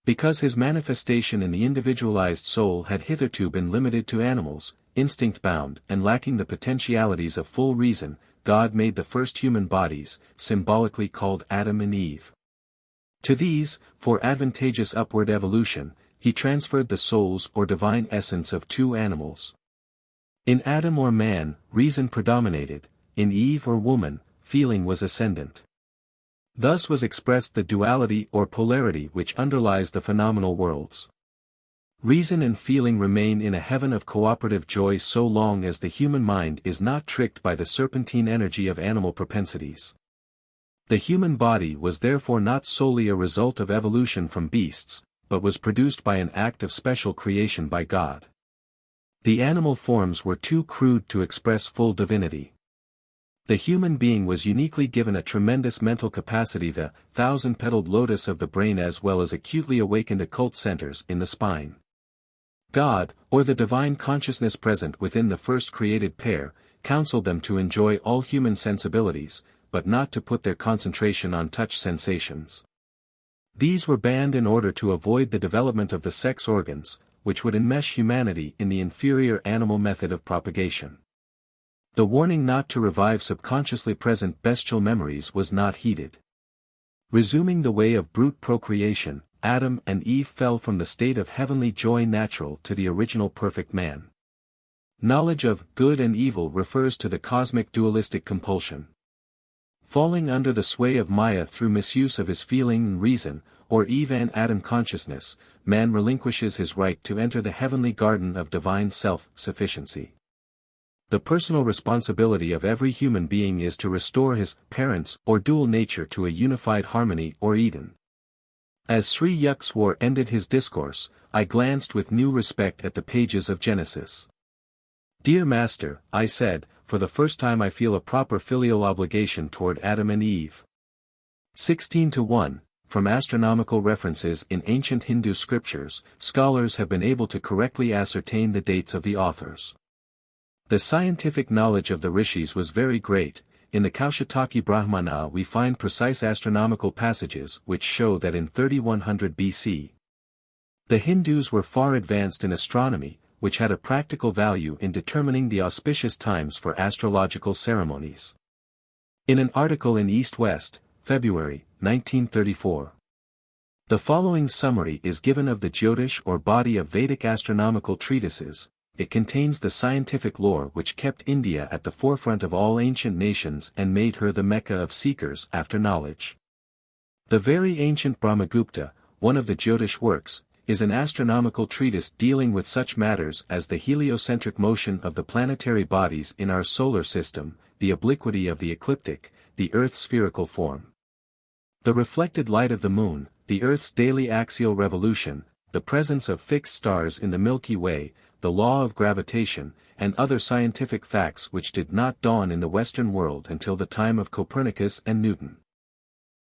Because his manifestation in the individualized soul had hitherto been limited to animals, instinct-bound and lacking the potentialities of full reason, God made the first human bodies, symbolically called Adam and Eve. To these, for advantageous upward evolution, he transferred the souls or divine essence of two animals. In Adam or man, reason predominated; in Eve or woman, feeling was ascendant. Thus was expressed the duality or polarity which underlies the phenomenal worlds. Reason and feeling remain in a heaven of cooperative joy so long as the human mind is not tricked by the serpentine energy of animal propensities. The human body was therefore not solely a result of evolution from beasts, but was produced by an act of special creation by God. The animal forms were too crude to express full divinity. The human being was uniquely given a tremendous mental capacity, the thousand-petaled lotus of the brain, as well as acutely awakened occult centers in the spine. God, or the divine consciousness present within the first created pair, counseled them to enjoy all human sensibilities, but not to put their concentration on touch sensations. These were banned in order to avoid the development of the sex organs, which would enmesh humanity in the inferior animal method of propagation. The warning not to revive subconsciously present bestial memories was not heeded. Resuming the way of brute procreation, Adam and Eve fell from the state of heavenly joy natural to the original perfect man. Knowledge of good and evil refers to the cosmic dualistic compulsion. Falling under the sway of Maya through misuse of his feeling and reason, or Eve and Adam consciousness, man relinquishes his right to enter the heavenly garden of divine self-sufficiency. The personal responsibility of every human being is to restore his parents or dual nature to a unified harmony or Eden. As Sri Yukswar ended his discourse, I glanced with new respect at the pages of Genesis. "Dear Master," I said, "for the first time I feel a proper filial obligation toward Adam and Eve." 16:1, From astronomical references in ancient Hindu scriptures, scholars have been able to correctly ascertain the dates of the authors. The scientific knowledge of the rishis was very great. In the Kaushataki Brahmana we find precise astronomical passages which show that in 3100 BC, the Hindus were far advanced in astronomy, which had a practical value in determining the auspicious times for astrological ceremonies. In an article in East West, February, 1934. The following summary is given of the Jyotish or body of Vedic astronomical treatises. It contains the scientific lore which kept India at the forefront of all ancient nations and made her the Mecca of seekers after knowledge. The very ancient Brahmagupta, one of the Jyotish works, is an astronomical treatise dealing with such matters as the heliocentric motion of the planetary bodies in our solar system, the obliquity of the ecliptic, the Earth's spherical form, the reflected light of the moon, the Earth's daily axial revolution, the presence of fixed stars in the Milky Way, the law of gravitation, and other scientific facts which did not dawn in the Western world until the time of Copernicus and Newton.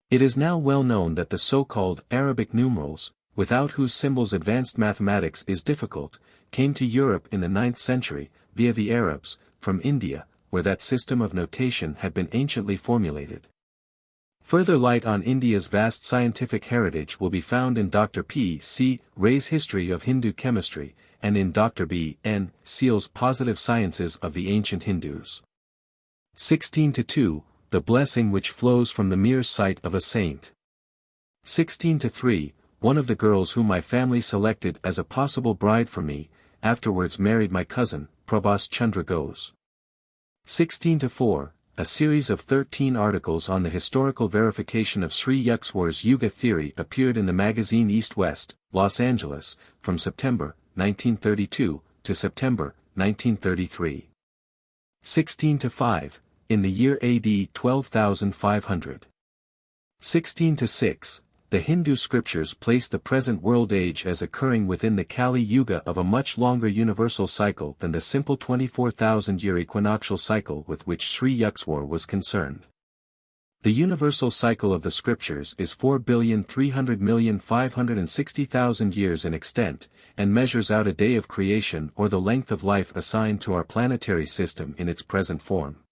It is now well known that the so-called Arabic numerals, without whose symbols advanced mathematics is difficult, came to Europe in the 9th century, via the Arabs, from India, where that system of notation had been anciently formulated. Further light on India's vast scientific heritage will be found in Dr. P. C. Ray's History of Hindu Chemistry, and in Dr. B. N. Seal's Positive Sciences of the Ancient Hindus. 16:2, The blessing which flows from the mere sight of a saint. 16:3, One of the girls whom my family selected as a possible bride for me, afterwards married my cousin, Prabhas Chandra Ghose. 16:4, A series of 13 articles on the historical verification of Sri Yukswar's Yuga theory appeared in the magazine East West, Los Angeles, from September 1932, to September, 1933. 16:5, in the year AD 12,500. 16:6, the Hindu scriptures place the present world age as occurring within the Kali Yuga of a much longer universal cycle than the simple 24,000-year equinoctial cycle with which Sri Yukswar was concerned. The universal cycle of the scriptures is 4,300,560,000 years in extent, and measures out a day of creation or the length of life assigned to our planetary system in its present form.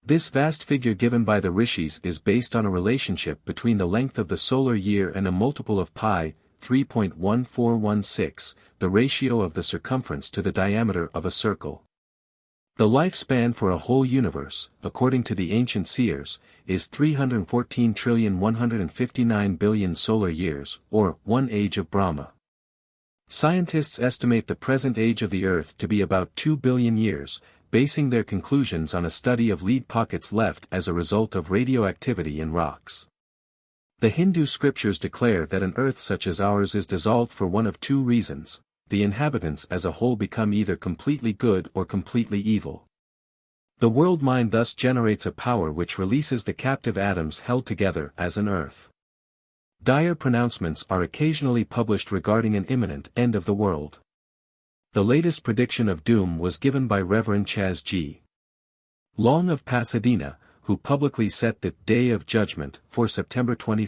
This vast figure given by the rishis is based on a relationship between the length of the solar year and a multiple of pi, 3.1416, the ratio of the circumference to the diameter of a circle. The lifespan for a whole universe, according to the ancient seers, is 314,159,000,000,000 solar years, or 1 age of Brahma. Scientists estimate the present age of the Earth to be about 2 billion years, basing their conclusions on a study of lead pockets left as a result of radioactivity in rocks. The Hindu scriptures declare that an Earth such as ours is dissolved for one of two reasons: the inhabitants as a whole become either completely good or completely evil. The world mind thus generates a power which releases the captive atoms held together as an Earth. Dire pronouncements are occasionally published regarding an imminent end of the world. The latest prediction of doom was given by Reverend Chaz G. Long of Pasadena, who publicly set the Day of Judgment for September 21,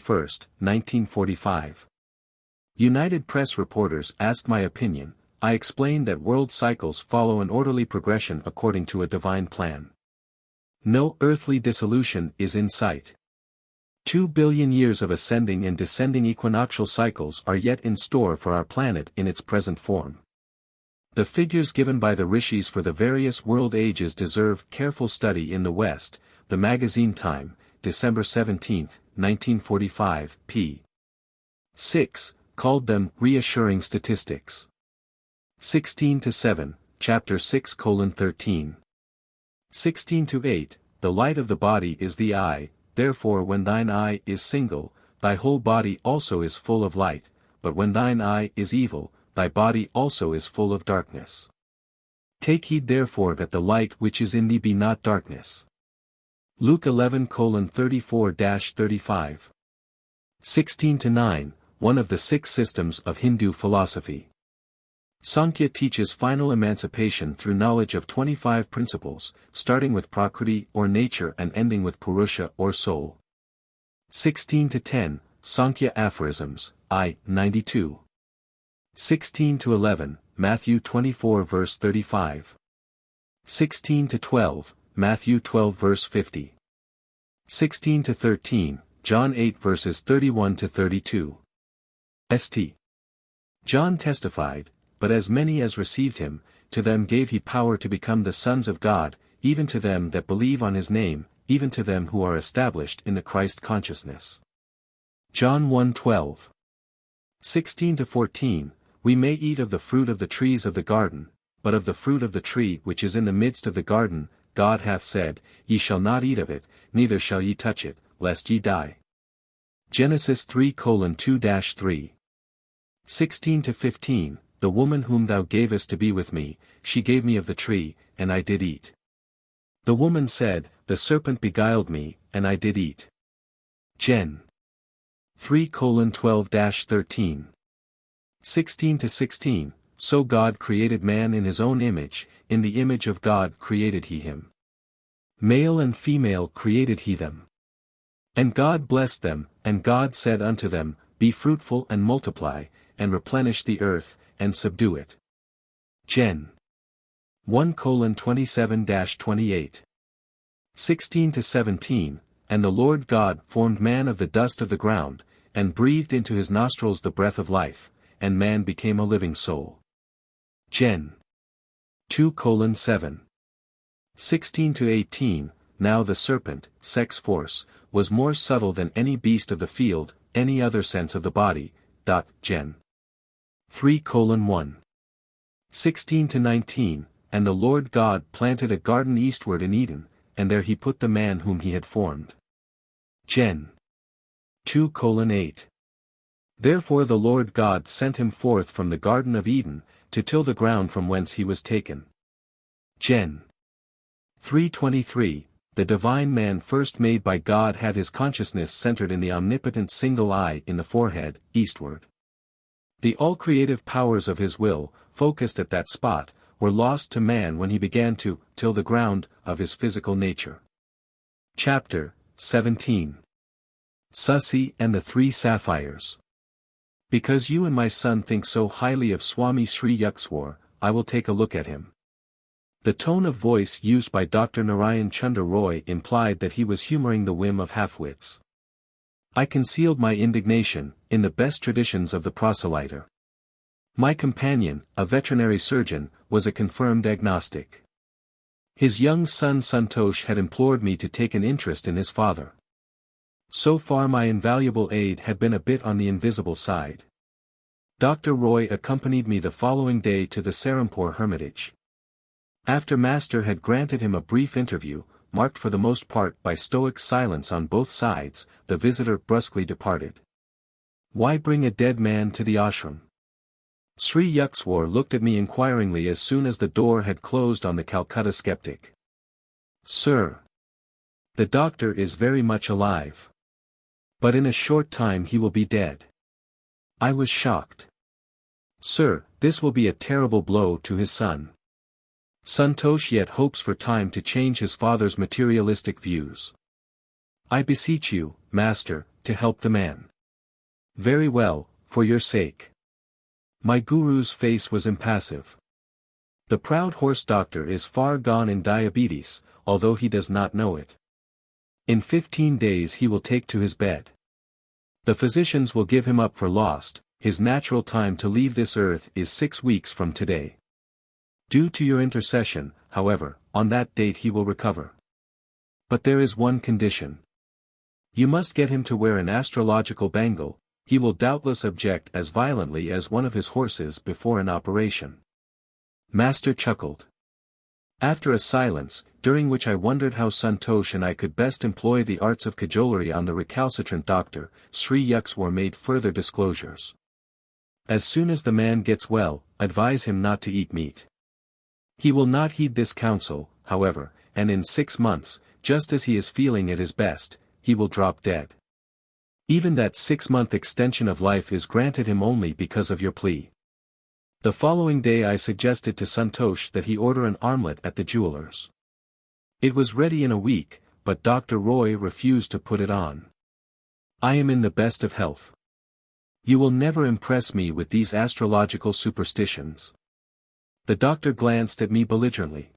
1945. United Press reporters asked my opinion. I explained that world cycles follow an orderly progression according to a divine plan. No earthly dissolution is in sight. 2 billion years of ascending and descending equinoctial cycles are yet in store for our planet in its present form. The figures given by the rishis for the various world ages deserve careful study in the West. The magazine Time, December 17, 1945, p. 6, called them reassuring statistics. 16-7, Chapter 6:13. 16-8, the light of the body is the eye, therefore when thine eye is single, thy whole body also is full of light, but when thine eye is evil, thy body also is full of darkness. Take heed therefore that the light which is in thee be not darkness. Luke 11:34-35. 16-9, one of the 6 systems of Hindu philosophy. Sankhya teaches final emancipation through knowledge of 25 principles, starting with Prakriti or nature and ending with Purusha or soul. 16-10, Sankhya aphorisms, I. 92. 16-11, Matthew 24 verse 35. 16-12, Matthew 12 verse 50. 16-13, John 8 verses 31-32. St. John testified, but as many as received him, to them gave he power to become the sons of God, even to them that believe on his name, even to them who are established in the Christ consciousness. John 1:12. 16-14, we may eat of the fruit of the trees of the garden, but of the fruit of the tree which is in the midst of the garden, God hath said, Ye shall not eat of it, neither shall ye touch it, lest ye die. Genesis 3:2-3. 16-15, the woman whom thou gavest to be with me, she gave me of the tree, and I did eat. The woman said, The serpent beguiled me, and I did eat. Gen. 3:12-13. 16-16, so God created man in his own image, in the image of God created he him. Male and female created he them. And God blessed them, and God said unto them, Be fruitful and multiply, and replenish the earth, and subdue it. Gen. 1:27-28. 16-17, and the Lord God formed man of the dust of the ground, and breathed into his nostrils the breath of life, and man became a living soul. Gen. 2:7. 16-18, now the serpent, sex force, was more subtle than any beast of the field, any other sense of the body. Gen. 3:1. 16-19, and the Lord God planted a garden eastward in Eden, and there he put the man whom he had formed. Gen. 2:8. Therefore the Lord God sent him forth from the Garden of Eden, to till the ground from whence he was taken. Gen. 3:23, the divine man first made by God had his consciousness centered in the omnipotent single eye in the forehead, eastward. The all-creative powers of his will, focused at that spot, were lost to man when he began to till the ground of his physical nature. Chapter 17. Susi and the Three Sapphires. Because you and my son think so highly of Swami Sri Yukswar, I will take a look at him. The tone of voice used by Dr. Narayan Chunder Roy implied that he was humoring the whim of half-wits. I concealed my indignation, in the best traditions of the proselyter. My companion, a veterinary surgeon, was a confirmed agnostic. His young son Santosh had implored me to take an interest in his father. So far my invaluable aid had been a bit on the invisible side. Dr. Roy accompanied me the following day to the Serampore hermitage. After Master had granted him a brief interview, marked for the most part by stoic silence on both sides, the visitor brusquely departed. Why bring a dead man to the ashram? Sri Yukswar looked at me inquiringly as soon as the door had closed on the Calcutta skeptic. Sir. The doctor is very much alive. But in a short time he will be dead. I was shocked. Sir, this will be a terrible blow to his son. Santosh yet hopes for time to change his father's materialistic views. I beseech you, Master, to help the man. Very well, for your sake. My guru's face was impassive. The proud horse doctor is far gone in diabetes, although he does not know it. In 15 days he will take to his bed. The physicians will give him up for lost. His natural time to leave this earth is 6 weeks from today. Due to your intercession, however, on that date he will recover. But there is one condition. You must get him to wear an astrological bangle. He will doubtless object as violently as one of his horses before an operation. Master chuckled. After a silence, during which I wondered how Santosh and I could best employ the arts of cajolery on the recalcitrant doctor, Sri Yukswar made further disclosures. As soon as the man gets well, advise him not to eat meat. He will not heed this counsel, however, and in 6 months, just as he is feeling at his best, he will drop dead. Even that 6-month extension of life is granted him only because of your plea. The following day I suggested to Santosh that he order an armlet at the jeweller's. It was ready in a week, but Dr. Roy refused to put it on. I am in the best of health. You will never impress me with these astrological superstitions. The doctor glanced at me belligerently.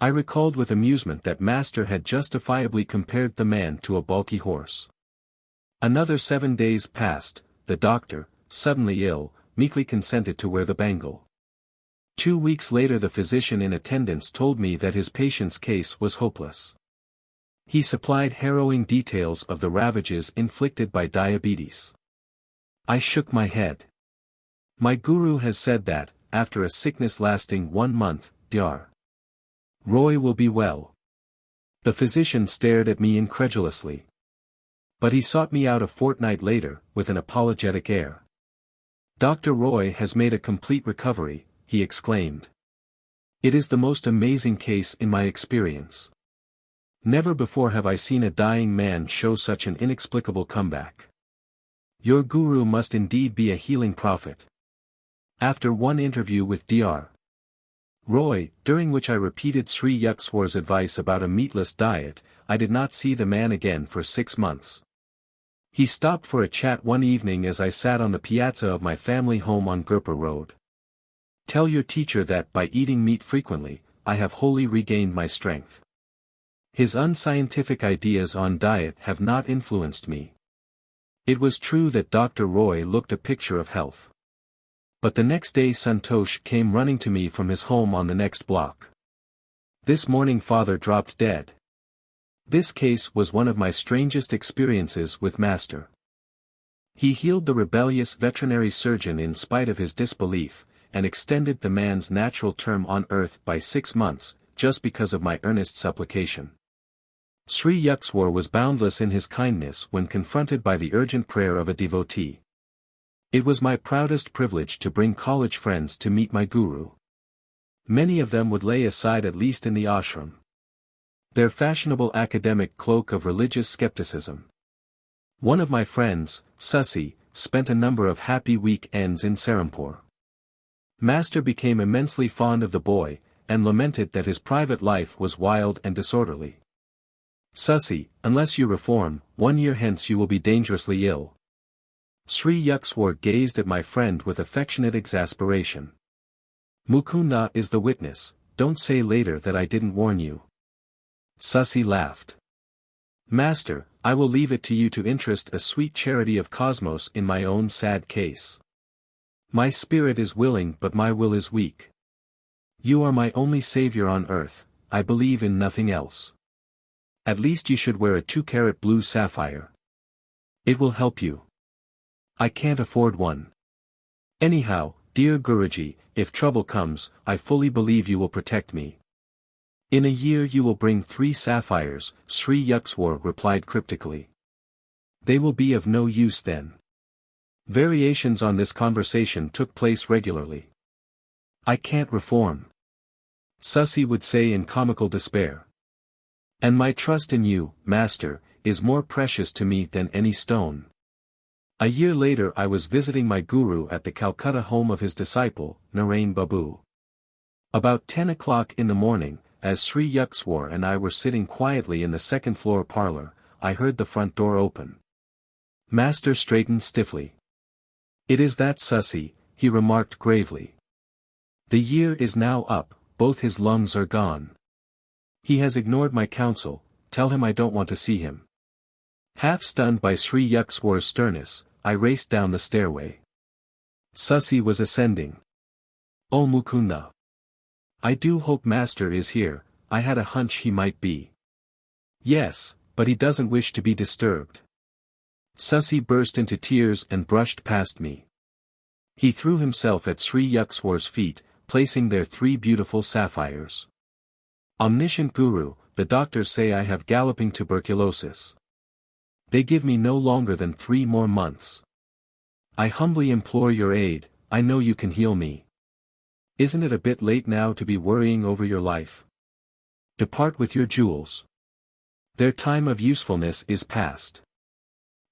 I recalled with amusement that Master had justifiably compared the man to a bulky horse. Another 7 days passed. The doctor, suddenly ill, meekly consented to wear the bangle. 2 weeks later the physician in attendance told me that his patient's case was hopeless. He supplied harrowing details of the ravages inflicted by diabetes. I shook my head. My guru has said that, after a sickness lasting 1 month, Dr. Roy will be well. The physician stared at me incredulously. But he sought me out a fortnight later, with an apologetic air. Dr. Roy has made a complete recovery, he exclaimed. It is the most amazing case in my experience. Never before have I seen a dying man show such an inexplicable comeback. Your guru must indeed be a healing prophet. After one interview with Dr. Roy, during which I repeated Sri Yukswar's advice about a meatless diet, I did not see the man again for 6 months. He stopped for a chat one evening as I sat on the piazza of my family home on Gorakhpur Road. Tell your teacher that by eating meat frequently, I have wholly regained my strength. His unscientific ideas on diet have not influenced me. It was true that Dr. Roy looked a picture of health. But the next day Santosh came running to me from his home on the next block. This morning father dropped dead. This case was one of my strangest experiences with Master. He healed the rebellious veterinary surgeon in spite of his disbelief, and extended the man's natural term on earth by 6 months, just because of my earnest supplication. Sri Yukswar was boundless in his kindness when confronted by the urgent prayer of a devotee. It was my proudest privilege to bring college friends to meet my guru. Many of them would lay aside at least in the ashram their fashionable academic cloak of religious skepticism. One of my friends, Susi, spent a number of happy week-ends in Serampore. Master became immensely fond of the boy, and lamented that his private life was wild and disorderly. Susi, unless you reform, 1 year hence you will be dangerously ill. Sri Yukswar gazed at my friend with affectionate exasperation. Mukunda is the witness, don't say later that I didn't warn you. Susi laughed. Master, I will leave it to you to interest a sweet charity of cosmos in my own sad case. My spirit is willing but my will is weak. You are my only savior on earth, I believe in nothing else. At least you should wear a 2-carat blue sapphire. It will help you. I can't afford one. Anyhow, dear Guruji, if trouble comes, I fully believe you will protect me. In a year you will bring 3 sapphires, Sri Yukswar replied cryptically. They will be of no use then. Variations on this conversation took place regularly. I can't reform. Susi would say in comical despair. And my trust in you, Master, is more precious to me than any stone. A year later I was visiting my guru at the Calcutta home of his disciple, Narain Babu. About 10 o'clock in the morning, as Sri Yukswar and I were sitting quietly in the second-floor parlor, I heard the front door open. Master straightened stiffly. It is that Susi, he remarked gravely. The year is now up, both his lungs are gone. He has ignored my counsel, tell him I don't want to see him. Half stunned by Sri Yukswar's sternness, I raced down the stairway. Susi was ascending. Oh Mukunda. I do hope Master is here, I had a hunch he might be. Yes, but he doesn't wish to be disturbed. Susi burst into tears and brushed past me. He threw himself at Sri Yukswar's feet, placing there 3 beautiful sapphires. Omniscient Guru, the doctors say I have galloping tuberculosis. They give me no longer than 3 more months. I humbly implore your aid, I know you can heal me. Isn't it a bit late now to be worrying over your life? Depart with your jewels. Their time of usefulness is past.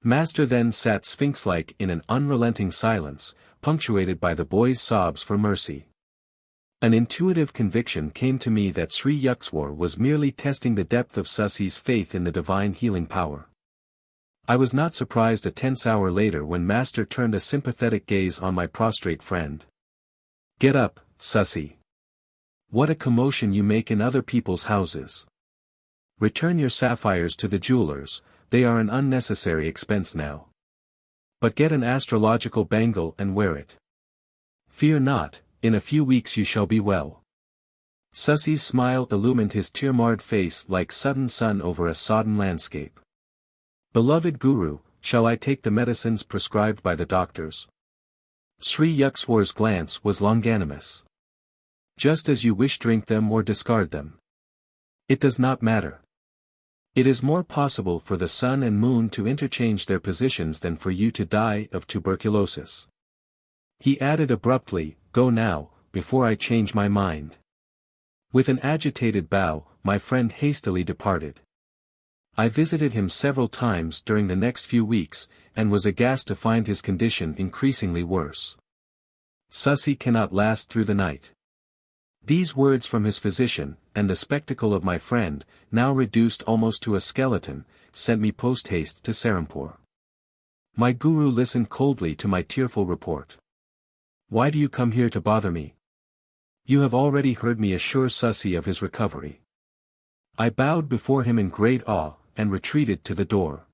Master then sat sphinx-like in an unrelenting silence, punctuated by the boy's sobs for mercy. An intuitive conviction came to me that Sri Yukswar was merely testing the depth of Susi's faith in the divine healing power. I was not surprised a tense hour later when Master turned a sympathetic gaze on my prostrate friend. Get up, Susi. What a commotion you make in other people's houses. Return your sapphires to the jewelers, they are an unnecessary expense now. But get an astrological bangle and wear it. Fear not, in a few weeks you shall be well. Susi's smile illumined his tear-marred face like sudden sun over a sodden landscape. Beloved Guru, shall I take the medicines prescribed by the doctors? Sri Yukswar's glance was longanimous. Just as you wish, drink them or discard them. It does not matter. It is more possible for the sun and moon to interchange their positions than for you to die of tuberculosis. He added abruptly, go now, before I change my mind. With an agitated bow, my friend hastily departed. I visited him several times during the next few weeks, and was aghast to find his condition increasingly worse. Susi cannot last through the night. These words from his physician, and the spectacle of my friend, now reduced almost to a skeleton, sent me post-haste to Serampore. My guru listened coldly to my tearful report. Why do you come here to bother me? You have already heard me assure Susi of his recovery. I bowed before him in great awe, and retreated to the door.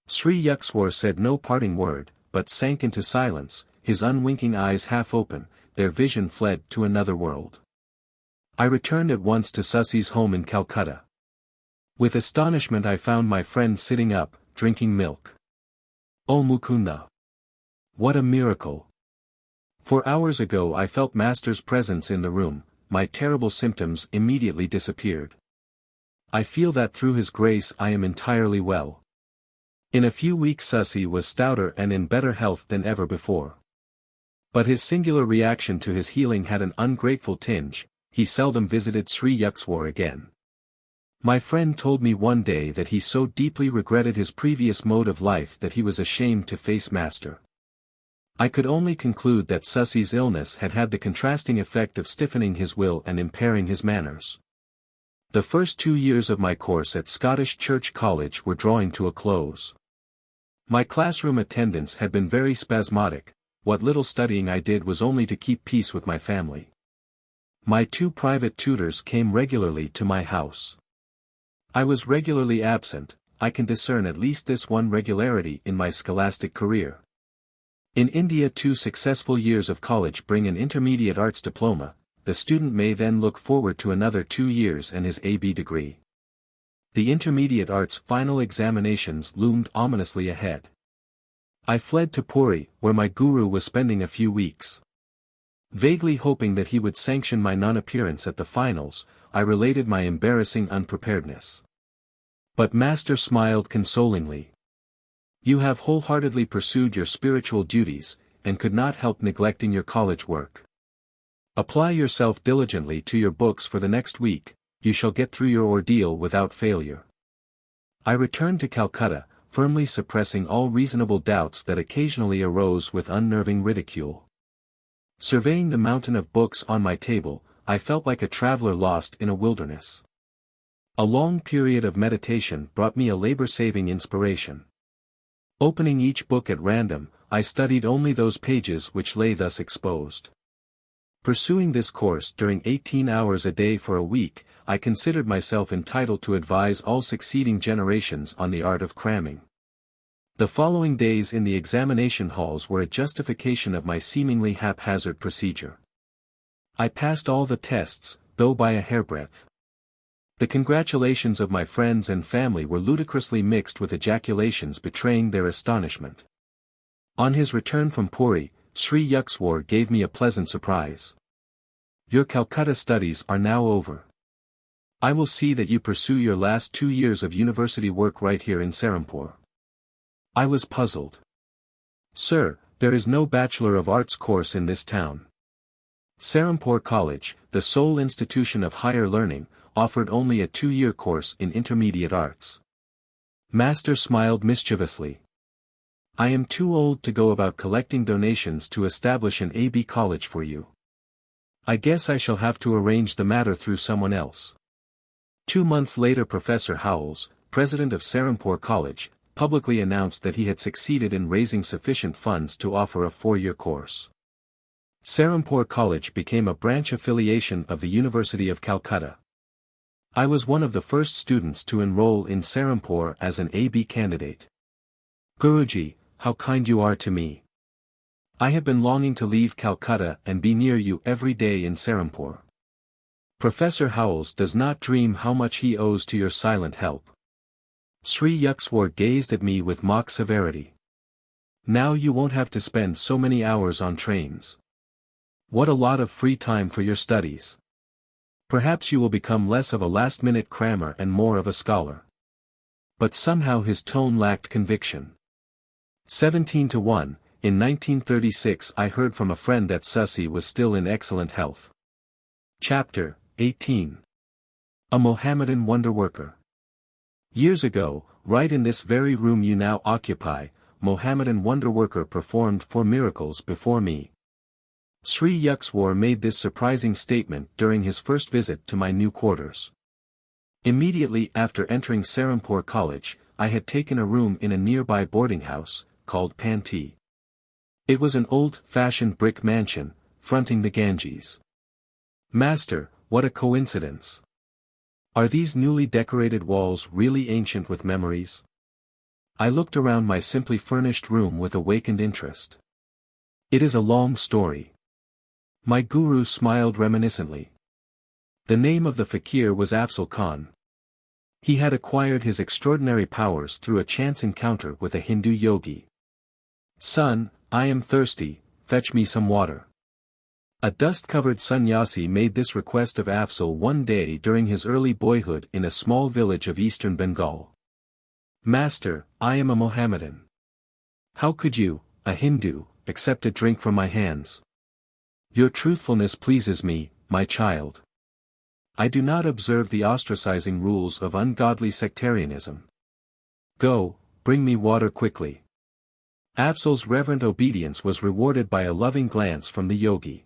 Sri Yukswar said no parting word, but sank into silence, his unwinking eyes half open, their vision fled to another world. I returned at once to Susi's home in Calcutta. With astonishment I found my friend sitting up, drinking milk. Oh Mukunda! What a miracle! 4 hours ago I felt Master's presence in the room, my terrible symptoms immediately disappeared. I feel that through his grace I am entirely well. In a few weeks Susi was stouter and in better health than ever before. But his singular reaction to his healing had an ungrateful tinge, he seldom visited Sri Yukswar again. My friend told me one day that he so deeply regretted his previous mode of life that he was ashamed to face Master. I could only conclude that Susi's illness had had the contrasting effect of stiffening his will and impairing his manners. The first 2 years of my course at Scottish Church College were drawing to a close. My classroom attendance had been very spasmodic, what little studying I did was only to keep peace with my family. My 2 private tutors came regularly to my house. I was regularly absent, I can discern at least this one regularity in my scholastic career. In India, 2 successful years of college bring an intermediate arts diploma. The student may then look forward to another 2 years and his AB degree. The intermediate arts final examinations loomed ominously ahead. I fled to Puri, where my guru was spending a few weeks. Vaguely hoping that he would sanction my non-appearance at the finals, I related my embarrassing unpreparedness. But Master smiled consolingly. You have wholeheartedly pursued your spiritual duties, and could not help neglecting your college work. Apply yourself diligently to your books for the next week, you shall get through your ordeal without failure. I returned to Calcutta, firmly suppressing all reasonable doubts that occasionally arose with unnerving ridicule. Surveying the mountain of books on my table, I felt like a traveler lost in a wilderness. A long period of meditation brought me a labor-saving inspiration. Opening each book at random, I studied only those pages which lay thus exposed. Pursuing this course during 18 hours a day for a week, I considered myself entitled to advise all succeeding generations on the art of cramming. The following days in the examination halls were a justification of my seemingly haphazard procedure. I passed all the tests, though by a hairbreadth. The congratulations of my friends and family were ludicrously mixed with ejaculations betraying their astonishment. On his return from Puri, Sri Yukswar gave me a pleasant surprise. Your Calcutta studies are now over. I will see that you pursue your last 2 years of university work right here in Serampore. I was puzzled. Sir, there is no Bachelor of Arts course in this town. Serampore College, the sole institution of higher learning, offered only a 2-year course in intermediate arts. Master smiled mischievously. I am too old to go about collecting donations to establish an AB college for you. I guess I shall have to arrange the matter through someone else. 2 months later, Professor Howells, president of Serampore College, publicly announced that he had succeeded in raising sufficient funds to offer a 4-year course. Serampore College became a branch affiliation of the University of Calcutta. I was one of the first students to enroll in Serampore as an AB candidate. Guruji, how kind you are to me. I have been longing to leave Calcutta and be near you every day in Serampore. Professor Howells does not dream how much he owes to your silent help. Sri Yukswar gazed at me with mock severity. Now you won't have to spend so many hours on trains. What a lot of free time for your studies. Perhaps you will become less of a last-minute crammer and more of a scholar. But somehow his tone lacked conviction. 17-1, in 1936 I heard from a friend that Susi was still in excellent health. Chapter 18. A Mohammedan Wonderworker. Years ago, right in this very room you now occupy, Mohammedan Wonderworker performed 4 miracles before me. Sri Yukswar made this surprising statement during his first visit to my new quarters. Immediately after entering Serampore College, I had taken a room in a nearby boarding house, called Panti. It was an old-fashioned brick mansion, fronting the Ganges. Master, what a coincidence! Are these newly decorated walls really ancient with memories? I looked around my simply furnished room with awakened interest. It is a long story. My guru smiled reminiscently. The name of the fakir was Afzal Khan. He had acquired his extraordinary powers through a chance encounter with a Hindu yogi. Son, I am thirsty, fetch me some water. A dust-covered sannyasi made this request of Afzal one day during his early boyhood in a small village of eastern Bengal. Master, I am a Mohammedan. How could you, a Hindu, accept a drink from my hands? Your truthfulness pleases me, my child. I do not observe the ostracizing rules of ungodly sectarianism. Go, bring me water quickly. Afzal's reverent obedience was rewarded by a loving glance from the yogi.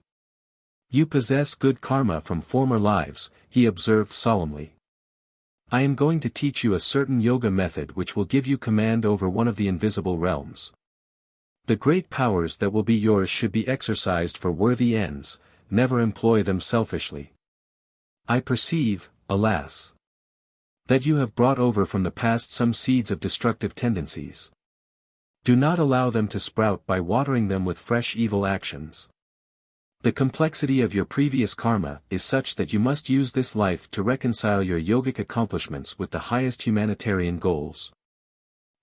You possess good karma from former lives, he observed solemnly. I am going to teach you a certain yoga method which will give you command over one of the invisible realms. The great powers that will be yours should be exercised for worthy ends, never employ them selfishly. I perceive, alas. That you have brought over from the past some seeds of destructive tendencies. Do not allow them to sprout by watering them with fresh evil actions. The complexity of your previous karma is such that you must use this life to reconcile your yogic accomplishments with the highest humanitarian goals.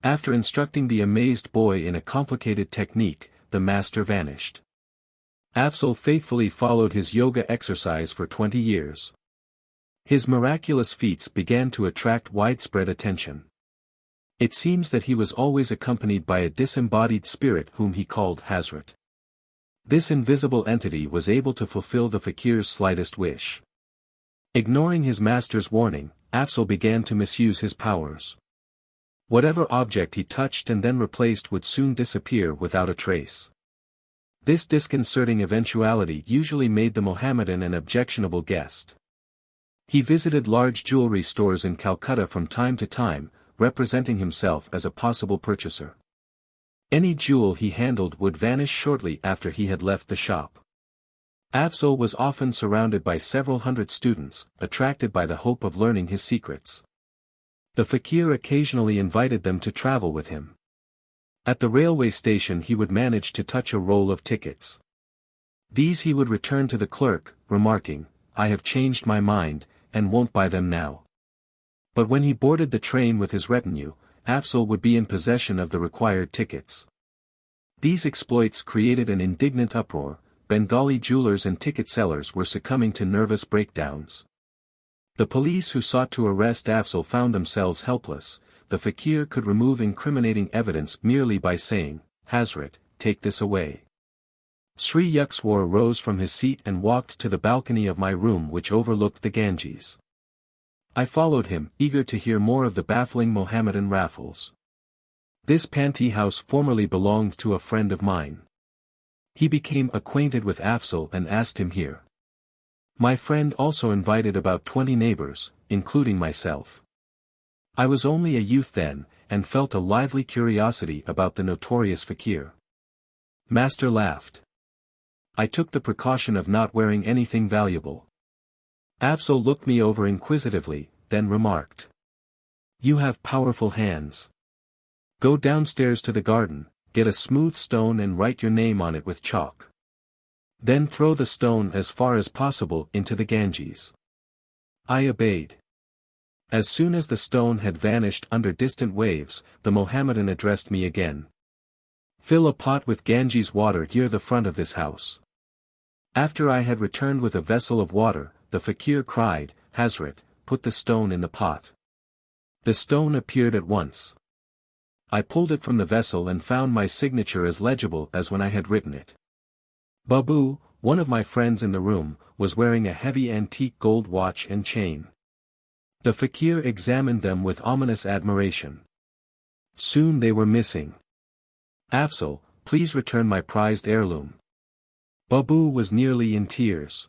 After instructing the amazed boy in a complicated technique, the master vanished. Afzal faithfully followed his yoga exercise for 20 years. His miraculous feats began to attract widespread attention. It seems that he was always accompanied by a disembodied spirit whom he called Hazrat. This invisible entity was able to fulfill the fakir's slightest wish. Ignoring his master's warning, Afzal began to misuse his powers. Whatever object he touched and then replaced would soon disappear without a trace. This disconcerting eventuality usually made the Mohammedan an objectionable guest. He visited large jewelry stores in Calcutta from time to time, representing himself as a possible purchaser. Any jewel he handled would vanish shortly after he had left the shop. Afzal was often surrounded by several hundred students, attracted by the hope of learning his secrets. The fakir occasionally invited them to travel with him. At the railway station he would manage to touch a roll of tickets. These he would return to the clerk, remarking, "I have changed my mind, and won't buy them now." But when he boarded the train with his retinue, Afzal would be in possession of the required tickets. These exploits created an indignant uproar. Bengali jewelers and ticket sellers were succumbing to nervous breakdowns. The police who sought to arrest Afzal found themselves helpless. The fakir could remove incriminating evidence merely by saying, "Hazrat, take this away." Sri Yukswar rose from his seat and walked to the balcony of my room which overlooked the Ganges. I followed him, eager to hear more of the baffling Mohammedan raffles. This panty house formerly belonged to a friend of mine. He became acquainted with Afzal and asked him here. My friend also invited about 20 neighbors, including myself. I was only a youth then, and felt a lively curiosity about the notorious fakir. Master laughed. I took the precaution of not wearing anything valuable. Afzal looked me over inquisitively, then remarked. "You have powerful hands. Go downstairs to the garden, get a smooth stone and write your name on it with chalk. Then throw the stone as far as possible into the Ganges." I obeyed. As soon as the stone had vanished under distant waves, the Mohammedan addressed me again. "Fill a pot with Ganges water near the front of this house." After I had returned with a vessel of water, the fakir cried, "Hazrat, put the stone in the pot." The stone appeared at once. I pulled it from the vessel and found my signature as legible as when I had written it. Babu, one of my friends in the room, was wearing a heavy antique gold watch and chain. The fakir examined them with ominous admiration. Soon they were missing. "Afzal, please return my prized heirloom." Babu was nearly in tears.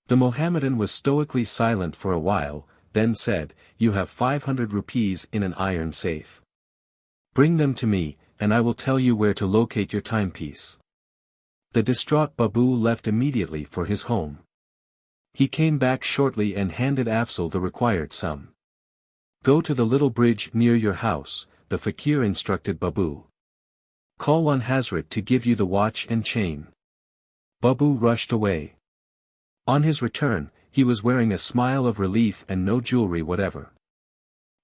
The Mohammedan was stoically silent for a while, then said, "You have 500 rupees in an iron safe. Bring them to me, and I will tell you where to locate your timepiece." The distraught Babu left immediately for his home. He came back shortly and handed Afzal the required sum. "Go to the little bridge near your house," the fakir instructed Babu. "Call on Hazrat to give you the watch and chain." Babu rushed away. On his return, he was wearing a smile of relief and no jewelry whatever.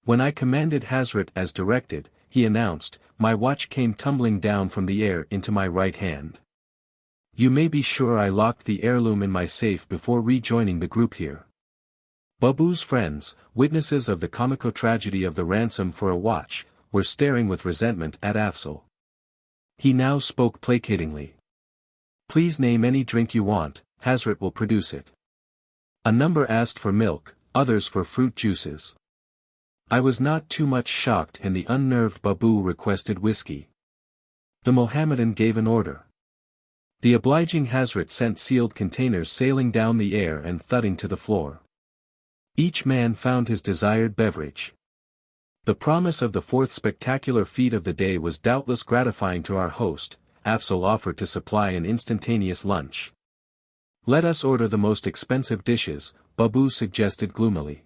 When I commanded Hazrat as directed, he announced, "My watch came tumbling down from the air into my right hand. You may be sure I locked the heirloom in my safe before rejoining the group here." Babu's friends, witnesses of the comico tragedy of the ransom for a watch, were staring with resentment at Afzal. He now spoke placatingly. "Please name any drink you want, Hazrat will produce it." A number asked for milk, others for fruit juices. I was not too much shocked and the unnerved Babu requested whiskey. The Mohammedan gave an order. The obliging Hazrat sent sealed containers sailing down the air and thudding to the floor. Each man found his desired beverage. The promise of the fourth spectacular feat of the day was doubtless gratifying to our host. Afzal offered to supply an instantaneous lunch. "Let us order the most expensive dishes," Babu suggested gloomily.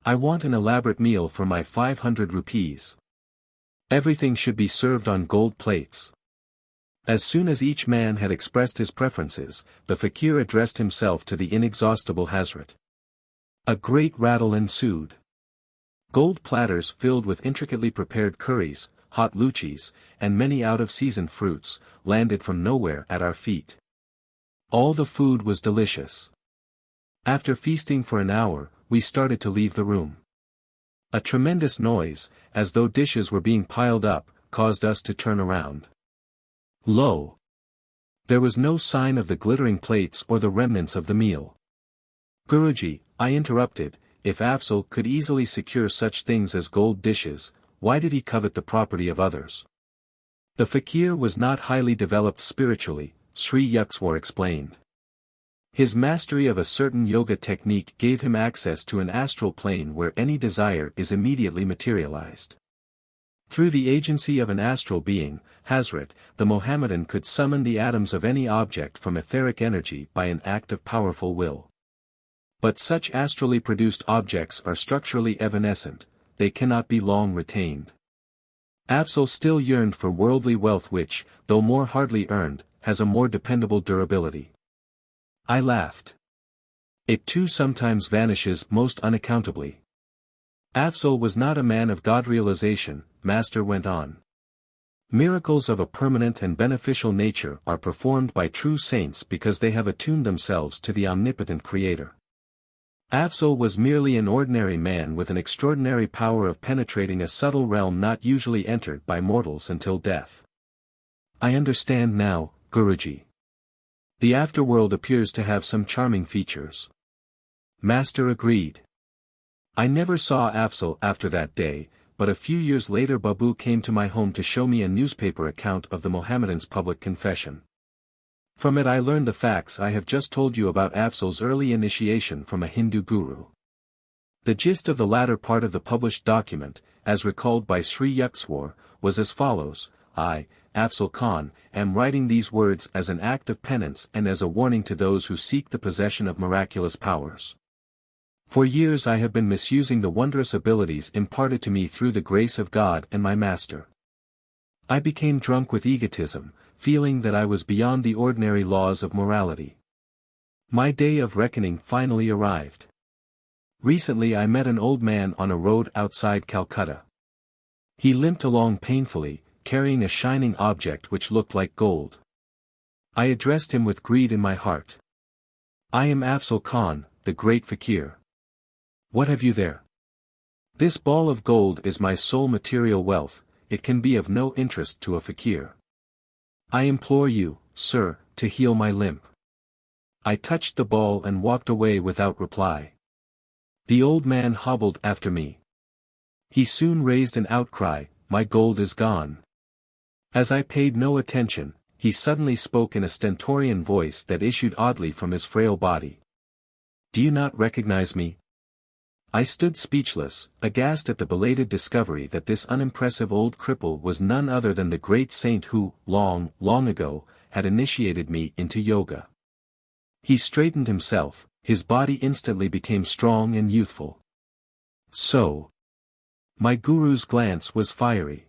I want an elaborate meal for my 500 rupees. Everything should be served on gold plates. As soon as each man had expressed his preferences, the fakir addressed himself to the inexhaustible Hazrat. A great rattle ensued. Gold platters filled with intricately prepared curries, hot luchis, and many out-of-season fruits, landed from nowhere at our feet. All the food was delicious. After feasting for an hour, we started to leave the room. A tremendous noise, as though dishes were being piled up, caused us to turn around. Lo! There was no sign of the glittering plates or the remnants of the meal. Guruji, I interrupted, if Afzal could easily secure such things as gold dishes, why did he covet the property of others? The fakir was not highly developed spiritually, Sri Yukswar explained. His mastery of a certain yoga technique gave him access to an astral plane where any desire is immediately materialized. Through the agency of an astral being, Hazrat, the Mohammedan could summon the atoms of any object from etheric energy by an act of powerful will. But such astrally produced objects are structurally evanescent, they cannot be long retained. Afzal still yearned for worldly wealth which, though more hardly earned, has a more dependable durability. I laughed. It too sometimes vanishes most unaccountably. Afzal was not a man of God realization, Master went on. Miracles of a permanent and beneficial nature are performed by true saints because they have attuned themselves to the omnipotent Creator. Afzal was merely an ordinary man with an extraordinary power of penetrating a subtle realm not usually entered by mortals until death. I understand now, Guruji. The afterworld appears to have some charming features. Master agreed. I never saw Afzal after that day, but a few years later Babu came to my home to show me a newspaper account of the Mohammedan's public confession. From it I learned the facts I have just told you about Afzal's early initiation from a Hindu guru. The gist of the latter part of the published document, as recalled by Sri Yukswar, was as follows: I, Afzal Khan, am writing these words as an act of penance and as a warning to those who seek the possession of miraculous powers. For years I have been misusing the wondrous abilities imparted to me through the grace of God and my Master. I became drunk with egotism, feeling that I was beyond the ordinary laws of morality. My day of reckoning finally arrived. Recently I met an old man on a road outside Calcutta. He limped along painfully, carrying a shining object which looked like gold. I addressed him with greed in my heart. I am Afzal Khan, the great fakir. What have you there? This ball of gold is my sole material wealth, it can be of no interest to a fakir. I implore you, sir, to heal my limp. I touched the ball and walked away without reply. The old man hobbled after me. He soon raised an outcry, my gold is gone. As I paid no attention, he suddenly spoke in a stentorian voice that issued oddly from his frail body. Do you not recognize me? I stood speechless, aghast at the belated discovery that this unimpressive old cripple was none other than the great saint who, long, long ago, had initiated me into yoga. He straightened himself, his body instantly became strong and youthful. So. My guru's glance was fiery.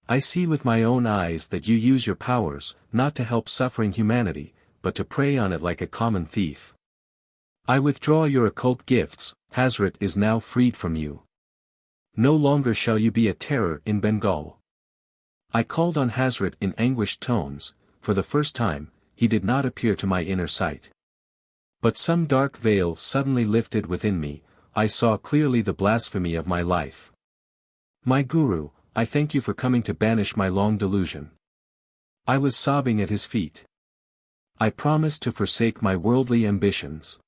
I see with my own eyes that you use your powers, not to help suffering humanity, but to prey on it like a common thief. I withdraw your occult gifts, Hazrat is now freed from you. No longer shall you be a terror in Bengal. I called on Hazrat in anguished tones. For the first time, he did not appear to my inner sight. But some dark veil suddenly lifted within me, I saw clearly the blasphemy of my life. My Guru, I thank you for coming to banish my long delusion. I was sobbing at his feet. I promised to forsake my worldly ambitions.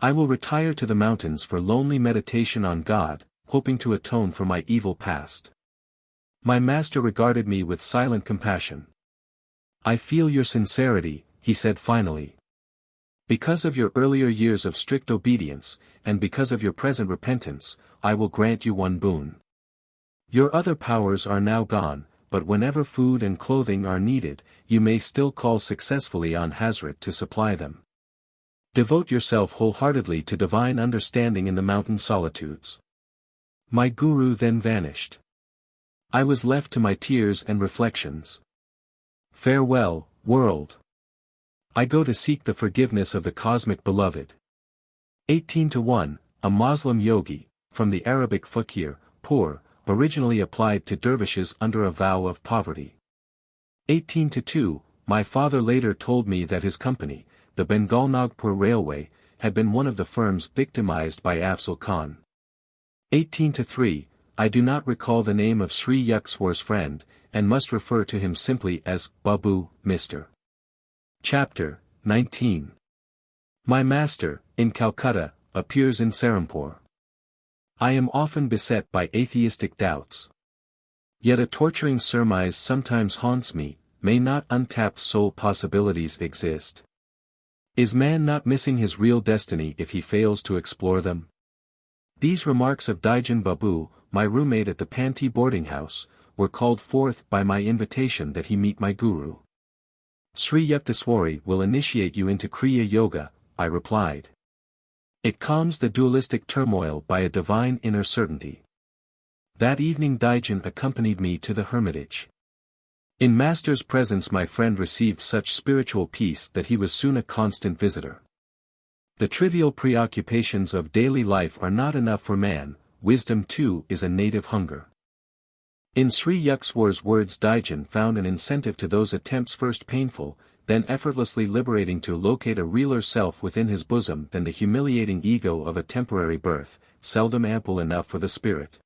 I will retire to the mountains for lonely meditation on God, hoping to atone for my evil past. My master regarded me with silent compassion. I feel your sincerity, he said finally. Because of your earlier years of strict obedience, and because of your present repentance, I will grant you one boon. Your other powers are now gone, but whenever food and clothing are needed, you may still call successfully on Hazrat to supply them. Devote yourself wholeheartedly to divine understanding in the mountain solitudes. My guru then vanished. I was left to my tears and reflections. Farewell, world. I go to seek the forgiveness of the cosmic beloved. 18-1, a Muslim yogi, from the Arabic fakir, poor, originally applied to dervishes under a vow of poverty. 18-2, my father later told me that his company, the Bengal Nagpur Railway, had been one of the firms victimized by Afzal Khan. 18-3, I do not recall the name of Sri Yukteswar's friend, and must refer to him simply as Babu, Mr. Chapter 19. My master, in Calcutta, appears in Serampore. I am often beset by atheistic doubts. Yet a torturing surmise sometimes haunts me, may not untapped soul possibilities exist? Is man not missing his real destiny if he fails to explore them? These remarks of Daijan Babu, my roommate at the Panti boarding house, were called forth by my invitation that he meet my guru. Sri Yukteswari will initiate you into Kriya Yoga, I replied. It calms the dualistic turmoil by a divine inner certainty. That evening Daijan accompanied me to the hermitage. In Master's presence my friend received such spiritual peace that he was soon a constant visitor. The trivial preoccupations of daily life are not enough for man, wisdom too is a native hunger. In Sri Yukteswar's words Daijan found an incentive to those attempts first painful, then effortlessly liberating to locate a realer self within his bosom than the humiliating ego of a temporary birth, seldom ample enough for the spirit.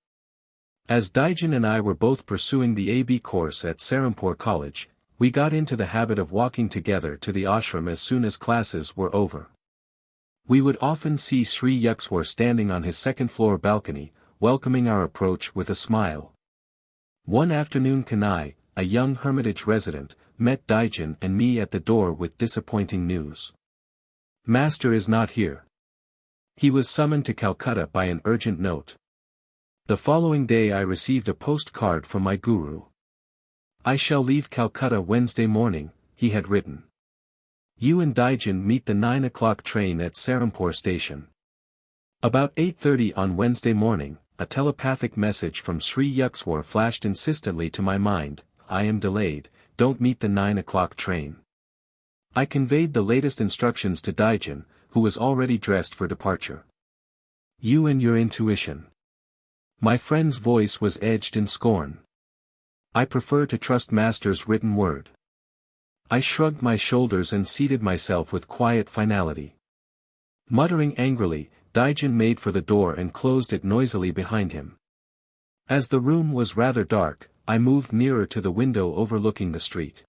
As Daijan and I were both pursuing the AB course at Serampore College, we got into the habit of walking together to the ashram as soon as classes were over. We would often see Sri Yukteswar standing on his second-floor balcony, welcoming our approach with a smile. One afternoon Kanai, a young hermitage resident, met Daijan and me at the door with disappointing news. Master is not here. He was summoned to Calcutta by an urgent note. The following day I received a postcard from my guru. I shall leave Calcutta Wednesday morning, he had written. You and Daijan meet the 9 o'clock train at Serampore station. About 8:30 on Wednesday morning, a telepathic message from Sri Yukteswar flashed insistently to my mind, I am delayed, don't meet the 9 o'clock train. I conveyed the latest instructions to Daijan, who was already dressed for departure. You and your intuition. My friend's voice was edged in scorn. I prefer to trust Master's written word. I shrugged my shoulders and seated myself with quiet finality. Muttering angrily, Daijan made for the door and closed it noisily behind him. As the room was rather dark, I moved nearer to the window overlooking the street.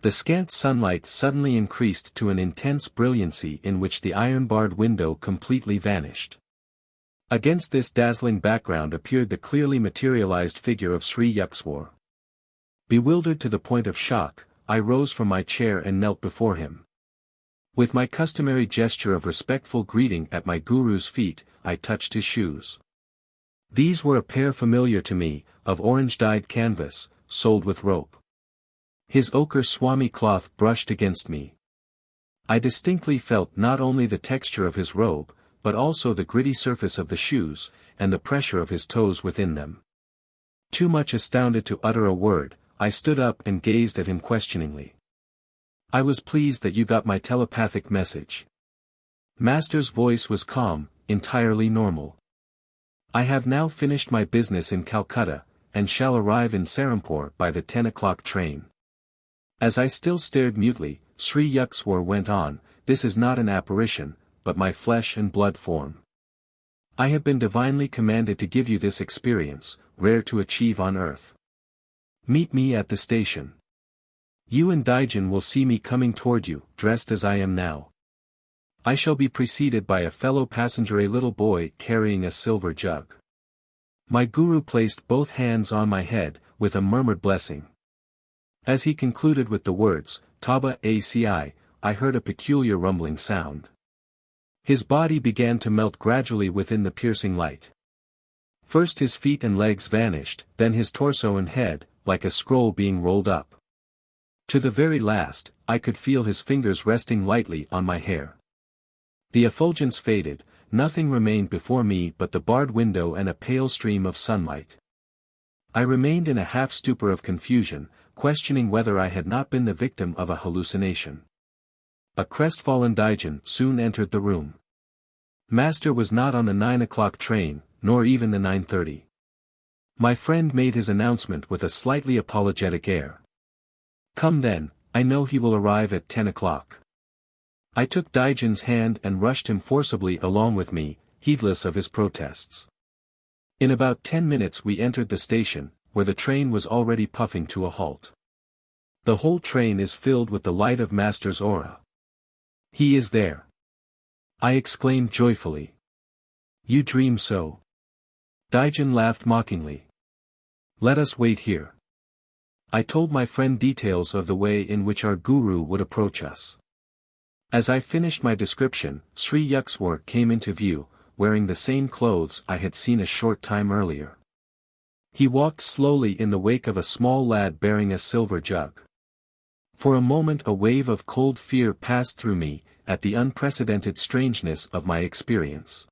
The scant sunlight suddenly increased to an intense brilliancy in which the iron-barred window completely vanished. Against this dazzling background appeared the clearly materialized figure of Sri Yukteswar. Bewildered to the point of shock, I rose from my chair and knelt before him. With my customary gesture of respectful greeting at my guru's feet, I touched his shoes. These were a pair familiar to me, of orange-dyed canvas, soled with rope. His ochre swami cloth brushed against me. I distinctly felt not only the texture of his robe, but also the gritty surface of the shoes, and the pressure of his toes within them. Too much astounded to utter a word, I stood up and gazed at him questioningly. I was pleased that you got my telepathic message. Master's voice was calm, entirely normal. I have now finished my business in Calcutta, and shall arrive in Serampore by the 10 o'clock train. As I still stared mutely, Sri Yukteswar went on, this is not an apparition, but my flesh and blood form. I have been divinely commanded to give you this experience, rare to achieve on earth. Meet me at the station. You and Daijan will see me coming toward you, dressed as I am now. I shall be preceded by a fellow passenger, a little boy carrying a silver jug. My guru placed both hands on my head, with a murmured blessing. As he concluded with the words, Taba Aci, I heard a peculiar rumbling sound. His body began to melt gradually within the piercing light. First his feet and legs vanished, then his torso and head, like a scroll being rolled up. To the very last, I could feel his fingers resting lightly on my hair. The effulgence faded, nothing remained before me but the barred window and a pale stream of sunlight. I remained in a half-stupor of confusion, questioning whether I had not been the victim of a hallucination. A crestfallen Daigen soon entered the room. Master was not on the 9 o'clock train, nor even the 9:30. My friend made his announcement with a slightly apologetic air. Come then, I know he will arrive at 10 o'clock. I took Daigen's hand and rushed him forcibly along with me, heedless of his protests. In about 10 minutes we entered the station, where the train was already puffing to a halt. The whole train is filled with the light of Master's aura. He is there. I exclaimed joyfully. You dream so? Daigen laughed mockingly. Let us wait here. I told my friend details of the way in which our guru would approach us. As I finished my description, Sri Yukswar came into view, wearing the same clothes I had seen a short time earlier. He walked slowly in the wake of a small lad bearing a silver jug. For a moment a wave of cold fear passed through me, at the unprecedented strangeness of my experience.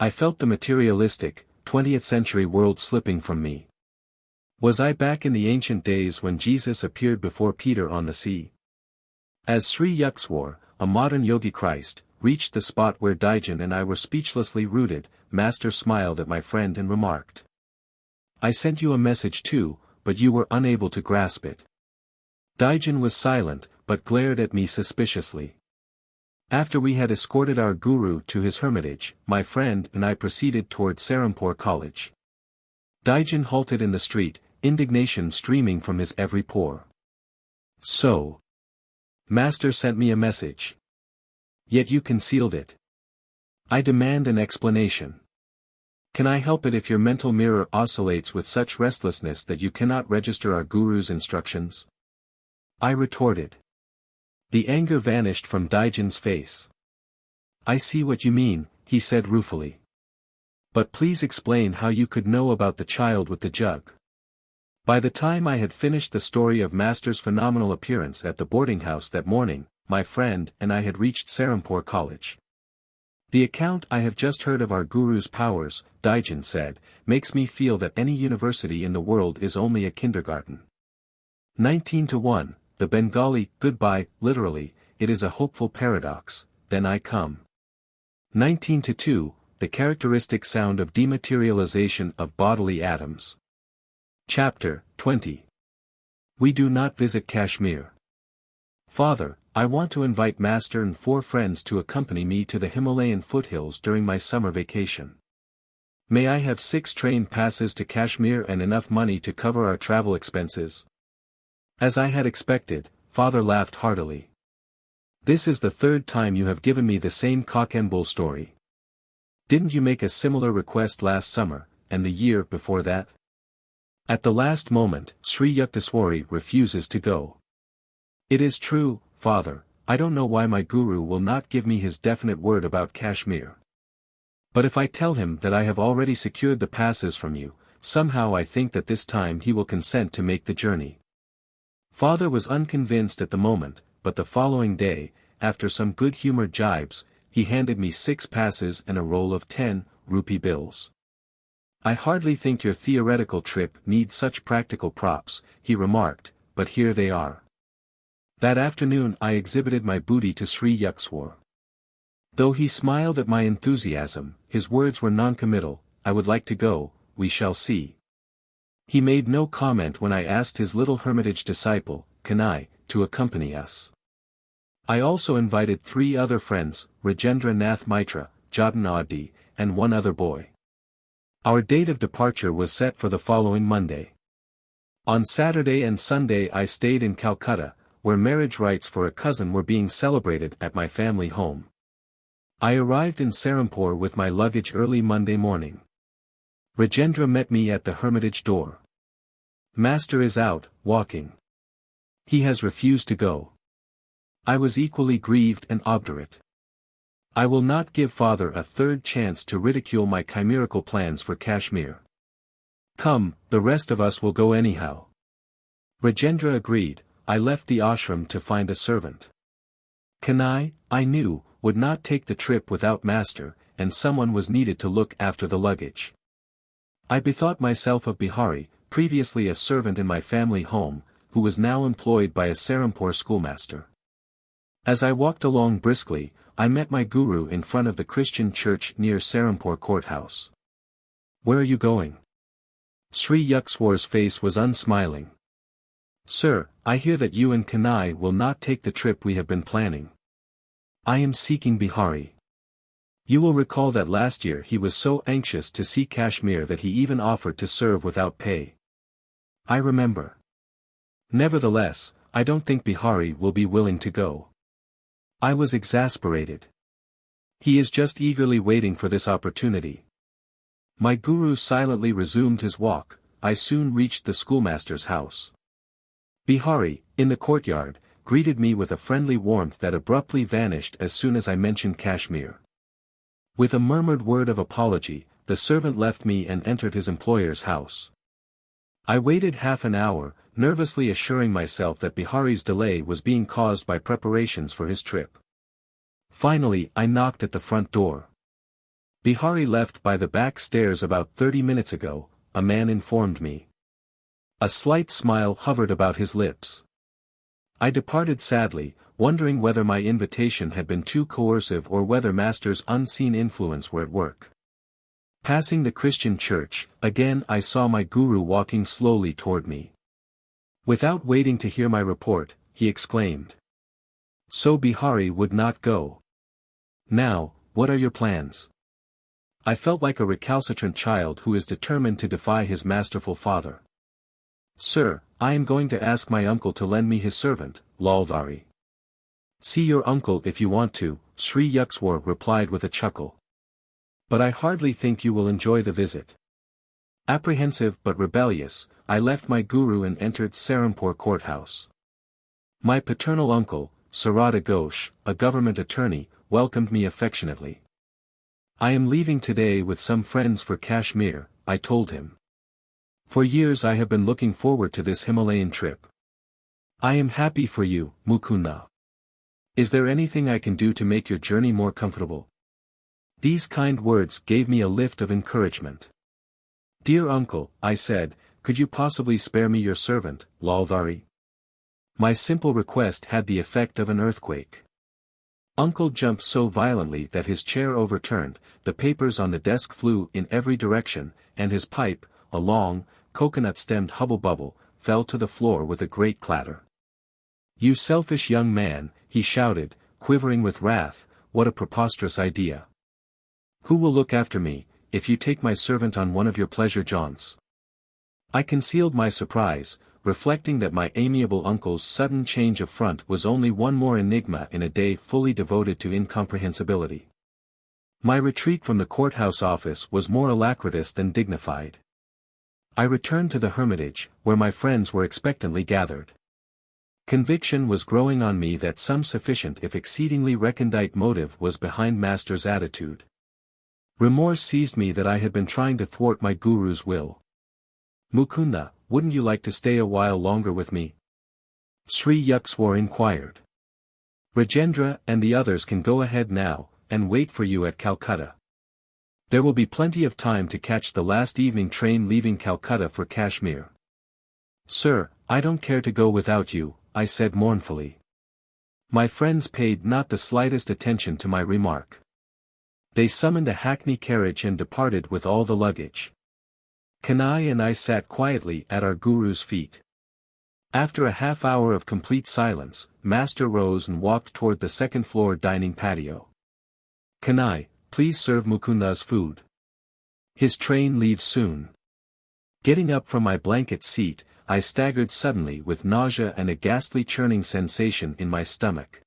I felt the materialistic, 20th-century world slipping from me. Was I back in the ancient days when Jesus appeared before Peter on the sea? As Sri Yukswar, a modern yogi Christ, reached the spot where Daigen and I were speechlessly rooted, Master smiled at my friend and remarked. I sent you a message too, but you were unable to grasp it. Daigen was silent, but glared at me suspiciously. After we had escorted our guru to his hermitage, my friend and I proceeded toward Serampore College. Daigen halted in the street, indignation streaming from his every pore. So. Master sent me a message. Yet you concealed it. I demand an explanation. Can I help it if your mental mirror oscillates with such restlessness that you cannot register our guru's instructions? I retorted. The anger vanished from Daigen's face. I see what you mean, he said ruefully. But please explain how you could know about the child with the jug. By the time I had finished the story of Master's phenomenal appearance at the boarding house that morning, my friend and I had reached Serampore College. The account I have just heard of our guru's powers, Daigen said, makes me feel that any university in the world is only a kindergarten. 19-1, the Bengali, goodbye, literally, it is a hopeful paradox, then I come. 19-2, the characteristic sound of dematerialization of bodily atoms. Chapter 20. We do not visit Kashmir. Father, I want to invite Master and 4 friends to accompany me to the Himalayan foothills during my summer vacation. May I have 6 train passes to Kashmir and enough money to cover our travel expenses? As I had expected, Father laughed heartily. This is the 3rd time you have given me the same cock and bull story. Didn't you make a similar request last summer, and the year before that? At the last moment, Sri Yukteswari refuses to go. It is true, Father, I don't know why my guru will not give me his definite word about Kashmir. But if I tell him that I have already secured the passes from you, somehow I think that this time he will consent to make the journey. Father was unconvinced at the moment, but the following day, after some good-humored jibes, he handed me 6 passes and a roll of 10 rupee bills. I hardly think your theoretical trip needs such practical props, he remarked, but here they are. That afternoon I exhibited my booty to Sri Yukswar. Though he smiled at my enthusiasm, his words were non-committal, I would like to go, we shall see. He made no comment when I asked his little hermitage disciple, Kanai, to accompany us. I also invited 3 other friends, Rajendra Nath Mitra, Jatin Adi, and 1 other boy. Our date of departure was set for the following Monday. On Saturday and Sunday I stayed in Calcutta, where marriage rites for a cousin were being celebrated at my family home. I arrived in Serampore with my luggage early Monday morning. Rajendra met me at the hermitage door. Master is out, walking. He has refused to go. I was equally grieved and obdurate. I will not give Father a 3rd chance to ridicule my chimerical plans for Kashmir. Come, the rest of us will go anyhow. Rajendra agreed. I left the ashram to find a servant. Kanai, I knew, would not take the trip without master, and someone was needed to look after the luggage. I bethought myself of Bihari, previously a servant in my family home, who was now employed by a Serampore schoolmaster. As I walked along briskly, I met my guru in front of the Christian church near Serampore courthouse. "Where are you going?" Sri Yukswar's face was unsmiling. "Sir, I hear that you and Kanai will not take the trip we have been planning. I am seeking Bihari. You will recall that last year he was so anxious to see Kashmir that he even offered to serve without pay." "I remember. Nevertheless, I don't think Bihari will be willing to go." I was exasperated. "He is just eagerly waiting for this opportunity." My guru silently resumed his walk. I soon reached the schoolmaster's house. Bihari, in the courtyard, greeted me with a friendly warmth that abruptly vanished as soon as I mentioned Kashmir. With a murmured word of apology, the servant left me and entered his employer's house. I waited half an hour, nervously assuring myself that Bihari's delay was being caused by preparations for his trip. Finally I knocked at the front door. "Bihari left by the back stairs about 30 minutes ago," a man informed me. A slight smile hovered about his lips. I departed sadly, wondering whether my invitation had been too coercive or whether master's unseen influence were at work. Passing the Christian church, again I saw my guru walking slowly toward me. Without waiting to hear my report, he exclaimed. "So Bihari would not go. Now, what are your plans?" I felt like a recalcitrant child who is determined to defy his masterful father. "Sir, I am going to ask my uncle to lend me his servant, Lalvari." "See your uncle if you want to," Sri Yukswar replied with a chuckle. "But I hardly think you will enjoy the visit." Apprehensive but rebellious, I left my guru and entered Serampore courthouse. My paternal uncle, Sarada Ghosh, a government attorney, welcomed me affectionately. "I am leaving today with some friends for Kashmir," I told him. "For years I have been looking forward to this Himalayan trip. I am happy for you, Mukunda. Is there anything I can do to make your journey more comfortable?" These kind words gave me a lift of encouragement. "Dear uncle," I said, "could you possibly spare me your servant, Lalvari?" My simple request had the effect of an earthquake. Uncle jumped so violently that his chair overturned, the papers on the desk flew in every direction, and his pipe, a long, coconut-stemmed hubble-bubble, fell to the floor with a great clatter. "You selfish young man," he shouted, quivering with wrath, "what a preposterous idea. Who will look after me, if you take my servant on one of your pleasure jaunts?" I concealed my surprise, reflecting that my amiable uncle's sudden change of front was only one more enigma in a day fully devoted to incomprehensibility. My retreat from the courthouse office was more alacritous than dignified. I returned to the hermitage, where my friends were expectantly gathered. Conviction was growing on me that some sufficient if exceedingly recondite motive was behind master's attitude. Remorse seized me that I had been trying to thwart my guru's will. "Mukunda, wouldn't you like to stay a while longer with me?" Sri Yukswar inquired. "Rajendra and the others can go ahead now, and wait for you at Calcutta. There will be plenty of time to catch the last evening train leaving Calcutta for Kashmir." "Sir, I don't care to go without you," I said mournfully. My friends paid not the slightest attention to my remark. They summoned a hackney carriage and departed with all the luggage. Kanai and I sat quietly at our guru's feet. After a half-hour of complete silence, Master rose and walked toward the second-floor dining patio. "Kanai, please serve Mukunda's food. His train leaves soon." Getting up from my blanket seat, I staggered suddenly with nausea and a ghastly churning sensation in my stomach.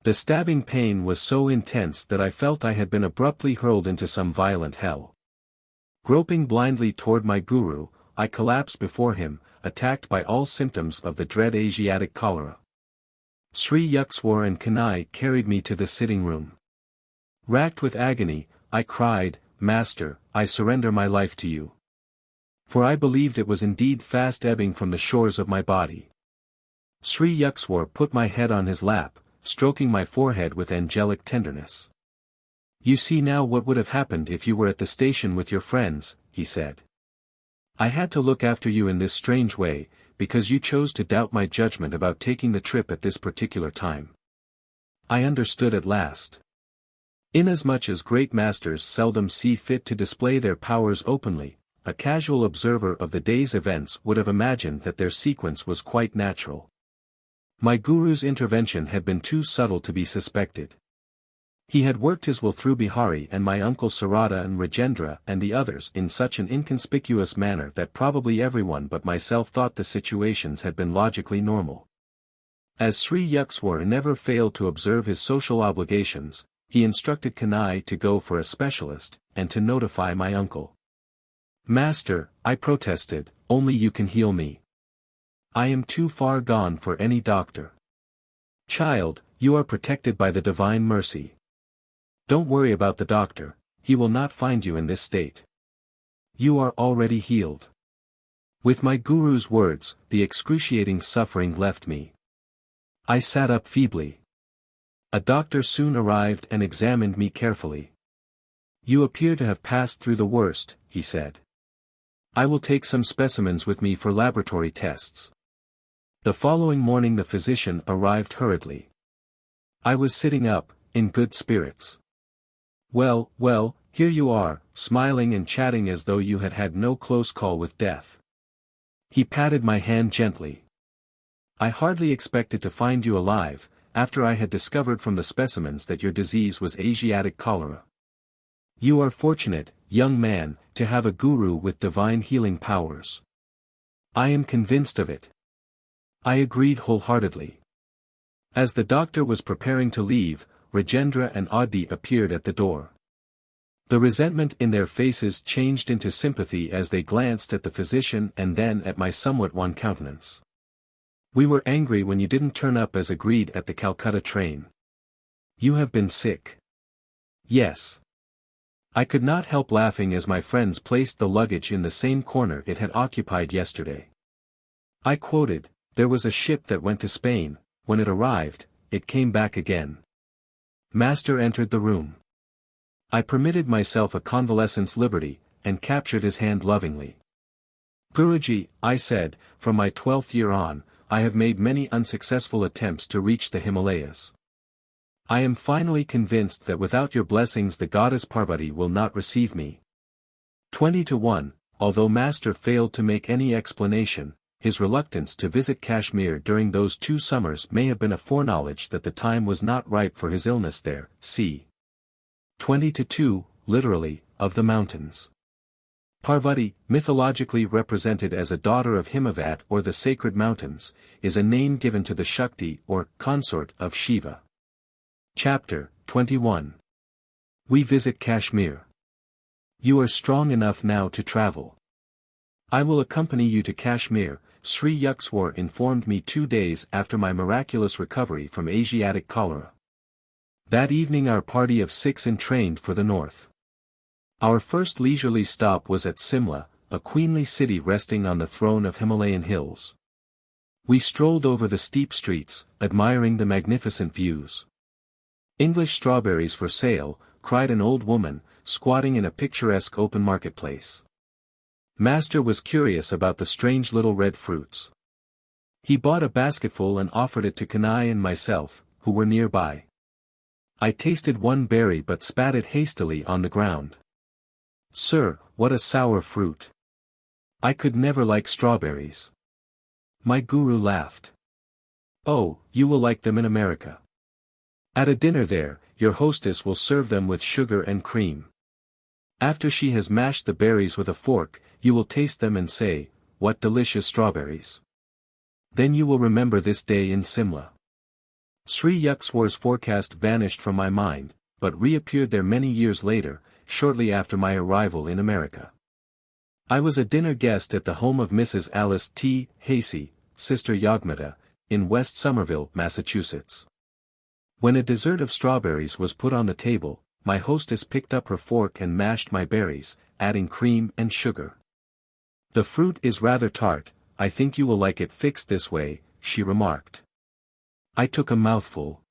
The stabbing pain was so intense that I felt I had been abruptly hurled into some violent hell. Groping blindly toward my guru, I collapsed before him, attacked by all symptoms of the dread Asiatic cholera. Sri Yukswar and Kanai carried me to the sitting room. Racked with agony, I cried, "Master, I surrender my life to you." For I believed it was indeed fast ebbing from the shores of my body. Sri Yukswar put my head on his lap, stroking my forehead with angelic tenderness. "You see now what would have happened if you were at the station with your friends," he said. "I had to look after you in this strange way, because you chose to doubt my judgment about taking the trip at this particular time." I understood at last. Inasmuch as great masters seldom see fit to display their powers openly, a casual observer of the day's events would have imagined that their sequence was quite natural. My guru's intervention had been too subtle to be suspected. He had worked his will through Bihari and my uncle Sarada and Rajendra and the others in such an inconspicuous manner that probably everyone but myself thought the situations had been logically normal. As Sri Yukswar never failed to observe his social obligations, he instructed Kanai to go for a specialist, and to notify my uncle. "Master," I protested, "only you can heal me. I am too far gone for any doctor." "Child, you are protected by the divine mercy. Don't worry about the doctor, he will not find you in this state. You are already healed." With my guru's words, the excruciating suffering left me. I sat up feebly. A doctor soon arrived and examined me carefully. "You appear to have passed through the worst," he said. "I will take some specimens with me for laboratory tests." The following morning the physician arrived hurriedly. I was sitting up, in good spirits. "Well, well, here you are, smiling and chatting as though you had had no close call with death." He patted my hand gently. "I hardly expected to find you alive, after I had discovered from the specimens that your disease was Asiatic cholera. You are fortunate, young man, to have a guru with divine healing powers." "I am convinced of it." I agreed wholeheartedly. As the doctor was preparing to leave, Rajendra and Adi appeared at the door. The resentment in their faces changed into sympathy as they glanced at the physician and then at my somewhat wan countenance. "We were angry when you didn't turn up as agreed at the Calcutta train. You have been sick." "Yes." I could not help laughing as my friends placed the luggage in the same corner it had occupied yesterday. I quoted, "There was a ship that went to Spain, when it arrived, it came back again." Master entered the room. I permitted myself a convalescent's liberty, and captured his hand lovingly. "Guruji," I said, "from my 12th year on, I have made many unsuccessful attempts to reach the Himalayas. I am finally convinced that without your blessings the goddess Parvati will not receive me." 20-1, although Master failed to make any explanation, his reluctance to visit Kashmir during those 2 summers may have been a foreknowledge that the time was not ripe for his illness there, c. 20-2, literally, of the mountains. Parvati, mythologically represented as a daughter of Himavat or the sacred mountains, is a name given to the Shakti or consort of Shiva. Chapter 21. We visit Kashmir. You are strong enough now to travel. I will accompany you to Kashmir, Sri Yukswar informed me 2 days after my miraculous recovery from Asiatic cholera. That evening our party of 6 entrained for the north. Our first leisurely stop was at Simla, a queenly city resting on the throne of Himalayan hills. We strolled over the steep streets, admiring the magnificent views. "English strawberries for sale," cried an old woman, squatting in a picturesque open marketplace. Master was curious about the strange little red fruits. He bought a basketful and offered it to Kanai and myself, who were nearby. I tasted one berry but spat it hastily on the ground. "Sir, what a sour fruit. I could never like strawberries." My guru laughed. "Oh, you will like them in America. At a dinner there, your hostess will serve them with sugar and cream. After she has mashed the berries with a fork, you will taste them and say, 'What delicious strawberries.' Then you will remember this day in Simla." Sri Yukswar's forecast vanished from my mind, but reappeared there many years later, shortly after my arrival in America. I was a dinner guest at the home of Mrs. Alice T. Hasey, Sister Yogmata, in West Somerville, Massachusetts. When a dessert of strawberries was put on the table, my hostess picked up her fork and mashed my berries, adding cream and sugar. "The fruit is rather tart, I think you will like it fixed this way," she remarked. I took a mouthful.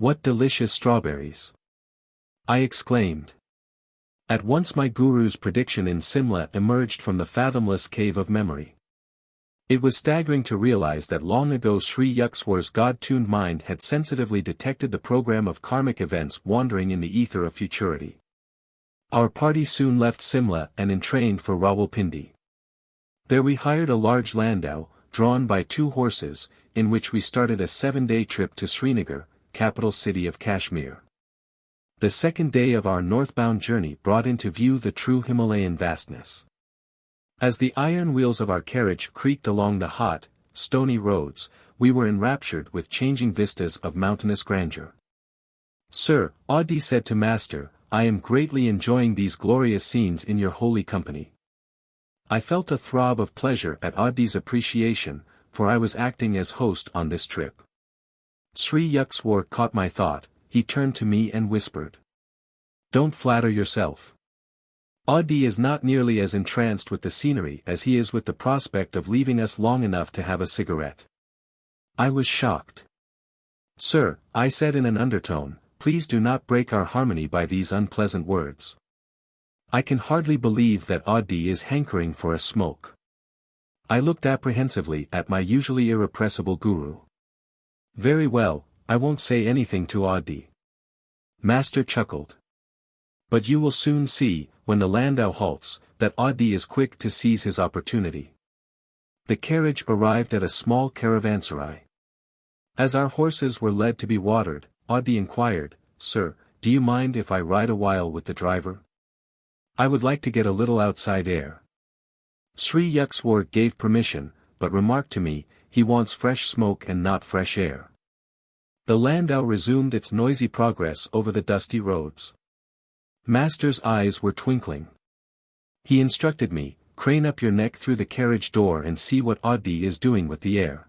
What delicious strawberries! I exclaimed. At once my guru's prediction in Simla emerged from the fathomless cave of memory. It was staggering to realize that long ago Sri Yukswar's God-tuned mind had sensitively detected the program of karmic events wandering in the ether of futurity. Our party soon left Simla and entrained for Rawalpindi. There we hired a large landau, drawn by 2 horses, in which we started a 7-day trip to Srinagar, capital city of Kashmir. The second day of our northbound journey brought into view the true Himalayan vastness. As the iron wheels of our carriage creaked along the hot, stony roads, we were enraptured with changing vistas of mountainous grandeur. "Sir," Audi said to Master, "I am greatly enjoying these glorious scenes in your holy company." I felt a throb of pleasure at Audi's appreciation, for I was acting as host on this trip. Sri Yukswar caught my thought. He turned to me and whispered, "Don't flatter yourself. Audi is not nearly as entranced with the scenery as he is with the prospect of leaving us long enough to have a cigarette." I was shocked. "Sir," I said in an undertone, "please do not break our harmony by these unpleasant words. I can hardly believe that Audi is hankering for a smoke." I looked apprehensively at my usually irrepressible guru. "Very well, I won't say anything to Audi." Master chuckled. "But you will soon see, when the landau halts, that Audi is quick to seize his opportunity." The carriage arrived at a small caravanserai. As our horses were led to be watered, Audi inquired, "Sir, do you mind if I ride a while with the driver? I would like to get a little outside air." Sri Yukswar gave permission, but remarked to me, "He wants fresh smoke and not fresh air." The landau resumed its noisy progress over the dusty roads. Master's eyes were twinkling. He instructed me, "Crane up your neck through the carriage door and see what Audi is doing with the air."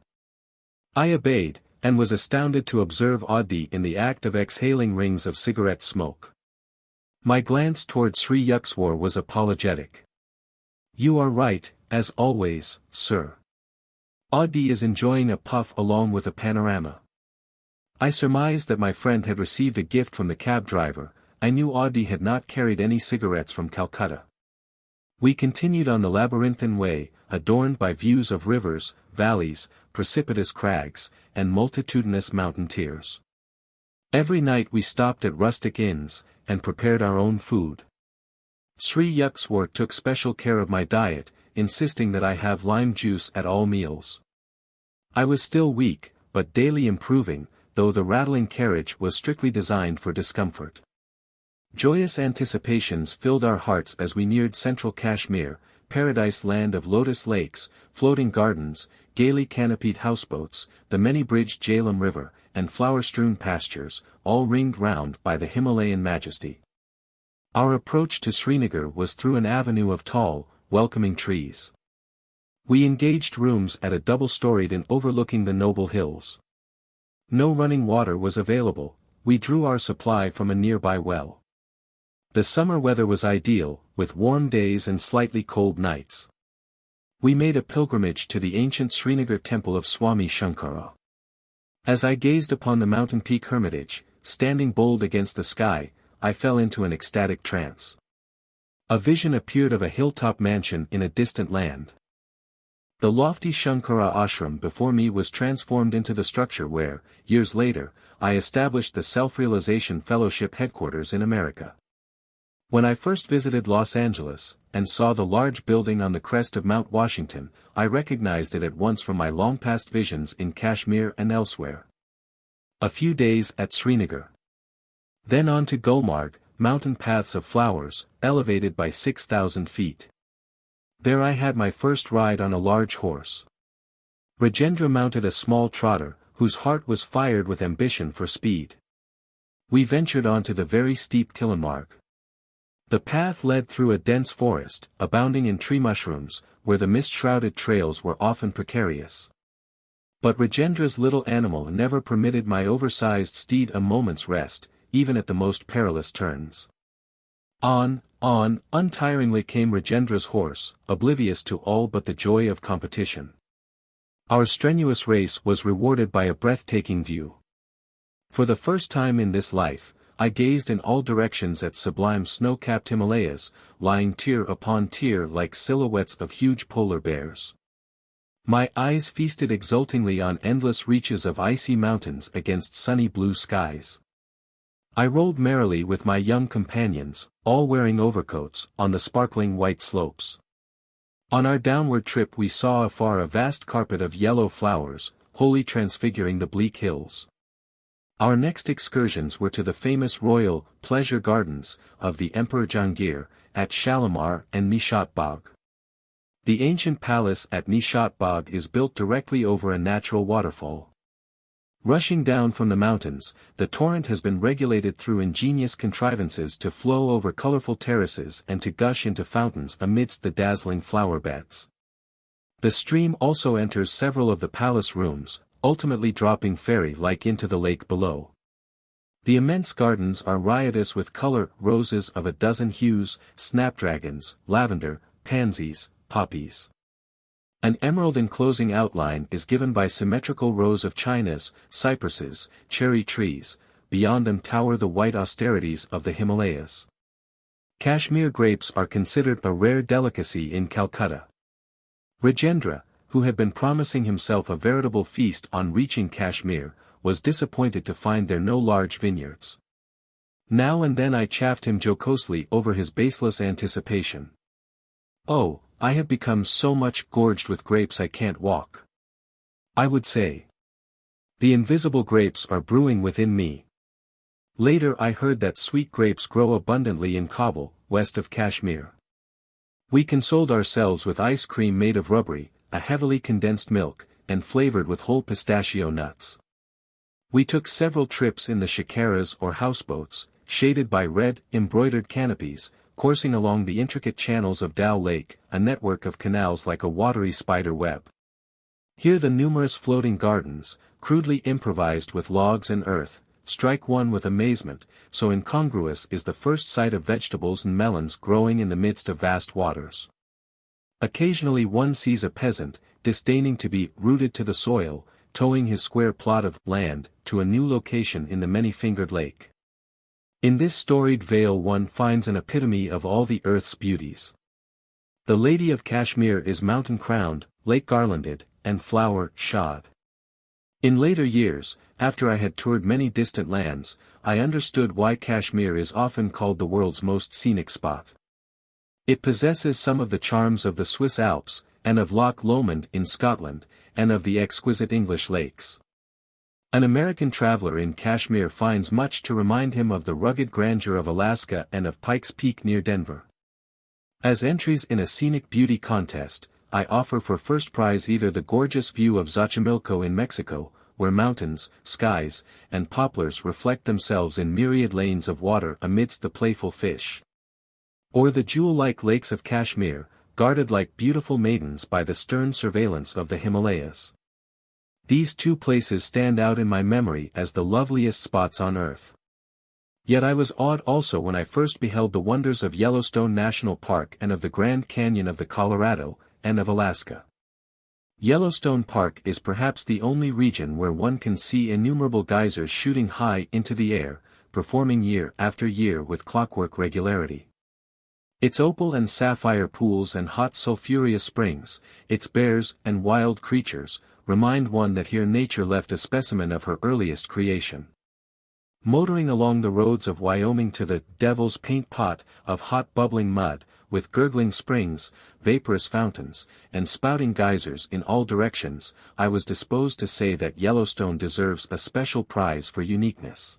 I obeyed, and was astounded to observe Audi in the act of exhaling rings of cigarette smoke. My glance toward Sri Yukswar was apologetic. "You are right, as always, sir. Audi is enjoying a puff along with a panorama." I surmised that my friend had received a gift from the cab driver. I knew Audi had not carried any cigarettes from Calcutta. We continued on the labyrinthine way, adorned by views of rivers, valleys, precipitous crags, and multitudinous mountain tiers. Every night we stopped at rustic inns, and prepared our own food. Sri Yukswar took special care of my diet, insisting that I have lime juice at all meals. I was still weak, but daily improving, though the rattling carriage was strictly designed for discomfort. Joyous anticipations filled our hearts as we neared central Kashmir, paradise land of lotus lakes, floating gardens, gaily canopied houseboats, the many-bridged Jhelum River, and flower-strewn pastures, all ringed round by the Himalayan majesty. Our approach to Srinagar was through an avenue of tall, welcoming trees. We engaged rooms at a double-storied inn overlooking the noble hills. No running water was available. We drew our supply from a nearby well. The summer weather was ideal, with warm days and slightly cold nights. We made a pilgrimage to the ancient Srinagar temple of Swami Shankara. As I gazed upon the mountain peak hermitage, standing bold against the sky, I fell into an ecstatic trance. A vision appeared of a hilltop mansion in a distant land. The lofty Shankara ashram before me was transformed into the structure where, years later, I established the Self-Realization Fellowship headquarters in America. When I first visited Los Angeles, and saw the large building on the crest of Mount Washington, I recognized it at once from my long-past visions in Kashmir and elsewhere. A few days at Srinagar. Then on to Gulmarg, mountain paths of flowers, elevated by 6,000 feet. There I had my first ride on a large horse. Rajendra mounted a small trotter, whose heart was fired with ambition for speed. We ventured onto the very steep Kilmarg. The path led through a dense forest, abounding in tree mushrooms, where the mist-shrouded trails were often precarious. But Rajendra's little animal never permitted my oversized steed a moment's rest, even at the most perilous turns. On, untiringly came Rajendra's horse, oblivious to all but the joy of competition. Our strenuous race was rewarded by a breathtaking view. For the first time in this life, I gazed in all directions at sublime snow-capped Himalayas, lying tier upon tier like silhouettes of huge polar bears. My eyes feasted exultingly on endless reaches of icy mountains against sunny blue skies. I rolled merrily with my young companions, all wearing overcoats, on the sparkling white slopes. On our downward trip we saw afar a vast carpet of yellow flowers, wholly transfiguring the bleak hills. Our next excursions were to the famous royal pleasure gardens of the Emperor Jahangir, at Shalimar and Nishat Bagh. The ancient palace at Nishat Bagh is built directly over a natural waterfall. Rushing down from the mountains, the torrent has been regulated through ingenious contrivances to flow over colorful terraces and to gush into fountains amidst the dazzling flower beds. The stream also enters several of the palace rooms, ultimately dropping fairy-like into the lake below. The immense gardens are riotous with color, roses of a dozen hues, snapdragons, lavender, pansies, poppies. An emerald enclosing outline is given by symmetrical rows of chinas, cypresses, cherry trees, beyond them tower the white austerities of the Himalayas. Kashmir grapes are considered a rare delicacy in Calcutta. Rajendra, who had been promising himself a veritable feast on reaching Kashmir, was disappointed to find there no large vineyards. Now and then I chaffed him jocosely over his baseless anticipation. "Oh, I have become so much gorged with grapes I can't walk," I would say. "The invisible grapes are brewing within me." Later I heard that sweet grapes grow abundantly in Kabul, west of Kashmir. We consoled ourselves with ice cream made of rubbery, a heavily condensed milk, and flavored with whole pistachio nuts. We took several trips in the shikaras or houseboats, shaded by red, embroidered canopies, coursing along the intricate channels of Dal Lake, a network of canals like a watery spider web. Here the numerous floating gardens, crudely improvised with logs and earth, strike one with amazement, so incongruous is the first sight of vegetables and melons growing in the midst of vast waters. Occasionally one sees a peasant, disdaining to be rooted to the soil, towing his square plot of land to a new location in the many-fingered lake. In this storied vale one finds an epitome of all the earth's beauties. The Lady of Kashmir is mountain-crowned, lake-garlanded, and flower-shod. In later years, after I had toured many distant lands, I understood why Kashmir is often called the world's most scenic spot. It possesses some of the charms of the Swiss Alps, and of Loch Lomond in Scotland, and of the exquisite English lakes. An American traveler in Kashmir finds much to remind him of the rugged grandeur of Alaska and of Pikes Peak near Denver. As entries in a scenic beauty contest, I offer for first prize either the gorgeous view of Xochimilco in Mexico, where mountains, skies, and poplars reflect themselves in myriad lanes of water amidst the playful fish, or the jewel-like lakes of Kashmir, guarded like beautiful maidens by the stern surveillance of the Himalayas. These two places stand out in my memory as the loveliest spots on earth. Yet I was awed also when I first beheld the wonders of Yellowstone National Park and of the Grand Canyon of the Colorado, and of Alaska. Yellowstone Park is perhaps the only region where one can see innumerable geysers shooting high into the air, performing year after year with clockwork regularity. Its opal and sapphire pools and hot sulphureous springs, its bears and wild creatures, remind one that here nature left a specimen of her earliest creation. Motoring along the roads of Wyoming to the Devil's Paint Pot of hot bubbling mud, with gurgling springs, vaporous fountains, and spouting geysers in all directions, I was disposed to say that Yellowstone deserves a special prize for uniqueness.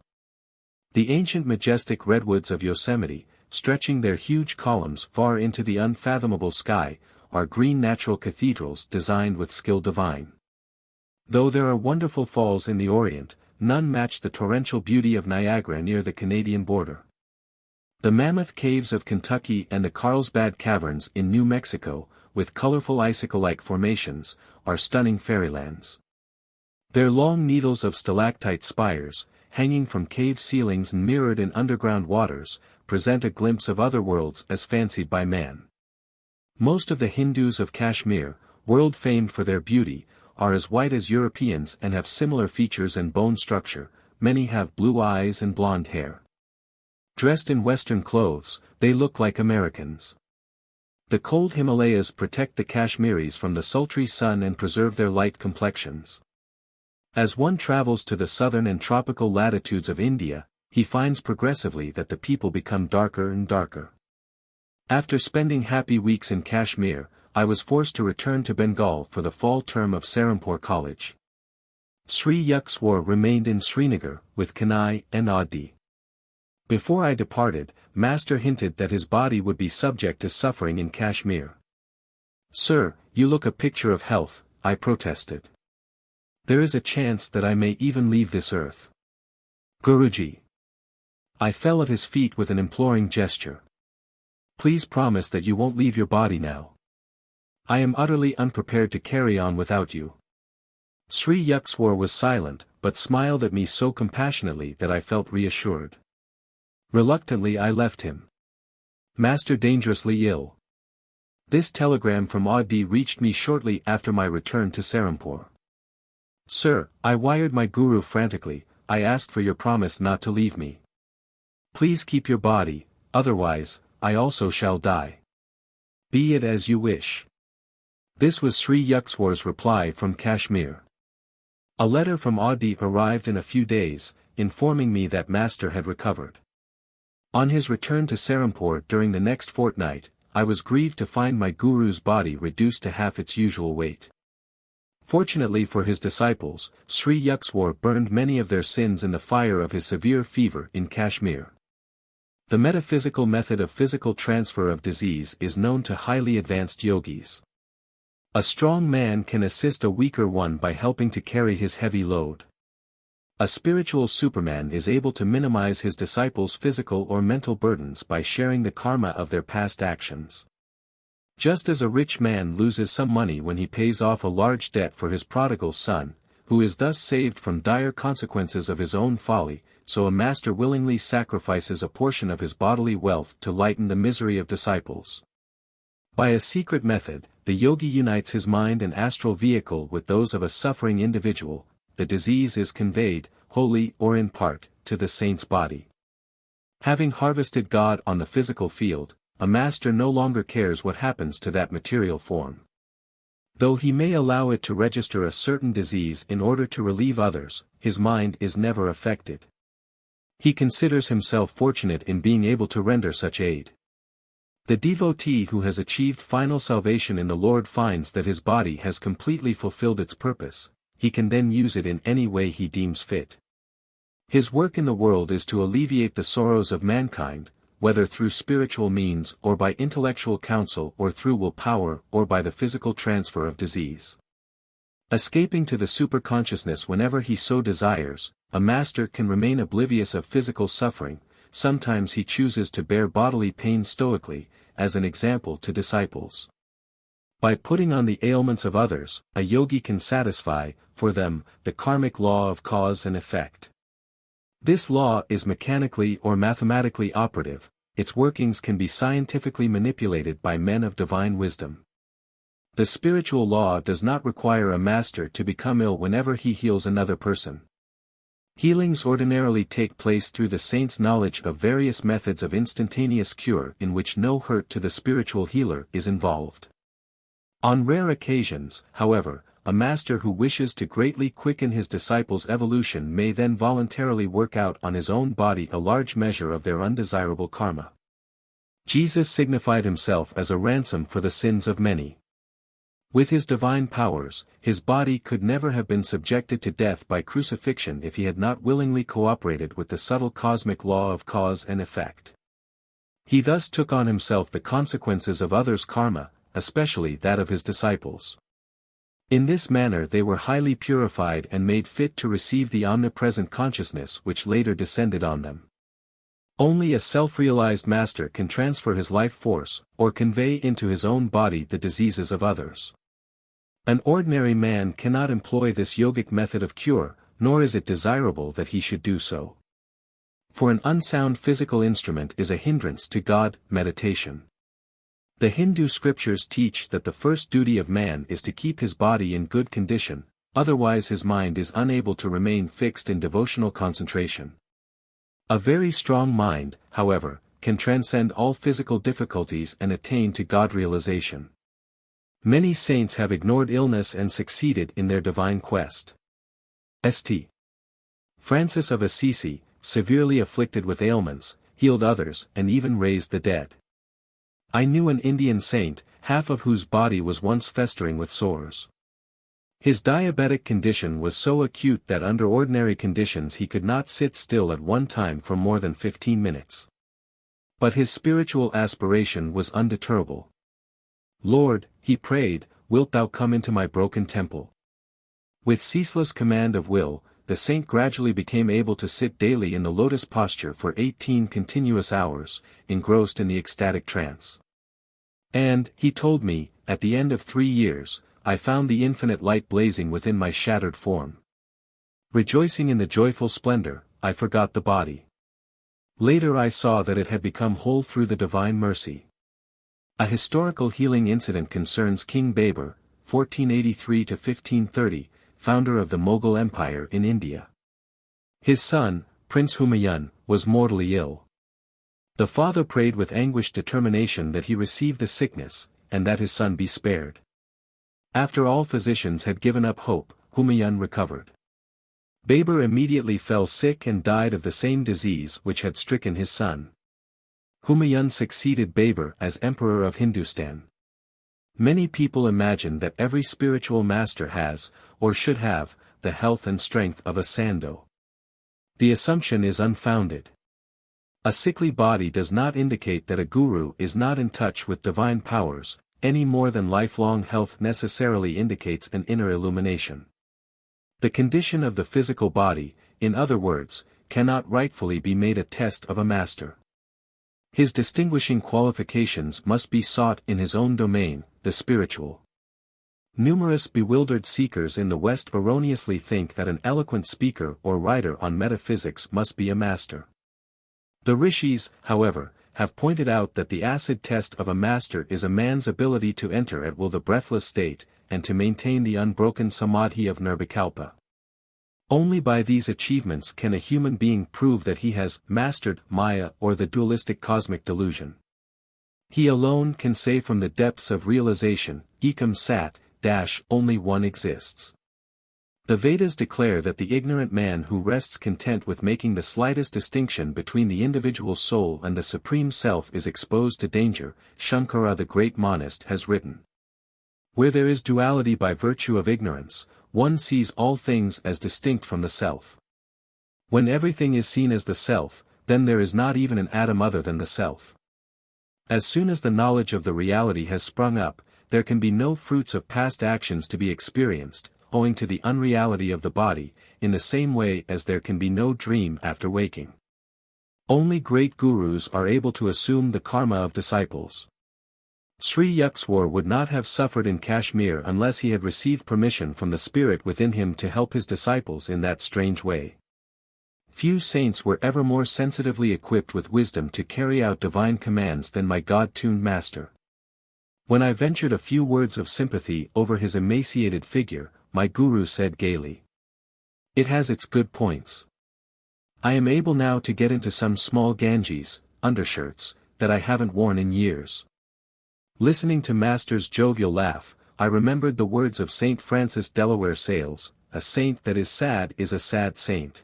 The ancient majestic redwoods of Yosemite, stretching their huge columns far into the unfathomable sky, are green natural cathedrals designed with skill divine. Though there are wonderful falls in the Orient, none match the torrential beauty of Niagara near the Canadian border. The Mammoth Caves of Kentucky and the Carlsbad Caverns in New Mexico, with colorful icicle-like formations, are stunning fairylands. Their long needles of stalactite spires, hanging from cave ceilings and mirrored in underground waters, present a glimpse of other worlds as fancied by man. Most of the Hindus of Kashmir, world-famed for their beauty, are as white as Europeans and have similar features and bone structure, many have blue eyes and blonde hair. Dressed in Western clothes, they look like Americans. The cold Himalayas protect the Kashmiris from the sultry sun and preserve their light complexions. As one travels to the southern and tropical latitudes of India, he finds progressively that the people become darker and darker. After spending happy weeks in Kashmir, I was forced to return to Bengal for the fall term of Serampore College. Sri Yukswar remained in Srinagar, with Kanai and Adi. Before I departed, Master hinted that his body would be subject to suffering in Kashmir. "Sir, you look a picture of health," I protested. "There is a chance that I may even leave this earth." "Guruji." I fell at his feet with an imploring gesture. "Please promise that you won't leave your body now. I am utterly unprepared to carry on without you." Sri Yukswar was silent, but smiled at me so compassionately that I felt reassured. Reluctantly I left him. "Master dangerously ill." This telegram from Adi reached me shortly after my return to Serampore. "Sir," I wired my guru frantically, "I ask for your promise not to leave me. Please keep your body, otherwise, I also shall die. Be it as you wish." This was Sri Yukswar's reply from Kashmir. A letter from Adi arrived in a few days, informing me that Master had recovered. On his return to Serampore during the next fortnight, I was grieved to find my guru's body reduced to half its usual weight. Fortunately for his disciples, Sri Yukswar burned many of their sins in the fire of his severe fever in Kashmir. The metaphysical method of physical transfer of disease is known to highly advanced yogis. A strong man can assist a weaker one by helping to carry his heavy load. A spiritual Superman is able to minimize his disciples' physical or mental burdens by sharing the karma of their past actions. Just as a rich man loses some money when he pays off a large debt for his prodigal son, who is thus saved from dire consequences of his own folly, so a master willingly sacrifices a portion of his bodily wealth to lighten the misery of disciples. By a secret method, the yogi unites his mind and astral vehicle with those of a suffering individual. The disease is conveyed, wholly or in part, to the saint's body. Having harvested God on the physical field, a master no longer cares what happens to that material form. Though he may allow it to register a certain disease in order to relieve others, his mind is never affected. He considers himself fortunate in being able to render such aid. The devotee who has achieved final salvation in the Lord finds that his body has completely fulfilled its purpose. He can then use it in any way he deems fit. His work in the world is to alleviate the sorrows of mankind, whether through spiritual means or by intellectual counsel or through willpower or by the physical transfer of disease. Escaping to the superconsciousness whenever he so desires, a master can remain oblivious of physical suffering. Sometimes he chooses to bear bodily pain stoically, as an example to disciples. By putting on the ailments of others, a yogi can satisfy, for them, the karmic law of cause and effect. This law is mechanically or mathematically operative, its workings can be scientifically manipulated by men of divine wisdom. The spiritual law does not require a master to become ill whenever he heals another person. Healings ordinarily take place through the saint's knowledge of various methods of instantaneous cure in which no hurt to the spiritual healer is involved. On rare occasions, however, a master who wishes to greatly quicken his disciples' evolution may then voluntarily work out on his own body a large measure of their undesirable karma. Jesus signified himself as a ransom for the sins of many. With his divine powers, his body could never have been subjected to death by crucifixion if he had not willingly cooperated with the subtle cosmic law of cause and effect. He thus took on himself the consequences of others' karma, especially that of his disciples. In this manner they were highly purified and made fit to receive the omnipresent consciousness which later descended on them. Only a self-realized master can transfer his life force, or convey into his own body the diseases of others. An ordinary man cannot employ this yogic method of cure, nor is it desirable that he should do so. For an unsound physical instrument is a hindrance to God, meditation. The Hindu scriptures teach that the first duty of man is to keep his body in good condition, otherwise his mind is unable to remain fixed in devotional concentration. A very strong mind, however, can transcend all physical difficulties and attain to God realization. Many saints have ignored illness and succeeded in their divine quest. St. Francis of Assisi, severely afflicted with ailments, healed others and even raised the dead. I knew an Indian saint, half of whose body was once festering with sores. His diabetic condition was so acute that under ordinary conditions he could not sit still at one time for more than 15 minutes. But his spiritual aspiration was undeterrable. Lord, he prayed, wilt thou come into my broken temple? With ceaseless command of will, the saint gradually became able to sit daily in the lotus posture for 18 continuous hours, engrossed in the ecstatic trance. And, he told me, at the end of 3 years, I found the infinite light blazing within my shattered form. Rejoicing in the joyful splendor, I forgot the body. Later I saw that it had become whole through the divine mercy. A historical healing incident concerns King Babur, 1483–1530, founder of the Mughal Empire in India. His son, Prince Humayun, was mortally ill. The father prayed with anguished determination that he receive the sickness, and that his son be spared. After all physicians had given up hope, Humayun recovered. Babur immediately fell sick and died of the same disease which had stricken his son. Humayun succeeded Babur as Emperor of Hindustan. Many people imagine that every spiritual master has, or should have, the health and strength of a Sando. The assumption is unfounded. A sickly body does not indicate that a guru is not in touch with divine powers, any more than lifelong health necessarily indicates an inner illumination. The condition of the physical body, in other words, cannot rightfully be made a test of a master. His distinguishing qualifications must be sought in his own domain, the spiritual. Numerous bewildered seekers in the West erroneously think that an eloquent speaker or writer on metaphysics must be a master. The rishis, however, have pointed out that the acid test of a master is a man's ability to enter at will the breathless state, and to maintain the unbroken samadhi of nirvikalpa. Only by these achievements can a human being prove that he has mastered Maya or the dualistic cosmic delusion. He alone can say from the depths of realization, Ekam Sat, only one exists. The Vedas declare that the ignorant man who rests content with making the slightest distinction between the individual soul and the Supreme Self is exposed to danger, Shankara the great monist has written. Where there is duality by virtue of ignorance, one sees all things as distinct from the self. When everything is seen as the self, then there is not even an atom other than the self. As soon as the knowledge of the reality has sprung up, there can be no fruits of past actions to be experienced, owing to the unreality of the body, in the same way as there can be no dream after waking. Only great gurus are able to assume the karma of disciples. Sri Yukswar would not have suffered in Kashmir unless he had received permission from the spirit within him to help his disciples in that strange way. Few saints were ever more sensitively equipped with wisdom to carry out divine commands than my God-tuned master. When I ventured a few words of sympathy over his emaciated figure, my guru said gaily, "It has its good points. I am able now to get into some small ganges, undershirts, that I haven't worn in years." Listening to Master's jovial laugh, I remembered the words of Saint Francis Delaware Sales, "A saint that is sad is a sad saint."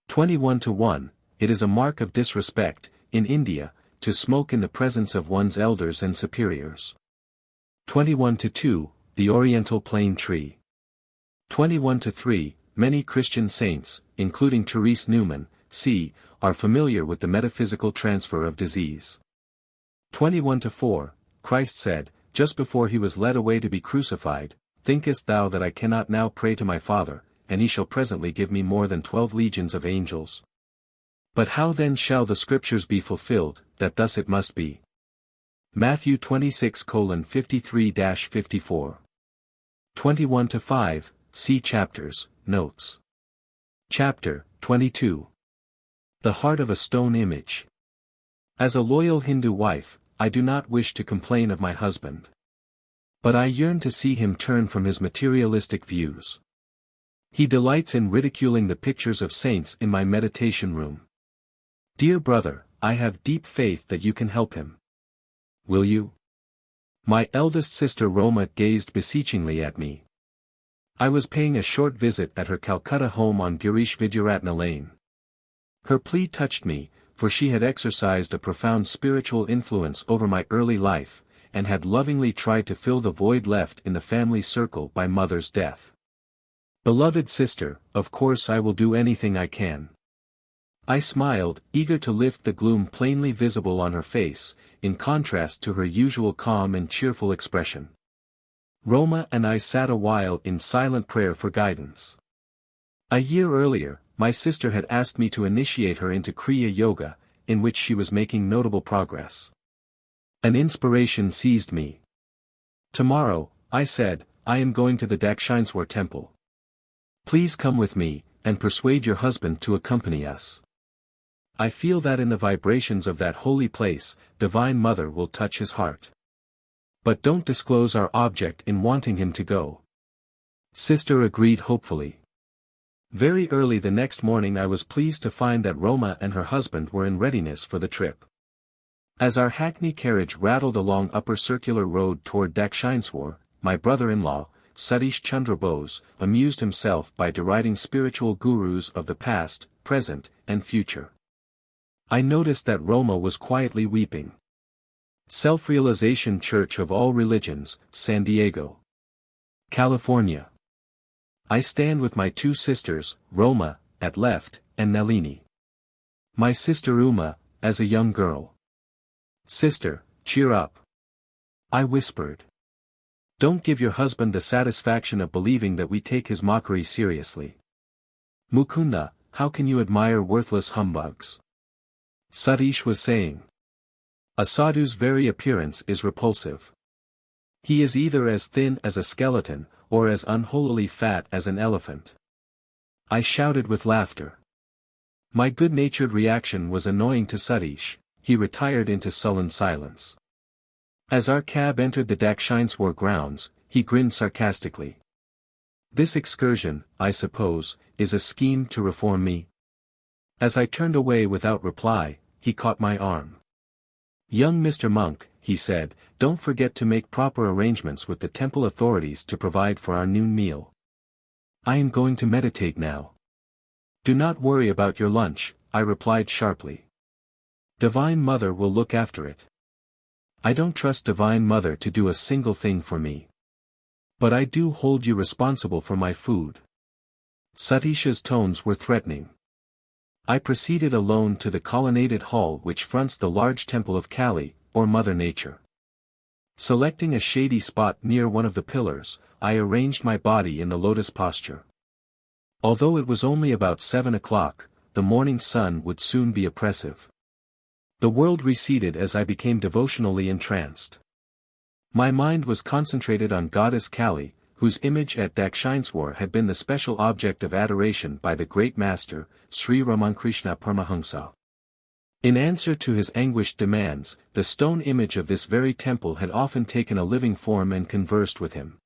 21:1, it is a mark of disrespect, in India, to smoke in the presence of one's elders and superiors. 21:2, the Oriental Plane Tree. 21:3, many Christian saints, including Therese Newman, c., are familiar with the metaphysical transfer of disease. 21:4, Christ said, just before he was led away to be crucified, "Thinkest thou that I cannot now pray to my Father, and he shall presently give me more than 12 legions of angels? But how then shall the scriptures be fulfilled, that thus it must be?" Matthew 26:53-54. 21:5, see chapters, notes. Chapter 22. The Heart of a Stone Image. As a loyal Hindu wife, I do not wish to complain of my husband. But I yearn to see him turn from his materialistic views. He delights in ridiculing the pictures of saints in my meditation room. Dear brother, I have deep faith that you can help him. Will you? My eldest sister Roma gazed beseechingly at me. I was paying a short visit at her Calcutta home on Girish Vidyaratna Lane. Her plea touched me, for she had exercised a profound spiritual influence over my early life, and had lovingly tried to fill the void left in the family circle by mother's death. Beloved sister, of course I will do anything I can. I smiled, eager to lift the gloom plainly visible on her face, in contrast to her usual calm and cheerful expression. Roma and I sat a while in silent prayer for guidance. A year earlier, my sister had asked me to initiate her into Kriya Yoga, in which she was making notable progress. An inspiration seized me. Tomorrow, I said, I am going to the Dakshineswar temple. Please come with me, and persuade your husband to accompany us. I feel that in the vibrations of that holy place, Divine Mother will touch his heart. But don't disclose our object in wanting him to go. Sister agreed hopefully. Very early the next morning I was pleased to find that Roma and her husband were in readiness for the trip. As our hackney carriage rattled along Upper Circular Road toward Dakshineswar, my brother-in-law, Satish Chandra Bose, amused himself by deriding spiritual gurus of the past, present, and future. I noticed that Roma was quietly weeping. Self-Realization Church of All Religions, San Diego, California. I stand with my two sisters, Roma, at left, and Nalini. My sister Uma, as a young girl. Sister, cheer up. I whispered. Don't give your husband the satisfaction of believing that we take his mockery seriously. Mukunda, how can you admire worthless humbugs? Satish was saying. A sadhu's very appearance is repulsive. He is either as thin as a skeleton, or as unholily fat as an elephant. I shouted with laughter. My good-natured reaction was annoying to Satish. He retired into sullen silence. As our cab entered the Dakshineswar grounds, he grinned sarcastically. This excursion, I suppose, is a scheme to reform me. As I turned away without reply, he caught my arm. Young Mr. Monk, he said, don't forget to make proper arrangements with the temple authorities to provide for our noon meal. I am going to meditate now. Do not worry about your lunch, I replied sharply. Divine Mother will look after it. I don't trust Divine Mother to do a single thing for me. But I do hold you responsible for my food. Satish's tones were threatening. I proceeded alone to the colonnaded hall which fronts the large temple of Kali, or Mother Nature. Selecting a shady spot near one of the pillars, I arranged my body in the lotus posture. Although it was only about 7 o'clock, the morning sun would soon be oppressive. The world receded as I became devotionally entranced. My mind was concentrated on Goddess Kali, whose image at Dakshineswar had been the special object of adoration by the great master, Sri Ramakrishna Paramahansa. In answer to his anguished demands, the stone image of this very temple had often taken a living form and conversed with him.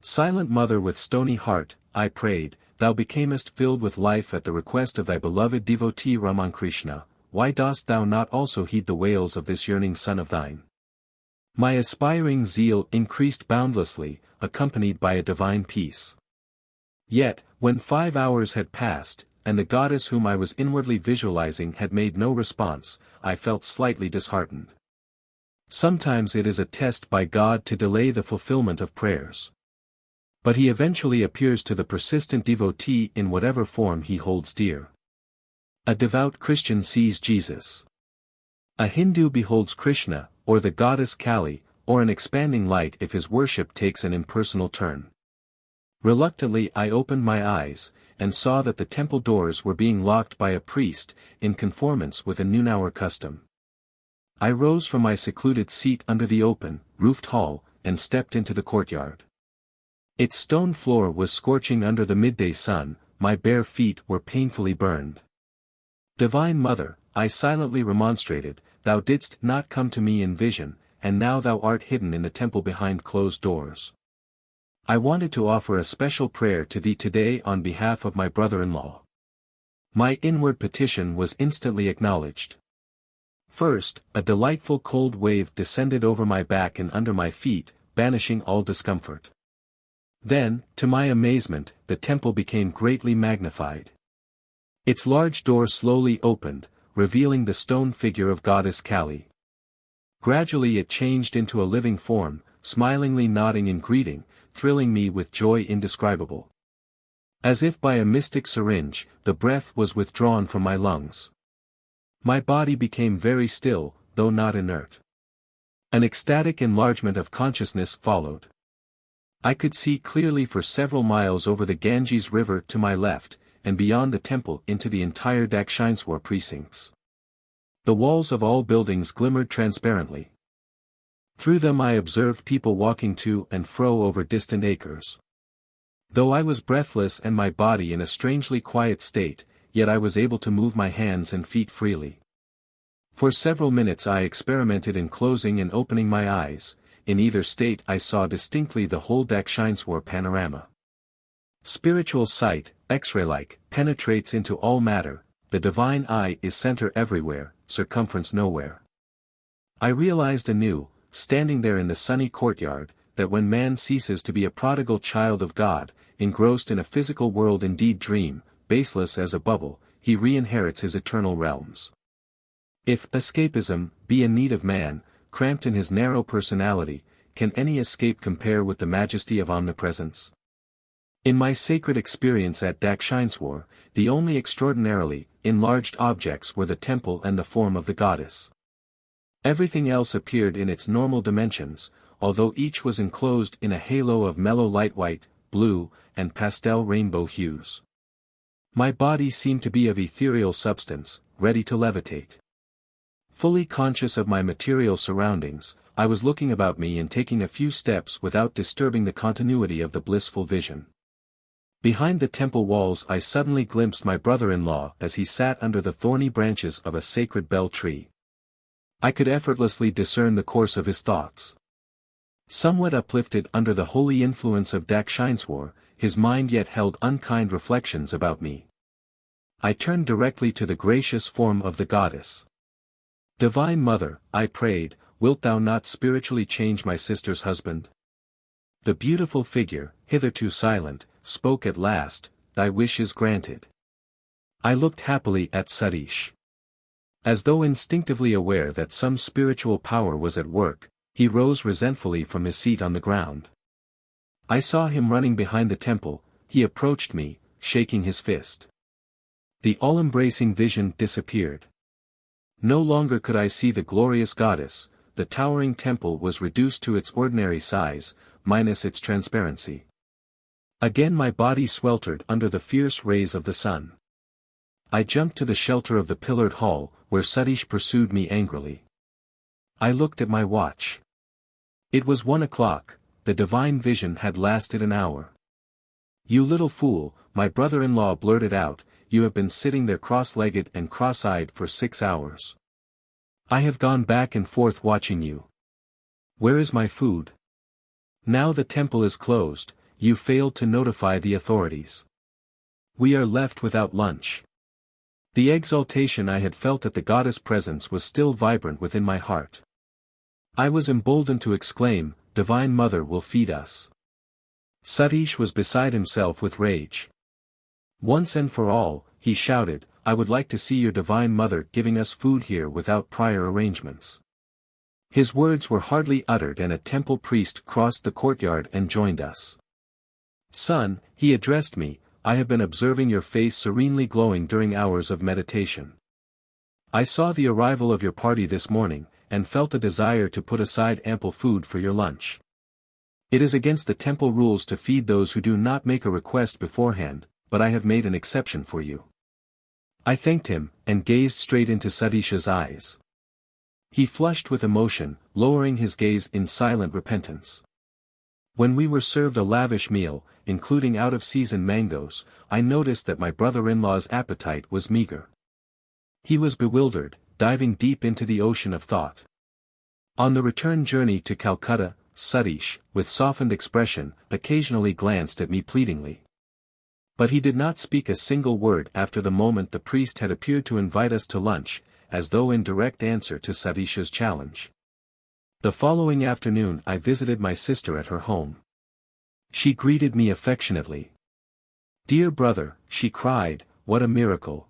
Silent Mother with stony heart, I prayed, thou becamest filled with life at the request of thy beloved devotee Ramakrishna, why dost thou not also heed the wails of this yearning son of thine? My aspiring zeal increased boundlessly, accompanied by a divine peace. Yet, when 5 hours had passed, and the goddess whom I was inwardly visualizing had made no response, I felt slightly disheartened. Sometimes it is a test by God to delay the fulfillment of prayers. But he eventually appears to the persistent devotee in whatever form he holds dear. A devout Christian sees Jesus. A Hindu beholds Krishna, or the goddess Kali, or an expanding light if his worship takes an impersonal turn. Reluctantly I opened my eyes, and saw that the temple doors were being locked by a priest, in conformance with a noon-hour custom. I rose from my secluded seat under the open, roofed hall, and stepped into the courtyard. Its stone floor was scorching under the midday sun, my bare feet were painfully burned. Divine Mother, I silently remonstrated, thou didst not come to me in vision, and now thou art hidden in the temple behind closed doors. I wanted to offer a special prayer to thee today on behalf of my brother-in-law. My inward petition was instantly acknowledged. First, a delightful cold wave descended over my back and under my feet, banishing all discomfort. Then, to my amazement, the temple became greatly magnified. Its large door slowly opened, revealing the stone figure of goddess Kali. Gradually it changed into a living form, smilingly nodding in greeting, thrilling me with joy indescribable. As if by a mystic syringe, the breath was withdrawn from my lungs. My body became very still, though not inert. An ecstatic enlargement of consciousness followed. I could see clearly for several miles over the Ganges River to my left, and beyond the temple into the entire Dakshineswar precincts. The walls of all buildings glimmered transparently. Through them I observed people walking to and fro over distant acres. Though I was breathless and my body in a strangely quiet state, yet I was able to move my hands and feet freely. For several minutes I experimented in closing and opening my eyes. In either state I saw distinctly the whole Dakshineswar panorama. Spiritual sight, X-ray-like, penetrates into all matter, the divine eye is center everywhere, circumference nowhere. I realized anew, standing there in the sunny courtyard, that when man ceases to be a prodigal child of God, engrossed in a physical world indeed dream, baseless as a bubble, he re-inherits his eternal realms. If escapism be in need of man, cramped in his narrow personality, can any escape compare with the majesty of omnipresence? In my sacred experience at Dakshineswar, the only extraordinarily enlarged objects were the temple and the form of the goddess. Everything else appeared in its normal dimensions, although each was enclosed in a halo of mellow light white, blue, and pastel rainbow hues. My body seemed to be of ethereal substance, ready to levitate. Fully conscious of my material surroundings, I was looking about me and taking a few steps without disturbing the continuity of the blissful vision. Behind the temple walls I suddenly glimpsed my brother-in-law as he sat under the thorny branches of a sacred bell tree. I could effortlessly discern the course of his thoughts. Somewhat uplifted under the holy influence of Dakshineswar, his mind yet held unkind reflections about me. I turned directly to the gracious form of the goddess. "Divine Mother," I prayed, "wilt thou not spiritually change my sister's husband?" The beautiful figure, hitherto silent, spoke at last, "Thy wish is granted." I looked happily at Satish. As though instinctively aware that some spiritual power was at work, he rose resentfully from his seat on the ground. I saw him running behind the temple. He approached me, shaking his fist. The all-embracing vision disappeared. No longer could I see the glorious goddess. The towering temple was reduced to its ordinary size, minus its transparency. Again my body sweltered under the fierce rays of the sun. I jumped to the shelter of the pillared hall, where Satish pursued me angrily. I looked at my watch. It was 1 o'clock, the divine vision had lasted an hour. "You little fool," my brother-in-law blurted out, "you have been sitting there cross-legged and cross-eyed for 6 hours. I have gone back and forth watching you. Where is my food? Now the temple is closed, you failed to notify the authorities. We are left without lunch." The exaltation I had felt at the goddess' presence was still vibrant within my heart. I was emboldened to exclaim, "Divine Mother will feed us." Satish was beside himself with rage. "Once and for all," he shouted, "I would like to see your Divine Mother giving us food here without prior arrangements." His words were hardly uttered and a temple priest crossed the courtyard and joined us. "Son," he addressed me, "I have been observing your face serenely glowing during hours of meditation. I saw the arrival of your party this morning, and felt a desire to put aside ample food for your lunch. It is against the temple rules to feed those who do not make a request beforehand, but I have made an exception for you." I thanked him, and gazed straight into Satish's eyes. He flushed with emotion, lowering his gaze in silent repentance. When we were served a lavish meal, including out-of-season mangoes, I noticed that my brother-in-law's appetite was meager. He was bewildered, diving deep into the ocean of thought. On the return journey to Calcutta, Satish, with softened expression, occasionally glanced at me pleadingly. But he did not speak a single word after the moment the priest had appeared to invite us to lunch, as though in direct answer to Satish's challenge. The following afternoon I visited my sister at her home. She greeted me affectionately. "Dear brother," she cried, "what a miracle!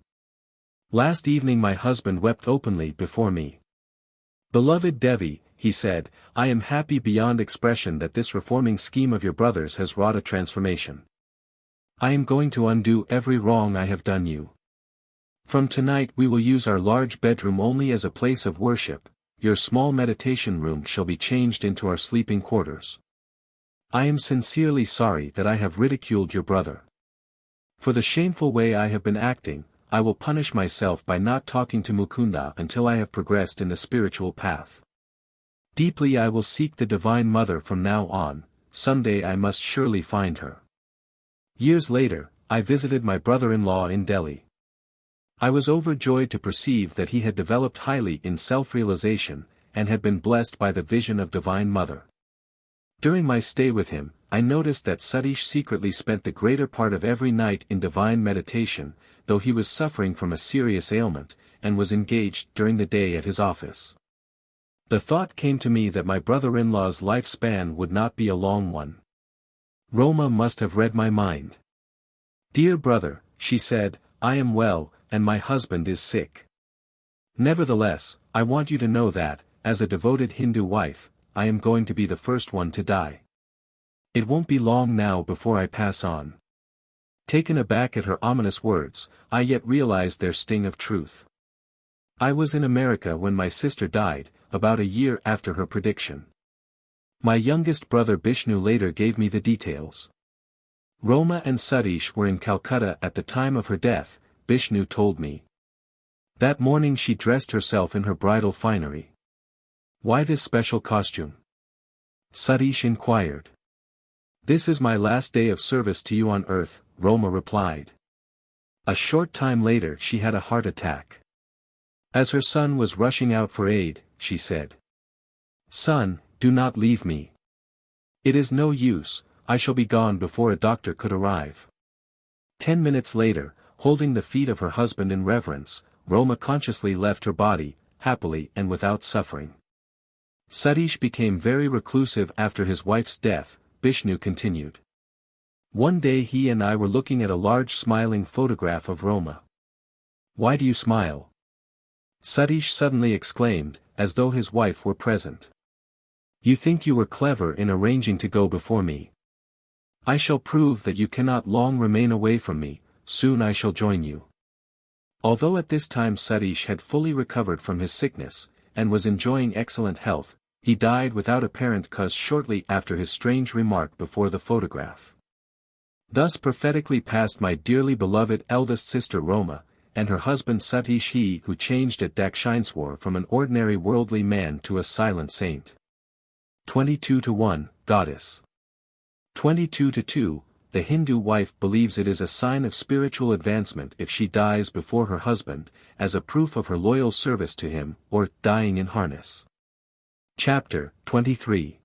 Last evening my husband wept openly before me. Beloved Devi," he said, "I am happy beyond expression that this reforming scheme of your brother's has wrought a transformation. I am going to undo every wrong I have done you. From tonight we will use our large bedroom only as a place of worship, your small meditation room shall be changed into our sleeping quarters. I am sincerely sorry that I have ridiculed your brother. For the shameful way I have been acting, I will punish myself by not talking to Mukunda until I have progressed in the spiritual path. Deeply I will seek the Divine Mother from now on, someday I must surely find her." Years later, I visited my brother-in-law in Delhi. I was overjoyed to perceive that he had developed highly in self-realization, and had been blessed by the vision of Divine Mother. During my stay with him, I noticed that Satish secretly spent the greater part of every night in divine meditation, though he was suffering from a serious ailment, and was engaged during the day at his office. The thought came to me that my brother-in-law's lifespan would not be a long one. Roma must have read my mind. "Dear brother," she said, "I am well, and my husband is sick. Nevertheless, I want you to know that, as a devoted Hindu wife, I am going to be the first one to die. It won't be long now before I pass on." Taken aback at her ominous words, I yet realized their sting of truth. I was in America when my sister died, about a year after her prediction. My youngest brother Bishnu later gave me the details. Roma and Satish were in Calcutta at the time of her death, Bishnu told me. That morning she dressed herself in her bridal finery. "Why this special costume?" Satish inquired. "This is my last day of service to you on earth," Roma replied. A short time later she had a heart attack. As her son was rushing out for aid, she said, "Son, do not leave me. It is no use, I shall be gone before a doctor could arrive." 10 minutes later, holding the feet of her husband in reverence, Roma consciously left her body, happily and without suffering. Satish became very reclusive after his wife's death, Bishnu continued. One day he and I were looking at a large smiling photograph of Roma. "Why do you smile?" Satish suddenly exclaimed, as though his wife were present. "You think you were clever in arranging to go before me. I shall prove that you cannot long remain away from me, soon I shall join you." Although at this time Satish had fully recovered from his sickness, and was enjoying excellent health, he died without apparent cause shortly after his strange remark before the photograph. Thus prophetically passed my dearly beloved eldest sister Roma, and her husband Satish, he who changed at Dakshineswar from an ordinary worldly man to a silent saint. 22-1, Goddess. 22-2, the Hindu wife believes it is a sign of spiritual advancement if she dies before her husband, as a proof of her loyal service to him, or dying in harness. Chapter 23.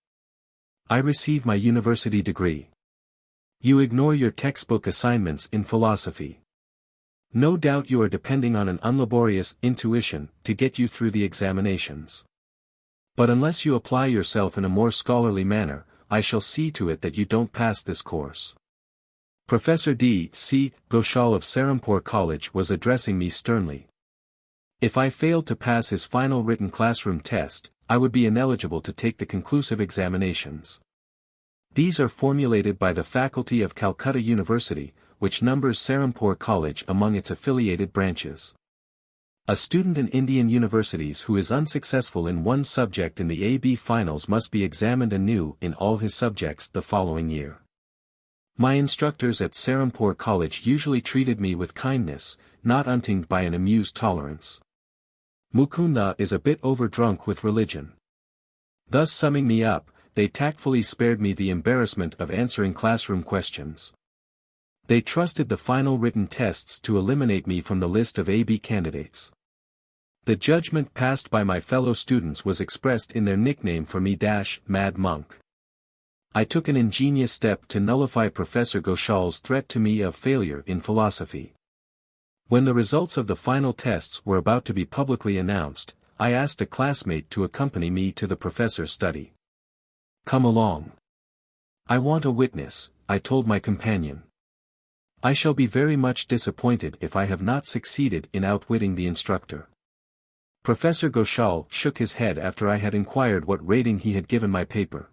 I receive my university degree. You ignore your textbook assignments in philosophy. No doubt you are depending on an unlaborious intuition to get you through the examinations. But unless you apply yourself in a more scholarly manner, I shall see to it that you don't pass this course. Professor D. C. Ghoshal of Serampore College was addressing me sternly. If I failed to pass his final written classroom test, I would be ineligible to take the conclusive examinations. These are formulated by the faculty of Calcutta University, which numbers Serampore College among its affiliated branches. A student in Indian universities who is unsuccessful in one subject in the AB finals must be examined anew in all his subjects the following year. My instructors at Serampore College usually treated me with kindness, not untinged by an amused tolerance. Mukunda is a bit overdrunk with religion. Thus summing me up, they tactfully spared me the embarrassment of answering classroom questions. They trusted the final written tests to eliminate me from the list of AB candidates. The judgment passed by my fellow students was expressed in their nickname for me, Mad Monk. I took an ingenious step to nullify Professor Ghoshaal's threat to me of failure in philosophy. When the results of the final tests were about to be publicly announced, I asked a classmate to accompany me to the professor's study. "Come along. I want a witness," I told my companion. "I shall be very much disappointed if I have not succeeded in outwitting the instructor." Professor Ghoshal shook his head after I had inquired what rating he had given my paper.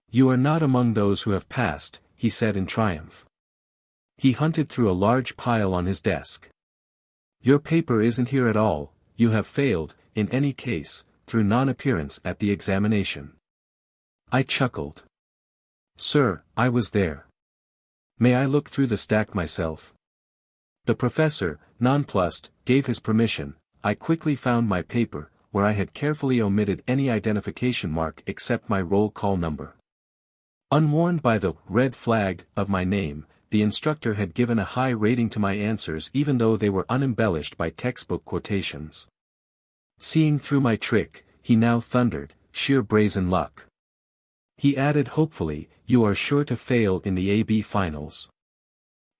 "You are not among those who have passed," he said in triumph. He hunted through a large pile on his desk. "Your paper isn't here at all, you have failed, in any case, through non-appearance at the examination." I chuckled. "Sir, I was there. May I look through the stack myself?" The professor, nonplussed, gave his permission. I quickly found my paper, where I had carefully omitted any identification mark except my roll call number. Unwarned by the red flag of my name, the instructor had given a high rating to my answers even though they were unembellished by textbook quotations. Seeing through my trick, he now thundered, "Sheer brazen luck." He added hopefully, "You are sure to fail in the AB finals."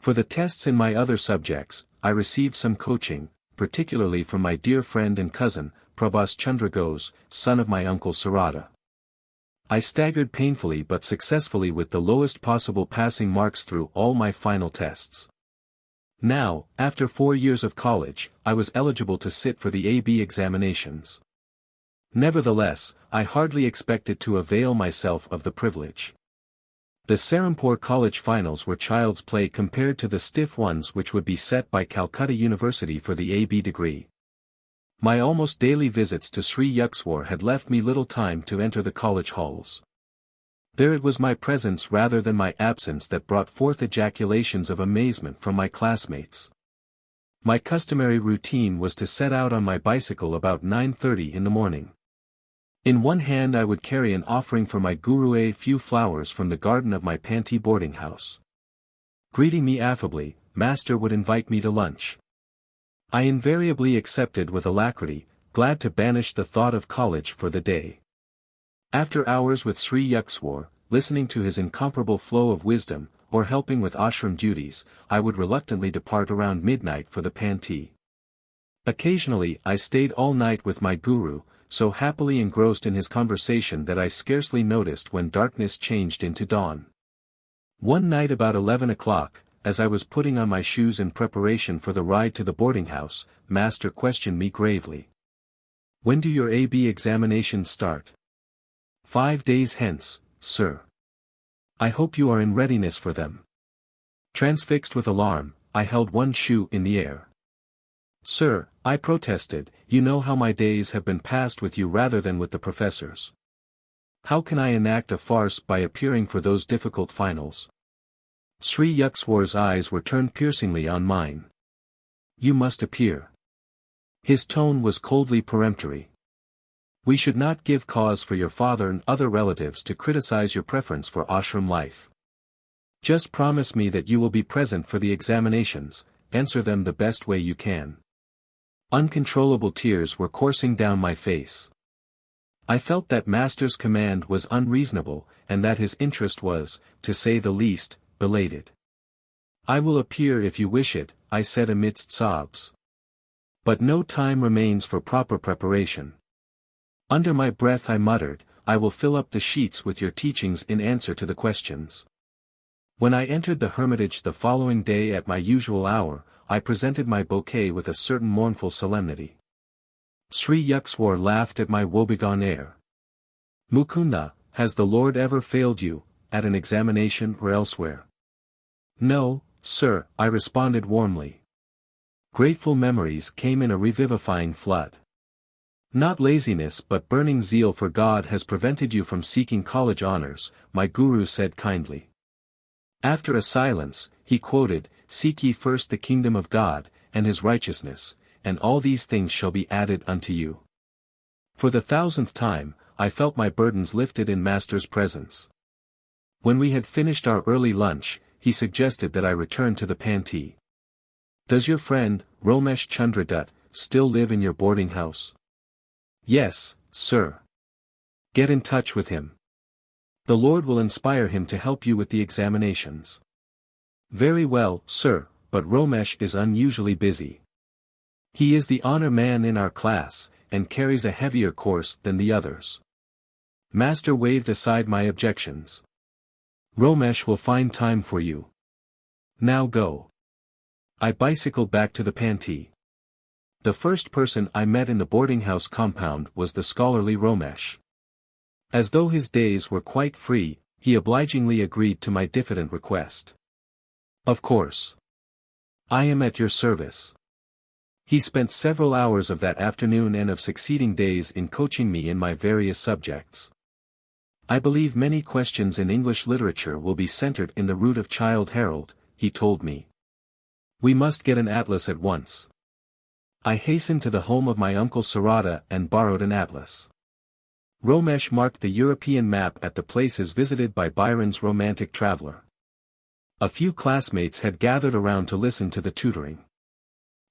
For the tests in my other subjects, I received some coaching, particularly from my dear friend and cousin, Prabhas Chandra Ghose, son of my uncle Sarada. I staggered painfully but successfully with the lowest possible passing marks through all my final tests. Now, after 4 years of college, I was eligible to sit for the AB examinations. Nevertheless, I hardly expected to avail myself of the privilege. The Serampore College finals were child's play compared to the stiff ones which would be set by Calcutta University for the AB degree. My almost daily visits to Sri Yukswar had left me little time to enter the college halls. There it was my presence rather than my absence that brought forth ejaculations of amazement from my classmates. My customary routine was to set out on my bicycle about 9:30 in the morning. In one hand I would carry an offering for my guru, a few flowers from the garden of my Panti boarding house. Greeting me affably, master would invite me to lunch. I invariably accepted with alacrity, glad to banish the thought of college for the day. After hours with Sri Yukswar, listening to his incomparable flow of wisdom, or helping with ashram duties, I would reluctantly depart around midnight for the Panti. Occasionally I stayed all night with my guru, so happily engrossed in his conversation that I scarcely noticed when darkness changed into dawn. One night about 11 o'clock, as I was putting on my shoes in preparation for the ride to the boarding house, master questioned me gravely. "When do your AB examinations start?" "5 days hence, sir." "I hope you are in readiness for them." Transfixed with alarm, I held one shoe in the air. "Sir," I protested, "you know how my days have been passed with you rather than with the professors. How can I enact a farce by appearing for those difficult finals?" Sri Yukswar's eyes were turned piercingly on mine. "You must appear." His tone was coldly peremptory. "We should not give cause for your father and other relatives to criticize your preference for ashram life. Just promise me that you will be present for the examinations, answer them the best way you can." Uncontrollable tears were coursing down my face. I felt that master's command was unreasonable, and that his interest was, to say the least, belated. "I will appear if you wish it," I said amidst sobs. "But no time remains for proper preparation." Under my breath I muttered, "I will fill up the sheets with your teachings in answer to the questions." When I entered the hermitage the following day at my usual hour, I presented my bouquet with a certain mournful solemnity. Sri Yukswar laughed at my woebegone air. "Mukunda, has the Lord ever failed you, at an examination or elsewhere?" "No, sir," I responded warmly. Grateful memories came in a revivifying flood. "Not laziness but burning zeal for God has prevented you from seeking college honors," my guru said kindly. After a silence, he quoted, "Seek ye first the kingdom of God, and his righteousness, and all these things shall be added unto you." For the 1000th time, I felt my burdens lifted in master's presence. When we had finished our early lunch, he suggested that I return to the Panti. "Does your friend, Romesh Chandra Dutt, still live in your boarding house?" "Yes, sir." "Get in touch with him. The Lord will inspire him to help you with the examinations. Very well, sir, but Romesh is unusually busy. He is the honor man in our class, and carries a heavier course than the others. Master waved aside my objections. Romesh will find time for you. Now go. I bicycled back to the Pantee. The first person I met in the boarding house compound was the scholarly Romesh. As though his days were quite free, he obligingly agreed to my diffident request. Of course. I am at your service. He spent several hours of that afternoon and of succeeding days in coaching me in my various subjects. I believe many questions in English literature will be centered in the root of Childe Harold, he told me. We must get an atlas at once. I hastened to the home of my uncle Sarada and borrowed an atlas. Romesh marked the European map at the places visited by Byron's romantic traveler. A few classmates had gathered around to listen to the tutoring.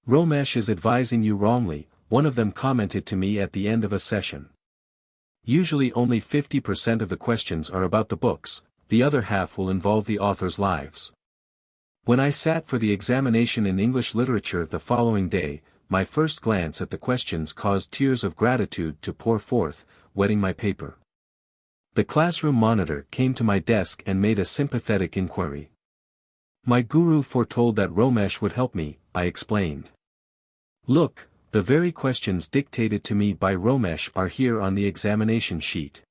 Romesh is advising you wrongly, one of them commented to me at the end of a session. Usually only 50% of the questions are about the books, the other half will involve the authors' lives. When I sat for the examination in English literature the following day, my first glance at the questions caused tears of gratitude to pour forth, wetting my paper. The classroom monitor came to my desk and made a sympathetic inquiry. My guru foretold that Romesh would help me, I explained. Look, the very questions dictated to me by Romesh are here on the examination sheet.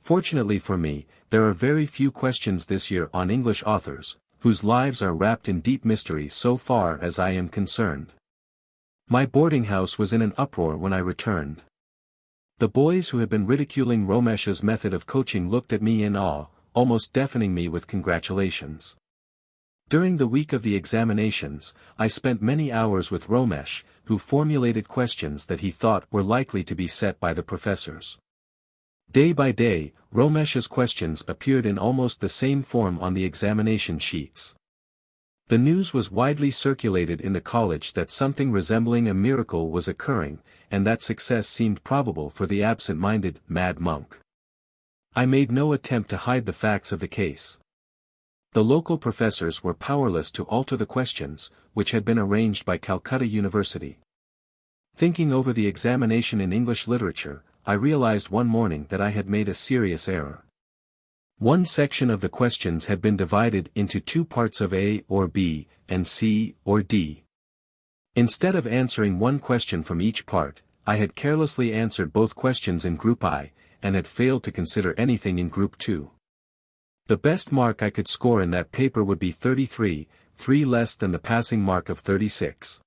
Fortunately for me, there are very few questions this year on English authors, whose lives are wrapped in deep mystery so far as I am concerned. My boarding house was in an uproar when I returned. The boys who had been ridiculing Romesh's method of coaching looked at me in awe, almost deafening me with congratulations. During the week of the examinations, I spent many hours with Romesh, who formulated questions that he thought were likely to be set by the professors. Day by day, Romesh's questions appeared in almost the same form on the examination sheets. The news was widely circulated in the college that something resembling a miracle was occurring, and that success seemed probable for the absent-minded, mad monk. I made no attempt to hide the facts of the case. The local professors were powerless to alter the questions, which had been arranged by Calcutta University. Thinking over the examination in English literature, I realized one morning that I had made a serious error. One section of the questions had been divided into two parts of A or B, and C or D. Instead of answering one question from each part, I had carelessly answered both questions in Group I, and had failed to consider anything in Group II. The best mark I could score in that paper would be 33, 3 less than the passing mark of 36.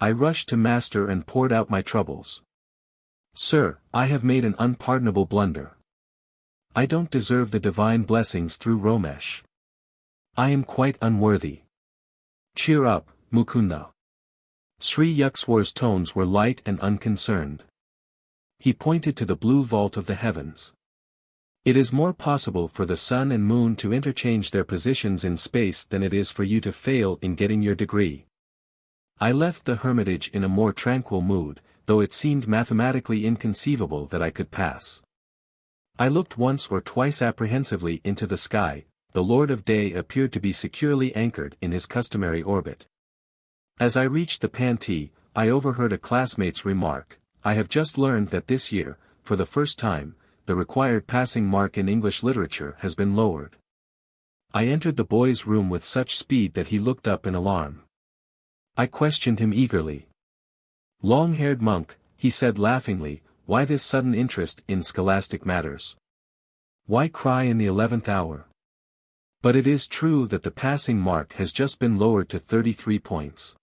I rushed to Master and poured out my troubles. Sir, I have made an unpardonable blunder. I don't deserve the divine blessings through Romesh. I am quite unworthy. Cheer up, Mukunda. Sri Yukswar's tones were light and unconcerned. He pointed to the blue vault of the heavens. It is more possible for the sun and moon to interchange their positions in space than it is for you to fail in getting your degree. I left the hermitage in a more tranquil mood, though it seemed mathematically inconceivable that I could pass. I looked once or twice apprehensively into the sky. The Lord of Day appeared to be securely anchored in his customary orbit. As I reached the Pantee, I overheard a classmate's remark, I have just learned that this year, for the first time, the required passing mark in English literature has been lowered. I entered the boy's room with such speed that he looked up in alarm. I questioned him eagerly. Long-haired monk, he said laughingly, why this sudden interest in scholastic matters? Why cry in the 11th hour? But it is true that the passing mark has just been lowered to 33 points.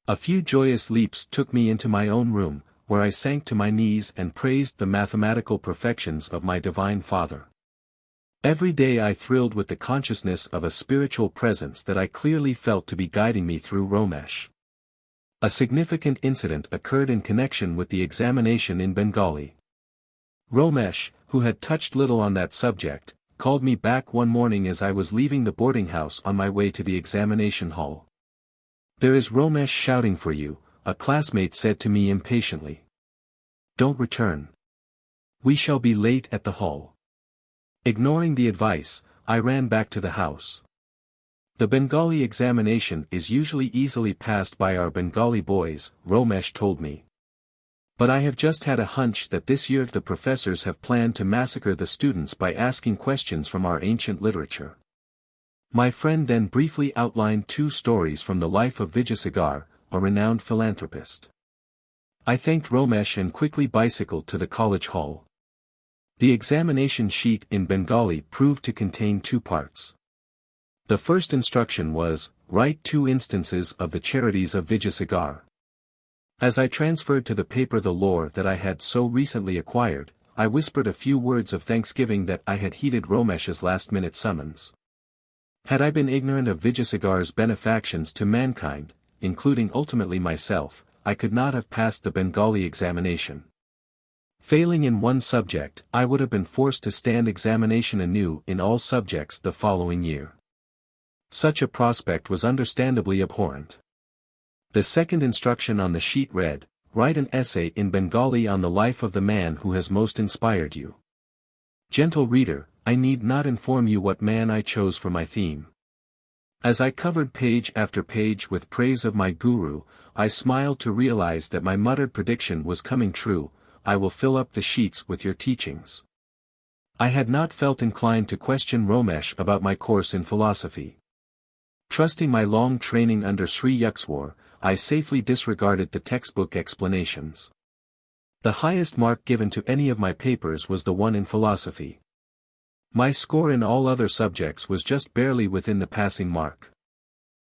A few joyous leaps took me into my own room, where I sank to my knees and praised the mathematical perfections of my divine Father. Every day I thrilled with the consciousness of a spiritual presence that I clearly felt to be guiding me through Romesh. A significant incident occurred in connection with the examination in Bengali. Romesh, who had touched little on that subject, called me back one morning as I was leaving the boarding house on my way to the examination hall. There is Romesh shouting for you, a classmate said to me impatiently. Don't return. We shall be late at the hall. Ignoring the advice, I ran back to the house. The Bengali examination is usually easily passed by our Bengali boys, Romesh told me. But I have just had a hunch that this year the professors have planned to massacre the students by asking questions from our ancient literature. My friend then briefly outlined 2 stories from the life of Vijayasagar, a renowned philanthropist. I thanked Romesh and quickly bicycled to the college hall. The examination sheet in Bengali proved to contain 2 parts. The first instruction was, write 2 instances of the charities of Vijayasagar. As I transferred to the paper the lore that I had so recently acquired, I whispered a few words of thanksgiving that I had heeded Romesh's last-minute summons. Had I been ignorant of Vijayasagar's benefactions to mankind, including ultimately myself, I could not have passed the Bengali examination. Failing in one subject, I would have been forced to stand examination anew in all subjects the following year. Such a prospect was understandably abhorrent. The second instruction on the sheet read, write an essay in Bengali on the life of the man who has most inspired you. Gentle reader, I need not inform you what man I chose for my theme. As I covered page after page with praise of my guru, I smiled to realize that my muttered prediction was coming true, I will fill up the sheets with your teachings. I had not felt inclined to question Romesh about my course in philosophy. Trusting my long training under Sri Yukswar, I safely disregarded the textbook explanations. The highest mark given to any of my papers was the one in philosophy. My score in all other subjects was just barely within the passing mark.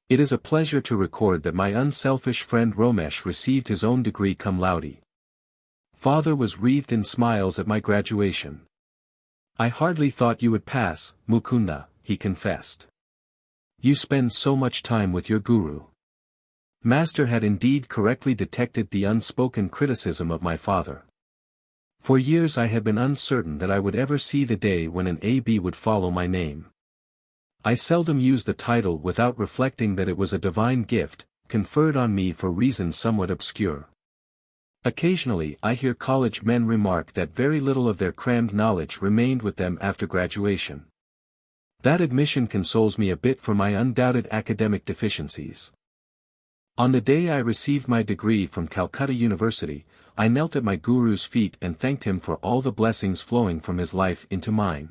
It is a pleasure to record that my unselfish friend Romesh received his own degree cum laude. Father was wreathed in smiles at my graduation. I hardly thought you would pass, Mukunda, he confessed. You spend so much time with your guru. Master had indeed correctly detected the unspoken criticism of my father. For years I had been uncertain that I would ever see the day when an AB would follow my name. I seldom used the title without reflecting that it was a divine gift, conferred on me for reasons somewhat obscure. Occasionally I hear college men remark that very little of their crammed knowledge remained with them after graduation. That admission consoles me a bit for my undoubted academic deficiencies. On the day I received my degree from Calcutta University, I knelt at my guru's feet and thanked him for all the blessings flowing from his life into mine.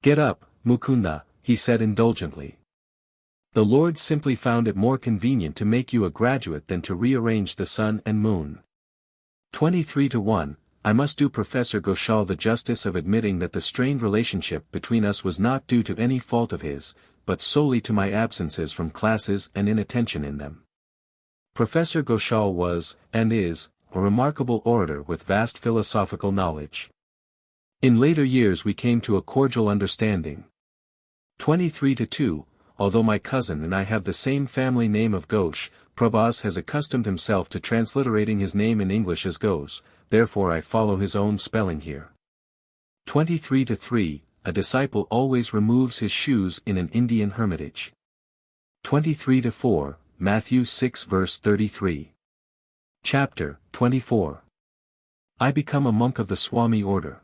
Get up, Mukunda, he said indulgently. The Lord simply found it more convenient to make you a graduate than to rearrange the sun and moon. 23-1, I must do Professor Ghoshal the justice of admitting that the strained relationship between us was not due to any fault of his, but solely to my absences from classes and inattention in them. Professor Ghoshal was, and is, a remarkable orator with vast philosophical knowledge. In later years we came to a cordial understanding. 23-2, although my cousin and I have the same family name of Ghosh, Prabhas has accustomed himself to transliterating his name in English as Ghosh, therefore I follow his own spelling here. 23-3, a disciple always removes his shoes in an Indian hermitage. 23-4, Matthew 6 verse 33. Chapter 24. I become a monk of the Swami order.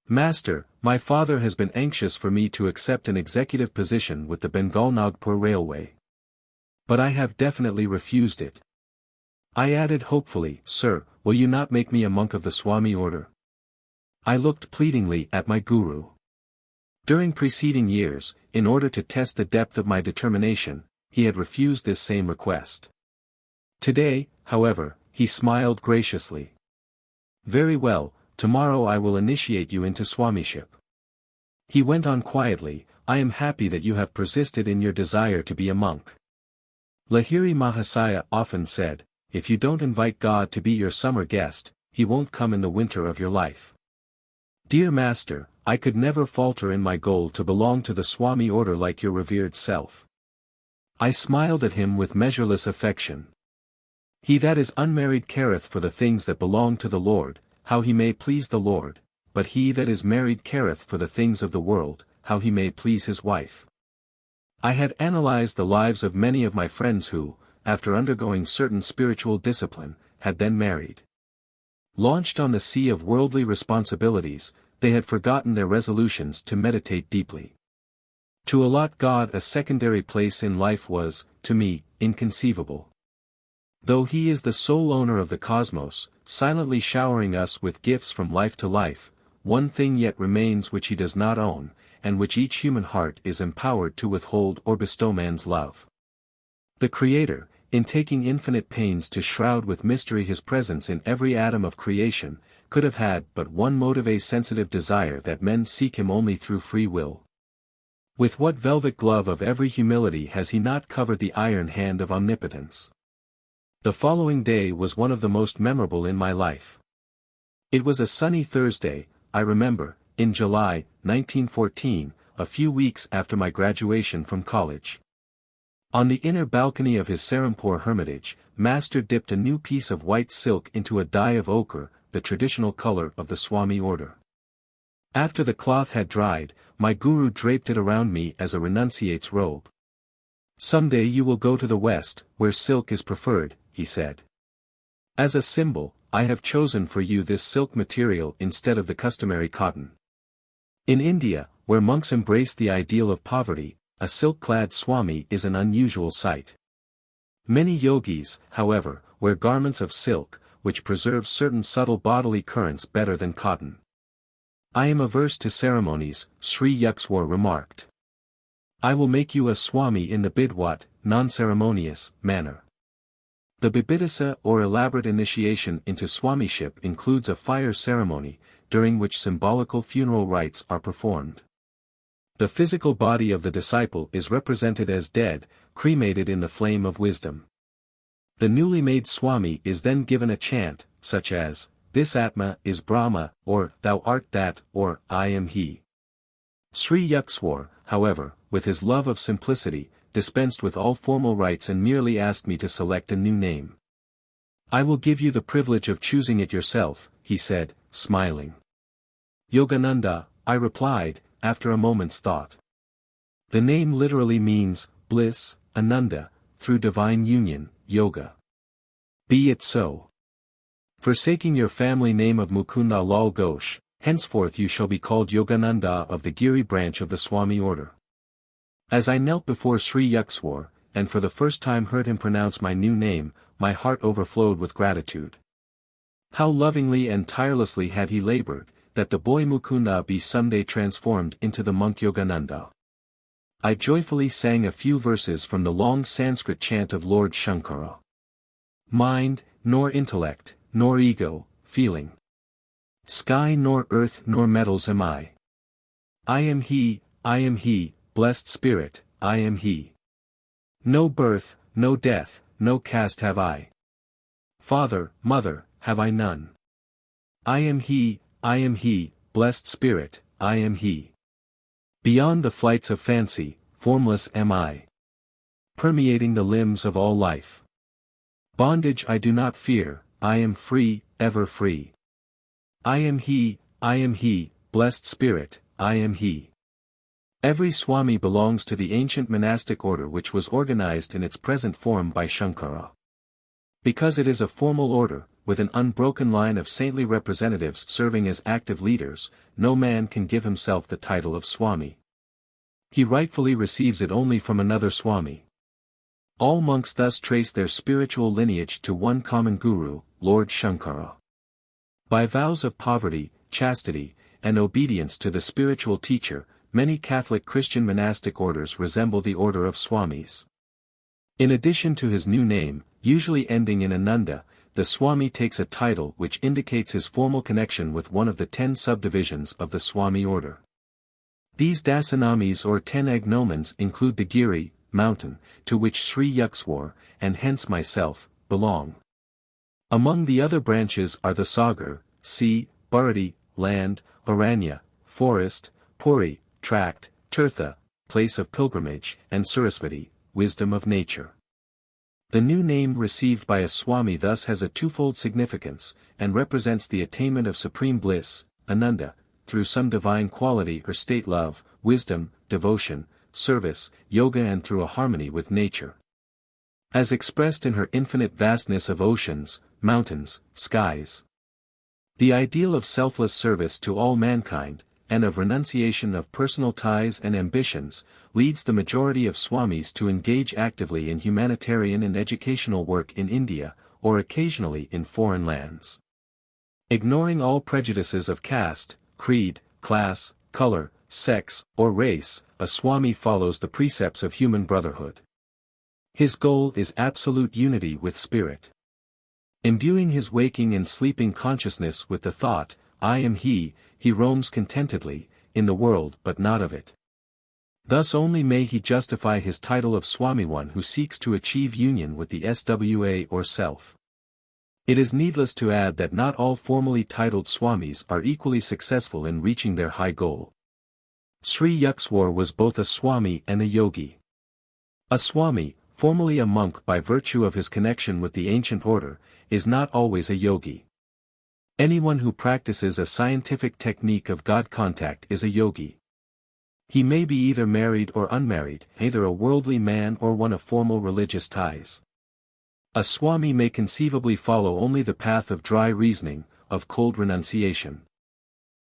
Master, my father has been anxious for me to accept an executive position with the Bengal-Nagpur Railway. But I have definitely refused it. I added hopefully, Sir, will you not make me a monk of the Swami order? I looked pleadingly at my guru. During preceding years, in order to test the depth of my determination, he had refused this same request. Today, however, he smiled graciously. Very well, tomorrow I will initiate you into Swamiship. He went on quietly, I am happy that you have persisted in your desire to be a monk. Lahiri Mahasaya often said, if you don't invite God to be your summer guest, he won't come in the winter of your life. Dear Master, I could never falter in my goal to belong to the Swami order like your revered self. I smiled at him with measureless affection. He that is unmarried careth for the things that belong to the Lord, how he may please the Lord, but he that is married careth for the things of the world, how he may please his wife. I had analyzed the lives of many of my friends who, after undergoing certain spiritual discipline, had then married. Launched on the sea of worldly responsibilities, they had forgotten their resolutions to meditate deeply. To allot God a secondary place in life was, to me, inconceivable. Though He is the sole owner of the cosmos, silently showering us with gifts from life to life, one thing yet remains which He does not own, and which each human heart is empowered to withhold or bestow: man's love. The Creator, in taking infinite pains to shroud with mystery His presence in every atom of creation, could have had but one motive: a sensitive desire that men seek Him only through free will. With what velvet glove of every humility has He not covered the iron hand of omnipotence? The following day was one of the most memorable in my life. It was a sunny Thursday, I remember, in July, 1914, a few weeks after my graduation from college. On the inner balcony of his Serampore hermitage, Master dipped a new piece of white silk into a dye of ochre, the traditional color of the Swami order. After the cloth had dried, my guru draped it around me as a renunciate's robe. "Someday you will go to the West, where silk is preferred," he said. "As a symbol, I have chosen for you this silk material instead of the customary cotton." In India, where monks embrace the ideal of poverty, a silk-clad Swami is an unusual sight. Many yogis, however, wear garments of silk, which preserve certain subtle bodily currents better than cotton. "I am averse to ceremonies," Sri Yukswar remarked. "I will make you a Swami in the Bidwat, non-ceremonious, manner." The Bibidasa or elaborate initiation into Swamiship includes a fire ceremony, during which symbolical funeral rites are performed. The physical body of the disciple is represented as dead, cremated in the flame of wisdom. The newly made Swami is then given a chant, such as, "This Atma is Brahma," or "Thou art that," or "I am He." Sri Yukswar, however, with his love of simplicity, dispensed with all formal rites and merely asked me to select a new name. "I will give you the privilege of choosing it yourself," he said, smiling. "Yogananda," I replied, after a moment's thought. The name literally means, bliss, Ananda, through divine union, yoga. "Be it so. Forsaking your family name of Mukunda Lal Ghosh, henceforth you shall be called Yogananda of the Giri branch of the Swami order." As I knelt before Sri Yukswar, and for the first time heard him pronounce my new name, my heart overflowed with gratitude. How lovingly and tirelessly had he labored, that the boy Mukunda be someday transformed into the monk Yogananda. I joyfully sang a few verses from the long Sanskrit chant of Lord Shankara. "Mind, nor intellect, nor ego, feeling. Sky nor earth nor metals am I. I am He, blessed Spirit, I am He. No birth, no death, no caste have I. Father, mother, have I none. I am He, blessed Spirit, I am He. Beyond the flights of fancy, formless am I. Permeating the limbs of all life. Bondage I do not fear, I am free, ever free. I am He, blessed Spirit, I am He." Every Swami belongs to the ancient monastic order which was organized in its present form by Shankara. Because it is a formal order, with an unbroken line of saintly representatives serving as active leaders, no man can give himself the title of Swami. He rightfully receives it only from another Swami. All monks thus trace their spiritual lineage to one common guru, Lord Shankara. By vows of poverty, chastity, and obedience to the spiritual teacher, many Catholic Christian monastic orders resemble the order of Swamis. In addition to his new name, usually ending in Ananda, the Swami takes a title which indicates his formal connection with one of the 10 subdivisions of the Swami order. These dasanamis or 10 agnomens include the Giri, mountain, to which Sri Yukswar, and hence myself, belong. Among the other branches are the Sagar, sea, Bharati, land, Aranya, forest, Puri, tract, Tirtha, place of pilgrimage, and Saraswati, wisdom of nature. The new name received by a Swami thus has a twofold significance, and represents the attainment of supreme bliss, Ananda, through some divine quality or state, love, wisdom, devotion, service, yoga, and through a harmony with nature. As expressed in her infinite vastness of oceans, mountains, skies. The ideal of selfless service to all mankind, and of renunciation of personal ties and ambitions, leads the majority of swamis to engage actively in humanitarian and educational work in India, or occasionally in foreign lands. Ignoring all prejudices of caste, creed, class, color, sex, or race, a swami follows the precepts of human brotherhood. His goal is absolute unity with spirit. Imbuing his waking and sleeping consciousness with the thought, I am he roams contentedly, in the world but not of it. Thus only may he justify his title of Swami, one who seeks to achieve union with the SWA or self. It is needless to add that not all formally titled Swamis are equally successful in reaching their high goal. Sri Yukteswar was both a Swami and a yogi. A Swami, formally a monk by virtue of his connection with the ancient order, is not always a yogi. Anyone who practices a scientific technique of God contact is a yogi. He may be either married or unmarried, either a worldly man or one of formal religious ties. A Swami may conceivably follow only the path of dry reasoning, of cold renunciation.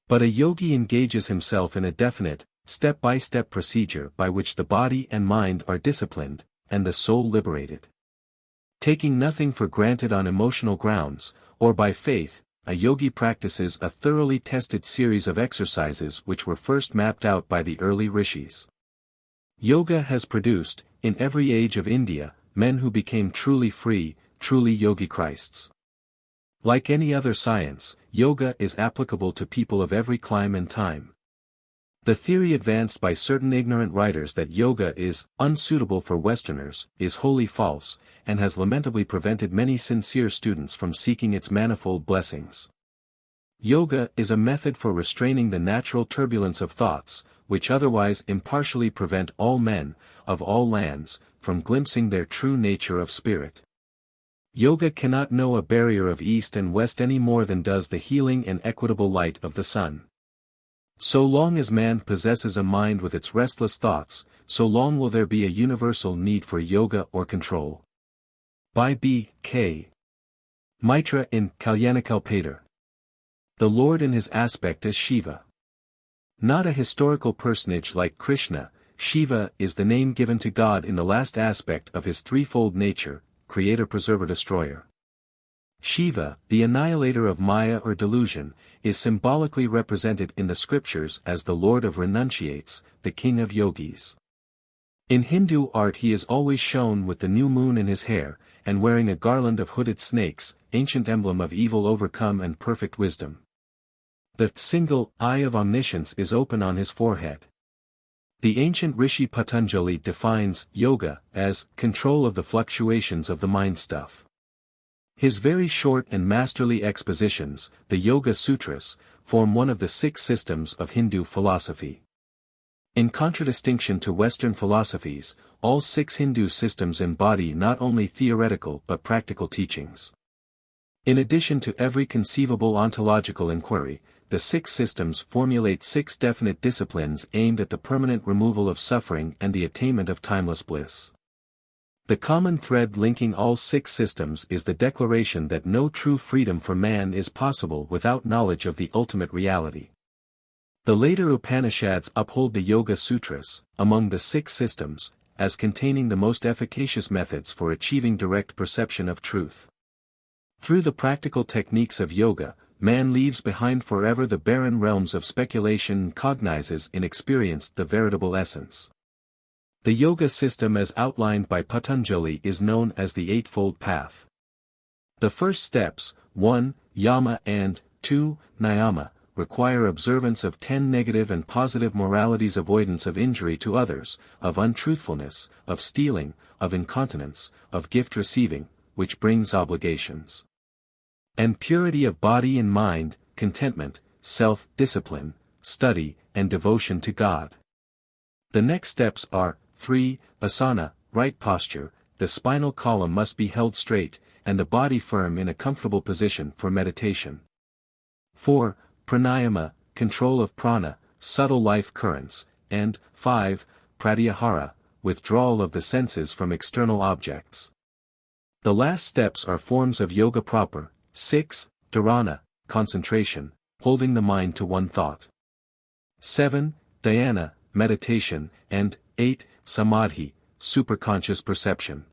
But a yogi engages himself in a definite, step-by-step procedure by which the body and mind are disciplined, and the soul liberated. Taking nothing for granted on emotional grounds, or by faith, a yogi practices a thoroughly tested series of exercises which were first mapped out by the early rishis. Yoga has produced, in every age of India, men who became truly free, truly yogi Christs. Like any other science, yoga is applicable to people of every clime and time. The theory advanced by certain ignorant writers that yoga is unsuitable for Westerners is wholly false, and has lamentably prevented many sincere students from seeking its manifold blessings. Yoga is a method for restraining the natural turbulence of thoughts, which otherwise impartially prevent all men, of all lands, from glimpsing their true nature of spirit. Yoga cannot know a barrier of east and west any more than does the healing and equitable light of the sun. So long as man possesses a mind with its restless thoughts, so long will there be a universal need for yoga or control. By B. K. Mitra in Kalyanakal. The Lord in his aspect as Shiva. Not a historical personage like Krishna, Shiva is the name given to God in the last aspect of his threefold nature, creator, preserver, destroyer. Shiva, the annihilator of Maya or delusion, is symbolically represented in the scriptures as the Lord of renunciates, the king of yogis. In Hindu art he is always shown with the new moon in his hair, and wearing a garland of hooded snakes, ancient emblem of evil overcome and perfect wisdom. The single eye of omniscience is open on his forehead. The ancient Rishi Patanjali defines yoga as control of the fluctuations of the mind stuff. His very short and masterly expositions, the Yoga Sutras, form one of the 6 systems of Hindu philosophy. In contradistinction to Western philosophies, all 6 Hindu systems embody not only theoretical but practical teachings. In addition to every conceivable ontological inquiry, the 6 systems formulate 6 definite disciplines aimed at the permanent removal of suffering and the attainment of timeless bliss. The common thread linking all 6 systems is the declaration that no true freedom for man is possible without knowledge of the ultimate reality. The later Upanishads uphold the Yoga Sutras, among the 6 systems, as containing the most efficacious methods for achieving direct perception of truth. Through the practical techniques of yoga, man leaves behind forever the barren realms of speculation and cognizes in experience the veritable essence. The yoga system as outlined by Patanjali is known as the Eightfold Path. The first steps, 1, Yama and 2, Niyama, require observance of 10 negative and positive moralities, avoidance of injury to others, of untruthfulness, of stealing, of incontinence, of gift receiving, which brings obligations. And purity of body and mind, contentment, self-discipline, study, and devotion to God. The next steps are 3. Asana, right posture, the spinal column must be held straight, and the body firm in a comfortable position for meditation. 4. Pranayama, control of prana, subtle life currents, and 5. Pratyahara, withdrawal of the senses from external objects. The last steps are forms of yoga proper. 6. Dharana, concentration, holding the mind to one thought. 7. Dhyana, meditation, and 8. Samadhi, superconscious perception.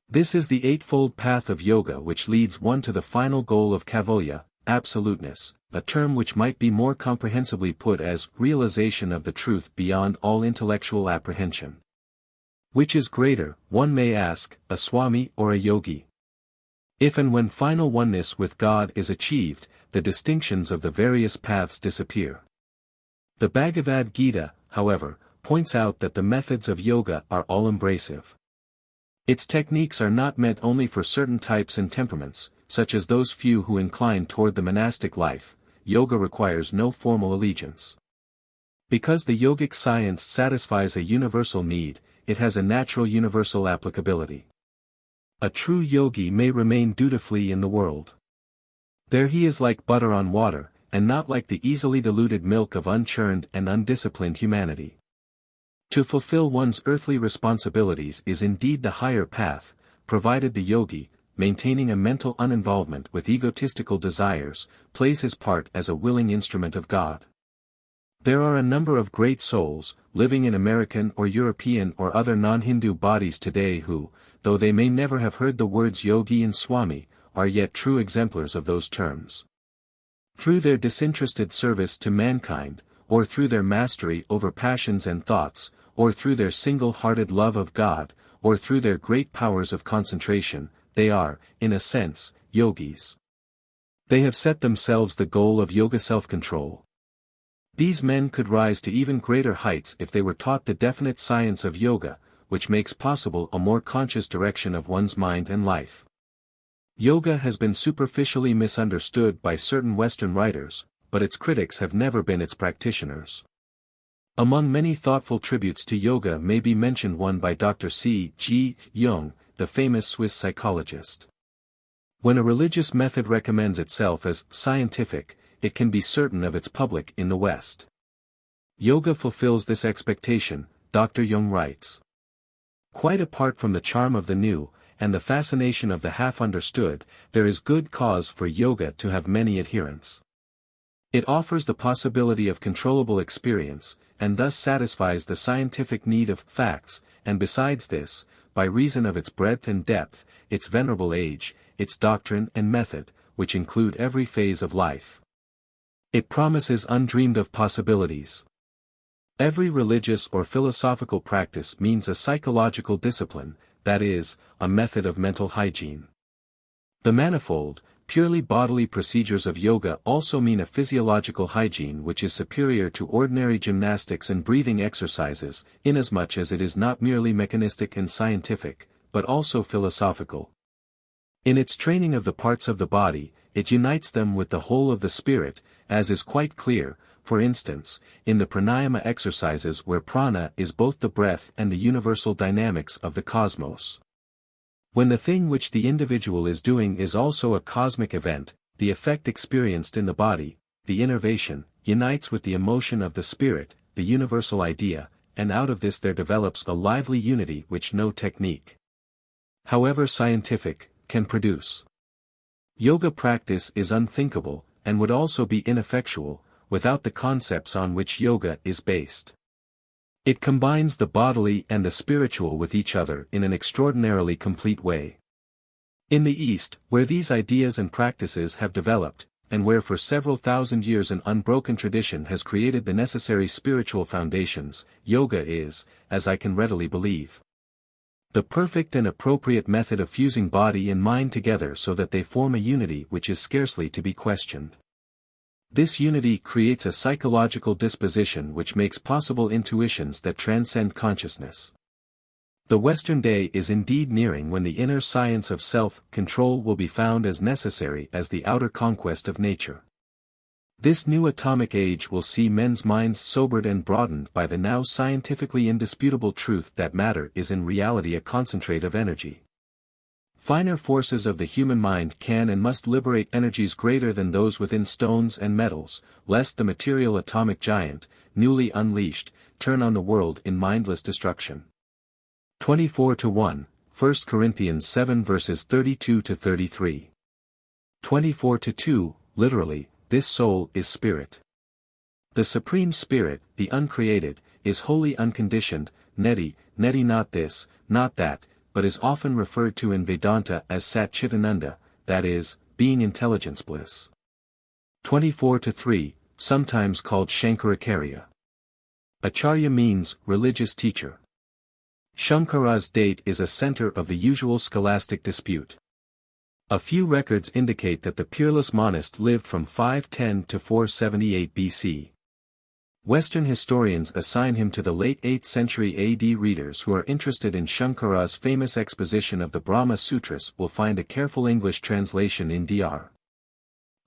This is the eightfold path of yoga which leads one to the final goal of kaivalya, absoluteness, a term which might be more comprehensibly put as realization of the truth beyond all intellectual apprehension. Which is greater, one may ask, a Swami or a yogi? If and when final oneness with God is achieved, the distinctions of the various paths disappear. The Bhagavad Gita, however, points out that the methods of yoga are all-embracive. Its techniques are not meant only for certain types and temperaments, such as those few who incline toward the monastic life. Yoga requires no formal allegiance. Because the yogic science satisfies a universal need, it has a natural universal applicability. A true yogi may remain dutifully in the world. There he is like butter on water, and not like the easily diluted milk of unchurned and undisciplined humanity. To fulfill one's earthly responsibilities is indeed the higher path, provided the yogi, maintaining a mental uninvolvement with egotistical desires, plays his part as a willing instrument of God. There are a number of great souls, living in American or European or other non-Hindu bodies today who, though they may never have heard the words yogi and Swami, are yet true exemplars of those terms. Through their disinterested service to mankind, or through their mastery over passions and thoughts, or through their single-hearted love of God, or through their great powers of concentration, they are, in a sense, yogis. They have set themselves the goal of yoga self-control. These men could rise to even greater heights if they were taught the definite science of yoga, which makes possible a more conscious direction of one's mind and life. Yoga has been superficially misunderstood by certain Western writers, but its critics have never been its practitioners. Among many thoughtful tributes to yoga may be mentioned one by Dr. C. G. Jung, the famous Swiss psychologist. When a religious method recommends itself as scientific, it can be certain of its public in the West. Yoga fulfills this expectation, Dr. Jung writes. Quite apart from the charm of the new, and the fascination of the half-understood, there is good cause for yoga to have many adherents. It offers the possibility of controllable experience, and thus satisfies the scientific need of facts, and besides this, by reason of its breadth and depth, its venerable age, its doctrine and method, which include every phase of life. It promises undreamed-of possibilities. Every religious or philosophical practice means a psychological discipline, that is, a method of mental hygiene. The manifold, purely bodily procedures of yoga also mean a physiological hygiene which is superior to ordinary gymnastics and breathing exercises, inasmuch as it is not merely mechanistic and scientific, but also philosophical. In its training of the parts of the body, it unites them with the whole of the spirit, as is quite clear, for instance, in the pranayama exercises where prana is both the breath and the universal dynamics of the cosmos. When the thing which the individual is doing is also a cosmic event, the effect experienced in the body, the innervation, unites with the emotion of the spirit, the universal idea, and out of this there develops a lively unity which no technique, however scientific, can produce. Yoga practice is unthinkable, and would also be ineffectual, without the concepts on which yoga is based. It combines the bodily and the spiritual with each other in an extraordinarily complete way. In the East, where these ideas and practices have developed, and where for several thousand years an unbroken tradition has created the necessary spiritual foundations, yoga is, as I can readily believe, the perfect and appropriate method of fusing body and mind together so that they form a unity which is scarcely to be questioned. This unity creates a psychological disposition which makes possible intuitions that transcend consciousness. The Western day is indeed nearing when the inner science of self-control will be found as necessary as the outer conquest of nature. This new atomic age will see men's minds sobered and broadened by the now scientifically indisputable truth that matter is in reality a concentrate of energy. Finer forces of the human mind can and must liberate energies greater than those within stones and metals, lest the material atomic giant, newly unleashed, turn on the world in mindless destruction. 24-1, 1 Corinthians 7 verses 32-33. 24-2, literally, this soul is spirit. The Supreme Spirit, the uncreated, is wholly unconditioned, neti not this, not that, but is often referred to in Vedanta as Sat Chitananda, that is, being intelligence bliss. 24-3, sometimes called Shankaracharya. Acharya means religious teacher. Shankara's date is a center of the usual scholastic dispute. A few records indicate that the peerless monist lived from 510 to 478 BC. Western historians assign him to the late 8th century AD. Readers who are interested in Shankara's famous exposition of the Brahma Sutras will find a careful English translation in Dr.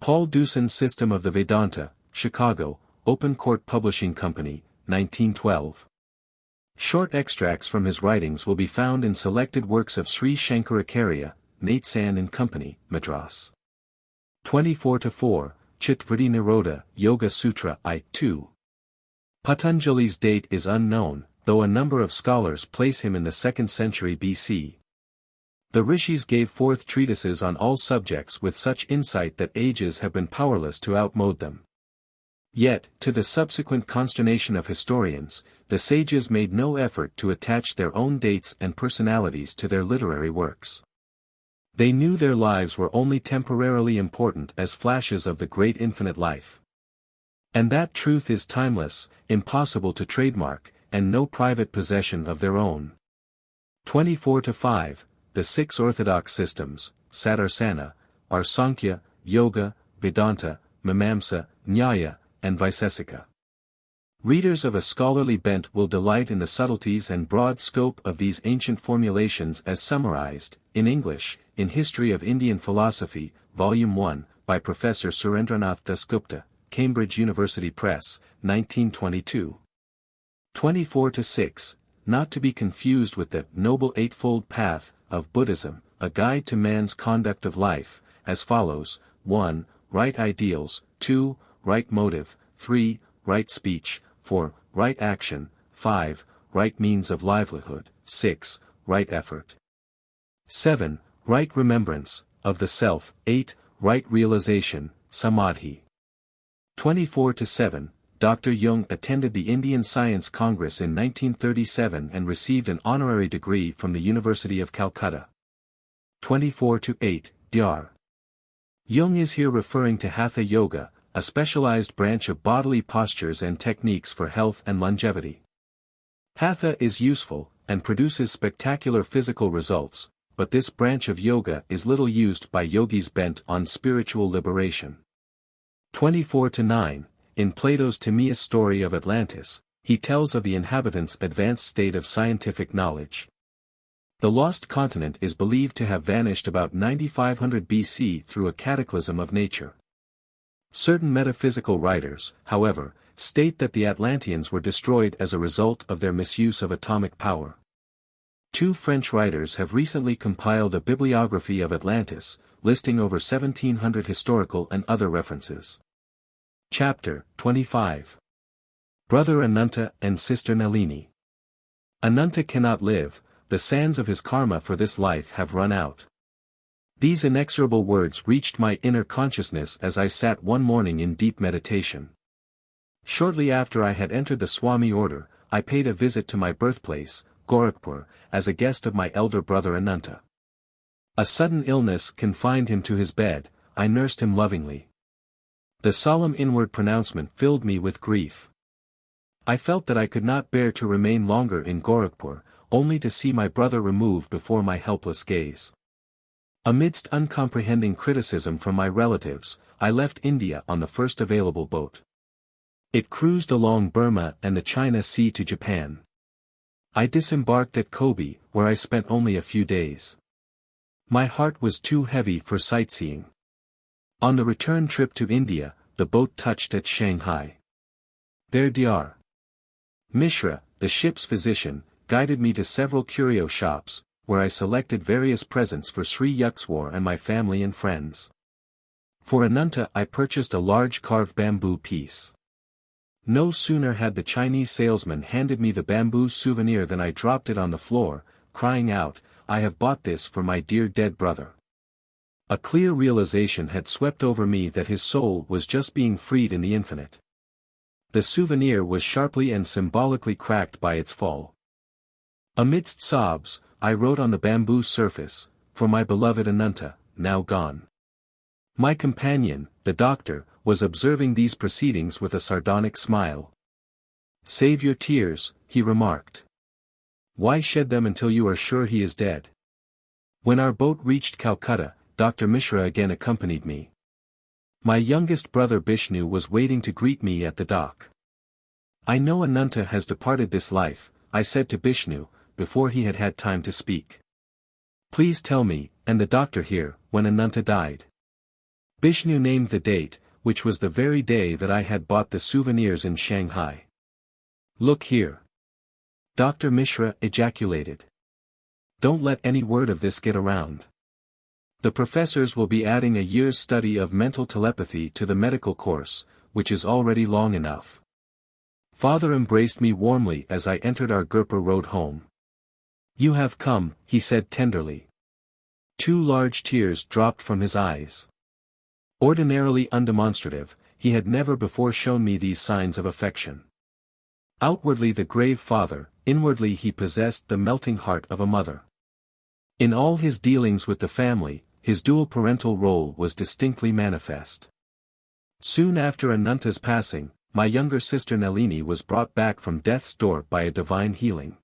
Paul Deusson's System of the Vedanta, Chicago, Open Court Publishing Company, 1912. Short extracts from his writings will be found in selected works of Sri Shankaracharya, Natesan and Company, Madras. 24-4, Chitvritti Nirodha, Yoga Sutra I-2. Patanjali's date is unknown, though a number of scholars place him in the 2nd century BC. The rishis gave forth treatises on all subjects with such insight that ages have been powerless to outmode them. Yet, to the subsequent consternation of historians, the sages made no effort to attach their own dates and personalities to their literary works. They knew their lives were only temporarily important as flashes of the great infinite life. And that truth is timeless, impossible to trademark, and no private possession of their own. 24-5, the 6 orthodox systems, Sadarsana, are Sankhya, Yoga, Vedanta, Mimamsa, Nyaya, and Vaisesika. Readers of a scholarly bent will delight in the subtleties and broad scope of these ancient formulations as summarized, in English, in History of Indian Philosophy, Volume 1, by Professor Surendranath Dasgupta, Cambridge University Press, 1922. 24-6, not to be confused with the Noble Eightfold Path of Buddhism, a guide to man's conduct of life, as follows: 1. Right ideals, 2. Right motive, 3. Right speech, 4. Right action, 5. Right means of livelihood, 6. Right effort. 7. Right remembrance, of the self, 8. Right realization, samadhi. 24-7, Dr. Jung attended the Indian Science Congress in 1937 and received an honorary degree from the University of Calcutta. 24-8, Dr. Jung is here referring to Hatha Yoga, a specialized branch of bodily postures and techniques for health and longevity. Hatha is useful, and produces spectacular physical results, but this branch of yoga is little used by yogis bent on spiritual liberation. 24-9, in Plato's Timaeus story of Atlantis, he tells of the inhabitants' advanced state of scientific knowledge. The lost continent is believed to have vanished about 9500 BC through a cataclysm of nature. Certain metaphysical writers, however, state that the Atlanteans were destroyed as a result of their misuse of atomic power. 2 French writers have recently compiled a bibliography of Atlantis, listing over 1700 historical and other references. Chapter 25. Brother Ananta and Sister Nalini. Ananta cannot live, the sands of his karma for this life have run out. These inexorable words reached my inner consciousness as I sat one morning in deep meditation. Shortly after I had entered the Swami order, I paid a visit to my birthplace, Gorakhpur, as a guest of my elder brother Ananta. A sudden illness confined him to his bed. I nursed him lovingly. The solemn inward pronouncement filled me with grief. I felt that I could not bear to remain longer in Gorakhpur, only to see my brother removed before my helpless gaze. Amidst uncomprehending criticism from my relatives, I left India on the first available boat. It cruised along Burma and the China Sea to Japan. I disembarked at Kobe, where I spent only a few days. My heart was too heavy for sightseeing. On the return trip to India, the boat touched at Shanghai. There Dr. Mishra, the ship's physician, guided me to several curio shops, where I selected various presents for Sri Yukswar and my family and friends. For Ananta I purchased a large carved bamboo piece. No sooner had the Chinese salesman handed me the bamboo souvenir than I dropped it on the floor, crying out, "I have bought this for my dear dead brother." A clear realization had swept over me that his soul was just being freed in the infinite. The souvenir was sharply and symbolically cracked by its fall. Amidst sobs, I wrote on the bamboo surface, "For my beloved Ananta, now gone." My companion, the doctor, was observing these proceedings with a sardonic smile. "Save your tears," he remarked. "Why shed them until you are sure he is dead?" When our boat reached Calcutta, Dr. Mishra again accompanied me. My youngest brother Bishnu was waiting to greet me at the dock. "I know Ananta has departed this life," I said to Bishnu, before he had had time to speak. "Please tell me, and the doctor here, when Ananta died." Bishnu named the date, which was the very day that I had bought the souvenirs in Shanghai. "Look here," Dr. Mishra ejaculated. "Don't let any word of this get around. The professors will be adding a year's study of mental telepathy to the medical course, which is already long enough." Father embraced me warmly as I entered our Gorakhpur road home. "You have come," he said tenderly. 2 large tears dropped from his eyes. Ordinarily undemonstrative, he had never before shown me these signs of affection. Outwardly the grave father, inwardly he possessed the melting heart of a mother. In all his dealings with the family, his dual parental role was distinctly manifest. Soon after Ananta's passing, my younger sister Nalini was brought back from death's door by a divine healing.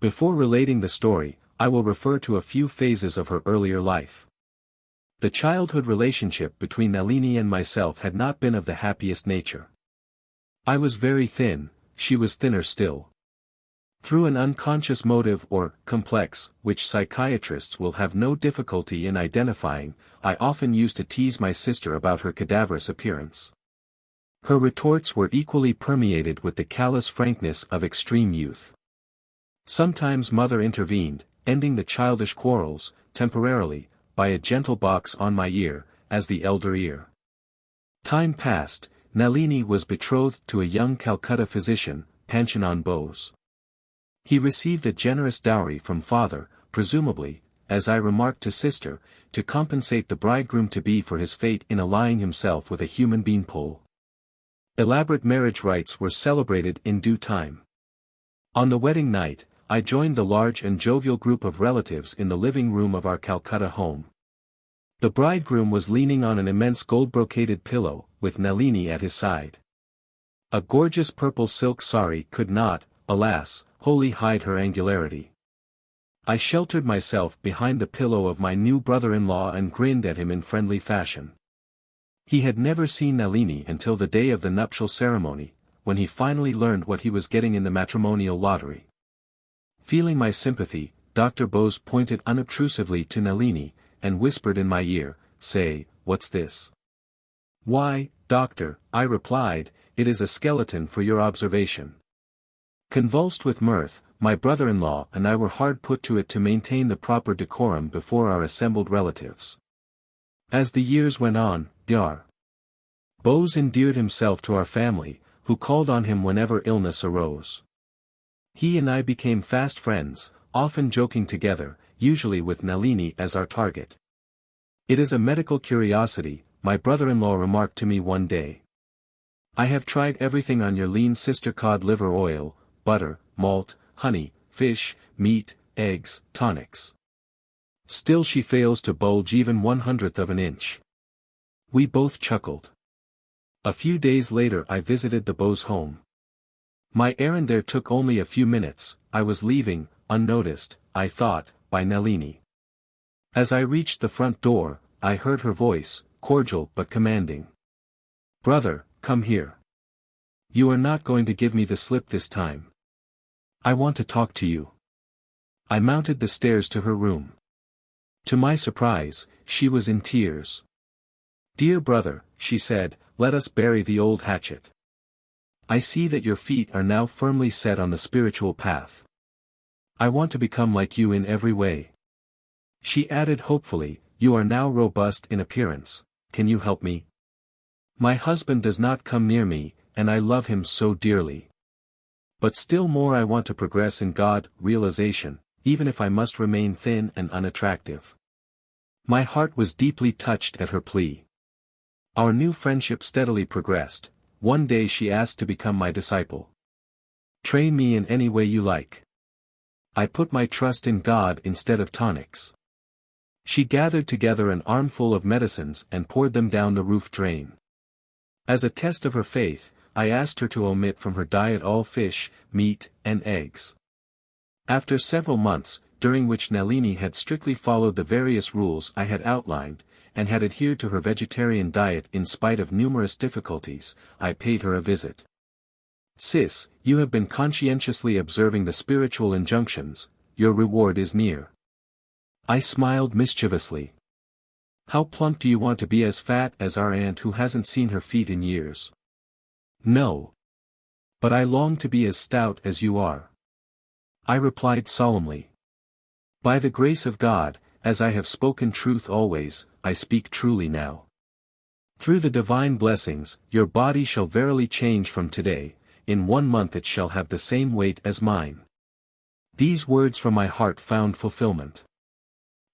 Before relating the story, I will refer to a few phases of her earlier life. The childhood relationship between Nalini and myself had not been of the happiest nature. I was very thin, she was thinner still. Through an unconscious motive or complex, which psychiatrists will have no difficulty in identifying, I often used to tease my sister about her cadaverous appearance. Her retorts were equally permeated with the callous frankness of extreme youth. Sometimes mother intervened, ending the childish quarrels, temporarily, by a gentle box on my ear, as the elder ear. Time passed, Nalini was betrothed to a young Calcutta physician, Panchanan Bose. He received a generous dowry from father, presumably, as I remarked to sister, to compensate the bridegroom-to-be for his fate in allying himself with a human beanpole. Elaborate marriage rites were celebrated in due time. On the wedding night, I joined the large and jovial group of relatives in the living room of our Calcutta home. The bridegroom was leaning on an immense gold-brocaded pillow, with Nalini at his side. A gorgeous purple silk sari could not, alas, wholly hide her angularity. I sheltered myself behind the pillow of my new brother-in-law and grinned at him in friendly fashion. He had never seen Nalini until the day of the nuptial ceremony, when he finally learned what he was getting in the matrimonial lottery. Feeling my sympathy, Dr. Bose pointed unobtrusively to Nalini, and whispered in my ear, "Say, what's this?" "Why, doctor," I replied, "it is a skeleton for your observation." Convulsed with mirth, my brother-in-law and I were hard put to it to maintain the proper decorum before our assembled relatives. As the years went on, Dr. Bose endeared himself to our family, who called on him whenever illness arose. He and I became fast friends, often joking together, usually with Nalini as our target. "It is a medical curiosity," my brother-in-law remarked to me one day. "I have tried everything on your lean sister: cod liver oil, butter, malt, honey, fish, meat, eggs, tonics. Still she fails to bulge even 1/100th of an inch." We both chuckled. A few days later I visited the Bose home. My errand there took only a few minutes. I was leaving, unnoticed, I thought, by Nalini. As I reached the front door, I heard her voice, cordial but commanding. "Brother, come here. You are not going to give me the slip this time. I want to talk to you." I mounted the stairs to her room. To my surprise, she was in tears. "Dear brother," she said, "let us bury the old hatchet. I see that your feet are now firmly set on the spiritual path. I want to become like you in every way." She added hopefully, "You are now robust in appearance, can you help me? My husband does not come near me, and I love him so dearly. But still more I want to progress in God realization, even if I must remain thin and unattractive. My heart was deeply touched at her plea. Our new friendship steadily progressed. One day she asked to become my disciple. Train me in any way you like. I put my trust in God instead of tonics. She gathered together an armful of medicines and poured them down the roof drain. As a test of her faith, I asked her to omit from her diet all fish, meat, and eggs. After several months, during which Nalini had strictly followed the various rules I had outlined, and had adhered to her vegetarian diet in spite of numerous difficulties, I paid her a visit. Sis, you have been conscientiously observing the spiritual injunctions, your reward is near. I smiled mischievously. How plump do you want to be, as fat as our aunt who hasn't seen her feet in years? No. But I long to be as stout as you are. I replied solemnly. By the grace of God, as I have spoken truth always, I speak truly now. Through the divine blessings, your body shall verily change from today, in 1 month it shall have the same weight as mine. These words from my heart found fulfillment.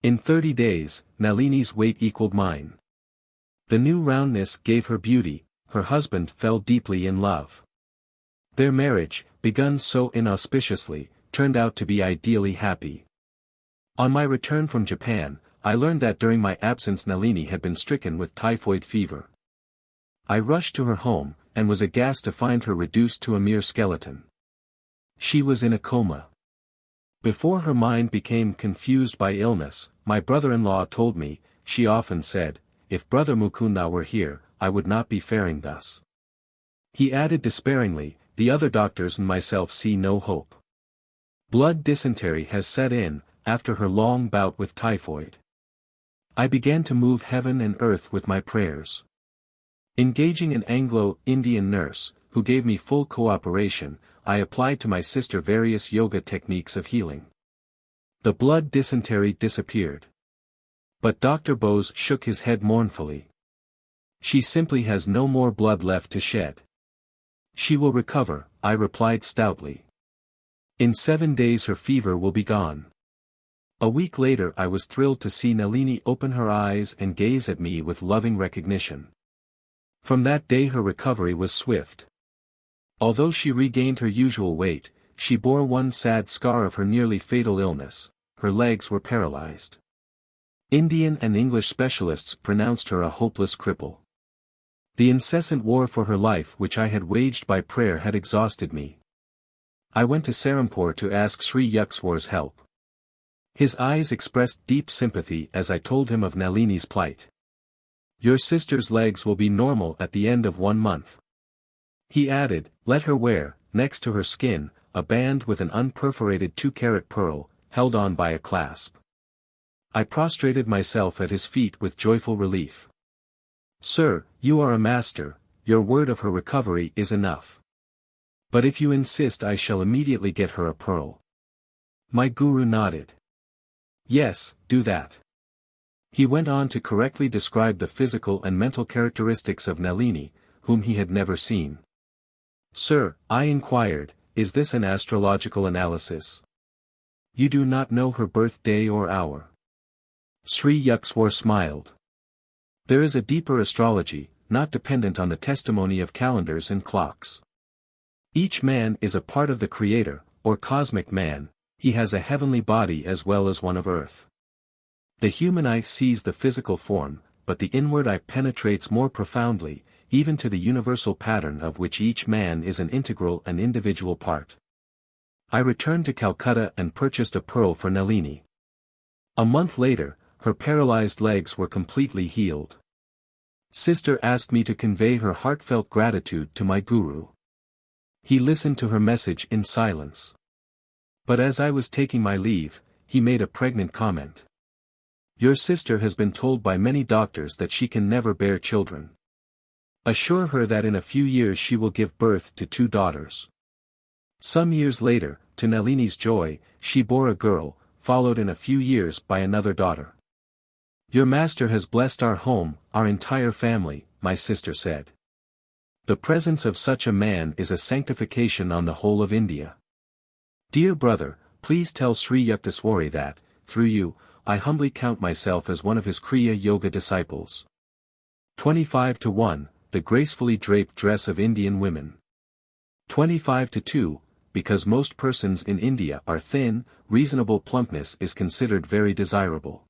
In 30 days, Nalini's weight equaled mine. The new roundness gave her beauty, her husband fell deeply in love. Their marriage, begun so inauspiciously, turned out to be ideally happy. On my return from Japan, I learned that during my absence Nalini had been stricken with typhoid fever. I rushed to her home, and was aghast to find her reduced to a mere skeleton. She was in a coma. Before her mind became confused by illness, my brother-in-law told me, she often said, if Brother Mukunda were here, I would not be faring thus. He added despairingly, the other doctors and myself see no hope. Blood dysentery has set in, after her long bout with typhoid. I began to move heaven and earth with my prayers. Engaging an Anglo-Indian nurse, who gave me full cooperation, I applied to my sister various yoga techniques of healing. The blood dysentery disappeared. But Dr. Bose shook his head mournfully. She simply has no more blood left to shed. She will recover, I replied stoutly. In 7 days her fever will be gone. A week later I was thrilled to see Nalini open her eyes and gaze at me with loving recognition. From that day her recovery was swift. Although she regained her usual weight, she bore one sad scar of her nearly fatal illness: her legs were paralyzed. Indian and English specialists pronounced her a hopeless cripple. The incessant war for her life which I had waged by prayer had exhausted me. I went to Serampore to ask Sri Yukswar's help. His eyes expressed deep sympathy as I told him of Nalini's plight. Your sister's legs will be normal at the end of 1 month. He added, let her wear, next to her skin, a band with an unperforated 2-carat pearl, held on by a clasp. I prostrated myself at his feet with joyful relief. Sir, you are a master, your word of her recovery is enough. But if you insist I shall immediately get her a pearl. My guru nodded. Yes, do that. He went on to correctly describe the physical and mental characteristics of Nalini, whom he had never seen. Sir, I inquired, is this an astrological analysis? You do not know her birthday or hour. Sri Yukswar smiled. There is a deeper astrology, not dependent on the testimony of calendars and clocks. Each man is a part of the Creator, or cosmic man. He has a heavenly body as well as one of earth. The human eye sees the physical form, but the inward eye penetrates more profoundly, even to the universal pattern of which each man is an integral and individual part. I returned to Calcutta and purchased a pearl for Nalini. A month later, her paralyzed legs were completely healed. Sister asked me to convey her heartfelt gratitude to my guru. He listened to her message in silence. But as I was taking my leave, he made a pregnant comment. Your sister has been told by many doctors that she can never bear children. Assure her that in a few years she will give birth to 2 daughters. Some years later, to Nalini's joy, she bore a girl, followed in a few years by another daughter. Your master has blessed our home, our entire family, my sister said. The presence of such a man is a sanctification on the whole of India. Dear brother, please tell Sri Yukteswari that, through you, I humbly count myself as one of his Kriya Yoga disciples. 25:1, the gracefully draped dress of Indian women. 25:2, because most persons in India are thin, reasonable plumpness is considered very desirable.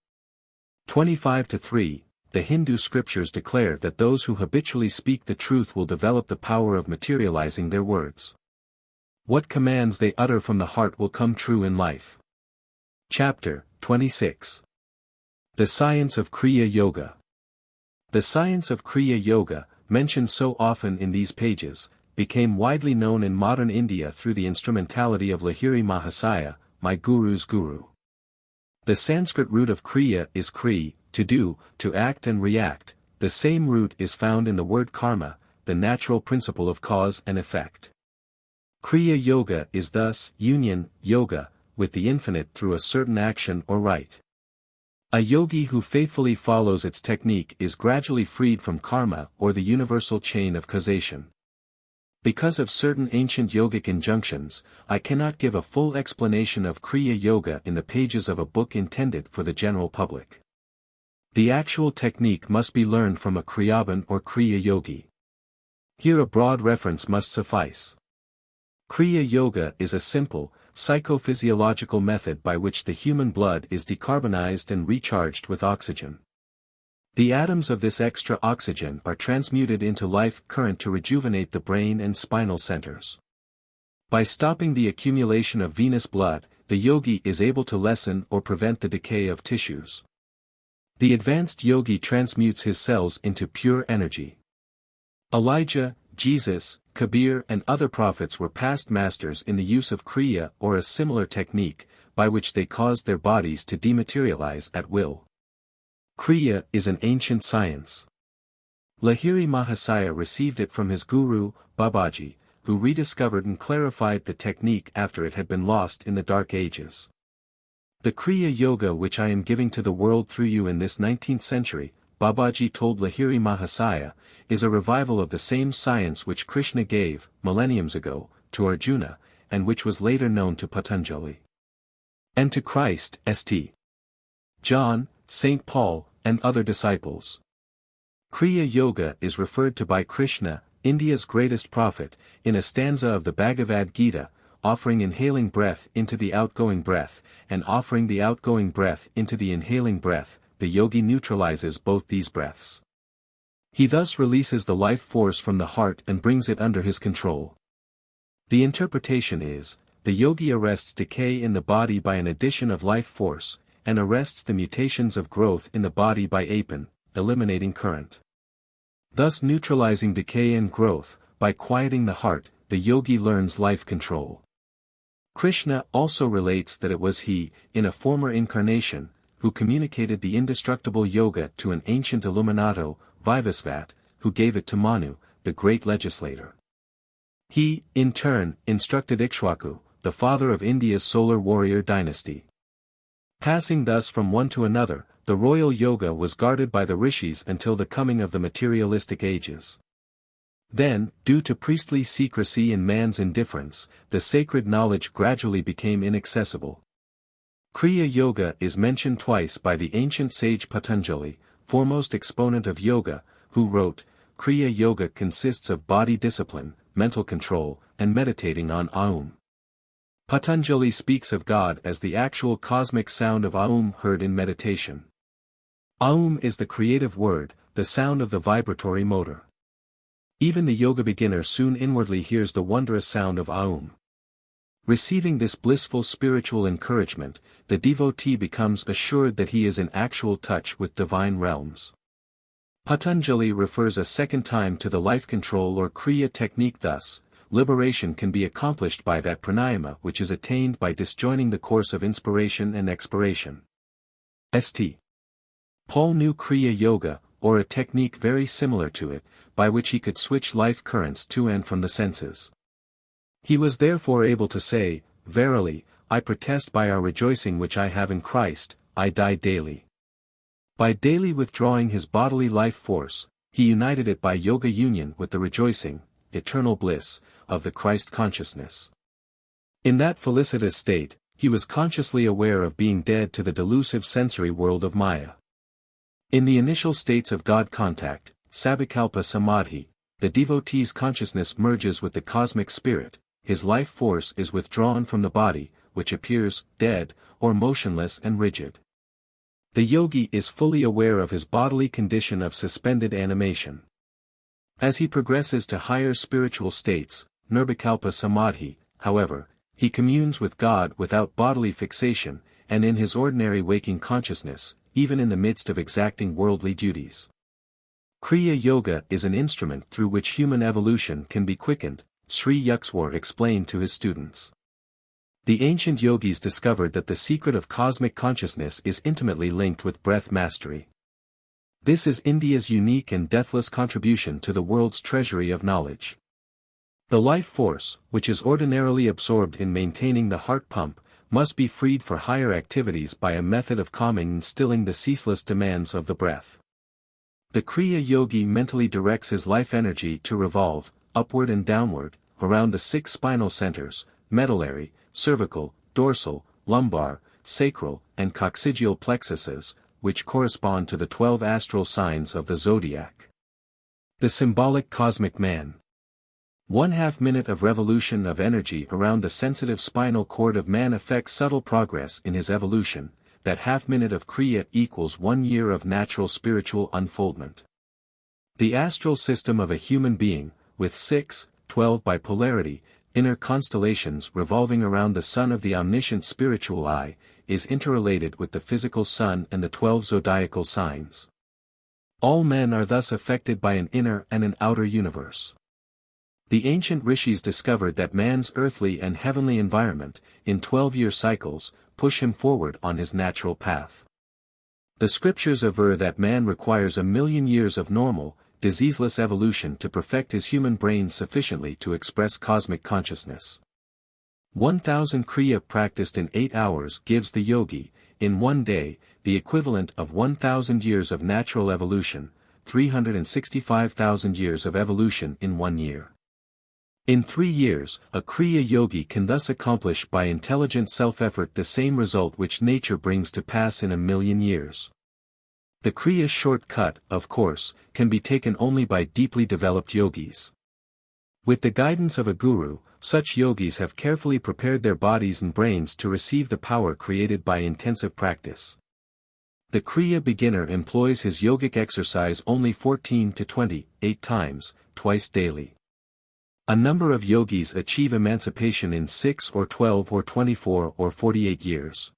25:3, the Hindu scriptures declare that those who habitually speak the truth will develop the power of materializing their words. What commands they utter from the heart will come true in life. Chapter 26. The Science of Kriya Yoga. The science of Kriya Yoga, mentioned so often in these pages, became widely known in modern India through the instrumentality of Lahiri Mahasaya, my guru's guru. The Sanskrit root of Kriya is Kri, to do, to act and react. The same root is found in the word karma, the natural principle of cause and effect. Kriya Yoga is thus union, yoga, with the infinite through a certain action or rite. A yogi who faithfully follows its technique is gradually freed from karma or the universal chain of causation. Because of certain ancient yogic injunctions, I cannot give a full explanation of Kriya Yoga in the pages of a book intended for the general public. The actual technique must be learned from a Kriyaban or Kriya Yogi. Here a broad reference must suffice. Kriya Yoga is a simple, psychophysiological method by which the human blood is decarbonized and recharged with oxygen. The atoms of this extra oxygen are transmuted into life current to rejuvenate the brain and spinal centers. By stopping the accumulation of venous blood, the yogi is able to lessen or prevent the decay of tissues. The advanced yogi transmutes his cells into pure energy. Elijah, Jesus, Kabir and other prophets were past masters in the use of Kriya or a similar technique, by which they caused their bodies to dematerialize at will. Kriya is an ancient science. Lahiri Mahasaya received it from his guru, Babaji, who rediscovered and clarified the technique after it had been lost in the Dark Ages. The Kriya Yoga which I am giving to the world through you in this 19th century, Babaji told Lahiri Mahasaya, is a revival of the same science which Krishna gave, millenniums ago, to Arjuna, and which was later known to Patanjali. And to Christ, St. John, St. Paul, and other disciples. Kriya Yoga is referred to by Krishna, India's greatest prophet, in a stanza of the Bhagavad Gita, offering inhaling breath into the outgoing breath, and offering the outgoing breath into the inhaling breath, the yogi neutralizes both these breaths. He thus releases the life force from the heart and brings it under his control. The interpretation is, the yogi arrests decay in the body by an addition of life force, and arrests the mutations of growth in the body by apan, eliminating current. Thus neutralizing decay and growth, by quieting the heart, the yogi learns life control. Krishna also relates that it was he, in a former incarnation, who communicated the indestructible yoga to an ancient illuminato, Vivasvat, who gave it to Manu, the great legislator. He, in turn, instructed Ikshwaku, the father of India's solar warrior dynasty. Passing thus from one to another, the royal yoga was guarded by the rishis until the coming of the materialistic ages. Then, due to priestly secrecy and man's indifference, the sacred knowledge gradually became inaccessible. Kriya Yoga is mentioned twice by the ancient sage Patanjali, foremost exponent of yoga, who wrote, Kriya Yoga consists of body discipline, mental control, and meditating on Aum. Patanjali speaks of God as the actual cosmic sound of Aum heard in meditation. Aum is the creative word, the sound of the vibratory motor. Even the yoga beginner soon inwardly hears the wondrous sound of Aum. Receiving this blissful spiritual encouragement, the devotee becomes assured that he is in actual touch with divine realms. Patanjali refers a second time to the life control or Kriya technique thus, liberation can be accomplished by that pranayama which is attained by disjoining the course of inspiration and expiration. St. Paul knew Kriya Yoga, or a technique very similar to it, by which he could switch life currents to and from the senses. He was therefore able to say, Verily, I protest by our rejoicing which I have in Christ, I die daily. By daily withdrawing his bodily life force, he united it by yoga union with the rejoicing, eternal bliss, of the Christ consciousness. In that felicitous state, he was consciously aware of being dead to the delusive sensory world of Maya. In the initial states of God contact, Sabikalpa Samadhi, the devotee's consciousness merges with the cosmic spirit, his life force is withdrawn from the body, which appears dead, or motionless and rigid. The yogi is fully aware of his bodily condition of suspended animation. As he progresses to higher spiritual states, Nirvikalpa Samadhi, however, he communes with God without bodily fixation, and in his ordinary waking consciousness, even in the midst of exacting worldly duties. Kriya Yoga is an instrument through which human evolution can be quickened, Sri Yukswar explained to his students. The ancient yogis discovered that the secret of cosmic consciousness is intimately linked with breath mastery. This is India's unique and deathless contribution to the world's treasury of knowledge. The life force, which is ordinarily absorbed in maintaining the heart pump, must be freed for higher activities by a method of calming and stilling the ceaseless demands of the breath. The Kriya Yogi mentally directs his life energy to revolve, upward and downward, around the 6 spinal centers, medullary, cervical, dorsal, lumbar, sacral, and coccygeal plexuses, which correspond to the 12 astral signs of the zodiac. The symbolic cosmic man. 1/2 minute of revolution of energy around the sensitive spinal cord of man affects subtle progress in his evolution. That half minute of Kriya equals 1 year of natural spiritual unfoldment. The astral system of a human being, with 6, 12 by polarity, inner constellations revolving around the sun of the omniscient spiritual eye, is interrelated with the physical sun and the 12 zodiacal signs. All men are thus affected by an inner and an outer universe. The ancient rishis discovered that man's earthly and heavenly environment, in 12-year cycles, push him forward on his natural path. The scriptures aver that man requires 1,000,000 years of normal, diseaseless evolution to perfect his human brain sufficiently to express cosmic consciousness. 1,000 Kriya practiced in 8 hours gives the yogi, in 1 day, the equivalent of 1,000 years of natural evolution, 365,000 years of evolution in 1 year. In 3 years, a Kriya yogi can thus accomplish by intelligent self-effort the same result which nature brings to pass in 1,000,000 years. The Kriya shortcut, of course, can be taken only by deeply developed yogis. With the guidance of a guru, such yogis have carefully prepared their bodies and brains to receive the power created by intensive practice. The Kriya beginner employs his yogic exercise only 14 to 28 times, twice daily. A number of yogis achieve emancipation in 6 or 12 or 24 or 48 years.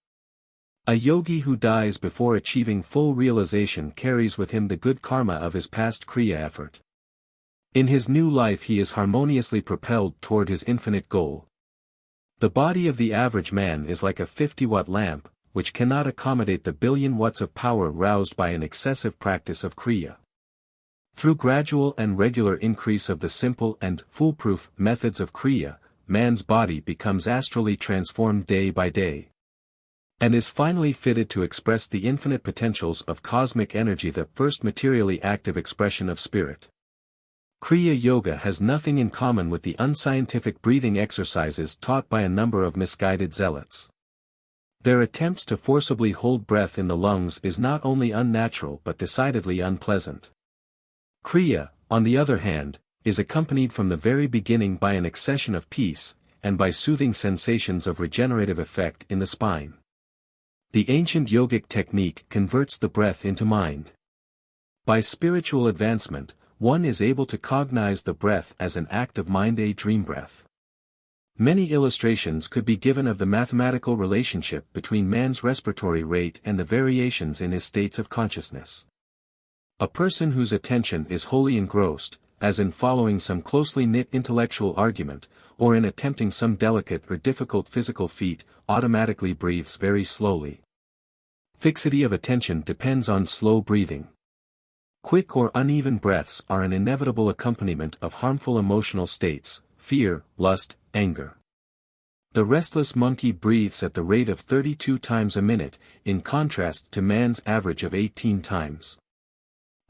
A yogi who dies before achieving full realization carries with him the good karma of his past Kriya effort. In his new life he is harmoniously propelled toward his infinite goal. The body of the average man is like a 50-watt lamp, which cannot accommodate the billion watts of power roused by an excessive practice of Kriya. Through gradual and regular increase of the simple and foolproof methods of Kriya, man's body becomes astrally transformed day by day, and is finally fitted to express the infinite potentials of cosmic energy, the first materially active expression of spirit. Kriya Yoga has nothing in common with the unscientific breathing exercises taught by a number of misguided zealots. Their attempts to forcibly hold breath in the lungs is not only unnatural but decidedly unpleasant. Kriya, on the other hand, is accompanied from the very beginning by an accession of peace, and by soothing sensations of regenerative effect in the spine. The ancient yogic technique converts the breath into mind. By spiritual advancement, one is able to cognize the breath as an act of mind, a dream breath. Many illustrations could be given of the mathematical relationship between man's respiratory rate and the variations in his states of consciousness. A person whose attention is wholly engrossed, as in following some closely knit intellectual argument, or in attempting some delicate or difficult physical feat, automatically breathes very slowly. Fixity of attention depends on slow breathing. Quick or uneven breaths are an inevitable accompaniment of harmful emotional states, fear, lust, anger. The restless monkey breathes at the rate of 32 times a minute, in contrast to man's average of 18 times.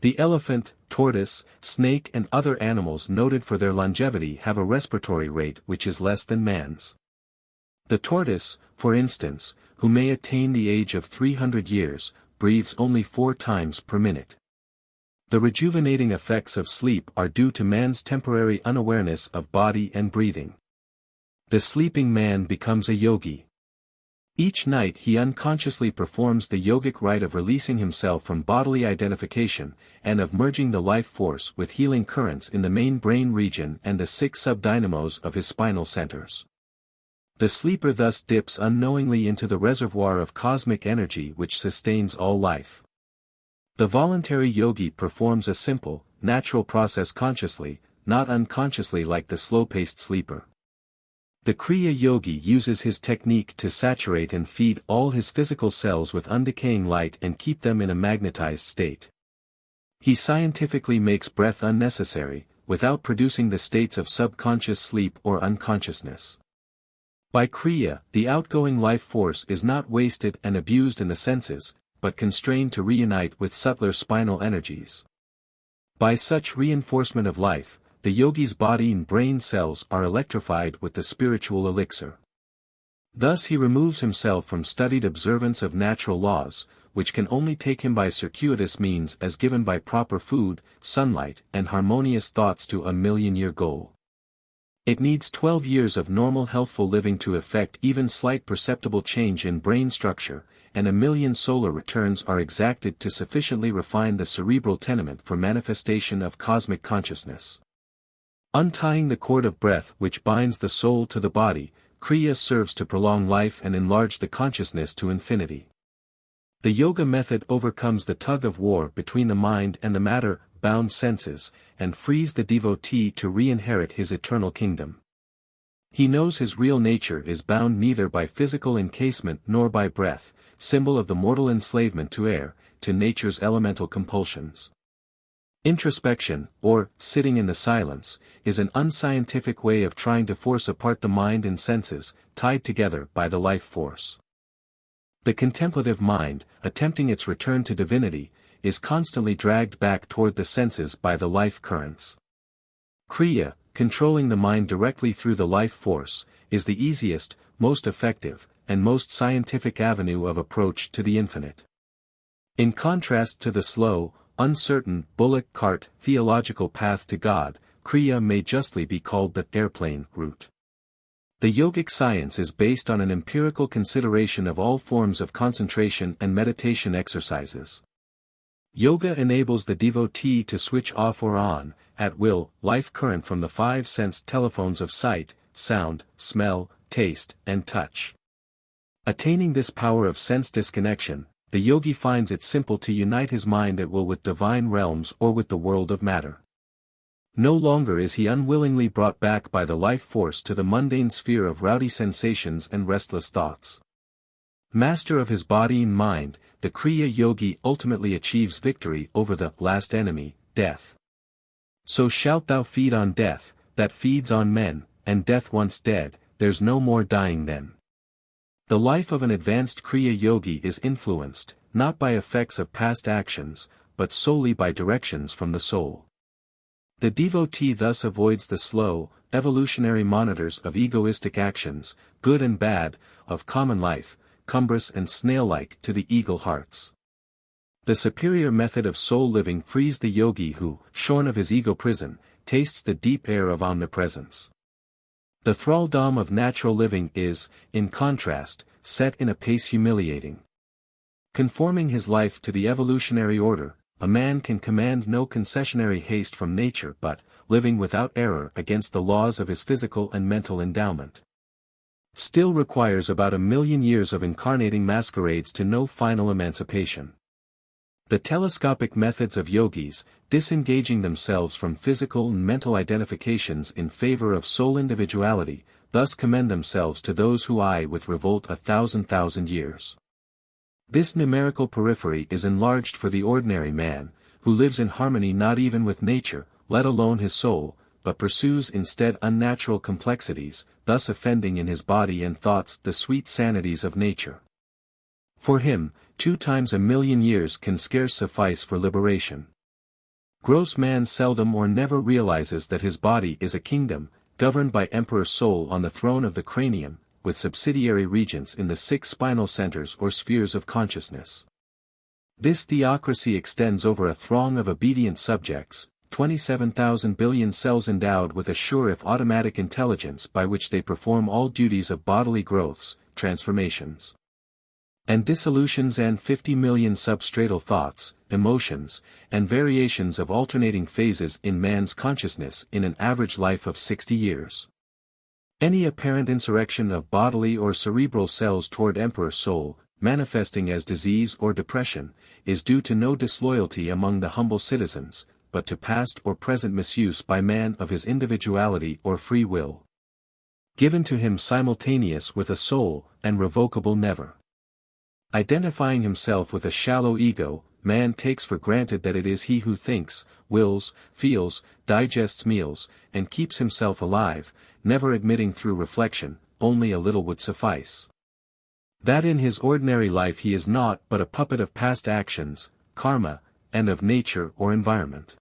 The elephant, tortoise, snake and other animals noted for their longevity have a respiratory rate which is less than man's. The tortoise, for instance, who may attain the age of 300 years, breathes only 4 times per minute. The rejuvenating effects of sleep are due to man's temporary unawareness of body and breathing. The sleeping man becomes a yogi. Each night he unconsciously performs the yogic rite of releasing himself from bodily identification, and of merging the life force with healing currents in the main brain region and the 6 subdynamos of his spinal centers. The sleeper thus dips unknowingly into the reservoir of cosmic energy which sustains all life. The voluntary yogi performs a simple, natural process consciously, not unconsciously like the slow-paced sleeper. The Kriya yogi uses his technique to saturate and feed all his physical cells with undecaying light and keep them in a magnetized state. He scientifically makes breath unnecessary, without producing the states of subconscious sleep or unconsciousness. By Kriya, the outgoing life force is not wasted and abused in the senses, but constrained to reunite with subtler spinal energies. By such reinforcement of life, the yogi's body and brain cells are electrified with the spiritual elixir. Thus he removes himself from studied observance of natural laws, which can only take him by circuitous means as given by proper food, sunlight, and harmonious thoughts to a million-year goal. It needs 12 years of normal healthful living to effect even slight perceptible change in brain structure, and 1,000,000 solar returns are exacted to sufficiently refine the cerebral tenement for manifestation of cosmic consciousness. Untying the cord of breath which binds the soul to the body, Kriya serves to prolong life and enlarge the consciousness to infinity. The yoga method overcomes the tug of war between the mind and the matter-bound senses, and frees the devotee to re-inherit his eternal kingdom. He knows his real nature is bound neither by physical encasement nor by breath, symbol of the mortal enslavement to air, to nature's elemental compulsions. Introspection, or sitting in the silence, is an unscientific way of trying to force apart the mind and senses, tied together by the life force. The contemplative mind, attempting its return to divinity, is constantly dragged back toward the senses by the life currents. Kriya, controlling the mind directly through the life force, is the easiest, most effective, and most scientific avenue of approach to the infinite. In contrast to the slow, uncertain, bullock cart theological path to God, Kriya may justly be called the airplane route. The yogic science is based on an empirical consideration of all forms of concentration and meditation exercises. Yoga enables the devotee to switch off or on, at will, life current from the 5 sense telephones of sight, sound, smell, taste, and touch. Attaining this power of sense disconnection, the yogi finds it simple to unite his mind at will with divine realms or with the world of matter. No longer is he unwillingly brought back by the life force to the mundane sphere of rowdy sensations and restless thoughts. Master of his body and mind, the Kriya yogi ultimately achieves victory over the last enemy, death. So shalt thou feed on death, that feeds on men, and death once dead, there's no more dying then. The life of an advanced Kriya yogi is influenced, not by effects of past actions, but solely by directions from the soul. The devotee thus avoids the slow, evolutionary monitors of egoistic actions, good and bad, of common life, cumbrous and snail-like to the eagle hearts. The superior method of soul living frees the yogi who, shorn of his ego prison, tastes the deep air of omnipresence. The thraldom of natural living is, in contrast, set in a pace humiliating. Conforming his life to the evolutionary order, a man can command no concessionary haste from nature but, living without error against the laws of his physical and mental endowment, still requires about 1,000,000 years of incarnating masquerades to know final emancipation. The telescopic methods of yogis, disengaging themselves from physical and mental identifications in favor of soul individuality, thus commend themselves to those who eye with revolt 1,000,000 years. This numerical periphery is enlarged for the ordinary man, who lives in harmony not even with nature, let alone his soul, but pursues instead unnatural complexities, thus offending in his body and thoughts the sweet sanities of nature. For him, 2 times 1,000,000 years can scarce suffice for liberation. Gross man seldom or never realizes that his body is a kingdom, governed by Emperor Soul on the throne of the cranium, with subsidiary regents in the 6 spinal centers or spheres of consciousness. This theocracy extends over a throng of obedient subjects, 27,000 billion cells endowed with a sure if automatic intelligence by which they perform all duties of bodily growths, transformations, and dissolutions, and 50 million substratal thoughts, emotions, and variations of alternating phases in man's consciousness in an average life of 60 years. Any apparent insurrection of bodily or cerebral cells toward emperor soul, manifesting as disease or depression, is due to no disloyalty among the humble citizens, but to past or present misuse by man of his individuality or free will, given to him simultaneous with a soul, and revocable never. Identifying himself with a shallow ego, man takes for granted that it is he who thinks, wills, feels, digests meals, and keeps himself alive, never admitting through reflection, only a little would suffice. That in his ordinary life he is naught but a puppet of past actions, karma, and of nature or environment.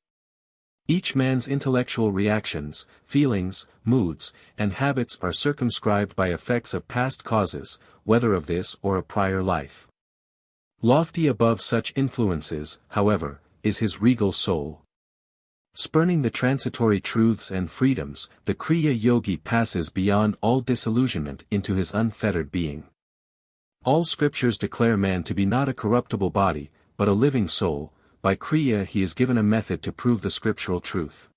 Each man's intellectual reactions, feelings, moods, and habits are circumscribed by effects of past causes, whether of this or a prior life. Lofty above such influences, however, is his regal soul. Spurning the transitory truths and freedoms, the Kriya Yogi passes beyond all disillusionment into his unfettered being. All scriptures declare man to be not a corruptible body, but a living soul. By Kriya he is given a method to prove the scriptural truth.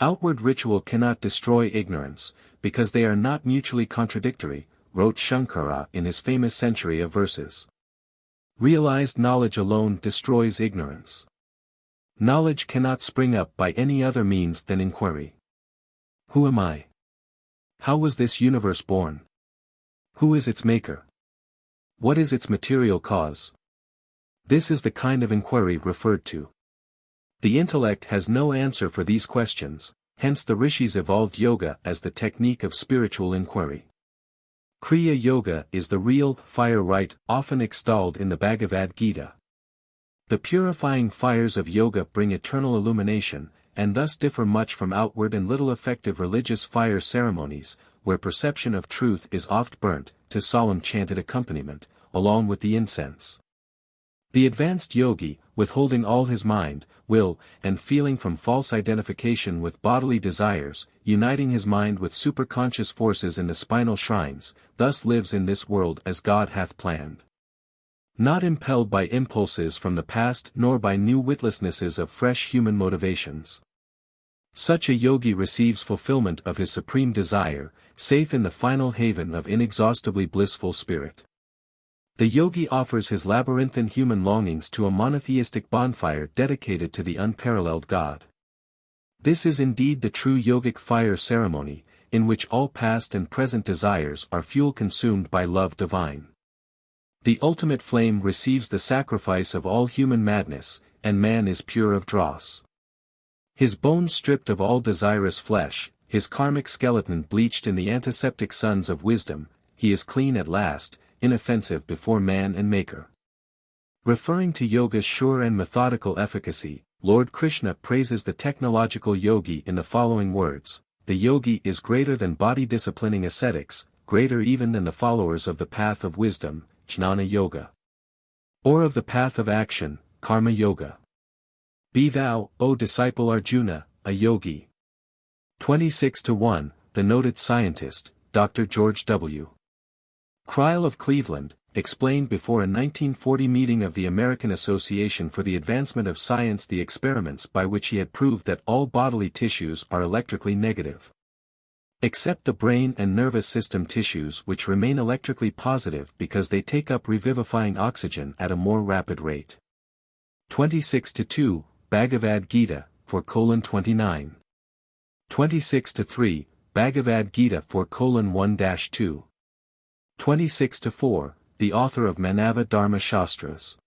Outward ritual cannot destroy ignorance, because they are not mutually contradictory, wrote Shankara in his famous century of verses. Realized knowledge alone destroys ignorance. Knowledge cannot spring up by any other means than inquiry. Who am I? How was this universe born? Who is its maker? What is its material cause? This is the kind of inquiry referred to. The intellect has no answer for these questions, hence the rishis evolved yoga as the technique of spiritual inquiry. Kriya Yoga is the real fire rite often extolled in the Bhagavad Gita. The purifying fires of yoga bring eternal illumination, and thus differ much from outward and little effective religious fire ceremonies, where perception of truth is oft burnt, to solemn chanted accompaniment, along with the incense. The advanced yogi, withholding all his mind, will, and feeling from false identification with bodily desires, uniting his mind with superconscious forces in the spinal shrines, thus lives in this world as God hath planned. Not impelled by impulses from the past nor by new witlessnesses of fresh human motivations. Such a yogi receives fulfillment of his supreme desire, safe in the final haven of inexhaustibly blissful spirit. The yogi offers his labyrinthine human longings to a monotheistic bonfire dedicated to the unparalleled God. This is indeed the true yogic fire ceremony, in which all past and present desires are fuel consumed by love divine. The ultimate flame receives the sacrifice of all human madness, and man is pure of dross. His bones stripped of all desirous flesh, his karmic skeleton bleached in the antiseptic suns of wisdom, he is clean at last, inoffensive before man and maker. Referring to yoga's sure and methodical efficacy, Lord Krishna praises the technological yogi in the following words: the yogi is greater than body-disciplining ascetics, greater even than the followers of the path of wisdom, Jnana Yoga, or of the path of action, Karma Yoga. Be thou, O disciple Arjuna, a yogi. 26-1, the noted scientist, Dr. George W. Cryle of Cleveland, explained before a 1940 meeting of the American Association for the Advancement of Science the experiments by which he had proved that all bodily tissues are electrically negative, except the brain and nervous system tissues, which remain electrically positive because they take up revivifying oxygen at a more rapid rate. 26-2, Bhagavad Gita, 4:29. 26-3, Bhagavad Gita 4:1-2. 26-4, the author of Manava Dharma Shastras.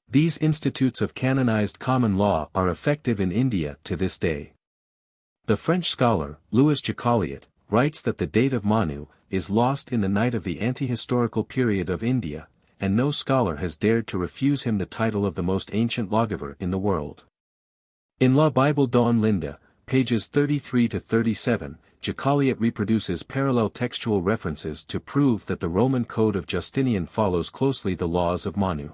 These institutes of canonized common law are effective in India to this day. The French scholar, Louis Jacoliot, writes that the date of Manu is lost in the night of the anti-historical period of India, and no scholar has dared to refuse him the title of the most ancient lawgiver in the world. In La Bible d'en Linda, pages 33-37, Jacaliot reproduces parallel textual references to prove that the Roman Code of Justinian follows closely the laws of Manu.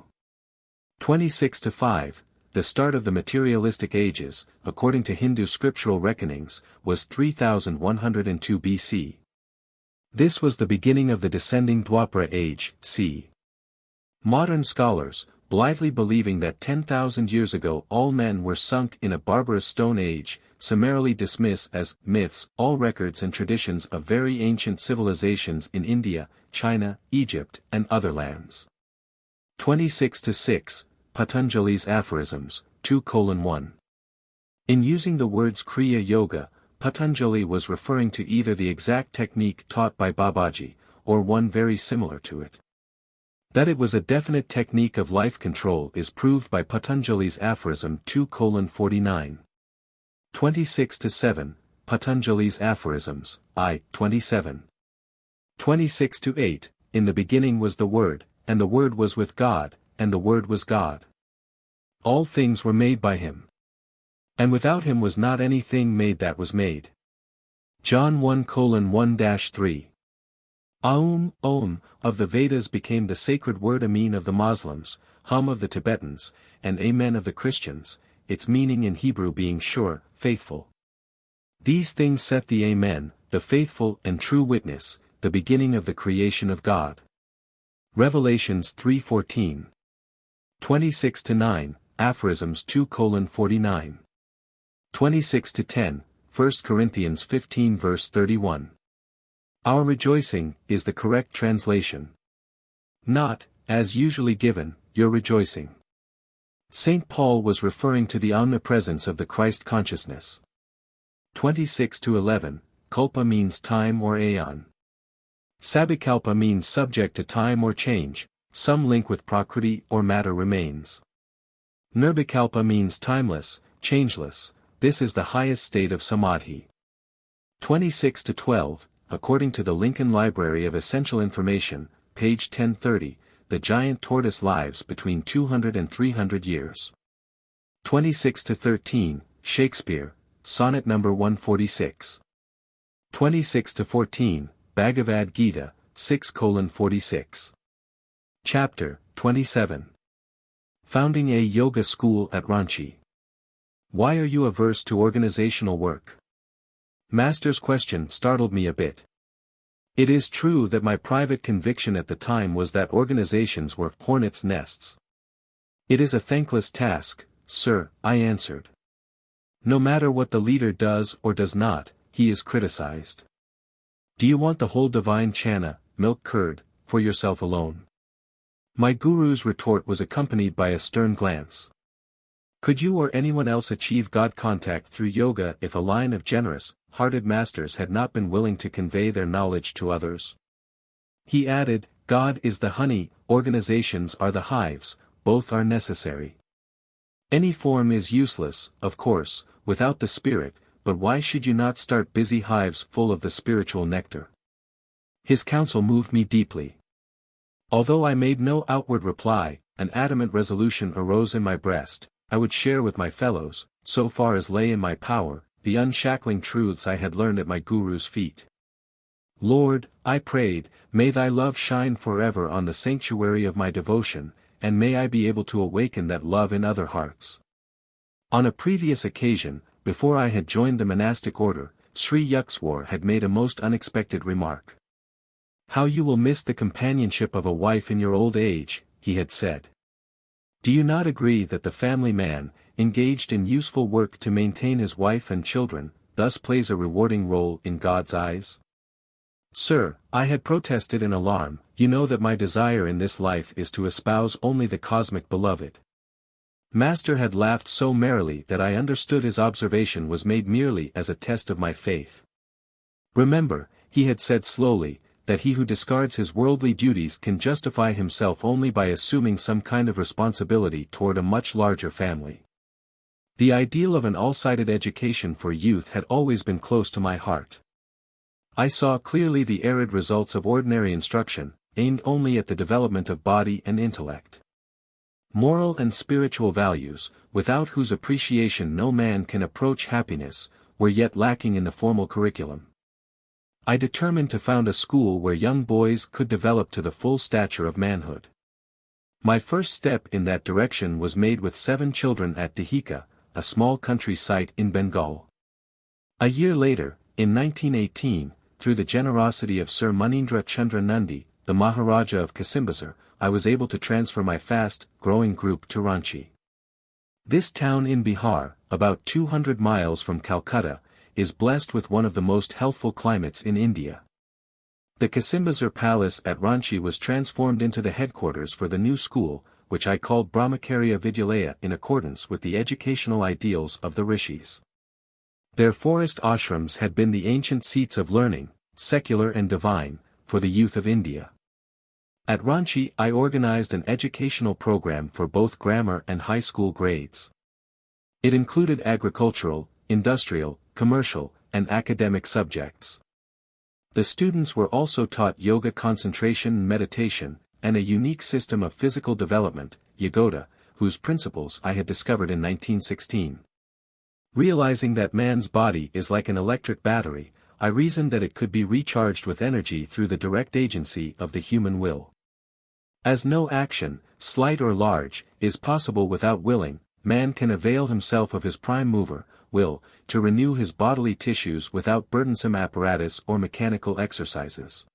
26-5, the start of the materialistic ages, according to Hindu scriptural reckonings, was 3102 BC. This was the beginning of the descending Dwapara age, c. Modern scholars, blithely believing that 10,000 years ago all men were sunk in a barbarous stone age, summarily dismiss as myths all records and traditions of very ancient civilizations in India, China, Egypt, and other lands. 26-6, Patanjali's Aphorisms, 2:1. In using the words Kriya Yoga, Patanjali was referring to either the exact technique taught by Babaji, or one very similar to it. That it was a definite technique of life control is proved by Patanjali's Aphorism 2:49. 26-7, Patanjali's Aphorisms, I-27. 26-8, In the beginning was the Word, and the Word was with God, and the Word was God. All things were made by him. And without him was not anything made that was made. John 1:1-3. Aum, Om, of the Vedas became the sacred word Amin of the Muslims, Hum of the Tibetans, and Amen of the Christians, its meaning in Hebrew being sure, faithful. These things set the Amen, the faithful and true witness, the beginning of the creation of God. Revelations 3:14. 26-9, Aphorisms 2:49. 26-10, 1 Corinthians 15 verse 31. Our rejoicing is the correct translation. Not, as usually given, your rejoicing. St. Paul was referring to the omnipresence of the Christ consciousness. 26-11, Kalpa means time or aeon. Sabikalpa means subject to time or change, some link with Prakriti or matter remains. Nirbikalpa means timeless, changeless, this is the highest state of Samadhi. 26-12, according to the Lincoln Library of Essential Information, page 1030, the giant tortoise lives between 200 and 300 years. 26-13, Shakespeare, Sonnet number 146. 26-14, Bhagavad Gita, 6:46. Chapter 27. Founding a yoga school at Ranchi. Why are you averse to organizational work? Master's question startled me a bit. It is true that my private conviction at the time was that organizations were hornets' nests. It is a thankless task, sir, I answered. No matter what the leader does or does not, he is criticized. Do you want the whole divine chana, milk curd, for yourself alone? My guru's retort was accompanied by a stern glance. Could you or anyone else achieve God contact through yoga if a line of generous-hearted masters had not been willing to convey their knowledge to others? He added, God is the honey, organizations are the hives, both are necessary. Any form is useless, of course, without the spirit, but why should you not start busy hives full of the spiritual nectar? His counsel moved me deeply. Although I made no outward reply, an adamant resolution arose in my breast. I would share with my fellows, so far as lay in my power, the unshackling truths I had learned at my guru's feet. Lord, I prayed, may thy love shine forever on the sanctuary of my devotion, and may I be able to awaken that love in other hearts. On a previous occasion, before I had joined the monastic order, Sri Yukswar had made a most unexpected remark. How you will miss the companionship of a wife in your old age, he had said. Do you not agree that the family man, engaged in useful work to maintain his wife and children, thus plays a rewarding role in God's eyes? Sir, I had protested in alarm, you know that my desire in this life is to espouse only the cosmic beloved. Master had laughed so merrily that I understood his observation was made merely as a test of my faith. Remember, he had said slowly, that he who discards his worldly duties can justify himself only by assuming some kind of responsibility toward a much larger family. The ideal of an all-sided education for youth had always been close to my heart. I saw clearly the arid results of ordinary instruction, aimed only at the development of body and intellect. Moral and spiritual values, without whose appreciation no man can approach happiness, were yet lacking in the formal curriculum. I determined to found a school where young boys could develop to the full stature of manhood. My first step in that direction was made with 7 children at Dihika, a small country site in Bengal. A year later, in 1918, through the generosity of Sir Munindra Chandra Nandi, the Maharaja of Kasimbazar, I was able to transfer my fast-growing group to Ranchi. This town in Bihar, about 200 miles from Calcutta, is blessed with one of the most healthful climates in India. The Kasimbazar Palace at Ranchi was transformed into the headquarters for the new school, which I called Brahmacharya Vidyalaya in accordance with the educational ideals of the rishis. Their forest ashrams had been the ancient seats of learning, secular and divine, for the youth of India. At Ranchi I organized an educational program for both grammar and high school grades. It included agricultural, industrial, commercial, and academic subjects. The students were also taught yoga concentration and meditation, and a unique system of physical development, yogoda, whose principles I had discovered in 1916. Realizing that man's body is like an electric battery, I reasoned that it could be recharged with energy through the direct agency of the human will. As no action, slight or large, is possible without willing, man can avail himself of his prime mover, will, to renew his bodily tissues without burdensome apparatus or mechanical exercises.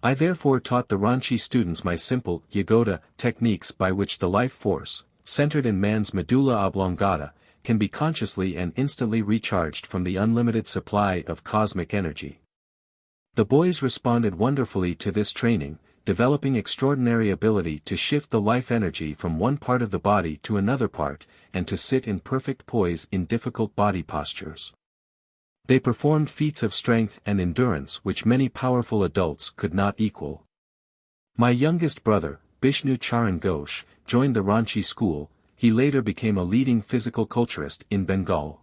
I therefore taught the Ranchi students my simple yogoda techniques by which the life force, centered in man's medulla oblongata, can be consciously and instantly recharged from the unlimited supply of cosmic energy. The boys responded wonderfully to this training, developing extraordinary ability to shift the life energy from one part of the body to another part, and to sit in perfect poise in difficult body postures. They performed feats of strength and endurance which many powerful adults could not equal. My youngest brother, Bishnu Charan Ghosh, joined the Ranchi school. He later became a leading physical culturist in Bengal.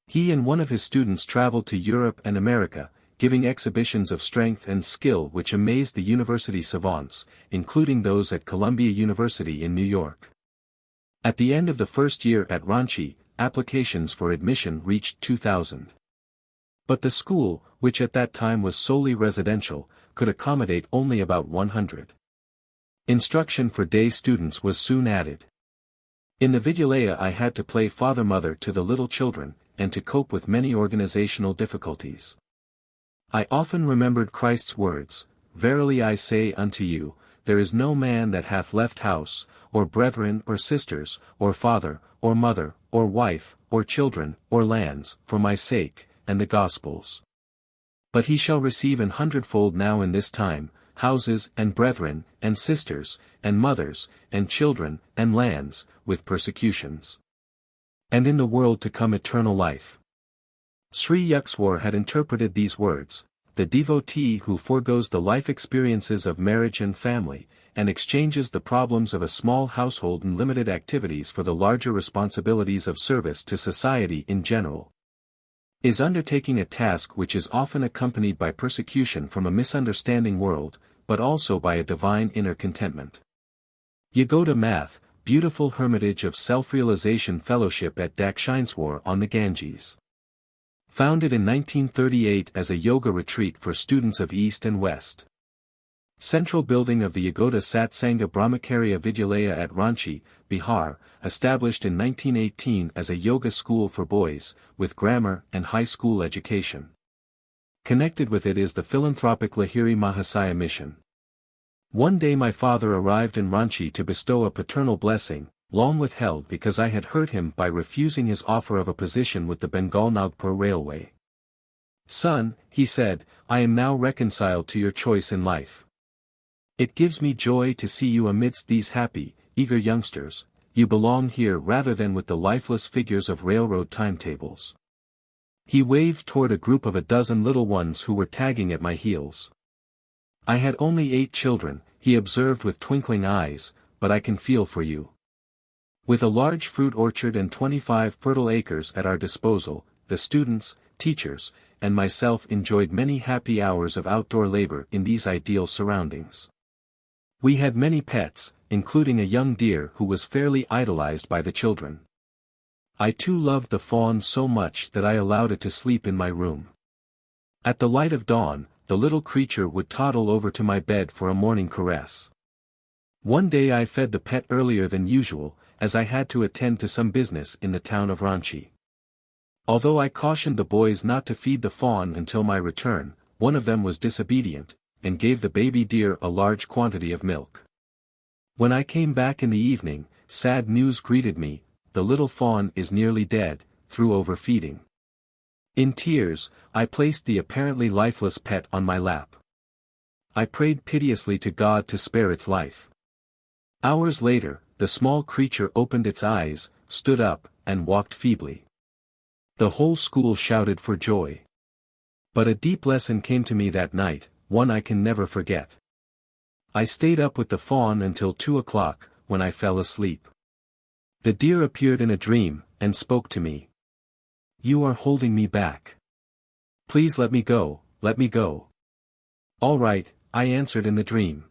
He and one of his students traveled to Europe and America, giving exhibitions of strength and skill which amazed the university savants, including those at Columbia University in New York. At the end of the first year at Ranchi, applications for admission reached 2,000. But the school, which at that time was solely residential, could accommodate only about 100. Instruction for day students was soon added. In the Vidyalaya I had to play father-mother to the little children, and to cope with many organizational difficulties. I often remembered Christ's words, "Verily I say unto you, there is no man that hath left house, or brethren or sisters, or father, or mother, or wife, or children, or lands, for my sake, and the Gospel's. But he shall receive an hundredfold now in this time, houses and brethren, and sisters, and mothers, and children, and lands, with persecutions. And in the world to come eternal life." Sri Yukswar had interpreted these words: the devotee who forgoes the life experiences of marriage and family, and exchanges the problems of a small household and limited activities for the larger responsibilities of service to society in general, is undertaking a task which is often accompanied by persecution from a misunderstanding world, but also by a divine inner contentment. Yagoda Math, beautiful hermitage of self-realization fellowship at Dakshineswar on the Ganges. Founded in 1938 as a yoga retreat for students of East and West. Central building of the Yagoda Satsanga Brahmacharya Vidyalaya at Ranchi, Bihar, established in 1918 as a yoga school for boys, with grammar and high school education. Connected with it is the philanthropic Lahiri Mahasaya mission. One day my father arrived in Ranchi to bestow a paternal blessing, long withheld because I had hurt him by refusing his offer of a position with the Bengal-Nagpur Railway. "Son," he said, "I am now reconciled to your choice in life. It gives me joy to see you amidst these happy, eager youngsters. You belong here rather than with the lifeless figures of railroad timetables." He waved toward a group of a dozen little ones who were tagging at my heels. "I had only 8 children," he observed with twinkling eyes, "but I can feel for you." With a large fruit orchard and 25 fertile acres at our disposal, the students, teachers, and myself enjoyed many happy hours of outdoor labor in these ideal surroundings. We had many pets, including a young deer who was fairly idolized by the children. I too loved the fawn so much that I allowed it to sleep in my room. At the light of dawn, the little creature would toddle over to my bed for a morning caress. One day I fed the pet earlier than usual, as I had to attend to some business in the town of Ranchi. Although I cautioned the boys not to feed the fawn until my return, one of them was disobedient, and gave the baby deer a large quantity of milk. When I came back in the evening, sad news greeted me: the little fawn is nearly dead, through overfeeding. In tears, I placed the apparently lifeless pet on my lap. I prayed piteously to God to spare its life. Hours later, the small creature opened its eyes, stood up, and walked feebly. The whole school shouted for joy. But a deep lesson came to me that night, one I can never forget. I stayed up with the fawn until 2 o'clock, when I fell asleep. The deer appeared in a dream, and spoke to me. "You are holding me back. Please let me go, let me go." "All right," I answered in the dream.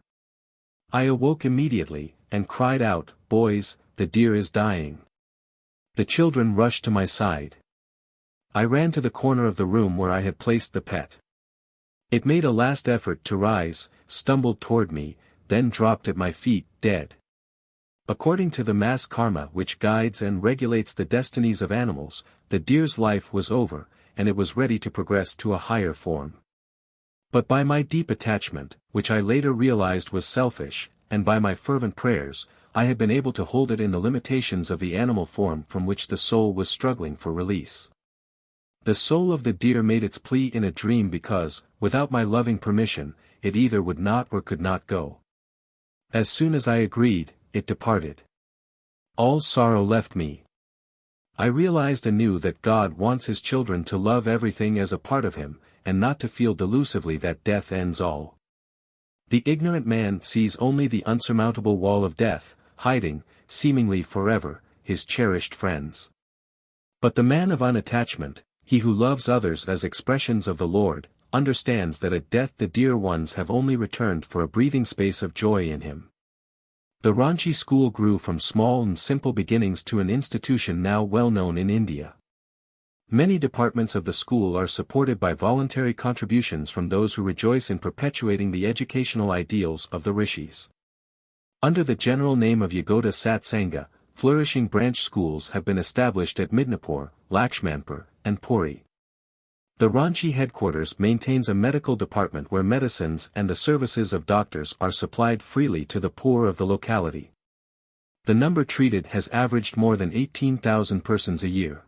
I awoke immediately, and cried out, "Boys, the deer is dying." The children rushed to my side. I ran to the corner of the room where I had placed the pet. It made a last effort to rise, stumbled toward me, then dropped at my feet, dead. According to the mass karma which guides and regulates the destinies of animals, the deer's life was over, and it was ready to progress to a higher form. But by my deep attachment, which I later realized was selfish, and by my fervent prayers, I had been able to hold it in the limitations of the animal form from which the soul was struggling for release. The soul of the deer made its plea in a dream because, without my loving permission, it either would not or could not go. As soon as I agreed, it departed. All sorrow left me. I realized anew that God wants His children to love everything as a part of Him, and not to feel delusively that death ends all. The ignorant man sees only the unsurmountable wall of death, hiding, seemingly forever, his cherished friends. But the man of unattachment, he who loves others as expressions of the Lord, understands that at death the dear ones have only returned for a breathing space of joy in Him. The Ranchi school grew from small and simple beginnings to an institution now well known in India. Many departments of the school are supported by voluntary contributions from those who rejoice in perpetuating the educational ideals of the rishis. Under the general name of Yagoda Satsanga, flourishing branch schools have been established at Midnapur, Lakshmanpur, and Puri. The Ranchi headquarters maintains a medical department where medicines and the services of doctors are supplied freely to the poor of the locality. The number treated has averaged more than 18,000 persons a year.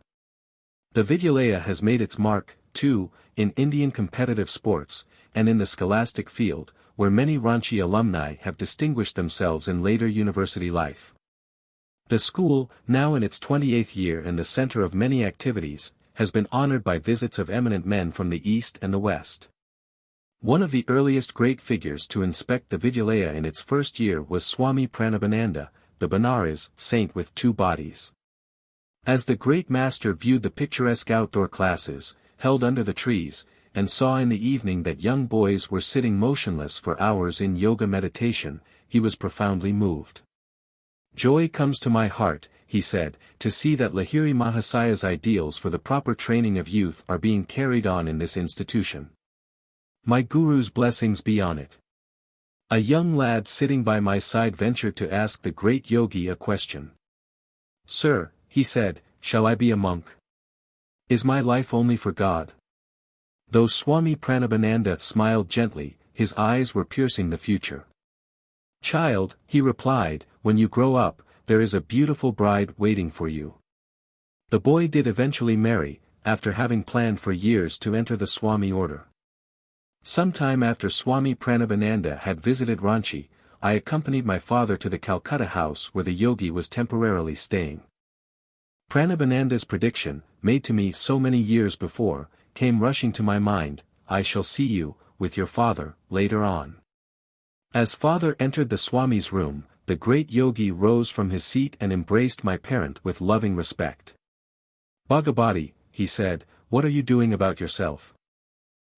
The Vidyalaya has made its mark, too, in Indian competitive sports, and in the scholastic field, where many Ranchi alumni have distinguished themselves in later university life. The school, now in its 28th year and the center of many activities, has been honored by visits of eminent men from the East and the West. One of the earliest great figures to inspect the Vidyalaya in its first year was Swami Pranabhananda, the Benares saint with 2 bodies. As the great master viewed the picturesque outdoor classes, held under the trees, and saw in the evening that young boys were sitting motionless for hours in yoga meditation, he was profoundly moved. "Joy comes to my heart," he said, "to see that Lahiri Mahasaya's ideals for the proper training of youth are being carried on in this institution. My Guru's blessings be on it." A young lad sitting by my side ventured to ask the great yogi a question. "Sir," he said, "shall I be a monk? Is my life only for God?" Though Swami Pranabhananda smiled gently, his eyes were piercing the future. "Child," he replied, "when you grow up, there is a beautiful bride waiting for you." The boy did eventually marry, after having planned for years to enter the Swami order. Some time after Swami Pranabhananda had visited Ranchi, I accompanied my father to the Calcutta house where the yogi was temporarily staying. Pranabhananda's prediction, made to me so many years before, came rushing to my mind: "I shall see you, with your father, later on." As father entered the Swami's room, the great yogi rose from his seat and embraced my parent with loving respect. "Bhagavati," he said, "what are you doing about yourself?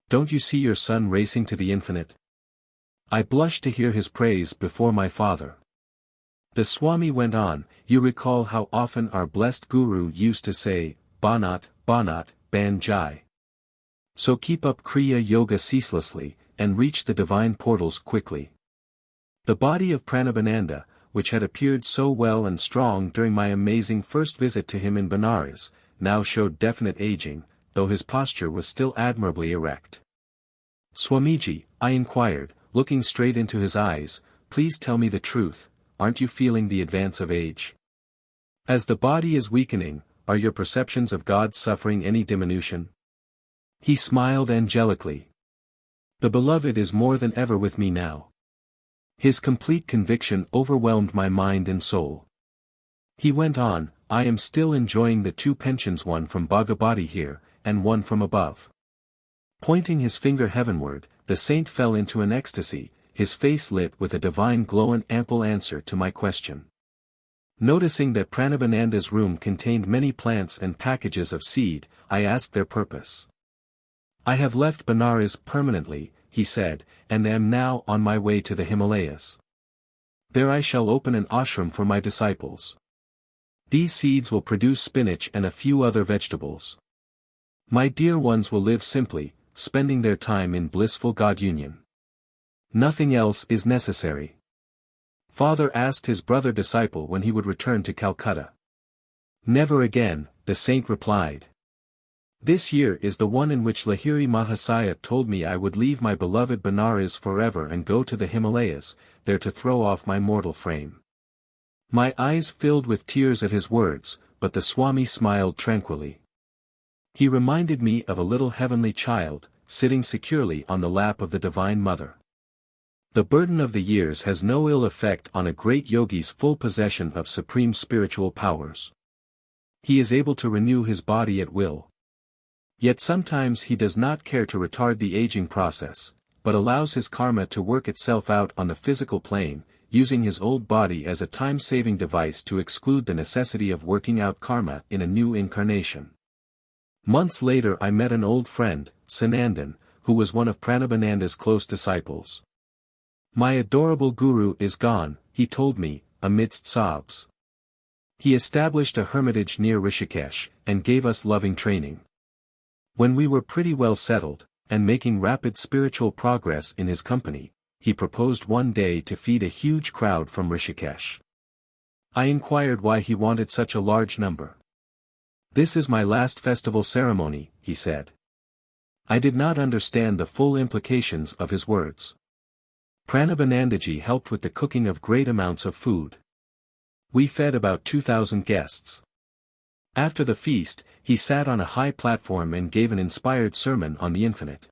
Don't you see your son racing to the infinite?" I blushed to hear his praise before my father. The Swami went on, "You recall how often our blessed Guru used to say, 'Banat, Banat, Ban Jai.' So keep up Kriya Yoga ceaselessly, and reach the divine portals quickly. The body of Pranabananda, which had appeared so well and strong during my amazing first visit to him in Benares, now showed definite aging, though his posture was still admirably erect. "Swamiji," I inquired, looking straight into his eyes, "please tell me the truth, aren't you feeling the advance of age? As the body is weakening, are your perceptions of God suffering any diminution?" He smiled angelically. "The beloved is more than ever with me now." His complete conviction overwhelmed my mind and soul. He went on, "I am still enjoying the 2 pensions, one from Bhagavati here, and one from above." Pointing his finger heavenward, the saint fell into an ecstasy, his face lit with a divine glow, and ample answer to my question. Noticing that Pranabananda's room contained many plants and packages of seed, I asked their purpose. "I have left Benares permanently," he said, "and am now on my way to the Himalayas. There I shall open an ashram for my disciples. These seeds will produce spinach and a few other vegetables. My dear ones will live simply, spending their time in blissful God union. Nothing else is necessary." Father asked his brother disciple when he would return to Calcutta. "Never again," the saint replied. "This year is the one in which Lahiri Mahasaya told me I would leave my beloved Benares forever and go to the Himalayas, there to throw off my mortal frame." My eyes filled with tears at his words, but the Swami smiled tranquilly. He reminded me of a little heavenly child, sitting securely on the lap of the Divine Mother. The burden of the years has no ill effect on a great yogi's full possession of supreme spiritual powers. He is able to renew his body at will. Yet sometimes he does not care to retard the aging process, but allows his karma to work itself out on the physical plane, using his old body as a time-saving device to exclude the necessity of working out karma in a new incarnation. Months later I met an old friend, Sanandan, who was one of Pranabananda's close disciples. "My adorable guru is gone," he told me, amidst sobs. "He established a hermitage near Rishikesh, and gave us loving training." When we were pretty well settled, and making rapid spiritual progress in his company, he proposed one day to feed a huge crowd from Rishikesh. I inquired why he wanted such a large number. "This is my last festival ceremony," he said. I did not understand the full implications of his words. Pranabanandaji helped with the cooking of great amounts of food. We fed about 2,000 guests. After the feast, he sat on a high platform and gave an inspired sermon on the infinite.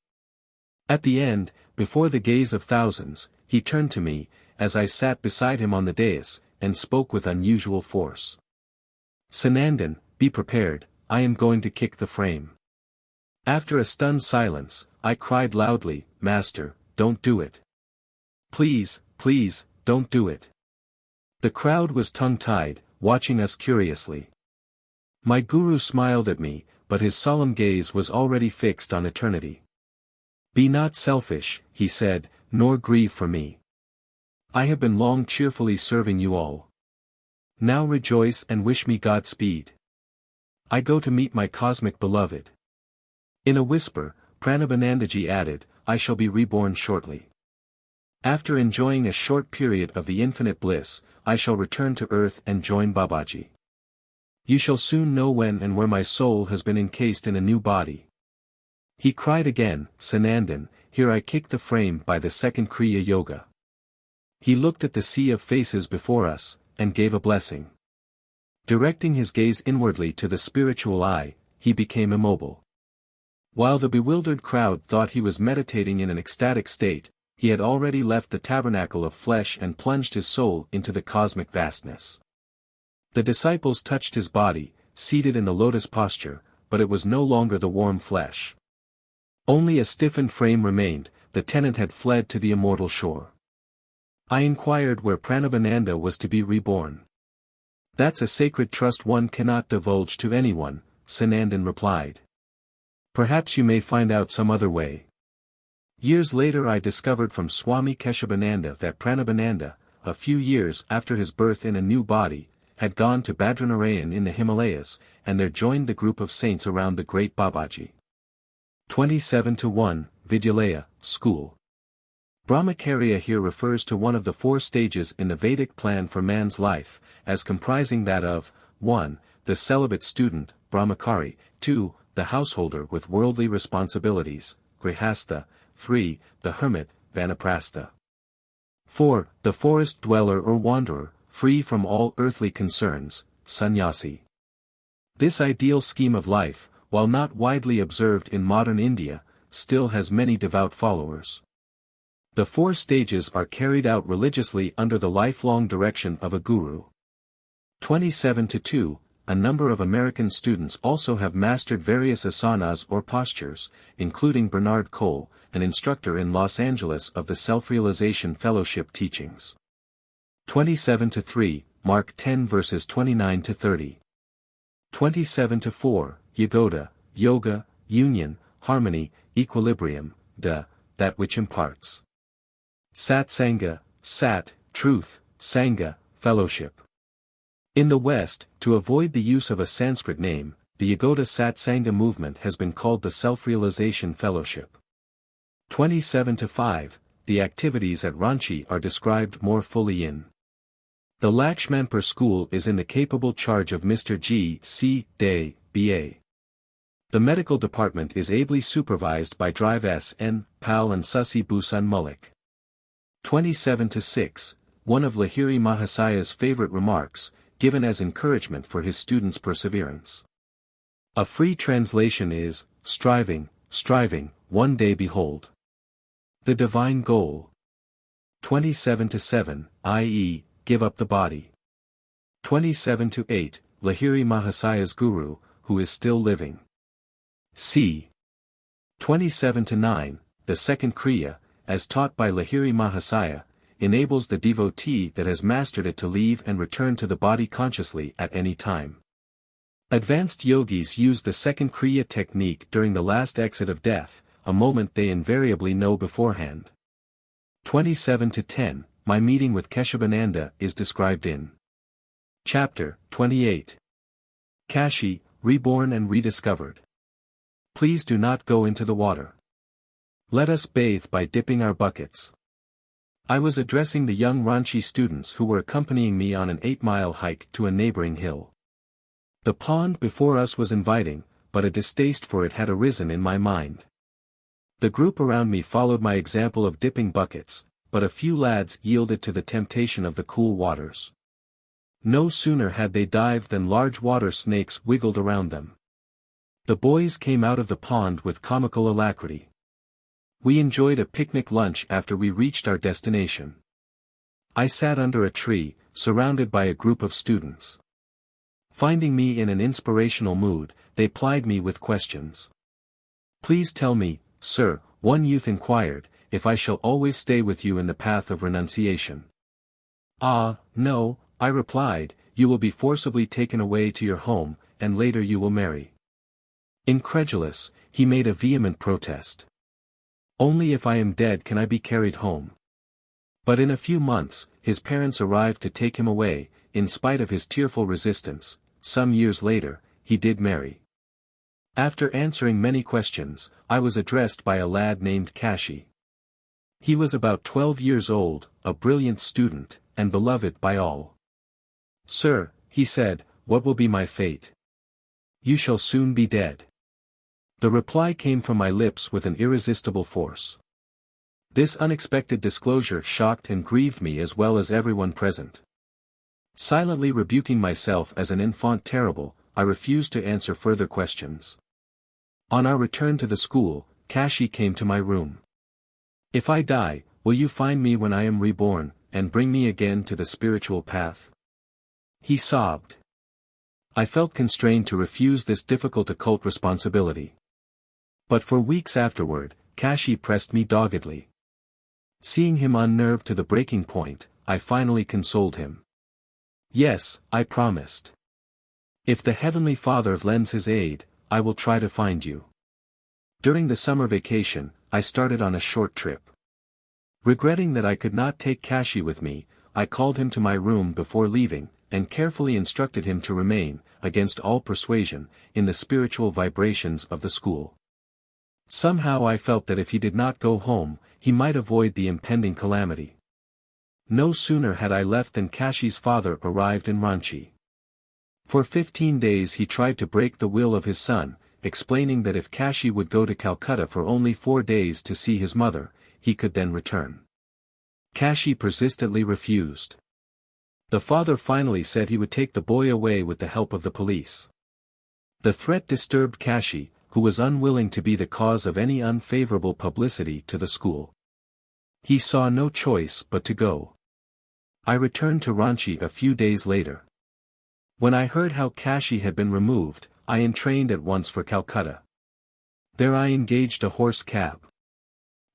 At the end, before the gaze of thousands, he turned to me, as I sat beside him on the dais, and spoke with unusual force. "Sanandan, be prepared, I am going to kick the frame." After a stunned silence, I cried loudly, "Master, don't do it. Please, please, don't do it." The crowd was tongue-tied, watching us curiously. My guru smiled at me, but his solemn gaze was already fixed on eternity. "Be not selfish," he said, "nor grieve for me. I have been long cheerfully serving you all. Now rejoice and wish me Godspeed. I go to meet my cosmic beloved." In a whisper, Pranabanandaji added, "I shall be reborn shortly. After enjoying a short period of the infinite bliss, I shall return to earth and join Babaji. You shall soon know when and where my soul has been encased in a new body." He cried again, "Sanandan, here I kick the frame by the second Kriya Yoga." He looked at the sea of faces before us, and gave a blessing. Directing his gaze inwardly to the spiritual eye, he became immobile. While the bewildered crowd thought he was meditating in an ecstatic state, he had already left the tabernacle of flesh and plunged his soul into the cosmic vastness. The disciples touched his body, seated in the lotus posture, but it was no longer the warm flesh. Only a stiffened frame remained, the tenant had fled to the immortal shore. I inquired where Pranabananda was to be reborn. "That's a sacred trust one cannot divulge to anyone," Sanandan replied. "Perhaps you may find out some other way." Years later I discovered from Swami Keshabananda that Pranabananda, a few years after his birth in a new body, had gone to Badranarayan in the Himalayas, and there joined the group of saints around the great Babaji. 27-1, Vidyalaya, school. Brahmacharya here refers to one of the 4 stages in the Vedic plan for man's life, as comprising that of 1. The celibate student, Brahmachari, 2. The householder with worldly responsibilities, Grihastha, 3. The hermit, Vanaprastha. 4. The forest dweller or wanderer, free from all earthly concerns, Sannyasi. This ideal scheme of life, while not widely observed in modern India, still has many devout followers. The 4 stages are carried out religiously under the lifelong direction of a guru. 27-2, a number of American students also have mastered various asanas or postures, including Bernard Cole, an instructor in Los Angeles of the Self-Realization Fellowship teachings. 27-3, Mark 10 verses 29-30. 27-4, Yagoda, yoga, union, harmony, equilibrium, that which imparts. Satsanga, sat, truth, sangha, fellowship. In the West, to avoid the use of a Sanskrit name, the Yagoda Satsanga movement has been called the Self-Realization Fellowship. 27-5, the activities at Ranchi are described more fully in. The Lakshmanpur school is in the capable charge of Mr. G. C. Day, B.A. The medical department is ably supervised by Drive S. N. Pal and Susi Bhusan Mullik. 27-6, one of Lahiri Mahasaya's favorite remarks, given as encouragement for his students' perseverance. A free translation is, striving, one day behold the divine goal. 27-7, i.e., give up the body. 27-8, Lahiri Mahasaya's guru, who is still living. c. 27-9, the second kriya, as taught by Lahiri Mahasaya, enables the devotee that has mastered it to leave and return to the body consciously at any time. Advanced yogis use the second kriya technique during the last exit of death, a moment they invariably know beforehand. 27-10, my meeting with Keshavananda is described in Chapter 28. Kashi, reborn and rediscovered. Please do not go into the water. Let us bathe by dipping our buckets. I was addressing the young Ranchi students who were accompanying me on an 8-mile hike to a neighboring hill. The pond before us was inviting, but a distaste for it had arisen in my mind. The group around me followed my example of dipping buckets, but a few lads yielded to the temptation of the cool waters. No sooner had they dived than large water snakes wiggled around them. The boys came out of the pond with comical alacrity. We enjoyed a picnic lunch after we reached our destination. I sat under a tree, surrounded by a group of students. Finding me in an inspirational mood, they plied me with questions. Please tell me, sir, one youth inquired, if I shall always stay with you in the path of renunciation. Ah, no, I replied, you will be forcibly taken away to your home, and later you will marry. Incredulous, he made a vehement protest. Only if I am dead can I be carried home. But in a few months, his parents arrived to take him away, in spite of his tearful resistance. Some years later, he did marry. After answering many questions, I was addressed by a lad named Kashi. He was about 12 years old, a brilliant student, and beloved by all. Sir, he said, what will be my fate? You shall soon be dead. The reply came from my lips with an irresistible force. This unexpected disclosure shocked and grieved me as well as everyone present. Silently rebuking myself as an enfant terrible, I refused to answer further questions. On our return to the school, Kashi came to my room. If I die, will you find me when I am reborn, and bring me again to the spiritual path? He sobbed. I felt constrained to refuse this difficult occult responsibility. But for weeks afterward, Kashi pressed me doggedly. Seeing him unnerved to the breaking point, I finally consoled him. Yes, I promised. If the Heavenly Father lends his aid, I will try to find you. During the summer vacation, I started on a short trip. Regretting that I could not take Kashi with me, I called him to my room before leaving, and carefully instructed him to remain, against all persuasion, in the spiritual vibrations of the school. Somehow I felt that if he did not go home, he might avoid the impending calamity. No sooner had I left than Kashi's father arrived in Ranchi. For 15 days he tried to break the will of his son, explaining that if Kashi would go to Calcutta for only 4 days to see his mother, he could then return. Kashi persistently refused. The father finally said he would take the boy away with the help of the police. The threat disturbed Kashi, who was unwilling to be the cause of any unfavorable publicity to the school. He saw no choice but to go. I returned to Ranchi a few days later. When I heard how Kashi had been removed, I entrained at once for Calcutta. There I engaged a horse cab.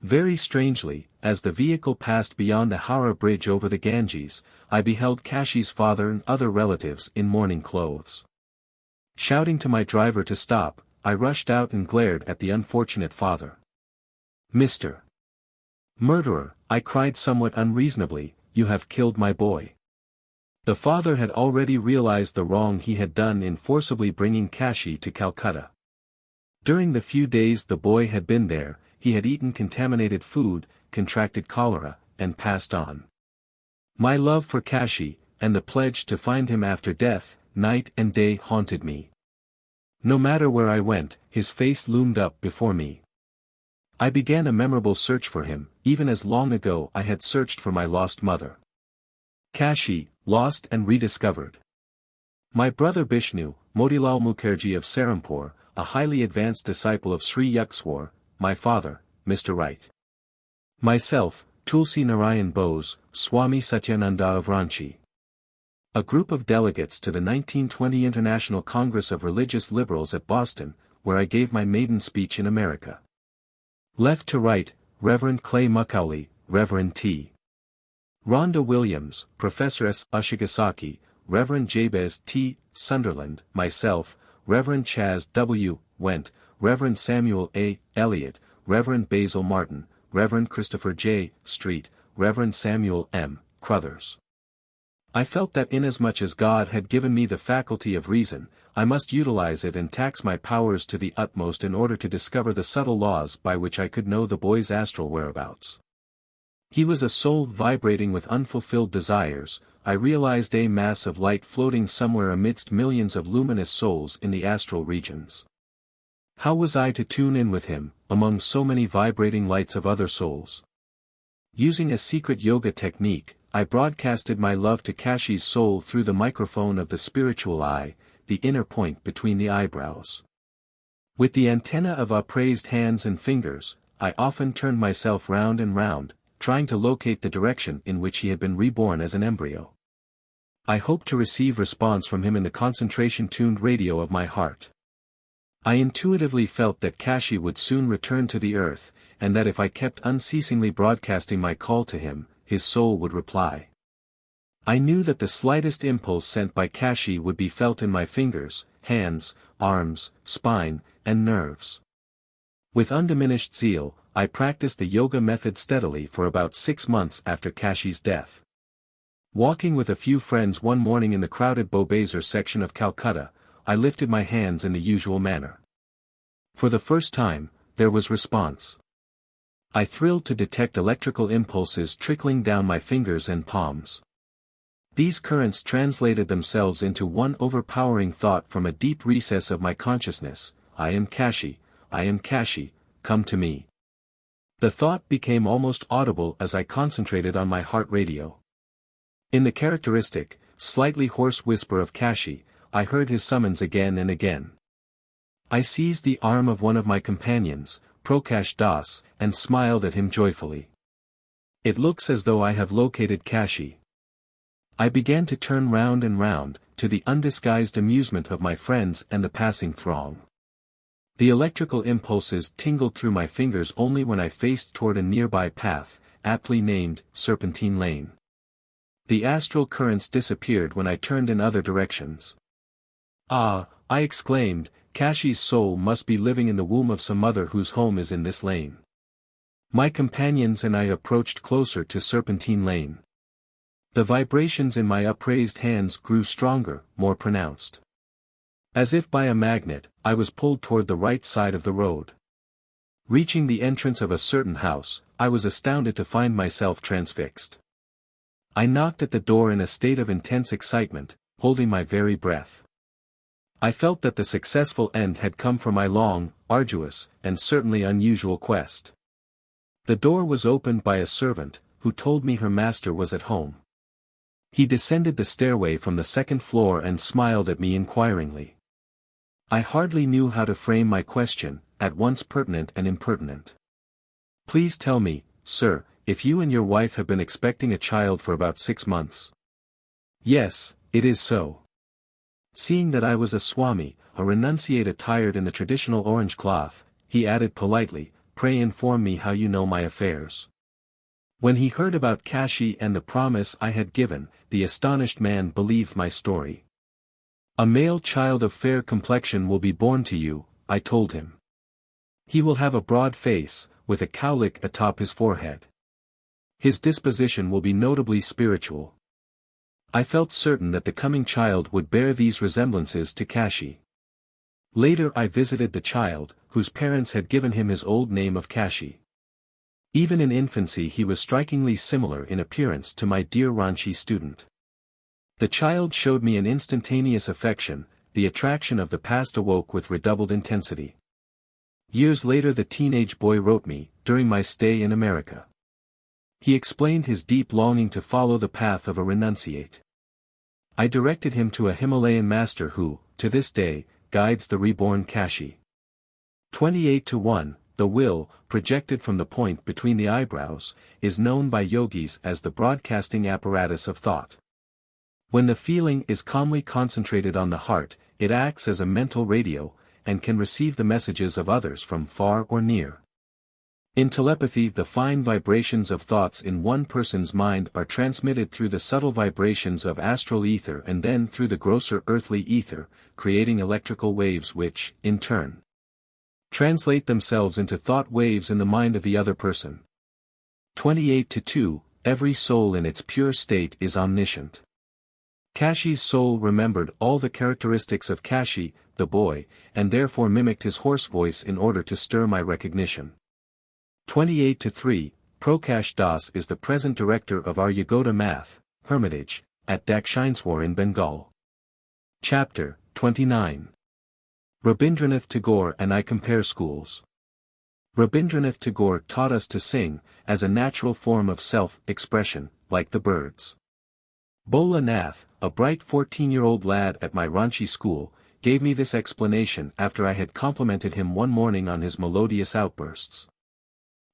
Very strangely, as the vehicle passed beyond the Howrah Bridge over the Ganges, I beheld Kashi's father and other relatives in mourning clothes. Shouting to my driver to stop, I rushed out and glared at the unfortunate father. "Mr. Murderer," I cried somewhat unreasonably, "you have killed my boy." The father had already realized the wrong he had done in forcibly bringing Kashi to Calcutta. During the few days the boy had been there, he had eaten contaminated food, contracted cholera, and passed on. My love for Kashi, and the pledge to find him after death, night and day haunted me. No matter where I went, his face loomed up before me. I began a memorable search for him, even as long ago I had searched for my lost mother. Kashi, lost and rediscovered. My brother Bishnu, Motilal Mukherjee of Serampore, a highly advanced disciple of Sri Yukswar, my father, Mr. Wright. Myself, Tulsi Narayan Bose, Swami Satyananda of Ranchi. A group of delegates to the 1920 International Congress of Religious Liberals at Boston, where I gave my maiden speech in America. Left to right, Reverend Clay Macaulay, Reverend T. Rhonda Williams, Professor S. Ushigasaki, Reverend Jabez T. Sunderland, myself, Reverend Chaz W. Went, Reverend Samuel A. Elliott, Reverend Basil Martin, Reverend Christopher J. Street, Reverend Samuel M. Crothers. I felt that inasmuch as God had given me the faculty of reason, I must utilize it and tax my powers to the utmost in order to discover the subtle laws by which I could know the boy's astral whereabouts. He was a soul vibrating with unfulfilled desires. I realized a mass of light floating somewhere amidst millions of luminous souls in the astral regions. How was I to tune in with him, among so many vibrating lights of other souls? Using a secret yoga technique, I broadcasted my love to Kashi's soul through the microphone of the spiritual eye, the inner point between the eyebrows. With the antenna of upraised hands and fingers, I often turned myself round and round, trying to locate the direction in which he had been reborn as an embryo. I hoped to receive response from him in the concentration-tuned radio of my heart. I intuitively felt that Kashi would soon return to the earth, and that if I kept unceasingly broadcasting my call to him, his soul would reply. I knew that the slightest impulse sent by Kashi would be felt in my fingers, hands, arms, spine, and nerves. With undiminished zeal, I practiced the yoga method steadily for about 6 months after Kashi's death. Walking with a few friends one morning in the crowded Bobazar section of Calcutta, I lifted my hands in the usual manner. For the first time, there was response. I thrilled to detect electrical impulses trickling down my fingers and palms. These currents translated themselves into one overpowering thought from a deep recess of my consciousness: I am Kashi, come to me. The thought became almost audible as I concentrated on my heart radio. In the characteristic, slightly hoarse whisper of Kashi, I heard his summons again and again. I seized the arm of one of my companions, Prakash Das, and smiled at him joyfully. It looks as though I have located Kashi. I began to turn round and round, to the undisguised amusement of my friends and the passing throng. The electrical impulses tingled through my fingers only when I faced toward a nearby path, aptly named Serpentine Lane. The astral currents disappeared when I turned in other directions. Ah, I exclaimed, Kashi's soul must be living in the womb of some mother whose home is in this lane. My companions and I approached closer to Serpentine Lane. The vibrations in my upraised hands grew stronger, more pronounced. As if by a magnet, I was pulled toward the right side of the road. Reaching the entrance of a certain house, I was astounded to find myself transfixed. I knocked at the door in a state of intense excitement, holding my very breath. I felt that the successful end had come for my long, arduous, and certainly unusual quest. The door was opened by a servant, who told me her master was at home. He descended the stairway from the second floor and smiled at me inquiringly. I hardly knew how to frame my question, at once pertinent and impertinent. "Please tell me, sir, if you and your wife have been expecting a child for about 6 months." "Yes, it is so." Seeing that I was a Swami, a renunciate attired in the traditional orange cloth, he added politely, "Pray inform me how you know my affairs." When he heard about Kashi and the promise I had given, the astonished man believed my story. "A male child of fair complexion will be born to you," I told him. "He will have a broad face, with a cowlick atop his forehead. His disposition will be notably spiritual." I felt certain that the coming child would bear these resemblances to Kashi. Later I visited the child, whose parents had given him his old name of Kashi. Even in infancy he was strikingly similar in appearance to my dear Ranchi student. The child showed me an instantaneous affection, the attraction of the past awoke with redoubled intensity. Years later the teenage boy wrote me, during my stay in America. He explained his deep longing to follow the path of a renunciate. I directed him to a Himalayan master who, to this day, guides the reborn Kashi. 28:1, the will, projected from the point between the eyebrows, is known by yogis as the broadcasting apparatus of thought. When the feeling is calmly concentrated on the heart, it acts as a mental radio, and can receive the messages of others from far or near. In telepathy, the fine vibrations of thoughts in one person's mind are transmitted through the subtle vibrations of astral ether and then through the grosser earthly ether, creating electrical waves which, in turn, translate themselves into thought waves in the mind of the other person. 28:2, every soul in its pure state is omniscient. Kashi's soul remembered all the characteristics of Kashi, the boy, and therefore mimicked his hoarse voice in order to stir my recognition. 28:3, Prakash Das is the present director of our Yagoda Math, Hermitage, at Dakshineswar in Bengal. Chapter 29. Rabindranath Tagore and I compare schools. Rabindranath Tagore taught us to sing, as a natural form of self-expression, like the birds. Bola Nath, a bright 14-year-old lad at my Ranchi school, gave me this explanation after I had complimented him one morning on his melodious outbursts.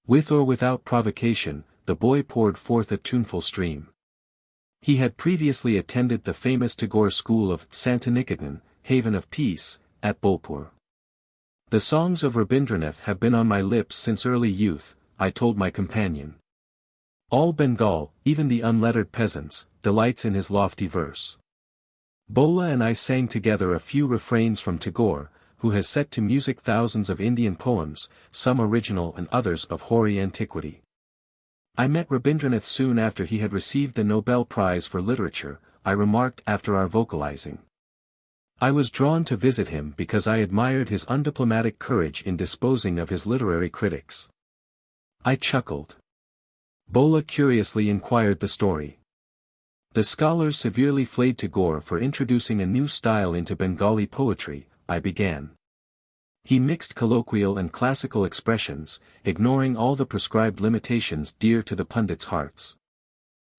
With or without provocation, the boy poured forth a tuneful stream. He had previously attended the famous Tagore school of Santiniketan, Haven of Peace, at Bolpur. "The songs of Rabindranath have been on my lips since early youth," I told my companion. "All Bengal, even the unlettered peasants, delights in his lofty verse." Bola and I sang together a few refrains from Tagore, who has set to music thousands of Indian poems, some original and others of hoary antiquity. "I met Rabindranath soon after he had received the Nobel Prize for Literature," I remarked after our vocalizing. "I was drawn to visit him because I admired his undiplomatic courage in disposing of his literary critics." I chuckled. Bola curiously inquired the story. "The scholars severely flayed Tagore for introducing a new style into Bengali poetry," I began. "He mixed colloquial and classical expressions, ignoring all the prescribed limitations dear to the pundits' hearts.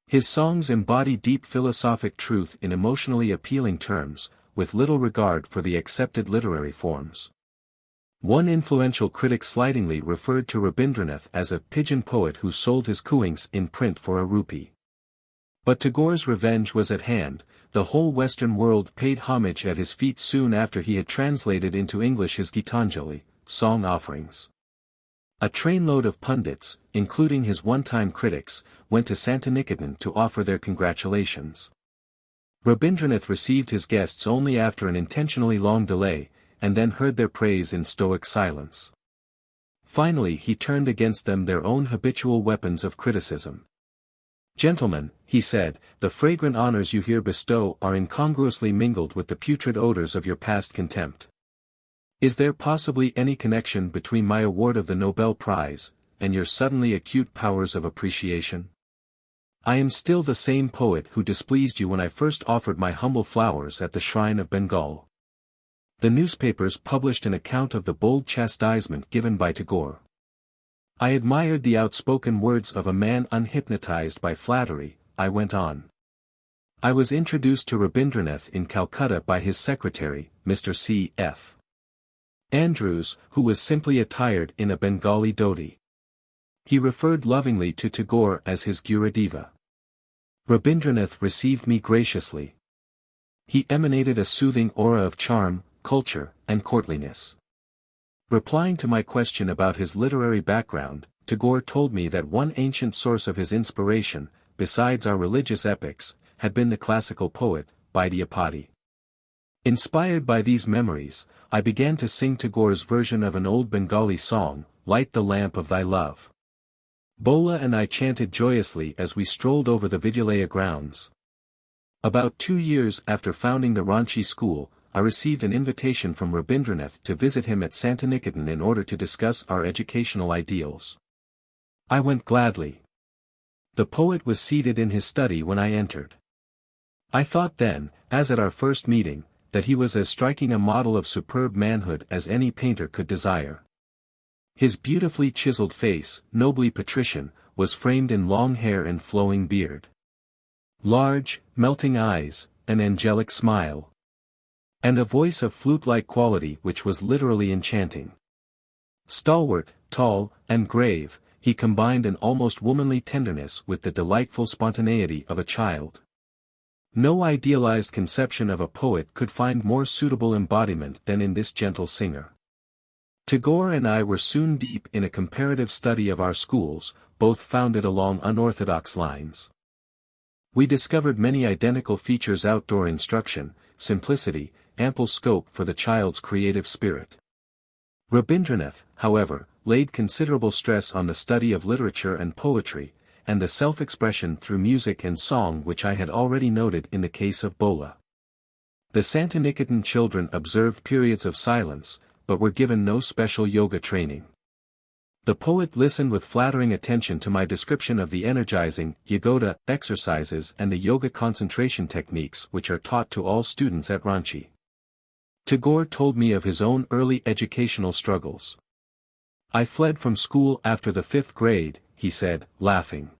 His songs embody deep philosophic truth in emotionally appealing terms, with little regard for the accepted literary forms." One influential critic slightingly referred to Rabindranath as a pigeon poet who sold his cooings in print for a rupee. But Tagore's revenge was at hand. The whole Western world paid homage at his feet soon after he had translated into English his Gitanjali, song offerings. A trainload of pundits, including his one-time critics, went to Santiniketan to offer their congratulations. Rabindranath received his guests only after an intentionally long delay, and then heard their praise in stoic silence. Finally he turned against them their own habitual weapons of criticism. "Gentlemen," he said, "the fragrant honors you here bestow are incongruously mingled with the putrid odors of your past contempt. Is there possibly any connection between my award of the Nobel Prize, and your suddenly acute powers of appreciation? I am still the same poet who displeased you when I first offered my humble flowers at the shrine of Bengal. The newspapers published an account of the bold chastisement given by Tagore. I admired the outspoken words of a man unhypnotized by flattery, I went on. I was introduced to Rabindranath in Calcutta by his secretary, Mr. C.F. Andrews, who was simply attired in a Bengali dhoti. He referred lovingly to Tagore as his Gurudiva. Rabindranath received me graciously. He emanated a soothing aura of charm, culture, and courtliness. Replying to my question about his literary background, Tagore told me that one ancient source of his inspiration, besides our religious epics, had been the classical poet, Vidyapati. Inspired by these memories, I began to sing Tagore's version of an old Bengali song, Light the Lamp of Thy Love. Bola and I chanted joyously as we strolled over the Vidyalaya grounds. About 2 years after founding the Ranchi school, I received an invitation from Rabindranath to visit him at Santiniketan in order to discuss our educational ideals. I went gladly. The poet was seated in his study when I entered. I thought then, as at our first meeting, that he was as striking a model of superb manhood as any painter could desire. His beautifully chiseled face, nobly patrician, was framed in long hair and flowing beard. Large, melting eyes, an angelic smile. And a voice of flute-like quality which was literally enchanting. Stalwart, tall, and grave, he combined an almost womanly tenderness with the delightful spontaneity of a child. No idealized conception of a poet could find more suitable embodiment than in this gentle singer. Tagore and I were soon deep in a comparative study of our schools, both founded along unorthodox lines. We discovered many identical features: outdoor instruction, simplicity, ample scope for the child's creative spirit. Rabindranath, however, laid considerable stress on the study of literature and poetry, and the self-expression through music and song which I had already noted in the case of Bola. The Santiniketan children observed periods of silence, but were given no special yoga training. The poet listened with flattering attention to my description of the energizing yoga exercises and the yoga concentration techniques which are taught to all students at Ranchi. Tagore told me of his own early educational struggles. I fled from school after the 5th grade, he said, laughing.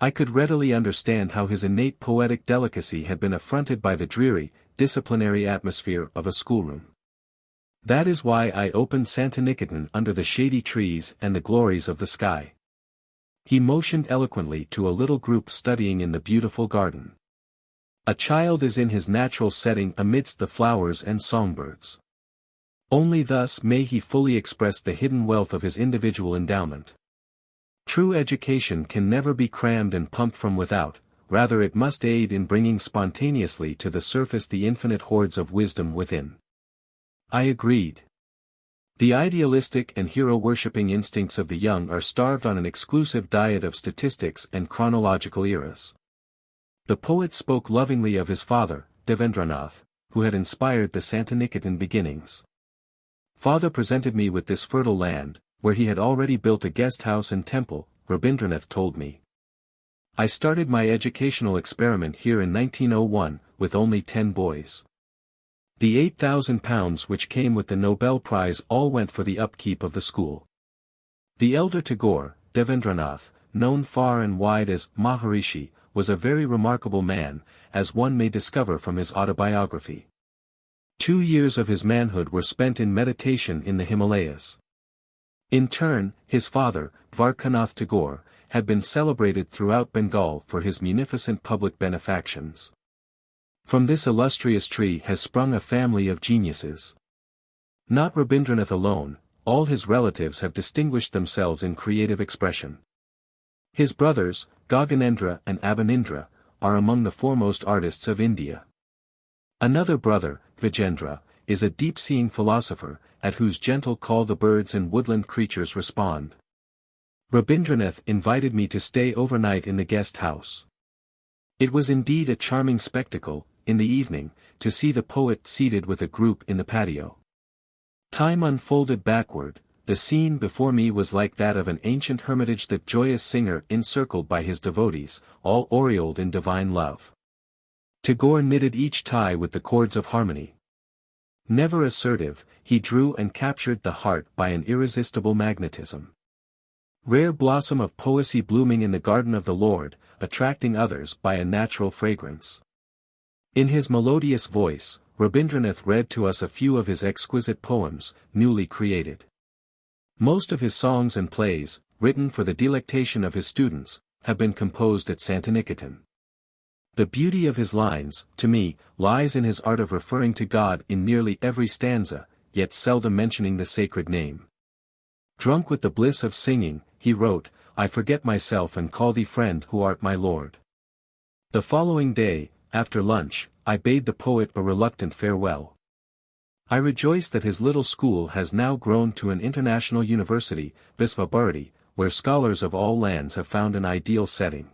I could readily understand how his innate poetic delicacy had been affronted by the dreary, disciplinary atmosphere of a schoolroom. That is why I opened Santiniketan under the shady trees and the glories of the sky. He motioned eloquently to a little group studying in the beautiful garden. A child is in his natural setting amidst the flowers and songbirds. Only thus may he fully express the hidden wealth of his individual endowment. True education can never be crammed and pumped from without, rather it must aid in bringing spontaneously to the surface the infinite hoards of wisdom within. I agreed. The idealistic and hero-worshipping instincts of the young are starved on an exclusive diet of statistics and chronological eras. The poet spoke lovingly of his father, Devendranath, who had inspired the Santiniketan beginnings. Father presented me with this fertile land, where he had already built a guest house and temple, Rabindranath told me. I started my educational experiment here in 1901, with only 10 boys. The £8,000 which came with the Nobel Prize all went for the upkeep of the school. The elder Tagore, Devendranath, known far and wide as Maharishi, was a very remarkable man, as one may discover from his autobiography. 2 years of his manhood were spent in meditation in the Himalayas. In turn, his father, Dwarkanath Tagore, had been celebrated throughout Bengal for his munificent public benefactions. From this illustrious tree has sprung a family of geniuses. Not Rabindranath alone, all his relatives have distinguished themselves in creative expression. His brothers, Gaganendra and Abanindra, are among the foremost artists of India. Another brother, Vijendra, is a deep-seeing philosopher, at whose gentle call the birds and woodland creatures respond. Rabindranath invited me to stay overnight in the guest house. It was indeed a charming spectacle, in the evening, to see the poet seated with a group in the patio. Time unfolded backward, the scene before me was like that of an ancient hermitage, that joyous singer encircled by his devotees, all aureoled in divine love. Tagore knitted each tie with the cords of harmony. Never assertive, he drew and captured the heart by an irresistible magnetism. Rare blossom of poesy blooming in the garden of the Lord, attracting others by a natural fragrance. In his melodious voice, Rabindranath read to us a few of his exquisite poems, newly created. Most of his songs and plays, written for the delectation of his students, have been composed at Santiniketan. The beauty of his lines, to me, lies in his art of referring to God in nearly every stanza, yet seldom mentioning the sacred name. Drunk with the bliss of singing, he wrote, "I forget myself and call thee friend who art my Lord." The following day, after lunch, I bade the poet a reluctant farewell. I rejoice that his little school has now grown to an international university, Visva-Bharati, where scholars of all lands have found an ideal setting.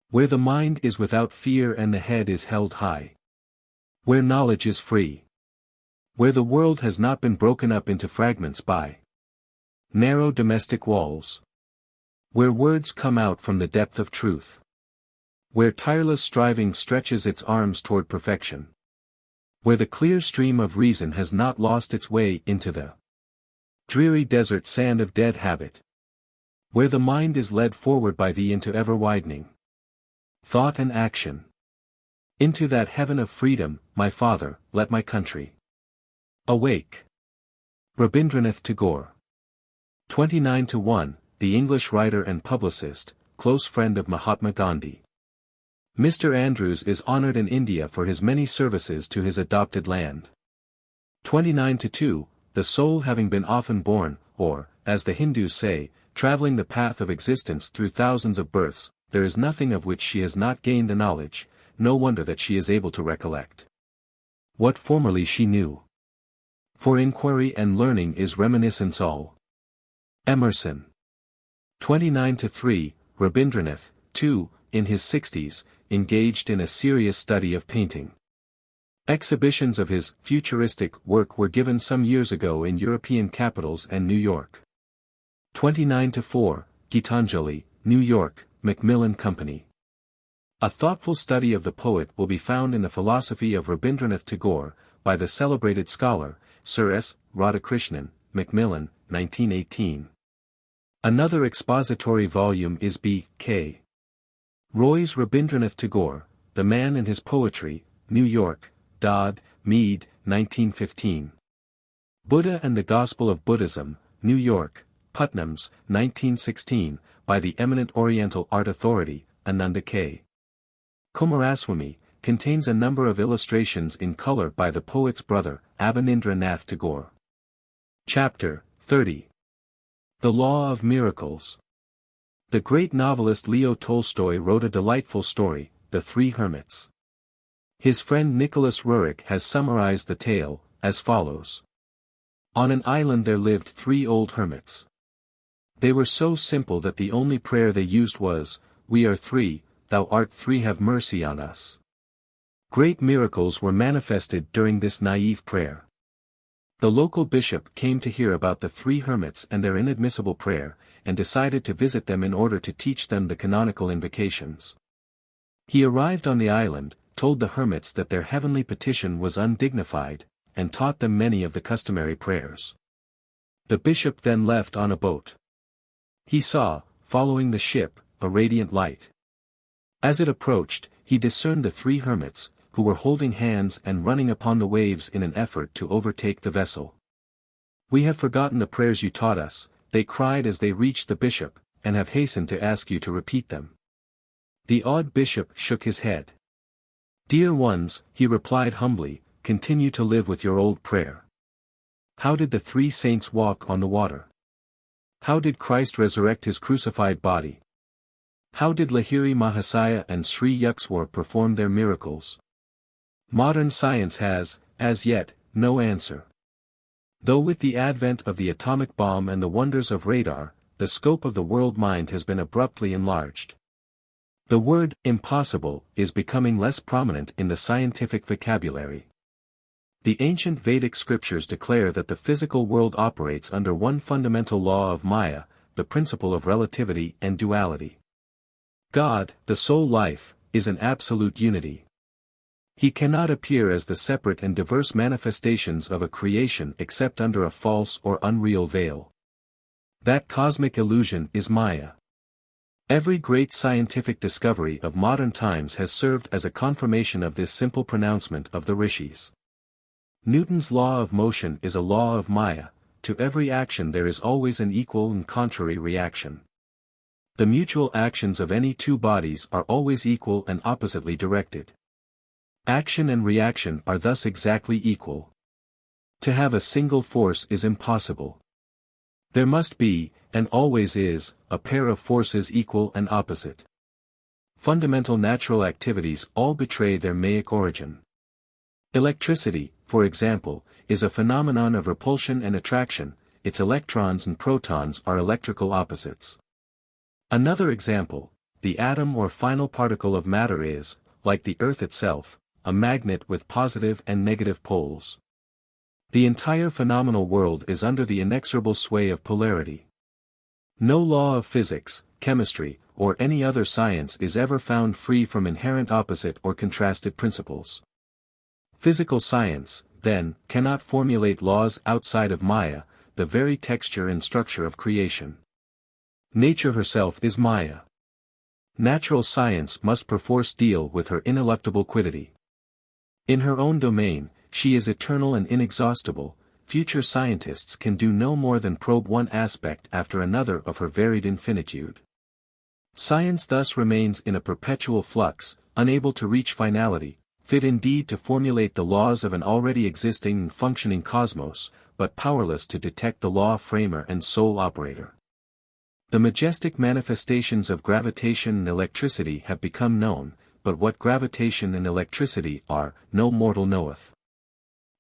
Where the mind is without fear and the head is held high. Where knowledge is free. Where the world has not been broken up into fragments by narrow domestic walls. Where words come out from the depth of truth. Where tireless striving stretches its arms toward perfection. Where the clear stream of reason has not lost its way into the dreary desert sand of dead habit. Where the mind is led forward by thee into ever-widening thought and action. Into that heaven of freedom, my Father, let my country awake. Rabindranath Tagore. 29-1, the English writer and publicist, close friend of Mahatma Gandhi. Mr. Andrews is honored in India for his many services to his adopted land. 29-2, the soul having been often born, or, as the Hindus say, traveling the path of existence through thousands of births, there is nothing of which she has not gained a knowledge, no wonder that she is able to recollect what formerly she knew. For inquiry and learning is reminiscence all. Emerson. 29-3, Rabindranath, too, in his 60s, engaged in a serious study of painting. Exhibitions of his futuristic work were given some years ago in European capitals and New York. 29-4, Gitanjali, New York, Macmillan Company. A thoughtful study of the poet will be found in the philosophy of Rabindranath Tagore, by the celebrated scholar, Sir S. Radhakrishnan, Macmillan, 1918. Another expository volume is B. K. Roy's Rabindranath Tagore, The Man and His Poetry, New York, Dodd, Mead, 1915. Buddha and the Gospel of Buddhism, New York, Putnam's, 1916, by the eminent Oriental art authority, Ananda K. Kumaraswamy, contains a number of illustrations in color by the poet's brother, Abanindra Nath Tagore. Chapter 30. The Law of Miracles. The great novelist Leo Tolstoy wrote a delightful story, The Three Hermits. His friend Nicholas Roerich has summarized the tale, as follows. On an island there lived three old hermits. They were so simple that the only prayer they used was, "We are three, thou art three, have mercy on us." Great miracles were manifested during this naive prayer. The local bishop came to hear about the three hermits and their inadmissible prayer, and decided to visit them in order to teach them the canonical invocations. He arrived on the island, told the hermits that their heavenly petition was undignified, and taught them many of the customary prayers. The bishop then left on a boat. He saw, following the ship, a radiant light. As it approached, he discerned the three hermits, who were holding hands and running upon the waves in an effort to overtake the vessel. "We have forgotten the prayers you taught us," they cried as they reached the bishop, "and have hastened to ask you to repeat them." The awed bishop shook his head. "Dear ones," he replied humbly, "continue to live with your old prayer. How did the three saints walk on the water? How did Christ resurrect his crucified body? How did Lahiri Mahasaya and Sri Yukswar perform their miracles? Modern science has, as yet, no answer. Though with the advent of the atomic bomb and the wonders of radar, the scope of the world mind has been abruptly enlarged. The word, impossible, is becoming less prominent in the scientific vocabulary. The ancient Vedic scriptures declare that the physical world operates under one fundamental law of Maya, the principle of relativity and duality. God, the sole life, is an absolute unity. He cannot appear as the separate and diverse manifestations of a creation except under a false or unreal veil. That cosmic illusion is Maya. Every great scientific discovery of modern times has served as a confirmation of this simple pronouncement of the rishis. Newton's law of motion is a law of Maya. To every action there is always an equal and contrary reaction. The mutual actions of any two bodies are always equal and oppositely directed. Action and reaction are thus exactly equal. To have a single force is impossible. There must be, and always is, a pair of forces equal and opposite. Fundamental natural activities all betray their Maic origin. Electricity, for example, is a phenomenon of repulsion and attraction. Its electrons and protons are electrical opposites. Another example, the atom or final particle of matter is, like the Earth itself, a magnet with positive and negative poles. The entire phenomenal world is under the inexorable sway of polarity. No law of physics, chemistry, or any other science is ever found free from inherent opposite or contrasted principles. Physical science, then, cannot formulate laws outside of Maya, the very texture and structure of creation. Nature herself is Maya. Natural science must perforce deal with her ineluctable quiddity. In her own domain, she is eternal and inexhaustible. Future scientists can do no more than probe one aspect after another of her varied infinitude. Science thus remains in a perpetual flux, unable to reach finality, fit indeed to formulate the laws of an already existing and functioning cosmos, but powerless to detect the law framer and sole operator. The majestic manifestations of gravitation and electricity have become known, but what gravitation and electricity are, no mortal knoweth.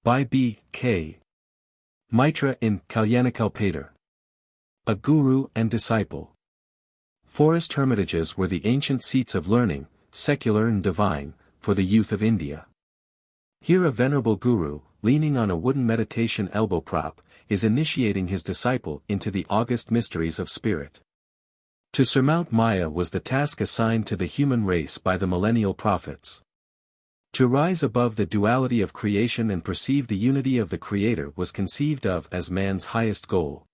By B. K. Mitra in Kalyanakal. A Guru and Disciple. Forest hermitages were the ancient seats of learning, secular and divine, for the youth of India. Here a venerable guru, leaning on a wooden meditation elbow prop, is initiating his disciple into the august mysteries of spirit. To surmount Maya was the task assigned to the human race by the millennial prophets. To rise above the duality of creation and perceive the unity of the Creator was conceived of as man's highest goal.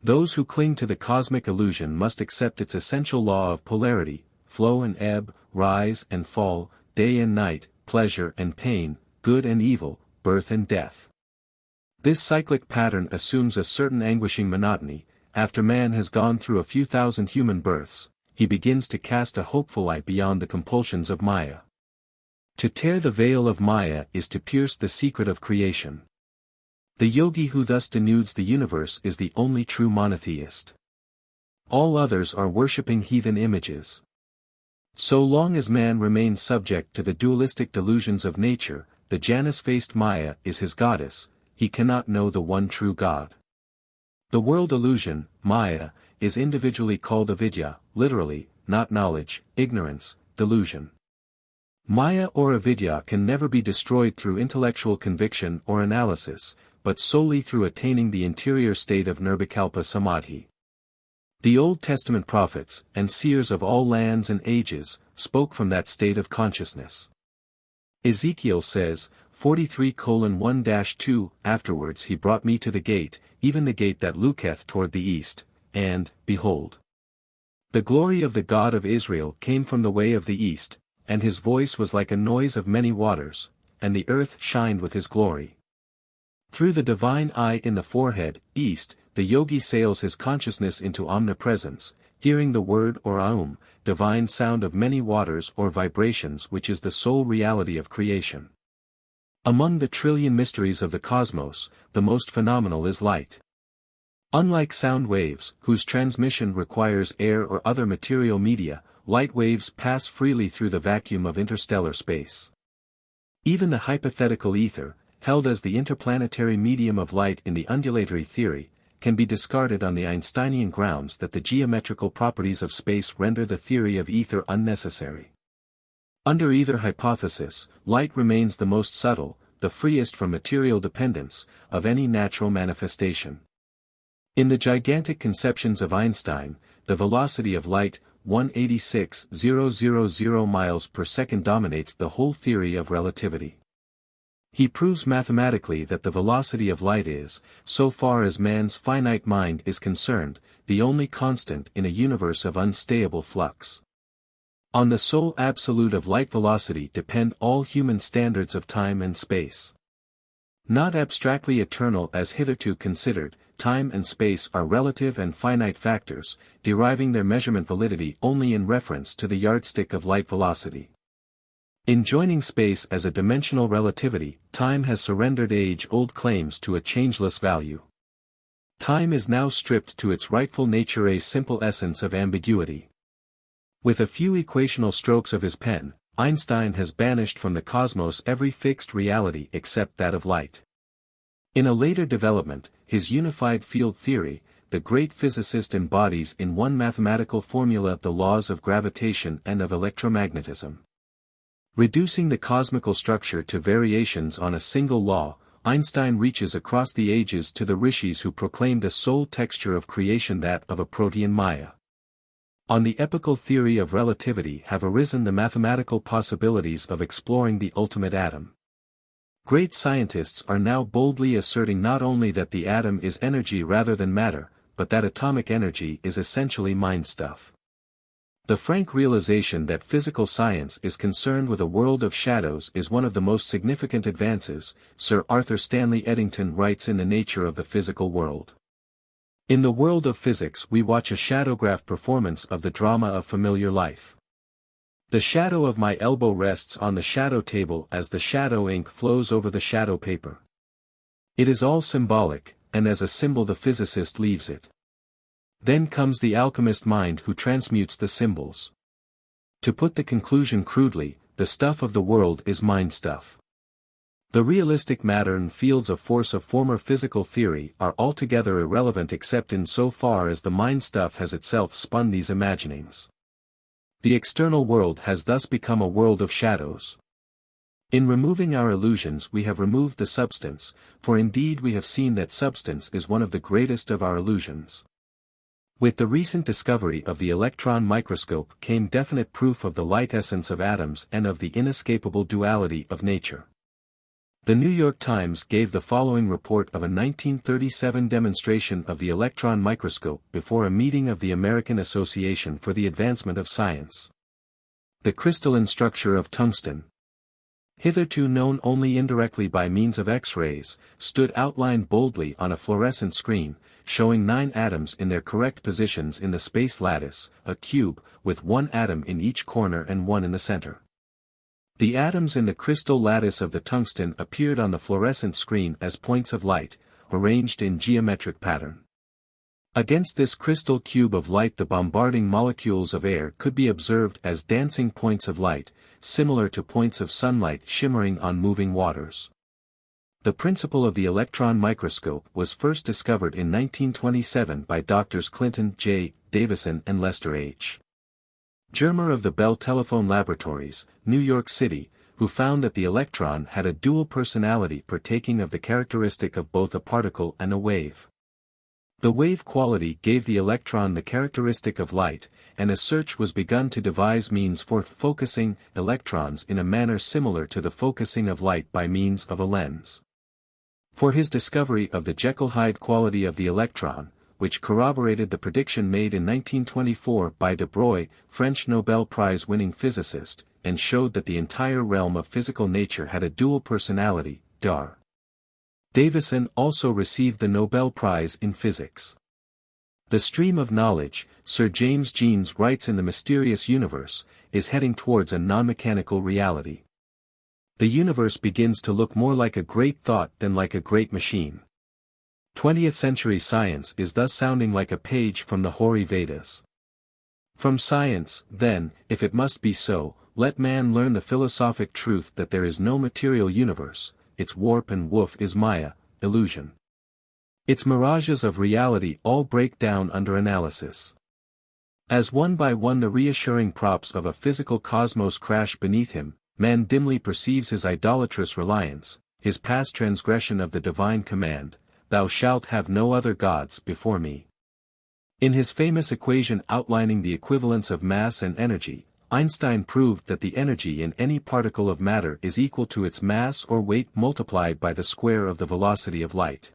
Those who cling to the cosmic illusion must accept its essential law of polarity, flow and ebb, rise and fall, day and night, pleasure and pain, good and evil, birth and death. This cyclic pattern assumes a certain anguishing monotony. After man has gone through a few thousand human births, he begins to cast a hopeful eye beyond the compulsions of Maya. To tear the veil of Maya is to pierce the secret of creation. The yogi who thus denudes the universe is the only true monotheist. All others are worshipping heathen images. So long as man remains subject to the dualistic delusions of nature, the Janus-faced Maya is his goddess, he cannot know the one true God. The world illusion, Maya, is individually called avidya, literally, not knowledge, ignorance, delusion. Maya or avidya can never be destroyed through intellectual conviction or analysis, but solely through attaining the interior state of nirvikalpa samadhi. The Old Testament prophets, and seers of all lands and ages, spoke from that state of consciousness. Ezekiel says, 43:1-2, afterwards he brought me to the gate, even the gate that looketh toward the east, and, behold, the glory of the God of Israel came from the way of the east, and his voice was like a noise of many waters, and the earth shined with his glory. Through the divine eye in the forehead, east, the yogi sails his consciousness into omnipresence, hearing the word or aum, divine sound of many waters or vibrations which is the sole reality of creation. Among the trillion mysteries of the cosmos, the most phenomenal is light. Unlike sound waves, whose transmission requires air or other material media, light waves pass freely through the vacuum of interstellar space. Even the hypothetical ether, held as the interplanetary medium of light in the undulatory theory, can be discarded on the Einsteinian grounds that the geometrical properties of space render the theory of ether unnecessary. Under either hypothesis, light remains the most subtle, the freest from material dependence, of any natural manifestation. In the gigantic conceptions of Einstein, the velocity of light, 186,000 miles per second, dominates the whole theory of relativity. He proves mathematically that the velocity of light is, so far as man's finite mind is concerned, the only constant in a universe of unstable flux. On the sole absolute of light velocity depend all human standards of time and space. Not abstractly eternal as hitherto considered, time and space are relative and finite factors, deriving their measurement validity only in reference to the yardstick of light velocity. In joining space as a dimensional relativity, time has surrendered age-old claims to a changeless value. Time is now stripped to its rightful nature, a simple essence of ambiguity. With a few equational strokes of his pen, Einstein has banished from the cosmos every fixed reality except that of light. In a later development, his unified field theory, the great physicist embodies in one mathematical formula the laws of gravitation and of electromagnetism. Reducing the cosmical structure to variations on a single law, Einstein reaches across the ages to the rishis who proclaimed a sole texture of creation, that of a protean Maya. On the epical theory of relativity have arisen the mathematical possibilities of exploring the ultimate atom. Great scientists are now boldly asserting not only that the atom is energy rather than matter, but that atomic energy is essentially mind stuff. The frank realization that physical science is concerned with a world of shadows is one of the most significant advances, Sir Arthur Stanley Eddington writes in The Nature of the Physical World. In the world of physics we watch a shadowgraph performance of the drama of familiar life. The shadow of my elbow rests on the shadow table as the shadow ink flows over the shadow paper. It is all symbolic, and as a symbol the physicist leaves it. Then comes the alchemist mind who transmutes the symbols. To put the conclusion crudely, the stuff of the world is mind stuff. The realistic matter and fields of force of former physical theory are altogether irrelevant except in so far as the mind stuff has itself spun these imaginings. The external world has thus become a world of shadows. In removing our illusions we have removed the substance, for indeed we have seen that substance is one of the greatest of our illusions. With the recent discovery of the electron microscope came definite proof of the light essence of atoms and of the inescapable duality of nature. The New York Times gave the following report of a 1937 demonstration of the electron microscope before a meeting of the American Association for the Advancement of Science. The crystalline structure of tungsten, hitherto known only indirectly by means of X-rays, stood outlined boldly on a fluorescent screen, showing 9 atoms in their correct positions in the space lattice, a cube, with 1 atom in each corner and 1 in the center. The atoms in the crystal lattice of the tungsten appeared on the fluorescent screen as points of light, arranged in geometric pattern. Against this crystal cube of light the bombarding molecules of air could be observed as dancing points of light, similar to points of sunlight shimmering on moving waters. The principle of the electron microscope was first discovered in 1927 by Drs. Clinton J. Davison and Lester H. Germer of the Bell Telephone Laboratories, New York City, who found that the electron had a dual personality partaking of the characteristic of both a particle and a wave. The wave quality gave the electron the characteristic of light, and a search was begun to devise means for focusing electrons in a manner similar to the focusing of light by means of a lens. For his discovery of the Jekyll-Hyde quality of the electron, which corroborated the prediction made in 1924 by de Broglie, French Nobel Prize-winning physicist, and showed that the entire realm of physical nature had a dual personality, Dr. Davison also received the Nobel Prize in Physics. The stream of knowledge, Sir James Jeans writes in The Mysterious Universe, is heading towards a non-mechanical reality. The universe begins to look more like a great thought than like a great machine. 20th century science is thus sounding like a page from the Hoary Vedas. From science, then, if it must be so, let man learn the philosophic truth that there is no material universe, its warp and woof is Maya, illusion. Its mirages of reality all break down under analysis. As one by one the reassuring props of a physical cosmos crash beneath him, man dimly perceives his idolatrous reliance, his past transgression of the divine command, "Thou shalt have no other gods before me." In his famous equation outlining the equivalence of mass and energy, Einstein proved that the energy in any particle of matter is equal to its mass or weight multiplied by the square of the velocity of light.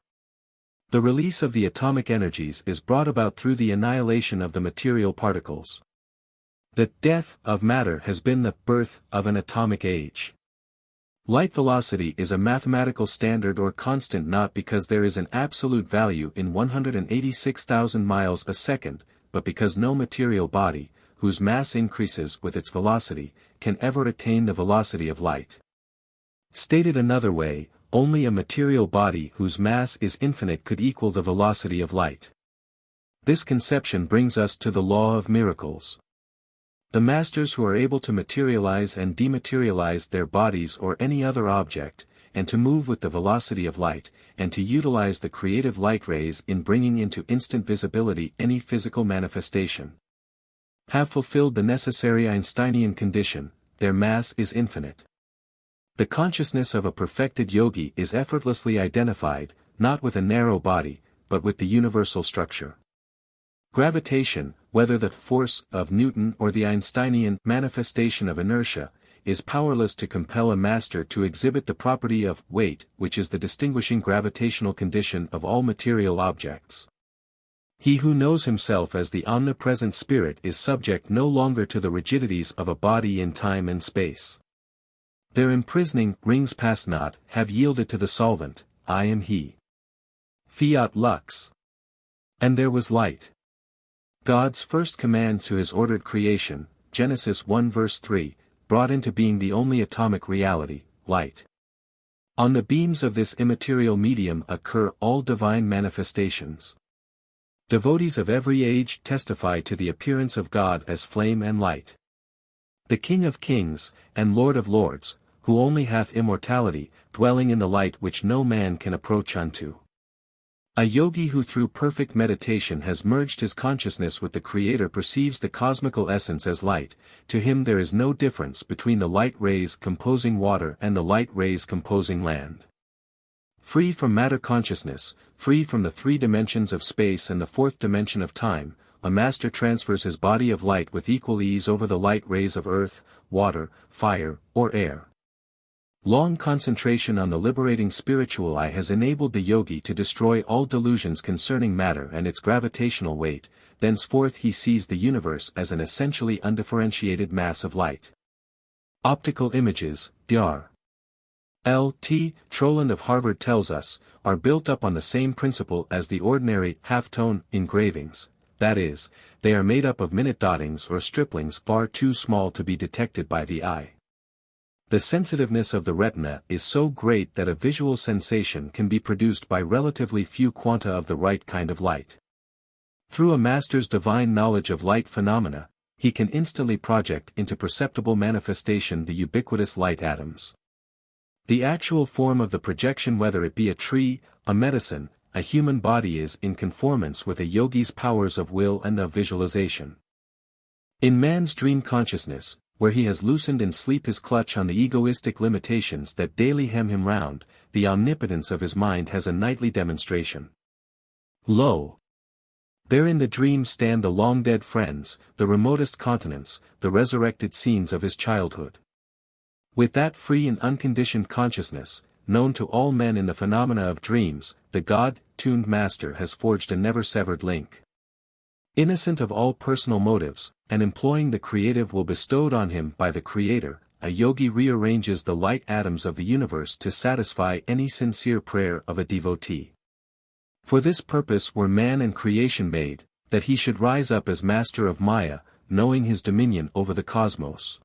The release of the atomic energies is brought about through the annihilation of the material particles. The death of matter has been the birth of an atomic age. Light velocity is a mathematical standard or constant not because there is an absolute value in 186,000 miles a second, but because no material body, whose mass increases with its velocity, can ever attain the velocity of light. Stated another way, only a material body whose mass is infinite could equal the velocity of light. This conception brings us to the law of miracles. The masters who are able to materialize and dematerialize their bodies or any other object, and to move with the velocity of light, and to utilize the creative light rays in bringing into instant visibility any physical manifestation, have fulfilled the necessary Einsteinian condition: their mass is infinite. The consciousness of a perfected yogi is effortlessly identified, not with a narrow body, but with the universal structure. Gravitation, whether the force of Newton or the Einsteinian manifestation of inertia, is powerless to compel a master to exhibit the property of weight, which is the distinguishing gravitational condition of all material objects. He who knows himself as the omnipresent spirit is subject no longer to the rigidities of a body in time and space. Their imprisoning rings pass not, have yielded to the solvent, I am he. Fiat lux. And there was light. God's first command to his ordered creation, Genesis 1 verse 3, brought into being the only atomic reality, light. On the beams of this immaterial medium occur all divine manifestations. Devotees of every age testify to the appearance of God as flame and light. The King of kings, and Lord of lords, who only hath immortality, dwelling in the light which no man can approach unto. A yogi who through perfect meditation has merged his consciousness with the Creator perceives the cosmical essence as light. To him there is no difference between the light rays composing water and the light rays composing land. Free from matter consciousness, free from the three dimensions of space and the fourth dimension of time, a master transfers his body of light with equal ease over the light rays of earth, water, fire, or air. Long concentration on the liberating spiritual eye has enabled the yogi to destroy all delusions concerning matter and its gravitational weight. Thenceforth he sees the universe as an essentially undifferentiated mass of light. Optical images, Dr. L.T. Troland of Harvard tells us, are built up on the same principle as the ordinary half-tone engravings, that is, they are made up of minute dottings or striplings far too small to be detected by the eye. The sensitiveness of the retina is so great that a visual sensation can be produced by relatively few quanta of the right kind of light. Through a master's divine knowledge of light phenomena, he can instantly project into perceptible manifestation the ubiquitous light atoms. The actual form of the projection, whether it be a tree, a medicine, a human body, is in conformance with a yogi's powers of will and of visualization. In man's dream consciousness, where he has loosened in sleep his clutch on the egoistic limitations that daily hem him round, the omnipotence of his mind has a nightly demonstration. Lo! There in the dream stand the long-dead friends, the remotest continents, the resurrected scenes of his childhood. With that free and unconditioned consciousness, known to all men in the phenomena of dreams, the God-tuned master has forged a never-severed link. Innocent of all personal motives, and employing the creative will bestowed on him by the Creator, a yogi rearranges the light atoms of the universe to satisfy any sincere prayer of a devotee. For this purpose were man and creation made, that he should rise up as master of Maya, knowing his dominion over the cosmos.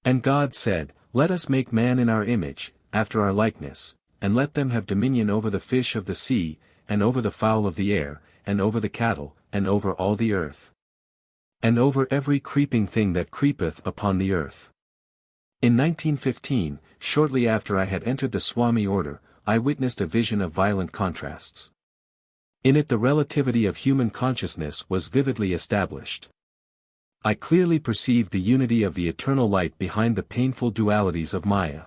And God said, Let us make man in our image, after our likeness, and let them have dominion over the fish of the sea, and over the fowl of the air, and over the cattle, and over all the earth, and over every creeping thing that creepeth upon the earth. In 1915, shortly after I had entered the Swami order, I witnessed a vision of violent contrasts. In it the relativity of human consciousness was vividly established. I clearly perceived the unity of the eternal light behind the painful dualities of Maya.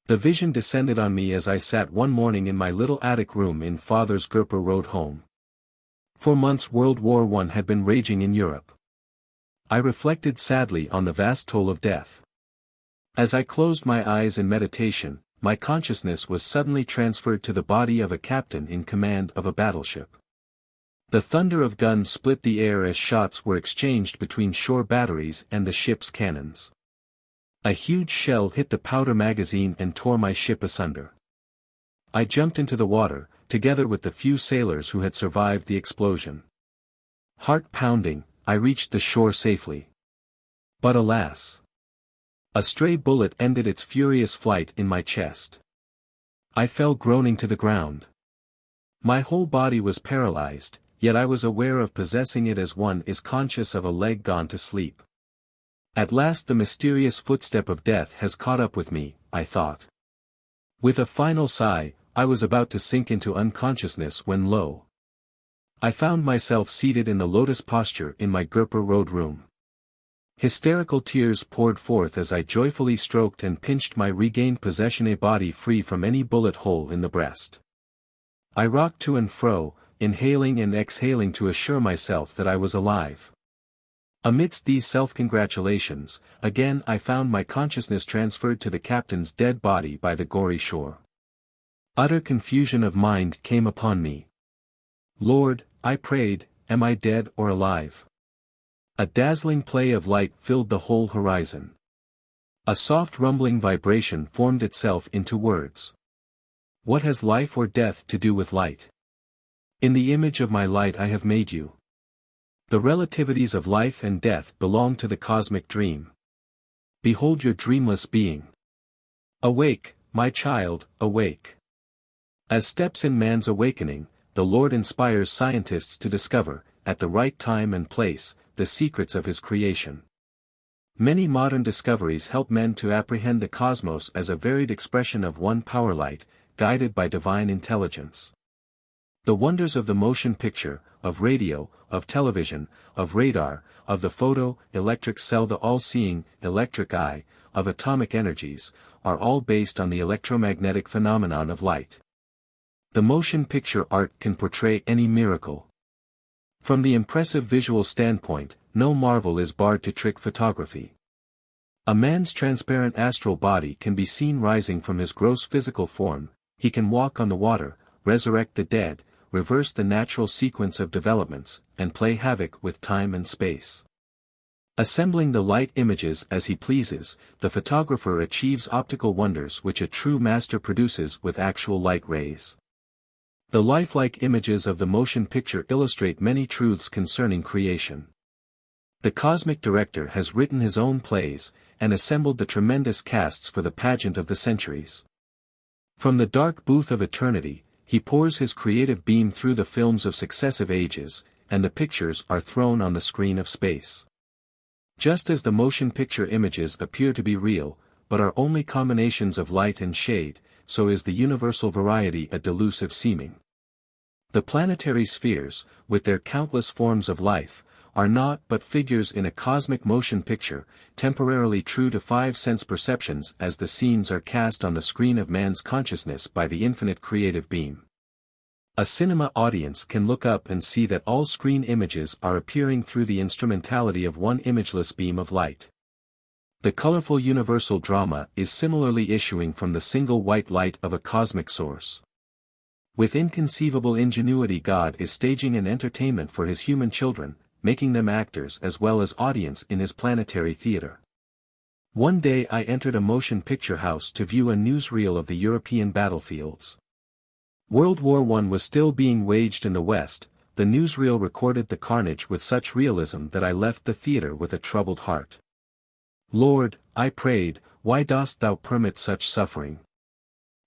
The vision descended on me as I sat one morning in my little attic room in Father's Gorakhpur Road home. For months World War I had been raging in Europe. I reflected sadly on the vast toll of death. As I closed my eyes in meditation, my consciousness was suddenly transferred to the body of a captain in command of a battleship. The thunder of guns split the air as shots were exchanged between shore batteries and the ship's cannons. A huge shell hit the powder magazine and tore my ship asunder. I jumped into the water, together with the few sailors who had survived the explosion. Heart pounding, I reached the shore safely. But alas! A stray bullet ended its furious flight in my chest. I fell groaning to the ground. My whole body was paralyzed, yet I was aware of possessing it as one is conscious of a leg gone to sleep. At last the mysterious footstep of death has caught up with me, I thought. With a final sigh, I was about to sink into unconsciousness when lo! I found myself seated in the lotus posture in my Gorakhpur Road room. Hysterical tears poured forth as I joyfully stroked and pinched my regained possession, a body free from any bullet hole in the breast. I rocked to and fro, inhaling and exhaling to assure myself that I was alive. Amidst these self-congratulations, again I found my consciousness transferred to the captain's dead body by the gory shore. Utter confusion of mind came upon me. Lord, I prayed, am I dead or alive? A dazzling play of light filled the whole horizon. A soft rumbling vibration formed itself into words. What has life or death to do with light? In the image of my light I have made you. The relativities of life and death belong to the cosmic dream. Behold your dreamless being. Awake, my child, awake. As steps in man's awakening, the Lord inspires scientists to discover, at the right time and place, the secrets of his creation. Many modern discoveries help men to apprehend the cosmos as a varied expression of one power light, guided by divine intelligence. The wonders of the motion picture, of radio, of television, of radar, of the photo-electric cell, the all-seeing, electric eye, of atomic energies, are all based on the electromagnetic phenomenon of light. The motion picture art can portray any miracle. From the impressive visual standpoint, no marvel is barred to trick photography. A man's transparent astral body can be seen rising from his gross physical form, he can walk on the water, resurrect the dead, reverse the natural sequence of developments, and play havoc with time and space. Assembling the light images as he pleases, the photographer achieves optical wonders which a true master produces with actual light rays. The lifelike images of the motion picture illustrate many truths concerning creation. The cosmic director has written his own plays, and assembled the tremendous casts for the pageant of the centuries. From the dark booth of eternity, he pours his creative beam through the films of successive ages, and the pictures are thrown on the screen of space. Just as the motion picture images appear to be real, but are only combinations of light and shade, so is the universal variety a delusive seeming. The planetary spheres, with their countless forms of life, are not but figures in a cosmic motion picture, temporarily true to five-sense perceptions as the scenes are cast on the screen of man's consciousness by the infinite creative beam. A cinema audience can look up and see that all screen images are appearing through the instrumentality of one imageless beam of light. The colorful universal drama is similarly issuing from the single white light of a cosmic source. With inconceivable ingenuity, God is staging an entertainment for his human children, making them actors as well as audience in his planetary theater. One day I entered a motion picture house to view a newsreel of the European battlefields. World War I was still being waged in the West. The newsreel recorded the carnage with such realism that I left the theater with a troubled heart. Lord, I prayed, why dost thou permit such suffering?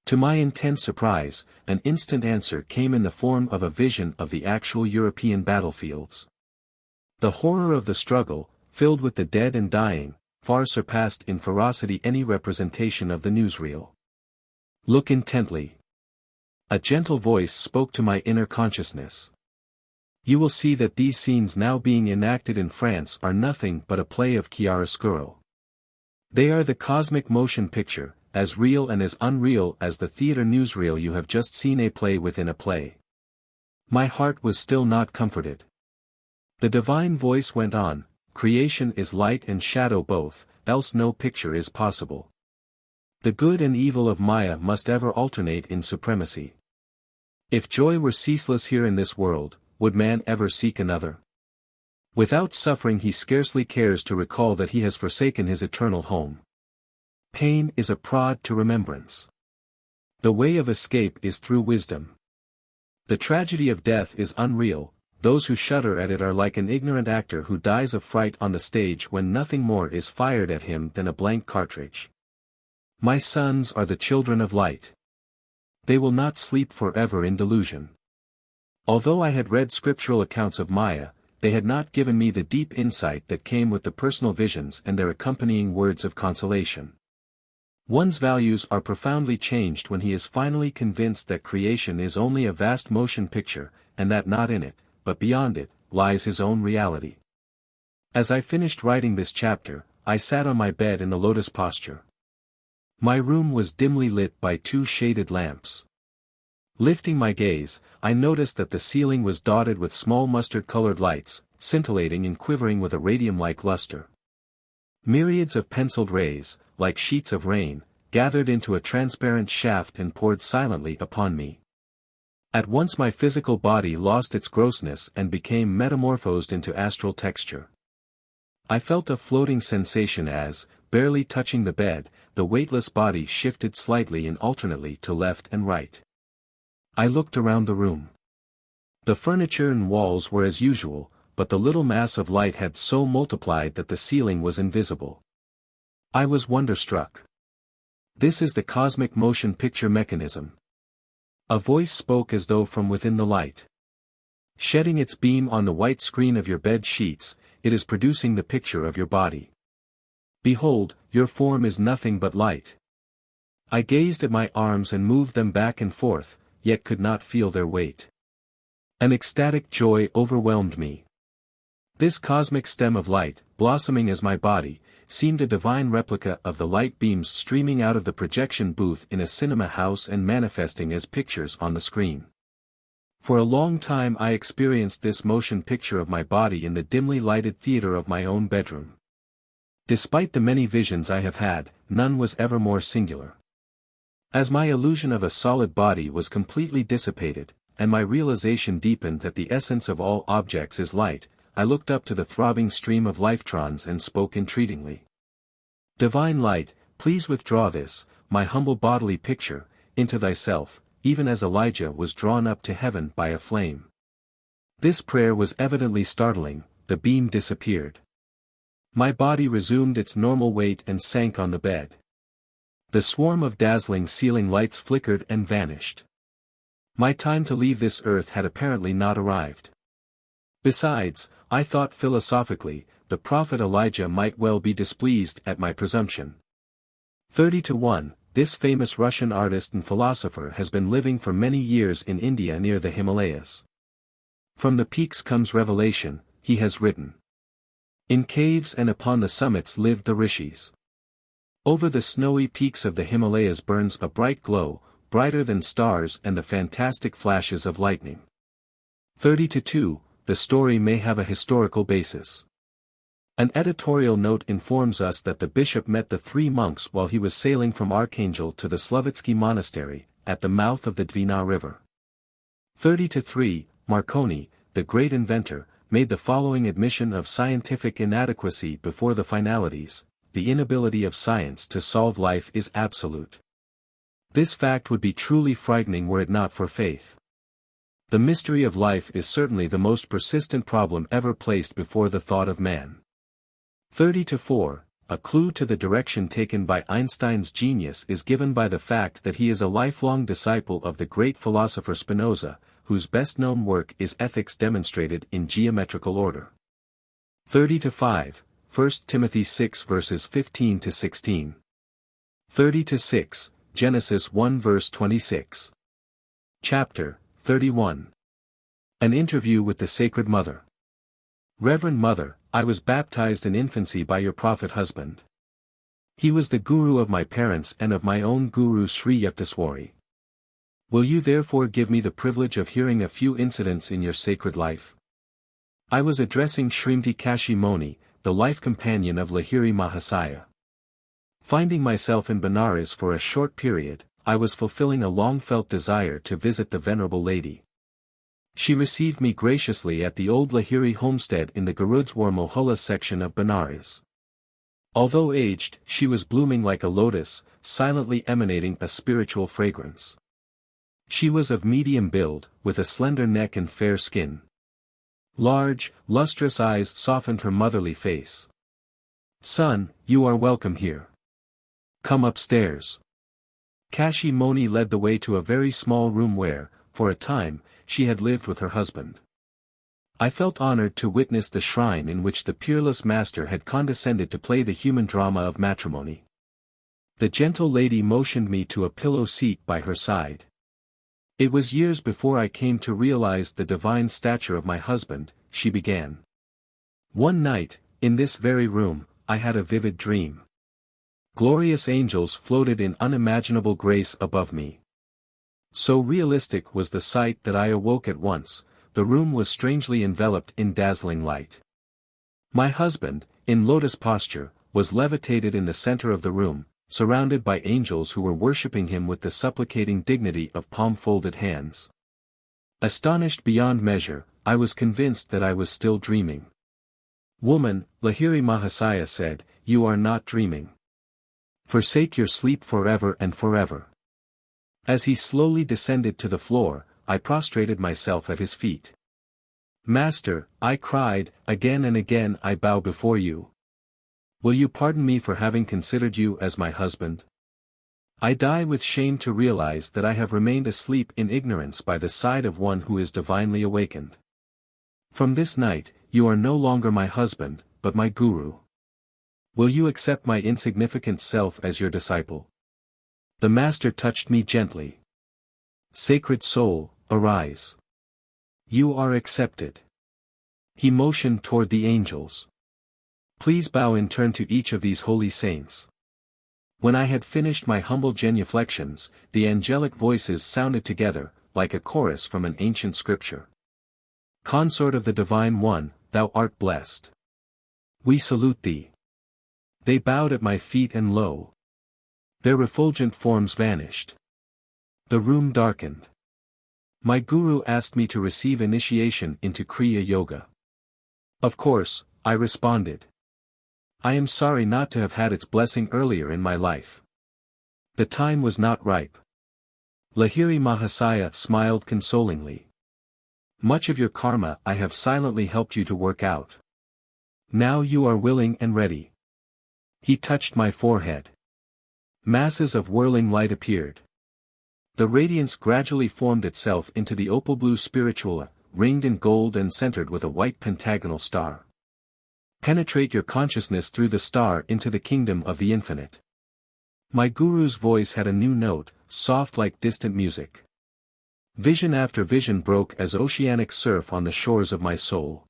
To my intense surprise, an instant answer came in the form of a vision of the actual European battlefields. The horror of the struggle, filled with the dead and dying, far surpassed in ferocity any representation of the newsreel. Look intently. A gentle voice spoke to my inner consciousness. You will see that these scenes now being enacted in France are nothing but a play of chiaroscuro. They are the cosmic motion picture, as real and as unreal as the theater newsreel you have just seen a play within a play. My heart was still not comforted. The divine voice went on, creation is light and shadow both, else no picture is possible. The good and evil of Maya must ever alternate in supremacy. If joy were ceaseless here in this world, would man ever seek another? Without suffering he scarcely cares to recall that he has forsaken his eternal home. Pain is a prod to remembrance. The way of escape is through wisdom. The tragedy of death is unreal, those who shudder at it are like an ignorant actor who dies of fright on the stage when nothing more is fired at him than a blank cartridge. My sons are the children of light. They will not sleep forever in delusion. Although I had read scriptural accounts of Maya, they had not given me the deep insight that came with the personal visions and their accompanying words of consolation. One's values are profoundly changed when he is finally convinced that creation is only a vast motion picture, and that not in it, but beyond it, lies his own reality. As I finished writing this chapter, I sat on my bed in the lotus posture. My room was dimly lit by 2 shaded lamps. Lifting my gaze, I noticed that the ceiling was dotted with small mustard-colored lights, scintillating and quivering with a radium-like luster. Myriads of penciled rays, like sheets of rain, gathered into a transparent shaft and poured silently upon me. At once my physical body lost its grossness and became metamorphosed into astral texture. I felt a floating sensation as, barely touching the bed, the weightless body shifted slightly and alternately to left and right. I looked around the room. The furniture and walls were as usual, but the little mass of light had so multiplied that the ceiling was invisible. I was wonderstruck. This is the cosmic motion picture mechanism. A voice spoke as though from within the light. Shedding its beam on the white screen of your bed sheets, it is producing the picture of your body. Behold, your form is nothing but light. I gazed at my arms and moved them back and forth, yet could not feel their weight. An ecstatic joy overwhelmed me. This cosmic stem of light, blossoming as my body, seemed a divine replica of the light beams streaming out of the projection booth in a cinema house and manifesting as pictures on the screen. For a long time I experienced this motion picture of my body in the dimly lighted theater of my own bedroom. Despite the many visions I have had, none was ever more singular. As my illusion of a solid body was completely dissipated, and my realization deepened that the essence of all objects is light, I looked up to the throbbing stream of lifetrons and spoke entreatingly. Divine light, please withdraw this, my humble bodily picture, into thyself, even as Elijah was drawn up to heaven by a flame. This prayer was evidently startling, the beam disappeared. My body resumed its normal weight and sank on the bed. The swarm of dazzling ceiling lights flickered and vanished. My time to leave this earth had apparently not arrived. Besides, I thought philosophically, the prophet Elijah might well be displeased at my presumption. 30-1, this famous Russian artist and philosopher has been living for many years in India near the Himalayas. From the peaks comes revelation, he has written. In caves and upon the summits lived the rishis. Over the snowy peaks of the Himalayas burns a bright glow, brighter than stars and the fantastic flashes of lightning. 30-2, the story may have a historical basis. An editorial note informs us that the bishop met the 3 monks while he was sailing from Archangel to the Slovitsky monastery, at the mouth of the Dvina river. 30-3, Marconi, the great inventor, made the following admission of scientific inadequacy before the finalities: the inability of science to solve life is absolute. This fact would be truly frightening were it not for faith. The mystery of life is certainly the most persistent problem ever placed before the thought of man. 30-4, a clue to the direction taken by Einstein's genius is given by the fact that he is a lifelong disciple of the great philosopher Spinoza, whose best-known work is Ethics Demonstrated in Geometrical Order. 30-5, 1 Timothy 6 verses 15-16. 30-6, Genesis 1 verse 26. Chapter 31. An interview with the Sacred Mother. Reverend Mother, I was baptized in infancy by your prophet husband. He was the guru of my parents and of my own guru Sri Yukteswari. Will you therefore give me the privilege of hearing a few incidents in your sacred life? I was addressing Srimati Kashi Moni, the life companion of Lahiri Mahasaya. Finding myself in Benares for a short period, I was fulfilling a long-felt desire to visit the venerable lady. She received me graciously at the old Lahiri homestead in the Garudswar Mohalla section of Benares. Although aged, she was blooming like a lotus, silently emanating a spiritual fragrance. She was of medium build, with a slender neck and fair skin. Large, lustrous eyes softened her motherly face. "Son, you are welcome here. Come upstairs." Kashi Moni led the way to a very small room where, for a time, she had lived with her husband. I felt honored to witness the shrine in which the peerless master had condescended to play the human drama of matrimony. The gentle lady motioned me to a pillow seat by her side. "It was years before I came to realize the divine stature of my husband," she began. "One night, in this very room, I had a vivid dream. Glorious angels floated in unimaginable grace above me. So realistic was the sight that I awoke at once. The room was strangely enveloped in dazzling light. My husband, in lotus posture, was levitated in the center of the room, surrounded by angels who were worshipping him with the supplicating dignity of palm-folded hands. Astonished beyond measure, I was convinced that I was still dreaming. 'Woman,' Lahiri Mahasaya said, 'you are not dreaming. Forsake your sleep forever and forever.' As he slowly descended to the floor, I prostrated myself at his feet. 'Master,' I cried, 'again and again I bow before you. Will you pardon me for having considered you as my husband? I die with shame to realize that I have remained asleep in ignorance by the side of one who is divinely awakened. From this night, you are no longer my husband, but my guru. Will you accept my insignificant self as your disciple?' The master touched me gently. 'Sacred soul, arise. You are accepted.' He motioned toward the angels. 'Please bow in turn to each of these holy saints.' When I had finished my humble genuflections, the angelic voices sounded together, like a chorus from an ancient scripture. 'Consort of the Divine One, thou art blessed. We salute thee.' They bowed at my feet and lo! Their refulgent forms vanished. The room darkened. My guru asked me to receive initiation into Kriya Yoga. Of course, I responded. I am sorry not to have had its blessing earlier in my life. The time was not ripe. Lahiri Mahasaya smiled consolingly. Much of your karma I have silently helped you to work out. Now you are willing and ready. He touched my forehead. Masses of whirling light appeared. The radiance gradually formed itself into the opal-blue spirituala, ringed in gold and centered with a white pentagonal star. Penetrate your consciousness through the star into the kingdom of the infinite. My guru's voice had a new note, soft like distant music. Vision after vision broke as oceanic surf on the shores of my soul.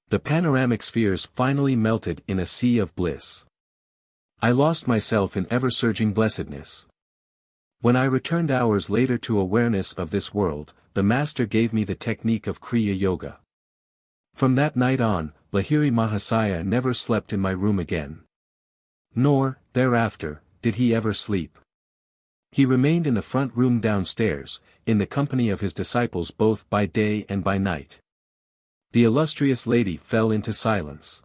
The panoramic spheres finally melted in a sea of bliss. I lost myself in ever-surging blessedness. When I returned hours later to awareness of this world, the master gave me the technique of Kriya Yoga. From that night on, Lahiri Mahasaya never slept in my room again. Nor, thereafter, did he ever sleep. He remained in the front room downstairs, in the company of his disciples both by day and by night. The illustrious lady fell into silence.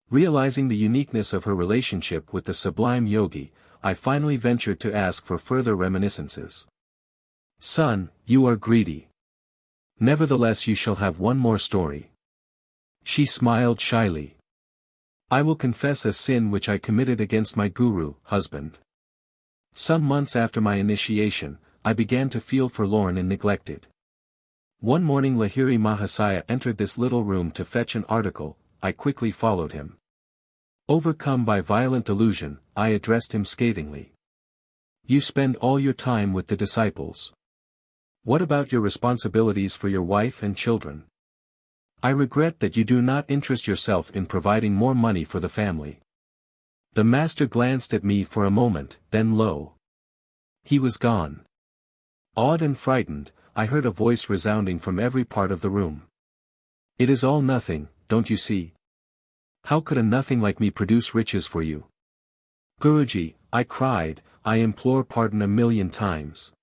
Realizing the uniqueness of her relationship with the sublime yogi, I finally ventured to ask for further reminiscences. Son, you are greedy. Nevertheless you shall have one more story. She smiled shyly. I will confess a sin which I committed against my guru, husband. Some months after my initiation, I began to feel forlorn and neglected. One morning Lahiri Mahasaya entered this little room to fetch an article. I quickly followed him. Overcome by violent delusion, I addressed him scathingly. You spend all your time with the disciples. What about your responsibilities for your wife and children? I regret that you do not interest yourself in providing more money for the family. The master glanced at me for a moment, then lo! He was gone. Awed and frightened, I heard a voice resounding from every part of the room. It is all nothing, don't you see? How could a nothing like me produce riches for you? Guruji, I cried, I implore pardon 1,000,000 times.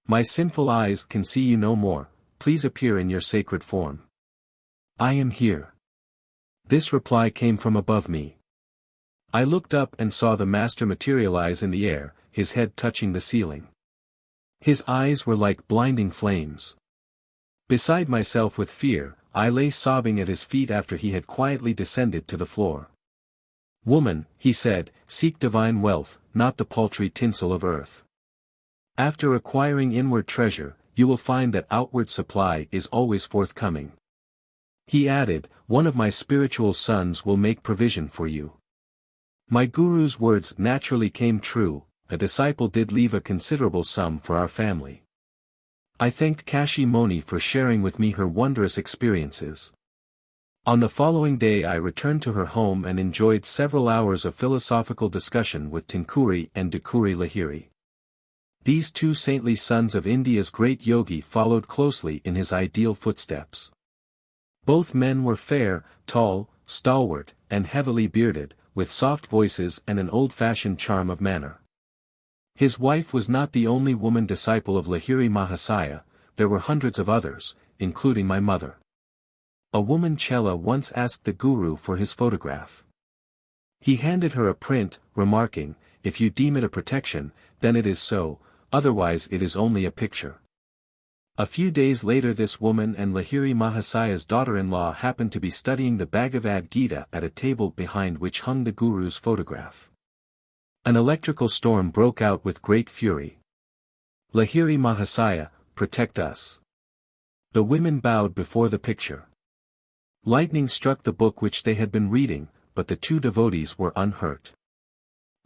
My sinful eyes can see you no more, please appear in your sacred form. I am here. This reply came from above me. I looked up and saw the master materialize in the air, his head touching the ceiling. His eyes were like blinding flames. Beside myself with fear, I lay sobbing at his feet after he had quietly descended to the floor. Woman, he said, seek divine wealth, not the paltry tinsel of earth. After acquiring inward treasure, you will find that outward supply is always forthcoming. He added, one of my spiritual sons will make provision for you. My guru's words naturally came true, a disciple did leave a considerable sum for our family. I thanked Kashi Moni for sharing with me her wondrous experiences. On the following day I returned to her home and enjoyed several hours of philosophical discussion with Tinkuri and Dukuri Lahiri. These two saintly sons of India's great yogi followed closely in his ideal footsteps. Both men were fair, tall, stalwart, and heavily bearded, with soft voices and an old-fashioned charm of manner. His wife was not the only woman disciple of Lahiri Mahasaya, there were hundreds of others, including my mother. A woman Chela once asked the guru for his photograph. He handed her a print, remarking, if you deem it a protection, then it is so, otherwise it is only a picture. A few days later this woman and Lahiri Mahasaya's daughter-in-law happened to be studying the Bhagavad Gita at a table behind which hung the guru's photograph. An electrical storm broke out with great fury. Lahiri Mahasaya, protect us. The women bowed before the picture. Lightning struck the book which they had been reading, but the two devotees were unhurt.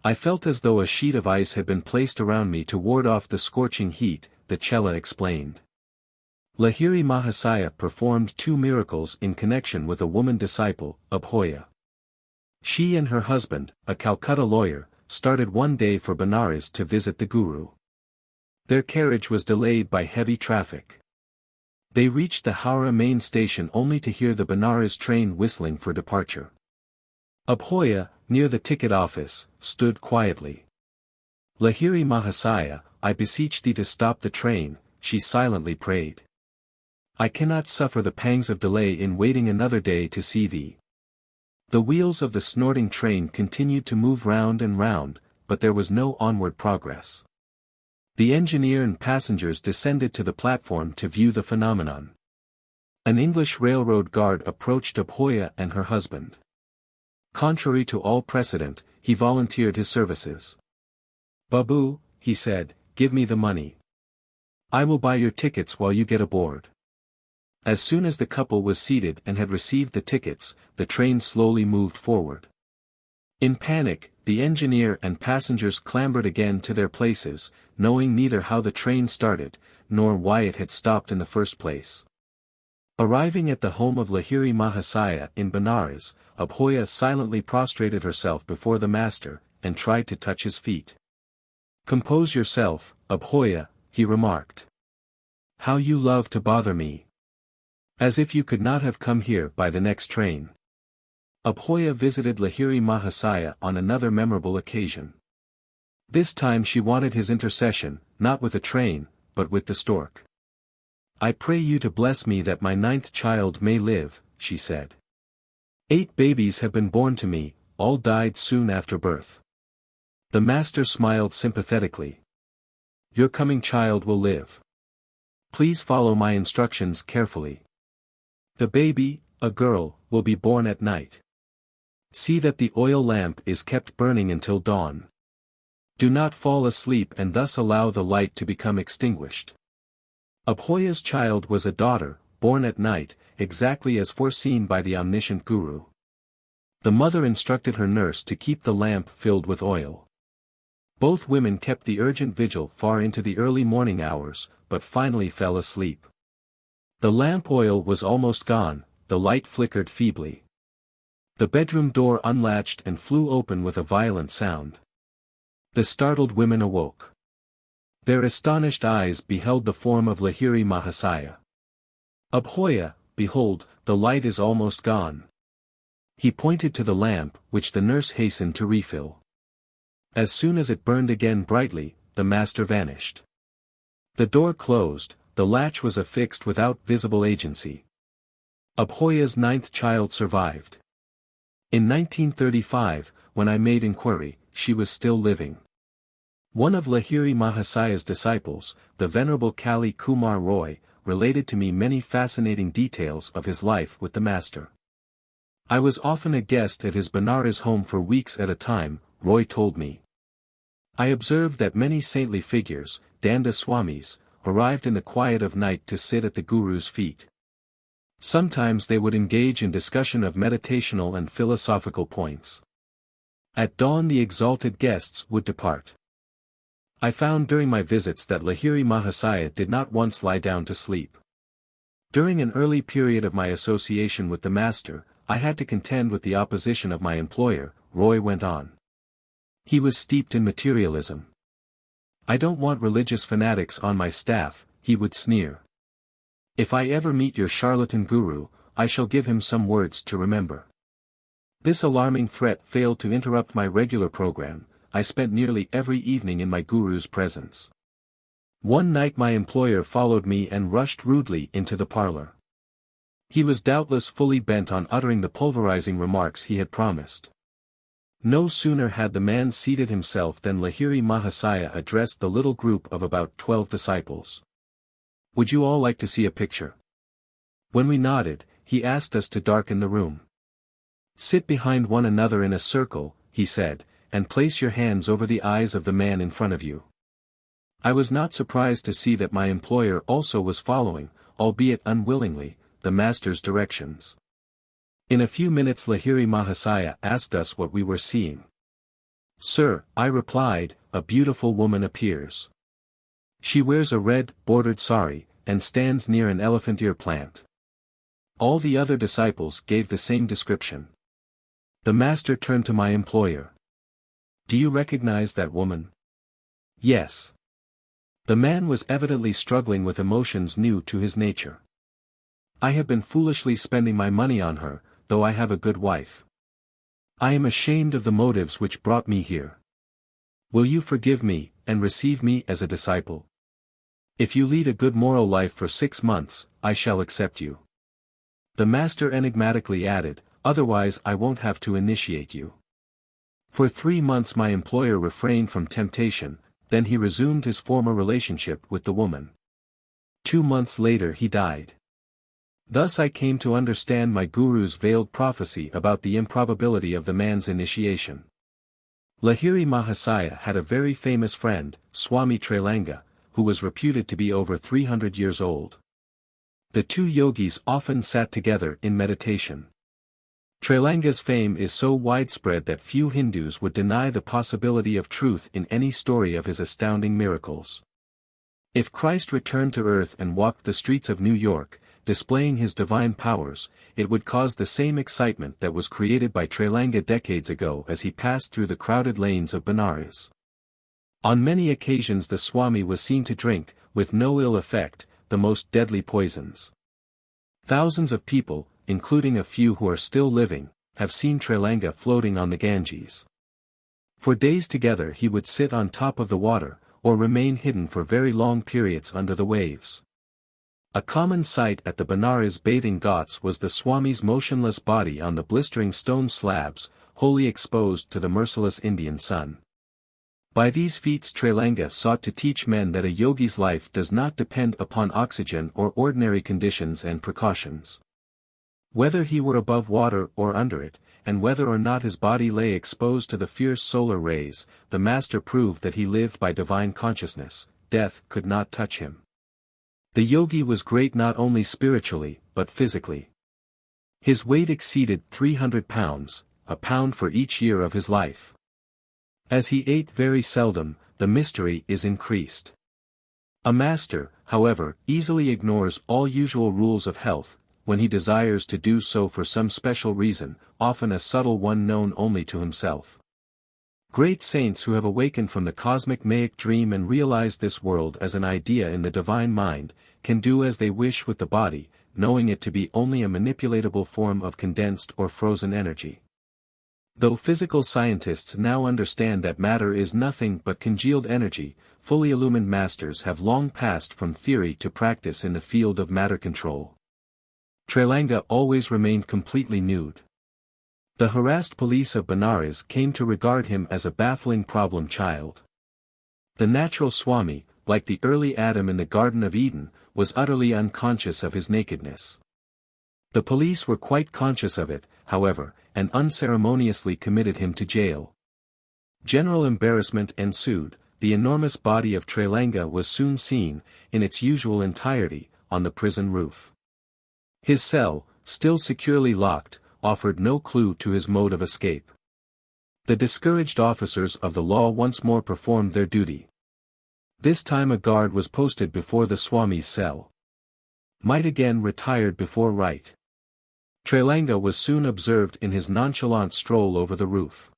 I felt as though a sheet of ice had been placed around me to ward off the scorching heat, the Chela explained. Lahiri Mahasaya performed 2 miracles in connection with a woman disciple, Abhoya. She and her husband, a Calcutta lawyer, started one day for Benares to visit the Guru. Their carriage was delayed by heavy traffic. They reached the Howrah main station only to hear the Benares train whistling for departure. Abhoya, near the ticket office, stood quietly. Lahiri Mahasaya, I beseech thee to stop the train, she silently prayed. I cannot suffer the pangs of delay in waiting another day to see thee. The wheels of the snorting train continued to move round and round, but there was no onward progress. The engineer and passengers descended to the platform to view the phenomenon. An English railroad guard approached Abhoya and her husband. Contrary to all precedent, he volunteered his services. Babu, he said, give me the money. I will buy your tickets while you get aboard. As soon as the couple was seated and had received the tickets, the train slowly moved forward. In panic, the engineer and passengers clambered again to their places, knowing neither how the train started, nor why it had stopped in the first place. Arriving at the home of Lahiri Mahasaya in Benares, Abhoya silently prostrated herself before the master, and tried to touch his feet. Compose yourself, Abhoya, he remarked. How you love to bother me. As if you could not have come here by the next train. Abhoya visited Lahiri Mahasaya on another memorable occasion. This time she wanted his intercession, not with a train, but with the stork. I pray you to bless me that my 9th child may live, she said. 8 babies have been born to me, all died soon after birth. The master smiled sympathetically. Your coming child will live. Please follow my instructions carefully. The baby, a girl, will be born at night. See that the oil lamp is kept burning until dawn. Do not fall asleep and thus allow the light to become extinguished. Abhoya's child was a daughter, born at night, exactly as foreseen by the omniscient Guru. The mother instructed her nurse to keep the lamp filled with oil. Both women kept the urgent vigil far into the early morning hours, but finally fell asleep. The lamp oil was almost gone, the light flickered feebly. The bedroom door unlatched and flew open with a violent sound. The startled women awoke. Their astonished eyes beheld the form of Lahiri Mahasaya. Abhoya, behold, the light is almost gone. He pointed to the lamp, which the nurse hastened to refill. As soon as it burned again brightly, the master vanished. The door closed, the latch was affixed without visible agency. Abhoya's 9th child survived. In 1935, when I made inquiry, she was still living. One of Lahiri Mahasaya's disciples, the Venerable Kali Kumar Roy, related to me many fascinating details of his life with the master. I was often a guest at his Benares home for weeks at a time, Roy told me. I observed that many saintly figures, Danda Swamis, arrived in the quiet of night to sit at the Guru's feet. Sometimes they would engage in discussion of meditational and philosophical points. At dawn the exalted guests would depart. I found during my visits that Lahiri Mahasaya did not once lie down to sleep. During an early period of my association with the master, I had to contend with the opposition of my employer, Roy went on. He was steeped in materialism. I don't want religious fanatics on my staff, he would sneer. If I ever meet your charlatan guru, I shall give him some words to remember. This alarming threat failed to interrupt my regular program. I spent nearly every evening in my guru's presence. One night my employer followed me and rushed rudely into the parlor. He was doubtless fully bent on uttering the pulverizing remarks he had promised. No sooner had the man seated himself than Lahiri Mahasaya addressed the little group of about 12 disciples. Would you all like to see a picture? When we nodded, he asked us to darken the room. Sit behind one another in a circle, he said, and place your hands over the eyes of the man in front of you. I was not surprised to see that my employer also was following, albeit unwillingly, the master's directions. In a few minutes Lahiri Mahasaya asked us what we were seeing. Sir, I replied, a beautiful woman appears. She wears a red, bordered sari, and stands near an elephant ear plant. All the other disciples gave the same description. The master turned to my employer. Do you recognize that woman? Yes. The man was evidently struggling with emotions new to his nature. I have been foolishly spending my money on her, though I have a good wife. I am ashamed of the motives which brought me here. Will you forgive me, and receive me as a disciple? If you lead a good moral life for 6 months, I shall accept you. The master enigmatically added, otherwise I won't have to initiate you. For 3 months my employer refrained from temptation, then he resumed his former relationship with the woman. 2 months later he died. Thus I came to understand my guru's veiled prophecy about the improbability of the man's initiation. Lahiri Mahasaya had a very famous friend, Swami Trailanga, who was reputed to be over 300 years old. The two yogis often sat together in meditation. Trailanga's fame is so widespread that few Hindus would deny the possibility of truth in any story of his astounding miracles. If Christ returned to earth and walked the streets of New York, displaying his divine powers, it would cause the same excitement that was created by Trailanga decades ago as he passed through the crowded lanes of Benares. On many occasions the Swami was seen to drink, with no ill effect, the most deadly poisons. Thousands of people, including a few who are still living, have seen Trailanga floating on the Ganges. For days together he would sit on top of the water, or remain hidden for very long periods under the waves. A common sight at the Benares bathing ghats was the Swami's motionless body on the blistering stone slabs, wholly exposed to the merciless Indian sun. By these feats Trailanga sought to teach men that a yogi's life does not depend upon oxygen or ordinary conditions and precautions. Whether he were above water or under it, and whether or not his body lay exposed to the fierce solar rays, the master proved that he lived by divine consciousness. Death could not touch him. The yogi was great not only spiritually, but physically. His weight exceeded 300 pounds, a pound for each year of his life. As he ate very seldom, the mystery is increased. A master, however, easily ignores all usual rules of health, when he desires to do so for some special reason, often a subtle one known only to himself. Great saints who have awakened from the cosmic maic dream and realized this world as an idea in the divine mind, can do as they wish with the body, knowing it to be only a manipulatable form of condensed or frozen energy. Though physical scientists now understand that matter is nothing but congealed energy, fully illumined masters have long passed from theory to practice in the field of matter control. Trailanga always remained completely nude. The harassed police of Benares came to regard him as a baffling problem child. The natural Swami, like the early Adam in the Garden of Eden, was utterly unconscious of his nakedness. The police were quite conscious of it, however, and unceremoniously committed him to jail. General embarrassment ensued. The enormous body of Trailanga was soon seen, in its usual entirety, on the prison roof. His cell, still securely locked, offered no clue to his mode of escape. The discouraged officers of the law once more performed their duty. This time a guard was posted before the Swami's cell. Might again retired before right. Trailanga was soon observed in his nonchalant stroll over the roof.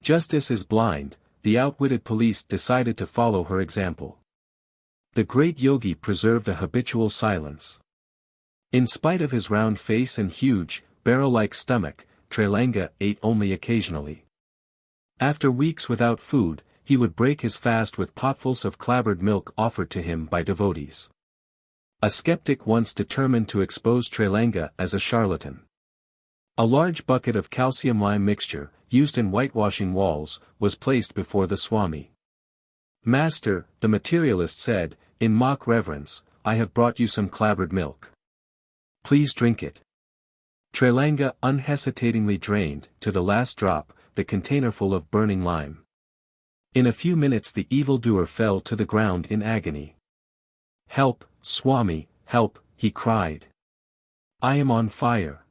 Justice is blind, the outwitted police decided to follow her example. The great yogi preserved a habitual silence. In spite of his round face and huge, barrel-like stomach, Trailanga ate only occasionally. After weeks without food, he would break his fast with potfuls of clabbered milk offered to him by devotees. A skeptic once determined to expose Trailanga as a charlatan. A large bucket of calcium-lime mixture, used in whitewashing walls, was placed before the Swami. "Master," the materialist said, in mock reverence, "I have brought you some clabbered milk. Please drink it." Trailanga unhesitatingly drained, to the last drop, the containerful of burning lime. In a few minutes the evildoer fell to the ground in agony. "Help, Swami, help," he cried. "I am on fire.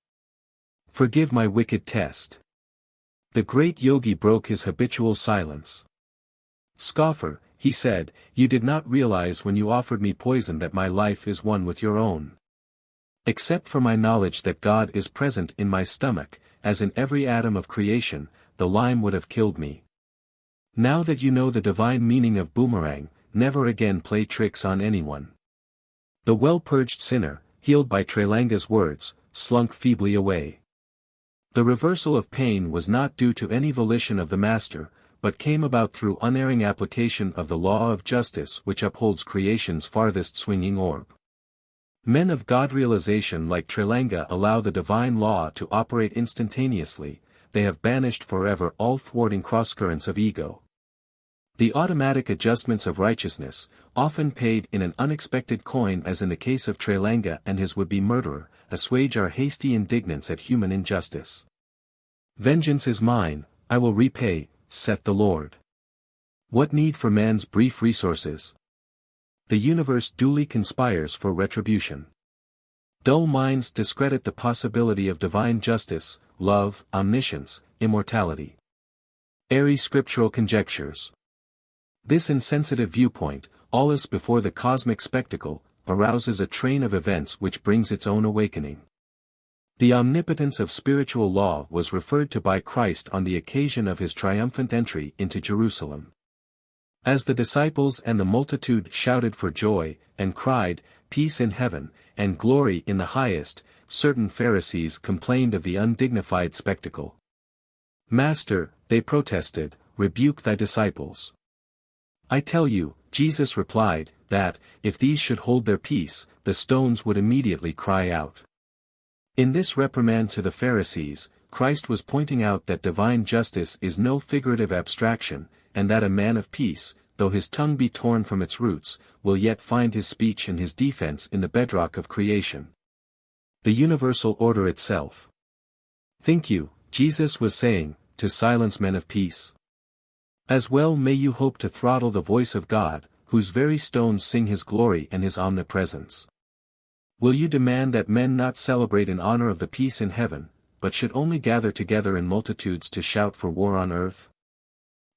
Forgive my wicked test." The great yogi broke his habitual silence. "Scoffer," he said, "you did not realize when you offered me poison that my life is one with your own. Except for my knowledge that God is present in my stomach, as in every atom of creation, the lime would have killed me. Now that you know the divine meaning of boomerang, never again play tricks on anyone." The well-purged sinner, healed by Trailanga's words, slunk feebly away. The reversal of pain was not due to any volition of the master, but came about through unerring application of the law of justice which upholds creation's farthest swinging orb. Men of God realization like Trailanga allow the divine law to operate instantaneously, they have banished forever all thwarting crosscurrents of ego. The automatic adjustments of righteousness, often paid in an unexpected coin as in the case of Trailanga and his would-be murderer, assuage our hasty indignance at human injustice. "Vengeance is mine, I will repay," saith the Lord. What need for man's brief resources? The universe duly conspires for retribution. Dull minds discredit the possibility of divine justice, love, omniscience, immortality. Airy scriptural conjectures. This insensitive viewpoint, awless before the cosmic spectacle, arouses a train of events which brings its own awakening. The omnipotence of spiritual law was referred to by Christ on the occasion of his triumphant entry into Jerusalem. As the disciples and the multitude shouted for joy, and cried, "Peace in heaven, and glory in the highest," certain Pharisees complained of the undignified spectacle. "Master," they protested, "rebuke thy disciples. I tell you," Jesus replied, "that, if these should hold their peace, the stones would immediately cry out." In this reprimand to the Pharisees, Christ was pointing out that divine justice is no figurative abstraction, and that a man of peace, though his tongue be torn from its roots, will yet find his speech and his defense in the bedrock of creation. The universal order itself. Think you, Jesus was saying, to silence men of peace? As well may you hope to throttle the voice of God, whose very stones sing his glory and his omnipresence. Will you demand that men not celebrate in honor of the peace in heaven, but should only gather together in multitudes to shout for war on earth?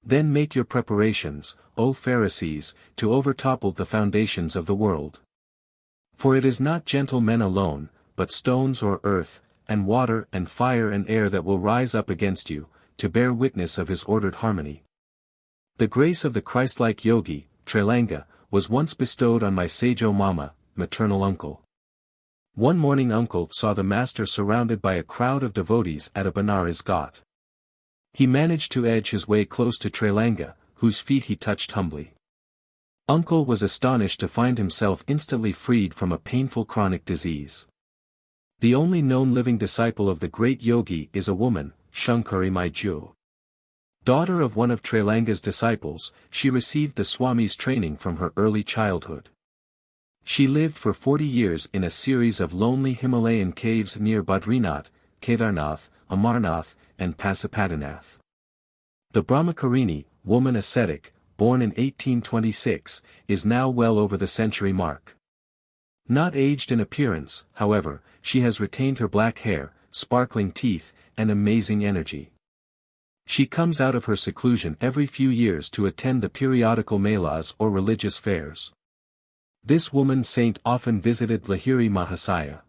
Then make your preparations, O Pharisees, to overtopple the foundations of the world. For it is not gentle men alone, but stones or earth, and water and fire and air that will rise up against you, to bear witness of his ordered harmony. The grace of the Christ-like yogi, Trailanga, was once bestowed on my Sajo Mama, maternal uncle. One morning uncle saw the master surrounded by a crowd of devotees at a Benares ghat. He managed to edge his way close to Trailanga, whose feet he touched humbly. Uncle was astonished to find himself instantly freed from a painful chronic disease. The only known living disciple of the great yogi is a woman, Shankari Maiju. Daughter of one of Trailanga's disciples, she received the Swami's training from her early childhood. She lived for 40 years in a series of lonely Himalayan caves near Badrinath, Kedarnath, Amarnath, and Pasupadinath. The Brahmacharini, woman ascetic, born in 1826, is now well over the century mark. Not aged in appearance, however, she has retained her black hair, sparkling teeth, and amazing energy. She comes out of her seclusion every few years to attend the periodical melas or religious fairs. This woman saint often visited Lahiri Mahasaya.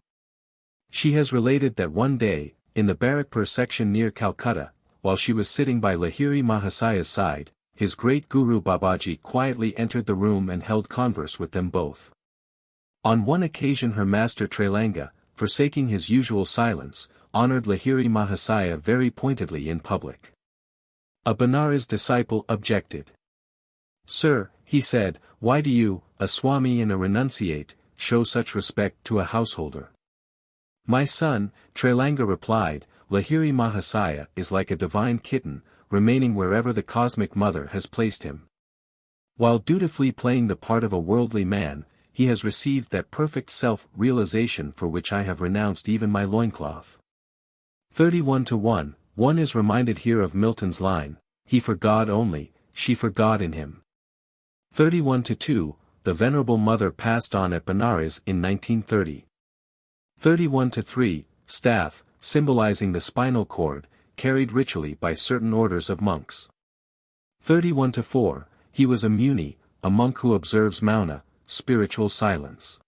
She has related that one day, in the Gorakhpur section near Calcutta, while she was sitting by Lahiri Mahasaya's side, his great guru Babaji quietly entered the room and held converse with them both. On one occasion her master Trailanga, forsaking his usual silence, honored Lahiri Mahasaya very pointedly in public. A Benares disciple objected. "Sir," he said, "why do you, a Swami and a renunciate, show such respect to a householder?" "My son," Trailanga replied, "Lahiri Mahasaya is like a divine kitten, remaining wherever the cosmic mother has placed him. While dutifully playing the part of a worldly man, he has received that perfect self-realization for which I have renounced even my loincloth." 31:1, one is reminded here of Milton's line, "He for God only, she for God in him." 31:2, the Venerable Mother passed on at Benares in 1930. 31:3, staff, symbolizing the spinal cord, carried ritually by certain orders of monks. 31:4, he was a muni, a monk who observes mauna, spiritual silence.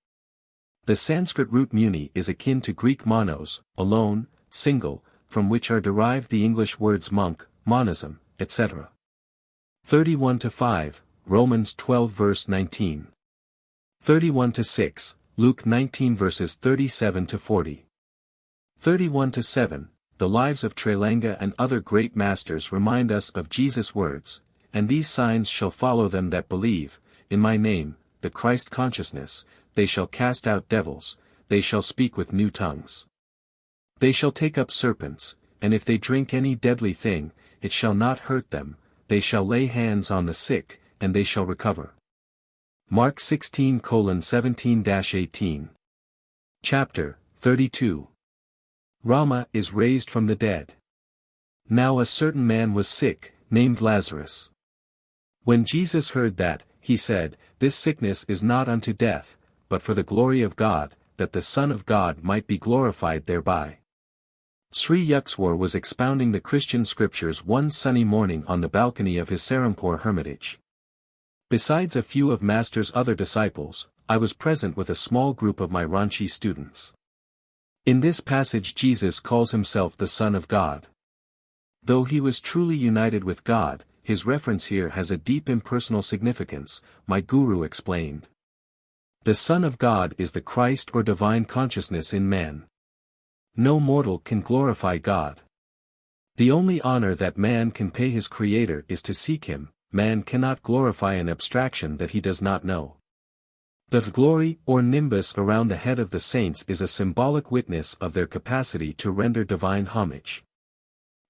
The Sanskrit root muni is akin to Greek monos, alone, single, from which are derived the English words monk, monism, etc. 31:5, Romans 12 verse 19. 31:6, Luke 19 verses 37-40. 31:7, the lives of Trailanga and other great masters remind us of Jesus' words, "And these signs shall follow them that believe, in my name, the Christ consciousness, they shall cast out devils, they shall speak with new tongues. They shall take up serpents, and if they drink any deadly thing, it shall not hurt them, they shall lay hands on the sick, and they shall recover." Mark 16:17-18. Chapter 32. Rama is raised from the dead. Now a certain man was sick, named Lazarus. When Jesus heard that, he said, "This sickness is not unto death, but for the glory of God, that the Son of God might be glorified thereby." Sri Yukswar was expounding the Christian scriptures one sunny morning on the balcony of his Serampore hermitage. Besides a few of Master's other disciples, I was present with a small group of my Ranchi students. In this passage Jesus calls himself the Son of God. Though he was truly united with God, his reference here has a deep impersonal significance, my guru explained. The Son of God is the Christ or divine consciousness in man. No mortal can glorify God. The only honor that man can pay his Creator is to seek him. Man cannot glorify an abstraction that he does not know. The glory or nimbus around the head of the saints is a symbolic witness of their capacity to render divine homage.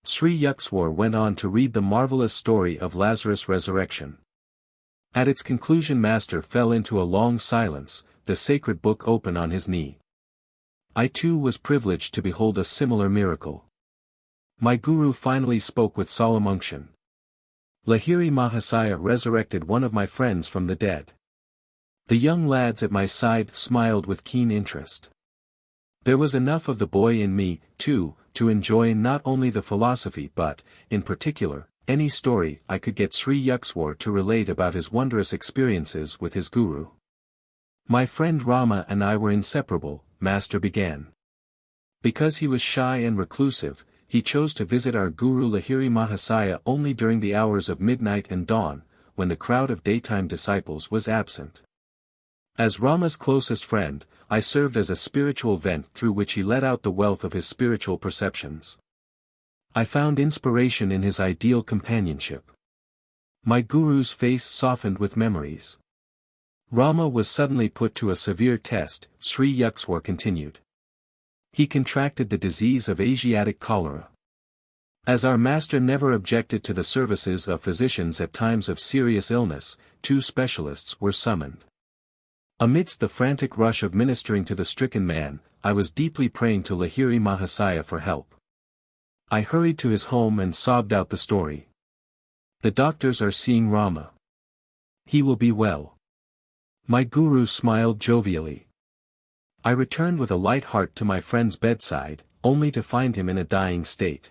Sri Yukswar went on to read the marvelous story of Lazarus' resurrection. At its conclusion Master fell into a long silence, the sacred book open on his knee. I too was privileged to behold a similar miracle. My guru finally spoke with solemn unction. Lahiri Mahasaya resurrected one of my friends from the dead. The young lads at my side smiled with keen interest. There was enough of the boy in me, too, to enjoy not only the philosophy but, in particular, any story I could get Sri Yukswar to relate about his wondrous experiences with his guru. My friend Rama and I were inseparable, Master began. Because he was shy and reclusive, he chose to visit our Guru Lahiri Mahasaya only during the hours of midnight and dawn, when the crowd of daytime disciples was absent. As Rama's closest friend, I served as a spiritual vent through which he let out the wealth of his spiritual perceptions. I found inspiration in his ideal companionship. My Guru's face softened with memories. Rama was suddenly put to a severe test, Sri Yukswar continued. He contracted the disease of Asiatic cholera. As our master never objected to the services of physicians at times of serious illness, 2 specialists were summoned. Amidst the frantic rush of ministering to the stricken man, I was deeply praying to Lahiri Mahasaya for help. I hurried to his home and sobbed out the story. The doctors are seeing Rama. He will be well. My Guru smiled jovially. I returned with a light heart to my friend's bedside, only to find him in a dying state.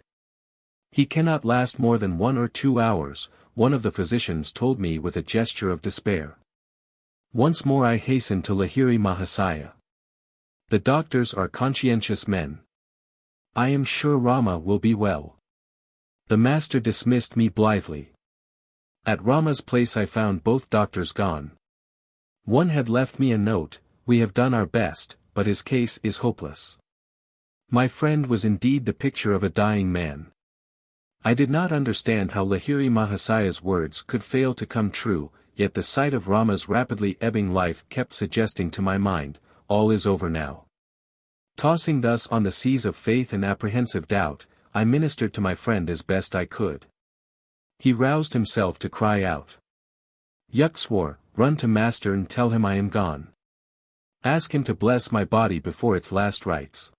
He cannot last more than 1 or 2 hours, one of the physicians told me with a gesture of despair. Once more I hastened to Lahiri Mahasaya. The doctors are conscientious men. I am sure Rama will be well. The master dismissed me blithely. At Rama's place I found both doctors gone. One had left me a note, "We have done our best, but his case is hopeless." My friend was indeed the picture of a dying man. I did not understand how Lahiri Mahasaya's words could fail to come true, yet the sight of Rama's rapidly ebbing life kept suggesting to my mind, all is over now. Tossing thus on the seas of faith and apprehensive doubt, I ministered to my friend as best I could. He roused himself to cry out. "Yukswar, run to master and tell him I am gone. Ask him to bless my body before its last rites."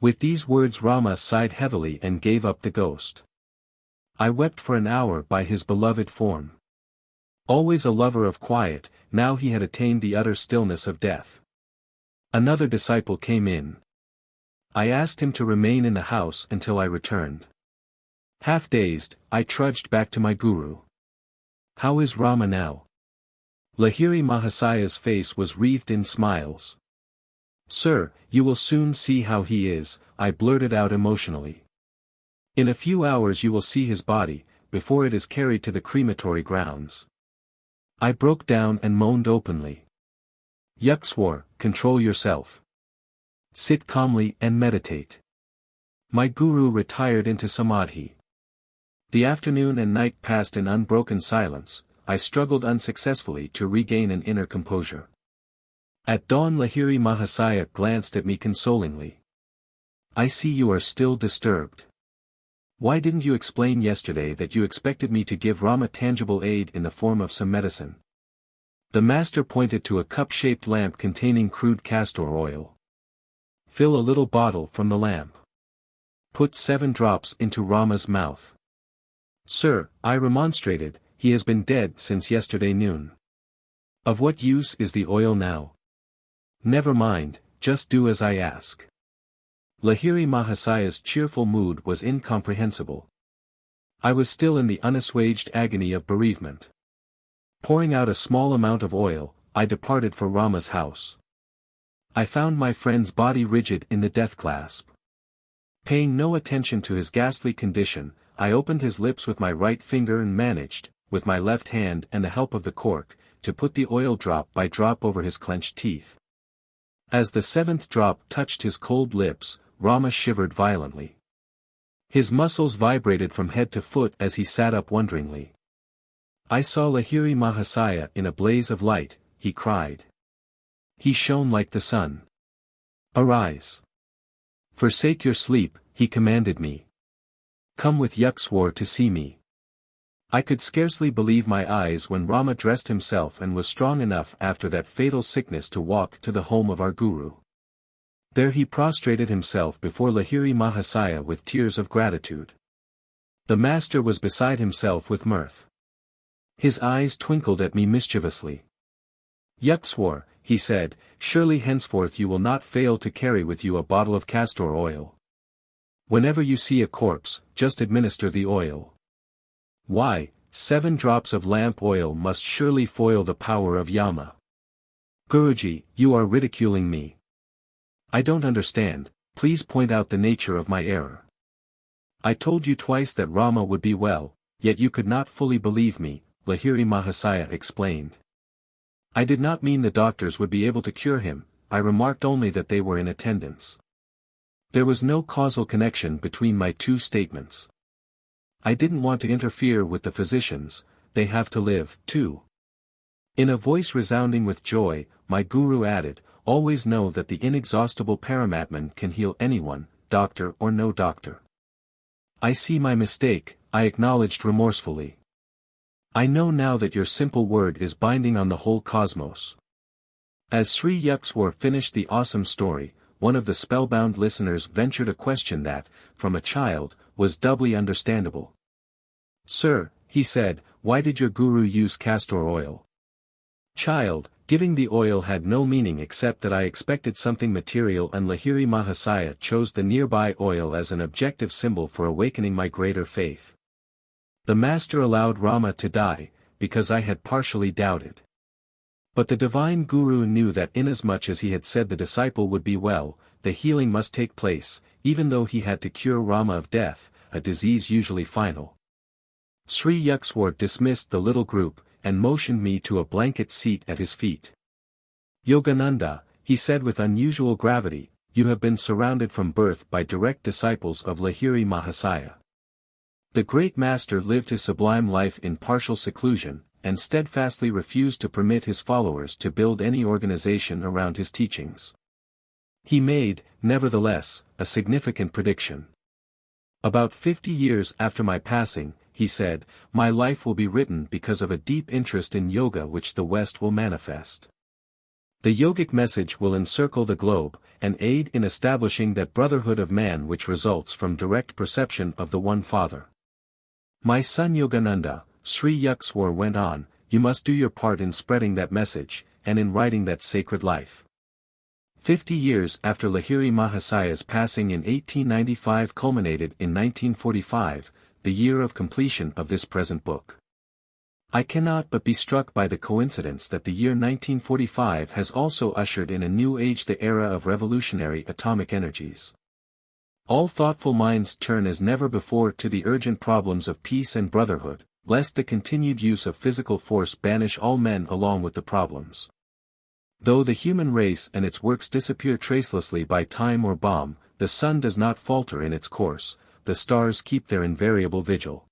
With these words Rama sighed heavily and gave up the ghost. I wept for an hour by his beloved form. Always a lover of quiet, now he had attained the utter stillness of death. Another disciple came in. I asked him to remain in the house until I returned. Half dazed, I trudged back to my Guru. "How is Rama now?" Lahiri Mahasaya's face was wreathed in smiles. "Sir, you will soon see how he is," I blurted out emotionally. "In a few hours you will see his body, before it is carried to the crematory grounds." I broke down and moaned openly. "Yukswar, control yourself. Sit calmly and meditate." My Guru retired into samadhi. The afternoon and night passed in unbroken silence. I struggled unsuccessfully to regain an inner composure. At dawn Lahiri Mahasaya glanced at me consolingly. "I see you are still disturbed. Why didn't you explain yesterday that you expected me to give Rama tangible aid in the form of some medicine?" The master pointed to a cup-shaped lamp containing crude castor oil. "Fill a little bottle from the lamp. Put 7 drops into Rama's mouth." "Sir," I remonstrated, "he has been dead since yesterday noon. Of what use is the oil now?" "Never mind, just do as I ask." Lahiri Mahasaya's cheerful mood was incomprehensible. I was still in the unassuaged agony of bereavement. Pouring out a small amount of oil, I departed for Rama's house. I found my friend's body rigid in the death clasp. Paying no attention to his ghastly condition, I opened his lips with my right finger and managed, with my left hand and the help of the cork, to put the oil drop by drop over his clenched teeth. As the 7th drop touched his cold lips, Rama shivered violently. His muscles vibrated from head to foot as he sat up wonderingly. I saw Lahiri Mahasaya in a blaze of light, he cried. He shone like the sun. "Arise. Forsake your sleep," he commanded me. "Come with Yukswar to see me." I could scarcely believe my eyes when Rama dressed himself and was strong enough after that fatal sickness to walk to the home of our Guru. There he prostrated himself before Lahiri Mahasaya with tears of gratitude. The master was beside himself with mirth. His eyes twinkled at me mischievously. "Yukswar," he said, "surely henceforth you will not fail to carry with you a bottle of castor oil. Whenever you see a corpse, just administer the oil. Why, 7 drops of lamp oil must surely foil the power of Yama." "Guruji, you are ridiculing me. I don't understand, please point out the nature of my error. I told you twice that Rama would be well, yet you could not fully believe me, Lahiri Mahasaya explained. I did not mean the doctors would be able to cure him, I remarked only that they were in attendance. There was no causal connection between my two statements. I didn't want to interfere with the physicians, they have to live, too. In a voice resounding with joy, my guru added, always know that the inexhaustible Paramatman can heal anyone, doctor or no doctor. I see my mistake, I acknowledged remorsefully. I know now that your simple word is binding on the whole cosmos. As Sri Yukswar finished the awesome story, one of the spellbound listeners ventured a question that, from a child, was doubly understandable. Sir, he said, why did your guru use castor oil? Child, giving the oil had no meaning except that I expected something material, and Lahiri Mahasaya chose the nearby oil as an objective symbol for awakening my greater faith. The master allowed Rama to die, because I had partially doubted. But the divine guru knew that inasmuch as he had said the disciple would be well, the healing must take place, even though he had to cure Rama of death, a disease usually final. Sri Yukswar dismissed the little group, and motioned me to a blanket seat at his feet. Yogananda, he said with unusual gravity, you have been surrounded from birth by direct disciples of Lahiri Mahasaya. The great master lived his sublime life in partial seclusion, and steadfastly refused to permit his followers to build any organization around his teachings. He made, nevertheless, a significant prediction. About 50 years after my passing, he said, my life will be written because of a deep interest in yoga which the West will manifest. The yogic message will encircle the globe, and aid in establishing that brotherhood of man which results from direct perception of the One Father. My son Yogananda, Sri Yukswar went on, you must do your part in spreading that message, and in writing that sacred life. 50 years after Lahiri Mahasaya's passing in 1895 culminated in 1945, the year of completion of this present book. I cannot but be struck by the coincidence that the year 1945 has also ushered in a new age, the era of revolutionary atomic energies. All thoughtful minds turn as never before to the urgent problems of peace and brotherhood, lest the continued use of physical force banish all men along with the problems. Though the human race and its works disappear tracelessly by time or bomb, the sun does not falter in its course, the stars keep their invariable vigil.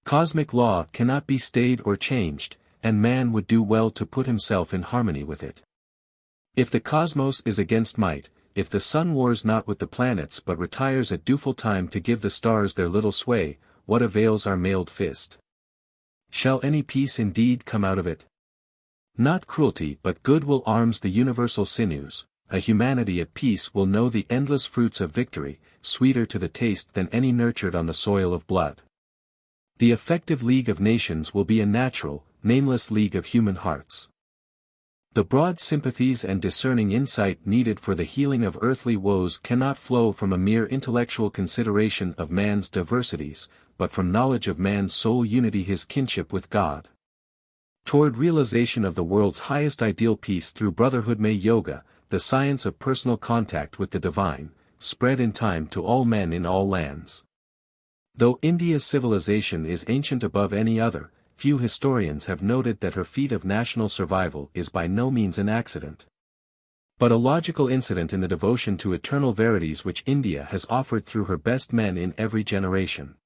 Cosmic law cannot be stayed or changed, and man would do well to put himself in harmony with it. If the cosmos is against might, if the sun wars not with the planets but retires at due time to give the stars their little sway, what avails our mailed fist? Shall any peace indeed come out of it? Not cruelty but goodwill arms the universal sinews, a humanity at peace will know the endless fruits of victory, sweeter to the taste than any nurtured on the soil of blood. The effective league of nations will be a natural, nameless league of human hearts. The broad sympathies and discerning insight needed for the healing of earthly woes cannot flow from a mere intellectual consideration of man's diversities, but from knowledge of man's soul unity, his kinship with God. Toward realization of the world's highest ideal, peace through brotherhood, may yoga, the science of personal contact with the divine, spread in time to all men in all lands. Though India's civilization is ancient above any other, few historians have noted that her feat of national survival is by no means an accident, but a logical incident in the devotion to eternal verities which India has offered through her best men in every generation.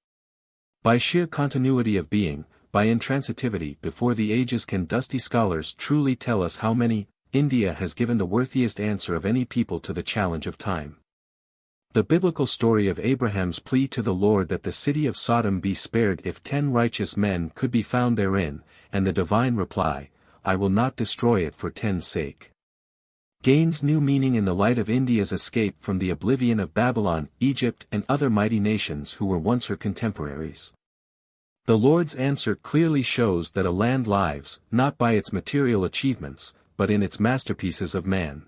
By sheer continuity of being, by intransitivity before the ages, can dusty scholars truly tell us how many. India has given the worthiest answer of any people to the challenge of time. The biblical story of Abraham's plea to the Lord that the city of Sodom be spared if 10 righteous men could be found therein, and the divine reply, I will not destroy it for 10's sake, gains new meaning in the light of India's escape from the oblivion of Babylon, Egypt and other mighty nations who were once her contemporaries. The Lord's answer clearly shows that a land lives, not by its material achievements, but in its masterpieces of man.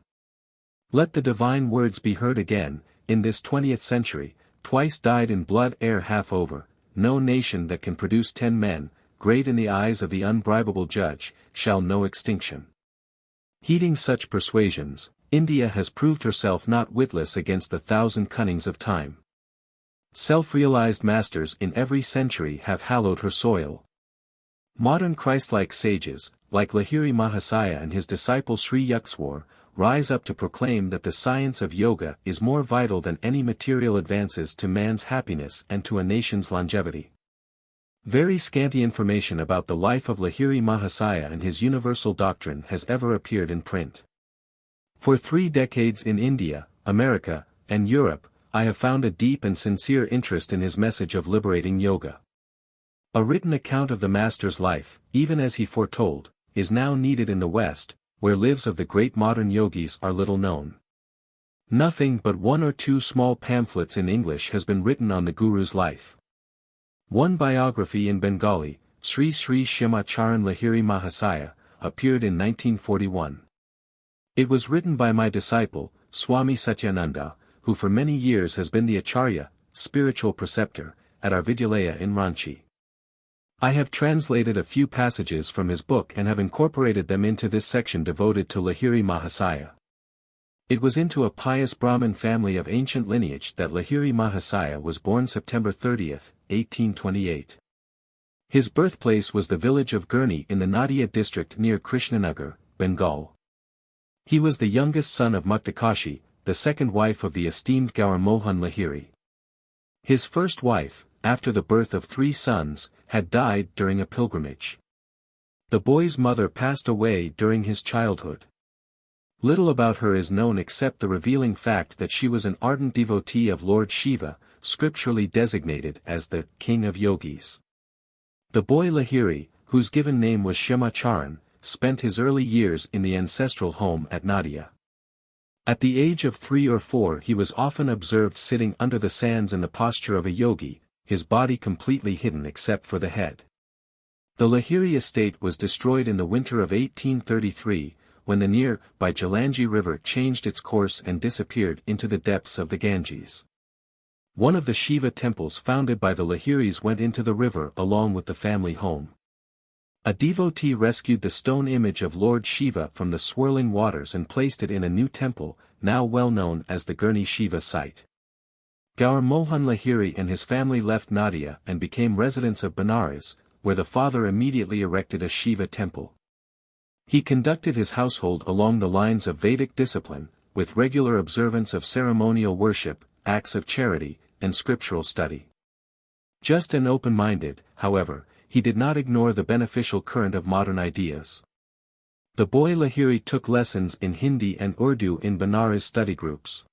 Let the divine words be heard again, in this 20th century, twice dyed in blood ere half over, no nation that can produce 10 men, great in the eyes of the unbribable judge, shall know extinction. Heeding such persuasions, India has proved herself not witless against the thousand cunnings of time. Self-realized masters in every century have hallowed her soil. Modern Christ-like sages, like Lahiri Mahasaya and his disciple Sri Yukteswar, rise up to proclaim that the science of yoga is more vital than any material advances to man's happiness and to a nation's longevity. Very scanty information about the life of Lahiri Mahasaya and his universal doctrine has ever appeared in print. For 3 decades in India, America, and Europe, I have found a deep and sincere interest in his message of liberating yoga. A written account of the master's life, even as he foretold, is now needed in the West, where lives of the great modern yogis are little known. Nothing but 1 or 2 small pamphlets in English has been written on the Guru's life. One biography in Bengali, Sri Sri Shima Charan Lahiri Mahasaya, appeared in 1941. It was written by my disciple, Swami Satyananda, who for many years has been the Acharya, spiritual preceptor, at our Vidyalaya in Ranchi. I have translated a few passages from his book and have incorporated them into this section devoted to Lahiri Mahasaya. It was into a pious Brahmin family of ancient lineage that Lahiri Mahasaya was born September 30, 1828. His birthplace was the village of Gurni in the Nadia district near Krishnanagar, Bengal. He was the youngest son of Muktakashi, the second wife of the esteemed Gaur Mohan Lahiri. His first wife, after the birth of 3 sons, had died during a pilgrimage. The boy's mother passed away during his childhood. Little about her is known except the revealing fact that she was an ardent devotee of Lord Shiva, scripturally designated as the King of Yogis. The boy Lahiri, whose given name was Shima Charan, spent his early years in the ancestral home at Nadia. At the age of 3 or 4 he was often observed sitting under the sands in the posture of a yogi, his body completely hidden except for the head. The Lahiri estate was destroyed in the winter of 1833, when the near-by Jalangi River changed its course and disappeared into the depths of the Ganges. One of the Shiva temples founded by the Lahiris went into the river along with the family home. A devotee rescued the stone image of Lord Shiva from the swirling waters and placed it in a new temple, now well known as the Gurni Shiva site. Gaur Mohan Lahiri and his family left Nadia and became residents of Benares, where the father immediately erected a Shiva temple. He conducted his household along the lines of Vedic discipline, with regular observance of ceremonial worship, acts of charity, and scriptural study. Just and open-minded, however, he did not ignore the beneficial current of modern ideas. The boy Lahiri took lessons in Hindi and Urdu in Benares study groups.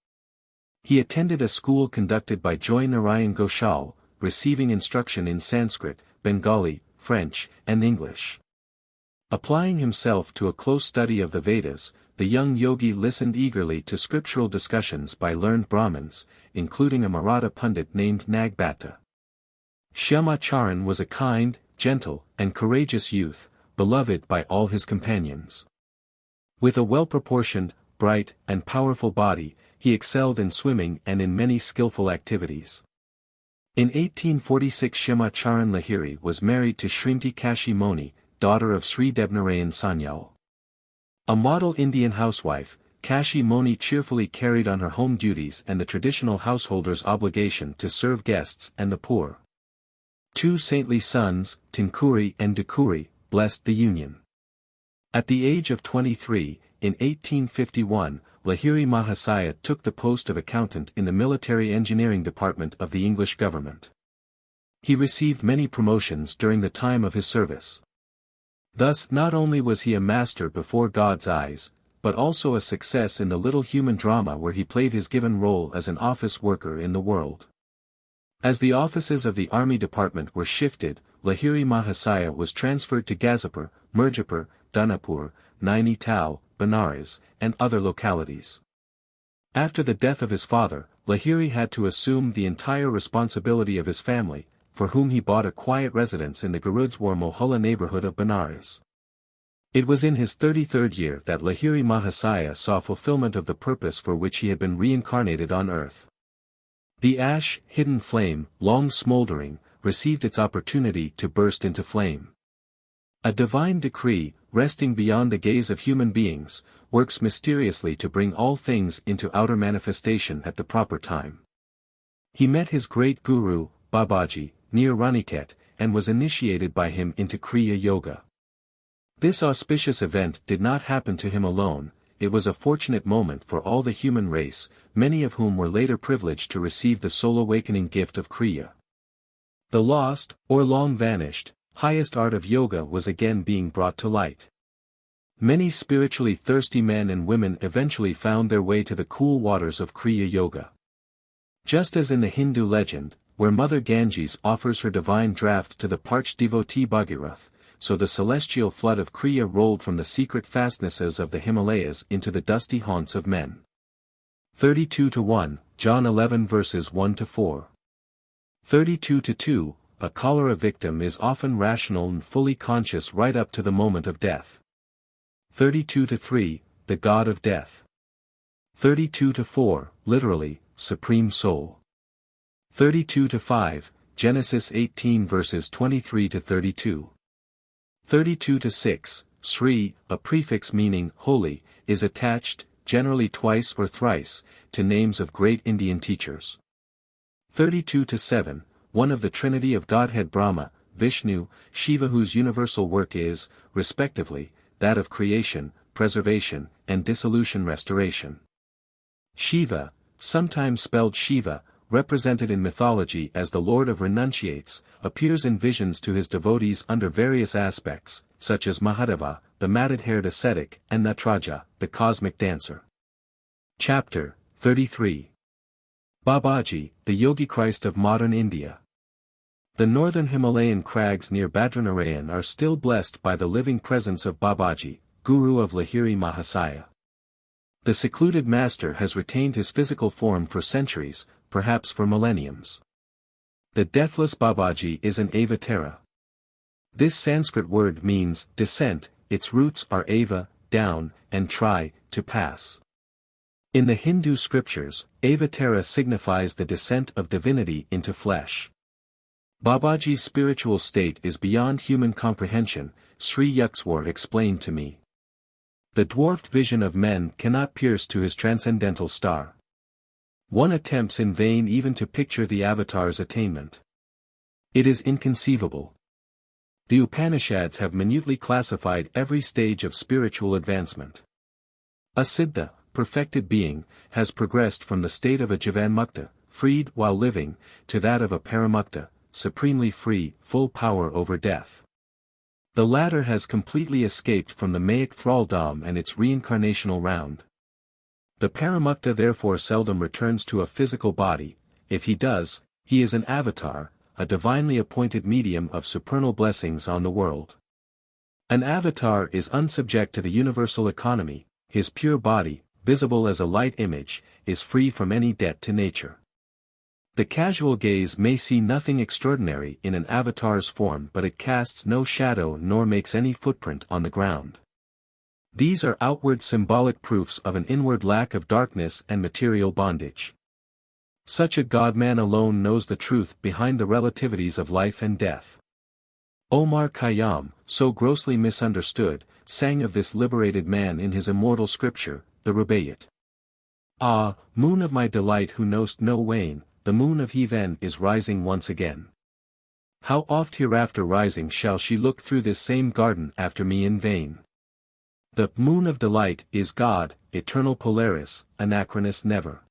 He attended a school conducted by Joy Narayan Ghoshal, receiving instruction in Sanskrit, Bengali, French, and English. Applying himself to a close study of the Vedas, the young yogi listened eagerly to scriptural discussions by learned Brahmins, including a Maratha Pundit named Nagbhatta. Shima Charan was a kind, gentle, and courageous youth, beloved by all his companions. With a well-proportioned, bright, and powerful body, he excelled in swimming and in many skillful activities. In 1846 Shima Charan Lahiri was married to Srimati Kashi Moni, daughter of Sri Debnarayan Sanyal. A model Indian housewife, Kashi Moni cheerfully carried on her home duties and the traditional householder's obligation to serve guests and the poor. 2 saintly sons, Tinkuri and Dukuri, blessed the union. At the age of 23, in 1851, Lahiri Mahasaya took the post of accountant in the military engineering department of the English government. He received many promotions during the time of his service. Thus not only was he a master before God's eyes, but also a success in the little human drama where he played his given role as an office worker in the world. As the offices of the army department were shifted, Lahiri Mahasaya was transferred to Gazipur, Mirzapur, Danapur, Nainital, Benares, and other localities. After the death of his father, Lahiri had to assume the entire responsibility of his family, for whom he bought a quiet residence in the Garudswar Mohalla neighborhood of Benares. It was in his 33rd year that Lahiri Mahasaya saw fulfillment of the purpose for which he had been reincarnated on earth. The ash-hidden flame, long smoldering, received its opportunity to burst into flame. A divine decree, resting beyond the gaze of human beings, works mysteriously to bring all things into outer manifestation at the proper time. He met his great guru, Babaji, near Raniket, and was initiated by him into Kriya Yoga. This auspicious event did not happen to him alone, it was a fortunate moment for all the human race, many of whom were later privileged to receive the soul-awakening gift of Kriya. The lost, or long vanished, highest art of yoga was again being brought to light. Many spiritually thirsty men and women eventually found their way to the cool waters of Kriya Yoga. Just as in the Hindu legend, where Mother Ganges offers her divine draught to the parched devotee Bhagirath, so the celestial flood of Kriya rolled from the secret fastnesses of the Himalayas into the dusty haunts of men. 32-1, John 11 verses 1-4. 32-2, a cholera victim is often rational and fully conscious right up to the moment of death. 32-3, the God of Death. 32-4, literally, Supreme Soul. 32-5, Genesis 18 verses 23-32. 32-6, Sri, a prefix meaning holy, is attached, generally twice or thrice, to names of great Indian teachers. 32-7, one of the Trinity of Godhead Brahma, Vishnu, Shiva, whose universal work is, respectively, that of creation, preservation, and dissolution restoration. Shiva, sometimes spelled Shiva, represented in mythology as the Lord of Renunciates, appears in visions to his devotees under various aspects, such as Mahadeva, the matted-haired ascetic, and Natraja, the cosmic dancer. Chapter 33. Babaji, the Yogi Christ of modern India. The northern Himalayan crags near Badranarayan are still blessed by the living presence of Babaji, Guru of Lahiri Mahasaya. The secluded master has retained his physical form for centuries, perhaps for millenniums. The deathless Babaji is an Avatara. This Sanskrit word means descent, its roots are ava, down, and tri, to pass. In the Hindu scriptures, Avatara signifies the descent of divinity into flesh. Babaji's spiritual state is beyond human comprehension, Sri Yukswar explained to me. The dwarfed vision of men cannot pierce to his transcendental star. One attempts in vain even to picture the Avatar's attainment. It is inconceivable. The Upanishads have minutely classified every stage of spiritual advancement. A Siddha, perfected being, has progressed from the state of a Jivanmukta, freed while living, to that of a Paramukta, supremely free, full power over death. The latter has completely escaped from the Maic thraldom and its reincarnational round. The Paramukta therefore seldom returns to a physical body; if he does, he is an avatar, a divinely appointed medium of supernal blessings on the world. An avatar is unsubject to the universal economy, his pure body, visible as a light image, is free from any debt to nature. The casual gaze may see nothing extraordinary in an avatar's form, but it casts no shadow nor makes any footprint on the ground. These are outward symbolic proofs of an inward lack of darkness and material bondage. Such a God-man alone knows the truth behind the relativities of life and death. Omar Khayyam, so grossly misunderstood, sang of this liberated man in his immortal scripture, the Rubaiyat. Ah, moon of my delight who knowst no wane, the moon of heaven is rising once again. How oft hereafter rising shall she look through this same garden after me in vain? The moon of delight is God, eternal Polaris, anachronous never.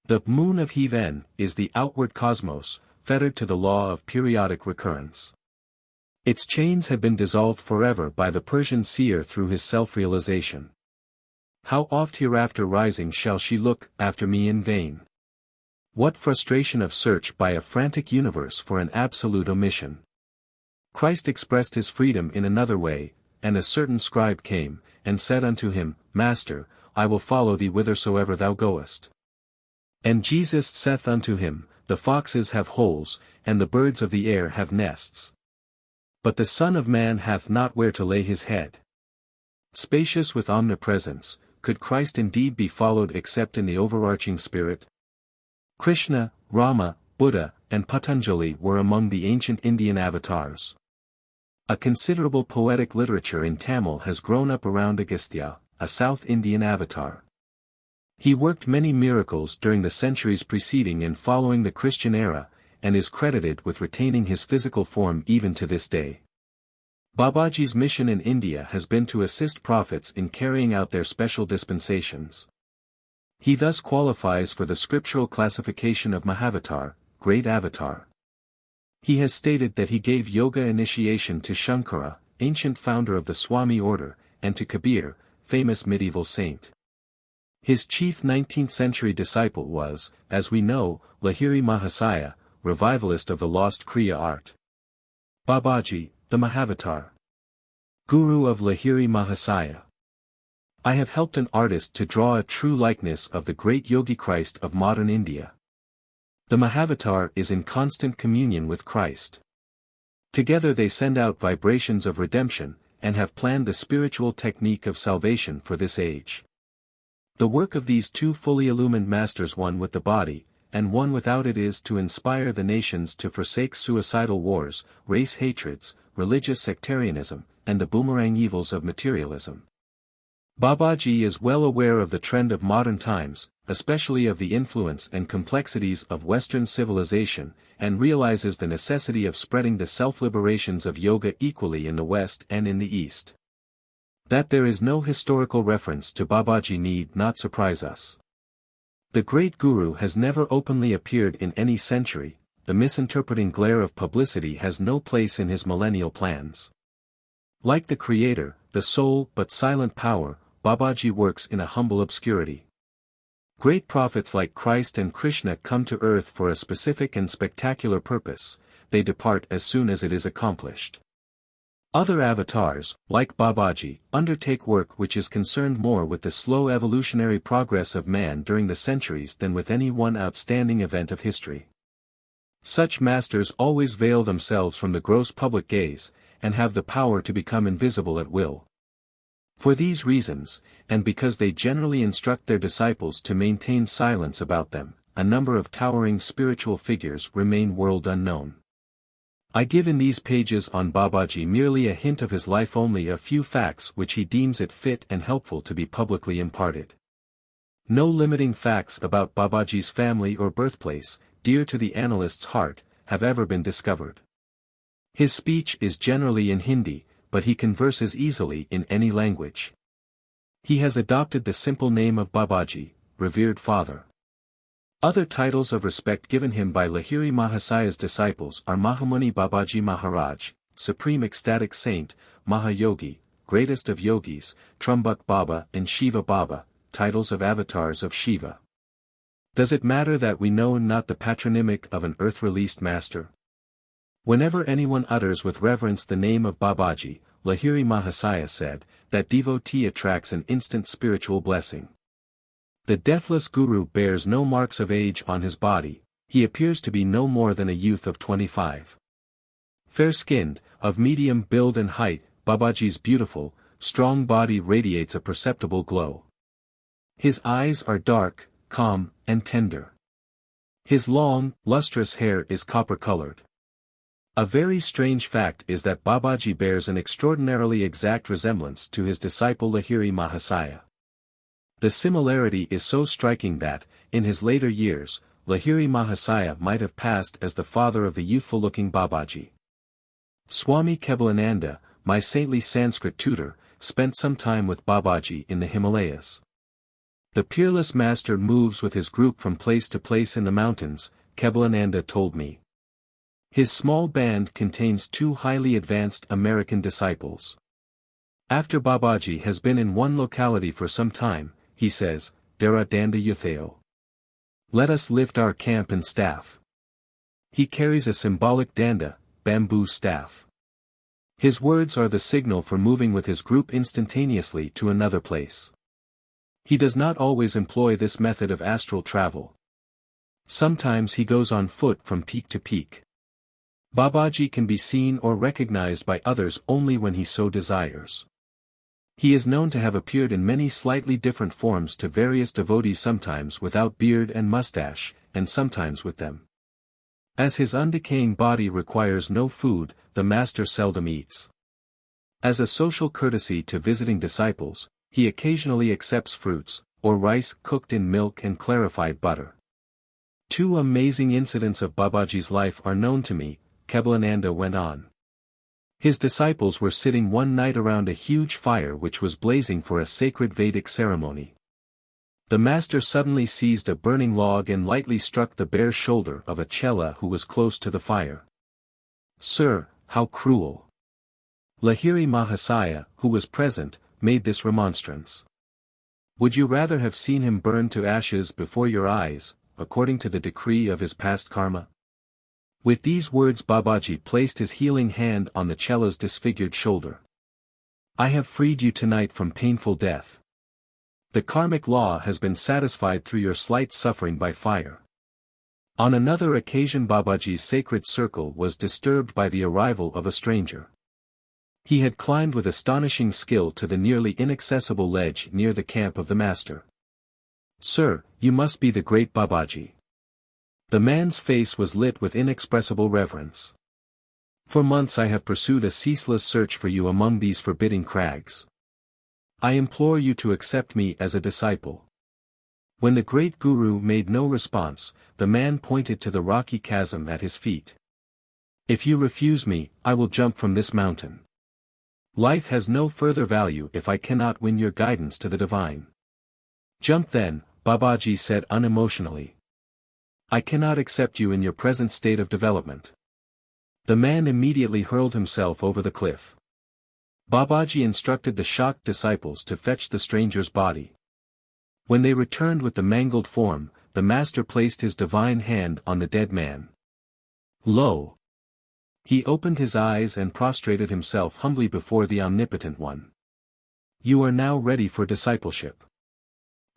The moon of heaven is the outward cosmos, fettered to the law of periodic recurrence. Its chains have been dissolved forever by the Persian seer through his self-realization. How oft hereafter rising shall she look after me in vain? What frustration of search by a frantic universe for an absolute omission! Christ expressed his freedom in another way, and a certain scribe came, and said unto him, Master, I will follow thee whithersoever thou goest. And Jesus saith unto him, The foxes have holes, and the birds of the air have nests. But the Son of Man hath not where to lay his head. Spacious with omnipresence, could Christ indeed be followed except in the overarching spirit? Krishna, Rama, Buddha, and Patanjali were among the ancient Indian avatars. A considerable poetic literature in Tamil has grown up around Agastya, a South Indian avatar. He worked many miracles during the centuries preceding and following the Christian era, and is credited with retaining his physical form even to this day. Babaji's mission in India has been to assist prophets in carrying out their special dispensations. He thus qualifies for the scriptural classification of Mahavatar, great avatar. He has stated that he gave yoga initiation to Shankara, ancient founder of the Swami order, and to Kabir, famous medieval saint. His chief 19th-century disciple was, as we know, Lahiri Mahasaya, revivalist of the lost Kriya art. Babaji, the Mahavatar. Guru of Lahiri Mahasaya. I have helped an artist to draw a true likeness of the great Yogi Christ of modern India. The Mahavatar is in constant communion with Christ. Together they send out vibrations of redemption, and have planned the spiritual technique of salvation for this age. The work of these two fully illumined masters, one with the body, and one without it, is to inspire the nations to forsake suicidal wars, race hatreds, religious sectarianism, and the boomerang evils of materialism. Babaji is well aware of the trend of modern times, especially of the influence and complexities of Western civilization, and realizes the necessity of spreading the self-liberations of yoga equally in the West and in the East. That there is no historical reference to Babaji need not surprise us. The great Guru has never openly appeared in any century. The misinterpreting glare of publicity has no place in his millennial plans. Like the Creator, the sole but silent power, Babaji works in a humble obscurity. Great prophets like Christ and Krishna come to earth for a specific and spectacular purpose, they depart as soon as it is accomplished. Other avatars, like Babaji, undertake work which is concerned more with the slow evolutionary progress of man during the centuries than with any one outstanding event of history. Such masters always veil themselves from the gross public gaze, and have the power to become invisible at will. For these reasons, and because they generally instruct their disciples to maintain silence about them, a number of towering spiritual figures remain world unknown. I give in these pages on Babaji merely a hint of his life, only a few facts which he deems it fit and helpful to be publicly imparted. No limiting facts about Babaji's family or birthplace, dear to the analyst's heart, have ever been discovered. His speech is generally in Hindi, but he converses easily in any language. He has adopted the simple name of Babaji, revered father. Other titles of respect given him by Lahiri Mahasaya's disciples are Mahamuni Babaji Maharaj, Supreme Ecstatic Saint, Mahayogi, Greatest of Yogis, Trumbak Baba and Shiva Baba, titles of avatars of Shiva. Does it matter that we know not the patronymic of an earth-released master? Whenever anyone utters with reverence the name of Babaji, Lahiri Mahasaya said, that devotee attracts an instant spiritual blessing. The deathless Guru bears no marks of age on his body, he appears to be no more than a youth of 25. Fair-skinned, of medium build and height, Babaji's beautiful, strong body radiates a perceptible glow. His eyes are dark, calm, and tender. His long, lustrous hair is copper-colored. A very strange fact is that Babaji bears an extraordinarily exact resemblance to his disciple Lahiri Mahasaya. The similarity is so striking that, in his later years, Lahiri Mahasaya might have passed as the father of the youthful-looking Babaji. Swami Kebalananda, my saintly Sanskrit tutor, spent some time with Babaji in the Himalayas. The peerless master moves with his group from place to place in the mountains, Kebalananda told me. His small band contains 2 highly advanced American disciples. After Babaji has been in one locality for some time, he says, Dara Danda Yutheo. Let us lift our camp and staff. He carries a symbolic danda, bamboo staff. His words are the signal for moving with his group instantaneously to another place. He does not always employ this method of astral travel. Sometimes he goes on foot from peak to peak. Babaji can be seen or recognized by others only when he so desires. He is known to have appeared in many slightly different forms to various devotees, sometimes without beard and mustache, and sometimes with them. As his undecaying body requires no food, the master seldom eats. As a social courtesy to visiting disciples, he occasionally accepts fruits, or rice cooked in milk and clarified butter. Two amazing incidents of Babaji's life are known to me, Kebalananda went on. His disciples were sitting one night around a huge fire which was blazing for a sacred Vedic ceremony. The master suddenly seized a burning log and lightly struck the bare shoulder of a chela who was close to the fire. "Sir, how cruel!" Lahiri Mahasaya, who was present, made this remonstrance. "Would you rather have seen him burn to ashes before your eyes, according to the decree of his past karma?" With these words Babaji placed his healing hand on the chela's disfigured shoulder. "I have freed you tonight from painful death. The karmic law has been satisfied through your slight suffering by fire." On another occasion Babaji's sacred circle was disturbed by the arrival of a stranger. He had climbed with astonishing skill to the nearly inaccessible ledge near the camp of the master. "Sir, you must be the great Babaji." The man's face was lit with inexpressible reverence. "For months I have pursued a ceaseless search for you among these forbidding crags. I implore you to accept me as a disciple." When the great Guru made no response, the man pointed to the rocky chasm at his feet. "If you refuse me, I will jump from this mountain. Life has no further value if I cannot win your guidance to the divine." "Jump then," Babaji said unemotionally. "I cannot accept you in your present state of development." The man immediately hurled himself over the cliff. Babaji instructed the shocked disciples to fetch the stranger's body. When they returned with the mangled form, the master placed his divine hand on the dead man. Lo! He opened his eyes and prostrated himself humbly before the Omnipotent One. "You are now ready for discipleship."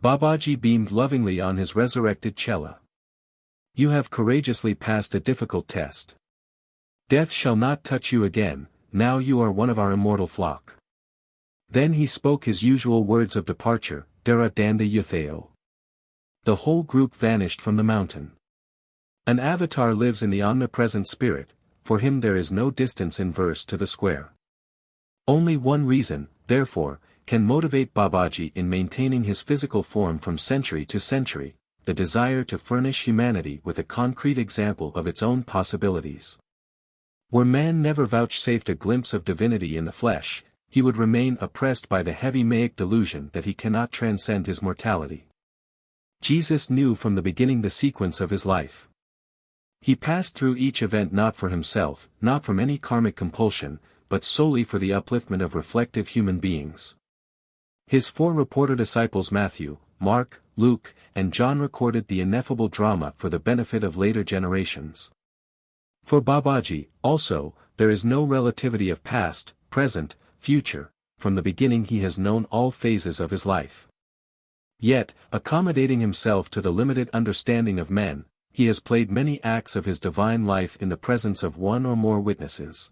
Babaji beamed lovingly on his resurrected chela. "You have courageously passed a difficult test. Death shall not touch you again, now you are one of our immortal flock." Then he spoke his usual words of departure, "Dara Danda Yutheo." The whole group vanished from the mountain. An avatar lives in the omnipresent spirit, for him there is no distance inverse to the square. Only one reason, therefore, can motivate Babaji in maintaining his physical form from century to century, the desire to furnish humanity with a concrete example of its own possibilities. Were man never vouchsafed a glimpse of divinity in the flesh, he would remain oppressed by the heavy Maic delusion that he cannot transcend his mortality. Jesus knew from the beginning the sequence of his life. He passed through each event not for himself, not from any karmic compulsion, but solely for the upliftment of reflective human beings. His four reporter disciples Matthew, Mark, Luke, and John recorded the ineffable drama for the benefit of later generations. For Babaji, also, there is no relativity of past, present, future, from the beginning he has known all phases of his life. Yet, accommodating himself to the limited understanding of men, he has played many acts of his divine life in the presence of one or more witnesses.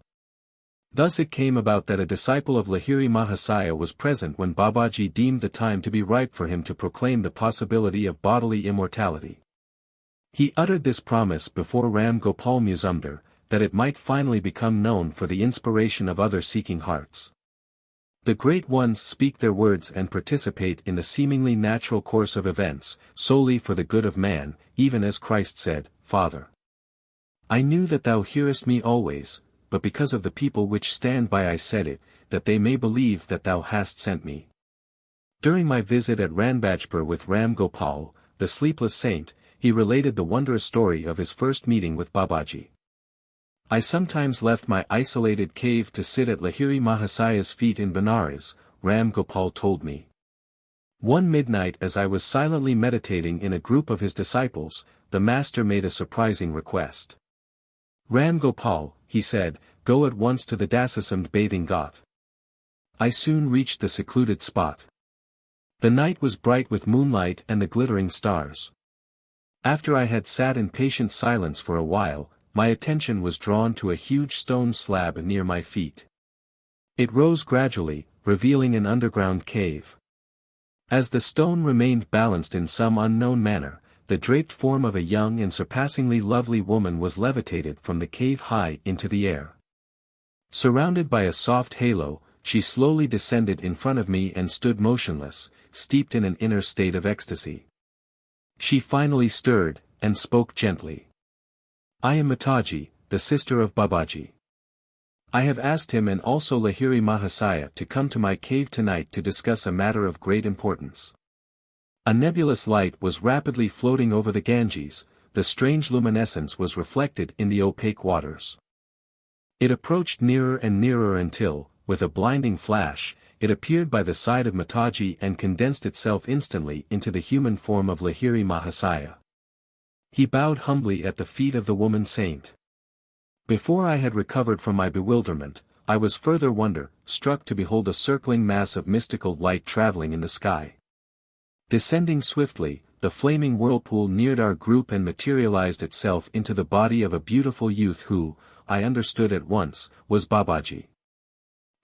Thus it came about that a disciple of Lahiri Mahasaya was present when Babaji deemed the time to be ripe for him to proclaim the possibility of bodily immortality. He uttered this promise before Ram Gopal Muzumdar, that it might finally become known for the inspiration of other seeking hearts. The great ones speak their words and participate in the seemingly natural course of events, solely for the good of man, even as Christ said, "Father, I knew that thou hearest me always, but because of the people which stand by I said it, that they may believe that thou hast sent me." During my visit at Ranbajpur with Ram Gopal, the sleepless saint, he related the wondrous story of his first meeting with Babaji. "I sometimes left my isolated cave to sit at Lahiri Mahasaya's feet in Benares," Ram Gopal told me. "One midnight as I was silently meditating in a group of his disciples, the master made a surprising request. 'Ram Gopal,' he said, 'go at once to the Dasasamd bathing ghat.' I soon reached the secluded spot. The night was bright with moonlight and the glittering stars. After I had sat in patient silence for a while, my attention was drawn to a huge stone slab near my feet. It rose gradually, revealing an underground cave. As the stone remained balanced in some unknown manner, the draped form of a young and surpassingly lovely woman was levitated from the cave high into the air. Surrounded by a soft halo, she slowly descended in front of me and stood motionless, steeped in an inner state of ecstasy. She finally stirred, and spoke gently. "I am Mataji, the sister of Babaji. I have asked him and also Lahiri Mahasaya to come to my cave tonight to discuss a matter of great importance." A nebulous light was rapidly floating over the Ganges, the strange luminescence was reflected in the opaque waters. It approached nearer and nearer until, with a blinding flash, it appeared by the side of Mataji and condensed itself instantly into the human form of Lahiri Mahasaya. He bowed humbly at the feet of the woman saint. Before I had recovered from my bewilderment, I was further struck to behold a circling mass of mystical light traveling in the sky. Descending swiftly, the flaming whirlpool neared our group and materialized itself into the body of a beautiful youth who, I understood at once, was Babaji.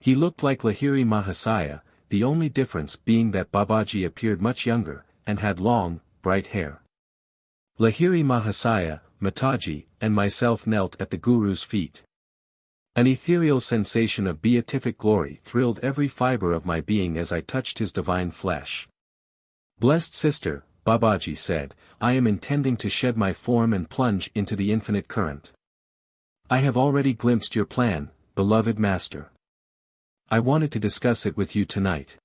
He looked like Lahiri Mahasaya, the only difference being that Babaji appeared much younger, and had long, bright hair. Lahiri Mahasaya, Mataji, and myself knelt at the Guru's feet. An ethereal sensation of beatific glory thrilled every fiber of my being as I touched his divine flesh. "Blessed sister," Babaji said, "I am intending to shed my form and plunge into the infinite current. I have already glimpsed your plan, beloved master. I wanted to discuss it with you tonight.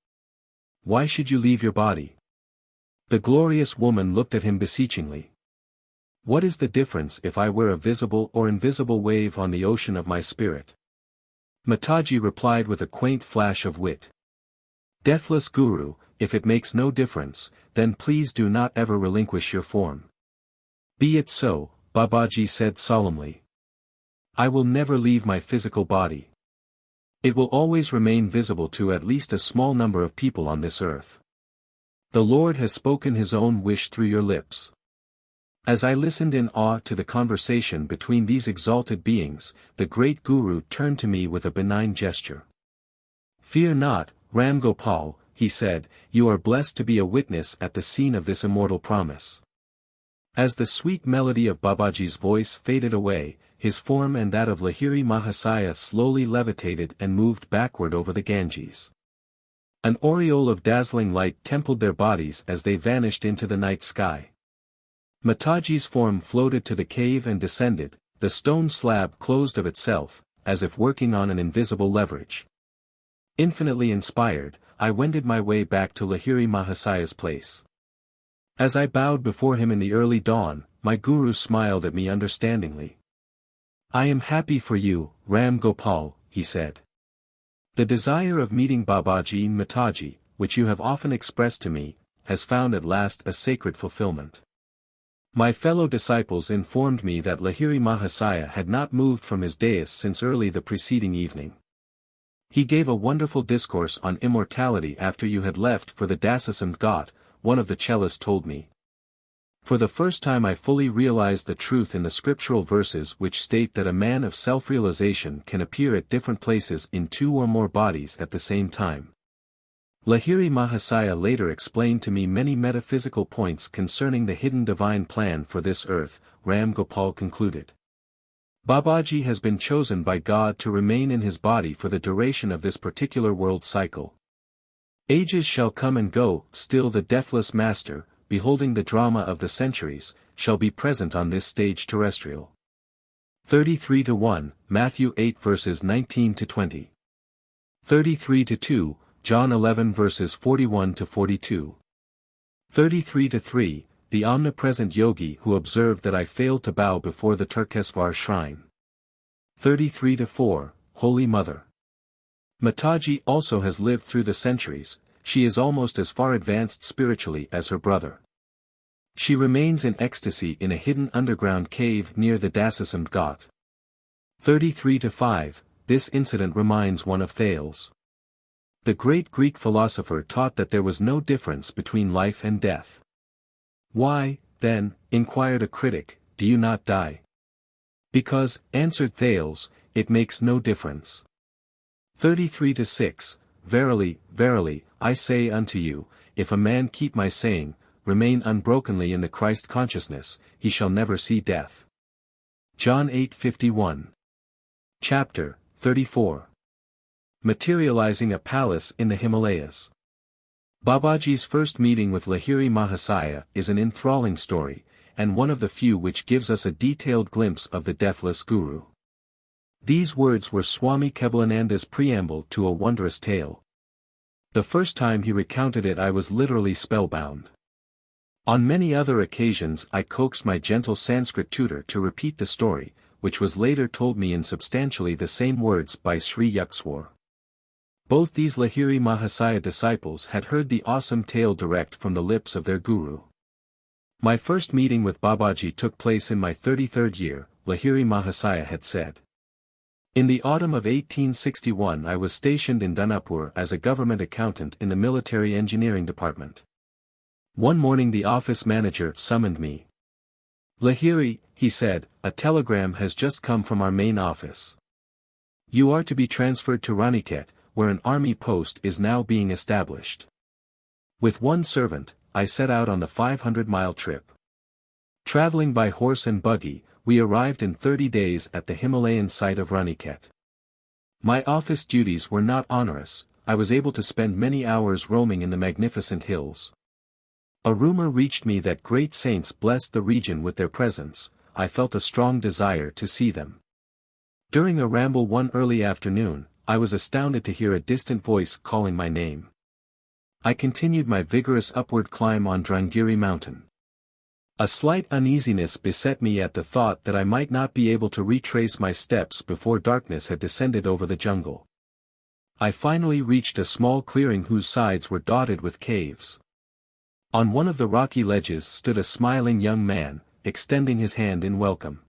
Why should you leave your body?" The glorious woman looked at him beseechingly. "What is the difference if I were a visible or invisible wave on the ocean of my spirit?" Mataji replied with a quaint flash of wit. "Deathless Guru, if it makes no difference, then please do not ever relinquish your form." "Be it so," Babaji said solemnly. "I will never leave my physical body. It will always remain visible to at least a small number of people on this earth. The Lord has spoken his own wish through your lips." As I listened in awe to the conversation between these exalted beings, the great Guru turned to me with a benign gesture. "Fear not, Ram Gopal," he said, "you are blessed to be a witness at the scene of this immortal promise." As the sweet melody of Babaji's voice faded away, his form and that of Lahiri Mahasaya slowly levitated and moved backward over the Ganges. An aureole of dazzling light templed their bodies as they vanished into the night sky. Mataji's form floated to the cave and descended, the stone slab closed of itself, as if working on an invisible leverage. Infinitely inspired, I wended my way back to Lahiri Mahasaya's place. As I bowed before him in the early dawn, my guru smiled at me understandingly. "I am happy for you, Ram Gopal," he said. "The desire of meeting Babaji Mataji, which you have often expressed to me, has found at last a sacred fulfillment." My fellow disciples informed me that Lahiri Mahasaya had not moved from his dais since early the preceding evening. "He gave a wonderful discourse on immortality after you had left for the Dasasamd Ghat," one of the cellists told me. For the first time I fully realized the truth in the scriptural verses which state that a man of self-realization can appear at different places in two or more bodies at the same time. Lahiri Mahasaya later explained to me many metaphysical points concerning the hidden divine plan for this earth. Ram Gopal concluded. Babaji has been chosen by God to remain in his body for the duration of this particular world cycle. Ages shall come and go, still the deathless master, beholding the drama of the centuries, shall be present on this stage terrestrial. 33-1, Matthew 8 verses 19-20. 33-2, John 11 verses 41-42. 33-3, the omnipresent yogi who observed that I failed to bow before the Turkesvar shrine. 33-4, Holy Mother. Mataji also has lived through the centuries, she is almost as far advanced spiritually as her brother. She remains in ecstasy in a hidden underground cave near the Dasasamd Ghat. 33-5, this incident reminds one of Thales. The great Greek philosopher taught that there was no difference between life and death. "Why, then," inquired a critic, "do you not die?" "Because," answered Thales, "it makes no difference." 33-6, Verily, verily, I say unto you, if a man keep my saying, remain unbrokenly in the Christ consciousness, he shall never see death. John 8:51. Chapter 34. Materializing a palace in the Himalayas. Babaji's first meeting with Lahiri Mahasaya is an enthralling story, and one of the few which gives us a detailed glimpse of the deathless guru. These words were Swami Kebalananda's preamble to a wondrous tale. The first time he recounted it I was literally spellbound. On many other occasions I coaxed my gentle Sanskrit tutor to repeat the story, which was later told me in substantially the same words by Sri Yukswar. Both these Lahiri Mahasaya disciples had heard the awesome tale direct from the lips of their guru. My first meeting with Babaji took place in my 33rd year, Lahiri Mahasaya had said. In the autumn of 1861 I was stationed in Danapur as a government accountant in the military engineering department. One morning the office manager summoned me. Lahiri, he said, a telegram has just come from our main office. You are to be transferred to Raniket, where an army post is now being established. With one servant, I set out on the 500-mile trip. Traveling by horse and buggy, we arrived in 30 days at the Himalayan site of Raniket. My office duties were not onerous, I was able to spend many hours roaming in the magnificent hills. A rumor reached me that great saints blessed the region with their presence. I felt a strong desire to see them. During a ramble one early afternoon, I was astounded to hear a distant voice calling my name. I continued my vigorous upward climb on Drangiri mountain. A slight uneasiness beset me at the thought that I might not be able to retrace my steps before darkness had descended over the jungle. I finally reached a small clearing whose sides were dotted with caves. On one of the rocky ledges stood a smiling young man, extending his hand in welcome.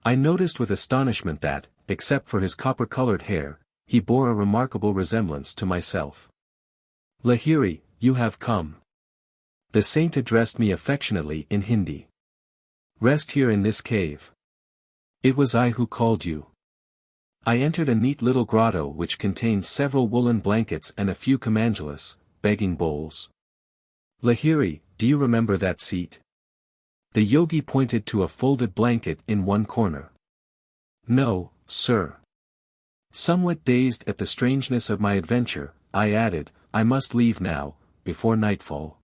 I noticed with astonishment that, except for his copper-colored hair, he bore a remarkable resemblance to myself. Lahiri, you have come. The saint addressed me affectionately in Hindi. Rest here in this cave. It was I who called you. I entered a neat little grotto which contained several woolen blankets and a few kamanjalas, begging bowls. Lahiri, do you remember that seat? The yogi pointed to a folded blanket in one corner. No, sir. Somewhat dazed at the strangeness of my adventure, I added, I must leave now, before nightfall.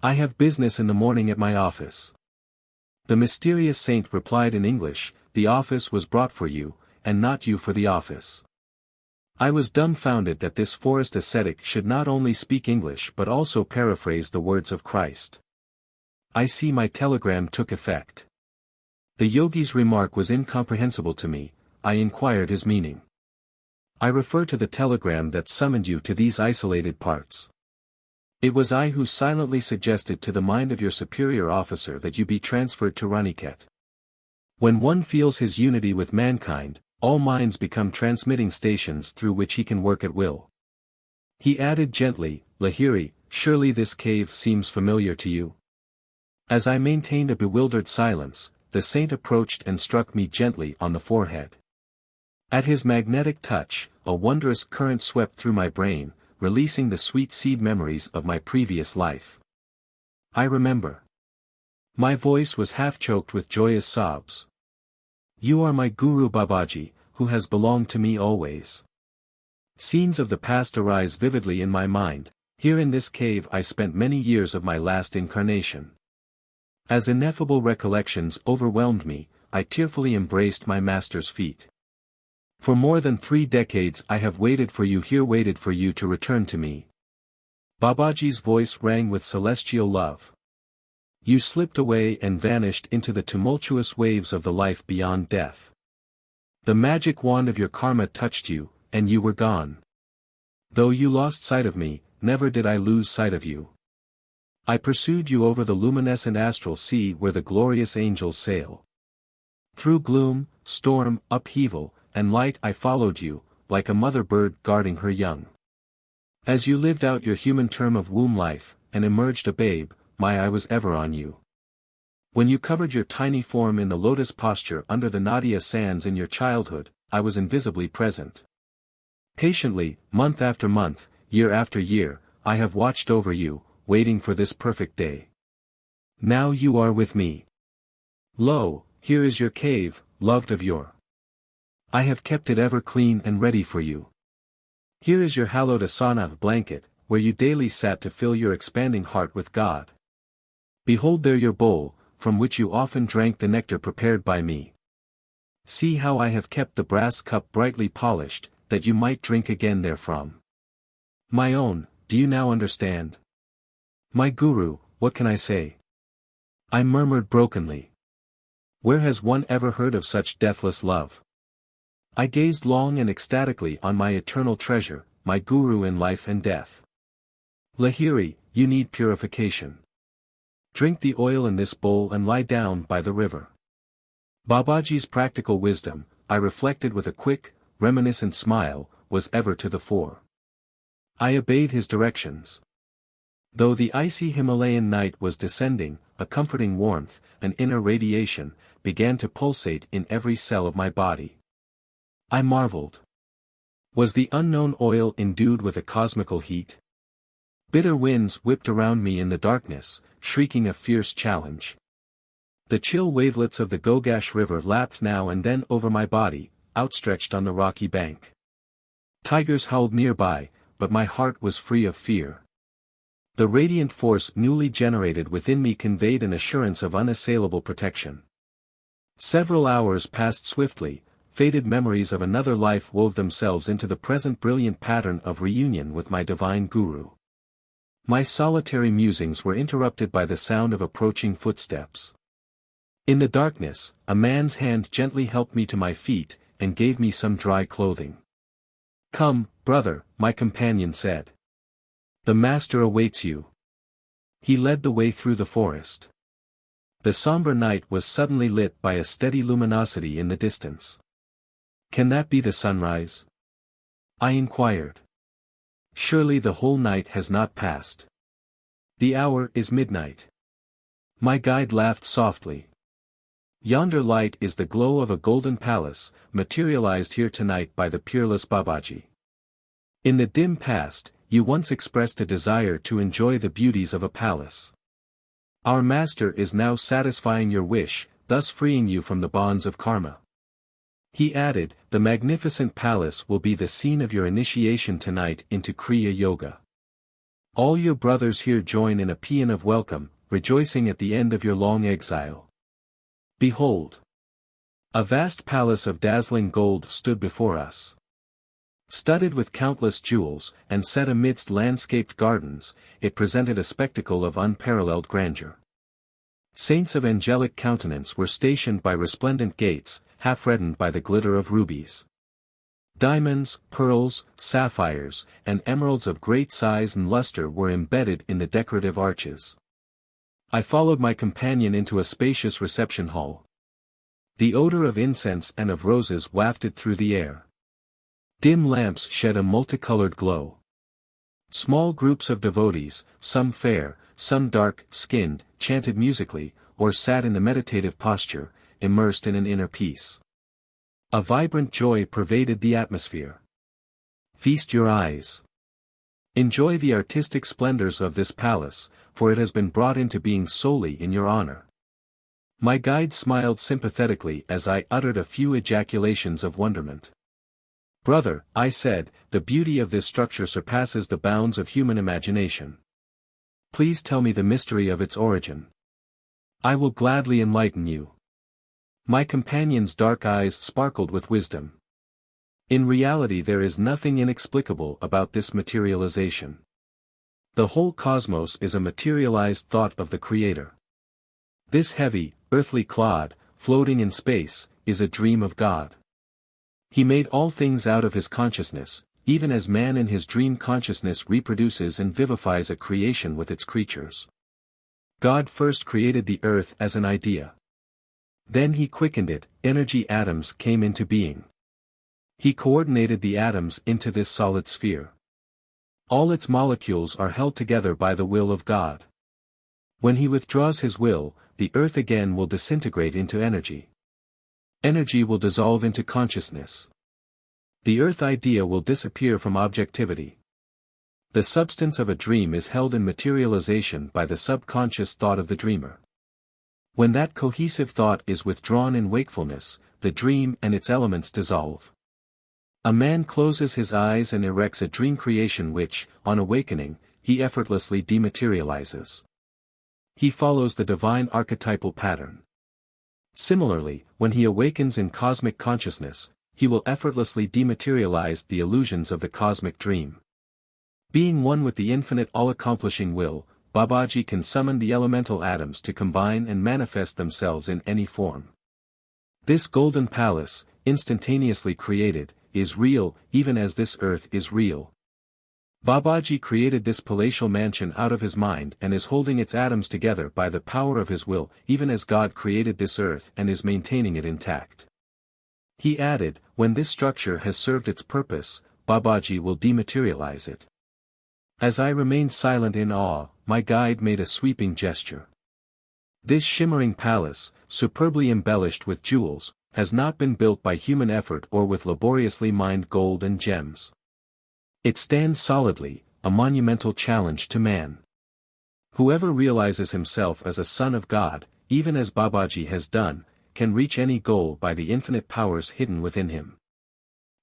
I have business in the morning at my office. The mysterious saint replied in English, the office was brought for you, and not you for the office. I was dumbfounded that this forest ascetic should not only speak English but also paraphrase the words of Christ. I see my telegram took effect. The yogi's remark was incomprehensible to me. I inquired his meaning. I refer to the telegram that summoned you to these isolated parts. It was I who silently suggested to the mind of your superior officer that you be transferred to Raniket. When one feels his unity with mankind, all minds become transmitting stations through which he can work at will. He added gently, Lahiri, surely this cave seems familiar to you. As I maintained a bewildered silence, the saint approached and struck me gently on the forehead. At his magnetic touch, a wondrous current swept through my brain, releasing the sweet seed memories of my previous life. I remember. My voice was half-choked with joyous sobs. You are my Guru Babaji, who has belonged to me always. Scenes of the past arise vividly in my mind. Here in this cave I spent many years of my last incarnation. As ineffable recollections overwhelmed me, I tearfully embraced my master's feet. For more than 3 decades I have waited for you here, waited for you to return to me. Babaji's voice rang with celestial love. You slipped away and vanished into the tumultuous waves of the life beyond death. The magic wand of your karma touched you, and you were gone. Though you lost sight of me, never did I lose sight of you. I pursued you over the luminescent astral sea where the glorious angels sail. Through gloom, storm, upheaval, and light I followed you, like a mother bird guarding her young. As you lived out your human term of womb life, and emerged a babe, my eye was ever on you. When you covered your tiny form in the lotus posture under the Nadia sands in your childhood, I was invisibly present. Patiently, month after month, year after year, I have watched over you, waiting for this perfect day. Now you are with me. Lo, here is your cave, loved of yore. I have kept it ever clean and ready for you. Here is your hallowed asana blanket, where you daily sat to fill your expanding heart with God. Behold there your bowl, from which you often drank the nectar prepared by me. See how I have kept the brass cup brightly polished, that you might drink again therefrom. My own, do you now understand? My Guru, what can I say? I murmured brokenly. Where has one ever heard of such deathless love? I gazed long and ecstatically on my eternal treasure, my Guru in life and death. Lahiri, you need purification. Drink the oil in this bowl and lie down by the river. Babaji's practical wisdom, I reflected with a quick, reminiscent smile, was ever to the fore. I obeyed his directions. Though the icy Himalayan night was descending, a comforting warmth, an inner radiation, began to pulsate in every cell of my body. I marveled. Was the unknown oil endued with a cosmical heat? Bitter winds whipped around me in the darkness, shrieking a fierce challenge. The chill wavelets of the Gogash River lapped now and then over my body, outstretched on the rocky bank. Tigers howled nearby, but my heart was free of fear. The radiant force newly generated within me conveyed an assurance of unassailable protection. Several hours passed swiftly, faded memories of another life wove themselves into the present brilliant pattern of reunion with my divine Guru. My solitary musings were interrupted by the sound of approaching footsteps. In the darkness, a man's hand gently helped me to my feet, and gave me some dry clothing. Come, brother, my companion said. The master awaits you. He led the way through the forest. The somber night was suddenly lit by a steady luminosity in the distance. Can that be the sunrise? I inquired. Surely the whole night has not passed. The hour is midnight. My guide laughed softly. Yonder light is the glow of a golden palace, materialized here tonight by the peerless Babaji. In the dim past, you once expressed a desire to enjoy the beauties of a palace. Our master is now satisfying your wish, thus freeing you from the bonds of karma. He added, the magnificent palace will be the scene of your initiation tonight into Kriya Yoga. All your brothers here join in a paean of welcome, rejoicing at the end of your long exile. Behold! A vast palace of dazzling gold stood before us. Studded with countless jewels, and set amidst landscaped gardens, it presented a spectacle of unparalleled grandeur. Saints of angelic countenance were stationed by resplendent gates, half reddened by the glitter of rubies. Diamonds, pearls, sapphires, and emeralds of great size and luster were embedded in the decorative arches. I followed my companion into a spacious reception hall. The odor of incense and of roses wafted through the air. Dim lamps shed a multicolored glow. Small groups of devotees, some fair, some dark-skinned, chanted musically, or sat in the meditative posture, immersed in an inner peace. A vibrant joy pervaded the atmosphere. Feast your eyes. Enjoy the artistic splendors of this palace, for it has been brought into being solely in your honor. My guide smiled sympathetically as I uttered a few ejaculations of wonderment. Brother, I said, the beauty of this structure surpasses the bounds of human imagination. Please tell me the mystery of its origin. I will gladly enlighten you. My companion's dark eyes sparkled with wisdom. In reality there is nothing inexplicable about this materialization. The whole cosmos is a materialized thought of the Creator. This heavy, earthly clod, floating in space, is a dream of God. He made all things out of his consciousness, even as man in his dream consciousness reproduces and vivifies a creation with its creatures. God first created the earth as an idea. Then he quickened it, energy atoms came into being. He coordinated the atoms into this solid sphere. All its molecules are held together by the will of God. When he withdraws his will, the earth again will disintegrate into energy. Energy will dissolve into consciousness. The earth idea will disappear from objectivity. The substance of a dream is held in materialization by the subconscious thought of the dreamer. When that cohesive thought is withdrawn in wakefulness, the dream and its elements dissolve. A man closes his eyes and erects a dream creation which, on awakening, he effortlessly dematerializes. He follows the divine archetypal pattern. Similarly, when he awakens in cosmic consciousness, he will effortlessly dematerialize the illusions of the cosmic dream. Being one with the infinite all-accomplishing will, Babaji can summon the elemental atoms to combine and manifest themselves in any form. This golden palace, instantaneously created, is real, even as this earth is real. Babaji created this palatial mansion out of his mind and is holding its atoms together by the power of his will, even as God created this earth and is maintaining it intact. He added, when this structure has served its purpose, Babaji will dematerialize it. As I remained silent in awe, my guide made a sweeping gesture. This shimmering palace, superbly embellished with jewels, has not been built by human effort or with laboriously mined gold and gems. It stands solidly, a monumental challenge to man. Whoever realizes himself as a son of God, even as Babaji has done, can reach any goal by the infinite powers hidden within him.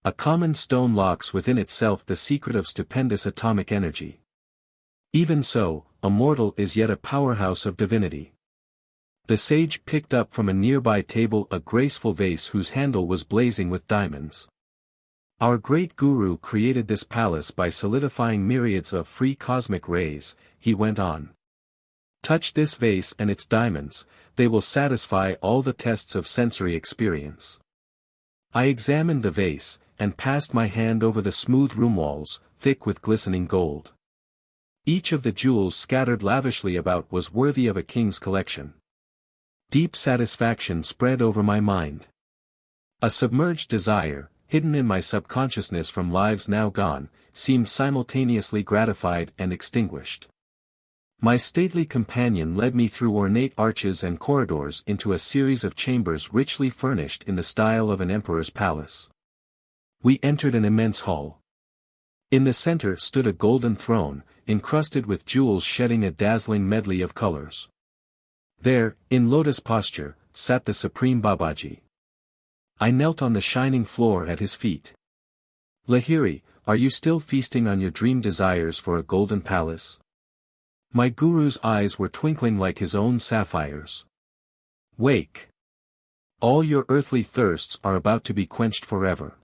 A common stone locks within itself the secret of stupendous atomic energy. Even so, a mortal is yet a powerhouse of divinity. The sage picked up from a nearby table a graceful vase whose handle was blazing with diamonds. Our great guru created this palace by solidifying myriads of free cosmic rays, he went on. Touch this vase and its diamonds, they will satisfy all the tests of sensory experience. I examined the vase, and passed my hand over the smooth room walls, thick with glistening gold. Each of the jewels scattered lavishly about was worthy of a king's collection. Deep satisfaction spread over my mind. A submerged desire, hidden in my subconsciousness from lives now gone, seemed simultaneously gratified and extinguished. My stately companion led me through ornate arches and corridors into a series of chambers richly furnished in the style of an emperor's palace. We entered an immense hall. In the center stood a golden throne, encrusted with jewels shedding a dazzling medley of colors. There, in lotus posture, sat the supreme Babaji. I knelt on the shining floor at his feet. Lahiri, are you still feasting on your dream desires for a golden palace? My guru's eyes were twinkling like his own sapphires. Wake! All your earthly thirsts are about to be quenched forever.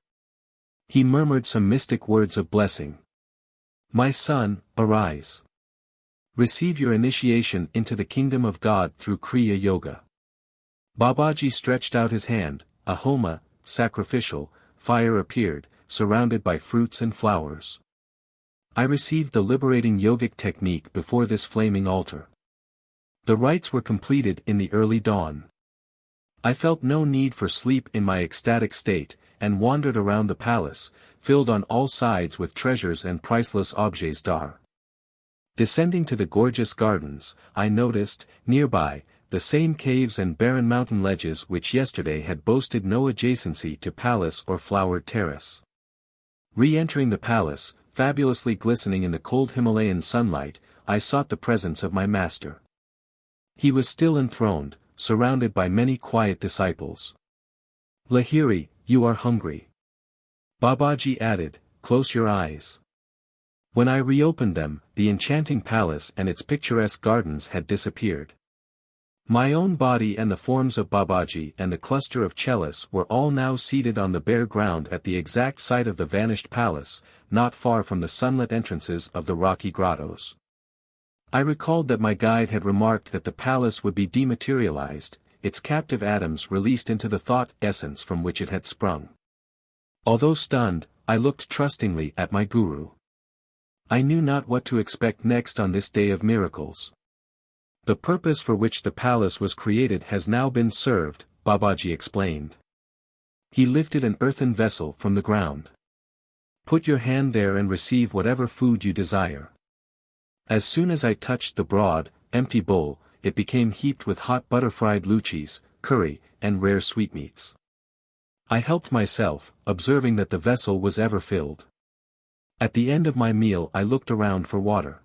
He murmured some mystic words of blessing. My son, arise. Receive your initiation into the kingdom of God through Kriya Yoga. Babaji stretched out his hand, a homa, sacrificial, fire appeared, surrounded by fruits and flowers. I received the liberating yogic technique before this flaming altar. The rites were completed in the early dawn. I felt no need for sleep in my ecstatic state, and wandered around the palace, filled on all sides with treasures and priceless objets d'art. Descending to the gorgeous gardens, I noticed, nearby, the same caves and barren mountain ledges which yesterday had boasted no adjacency to palace or flowered terrace. Re-entering the palace, fabulously glistening in the cold Himalayan sunlight, I sought the presence of my master. He was still enthroned, surrounded by many quiet disciples. Lahiri, you are hungry. Babaji added, close your eyes. When I reopened them, the enchanting palace and its picturesque gardens had disappeared. My own body and the forms of Babaji and the cluster of chalice were all now seated on the bare ground at the exact site of the vanished palace, not far from the sunlit entrances of the rocky grottos. I recalled that my guide had remarked that the palace would be dematerialized, its captive atoms released into the thought essence from which it had sprung. Although stunned, I looked trustingly at my guru. I knew not what to expect next on this day of miracles. The purpose for which the palace was created has now been served, Babaji explained. He lifted an earthen vessel from the ground. Put your hand there and receive whatever food you desire. As soon as I touched the broad, empty bowl, it became heaped with hot butter-fried luchis, curry, and rare sweetmeats. I helped myself, observing that the vessel was ever filled. At the end of my meal I looked around for water.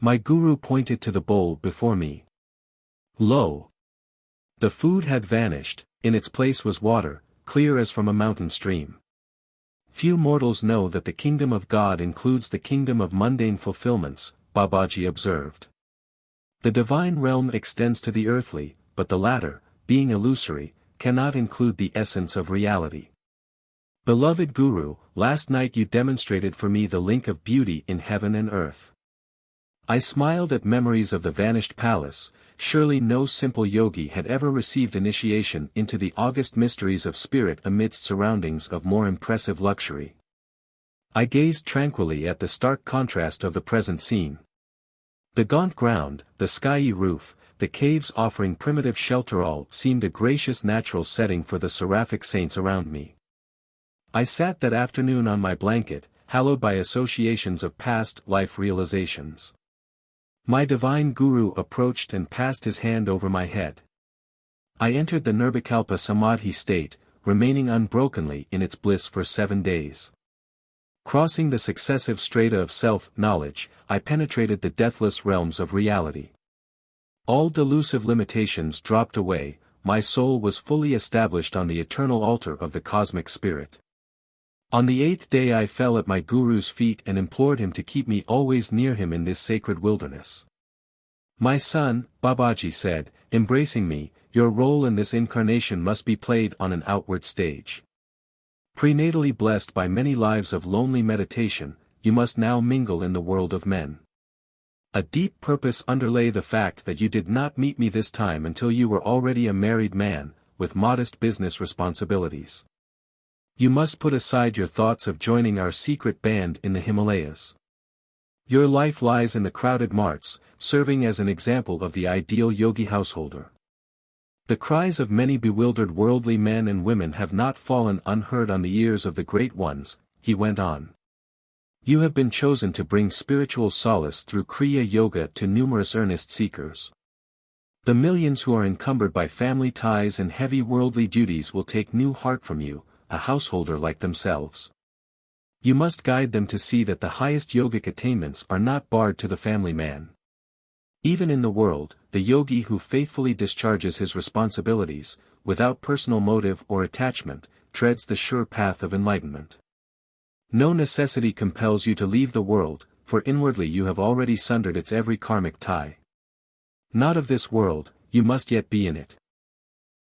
My guru pointed to the bowl before me. Lo! The food had vanished, in its place was water, clear as from a mountain stream. Few mortals know that the kingdom of God includes the kingdom of mundane fulfillments, Babaji observed. The divine realm extends to the earthly, but the latter, being illusory, cannot include the essence of reality. Beloved Guru, last night you demonstrated for me the link of beauty in heaven and earth. I smiled at memories of the vanished palace. Surely no simple yogi had ever received initiation into the august mysteries of spirit amidst surroundings of more impressive luxury. I gazed tranquilly at the stark contrast of the present scene. The gaunt ground, the skyey roof, the caves offering primitive shelter, all seemed a gracious natural setting for the seraphic saints around me. I sat that afternoon on my blanket, hallowed by associations of past life realizations. My divine guru approached and passed his hand over my head. I entered the Nirvikalpa Samadhi state, remaining unbrokenly in its bliss for 7 days. Crossing the successive strata of self-knowledge, I penetrated the deathless realms of reality. All delusive limitations dropped away, my soul was fully established on the eternal altar of the cosmic spirit. On the 8th day I fell at my guru's feet and implored him to keep me always near him in this sacred wilderness. My son, Babaji said, embracing me, your role in this incarnation must be played on an outward stage. Prenatally blessed by many lives of lonely meditation, you must now mingle in the world of men. A deep purpose underlay the fact that you did not meet me this time until you were already a married man, with modest business responsibilities. You must put aside your thoughts of joining our secret band in the Himalayas. Your life lies in the crowded marts, serving as an example of the ideal yogi householder. The cries of many bewildered worldly men and women have not fallen unheard on the ears of the great ones, he went on. You have been chosen to bring spiritual solace through Kriya Yoga to numerous earnest seekers. The millions who are encumbered by family ties and heavy worldly duties will take new heart from you, a householder like themselves. You must guide them to see that the highest yogic attainments are not barred to the family man. Even in the world, the yogi who faithfully discharges his responsibilities, without personal motive or attachment, treads the sure path of enlightenment. No necessity compels you to leave the world, for inwardly you have already sundered its every karmic tie. Not of this world, you must yet be in it.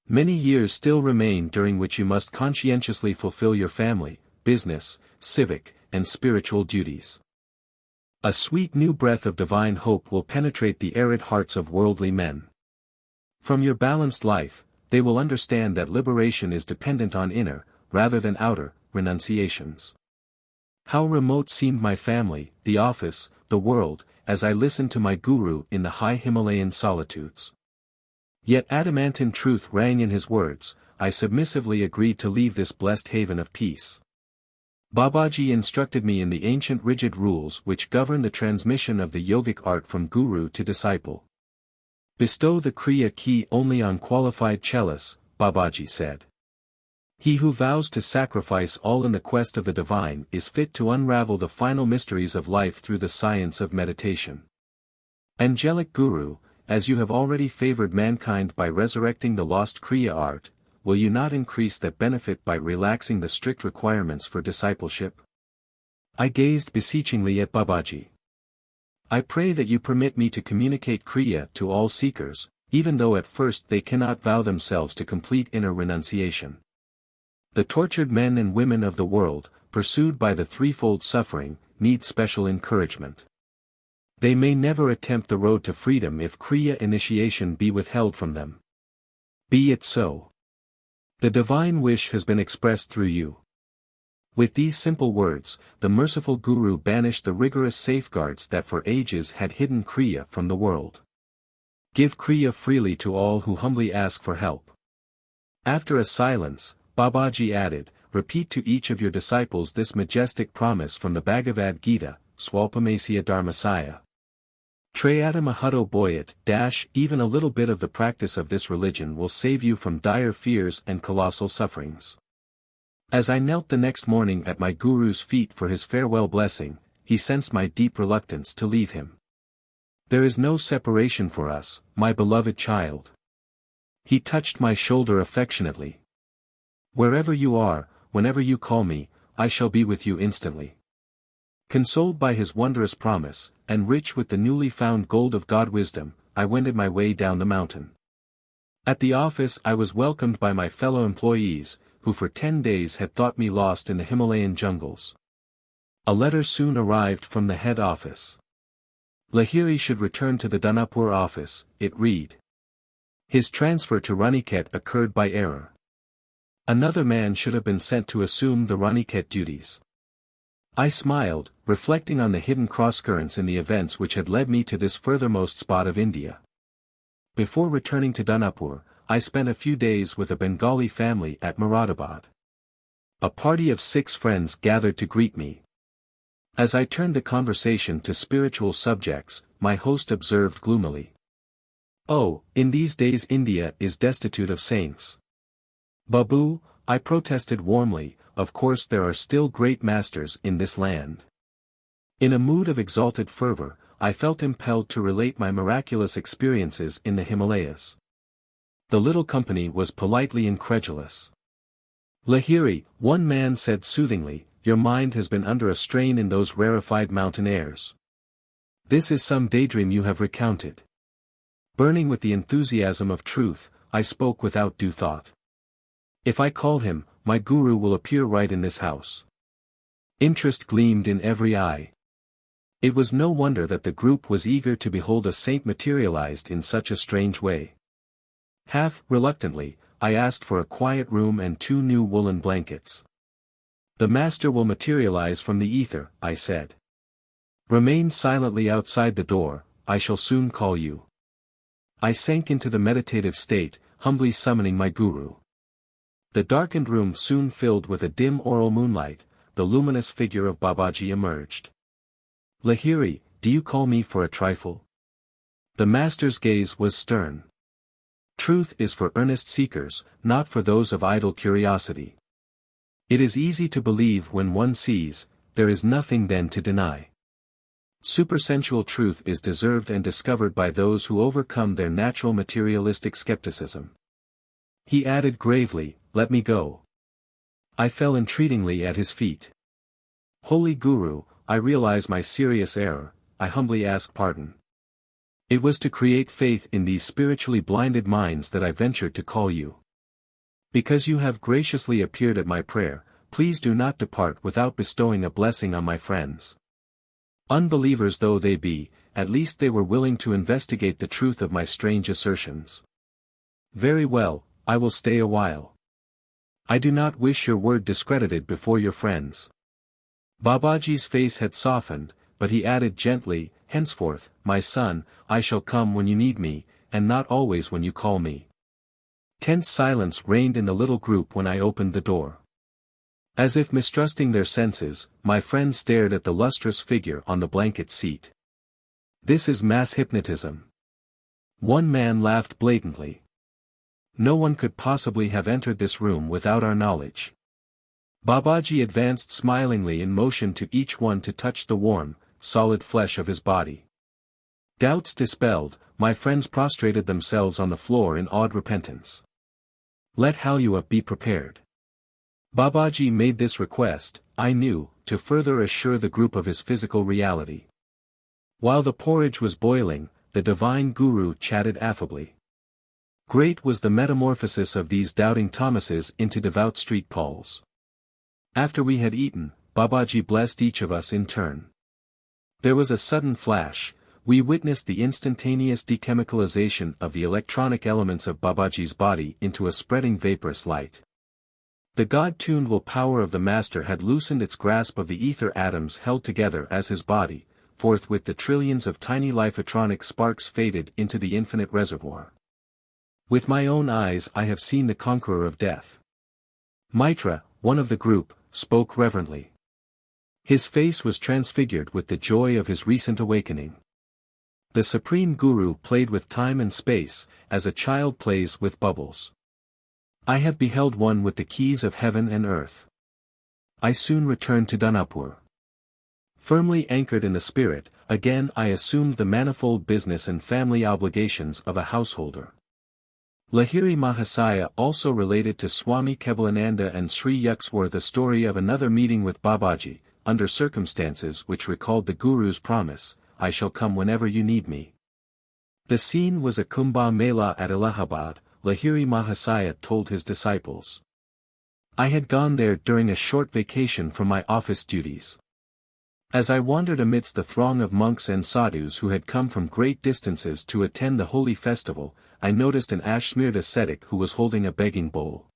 Many years still remain during which you must conscientiously fulfill your family, business, civic, and spiritual duties. A sweet new breath of divine hope will penetrate the arid hearts of worldly men. From your balanced life, they will understand that liberation is dependent on inner, rather than outer, renunciations. How remote seemed my family, the office, the world, as I listened to my guru in the high Himalayan solitudes. Yet adamantine truth rang in his words. I submissively agreed to leave this blessed haven of peace. Babaji instructed me in the ancient rigid rules which govern the transmission of the yogic art from guru to disciple. Bestow the Kriya key only on qualified chelas, Babaji said. He who vows to sacrifice all in the quest of the divine is fit to unravel the final mysteries of life through the science of meditation. Angelic Guru, as you have already favored mankind by resurrecting the lost Kriya art, will you not increase that benefit by relaxing the strict requirements for discipleship? I gazed beseechingly at Babaji. I pray that you permit me to communicate Kriya to all seekers, even though at first they cannot vow themselves to complete inner renunciation. The tortured men and women of the world, pursued by the threefold suffering, need special encouragement. They may never attempt the road to freedom if Kriya initiation be withheld from them. Be it so. The divine wish has been expressed through you. With these simple words, the merciful Guru banished the rigorous safeguards that for ages had hidden Kriya from the world. Give Kriya freely to all who humbly ask for help. After a silence, Babaji added, repeat to each of your disciples this majestic promise from the Bhagavad Gita, Swalpamasya Dharmasaya. Trayata Mahato Boyat, even a little bit of the practice of this religion will save you from dire fears and colossal sufferings. As I knelt the next morning at my guru's feet for his farewell blessing, he sensed my deep reluctance to leave him. There is no separation for us, my beloved child. He touched my shoulder affectionately. Wherever you are, whenever you call me, I shall be with you instantly. Consoled by his wondrous promise, and rich with the newly found gold of God wisdom, I wended my way down the mountain. At the office I was welcomed by my fellow employees, who for 10 days had thought me lost in the Himalayan jungles. A letter soon arrived from the head office. Lahiri should return to the Danapur office, it read. His transfer to Raniket occurred by error. Another man should have been sent to assume the Raniket duties. I smiled, reflecting on the hidden crosscurrents in the events which had led me to this furthermost spot of India. Before returning to Danapur, I spent a few days with a Bengali family at Moradabad. A party of 6 friends gathered to greet me. As I turned the conversation to spiritual subjects, my host observed gloomily. "Oh, in these days India is destitute of saints." "Babu," I protested warmly, "of course there are still great masters in this land." In a mood of exalted fervor, I felt impelled to relate my miraculous experiences in the Himalayas. The little company was politely incredulous. "Lahiri," one man said soothingly, "your mind has been under a strain in those rarefied mountain airs. This is some daydream you have recounted." Burning with the enthusiasm of truth, I spoke without due thought. "If I called him, my guru will appear right in this house." Interest gleamed in every eye. It was no wonder that the group was eager to behold a saint materialized in such a strange way. Half reluctantly, I asked for a quiet room and 2 new woolen blankets. "The master will materialize from the ether," I said. "Remain silently outside the door, I shall soon call you." I sank into the meditative state, humbly summoning my guru. The darkened room soon filled with a dim aural moonlight, the luminous figure of Babaji emerged. "Lahiri, do you call me for a trifle?" The master's gaze was stern. "Truth is for earnest seekers, not for those of idle curiosity. It is easy to believe when one sees, there is nothing then to deny. Supersensual truth is deserved and discovered by those who overcome their natural materialistic skepticism." He added gravely, "Let me go." I fell entreatingly at his feet. "Holy Guru, I realize my serious error, I humbly ask pardon. It was to create faith in these spiritually blinded minds that I ventured to call you. Because you have graciously appeared at my prayer, please do not depart without bestowing a blessing on my friends. Unbelievers though they be, at least they were willing to investigate the truth of my strange assertions." "Very well, I will stay a while. I do not wish your word discredited before your friends." Babaji's face had softened, but he added gently, "Henceforth, my son, I shall come when you need me, and not always when you call me." Tense silence reigned in the little group when I opened the door. As if mistrusting their senses, my friends stared at the lustrous figure on the blanket seat. "This is mass hypnotism." One man laughed blatantly. "No one could possibly have entered this room without our knowledge." Babaji advanced smilingly and motioned to each one to touch the warm, solid flesh of his body. Doubts dispelled, my friends prostrated themselves on the floor in awed repentance. "Let Halua be prepared." Babaji made this request, I knew, to further assure the group of his physical reality. While the porridge was boiling, the divine guru chatted affably. Great was the metamorphosis of these doubting Thomases into devout street Pauls. After we had eaten, Babaji blessed each of us in turn. There was a sudden flash. We witnessed the instantaneous dechemicalization of the electronic elements of Babaji's body into a spreading vaporous light. The God-tuned willpower of the Master had loosened its grasp of the ether atoms held together as his body, forthwith the trillions of tiny liphotronic sparks faded into the infinite reservoir. With my own eyes I have seen the conqueror of death. Maitra, one of the group, spoke reverently. His face was transfigured with the joy of his recent awakening. The Supreme Guru played with time and space, as a child plays with bubbles. I have beheld one with the keys of heaven and earth. I soon returned to Danapur. Firmly anchored in the spirit, again I assumed the manifold business and family obligations of a householder. Lahiri Mahasaya also related to Swami Kevalananda and Sri Yukswar the story of another meeting with Babaji, under circumstances which recalled the Guru's promise, "I shall come whenever you need me." The scene was a Kumbh Mela at Allahabad. Lahiri Mahasaya told his disciples. I had gone there during a short vacation from my office duties. As I wandered amidst the throng of monks and sadhus who had come from great distances to attend the holy festival, I noticed an ash-smeared ascetic who was holding a begging bowl.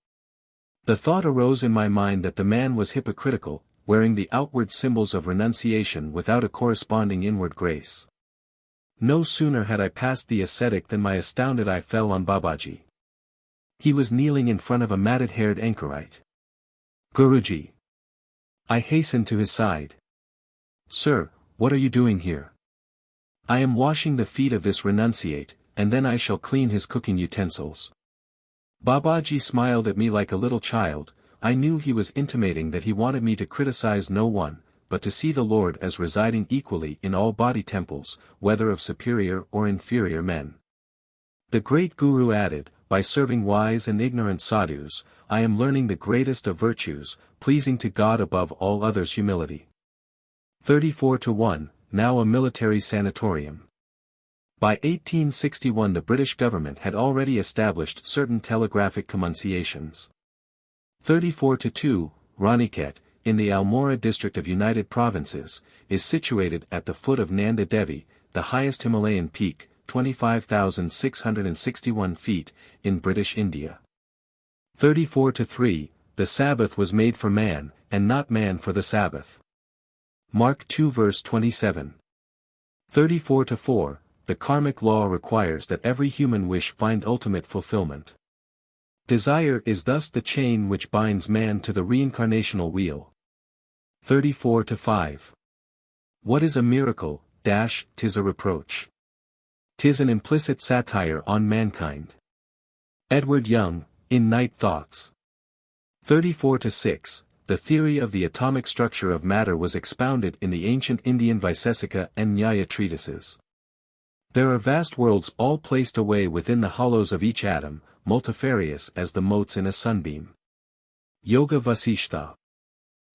The thought arose in my mind that the man was hypocritical, wearing the outward symbols of renunciation without a corresponding inward grace. No sooner had I passed the ascetic than my astounded eye fell on Babaji. He was kneeling in front of a matted-haired anchorite. Guruji. I hastened to his side. Sir, what are you doing here? I am washing the feet of this renunciate, and then I shall clean his cooking utensils. Babaji smiled at me like a little child. I knew he was intimating that he wanted me to criticize no one, but to see the Lord as residing equally in all body temples, whether of superior or inferior men. The great Guru added, by serving wise and ignorant sadhus, I am learning the greatest of virtues, pleasing to God above all others humility. 34-1, now a military sanatorium. By 1861 the British government had already established certain telegraphic communications. 34-2, Raniket, in the Almora district of United Provinces, is situated at the foot of Nanda Devi, the highest Himalayan peak, 25,661 feet, in British India. 34-3, the Sabbath was made for man, and not man for the Sabbath. Mark 2 verse 27. 34-4, the karmic law requires that every human wish find ultimate fulfillment. Desire is thus the chain which binds man to the reincarnational wheel. 34-5. What is a miracle? 'Tis a reproach. 'Tis an implicit satire on mankind. Edward Young, in Night Thoughts. 34-6, the theory of the atomic structure of matter was expounded in the ancient Indian Vaisesika and Nyaya treatises. There are vast worlds all placed away within the hollows of each atom, multifarious as the motes in a sunbeam. Yoga Vasishtha.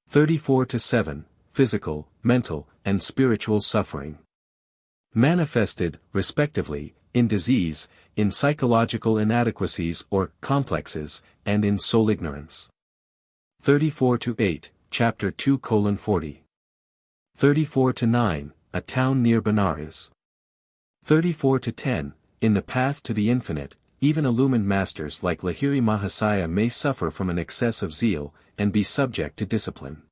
34-7, physical, mental, and spiritual suffering. Manifested, respectively, in disease, in psychological inadequacies or complexes, and in soul ignorance. 34-8, Chapter 2:40. 34-9, a town near Benares. 34-10, in the path to the infinite, even illumined masters like Lahiri Mahasaya may suffer from an excess of zeal, and be subject to discipline.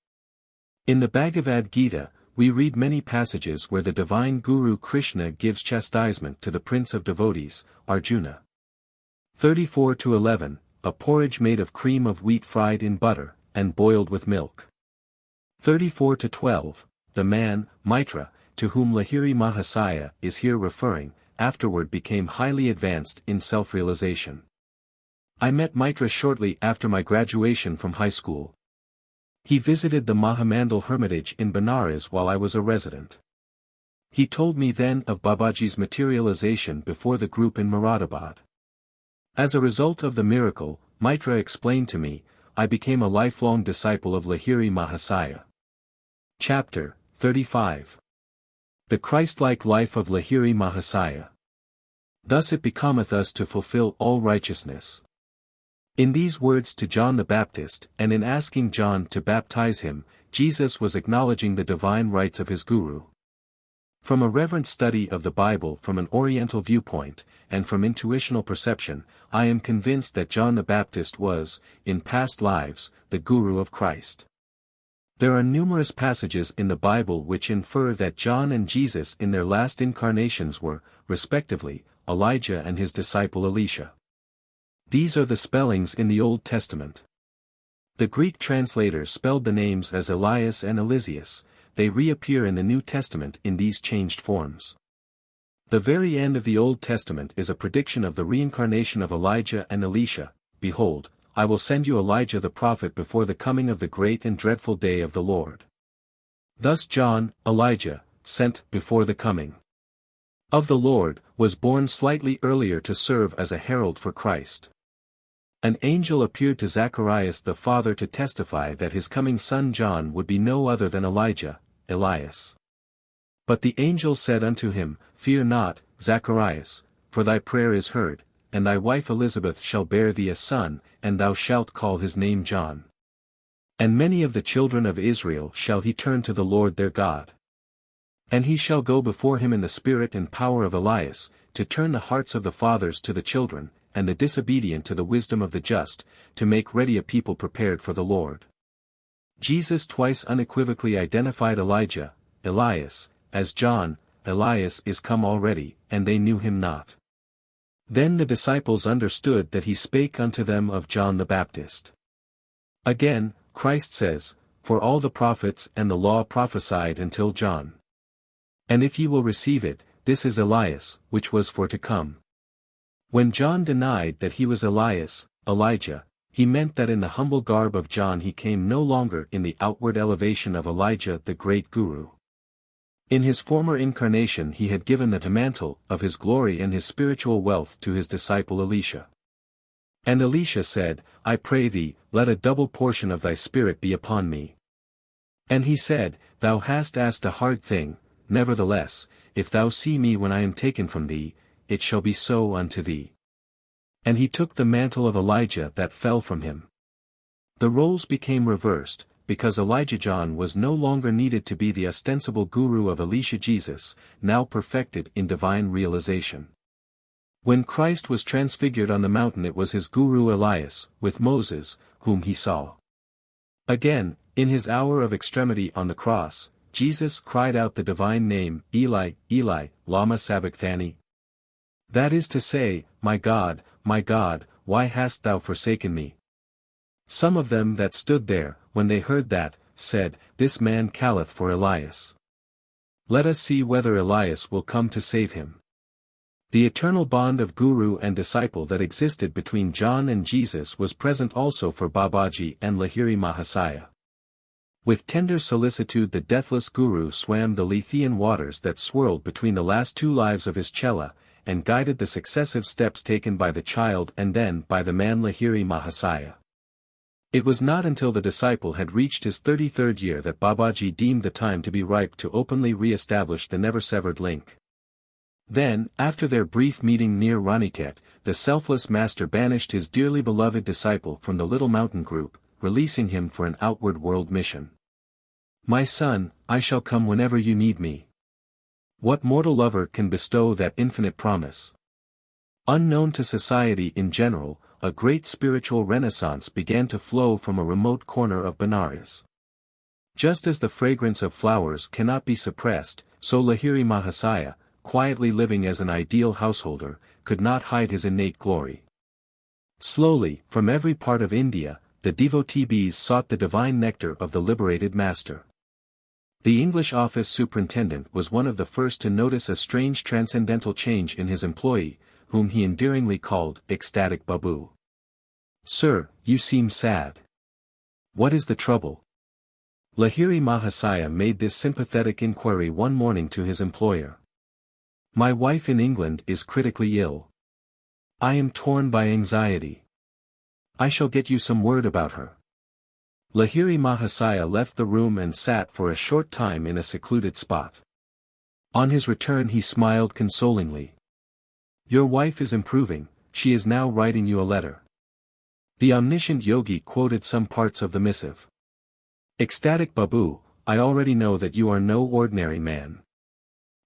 In the Bhagavad Gita, we read many passages where the divine Guru Krishna gives chastisement to the prince of devotees, Arjuna. 34-11, a porridge made of cream of wheat fried in butter, and boiled with milk. 34-12, the man, Maitra, to whom Lahiri Mahasaya is here referring, afterward became highly advanced in self-realization. I met Maitra shortly after my graduation from high school. He visited the Mahamandal Hermitage in Benares while I was a resident. He told me then of Babaji's materialization before the group in Moradabad. As a result of the miracle, Maitra explained to me, I became a lifelong disciple of Lahiri Mahasaya. Chapter 35. The Christ-like life of Lahiri Mahasaya. Thus it becometh us to fulfill all righteousness. In these words to John the Baptist, and in asking John to baptize him, Jesus was acknowledging the divine rights of his Guru. From a reverent study of the Bible from an Oriental viewpoint, and from intuitional perception, I am convinced that John the Baptist was, in past lives, the Guru of Christ. There are numerous passages in the Bible which infer that John and Jesus in their last incarnations were, respectively, Elijah and his disciple Elisha. These are the spellings in the Old Testament. The Greek translators spelled the names as Elias and Elysius. They reappear in the New Testament in these changed forms. The very end of the Old Testament is a prediction of the reincarnation of Elijah and Elisha. Behold, I will send you Elijah the prophet before the coming of the great and dreadful day of the Lord. Thus John, Elijah, sent before the coming of the Lord, was born slightly earlier to serve as a herald for Christ. An angel appeared to Zacharias the father to testify that his coming son John would be no other than Elijah, Elias. But the angel said unto him, Fear not, Zacharias, for thy prayer is heard, and thy wife Elizabeth shall bear thee a son, and thou shalt call his name John. And many of the children of Israel shall he turn to the Lord their God. And he shall go before him in the spirit and power of Elias, to turn the hearts of the fathers to the children, and the disobedient to the wisdom of the just, to make ready a people prepared for the Lord. Jesus twice unequivocally identified Elijah, Elias, as John. Elias is come already, and they knew him not. Then the disciples understood that he spake unto them of John the Baptist. Again, Christ says, For all the prophets and the law prophesied until John. And if ye will receive it, this is Elias, which was for to come. When John denied that he was Elias, Elijah, he meant that in the humble garb of John he came no longer in the outward elevation of Elijah the great guru. In his former incarnation he had given the mantle of his glory and his spiritual wealth to his disciple Elisha. And Elisha said, I pray thee, let a double portion of thy spirit be upon me. And he said, Thou hast asked a hard thing, nevertheless, if thou see me when I am taken from thee, it shall be so unto thee. And he took the mantle of Elijah that fell from him. The roles became reversed, because Elijah John was no longer needed to be the ostensible guru of Elisha Jesus, now perfected in divine realization. When Christ was transfigured on the mountain it was his guru Elias, with Moses, whom he saw. Again, in his hour of extremity on the cross, Jesus cried out the divine name, Eli, Eli, lama sabachthani. That is to say, my God, why hast thou forsaken me? Some of them that stood there, when they heard that, said, This man calleth for Elias. Let us see whether Elias will come to save him. The eternal bond of guru and disciple that existed between John and Jesus was present also for Babaji and Lahiri Mahasaya. With tender solicitude the deathless guru swam the Lethean waters that swirled between the last two lives of his chela, and guided the successive steps taken by the child and then by the man Lahiri Mahasaya. It was not until the disciple had reached his 33rd year that Babaji deemed the time to be ripe to openly re-establish the never-severed link. Then, after their brief meeting near Raniket, the selfless master banished his dearly beloved disciple from the little mountain group, releasing him for an outward world mission. My son, I shall come whenever you need me. What mortal lover can bestow that infinite promise? Unknown to society in general, a great spiritual renaissance began to flow from a remote corner of Benares. Just as the fragrance of flowers cannot be suppressed, so Lahiri Mahasaya, quietly living as an ideal householder, could not hide his innate glory. Slowly, from every part of India, the devotee bees sought the divine nectar of the liberated master. The English office superintendent was one of the first to notice a strange transcendental change in his employee, whom he endearingly called ecstatic Babu. Sir, you seem sad. What is the trouble? Lahiri Mahasaya made this sympathetic inquiry one morning to his employer. My wife in England is critically ill. I am torn by anxiety. I shall get you some word about her. Lahiri Mahasaya left the room and sat for a short time in a secluded spot. On his return he smiled consolingly. Your wife is improving, she is now writing you a letter. The omniscient yogi quoted some parts of the missive. Ecstatic Babu, I already know that you are no ordinary man.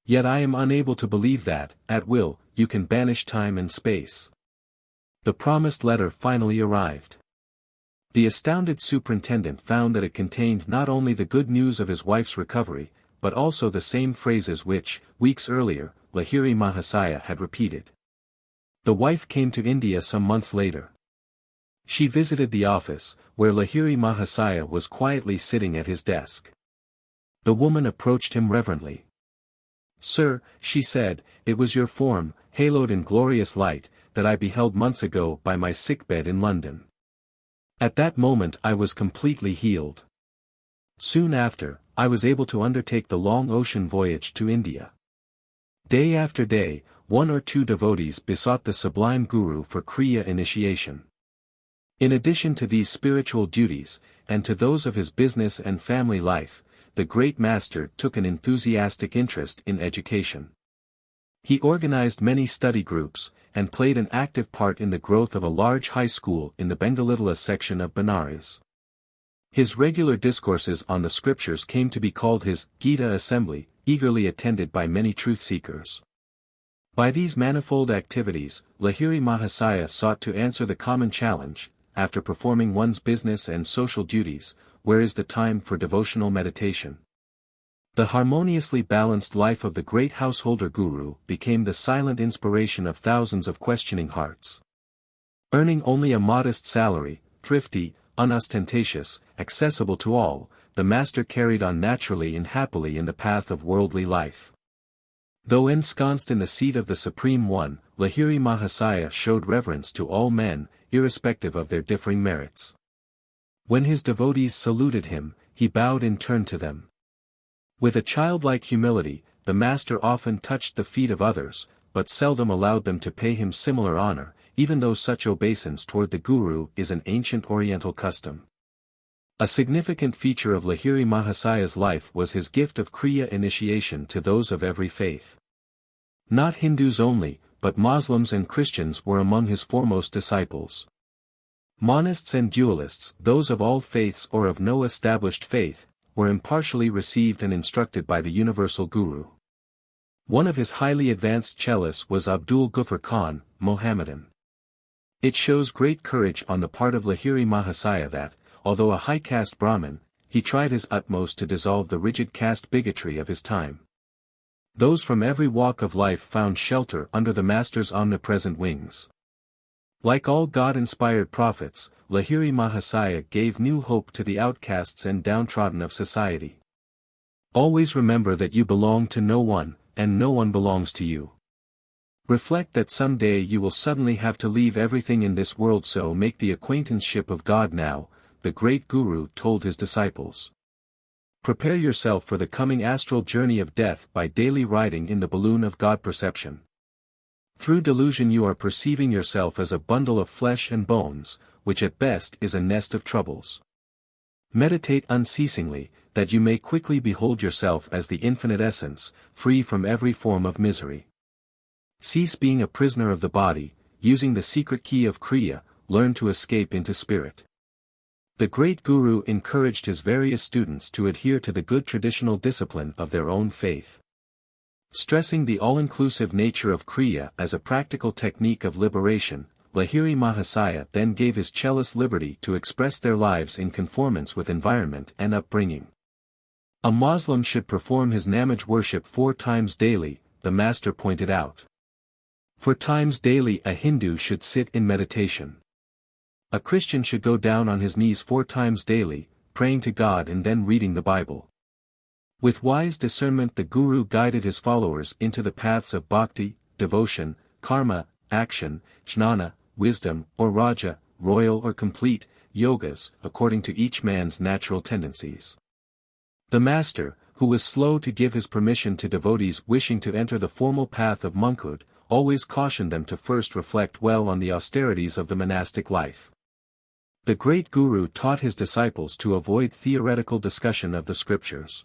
Yet I am unable to believe that, at will, you can banish time and space. The promised letter finally arrived. The astounded superintendent found that it contained not only the good news of his wife's recovery, but also the same phrases which, weeks earlier, Lahiri Mahasaya had repeated. The wife came to India some months later. She visited the office, where Lahiri Mahasaya was quietly sitting at his desk. The woman approached him reverently. Sir, she said, it was your form, haloed in glorious light, that I beheld months ago by my sickbed in London. At that moment I was completely healed. Soon after, I was able to undertake the long ocean voyage to India. Day after day, one or two devotees besought the sublime Guru for Kriya initiation. In addition to these spiritual duties, and to those of his business and family life, the great master took an enthusiastic interest in education. He organized many study groups, and played an active part in the growth of a large high school in the Bengalidhala section of Benares. His regular discourses on the scriptures came to be called his Gita Assembly, eagerly attended by many truth-seekers. By these manifold activities, Lahiri Mahasaya sought to answer the common challenge: after performing one's business and social duties, where is the time for devotional meditation? The harmoniously balanced life of the great householder guru became the silent inspiration of thousands of questioning hearts. Earning only a modest salary, thrifty, unostentatious, accessible to all, the master carried on naturally and happily in the path of worldly life. Though ensconced in the seat of the Supreme One, Lahiri Mahasaya showed reverence to all men, irrespective of their differing merits. When his devotees saluted him, he bowed in turn to them. With a childlike humility, the master often touched the feet of others, but seldom allowed them to pay him similar honor, even though such obeisance toward the Guru is an ancient Oriental custom. A significant feature of Lahiri Mahasaya's life was his gift of Kriya initiation to those of every faith. Not Hindus only, but Muslims and Christians were among his foremost disciples. Monists and dualists, those of all faiths or of no established faith, were impartially received and instructed by the universal Guru. One of his highly advanced cellists was Abdul Ghaffar Khan, Mohammedan. It shows great courage on the part of Lahiri Mahasaya that, although a high-caste Brahmin, he tried his utmost to dissolve the rigid caste bigotry of his time. Those from every walk of life found shelter under the master's omnipresent wings. Like all God-inspired prophets, Lahiri Mahasaya gave new hope to the outcasts and downtrodden of society. Always remember that you belong to no one, and no one belongs to you. Reflect that someday you will suddenly have to leave everything in this world, so make the acquaintanceship of God now, the great Guru told his disciples. Prepare yourself for the coming astral journey of death by daily riding in the balloon of God perception. Through delusion you are perceiving yourself as a bundle of flesh and bones, which at best is a nest of troubles. Meditate unceasingly, that you may quickly behold yourself as the infinite essence, free from every form of misery. Cease being a prisoner of the body, using the secret key of Kriya, learn to escape into spirit. The great Guru encouraged his various students to adhere to the good traditional discipline of their own faith. Stressing the all-inclusive nature of Kriya as a practical technique of liberation, Lahiri Mahasaya then gave his cellists liberty to express their lives in conformance with environment and upbringing. A Muslim should perform his namaj worship 4 times daily, the master pointed out. 4 times daily a Hindu should sit in meditation. A Christian should go down on his knees 4 times daily, praying to God and then reading the Bible. With wise discernment the Guru guided his followers into the paths of bhakti, devotion, karma, action, jnana, wisdom, or raja, royal or complete, yogas, according to each man's natural tendencies. The master, who was slow to give his permission to devotees wishing to enter the formal path of monkhood, always cautioned them to first reflect well on the austerities of the monastic life. The great Guru taught his disciples to avoid theoretical discussion of the scriptures.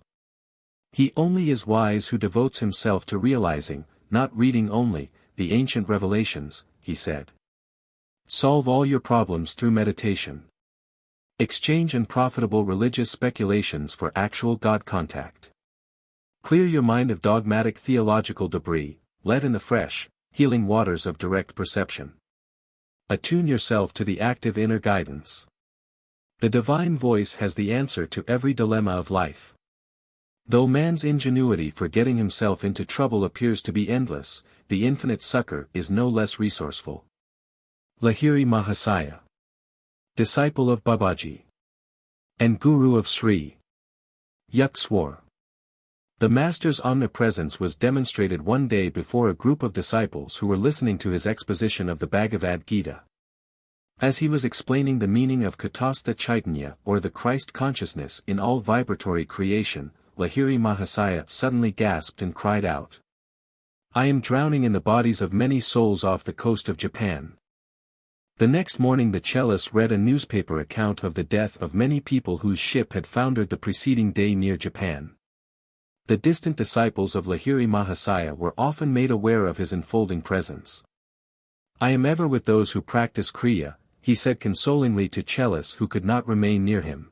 He only is wise who devotes himself to realizing, not reading only, the ancient revelations, he said. Solve all your problems through meditation. Exchange unprofitable religious speculations for actual God contact. Clear your mind of dogmatic theological debris, let in the fresh, healing waters of direct perception. Attune yourself to the active inner guidance. The divine voice has the answer to every dilemma of life. Though man's ingenuity for getting himself into trouble appears to be endless, the infinite succor is no less resourceful. Lahiri Mahasaya, disciple of Babaji and Guru of Sri Yukteswar. The master's omnipresence was demonstrated one day before a group of disciples who were listening to his exposition of the Bhagavad Gita. As he was explaining the meaning of Katastha Chaitanya or the Christ consciousness in all vibratory creation, Lahiri Mahasaya suddenly gasped and cried out. I am drowning in the bodies of many souls off the coast of Japan. The next morning the cellist read a newspaper account of the death of many people whose ship had foundered the preceding day near Japan. The distant disciples of Lahiri Mahasaya were often made aware of his enfolding presence. I am ever with those who practice Kriya, he said consolingly to cellists who could not remain near him.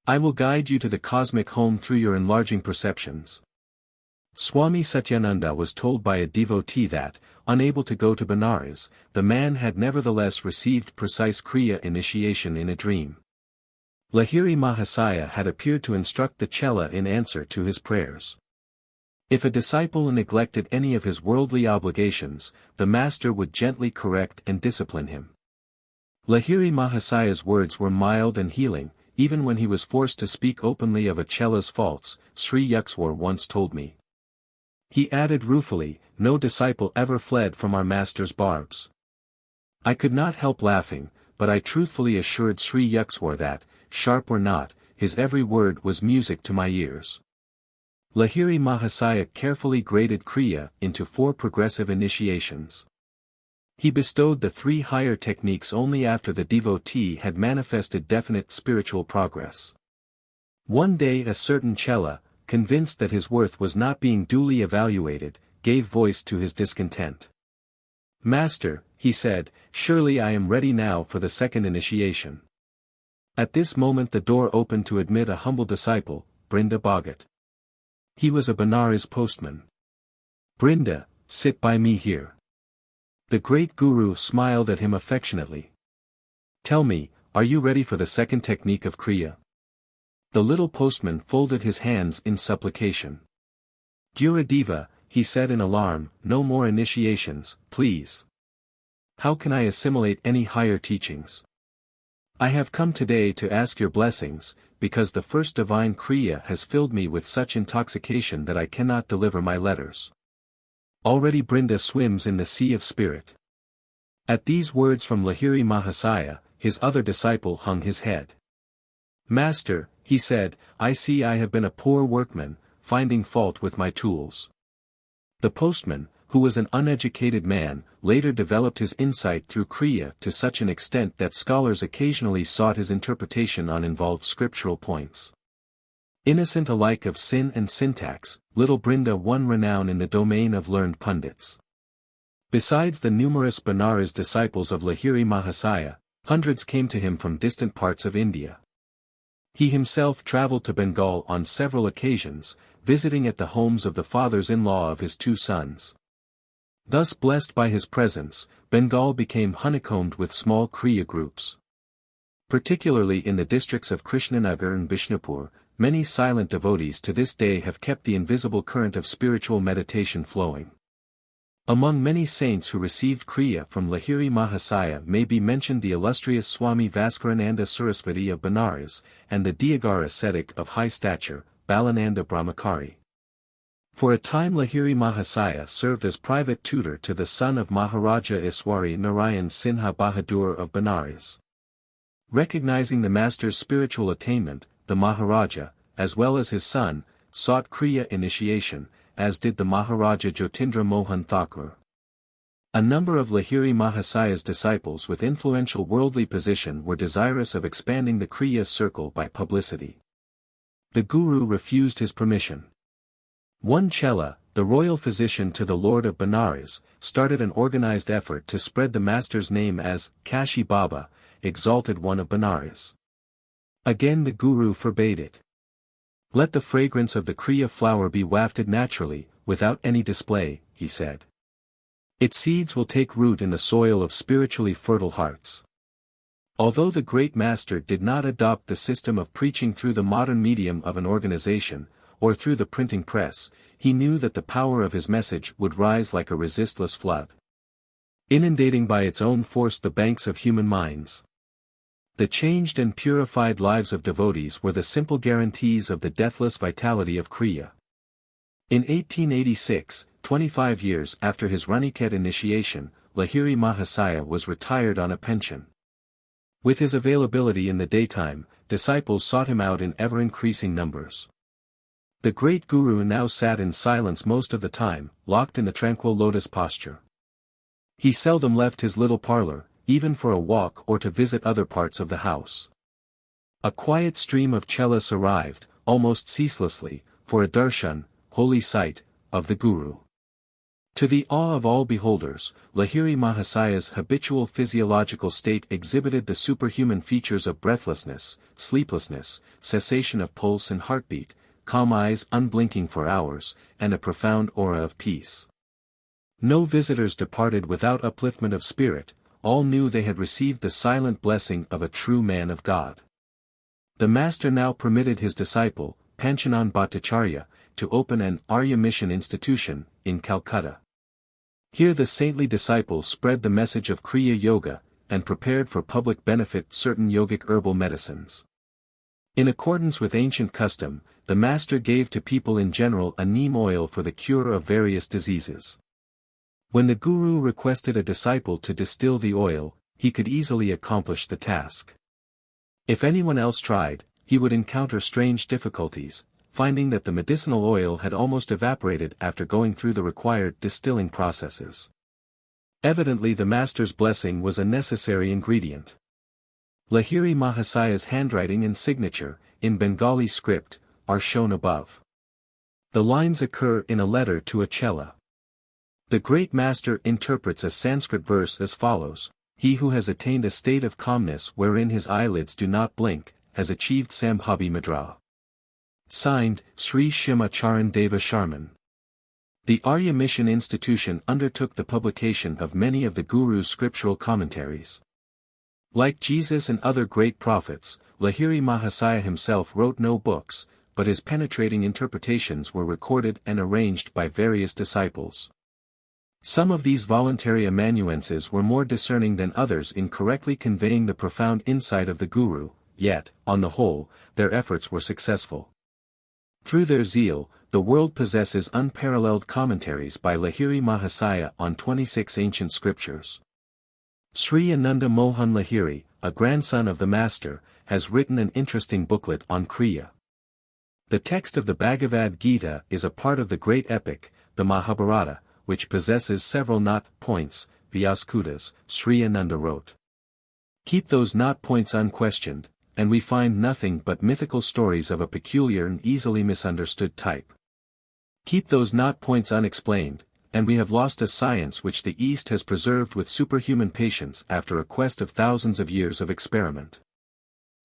I will guide you to the cosmic home through your enlarging perceptions. Swami Satyananda was told by a devotee that, unable to go to Benares, the man had nevertheless received precise Kriya initiation in a dream. Lahiri Mahasaya had appeared to instruct the Chela in answer to his prayers. If a disciple neglected any of his worldly obligations, the master would gently correct and discipline him. Lahiri Mahasaya's words were mild and healing, even when he was forced to speak openly of a Chela's faults, Sri Yukswar once told me. He added ruefully, no disciple ever fled from our master's barbs. I could not help laughing, but I truthfully assured Sri Yukswar that, sharp or not, his every word was music to my ears. Lahiri Mahasaya carefully graded Kriya into 4 progressive initiations. He bestowed the 3 higher techniques only after the devotee had manifested definite spiritual progress. One day a certain Chela, convinced that his worth was not being duly evaluated, gave voice to his discontent. Master, he said, surely I am ready now for the 2nd initiation. At this moment the door opened to admit a humble disciple, Brinda Bhagat. He was a Benares postman. Brinda, sit by me here. The great Guru smiled at him affectionately. Tell me, are you ready for the 2nd technique of Kriya? The little postman folded his hands in supplication. Gurudiva, he said in alarm, no more initiations, please. How can I assimilate any higher teachings? I have come today to ask your blessings, because the first divine Kriya has filled me with such intoxication that I cannot deliver my letters. Already Brinda swims in the sea of spirit. At these words from Lahiri Mahasaya, his other disciple hung his head. Master, he said, I see I have been a poor workman, finding fault with my tools. The postman, who was an uneducated man, later developed his insight through Kriya to such an extent that scholars occasionally sought his interpretation on involved scriptural points. Innocent alike of sin and syntax, little Brinda won renown in the domain of learned pundits. Besides the numerous Benares disciples of Lahiri Mahasaya, hundreds came to him from distant parts of India. He himself traveled to Bengal on several occasions, visiting at the homes of the fathers-in-law of his 2 sons. Thus blessed by his presence, Bengal became honeycombed with small Kriya groups. Particularly in the districts of Krishnanagar and Bishnupur, many silent devotees to this day have kept the invisible current of spiritual meditation flowing. Among many saints who received Kriya from Lahiri Mahasaya may be mentioned the illustrious Swami Vaskarananda Saraswati of Benares, and the Diagar ascetic of high stature, Balananda Brahmachari. For a time Lahiri Mahasaya served as private tutor to the son of Maharaja Iswari Narayan Sinha Bahadur of Benares. Recognizing the master's spiritual attainment, the Maharaja, as well as his son, sought Kriya initiation, as did the Maharaja Jyotindra Mohan Thakur. A number of Lahiri Mahasaya's disciples with influential worldly position were desirous of expanding the Kriya circle by publicity. The Guru refused his permission. One Chela, the royal physician to the Lord of Benares, started an organized effort to spread the master's name as Kashi Baba, exalted one of Benares. Again the Guru forbade it. Let the fragrance of the Kriya flower be wafted naturally, without any display, he said. Its seeds will take root in the soil of spiritually fertile hearts. Although the great master did not adopt the system of preaching through the modern medium of an organization, or through the printing press, he knew that the power of his message would rise like a resistless flood, inundating by its own force the banks of human minds. The changed and purified lives of devotees were the simple guarantees of the deathless vitality of Kriya. In 1886, 25 years after his Raniket initiation, Lahiri Mahasaya was retired on a pension. With his availability in the daytime, disciples sought him out in ever-increasing numbers. The great guru now sat in silence most of the time, locked in the tranquil lotus posture. He seldom left his little parlor, even for a walk or to visit other parts of the house. A quiet stream of chelas arrived, almost ceaselessly, for a darshan, holy sight, of the guru. To the awe of all beholders, Lahiri Mahasaya's habitual physiological state exhibited the superhuman features of breathlessness, sleeplessness, cessation of pulse and heartbeat, calm eyes unblinking for hours, and a profound aura of peace. No visitors departed without upliftment of spirit, all knew they had received the silent blessing of a true man of God. The master now permitted his disciple, Panchanan Bhattacharya, to open an Arya Mission institution, in Calcutta. Here the saintly disciple spread the message of Kriya Yoga, and prepared for public benefit certain yogic herbal medicines. In accordance with ancient custom, the master gave to people in general a neem oil for the cure of various diseases. When the guru requested a disciple to distill the oil, he could easily accomplish the task. If anyone else tried, he would encounter strange difficulties, finding that the medicinal oil had almost evaporated after going through the required distilling processes. Evidently the master's blessing was a necessary ingredient. Lahiri Mahasaya's handwriting and signature, in Bengali script, are shown above. The lines occur in a letter to a chela. The great master interprets a Sanskrit verse as follows: "He who has attained a state of calmness wherein his eyelids do not blink, has achieved Sambhavi Mudra." Signed, Sri Shima Charan Deva Sharman. The Arya Mission Institution undertook the publication of many of the Guru's scriptural commentaries. Like Jesus and other great prophets, Lahiri Mahasaya himself wrote no books, but his penetrating interpretations were recorded and arranged by various disciples. Some of these voluntary amanuenses were more discerning than others in correctly conveying the profound insight of the Guru, yet, on the whole, their efforts were successful. Through their zeal, the world possesses unparalleled commentaries by Lahiri Mahasaya on 26 ancient scriptures. Sri Ananda Mohan Lahiri, a grandson of the master, has written an interesting booklet on Kriya. The text of the Bhagavad Gita is a part of the great epic, the Mahabharata, which possesses several knot points, Vyaskutas, Sri Ananda wrote. Keep those knot points unquestioned, and we find nothing but mythical stories of a peculiar and easily misunderstood type. Keep those knot points unexplained, and we have lost a science which the East has preserved with superhuman patience after a quest of thousands of years of experiment.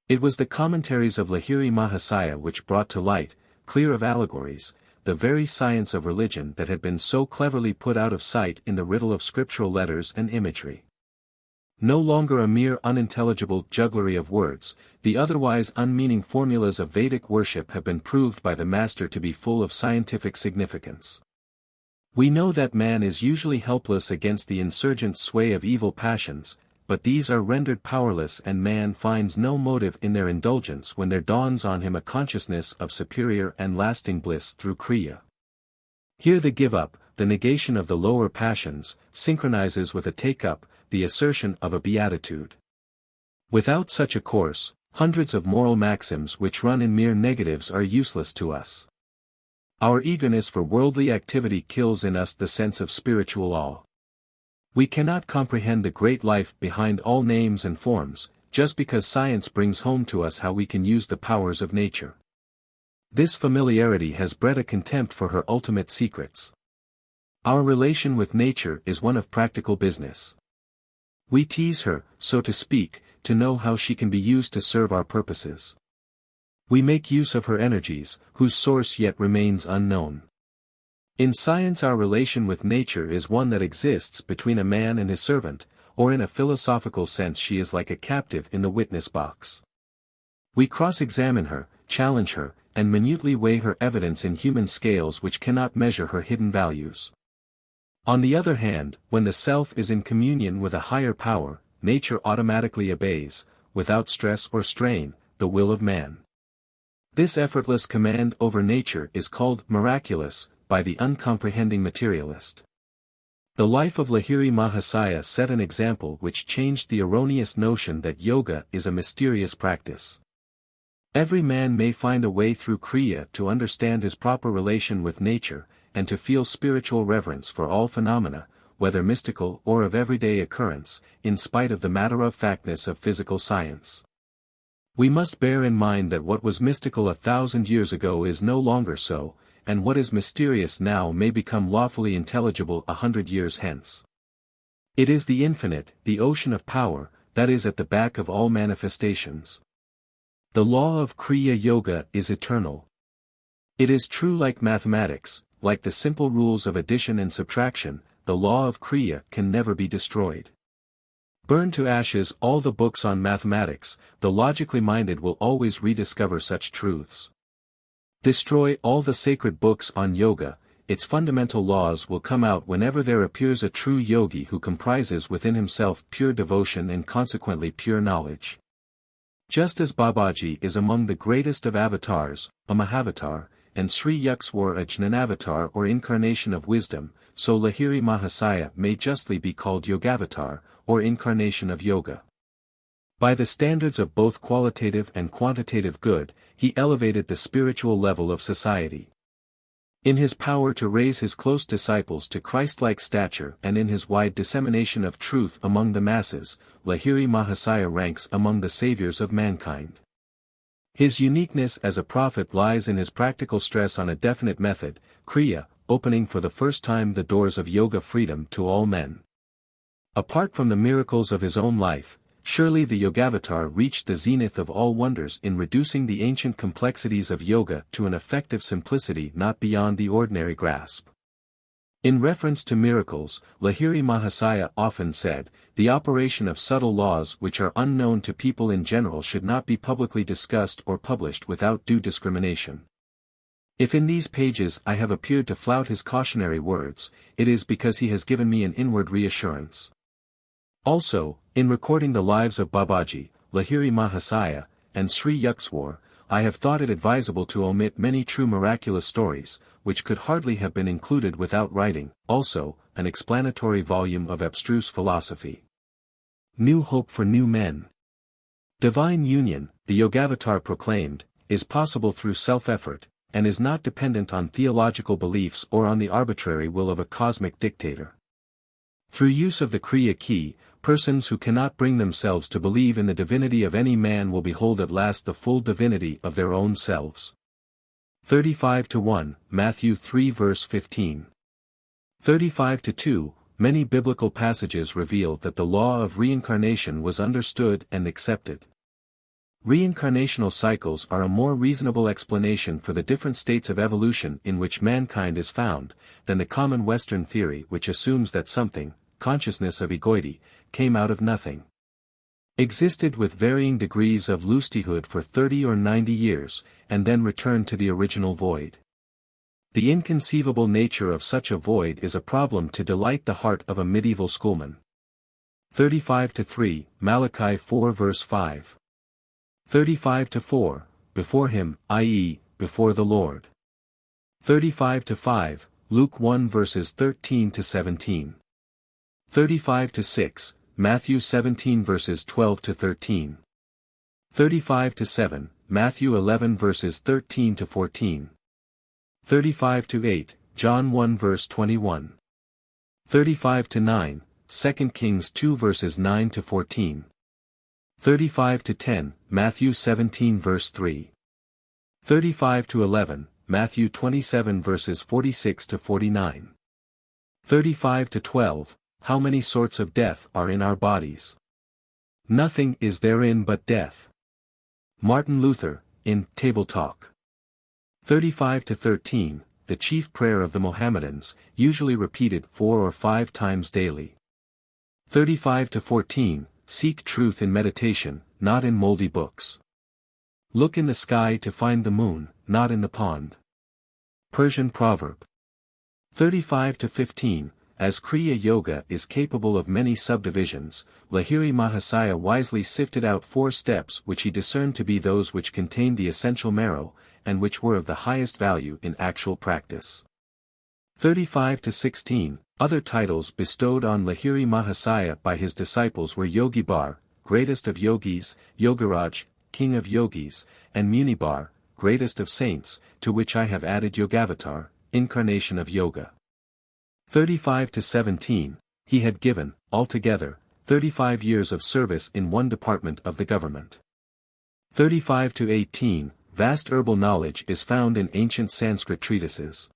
It was the commentaries of Lahiri Mahasaya which brought to light, clear of allegories, the very science of religion that had been so cleverly put out of sight in the riddle of scriptural letters and imagery. No longer a mere unintelligible jugglery of words, the otherwise unmeaning formulas of Vedic worship have been proved by the master to be full of scientific significance. We know that man is usually helpless against the insurgent sway of evil passions, but these are rendered powerless and man finds no motive in their indulgence when there dawns on him a consciousness of superior and lasting bliss through Kriya. Here the give-up, the negation of the lower passions, synchronizes with a take-up, the assertion of a beatitude. Without such a course, hundreds of moral maxims which run in mere negatives are useless to us. Our eagerness for worldly activity kills in us the sense of spiritual awe. We cannot comprehend the great life behind all names and forms, just because science brings home to us how we can use the powers of nature. This familiarity has bred a contempt for her ultimate secrets. Our relation with nature is one of practical business. We tease her, so to speak, to know how she can be used to serve our purposes. We make use of her energies, whose source yet remains unknown. In science our relation with nature is one that exists between a man and his servant, or in a philosophical sense she is like a captive in the witness box. We cross-examine her, challenge her, and minutely weigh her evidence in human scales which cannot measure her hidden values. On the other hand, when the self is in communion with a higher power, nature automatically obeys, without stress or strain, the will of man. This effortless command over nature is called miraculous by the uncomprehending materialist. The life of Lahiri Mahasaya set an example which changed the erroneous notion that yoga is a mysterious practice. Every man may find a way through Kriya to understand his proper relation with nature, and to feel spiritual reverence for all phenomena, whether mystical or of everyday occurrence, in spite of the matter-of-factness of physical science. We must bear in mind that what was mystical 1,000 years ago is no longer so, and what is mysterious now may become lawfully intelligible 100 years hence. It is the infinite, the ocean of power, that is at the back of all manifestations. The law of Kriya Yoga is eternal. It is true like mathematics, like the simple rules of addition and subtraction, the law of Kriya can never be destroyed. Burn to ashes all the books on mathematics, the logically minded will always rediscover such truths. Destroy all the sacred books on yoga, its fundamental laws will come out whenever there appears a true yogi who comprises within himself pure devotion and consequently pure knowledge. Just as Babaji is among the greatest of avatars, a Mahavatar, and Sri Yukswar a Jnanavatar or incarnation of wisdom, so Lahiri Mahasaya may justly be called Yogavatar, or incarnation of yoga. By the standards of both qualitative and quantitative good, he elevated the spiritual level of society. In his power to raise his close disciples to Christ-like stature and in his wide dissemination of truth among the masses, Lahiri Mahasaya ranks among the saviors of mankind. His uniqueness as a prophet lies in his practical stress on a definite method, Kriya, opening for the first time the doors of yoga freedom to all men. Apart from the miracles of his own life, surely the Yogavatar reached the zenith of all wonders in reducing the ancient complexities of yoga to an effective simplicity not beyond the ordinary grasp. In reference to miracles, Lahiri Mahasaya often said, the operation of subtle laws which are unknown to people in general should not be publicly discussed or published without due discrimination. If in these pages I have appeared to flout his cautionary words, it is because he has given me an inward reassurance. Also, in recording the lives of Babaji, Lahiri Mahasaya, and Sri Yukswar, I have thought it advisable to omit many true miraculous stories, which could hardly have been included without writing, also, an explanatory volume of abstruse philosophy. New Hope for New Men. Divine union, the Yogavatar proclaimed, is possible through self-effort, and is not dependent on theological beliefs or on the arbitrary will of a cosmic dictator. Through use of the Kriya key, persons who cannot bring themselves to believe in the divinity of any man will behold at last the full divinity of their own selves. 35-1, Matthew 3 verse 15. 35-2, many biblical passages reveal that the law of reincarnation was understood and accepted. Reincarnational cycles are a more reasonable explanation for the different states of evolution in which mankind is found, than the common Western theory which assumes that something, consciousness of egoity, came out of nothing. Existed with varying degrees of lustihood for 30 or 90 years, and then returned to the original void. The inconceivable nature of such a void is a problem to delight the heart of a medieval schoolman. 35-3, Malachi 4 verse 5. 35-4, before him, i.e., before the Lord. 35-5, Luke 1 verses 13-17. 35-6, Matthew 17 verses 12-13. 35-7, Matthew 11 verses 13-14. 35-8, John 1 verse 21. 35-9, 2 Kings 2 verses 9-14. 35-10, Matthew 17 verse 3. 35-11, Matthew 27 verses 46-49. 35-12, how many sorts of death are in our bodies? Nothing is therein but death. Martin Luther, in Table Talk. 35-13, the chief prayer of the Mohammedans, usually repeated 4 or 5 times daily. 35-14, seek truth in meditation, not in moldy books. Look in the sky to find the moon, not in the pond. Persian proverb. 35-15, as Kriya Yoga is capable of many subdivisions, Lahiri Mahasaya wisely sifted out 4 steps which he discerned to be those which contained the essential marrow, and which were of the highest value in actual practice. 35-16, other titles bestowed on Lahiri Mahasaya by his disciples were Yogi Bar, greatest of yogis, Yogaraj, king of yogis, and Munibar, greatest of saints, to which I have added Yogavatar, incarnation of yoga. 35 to 17, he had given, altogether, 35 years of service in one department of the government. 35 to 18, vast herbal knowledge is found in ancient Sanskrit treatises.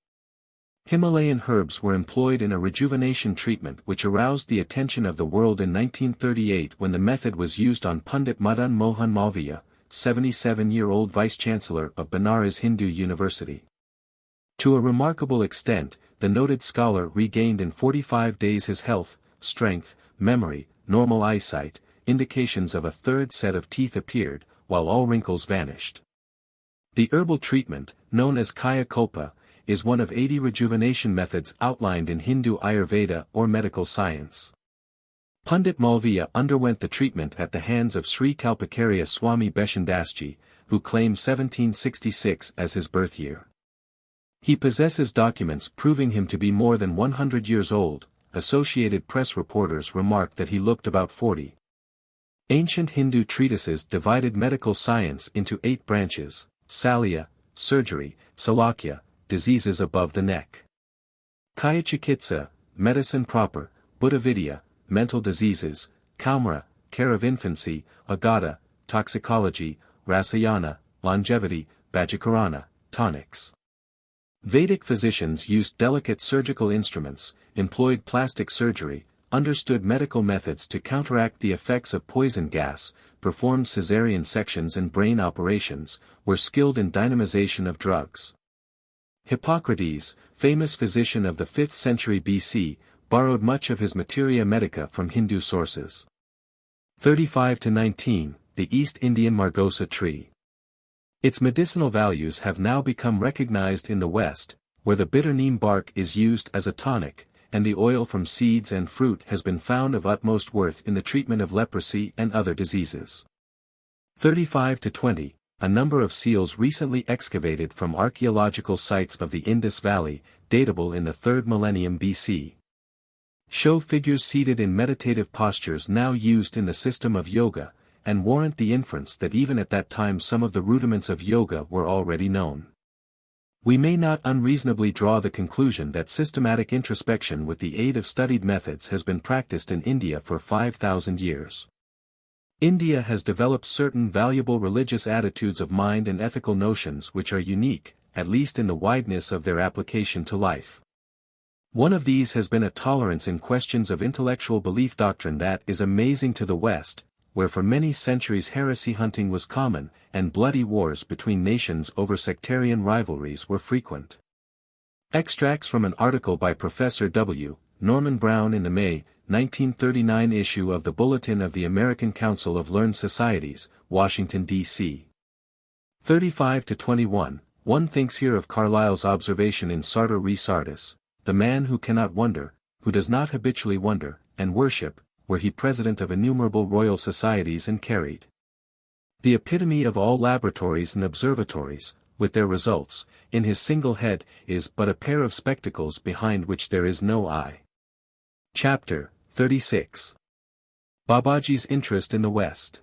Himalayan herbs were employed in a rejuvenation treatment which aroused the attention of the world in 1938 when the method was used on Pandit Madan Mohan Malviya, 77-year-old vice-chancellor of Benares Hindu University. To a remarkable extent, the noted scholar regained in 45 days his health, strength, memory, normal eyesight, indications of a third set of teeth appeared, while all wrinkles vanished. The herbal treatment, known as Kaya Kalpa, is one of 80 rejuvenation methods outlined in Hindu Ayurveda or medical science. Pandit Malviya underwent the treatment at the hands of Sri Kalpakarya Swami Beshandasji, who claimed 1766 as his birth year. He possesses documents proving him to be more than 100 years old. Associated Press reporters remarked that he looked about 40. Ancient Hindu treatises divided medical science into 8 branches: Salya, surgery; Salakya, diseases above the neck; Kayachikitsa, medicine proper; Buddhavidya, mental diseases; Kaumara, care of infancy; Agata, toxicology; Rasayana, longevity; Bhajakarana, tonics. Vedic physicians used delicate surgical instruments, employed plastic surgery, understood medical methods to counteract the effects of poison gas, performed caesarean sections and brain operations, were skilled in dynamization of drugs. Hippocrates, famous physician of the 5th century BC, borrowed much of his materia medica from Hindu sources. 35 to 19, the East Indian margosa tree. Its medicinal values have now become recognized in the West, where the bitter neem bark is used as a tonic, and the oil from seeds and fruit has been found of utmost worth in the treatment of leprosy and other diseases. 35 to 20, a number of seals recently excavated from archaeological sites of the Indus Valley, datable in the 3rd millennium BC. Show figures seated in meditative postures now used in the system of yoga, and warrant the inference that even at that time some of the rudiments of yoga were already known. We may not unreasonably draw the conclusion that systematic introspection with the aid of studied methods has been practiced in India for 5,000 years. India has developed certain valuable religious attitudes of mind and ethical notions which are unique, at least in the wideness of their application to life. One of these has been a tolerance in questions of intellectual belief doctrine that is amazing to the West, where for many centuries heresy hunting was common, and bloody wars between nations over sectarian rivalries were frequent. Extracts from an article by Professor W. Norman Brown in the May 1939 issue of the Bulletin of the American Council of Learned Societies, Washington, D.C. 35 to 21, one thinks here of Carlyle's observation in Sartor Resartus, the man who cannot wonder, who does not habitually wonder, and worship, were he president of innumerable royal societies and carried the epitome of all laboratories and observatories, with their results, in his single head, is but a pair of spectacles behind which there is no eye. Chapter 36. Babaji's interest in the West.